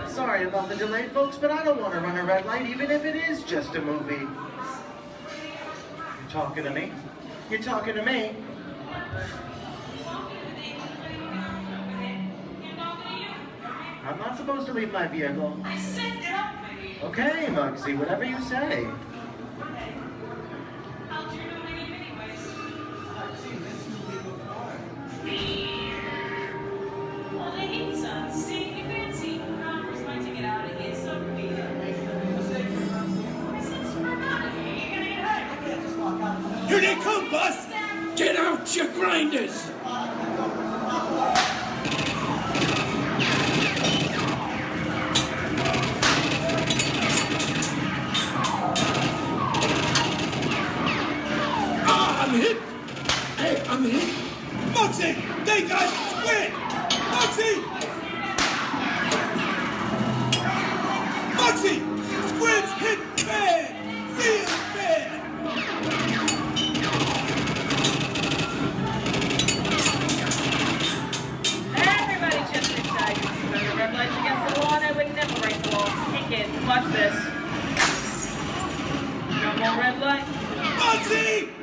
Sorry about the delay, folks, but I don't want to run a red light, even if it is just a movie. You talking to me? You talking to me? I'm not supposed to leave my vehicle. Okay, Muggsy, whatever you say. Here they come, Bus! Get out your grinders! I'm hit! Hey, I'm hit! Muggsy! They got Squid! Muggsy! Muggsy! Squid's hit bad! Real bad! Everybody just inside. When the red lights against the law, and I would never break the law. Take it. Watch this. No more red light. Muggsy!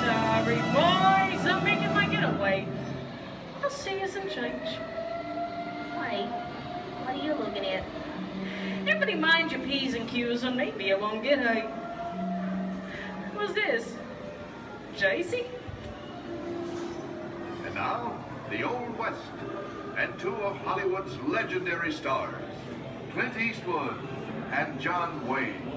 Sorry, boys. I'm making my getaway. I'll see you some change. Wait, what are you looking somebody mind your P's and Q's and maybe I won't get hurt. Who's this? JC? And now, the Old West, and two of Hollywood's legendary stars, Clint Eastwood and John Wayne.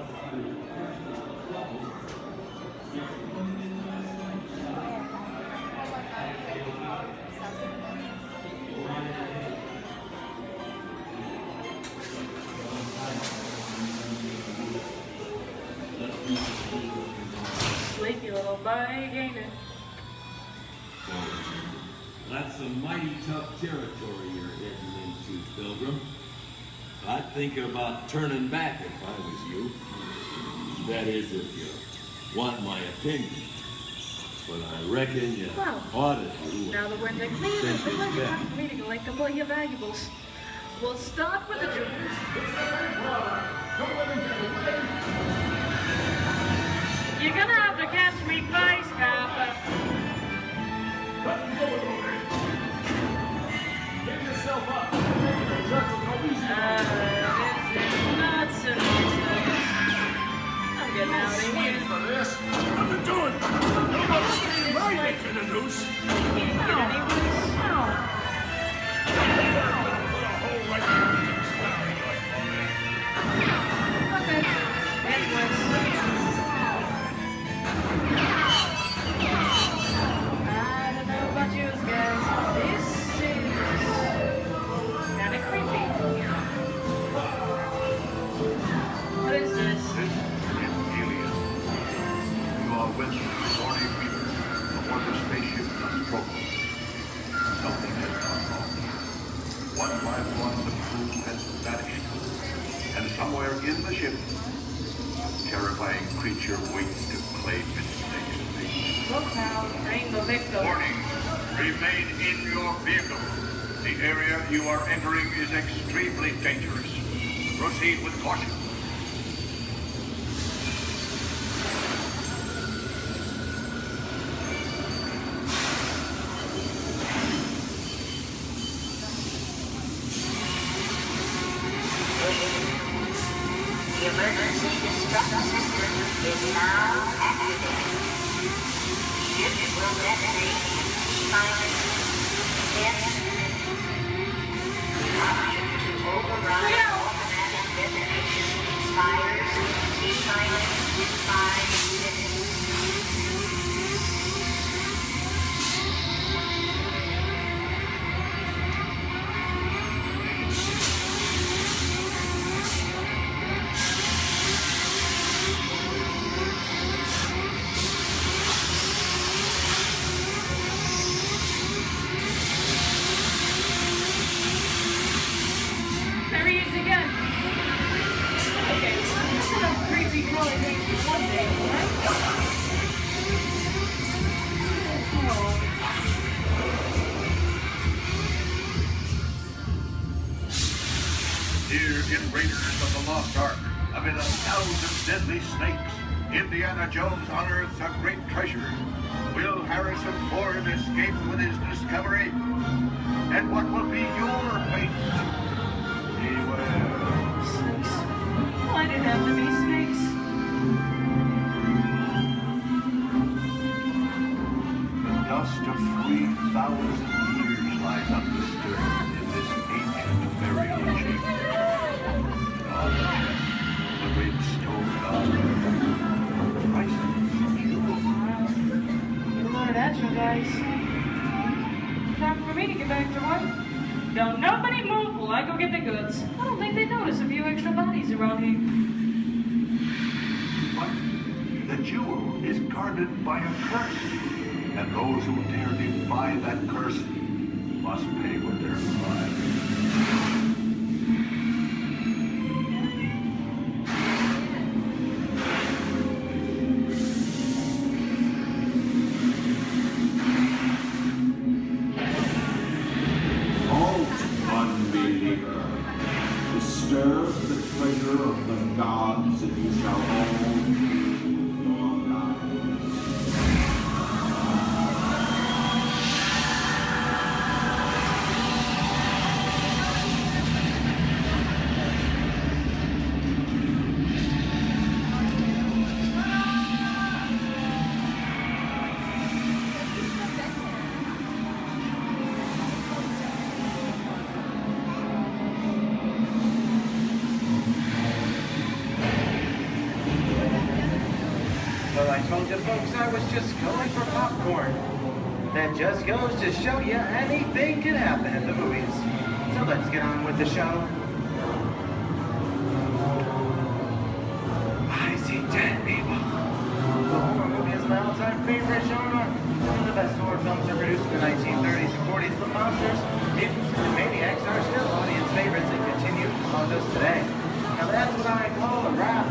Sleepy little bag, ain't it? That's some mighty tough territory you're heading into, Pilgrim. I'd think about turning back if I was you. That is, if you want my opinion. But I reckon you ought to do Now that we're in the clear, it's the pleasure time for me to collect up all your valuables. We'll start with the jewels. You're gonna have to catch me first, Papa. Get yourself up. This is nuts and nuts. I'm getting out of here. For this. What are you doing? Nobody's taking my neck in a noose. Can't get any worse. Put a hole right in the starry like Okay, that's worse. I don't know about you guys. This is kind of creepy. What is this? This is Alien. You are with Sigourney Weaver aboard the spaceship Nostromo. Something has gone wrong. One by one, the crew has vanished. And somewhere in the ship, a terrifying creature waits to claim its next mate. Look now, bring the victim. Warning, remain in your vehicle. The area you are entering is extremely dangerous. Proceed with caution. The emergency destruct system is now activated. Ship will detonate in 10 minutes. The option to override automatic detonation expires in 5 minutes. There he is again. Okay, that's enough creepy crawly things for one day, right? Oh. Here in Raiders of the Lost Ark, amid 1,000 deadly snakes, Indiana Jones unearths a great treasure. Will Harrison Ford escape with his discovery? And what will be your fate? Beware. Snakes. Why did it have to be snakes? The dust of 3,000 years lies undisturbed in this ancient burial chamber. On the chest, the great stone god, priceless jewel. You learned that, you guys. Time for me to get back to work. Don't nobody move while I go get the goods. I don't think they notice a few extra bodies around here. But the jewel is guarded by a curse, and those who dare defy that curse must pay with their lives. Disturb the treasure of the gods, and you shall all lose your lives. I told you folks I was just going for popcorn. That just goes to show you anything can happen at the movies. So let's get on with the show. I see dead people. The horror movie is my all-time favorite genre. Some of the best horror films are produced in the 1930s and 40s, but monsters, mutants, and maniacs are still audience favorites and continue to haunt us today. Now that's what I call a wrap.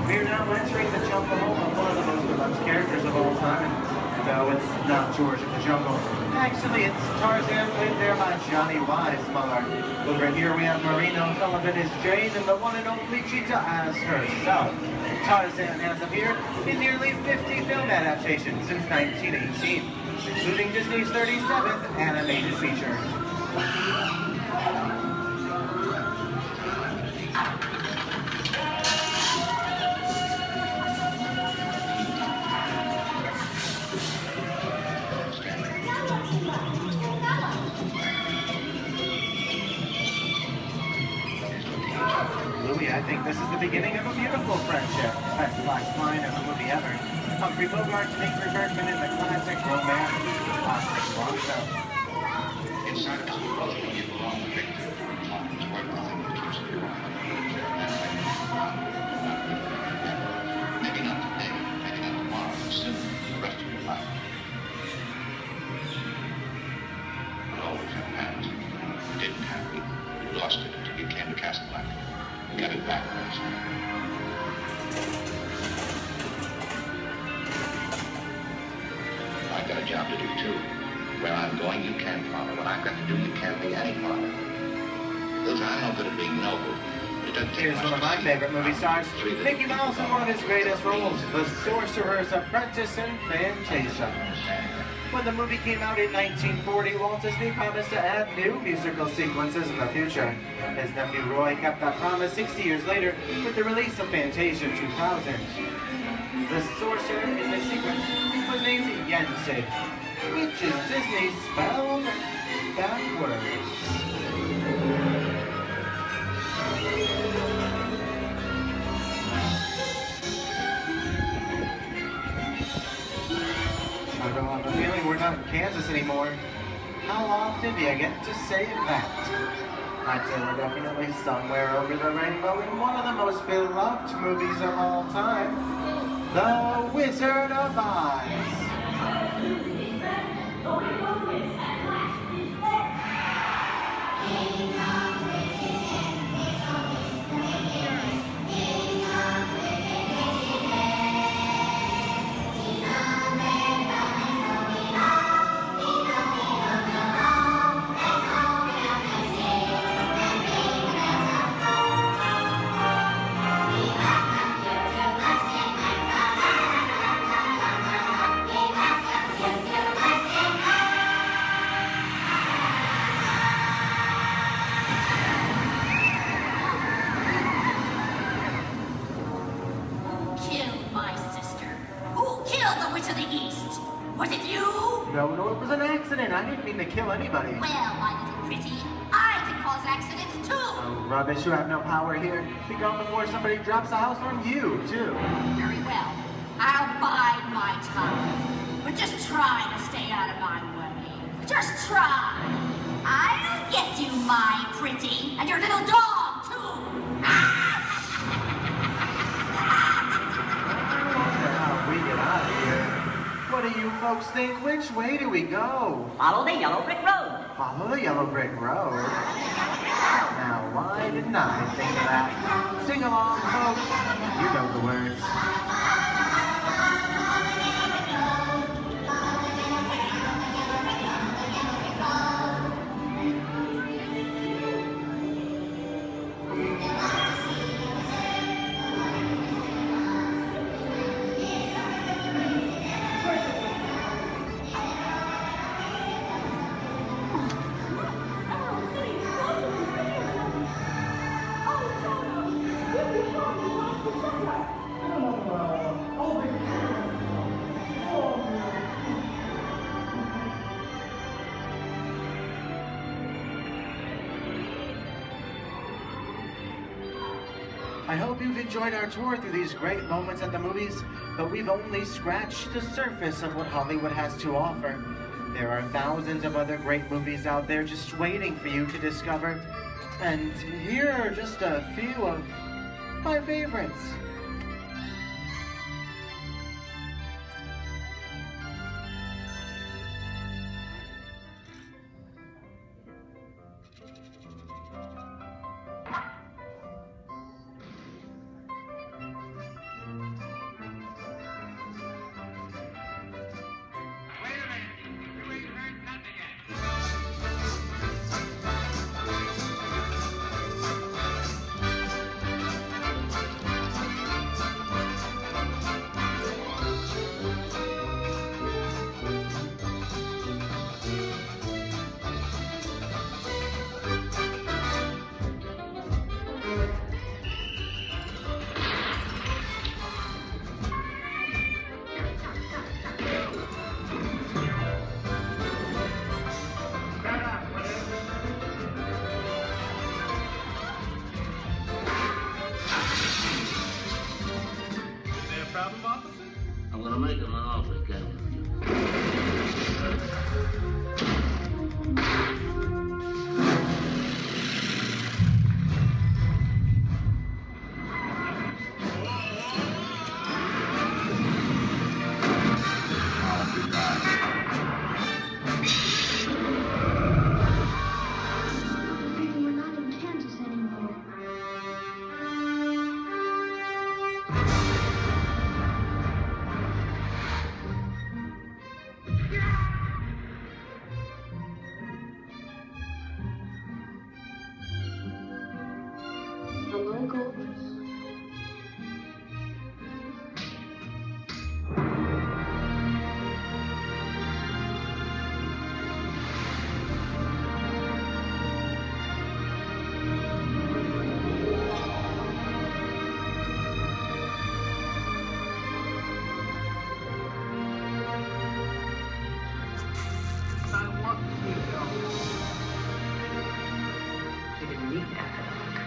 We're now entering the jungle home of one of the most beloved characters of all time. And no, it's not George of the Jungle. Actually, it's Tarzan, played there by Johnny Weissmuller. Over here we have Marino Sullivan as Jane, and the one and only Cheetah as herself. Tarzan has appeared in nearly 50 film adaptations since 1918, including Disney's 37th animated feature. Louis, I think this is the beginning of a beautiful friendship. Best last line of the movie ever. Humphrey Bogart to Ingrid Bergman in the classic romance, Oscar Bronco. Inside of us, both of you belong to Victor. It's worth nothing to keep you around. Maybe not today, maybe not tomorrow, but soon, the rest of your life. You'll always have past. You didn't have it. You lost it until you came to Casablanca. You got it back last night. I've got a job to do too. Where I'm going, you can't follow. What I've got to do, you can't be any part of. Ilsa, I'm no good at being noble. It doesn't take Here's much one of my favorite movie stars, Mickey Mouse in one of his greatest roles, the Sorcerer's Apprentice in Fantasia. When the movie came out in 1940, Walt Disney promised to add new musical sequences in the future. His nephew Roy kept that promise 60 years later with the release of Fantasia 2000. The sorcerer in the sequence was named Yensid, which is Disney spelled backwards. I have a feeling we're not in Kansas anymore. How often do you get to say that? I'd say we're definitely somewhere over the rainbow in one of the most beloved movies of all time, The Wizard of Oz. No, it was an accident. I didn't mean to kill anybody. Well, my little pretty, I can cause accidents too. Oh, rubbish. You have no power here. Be gone before somebody drops a house on you, too. Very well. I'll bide my time. But just try to stay out of my way. Just try. I'll get you, my pretty, and your little dog, too. We get out of here. What do you folks think? Which way do we go? Follow the yellow brick road. Follow the yellow brick road? Now, why didn't I think of that? Sing along, folks. You know the words. I hope you've enjoyed our tour through these great moments at the movies, but we've only scratched the surface of what Hollywood has to offer. There are thousands of other great movies out there just waiting for you to discover. And here are just a few of my favorites.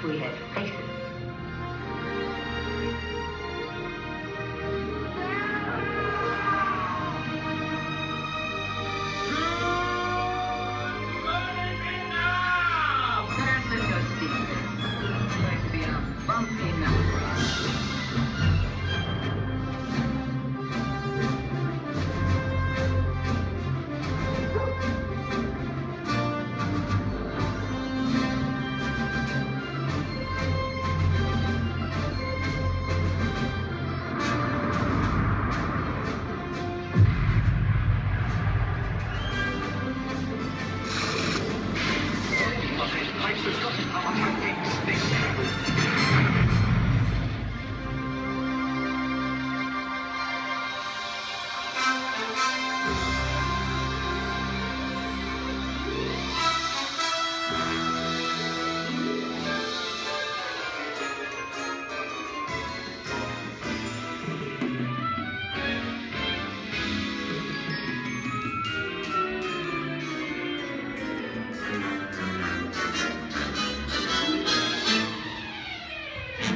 We had faces.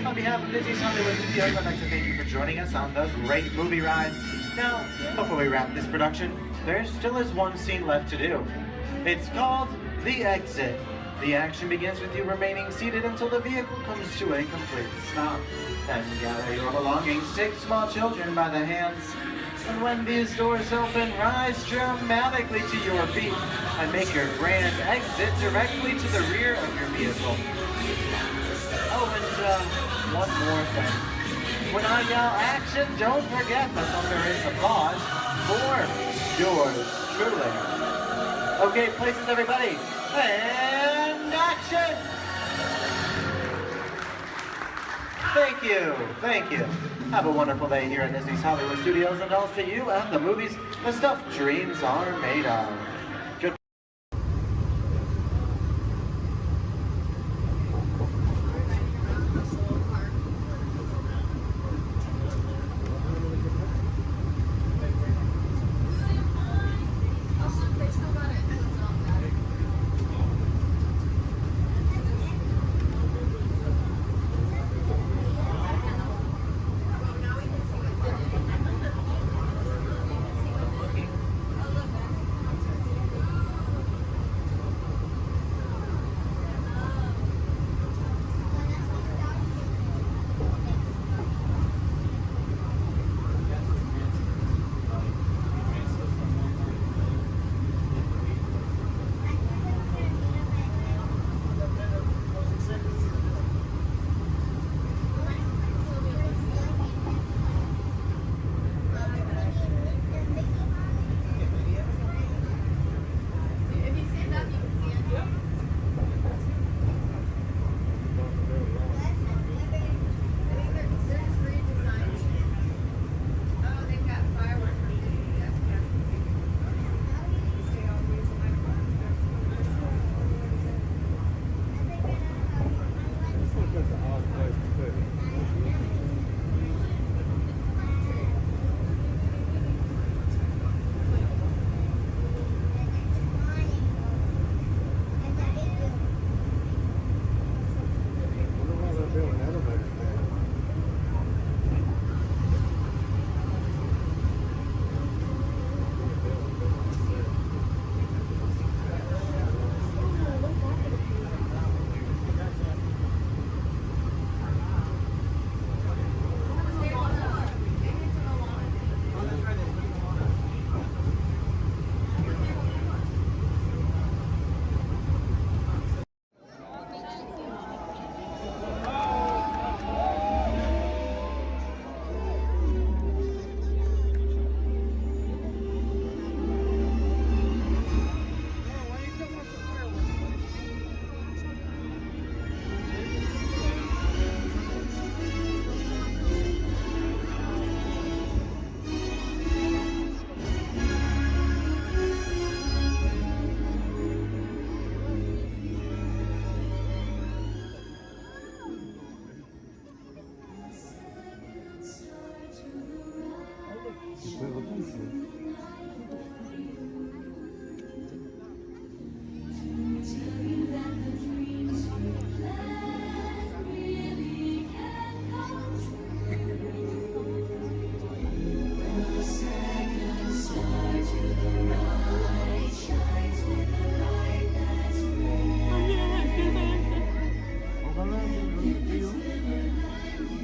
On behalf of Disney's Hollywood Studios, I'd like to thank you for joining us on the great movie ride. Now, before we wrap this production, there still is one scene left to do. It's called The Exit. The action begins with you remaining seated until the vehicle comes to a complete stop. Then gather your belongings, take small children by the hands, and when these doors open, rise dramatically to your feet and make your grand exit directly to the rear of your vehicle. Oh, and one more thing. When I yell action, don't forget the thunderous applause for yours truly. Okay, places everybody, and action! Thank you. Have a wonderful day here at Disney's Hollywood Studios, and also to you and the movies, the stuff dreams are made of. Good.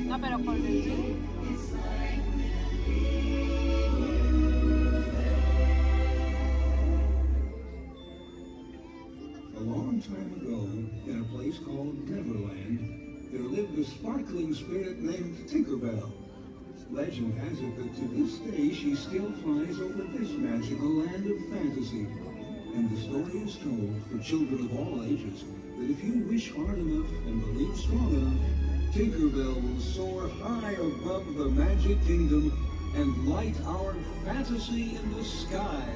No, pero por dentro. A long time ago, in a place called Neverland, there lived a sparkling spirit named Tinkerbell. Legend has it that to this day she still flies over this magical land of fantasy. And the story is told for children of all ages that if you wish hard enough and believe strong enough, Tinkerbell will soar high above the magic kingdom and light our fantasy in the sky.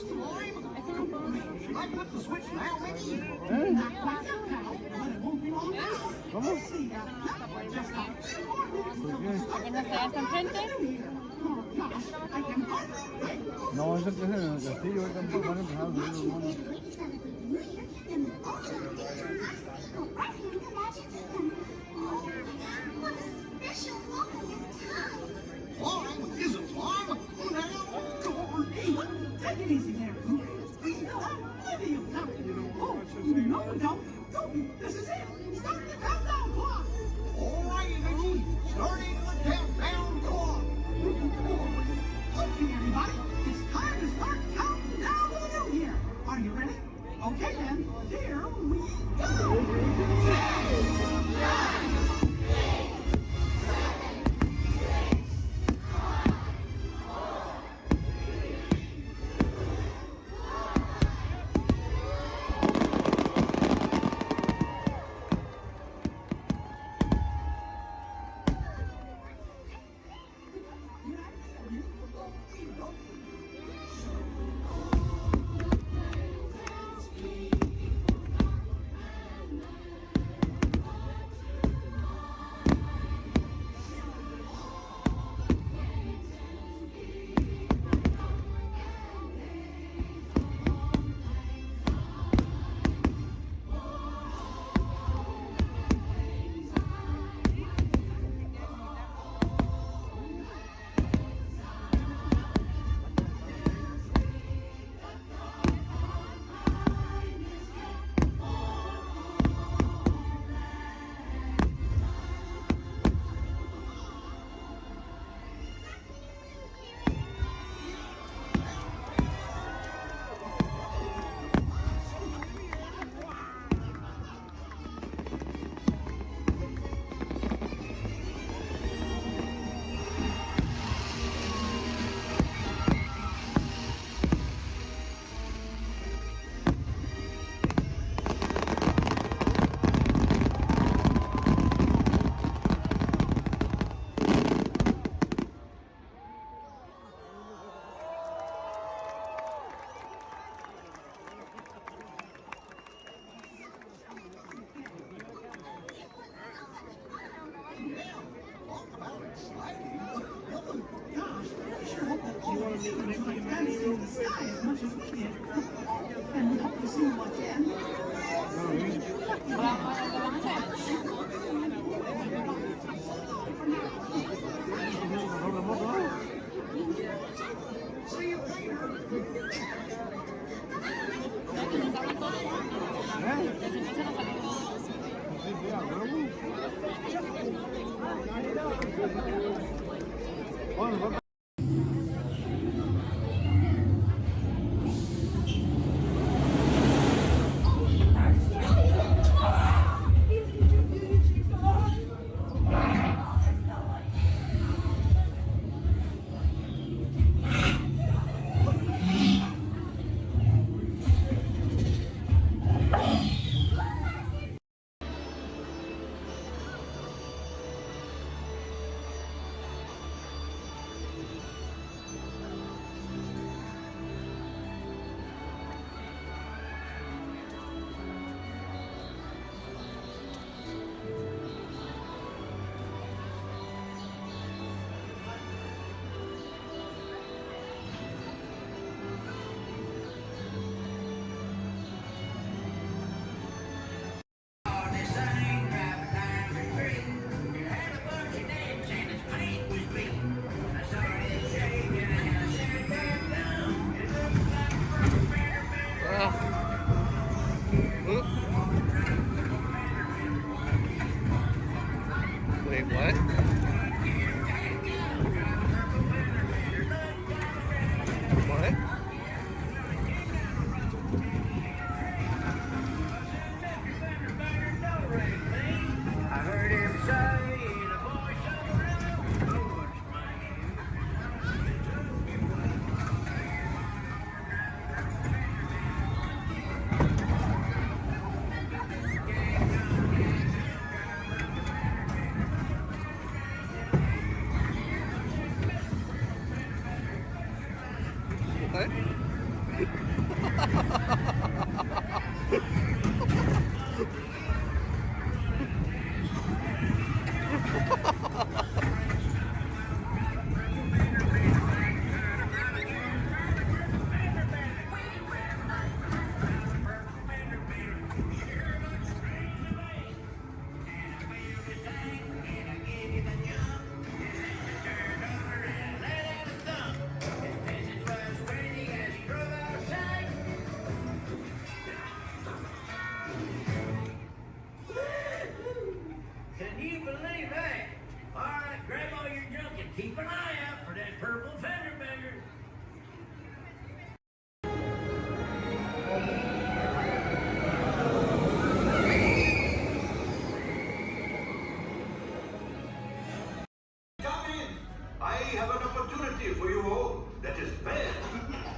I flip the switch now, Mickey? ¿Cómo? No, eso que es en el castillo, ahorita van a empezar a subir los monos. Climb isn't climb. Now, go over. Take it easy there. Maybe you have to. Oh, no, don't. This is it. Start the countdown clock. All right, Mickey. Starting the countdown clock. Okay, everybody. It's time to start counting down the new year. Are you ready? Okay, then. Here we go. 10, 9, Wait, what? What? I heard him say the voice of the railroad keep an eye out for that purple fender bender. Come in. I have an opportunity for you all that is bad,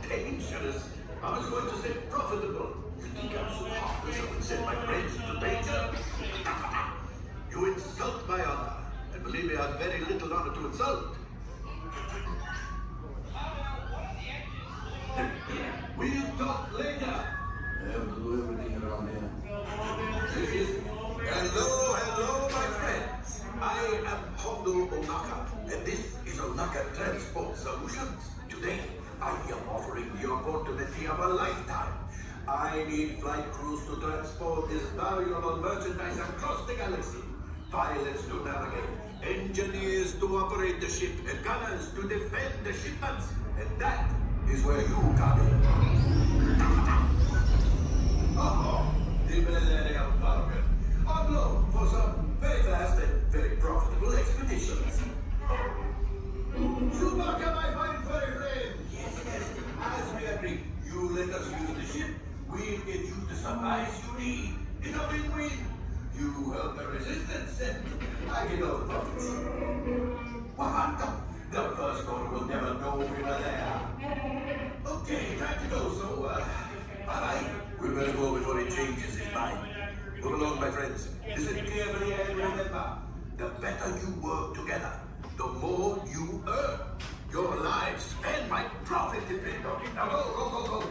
dangerous. I was going to say profitable. You think I'm so heartless I would send my friends to danger? You insult my honor. And believe me, I have very little honor to insult. We'll talk later. I have to do everything around here. Hello, my friends. I am Hondo Onaka, and this is Onaka Transport Solutions. Today, I am offering the opportunity of a lifetime. I need flight crews to transport this valuable merchandise across the galaxy. Pilots to navigate, engineers to operate the ship, and gunners to defend the shipments. And that is where you come in. Libere al Falcon. On loan for some very fast and very profitable expeditions. Chewbacca, my fine furry friend. Yes. As we agreed, you let us use the ship. We'll get you the supplies you need. It's a win-win. You help the resistance, and I get all the profits. The first order will never know we were there. Okay, time to go, so, bye-bye. We better go before he changes his mind. Move along, my friends. Listen carefully and remember, the better you work together, the more you earn. Your lives and my profit depend on it. Now go.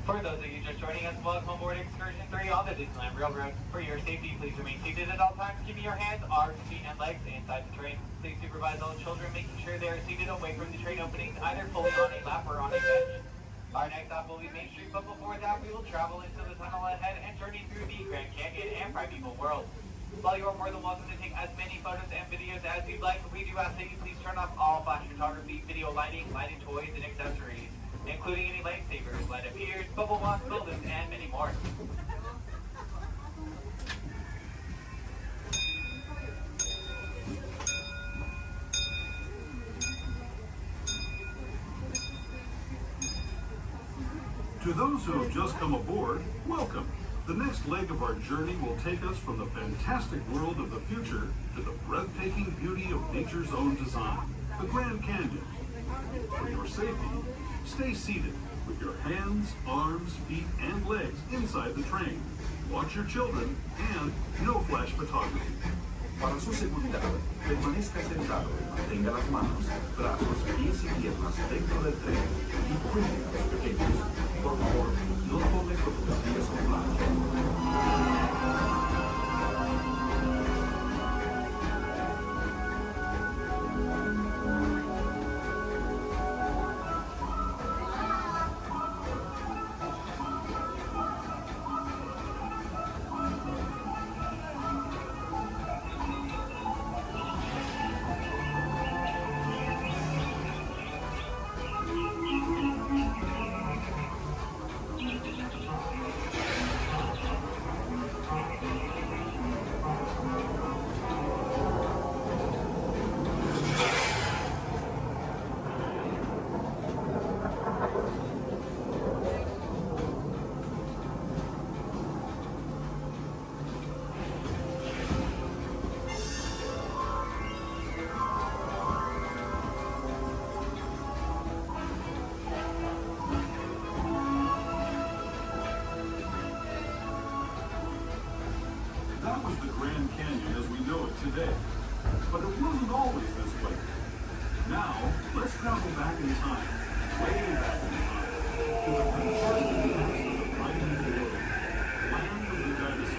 For those of you just joining us, welcome aboard Excursion 3 on the Disneyland Railroad. For your safety, please remain seated at all times, keeping your hands, arms, feet, and legs inside the train. Please supervise all children, making sure they are seated away from the train openings, either fully on a lap or on a bench. Our next stop will be Main Street, but before that, we will travel into the tunnel ahead and journey through the Grand Canyon and Primeval World. While you are more than welcome to take as many photos and videos as you'd like, we do ask that you please turn off all flash photography, video lighting, lighted toys, and accessories, including any lightsabers, light up ears, bubble wasp buildings, and many more. To those who have just come aboard, welcome. The next leg of our journey will take us from the fantastic world of the future to the breathtaking beauty of nature's own design, the Grand Canyon. For your safety, stay seated with your hands, arms, feet, and legs inside the train. Watch your children and no flash photography. Para su seguridad, permanezca sentado y mantenga las manos, brazos, pies y piernas dentro del tren y cuide a los pequeños. Por favor, no tome fotografías con flash. we know it today. But it wasn't always this way. Now, let's travel back in time, way back in time, to the prehistoric past of the primeval world, land of the dinosaurs.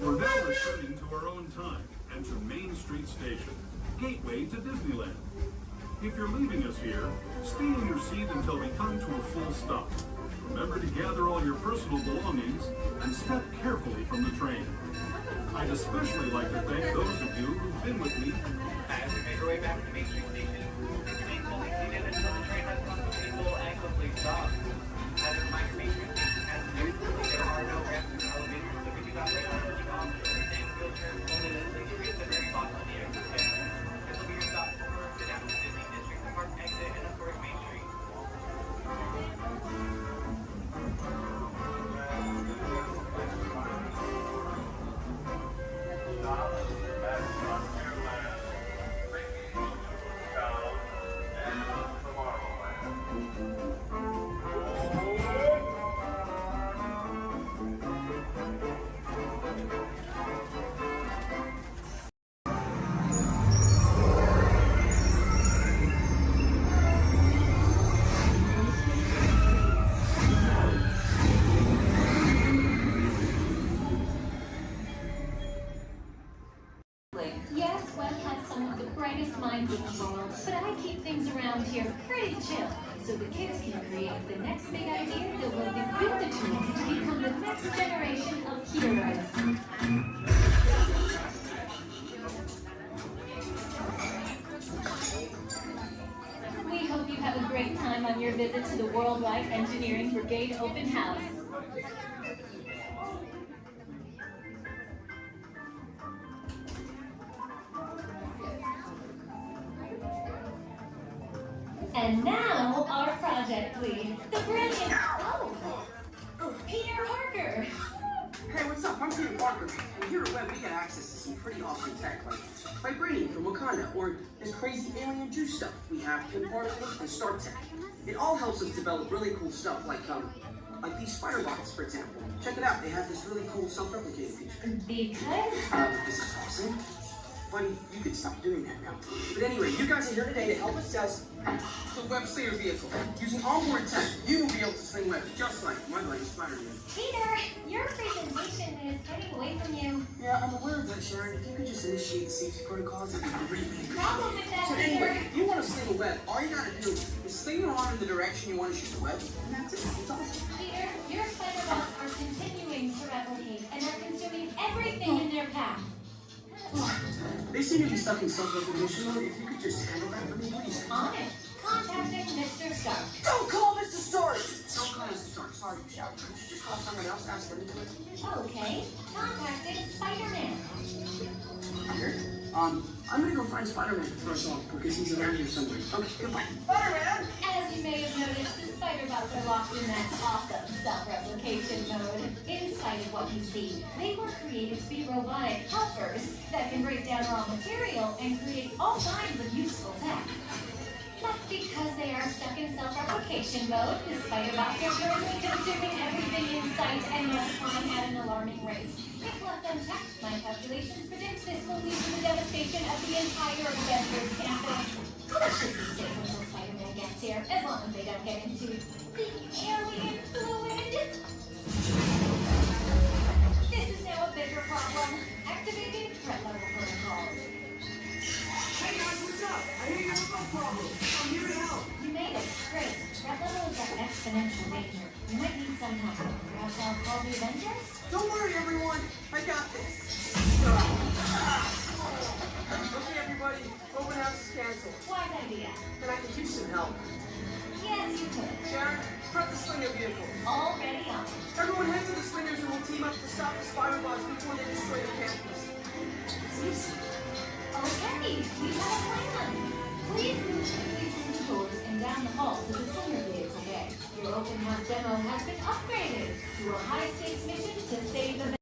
We're now returning to our own time and to Main Street Station, gateway to Disneyland. If you're leaving us here, stay in your seat until we come to a full stop. Remember to gather all your personal belongings and step carefully from the train. I'd especially like to thank those of you who've been with me. As we make our way back to Main Street Station, remain fully seated until the train has come to a full and complete stop. As a reminder, Main Street Station has there are no ramps or elevators, so we do not wait on the options and wheelchairs only listening to the very bottom of the exit stand. This will be your stop for the down to Disney District Park exit and of course Main Street. Yes, Walt has some of the brightest minds in the world, but I keep things around here pretty chill, so the kids can create the next big idea that will equip the tools to become the next generation of heroes. We hope you have a great time on your visit to the Worldwide Engineering Brigade Open House. And now, our project lead, the brilliant, Peter Parker. Hey, what's up? I'm Peter Parker. And here at Web, we get access to some pretty awesome tech, like vibranium from Wakanda, or this crazy alien juice stuff. We have pin particles and star tech. It all helps us develop really cool stuff, like these spider bots, for example. Check it out. They have this really cool self-replicating feature. Because? This is awesome. Buddy, you could stop doing that now. But anyway, you guys are here today to help us test the Web Slinger vehicle. Using onboard tech, you will be able to sling webs just like my buddy Spider-Man. Peter, your presentation is getting away from you. Yeah, I'm aware of that, Sharon. If you could just initiate the safety protocols, that'd be great. Problem with that, So Peter. anyway, if you want to sling a web, all you gotta do is sling it around in the direction you want to shoot the web, and that's it. It's awesome. Peter, your spider bots are continuing to replicate and are consuming everything in their path. They seem to be stuck in self-recognition mode. If you could just handle that for me, please. On it. Contacting Mr. Stark. Don't call Mr. Stark! Don't call Mr. Stark. Sorry, Michelle. Could you just call someone else? Ask them to do it. Okay. Contacting Spider-Man. Here. I'm gonna go find Spider-Man first off, because he's around here somewhere. Okay, goodbye. Spider-Man! As you may have noticed, the spider bots are locked in that awesome self-replication mode. In spite of what you see, they were created to be robotic helpers that can break down raw material and create all kinds of useful tech. That's because they are stuck in self-replication mode, despite about their currently consuming everything in sight and multiplying at an alarming rate. If left unchecked, my calculations predict this will lead to the devastation of the entire Avengers campus. That should be safe until Spider-Man gets here, as long as they don't get into the alien fluid. This is now a bigger problem. Activating threat level protocols. Hey guys, what's up? I hear you have a problem. I'm here to help. You made it. Great. Threat level is at exponential danger. You might need some help. Perhaps I'll call the Avengers? Don't worry, everyone. I got this. Okay, everybody. Open house is canceled. Wise idea. And I could use some help. Yes, you could. Sharon, prep the Slinger vehicle. Already on. Everyone head to the Slingers and we'll team up to stop the Spider Bots before they destroy the campus. It's easy. Okay, we have a plan. Please move quickly through the doors and down the hall to the Slinger vehicle bay. Your open house demo has been upgraded to a high-stakes mission to save the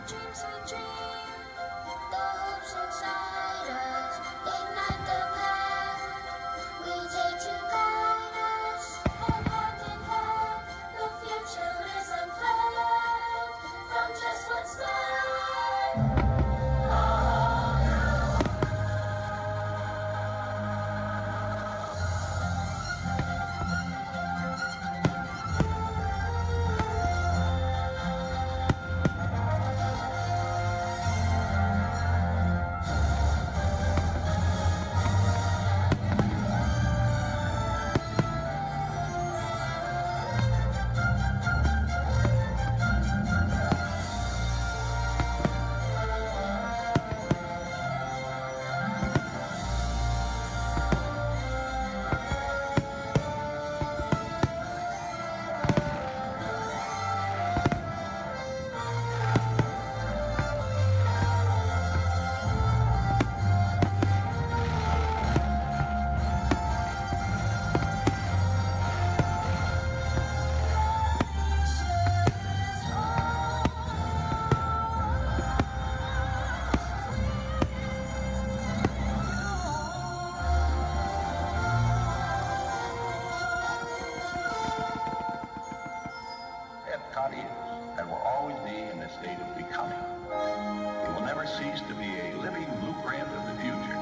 dreams we dream, the hopes inside us, ignite the path we take to guide us. And hand in hand, the future is unfurled from just what's left. Epcot is and will always be in a state of becoming. It will never cease to be a living blueprint of the future.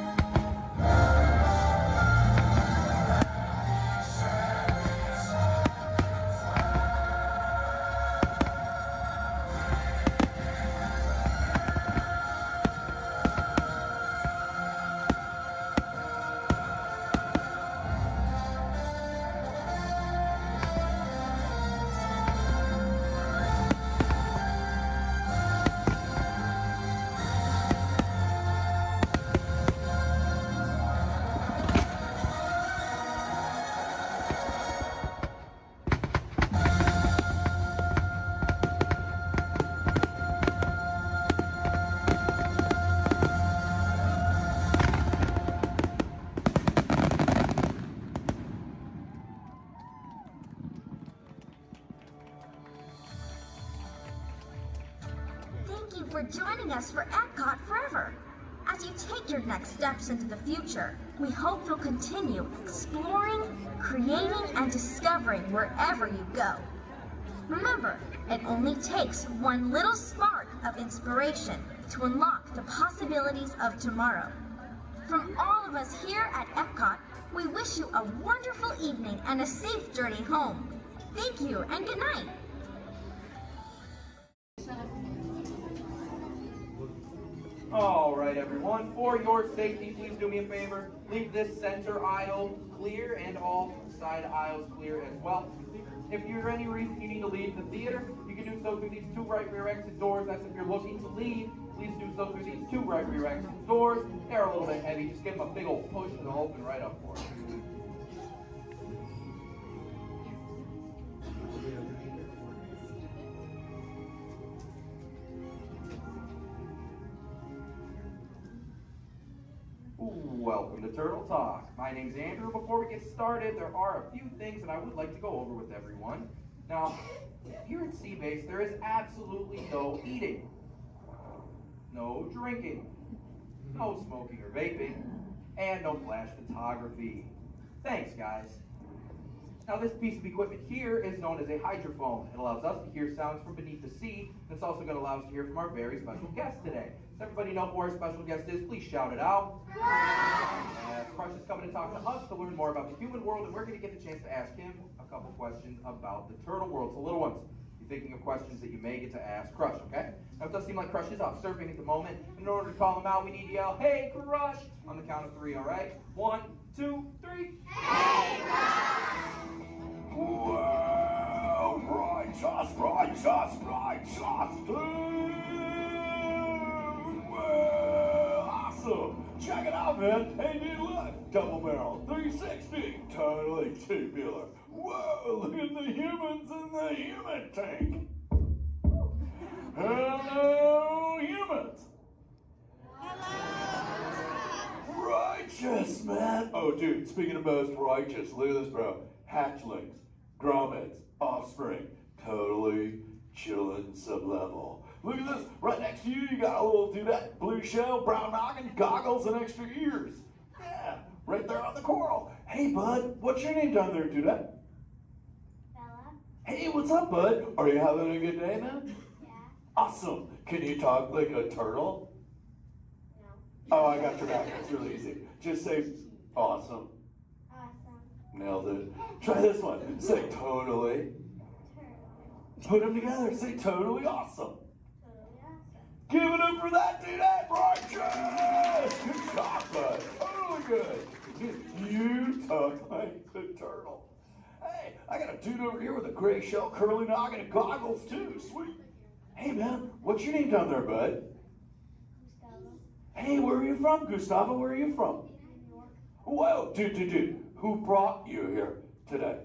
Thank you for joining us for Epcot Forever. As you take your next steps into the future, we hope you'll continue exploring, creating, and discovering wherever you go. Remember, it only takes one little spark of inspiration to unlock the possibilities of tomorrow. From all of us here at Epcot, we wish you a wonderful evening and a safe journey home. Thank you and good night. All right, everyone, for your safety, please do me a favor. Leave this center aisle clear and all side aisles clear as well. If for any reason you need to leave the theater, you can do so through these two right rear exit doors. That's if you're looking to leave. Please do so through these two right rear exit doors. They're a little bit heavy. Just give them a big old push and they'll open right up for you. Welcome to Turtle Talk. My name's Andrew. Before we get started, there are a few things that I would like to go over with everyone. Now, here at Seabase, there is absolutely no eating, no drinking, no smoking or vaping, and no flash photography. Thanks, guys. Now, this piece of equipment here is known as a hydrophone. It allows us to hear sounds from beneath the sea, and it's also going to allow us to hear from our very special guest today. Does everybody know who our special guest is? Please shout it out. Crush is coming to talk to us to learn more about the human world, and we're going to get the chance to ask him a couple questions about the turtle world. So, little ones, you're thinking of questions that you may get to ask Crush, okay? Now, it does seem like Crush is off surfing at the moment. In order to call him out, we need to yell, "Hey, Crush!" on the count of 3, all right? 1, 2, 3. Hey, Crush! Well, righteous, well, awesome. Check it out, man. Hey, new look. Double barrel, 360. Totally tubular. Whoa, look at the humans in the human tank. Hello, humans. Hello. Righteous, man. Oh, dude, speaking of most righteous, look at this, bro. Hatchlings, grommets, offspring, totally chillin' sublevel. Look at this. Right next to you, you got a little dudette, blue shell, brown noggin, goggles, and extra ears. Yeah, right there on the coral. Hey, bud, what's your name down there, dudette? Bella. Hey, what's up, bud? Are you having a good day, man? Yeah. Awesome. Can you talk like a turtle? No. Oh, I got your back. It's really easy. Just say awesome. Awesome. Nailed it. Try this one. Say totally. Put them together. Say totally awesome. Totally awesome. Give it up for that dude. That righteous. Good job, bud. Totally good. You talk like the turtle. Hey, I got a dude over here with a gray shell, curly noggin, and goggles too. Sweet. Hey, man, what's your name down there, bud? Gustavo. Hey, where are you from, Gustavo? Where are you from? New York. Whoa, dude. Who brought you here today?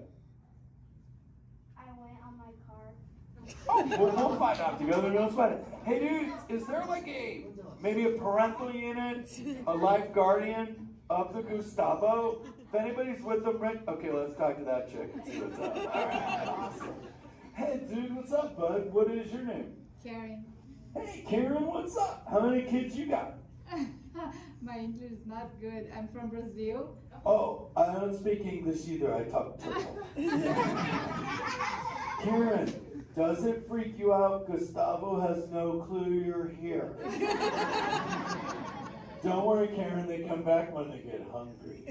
I went on my car. Oh, well, we'll find out together. Don't sweat it. Hey, dudes, is there like maybe a parental unit, a life guardian of the Gustavo? If anybody's with them, right? Okay, let's talk to that chick and see what's up. All right, awesome. Hey, dude, what's up, bud? What is your name? Karen. Hey, Karen, what's up? How many kids you got? My English is not good. I'm from Brazil. Oh, I don't speak English either. I talk turtle. Karen, does it freak you out? Gustavo has no clue you're here. Don't worry, Karen. They come back when they get hungry.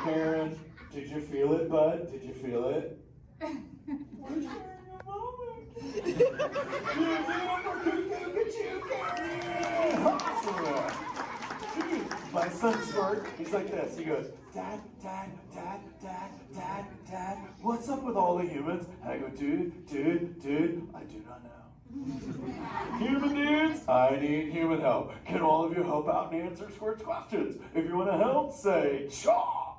Karen, did you feel it, bud? Did you feel it? We're sharing a moment. Look at you, Karen. Awesome. Dude, my son's short. He's like this. He goes, Dad, what's up with all the humans? And I go, dude, I do not know. Human dudes, I need human help. Can all of you help out and answer Squirt's questions? If you want to help, say, Shaw!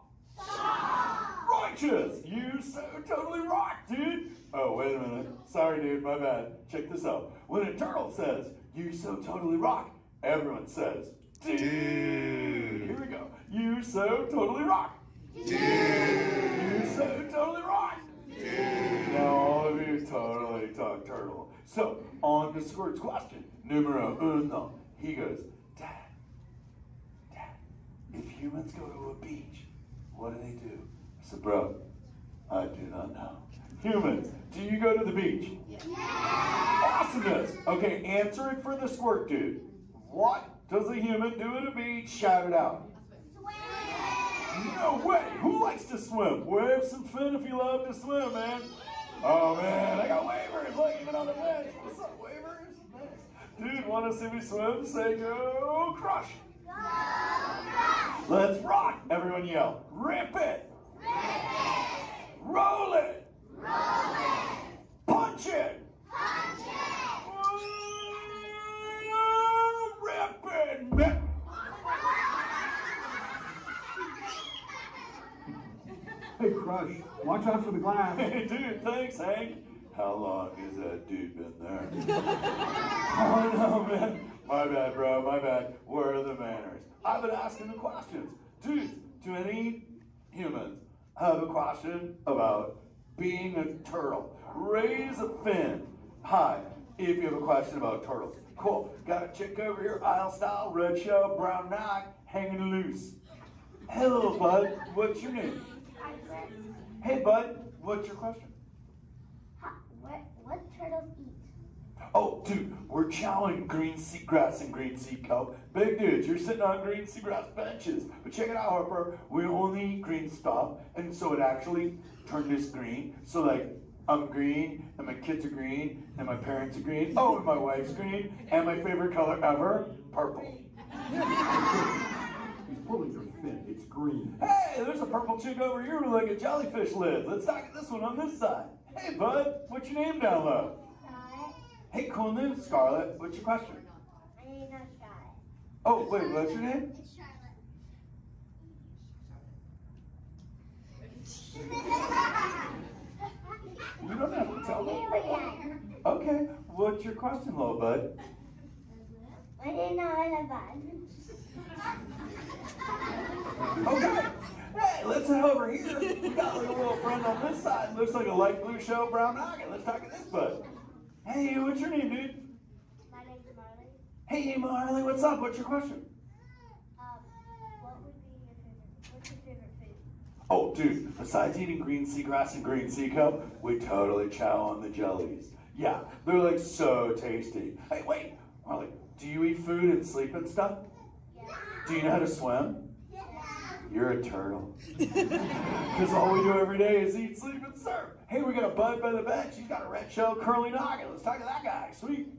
Righteous! You so totally rock, dude! Oh, wait a minute. Sorry, dude, my bad. Check this out. When a turtle says, you so totally rock, everyone says, dude! Here we go. You so totally rock! Dude! You so totally rock! Dude! Now all of you totally talk turtle. So, on to Squirt's question. Numero uno. He goes, Dad, if humans go to a beach, what do they do? I said, bro, I do not know. Humans, do you go to the beach? Yeah. Awesomeness. Okay, answer it for the Squirt dude. What does a human do at a beach? Shout it out. Swim. No way. Who likes to swim? Wave some fin if you love to swim, man. Oh, man, I got wavers, like even on the bench. What's up, wavers? Nice. Dude, want to see me swim? Say go crush. Go crush. Let's rock. Everyone yell. Rip it. Rip it. Roll it. Roll it. Punch it. Punch it. Rip it. Hey, Crush, watch out for the glass. Hey, dude, thanks, Hank. How long has that dude been there? Oh, no, man. My bad, bro, my bad. Where are the manners? I've been asking the questions. Dudes, do any humans have a question about being a turtle? Raise a fin. Hi, if you have a question about turtles. Cool. Got a chick over here, aisle style, red shell, brown knock, hanging loose. Hello, bud. What's your name? Hey, bud. What's your question? What turtles eat? Oh, dude, we're chowing green seagrass and green sea kelp. Big dudes, you're sitting on green seagrass benches. But check it out, Harper. We only eat green stuff, and so it actually turned us green. So, like, I'm green, and my kids are green, and my parents are green. Oh, and my wife's green, and my favorite color ever, purple. He's pulling your fin. It's green. Hey, there's a purple chick over here with like a jellyfish lid. Let's talk at this one on this side. Hey, bud, what's your name down low? Scarlet. Hey, cool name, Scarlet. What's your question? My name is not Scarlet. Oh, wait, what's your name? It's Charlotte. You don't have to tell me. Okay, what's your question, little bud? My name is not bad. Okay. Hey, let's head over here. We got like a little friend on this side. Looks like a light blue shell, brown noggin. Let's talk to this bud. Hey, what's your name, dude? Hey, Marley, what's up? What's your question? What's your favorite food? Oh, dude, besides eating green seagrass and green sea cup, we totally chow on the jellies. Yeah, they're like so tasty. Hey, wait, Marley, do you eat food and sleep and stuff? Yeah. Do you know how to swim? Yeah. You're a turtle. Because all we do every day is eat, sleep, and surf. Hey, we got a bud by the bench. He's got a red shell curly noggin. Let's talk to that guy. Sweet.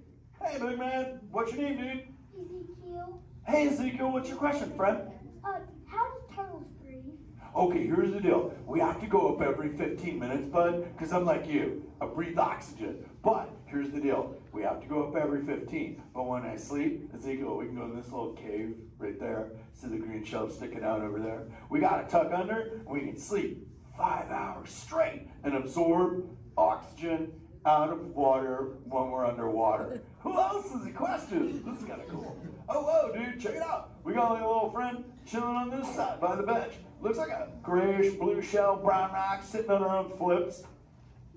Hey, big man. What's your name, dude? Ezekiel. Hey, Ezekiel. What's your question, friend? How do turtles breathe? Okay, here's the deal. We have to go up every 15 minutes, bud, because I'm like you. I breathe oxygen. But here's the deal. We have to go up every 15. But when I sleep, Ezekiel, we can go in this little cave right there. See the green shelf sticking out over there? We got to tuck under, and we can sleep 5 hours straight and absorb oxygen out of water when we're underwater. Who else has a question? This is kind of cool. Oh, whoa, dude, check it out. We got a little friend chilling on this side by the bench. Looks like a grayish blue shell, brown rock sitting on her own flips.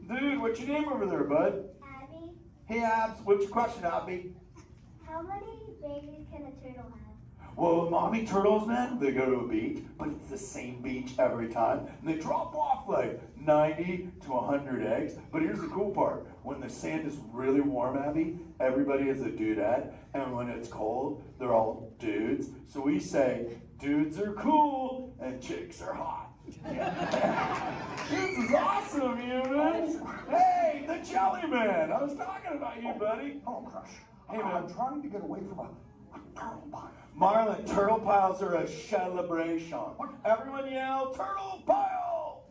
Dude, what's your name over there, bud? Abby, Hey, Abs, what's your question, Abby? how many babies can a turtle have? Well, mommy turtles, man, they go to a beach, but it's the same beach every time. And they drop off like 90 to 100 eggs. But here's the cool part. When the sand is really warm, Abby, everybody is a dudette. And when it's cold, they're all dudes. So we say, dudes are cool and chicks are hot. This is awesome, humans. Hey, the Jelly Man. I was talking about you, buddy. Oh, Crush. Hey, man. I'm trying to get away from a turtle pile. Marlin, turtle piles are a celebration. Everyone yell, turtle pile!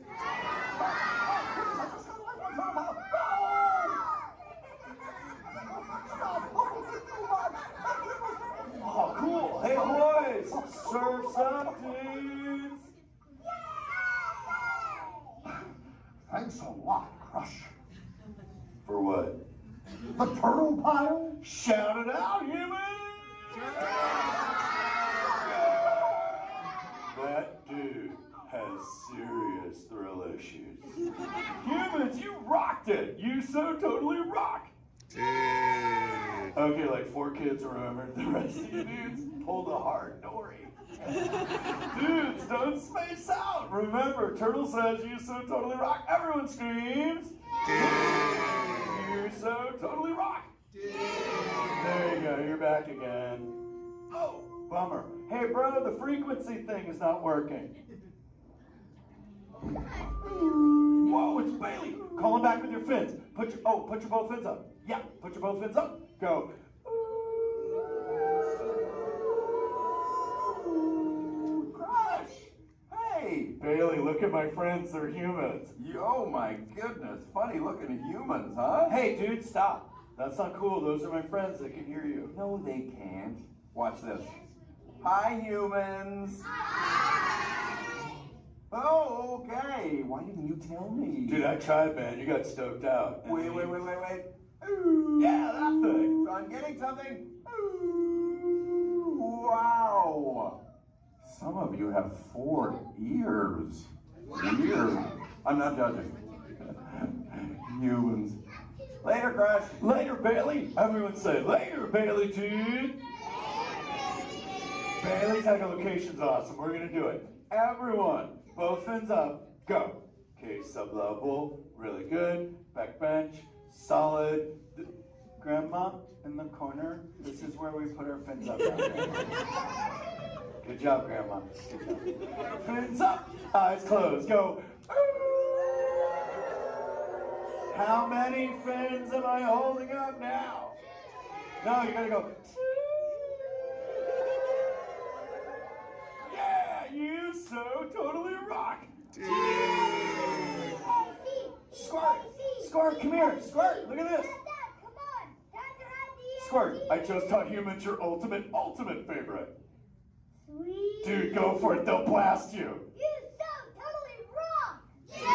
Oh, cool. Hey, boys, surf's up, dudes. Thanks a lot, Crush. For what? The turtle pile? Shout it out, humans! That dude has serious thrill issues. Humans, you rocked it! You so totally rock! Okay, like 4 kids remembered. The rest of you dudes pulled a hard dory. Dudes, don't space out! Remember, Turtle says you so totally rock. Everyone screams! You so totally rock! There you go, you're back again. Oh, bummer. Hey, bro, the frequency thing is not working. Whoa, it's Bailey. Call him back with your fins. Put your both fins up. Yeah, put your both fins up. Go. Crush! Hey! Bailey, look at my friends. They're humans. Oh my goodness, funny looking humans, huh? Hey, dude, stop. That's not cool. Those are my friends. They can hear you. No, they can't. Watch this. Hi, humans. Oh, okay. Why didn't you tell me? Dude, I tried, man. You got stoked out. Wait. Ooh. Yeah, that thing. I'm getting something. Ooh, wow. Some of you have 4 ears. Weird. I'm not judging. Humans. Later, Crush. Later, Bailey. Everyone say, later, Bailey, dude. Bailey's echolocation's awesome. We're going to do it. Everyone, both fins up. Go. Okay, sublevel. Really good. Back bench. Solid. Grandma, in the corner. This is where we put our fins up. Good job, Grandma. Good job. Fins up. Eyes closed. Go. How many fins am I holding up now? No, you gotta go. Yeah, you so totally rock. Squirt, come here. Squirt, look at this. Squirt, I just taught humans your ultimate favorite. Sweet. Dude, go for it. They'll blast you. You so totally rock. Yeah.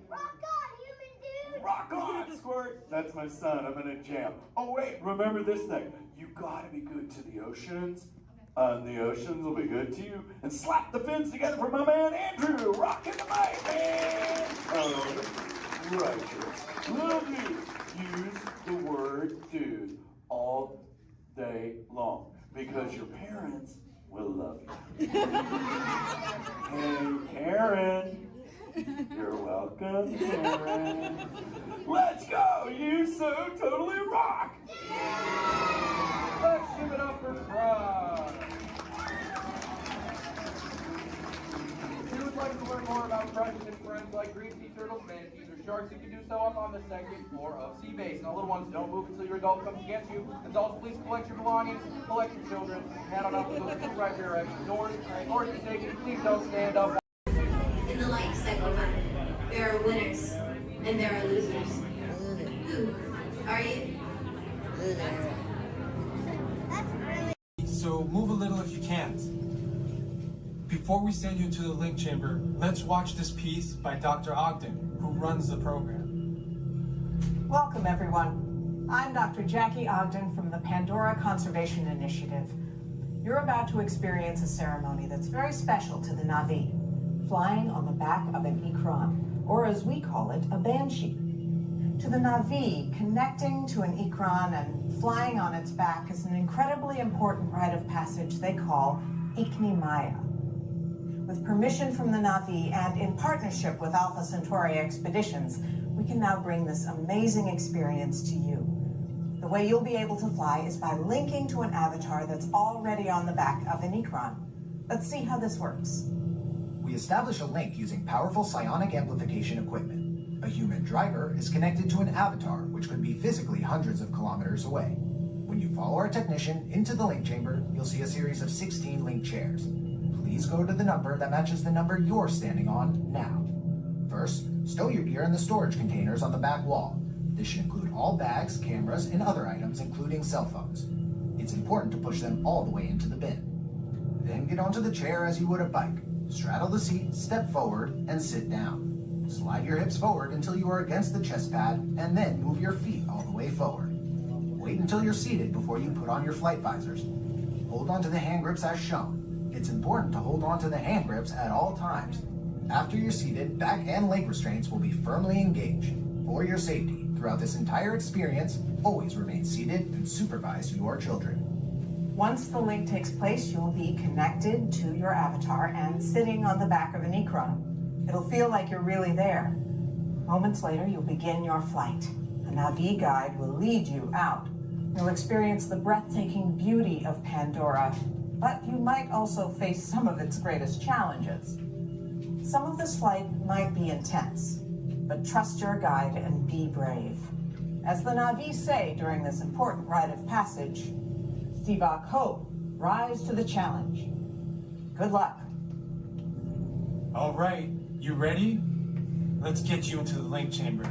Rock on, human dude. Rock on, Squirt. That's my son. I'm in a jam. Oh, wait. Remember this thing. You gotta be good to the oceans. The oceans will be good to you. And slap the fins together for my man, Andrew. Rockin' the mic, man. Oh, righteous. Love you. Use the word dude all because your parents will love you. Hey, Karen. You're welcome, Karen. Let's go! You so totally rock! Let's give it up for Frog. If you would like to learn more about friends and friends like green sea turtles, manatees, or sharks, you can do so up on the second floor of Sea Base. Now, little ones, don't move until your adult comes to get you. Adults, please collect your belongings, collect your children, head on up to those two right here exit doors. Or if you're taking, please don't stand up. In the life cycle, there are winners and there are losers. Who are you? So move a little if you can't. Before we send you into the link chamber, let's watch this piece by Dr. Ogden, who runs the program. Welcome, everyone. I'm Dr. Jackie Ogden from the Pandora Conservation Initiative. You're about to experience a ceremony that's very special to the Na'vi, flying on the back of an ikran, or as we call it, a banshee. To the Na'vi, connecting to an ikran and flying on its back is an incredibly important rite of passage they call Ikni Maya. With permission from the Na'vi and in partnership with Alpha Centauri Expeditions, we can now bring this amazing experience to you. The way you'll be able to fly is by linking to an avatar that's already on the back of an ikran. Let's see how this works. We establish a link using powerful psionic amplification equipment. A human driver is connected to an avatar, which could be physically hundreds of kilometers away. When you follow our technician into the link chamber, you'll see a series of 16 link chairs. Please go to the number that matches the number you're standing on now. First, stow your gear in the storage containers on the back wall. This should include all bags, cameras, and other items, including cell phones. It's important to push them all the way into the bin. Then get onto the chair as you would a bike. Straddle the seat, step forward, and sit down. Slide your hips forward until you are against the chest pad, and then move your feet all the way forward. Wait until you're seated before you put on your flight visors. Hold on to the hand grips as shown. It's important to hold on to the hand grips at all times. After you're seated, back and leg restraints will be firmly engaged. For your safety, throughout this entire experience, always remain seated and supervise your children. Once the link takes place, you'll be connected to your avatar and sitting on the back of an ikran. It'll feel like you're really there. Moments later, you'll begin your flight. A Na'vi guide will lead you out. You'll experience the breathtaking beauty of Pandora, but you might also face some of its greatest challenges. Some of this flight might be intense, but trust your guide and be brave. As the Na'vi say during this important rite of passage, Sivak Ho, rise to the challenge. Good luck. All right, you ready? Let's get you into the link chamber.